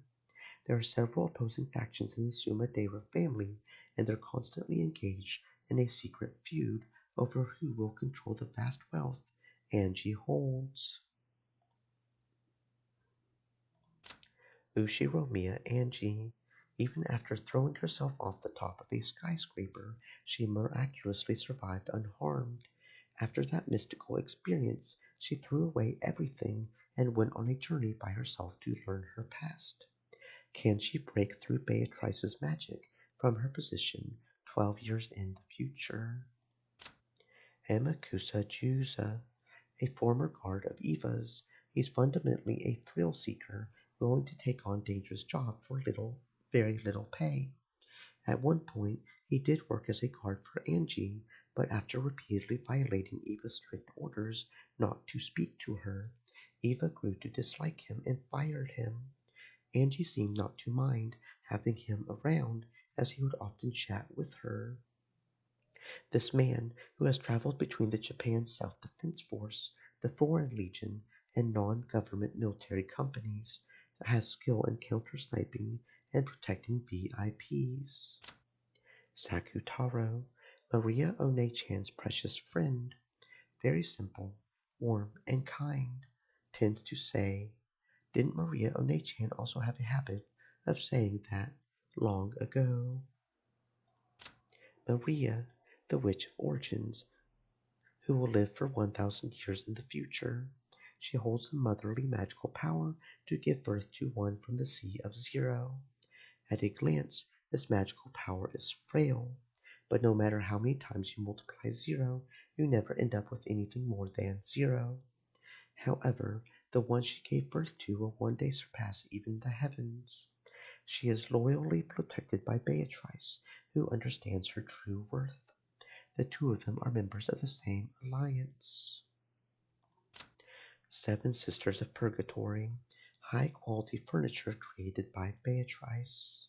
There are several opposing factions in the Sumadera family, and they're constantly engaged in a secret feud over who will control the vast wealth Angie holds. Ushiromiya Angie. Even after throwing herself off the top of a skyscraper, she miraculously survived unharmed. After that mystical experience, she threw away everything and went on a journey by herself to learn her past. Can she break through Beatrice's magic from her position 12 years in the future? Amakusa Jusa, a former guard of Eva's, he's fundamentally a thrill seeker willing to take on dangerous jobs for very little pay. At one point, he did work as a guard for Angie, but after repeatedly violating Eva's strict orders not to speak to her, Eva grew to dislike him and fired him. Angie seemed not to mind having him around, as he would often chat with her. This man, who has traveled between the Japan Self-Defense Force, the Foreign Legion, and non-government military companies, has skill in counter-sniping and protecting VIPs. Sakutaro, Maria One-chan's precious friend, very simple, warm, and kind, tends to say, "Didn't Maria One-chan also have a habit of saying that long ago?" Maria, the Witch of Origins, who will live for 1,000 years in the future. She holds the motherly magical power to give birth to one from the sea of zero. At a glance, this magical power is frail, but no matter how many times you multiply zero, you never end up with anything more than zero. However, the one she gave birth to will one day surpass even the heavens. She is loyally protected by Beatrice, who understands her true worth. The two of them are members of the same alliance. Seven Sisters of Purgatory, high quality furniture created by Beatrice.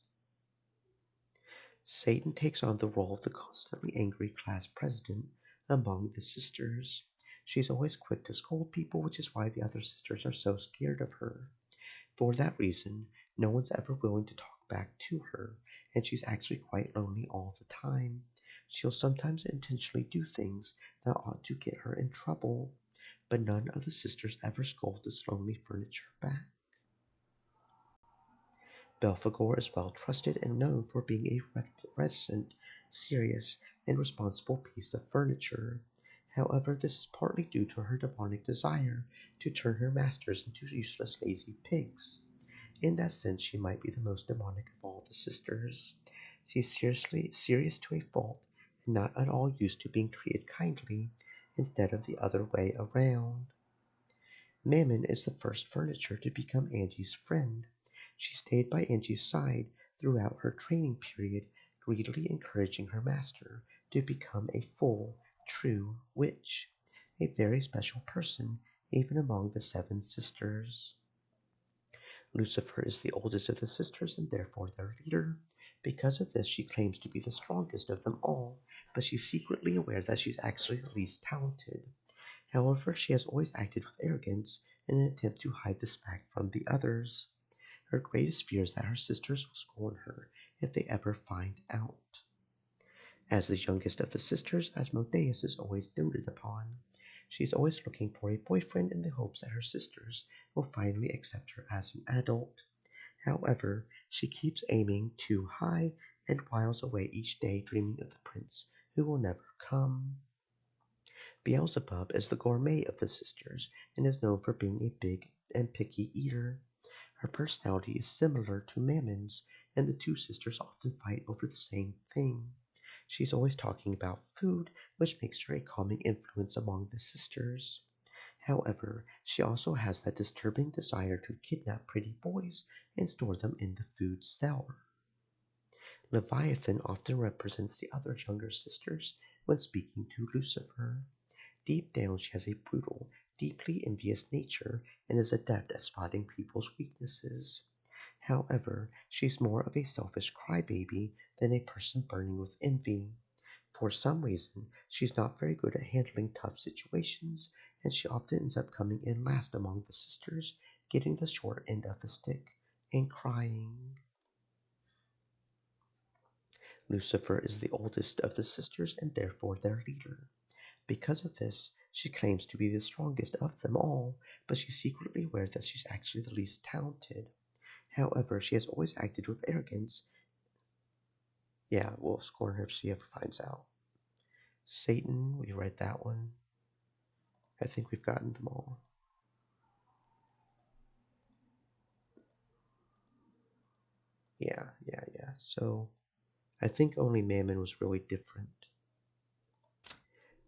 Satan takes on the role of the constantly angry class president among the sisters. She's always quick to scold people, which is why the other sisters are so scared of her. For that reason, no one's ever willing to talk back to her, and she's actually quite lonely all the time. She'll sometimes intentionally do things that ought to get her in trouble, but none of the sisters ever scold this lonely furniture back. Belphegor is well trusted and known for being a reticent, serious, and responsible piece of furniture. However, this is partly due to her demonic desire to turn her masters into useless, lazy pigs. In that sense, she might be the most demonic of all the sisters. She's serious to a fault, and not at all used to being treated kindly, instead of the other way around. Mammon is the first furniture to become Angie's friend. She stayed by Angie's side throughout her training period, greedily encouraging her master to become a full, true witch, a very special person even among the seven sisters. Lucifer is the oldest of the sisters and therefore their leader. Because of this, she claims to be the strongest of them all, but she's secretly aware that she's actually the least talented. However, she has always acted with arrogance in an attempt to hide this fact from the others. Her greatest fear is that her sisters will scorn her if they ever find out. As the youngest of the sisters, Asmodeus is always doted upon. She is always looking for a boyfriend in the hopes that her sisters will finally accept her as an adult. However, she keeps aiming too high and whiles away each day dreaming of the prince who will never come. Beelzebub is the gourmet of the sisters and is known for being a big and picky eater. Her personality is similar to Mammon's, and the two sisters often fight over the same thing. She's always talking about food, which makes her a calming influence among the sisters. However, she also has that disturbing desire to kidnap pretty boys and store them in the food cellar. Leviathan often represents the other younger sisters when speaking to Lucifer. Deep down, she has a brutal, deeply envious nature and is adept at spotting people's weaknesses. However, she's more of a selfish crybaby than a person burning with envy. For some reason, she's not very good at handling tough situations, and she often ends up coming in last among the sisters, getting the short end of the stick, and crying. Lucifer is the oldest of the sisters and therefore their leader. Because of this, she claims to be the strongest of them all, but she's secretly aware that she's actually the least talented. However, she has always acted with arrogance. Yeah, we'll scorn her if she ever finds out. Satan, we read that one. I think we've gotten them all. Yeah. So I think only Mammon was really different.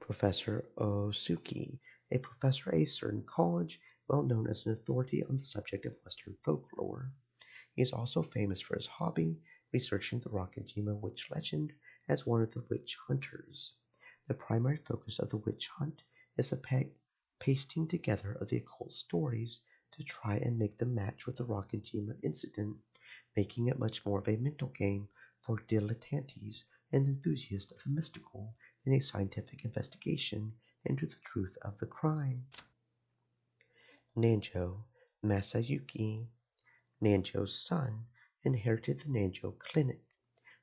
Professor Osuki, a professor at a certain college, well known as an authority on the subject of Western folklore. He is also famous for his hobby, researching the Rakajima witch legend as one of the witch hunters. The primary focus of the witch hunt is the pasting together of the occult stories to try and make them match with the Rakajima incident, making it much more of a mental game for dilettantes and enthusiasts of the mystical in a scientific investigation into the truth of the crime. Nanjo Masayuki, Nanjo's son, inherited the Nanjo Clinic.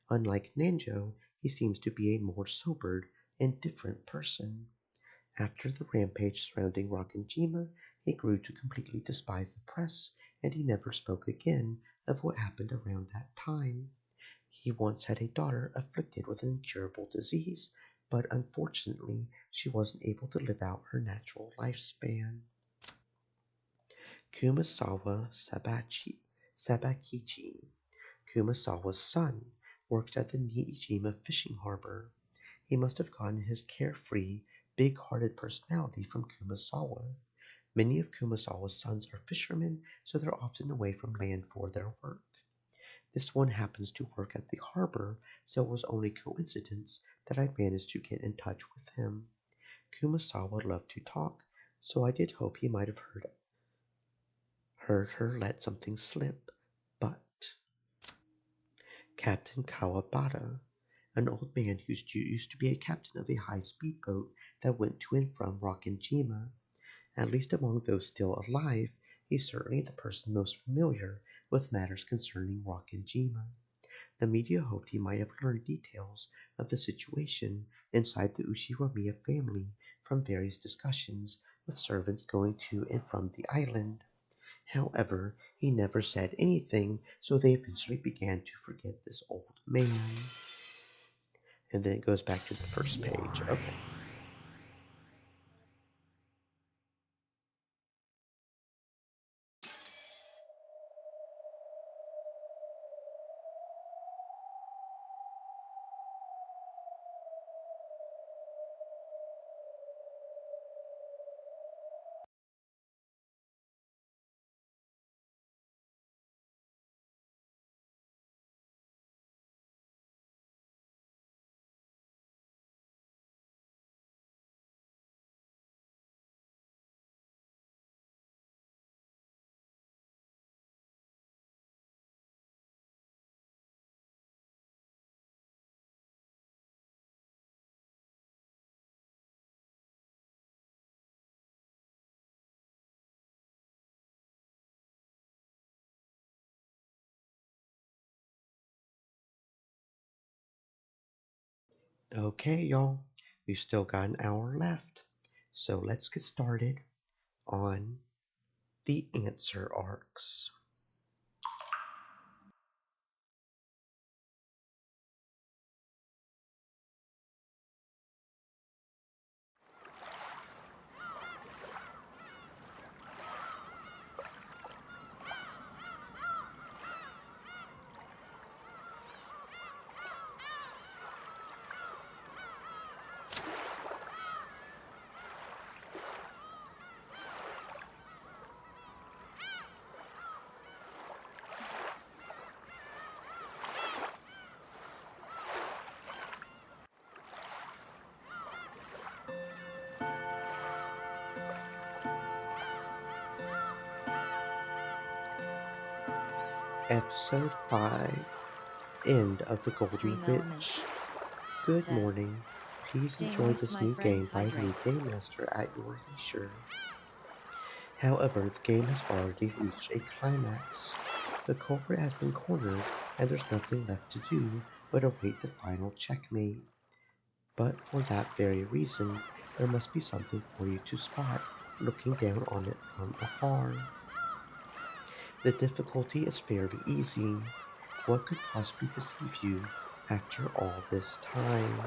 Unlike Nanjo, he seems to be a more sobered and different person. After the rampage surrounding Rakanjima, he grew to completely despise the press, and he never spoke again of what happened around that time. He once had a daughter afflicted with an incurable disease, but unfortunately she wasn't able to live out her natural lifespan. Sabakichi, Kumasawa's son, worked at the Niijima fishing harbor. He must have gotten his carefree, big-hearted personality from Kumasawa. Many of Kumasawa's sons are fishermen, so they're often away from land for their work. This one happens to work at the harbor, so it was only coincidence that I managed to get in touch with him. Kumasawa loved to talk, so I did hope he might have heard her let something slip. But Captain Kawabata, an old man who used to be a captain of a high-speed boat that went to and from Rakanjima, at least among those still alive, he's certainly the person most familiar with matters concerning Rakanjima. The media hoped he might have learned details of the situation inside the Ushiwamiya family from various discussions with servants going to and from the island. However, he never said anything, so they eventually began to forget this old man. And then it goes back to the first page. Okay. Okay, y'all, we've still got an hour left, so let's get started on the answer arcs. Episode 5, End of the Golden Stream elements. Witch. Good Set. morning. Please Stay enjoy moist, this my new game friends, by me, hydrate. Game Master, at your leisure. However, the game has already reached a climax. The culprit has been cornered, and there's nothing left to do but await the final checkmate. But for that very reason, there must be something for you to spot looking down on it from afar. The difficulty is fairly easy. What could possibly deceive you after all this time?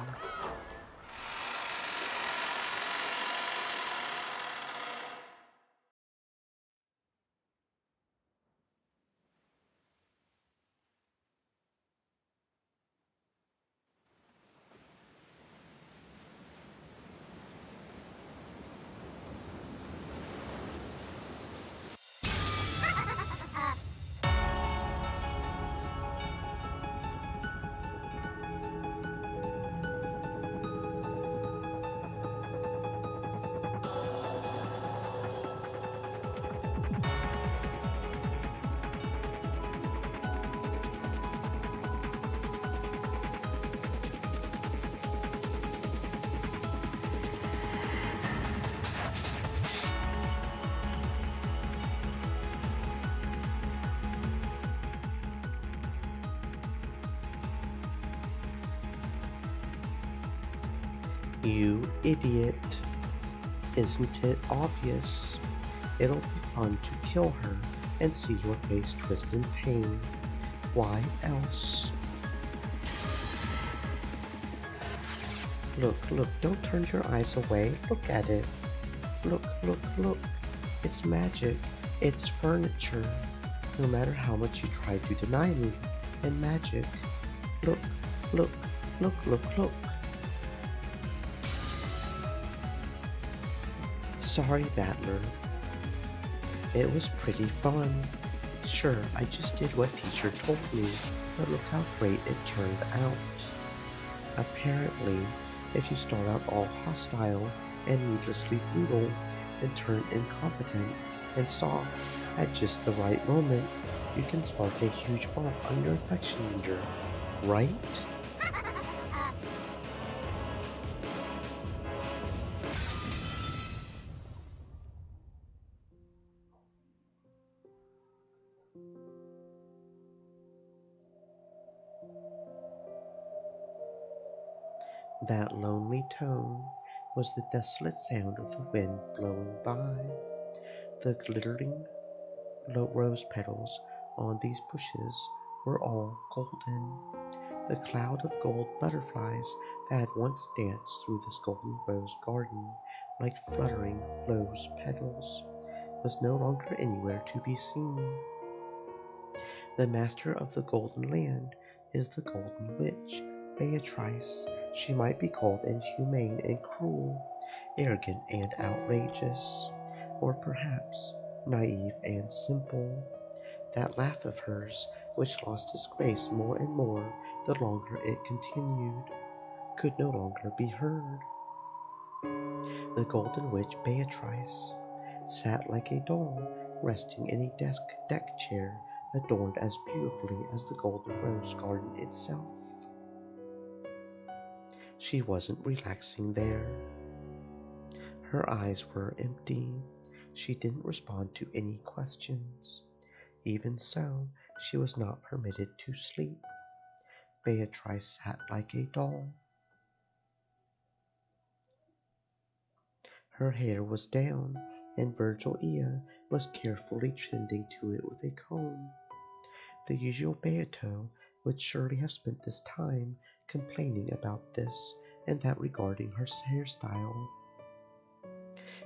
You idiot. Isn't it obvious? It'll be fun to kill her and see your face twist in pain. Why else? Look, look, don't turn your eyes away. Look at it. Look, look, look. It's magic. It's furniture. No matter how much you try to deny me and magic. Look, look, look, look, look. Sorry, Battler. It was pretty fun. Sure, I just did what teacher told me, but look how great it turned out. Apparently, if you start out all hostile and needlessly brutal, and turn incompetent and soft at just the right moment, you can spark a huge bump on your affection meter, right? That lonely tone was the desolate sound of the wind blowing by. The glittering rose petals on these bushes were all golden. The cloud of gold butterflies that had once danced through this golden rose garden like fluttering rose petals was no longer anywhere to be seen. The master of the Golden Land is the Golden Witch, Beatrice. She might be called inhumane and cruel, arrogant and outrageous, or perhaps naive and simple. That laugh of hers, which lost its grace more and more the longer it continued, could no longer be heard. The Golden Witch Beatrice sat like a doll, resting in a deck chair adorned as beautifully as the Golden Rose Garden itself. She wasn't relaxing there. Her eyes were empty. She didn't respond to any questions. Even so, she was not permitted to sleep. Beatrice sat like a doll. Her hair was down, and Virgilia was carefully tending to it with a comb. The usual Beato would surely have spent this time complaining about this and that regarding her hairstyle.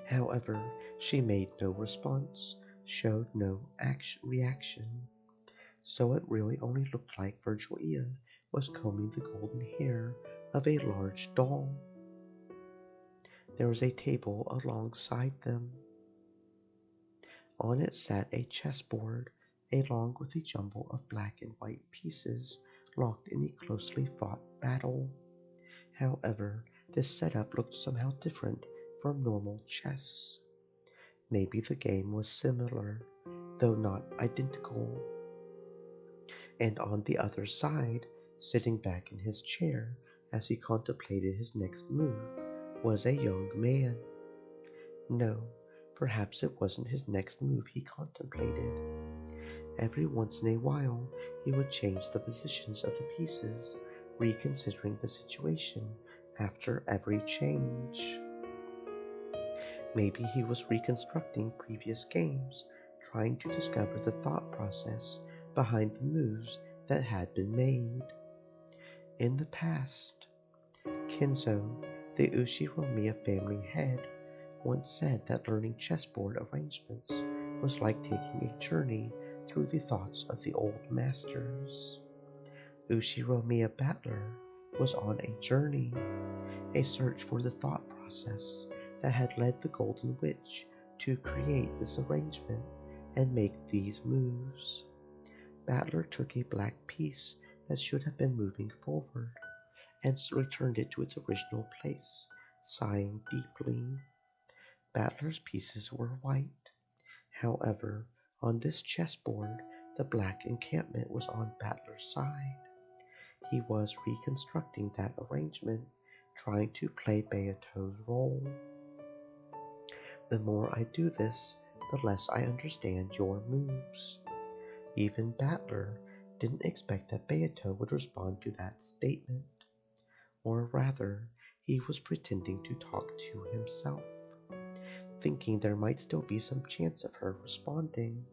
However, she made no response, showed no reaction, so it really only looked like Virgilia was combing the golden hair of a large doll. There was a table alongside them. On it sat a chessboard, along with a jumble of black and white pieces locked in a closely fought battle. However, this setup looked somehow different from normal chess. Maybe the game was similar, though not identical. And on the other side, sitting back in his chair as he contemplated his next move, was a young man. No, perhaps it wasn't his next move he contemplated. Every once in a while, he would change the positions of the pieces, reconsidering the situation after every change. Maybe he was reconstructing previous games, trying to discover the thought process behind the moves that had been made. In the past, Kenzo, the Ushiromiya family head, once said that learning chessboard arrangements was like taking a journey through the thoughts of the old masters. Ushiromiya Battler was on a journey, a search for the thought process that had led the Golden Witch to create this arrangement and make these moves. Battler took a black piece that should have been moving forward and returned it to its original place, sighing deeply. Battler's pieces were white. However, on this chessboard, the black encampment was on Battler's side. He was reconstructing that arrangement, trying to play Beato's role. The more I do this, the less I understand your moves. Even Battler didn't expect that Beato would respond to that statement. Or rather, he was pretending to talk to himself, thinking there might still be some chance of her responding.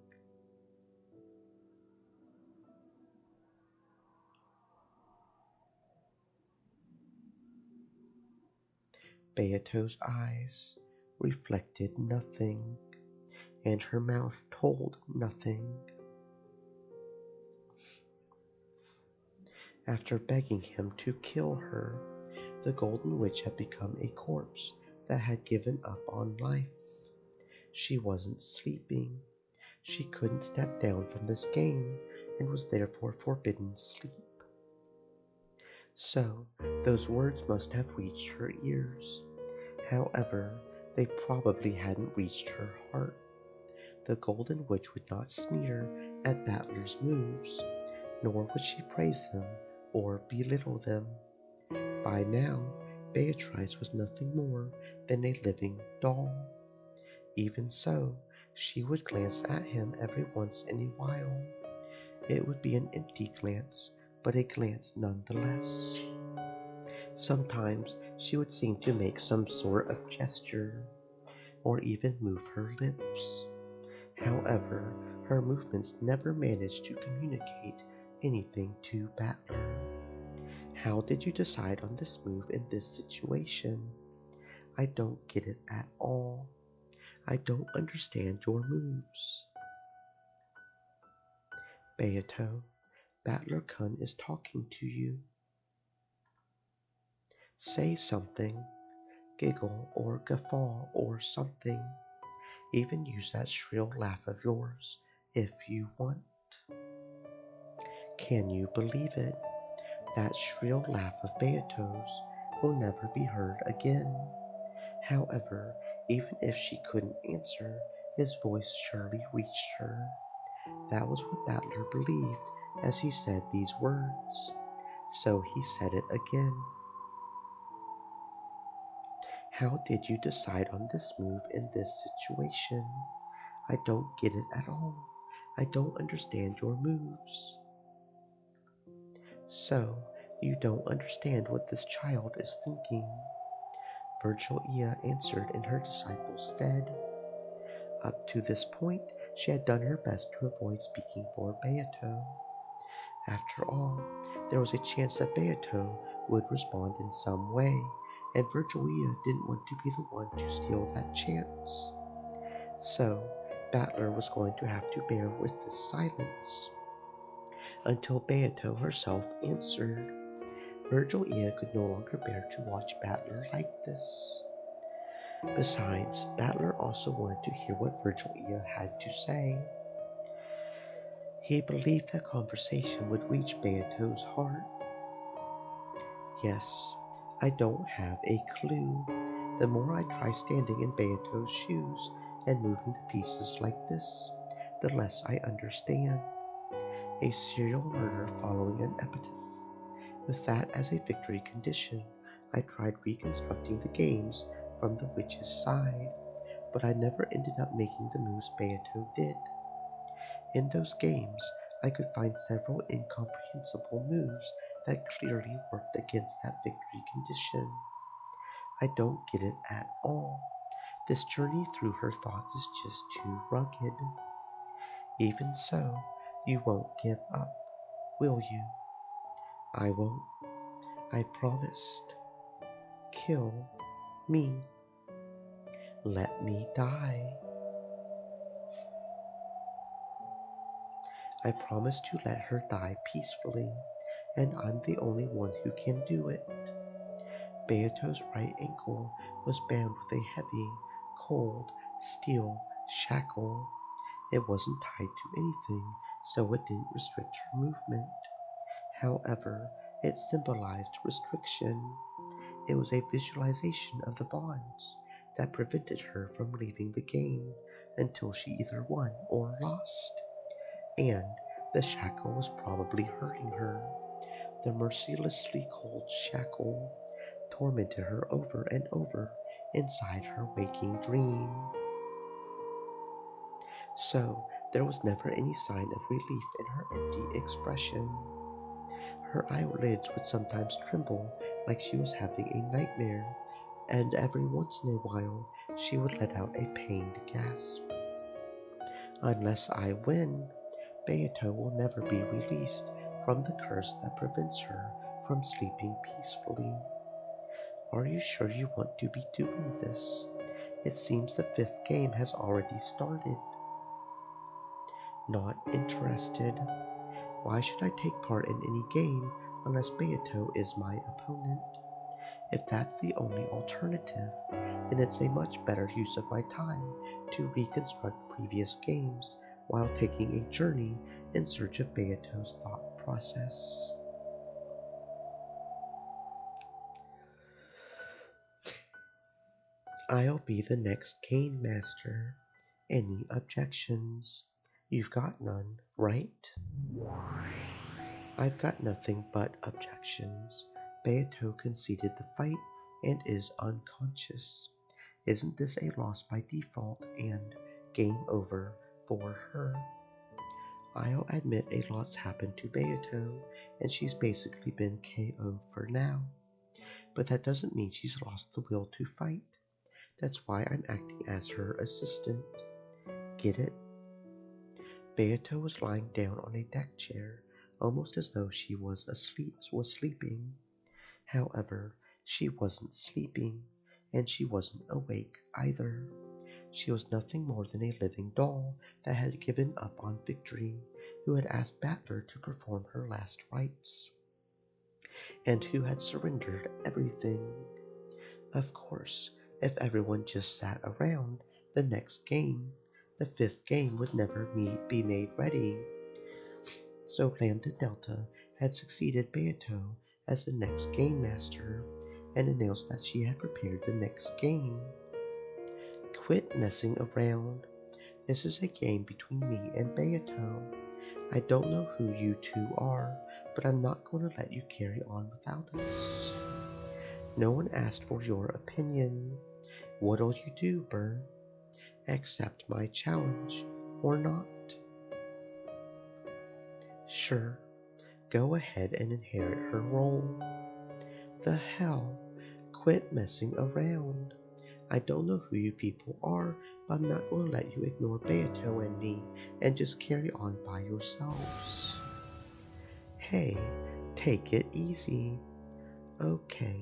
Beato's eyes reflected nothing, and her mouth told nothing. After begging him to kill her, the Golden Witch had become a corpse that had given up on life. She wasn't sleeping. She couldn't step down from this game and was therefore forbidden sleep. So, those words must have reached her ears. However, they probably hadn't reached her heart. The Golden Witch would not sneer at Battler's moves, nor would she praise them or belittle them. By now, Beatrice was nothing more than a living doll. Even so, she would glance at him every once in a while. It would be an empty glance, but a glance nonetheless. Sometimes she would seem to make some sort of gesture, or even move her lips. However, her movements never managed to communicate anything to Battler. How did you decide on this move in this situation? I don't get it at all. I don't understand your moves. Beato, Battler-kun is talking to you. Say something, giggle or guffaw or something. Even use that shrill laugh of yours if you want. Can you believe it? That shrill laugh of Beato's will never be heard again. However, even if she couldn't answer, his voice surely reached her. That was what Battler believed as he said these words. So he said it again. How did you decide on this move in this situation? I don't get it at all. I don't understand your moves. So, you don't understand what this child is thinking. Virgil Ea answered in her disciple's stead. Up to this point, she had done her best to avoid speaking for Beato. After all, there was a chance that Beato would respond in some way, and Virgil Ea didn't want to be the one to steal that chance. So, Battler was going to have to bear with this silence until Beato herself answered. Virgil Ea could no longer bear to watch Battler like this. Besides, Battler also wanted to hear what Virgil Ea had to say. He believed that conversation would reach Beato's heart. Yes, I don't have a clue. The more I try standing in Beato's shoes and moving the pieces like this, the less I understand. A serial murder following an epitaph. With that as a victory condition, I tried reconstructing the games from the witch's side, but I never ended up making the moves Beato did. In those games, I could find several incomprehensible moves that clearly worked against that victory condition. I don't get it at all. This journey through her thoughts is just too rugged. Even so, you won't give up, will you? I won't. I promised. Kill me. Let me die. I promised to let her die peacefully, and I'm the only one who can do it. Beato's right ankle was bound with a heavy, cold, steel shackle. It wasn't tied to anything, so it didn't restrict her movement. However, it symbolized restriction. It was a visualization of the bonds that prevented her from leaving the game until she either won or lost. And the shackle was probably hurting her. The mercilessly cold shackle tormented her over and over inside her waking dream. So there was never any sign of relief in her empty expression. Her eyelids would sometimes tremble like she was having a nightmare, and every once in a while she would let out a pained gasp. Unless I win, Beato will never be released from the curse that prevents her from sleeping peacefully. Are you sure you want to be doing this? It seems the fifth game has already started. Not interested. Why should I take part in any game unless Beato is my opponent? If that's the only alternative, then it's a much better use of my time to reconstruct previous games while taking a journey in search of Beato's thought process. I'll be the next game master. Any objections? You've got none, right? I've got nothing but objections. Beato conceded the fight and is unconscious. Isn't this a loss by default and game over for her? I'll admit a lot's happened to Beato, and she's basically been KO'd for now. But that doesn't mean she's lost the will to fight. That's why I'm acting as her assistant. Get it? Beato was lying down on a deck chair, almost as though she was sleeping. However, she wasn't sleeping, and she wasn't awake either. She was nothing more than a living doll that had given up on victory, who had asked Battler to perform her last rites, and who had surrendered everything. Of course, if everyone just sat around, the next game, the fifth game, would never be made ready. So Lambda Delta had succeeded Beato as the next game master and announced that she had prepared the next game. Quit messing around. This is a game between me and Beato. I don't know who you two are, but I'm not going to let you carry on without us. No one asked for your opinion. What'll you do, Burn? Accept my challenge or not? Sure, go ahead and inherit her role. The hell? Quit messing around. I don't know who you people are, but I'm not going to let you ignore Beato and me and just carry on by yourselves. Hey, take it easy. Okay,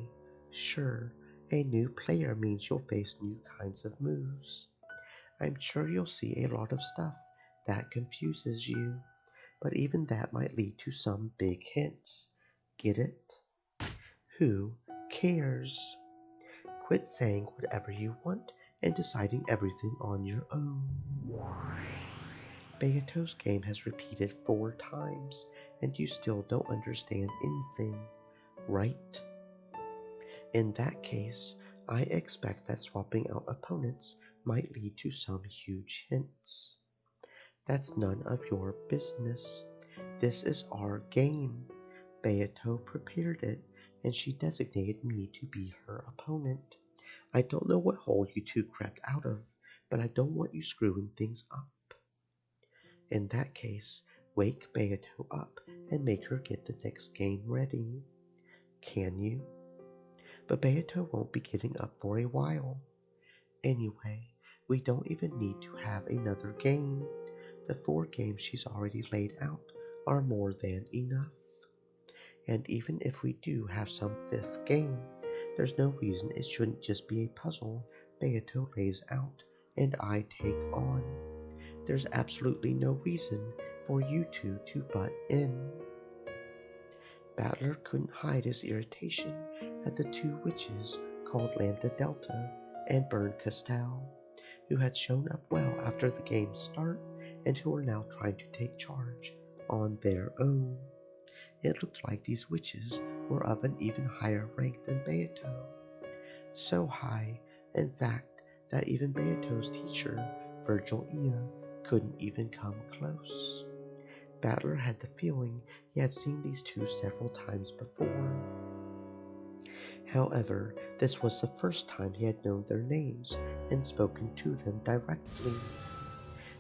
sure, a new player means you'll face new kinds of moves. I'm sure you'll see a lot of stuff that confuses you, but even that might lead to some big hints. Get it? Who cares? Quit saying whatever you want and deciding everything on your own. Beato's game has repeated 4 times, and you still don't understand anything, right? In that case, I expect that swapping out opponents might lead to some huge hints. That's none of your business. This is our game. Beato prepared it, and she designated me to be her opponent. I don't know what hole you two crept out of, but I don't want you screwing things up. In that case, wake Beato up and make her get the next game ready. Can you? But Beato won't be getting up for a while. Anyway, we don't even need to have another game. The 4 games she's already laid out are more than enough. And even if we do have some 5th game, there's no reason it shouldn't just be a puzzle Beato lays out and I take on. There's absolutely no reason for you two to butt in. Battler couldn't hide his irritation at the 2 witches called Lambda Delta and Burn Castell, who had shown up well after the game's start and who were now trying to take charge on their own. It looked like these witches were of an even higher rank than Beato. So high, in fact, that even Beato's teacher, Virgil Ea, couldn't even come close. Battler had the feeling he had seen these 2 several times before. However, this was the first time he had known their names and spoken to them directly.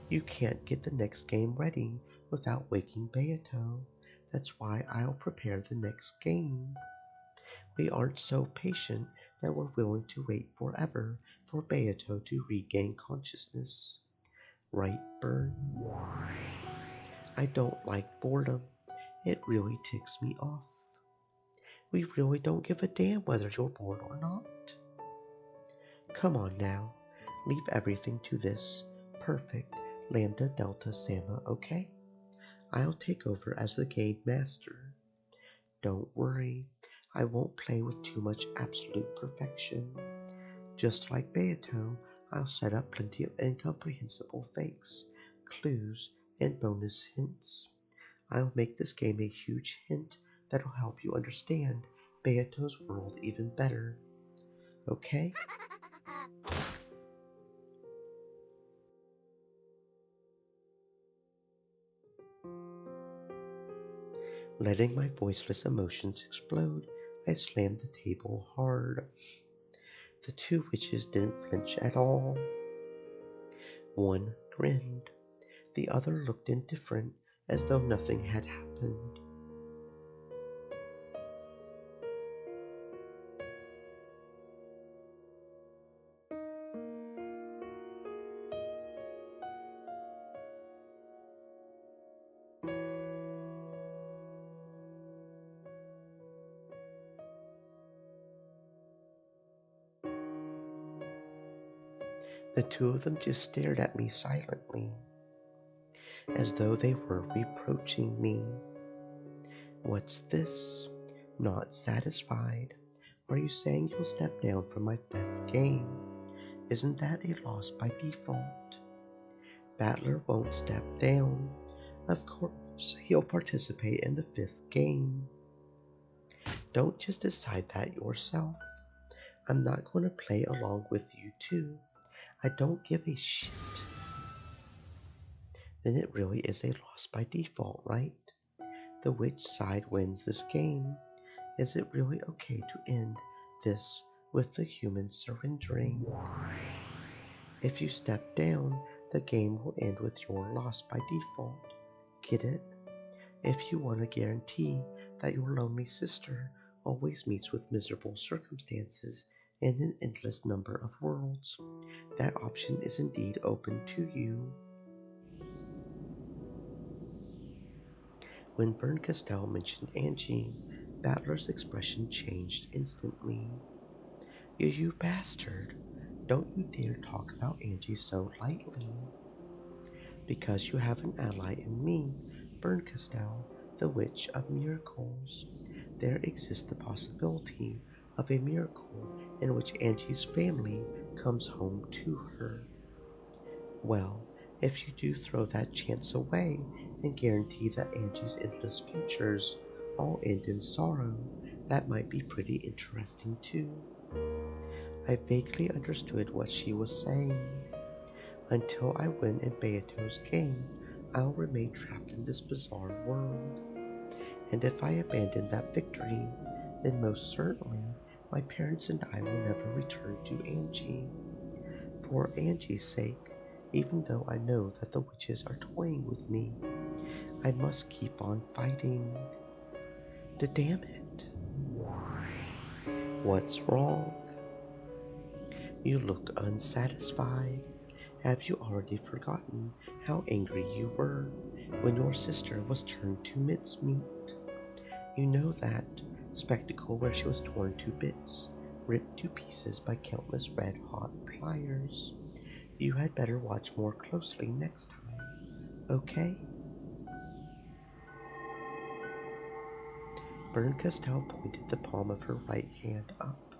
You can't get the next game ready without waking Beato. That's why I'll prepare the next game. We aren't so patient that we're willing to wait forever for Beato to regain consciousness. Right, Burn? I don't like boredom. It really ticks me off. We really don't give a damn whether you're bored or not. Come on now, leave everything to this perfect Lambda Delta Samma, okay? I'll take over as the game master. Don't worry, I won't play with too much absolute perfection. Just like Beato, I'll set up plenty of incomprehensible fakes, clues, and bonus hints. I'll make this game a huge hint that'll help you understand Beato's world even better. Okay? Letting my voiceless emotions explode, I slammed the table hard. The 2 witches didn't flinch at all. One grinned. The other looked indifferent, as though nothing had happened. The 2 of them just stared at me silently, as though they were reproaching me. What's this? Not satisfied? Are you saying you'll step down from my 5th game? Isn't that a loss by default? Battler won't step down. Of course, he'll participate in the 5th game. Don't just decide that yourself. I'm not going to play along with you two. I don't give a shit. Then it really is a loss by default, right? The which side wins this game? Is it really okay to end this with the humans surrendering? If you step down, the game will end with your loss by default. Get it? If you want to guarantee that your lonely sister always meets with miserable circumstances, in an endless number of worlds. That option is indeed open to you. When Bern Castell mentioned Angie, Battler's expression changed instantly. You bastard! Don't you dare talk about Angie so lightly. Because you have an ally in me, Bern Castell, the Witch of Miracles. There exists the possibility of a miracle in which Angie's family comes home to her. Well, if you do throw that chance away and guarantee that Angie's endless futures all end in sorrow, that might be pretty interesting too. I vaguely understood what she was saying. Until I win in Beato's game, I'll remain trapped in this bizarre world. And if I abandon that victory, then most certainly my parents and I will never return to Angie. For Angie's sake, even though I know that the witches are toying with me, I must keep on fighting. Damn it. What's wrong? You look unsatisfied. Have you already forgotten how angry you were when your sister was turned to mincemeat? You know that spectacle where she was torn to bits, ripped to pieces by countless red-hot pliers. You had better watch more closely next time, okay? Bern Castell pointed the palm of her right hand up.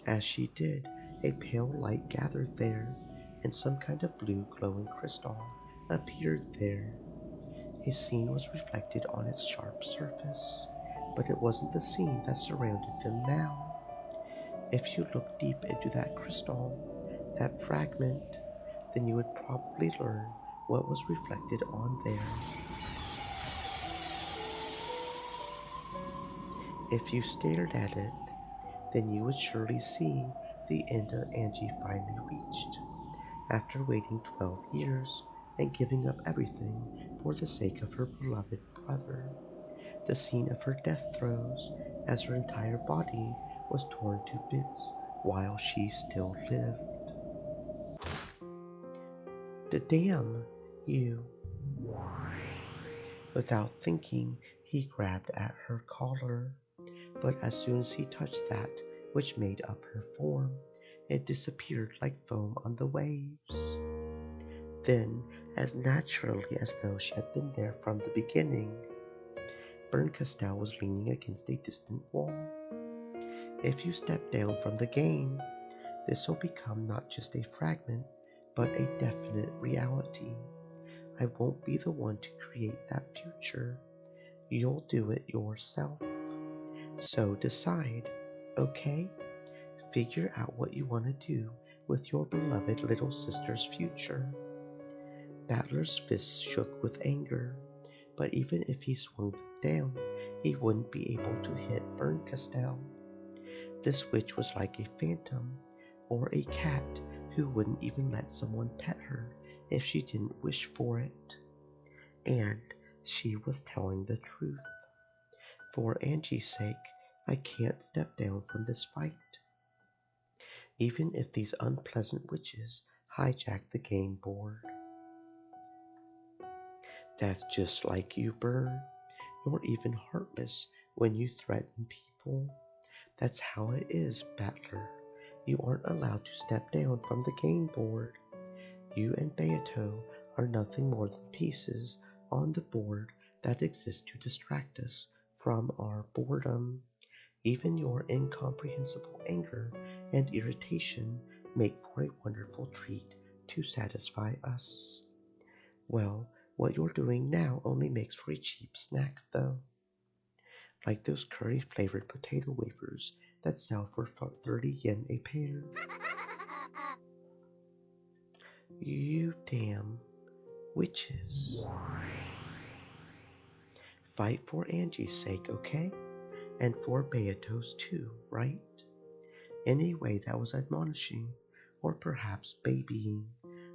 As she did, a pale light gathered there, and some kind of blue glowing crystal appeared there. A scene was reflected on its sharp surface, but it wasn't the scene that surrounded them now. If you look deep into that crystal, that fragment, then you would probably learn what was reflected on there. If you stared at it, then you would surely see the end Angie finally reached, after waiting 12 years and giving up everything for the sake of her beloved brother. The scene of her death throes, as her entire body was torn to bits while she still lived. Damn you. Without thinking, he grabbed at her collar, but as soon as he touched that which made up her form, it disappeared like foam on the waves. Then, as naturally as though she had been there from the beginning, Bern Castell was leaning against a distant wall. If you step down from the game, this will become not just a fragment, but a definite reality. I won't be the one to create that future. You'll do it yourself. So decide, okay? Figure out what you want to do with your beloved little sister's future. Battler's fists shook with anger, but even if he swung them down, he wouldn't be able to hit Bern Castell. This witch was like a phantom, or a cat who wouldn't even let someone pet her if she didn't wish for it. And she was telling the truth. For Angie's sake, I can't step down from this fight. Even if these unpleasant witches hijack the game board. That's just like you, Bern. You're even heartless when you threaten people. That's how it is, Battler. You aren't allowed to step down from the game board. You and Beato are nothing more than pieces on the board that exist to distract us from our boredom. Even your incomprehensible anger and irritation make for a wonderful treat to satisfy us. Well, what you're doing now only makes for a cheap snack, though. Like those curry-flavored potato wafers that sell for 30 yen a pair. You damn witches. Fight for Angie's sake, okay? And for Beato's too, right? In a way that was admonishing, or perhaps babying,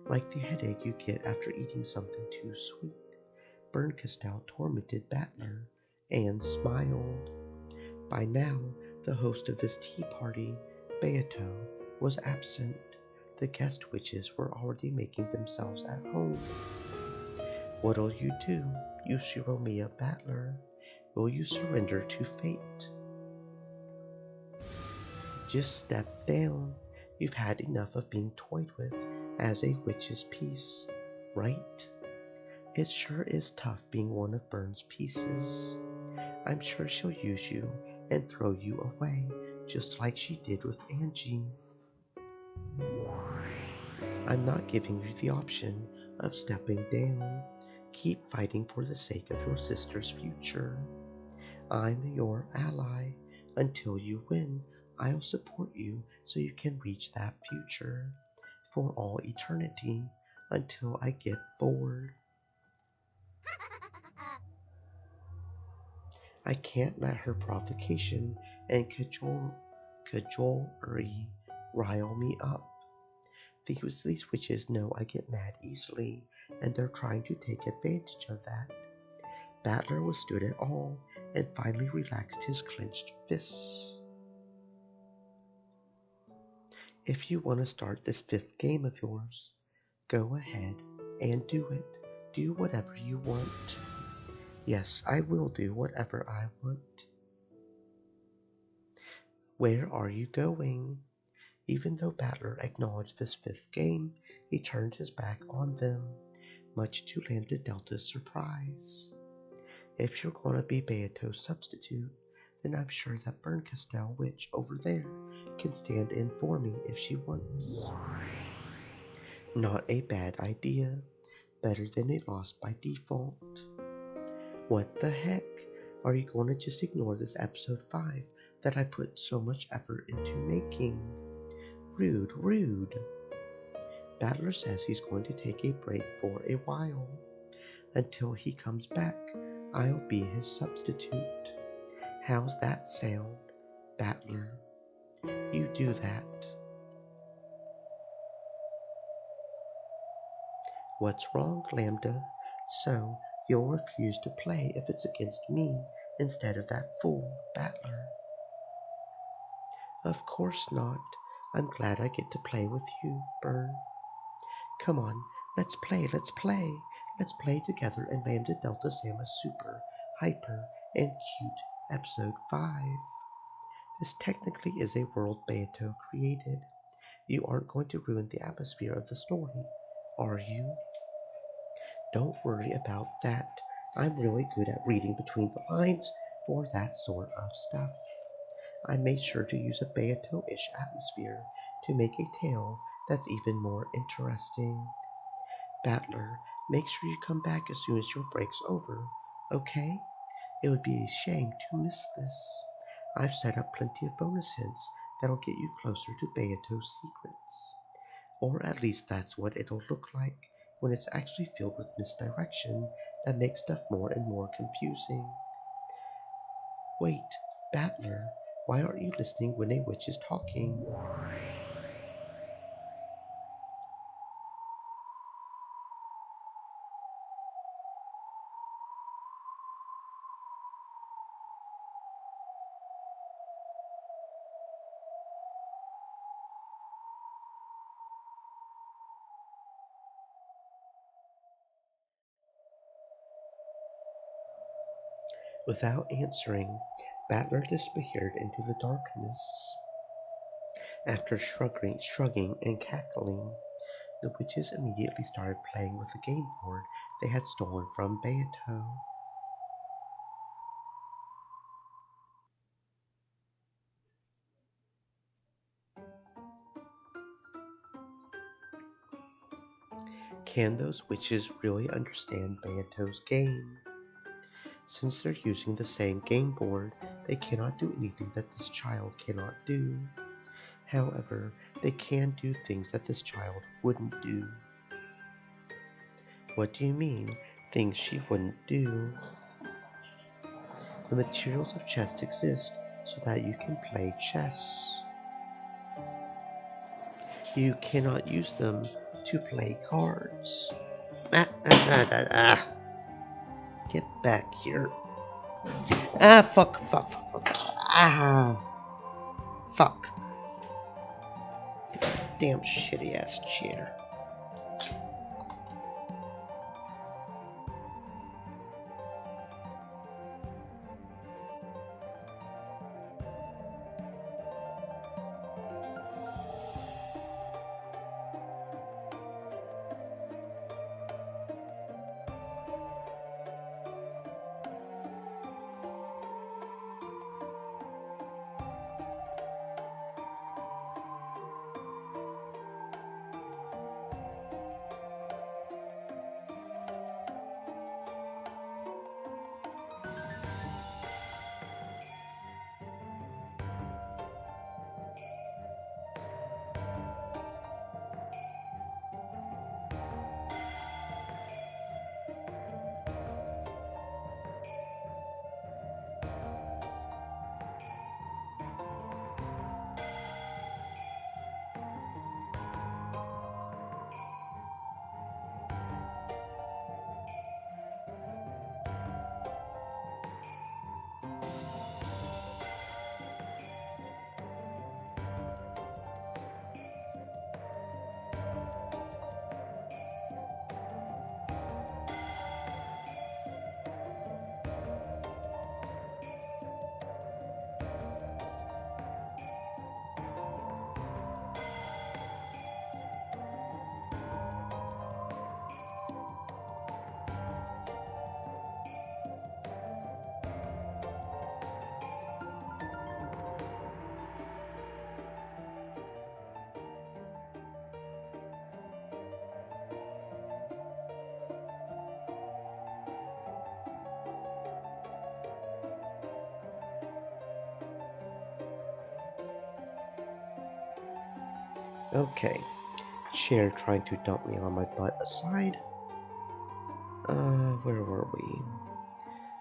like the headache you get after eating something too sweet. Bern Castell tormented Battler and smiled. By now, the host of this tea party, Beato was absent. The guest witches were already making themselves at home. What'll you do, Yushiromiya Battler? Will you surrender to fate? Just step down. You've had enough of being toyed with as a witch's piece, right? It sure is tough being one of Burn's pieces. I'm sure she'll use you and throw you away, just like she did with Angie. I'm not giving you the option of stepping down. Keep fighting for the sake of your sister's future. I'm your ally. Until you win, I'll support you so you can reach that future for all eternity until I get bored. I can't let her provocation and cajolery rile me up. These witches know I get mad easily, and they're trying to take advantage of that. Battler withstood it all and finally relaxed his clenched fists. If you want to start this fifth game of yours, go ahead and do it. Do whatever you want. Yes, I will do whatever I want. Where are you going? Even though Battler acknowledged this fifth game, he turned his back on them, much to Lambda Delta's surprise. If you're going to be Beato's substitute, then I'm sure that Berncastel witch over there can stand in for me if she wants. Not a bad idea. Better than a loss by default. What the heck? Are you going to just ignore this episode 5 that I put so much effort into making? Rude, rude. Battler says he's going to take a break for a while. Until he comes back, I'll be his substitute. How's that sound, Battler? You do that. What's wrong, Lambda? So, you'll refuse to play if it's against me instead of that fool, Battler? Of course not. I'm glad I get to play with you, Burn. Come on, let's play. Let's play together in Lambda Delta Samma Super, Hyper, and Cute Episode 5. This technically is a world Beato created. You aren't going to ruin the atmosphere of the story, are you? Don't worry about that. I'm really good at reading between the lines for that sort of stuff. I made sure to use a Beato-ish atmosphere to make a tale that's even more interesting. Battler, make sure you come back as soon as your break's over, okay? It would be a shame to miss this. I've set up plenty of bonus hints that'll get you closer to Beato's secrets. Or at least that's what it'll look like when it's actually filled with misdirection that makes stuff more and more confusing. Wait, Battler, why aren't you listening when a witch is talking? Without answering, Battler disappeared into the darkness. After shrugging and cackling, the witches immediately started playing with the game board they had stolen from Beato. Can those witches really understand Beato's game? Since they're using the same game board, they cannot do anything that this child cannot do. However, they can do things that this child wouldn't do. What do you mean, things she wouldn't do? The materials of chess exist so that you can play chess. You cannot use them to play cards. Get back here. Fuck. Fuck. Damn shitty ass chair. Okay, chair trying to dump me on my butt aside. Where were we?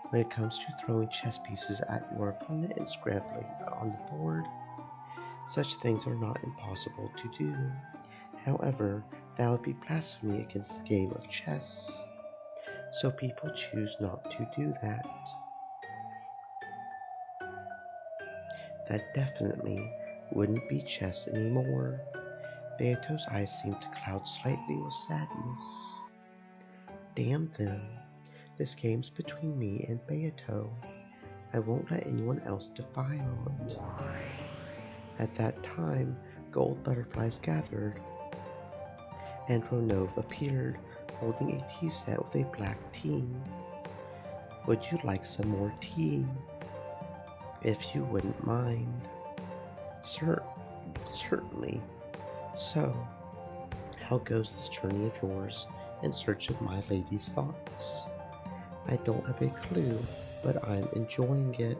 When it comes to throwing chess pieces at your opponent and scrambling on the board, such things are not impossible to do. However, that would be blasphemy against the game of chess. So people choose not to do that. That definitely wouldn't be chess anymore. Beato's eyes seemed to cloud slightly with sadness. Damn them. This game's between me and Beato. I won't let anyone else defile it. At that time, gold butterflies gathered, and Ronov appeared, holding a tea set with a black tea. Would you like some more tea? If you wouldn't mind. Certainly. So, how goes this journey of yours in search of my lady's thoughts? I don't have a clue, but I'm enjoying it.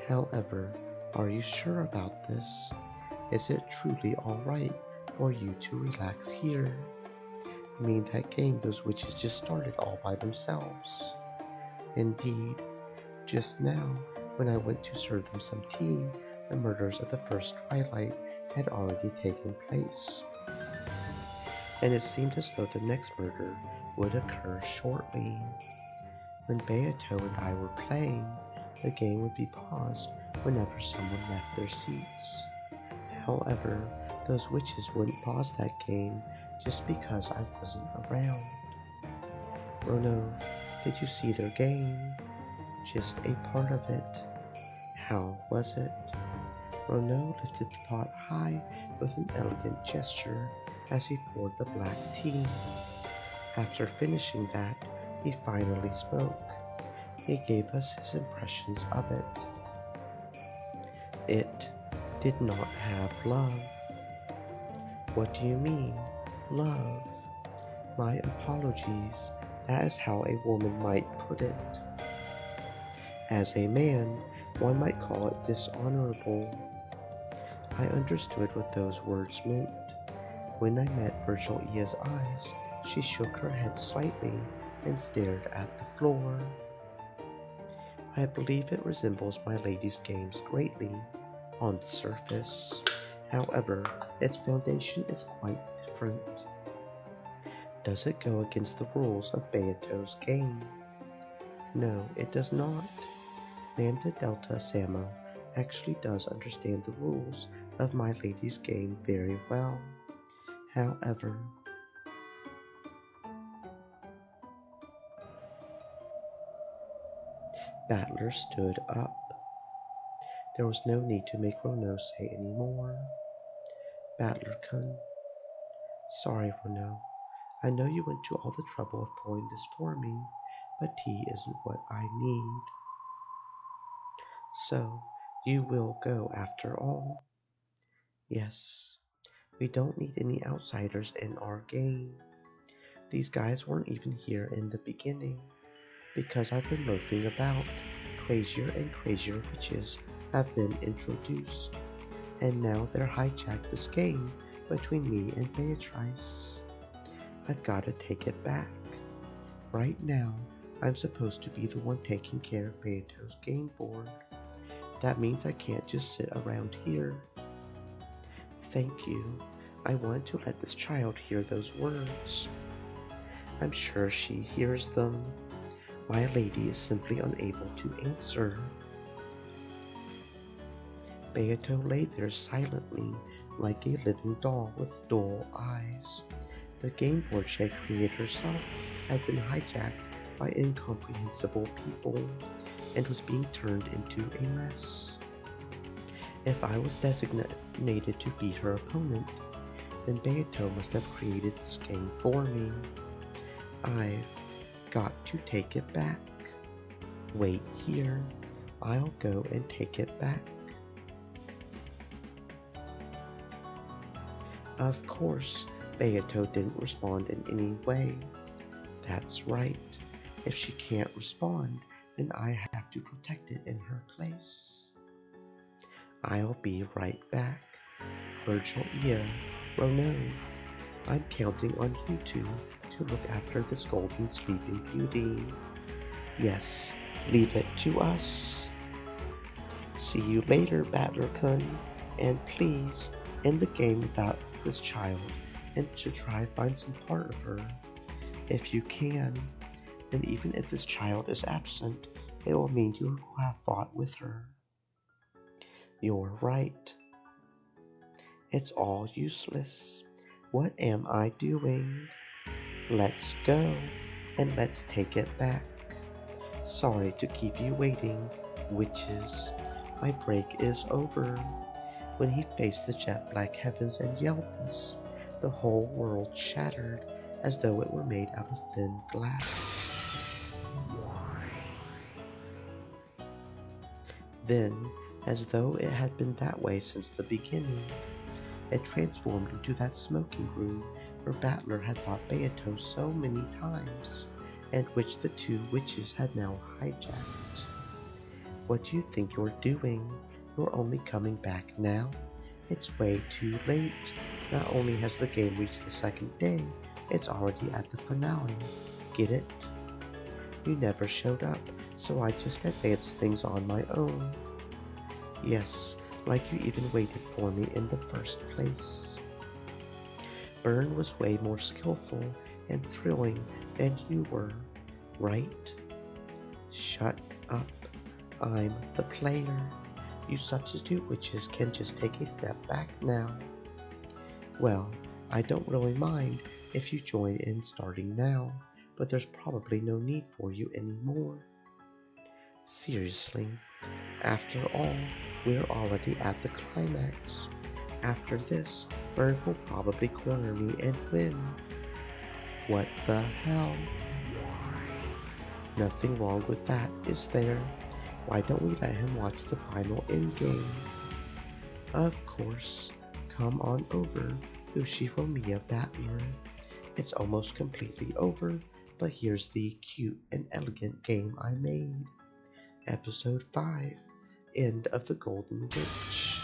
However, are you sure about this? Is it truly alright for you to relax here? I mean, that game those witches just started all by themselves. Indeed, just now, when I went to serve them some tea, the murders of the first twilight had already taken place. And it seemed as though the next murder would occur shortly. When Beato and I were playing, the game would be paused whenever someone left their seats. However, those witches wouldn't pause that game just because I wasn't around. Ronov, did you see their game? Just a part of it. How was it? Ronov lifted the pot high with an elegant gesture as he poured the black tea. After finishing that, he finally spoke. He gave us his impressions of it. It did not have love. What do you mean, love? My apologies. That is how a woman might put it. As a man, one might call it dishonorable. I understood what those words meant. When I met Virgil Ia's eyes, she shook her head slightly and stared at the floor. I believe it resembles my lady's games greatly on the surface. However, its foundation is quite different. Does it go against the rules of Beato's game? No, it does not. Lambda Delta Sama actually does understand the rules of my lady's game very well. However, Battler stood up. There was no need to make Renault say any more. Battler-kun, sorry, Renault. I know you went to all the trouble of pouring this for me, but tea isn't what I need. So, you will go after all? Yes. We don't need any outsiders in our game. These guys weren't even here in the beginning, because I've been loafing about. Crazier and crazier witches have been introduced, and now they're hijacked this game between me and Beatrice. I've gotta take it back. Right now, I'm supposed to be the one taking care of Beato's game board. That means I can't just sit around here. Thank you. I wanted to let this child hear those words. I'm sure she hears them. My lady is simply unable to answer. Beato lay there silently, like a living doll with dull eyes. The game board she had created herself had been hijacked by incomprehensible people and was being turned into a mess. If I was designated to be her opponent, then Beato must have created this game for me. I've got to take it back. Wait here. I'll go and take it back. Of course, Beato didn't respond in any way. That's right. If she can't respond, then I have to protect it in her place. I'll be right back. Virgil, Renaud, I'm counting on you two to look after this golden sleeping beauty. Yes, leave it to us. See you later, Battler-kun, and please end the game without this child and to try and find some part of her. If you can, and even if this child is absent, it will mean you will have fought with her. You're right. It's all useless. What am I doing? Let's go, and let's take it back. Sorry to keep you waiting, witches. My break is over. When he faced the jet black heavens and yelled this, the whole world shattered as though it were made out of thin glass. Then, as though it had been that way since the beginning, it transformed into that smoking room where Battler had fought Beato so many times, and which the two witches had now hijacked. What do you think you're doing? You're only coming back now? It's way too late. Not only has the game reached the second day, it's already at the finale. Get it? You never showed up, so I just advanced things on my own. Yes, like you even waited for me in the first place. Byrne was way more skillful and thrilling than you were, right? Shut up. I'm the player. You substitute witches can just take a step back now. Well, I don't really mind if you join in starting now, but there's probably no need for you anymore. Seriously, after all, we're already at the climax. After this, Byrne will probably corner me and win. What the hell? Nothing wrong with that, is there? Why don't we let him watch the final endgame? Of course. Come on over, Ushiromiya Battler. It's almost completely over, but here's the cute and elegant game I made. Episode 5, End of the Golden Witch.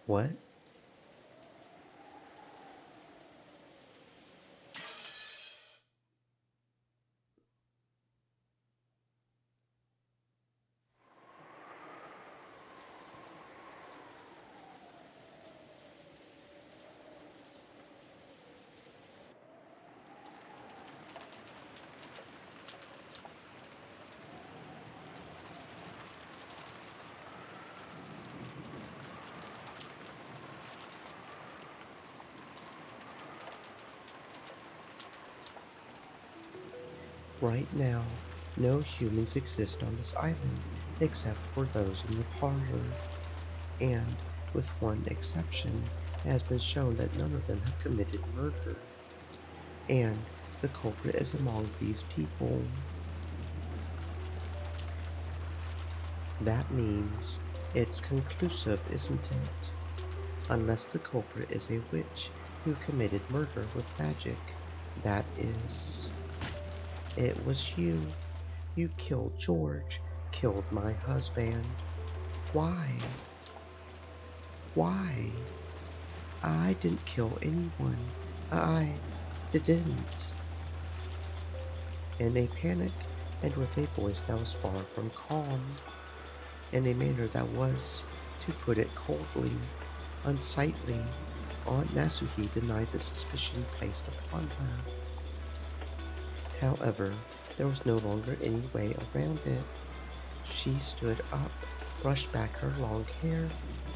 What? Right now, no humans exist on this island except for those in the parlor, and with one exception, it has been shown that none of them have committed murder, and the culprit is among these people. That means it's conclusive, isn't it? Unless the culprit is a witch who committed murder with magic. That is, it was you. You killed George, killed my husband. Why? Why? I didn't kill anyone. I didn't. In a panic, and with a voice that was far from calm, in a manner that was, to put it coldly, unsightly, Aunt Nasuhi denied the suspicion placed upon her. However, there was no longer any way around it. She stood up, brushed back her long hair,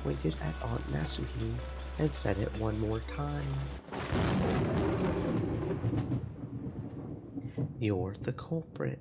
winked at Aunt Nasuhi, and said it one more time. You're the culprit.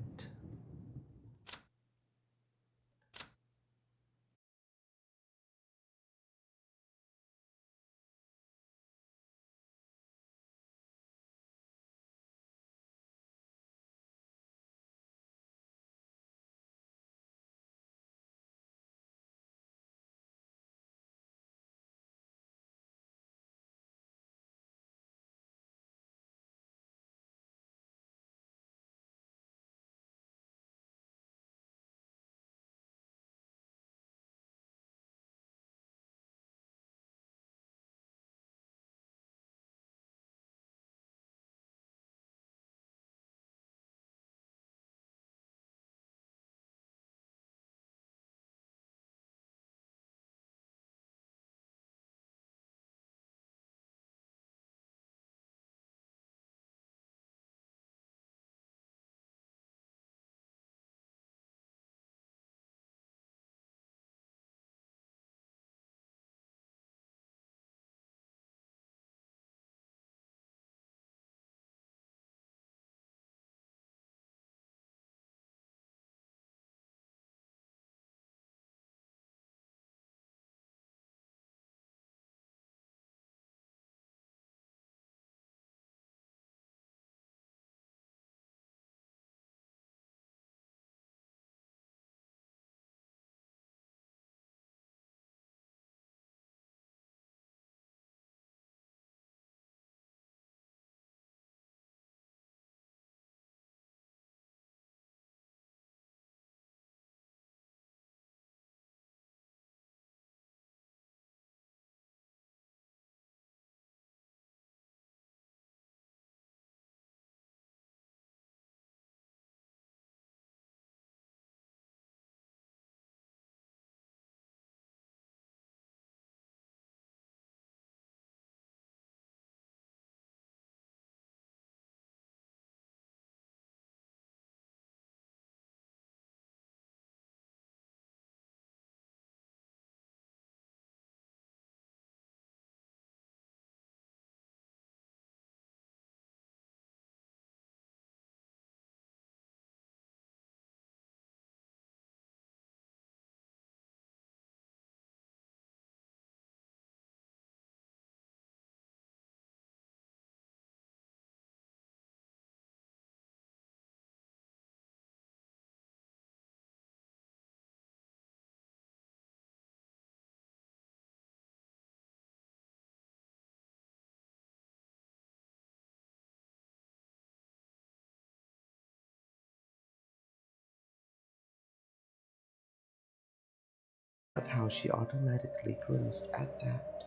Of how she automatically grimaced at that,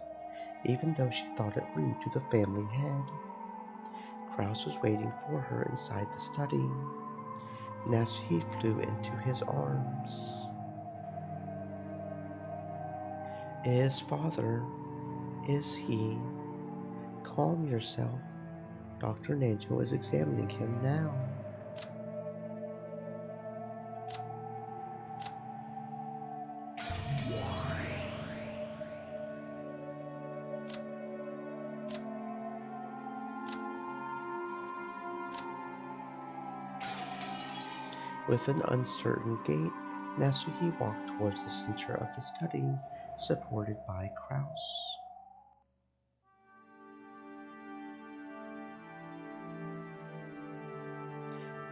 even though she thought it rude to the family head. Kraus was waiting for her inside the study. Nasuhi flew into his arms. His father, is he? Calm yourself. Dr. Nanjo is examining him now. With an uncertain gait, Natsuhi walked towards the center of the study, supported by Kraus.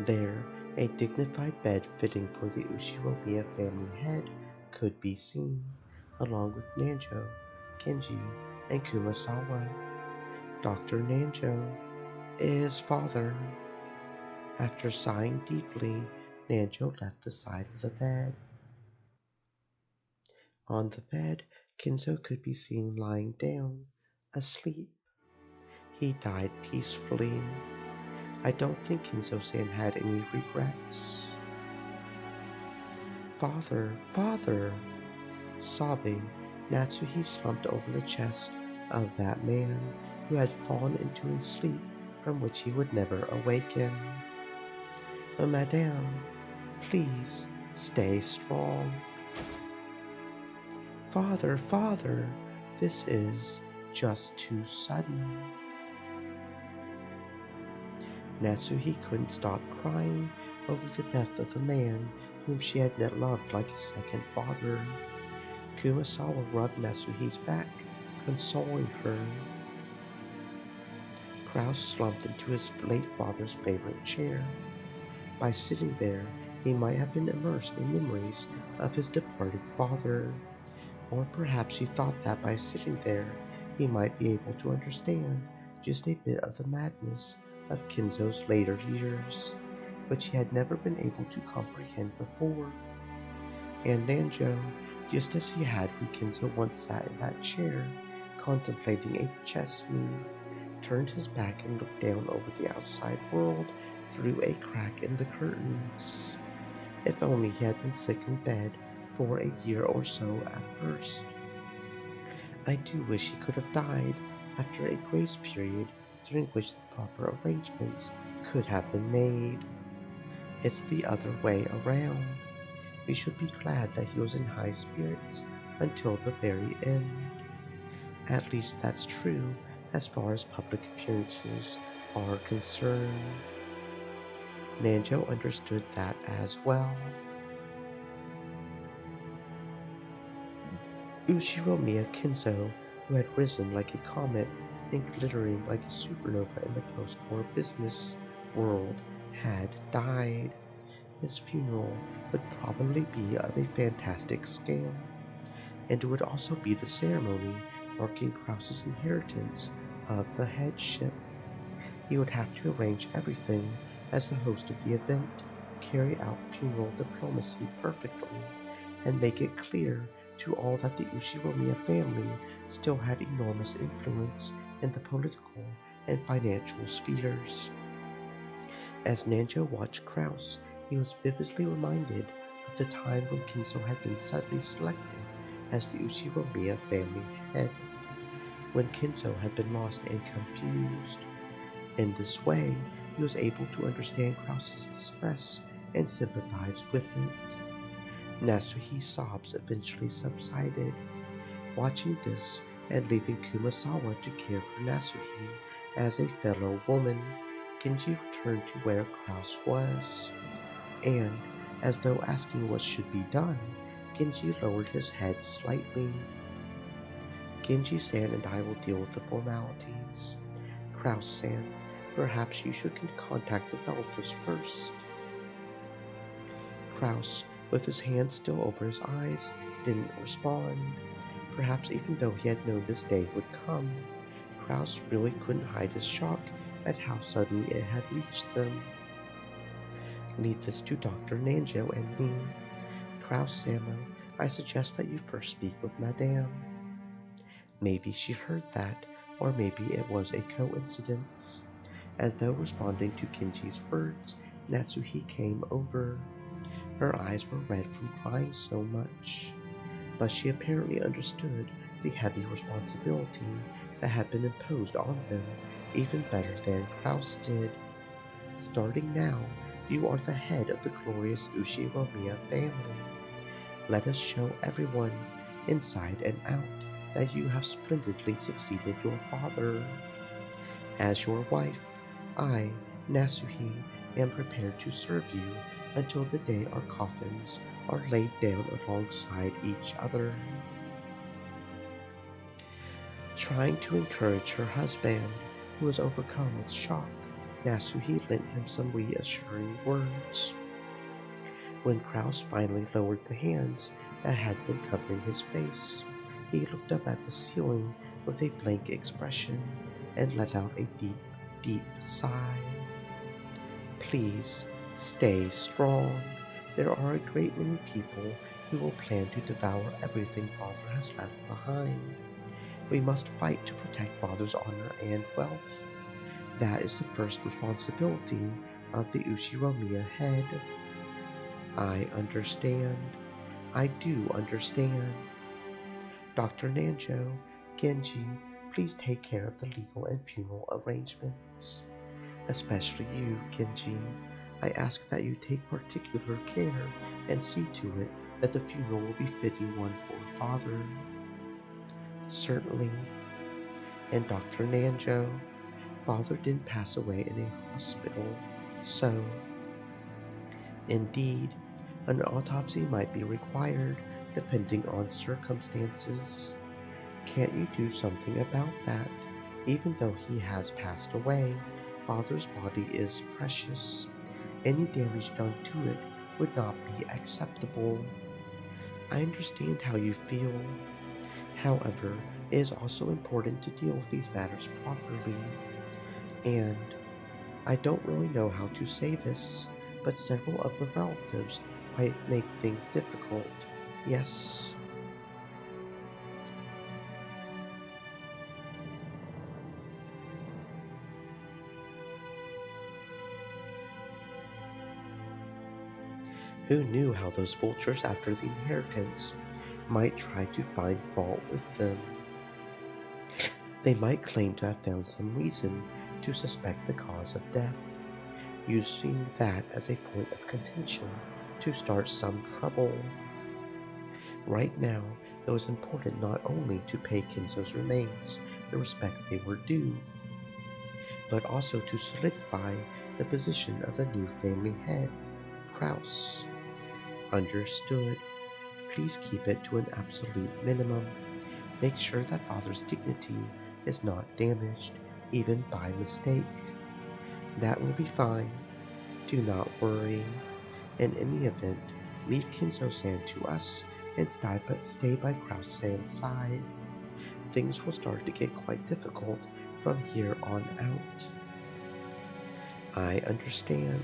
There, a dignified bed fitting for the Ushiromiya family head could be seen, along with Nanjo, Kenji, and Kumasawa. Dr. Nanjo is father. After sighing deeply, Nanjo left the side of the bed. On the bed, Kinzo could be seen lying down, asleep. He died peacefully. I don't think Kinzo-san had any regrets. Father, father! Sobbing, Natsuhi slumped over the chest of that man who had fallen into a sleep from which he would never awaken. Madame, please stay strong. Father, father, this is just too sudden. Natsuhi couldn't stop crying over the death of the man whom she had loved like a second father. Kumasawa rubbed Natsuhi's back, consoling her. Kraus slumped into his late father's favorite chair. By sitting there, he might have been immersed in memories of his departed father. Or perhaps he thought that by sitting there, he might be able to understand just a bit of the madness of Kinzo's later years, which he had never been able to comprehend before. And Nanjo, just as he had when Kinzo once sat in that chair, contemplating a chess move, turned his back and looked down over the outside world through a crack in the curtains. If only he had been sick in bed for a year or so at first. I do wish he could have died after a grace period during which the proper arrangements could have been made. It's the other way around. We should be glad that he was in high spirits until the very end. At least that's true as far as public appearances are concerned. Nanjo understood that as well. Ushiromiya Kinzo, who had risen like a comet and glittering like a supernova in the post-war business world, had died. His funeral would probably be of a fantastic scale, and it would also be the ceremony marking Krause's inheritance of the headship. He would have to arrange everything as the host of the event, carry out funeral diplomacy perfectly, and make it clear to all that the Ushiromiya family still had enormous influence in the political and financial spheres. As Nanjo watched Kraus, he was vividly reminded of the time when Kinzo had been suddenly selected as the Ushiromiya family head, when Kinzo had been lost and confused. In this way, he was able to understand Kraus's distress and sympathize with it. Natsuhi's sobs eventually subsided. Watching this and leaving Kumasawa to care for Natsuhi as a fellow woman, Genji returned to where Kraus was, and, as though asking what should be done, Genji lowered his head slightly. Genji-san and I will deal with the formalities. Kraus-san, perhaps you should contact the relatives first. Kraus, with his hand still over his eyes, didn't respond. Perhaps even though he had known this day would come, Kraus really couldn't hide his shock at how suddenly it had reached them. Leave this to Dr. Nanjo and me. Kraus-sama, I suggest that you first speak with Madame. Maybe she heard that, or maybe it was a coincidence. As though responding to Kinji's words, Natsuhi came over. Her eyes were red from crying so much, but she apparently understood the heavy responsibility that had been imposed on them even better than Kraus did. Starting now, you are the head of the glorious Ushiromiya family. Let us show everyone, inside and out, that you have splendidly succeeded your father. As your wife, I, Natsuhi, am prepared to serve you until the day our coffins are laid down alongside each other. Trying to encourage her husband, who was overcome with shock, Nasuhi lent him some reassuring words. When Kraus finally lowered the hands that had been covering his face, he looked up at the ceiling with a blank expression and let out a deep, deep sigh. Please stay strong. There are a great many people who will plan to devour everything Father has left behind. We must fight to protect Father's honor and wealth. That is the first responsibility of the Uchiromiya head. I understand. I do understand. Dr. Nanjo, Genji, please take care of the legal and funeral arrangements. Especially you, Genji. I ask that you take particular care and see to it that the funeral will be fitting one for Father. Certainly. And Dr. Nanjo, Father didn't pass away in a hospital, so indeed, an autopsy might be required depending on circumstances. Can't you do something about that? Even though he has passed away, Father's body is precious. Any damage done to it would not be acceptable. I understand how you feel. However, it is also important to deal with these matters properly. And I don't really know how to say this, but several of the relatives might make things difficult. Yes. Who knew how those vultures after the inheritance might try to find fault with them? They might claim to have found some reason to suspect the cause of death, using that as a point of contention to start some trouble. Right now, it was important not only to pay Kinzo's remains the respect they were due, but also to solidify the position of the new family head, Kraus. Understood. Please keep it to an absolute minimum. Make sure that Father's dignity is not damaged, even by mistake. That will be fine. Do not worry. In any event, leave Kinzo-san to us and stay by Kraus-san's side. Things will start to get quite difficult from here on out. I understand.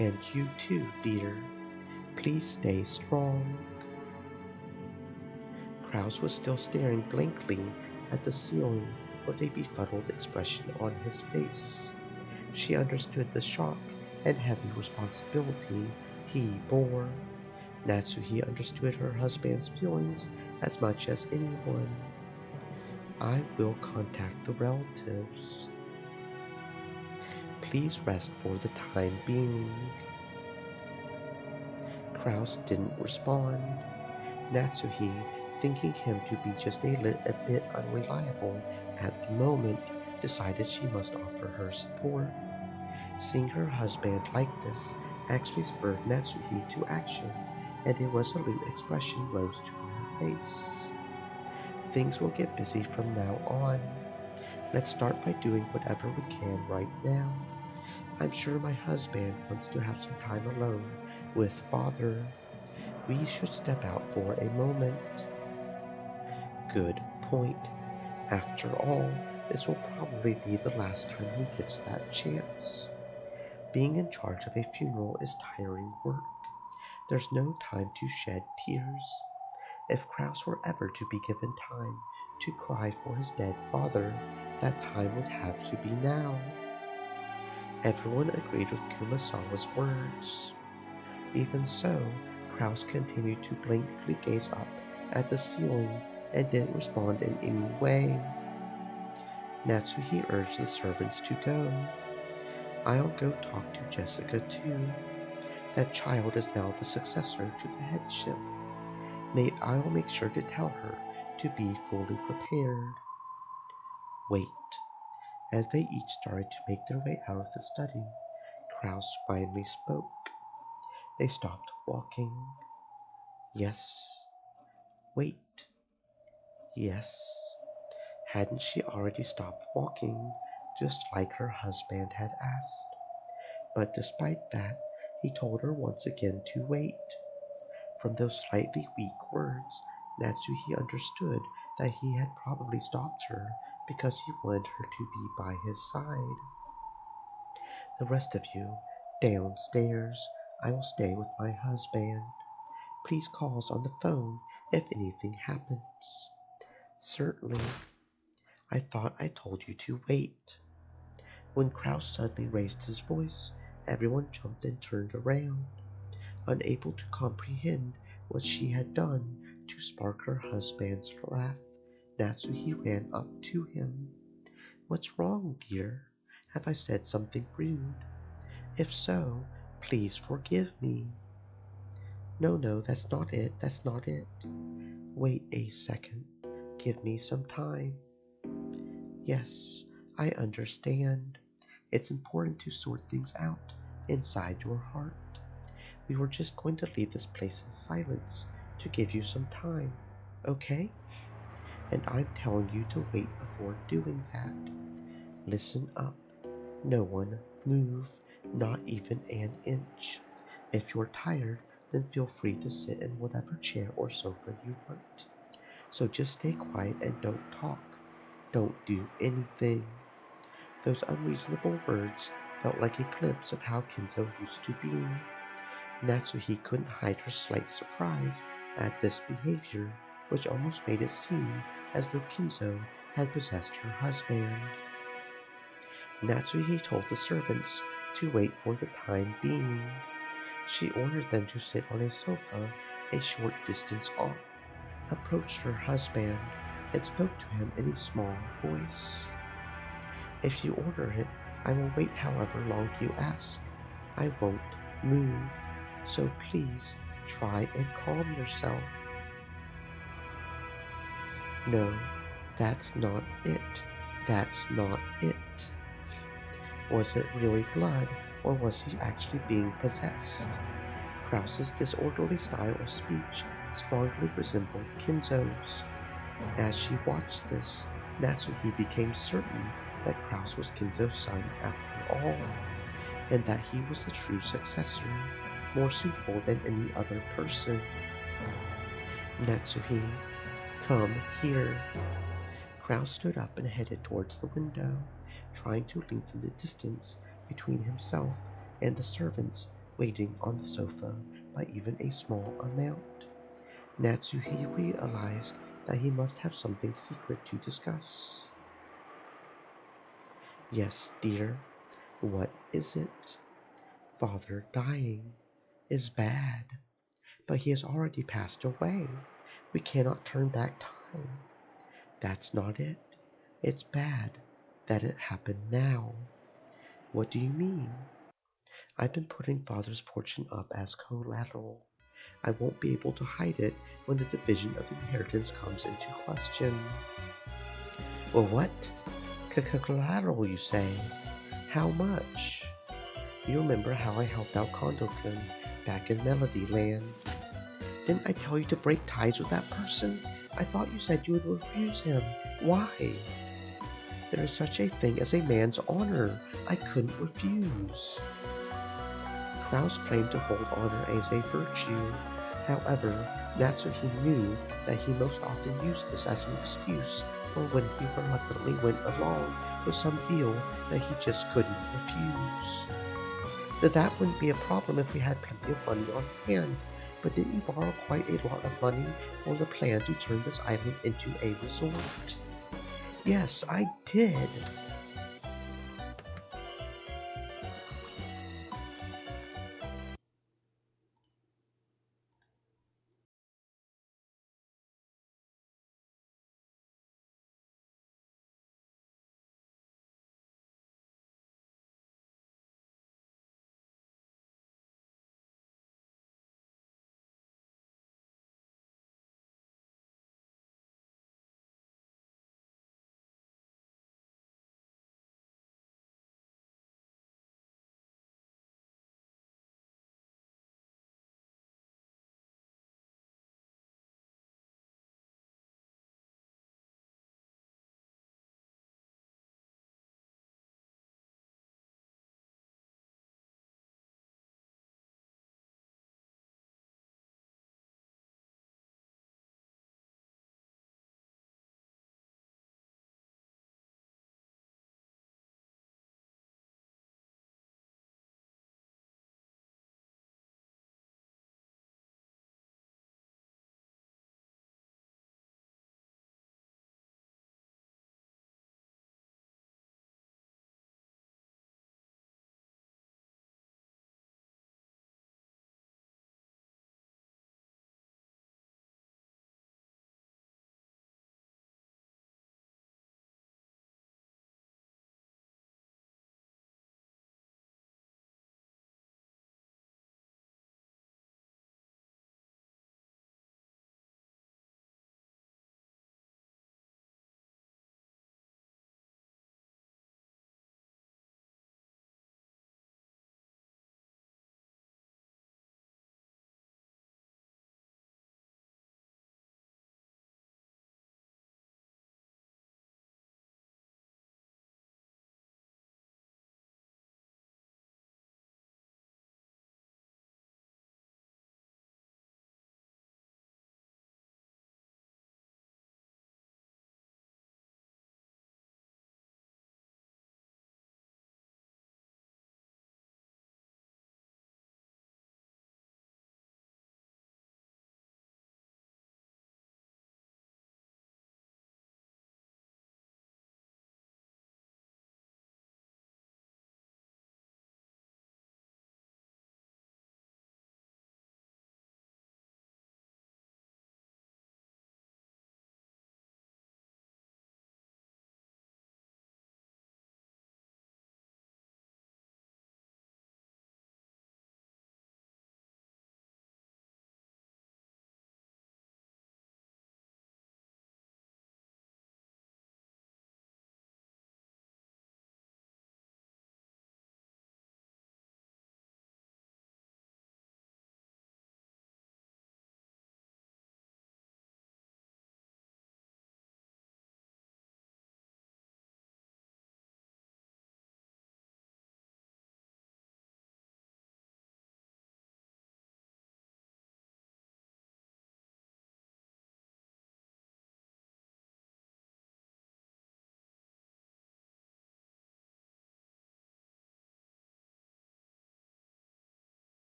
And you too, dear. Please stay strong. Kraus was still staring blankly at the ceiling with a befuddled expression on his face. She understood the shock and heavy responsibility he bore. Natsuhi understood her husband's feelings as much as anyone. I will contact the relatives. Please rest for the time being. Kraus didn't respond. Natsuhi, thinking him to be just a bit unreliable at the moment, decided she must offer her support. Seeing her husband like this actually spurred Natsuhi to action, and a resolute expression rose to her face. Things will get busy from now on. Let's start by doing whatever we can right now. I'm sure my husband wants to have some time alone with Father. We should step out for a moment. Good point. After all, this will probably be the last time he gets that chance. Being in charge of a funeral is tiring work. There's no time to shed tears. If Kraus were ever to be given time to cry for his dead father, that time would have to be now. Everyone agreed with Kumasawa's words. Even so, Kraus continued to blankly gaze up at the ceiling and didn't respond in any way. Natsuhi urged the servants to go. I'll go talk to Jessica too. That child is now the successor to the headship. I'll make sure to tell her to be fully prepared. Wait. As they each started to make their way out of the study, Kraus finally spoke. They stopped walking. Yes. Wait. Yes. Hadn't she already stopped walking, just like her husband had asked? But despite that, he told her once again to wait. From those slightly weak words, Natsuhi understood that he had probably stopped her because he wanted her to be by his side. The rest of you, downstairs. I will stay with my husband. Please call us on the phone if anything happens. Certainly. I thought I told you to wait. When Kraus suddenly raised his voice, everyone jumped and turned around, unable to comprehend what she had done to spark her husband's wrath. Natsuhi ran up to him. What's wrong, dear? Have I said something rude? If so, please forgive me. No, that's not it. That's not it. Wait a second. Give me some time. Yes, I understand. It's important to sort things out inside your heart. We were just going to leave this place in silence to give you some time, okay? And I'm telling you to wait before doing that. Listen up. No one move, not even an inch. If you're tired, then feel free to sit in whatever chair or sofa you want. So just stay quiet and don't talk. Don't do anything. Those unreasonable words felt like a glimpse of how Kinzo used to be. Natsuhi couldn't hide her slight surprise at this behavior, which almost made it seem as though Kinzo had possessed her husband. Natsuhi told the servants to wait for the time being. She ordered them to sit on a sofa a short distance off, approached her husband, and spoke to him in a small voice. If you order it, I will wait however long you ask. I won't move, so please try and calm yourself. No, that's not it. That's not it. Was it really blood, or was he actually being possessed? Krause's disorderly style of speech strongly resembled Kinzo's. As she watched this, Natsuhi became certain that Krause was Kinzo's son after all, and that he was the true successor, more suitable than any other person. Natsuhi, come here. Krause stood up and headed towards the window, trying to lengthen the distance between himself and the servants waiting on the sofa by even a small amount. Natsuhi realized that he must have something secret to discuss. Yes, dear. What is it? Father dying is bad, but he has already passed away. We cannot turn back time. That's not it. It's bad that it happened now. What do you mean? I've been putting Father's fortune up as collateral. I won't be able to hide it when the division of inheritance comes into question. Well, what? Collateral, you say? How much? You remember how I helped out Kondo-kun back in Melody Land? Didn't I tell you to break ties with that person? I thought you said you would refuse him. Why? There is such a thing as a man's honor. I couldn't refuse. Kraus claimed to hold honor as a virtue. However, Natsuhi knew that he most often used this as an excuse for when he reluctantly went along with some deal that he just couldn't refuse. That wouldn't be a problem if we had plenty of money on hand, but didn't you borrow quite a lot of money for the plan to turn this island into a resort? Yes, I did.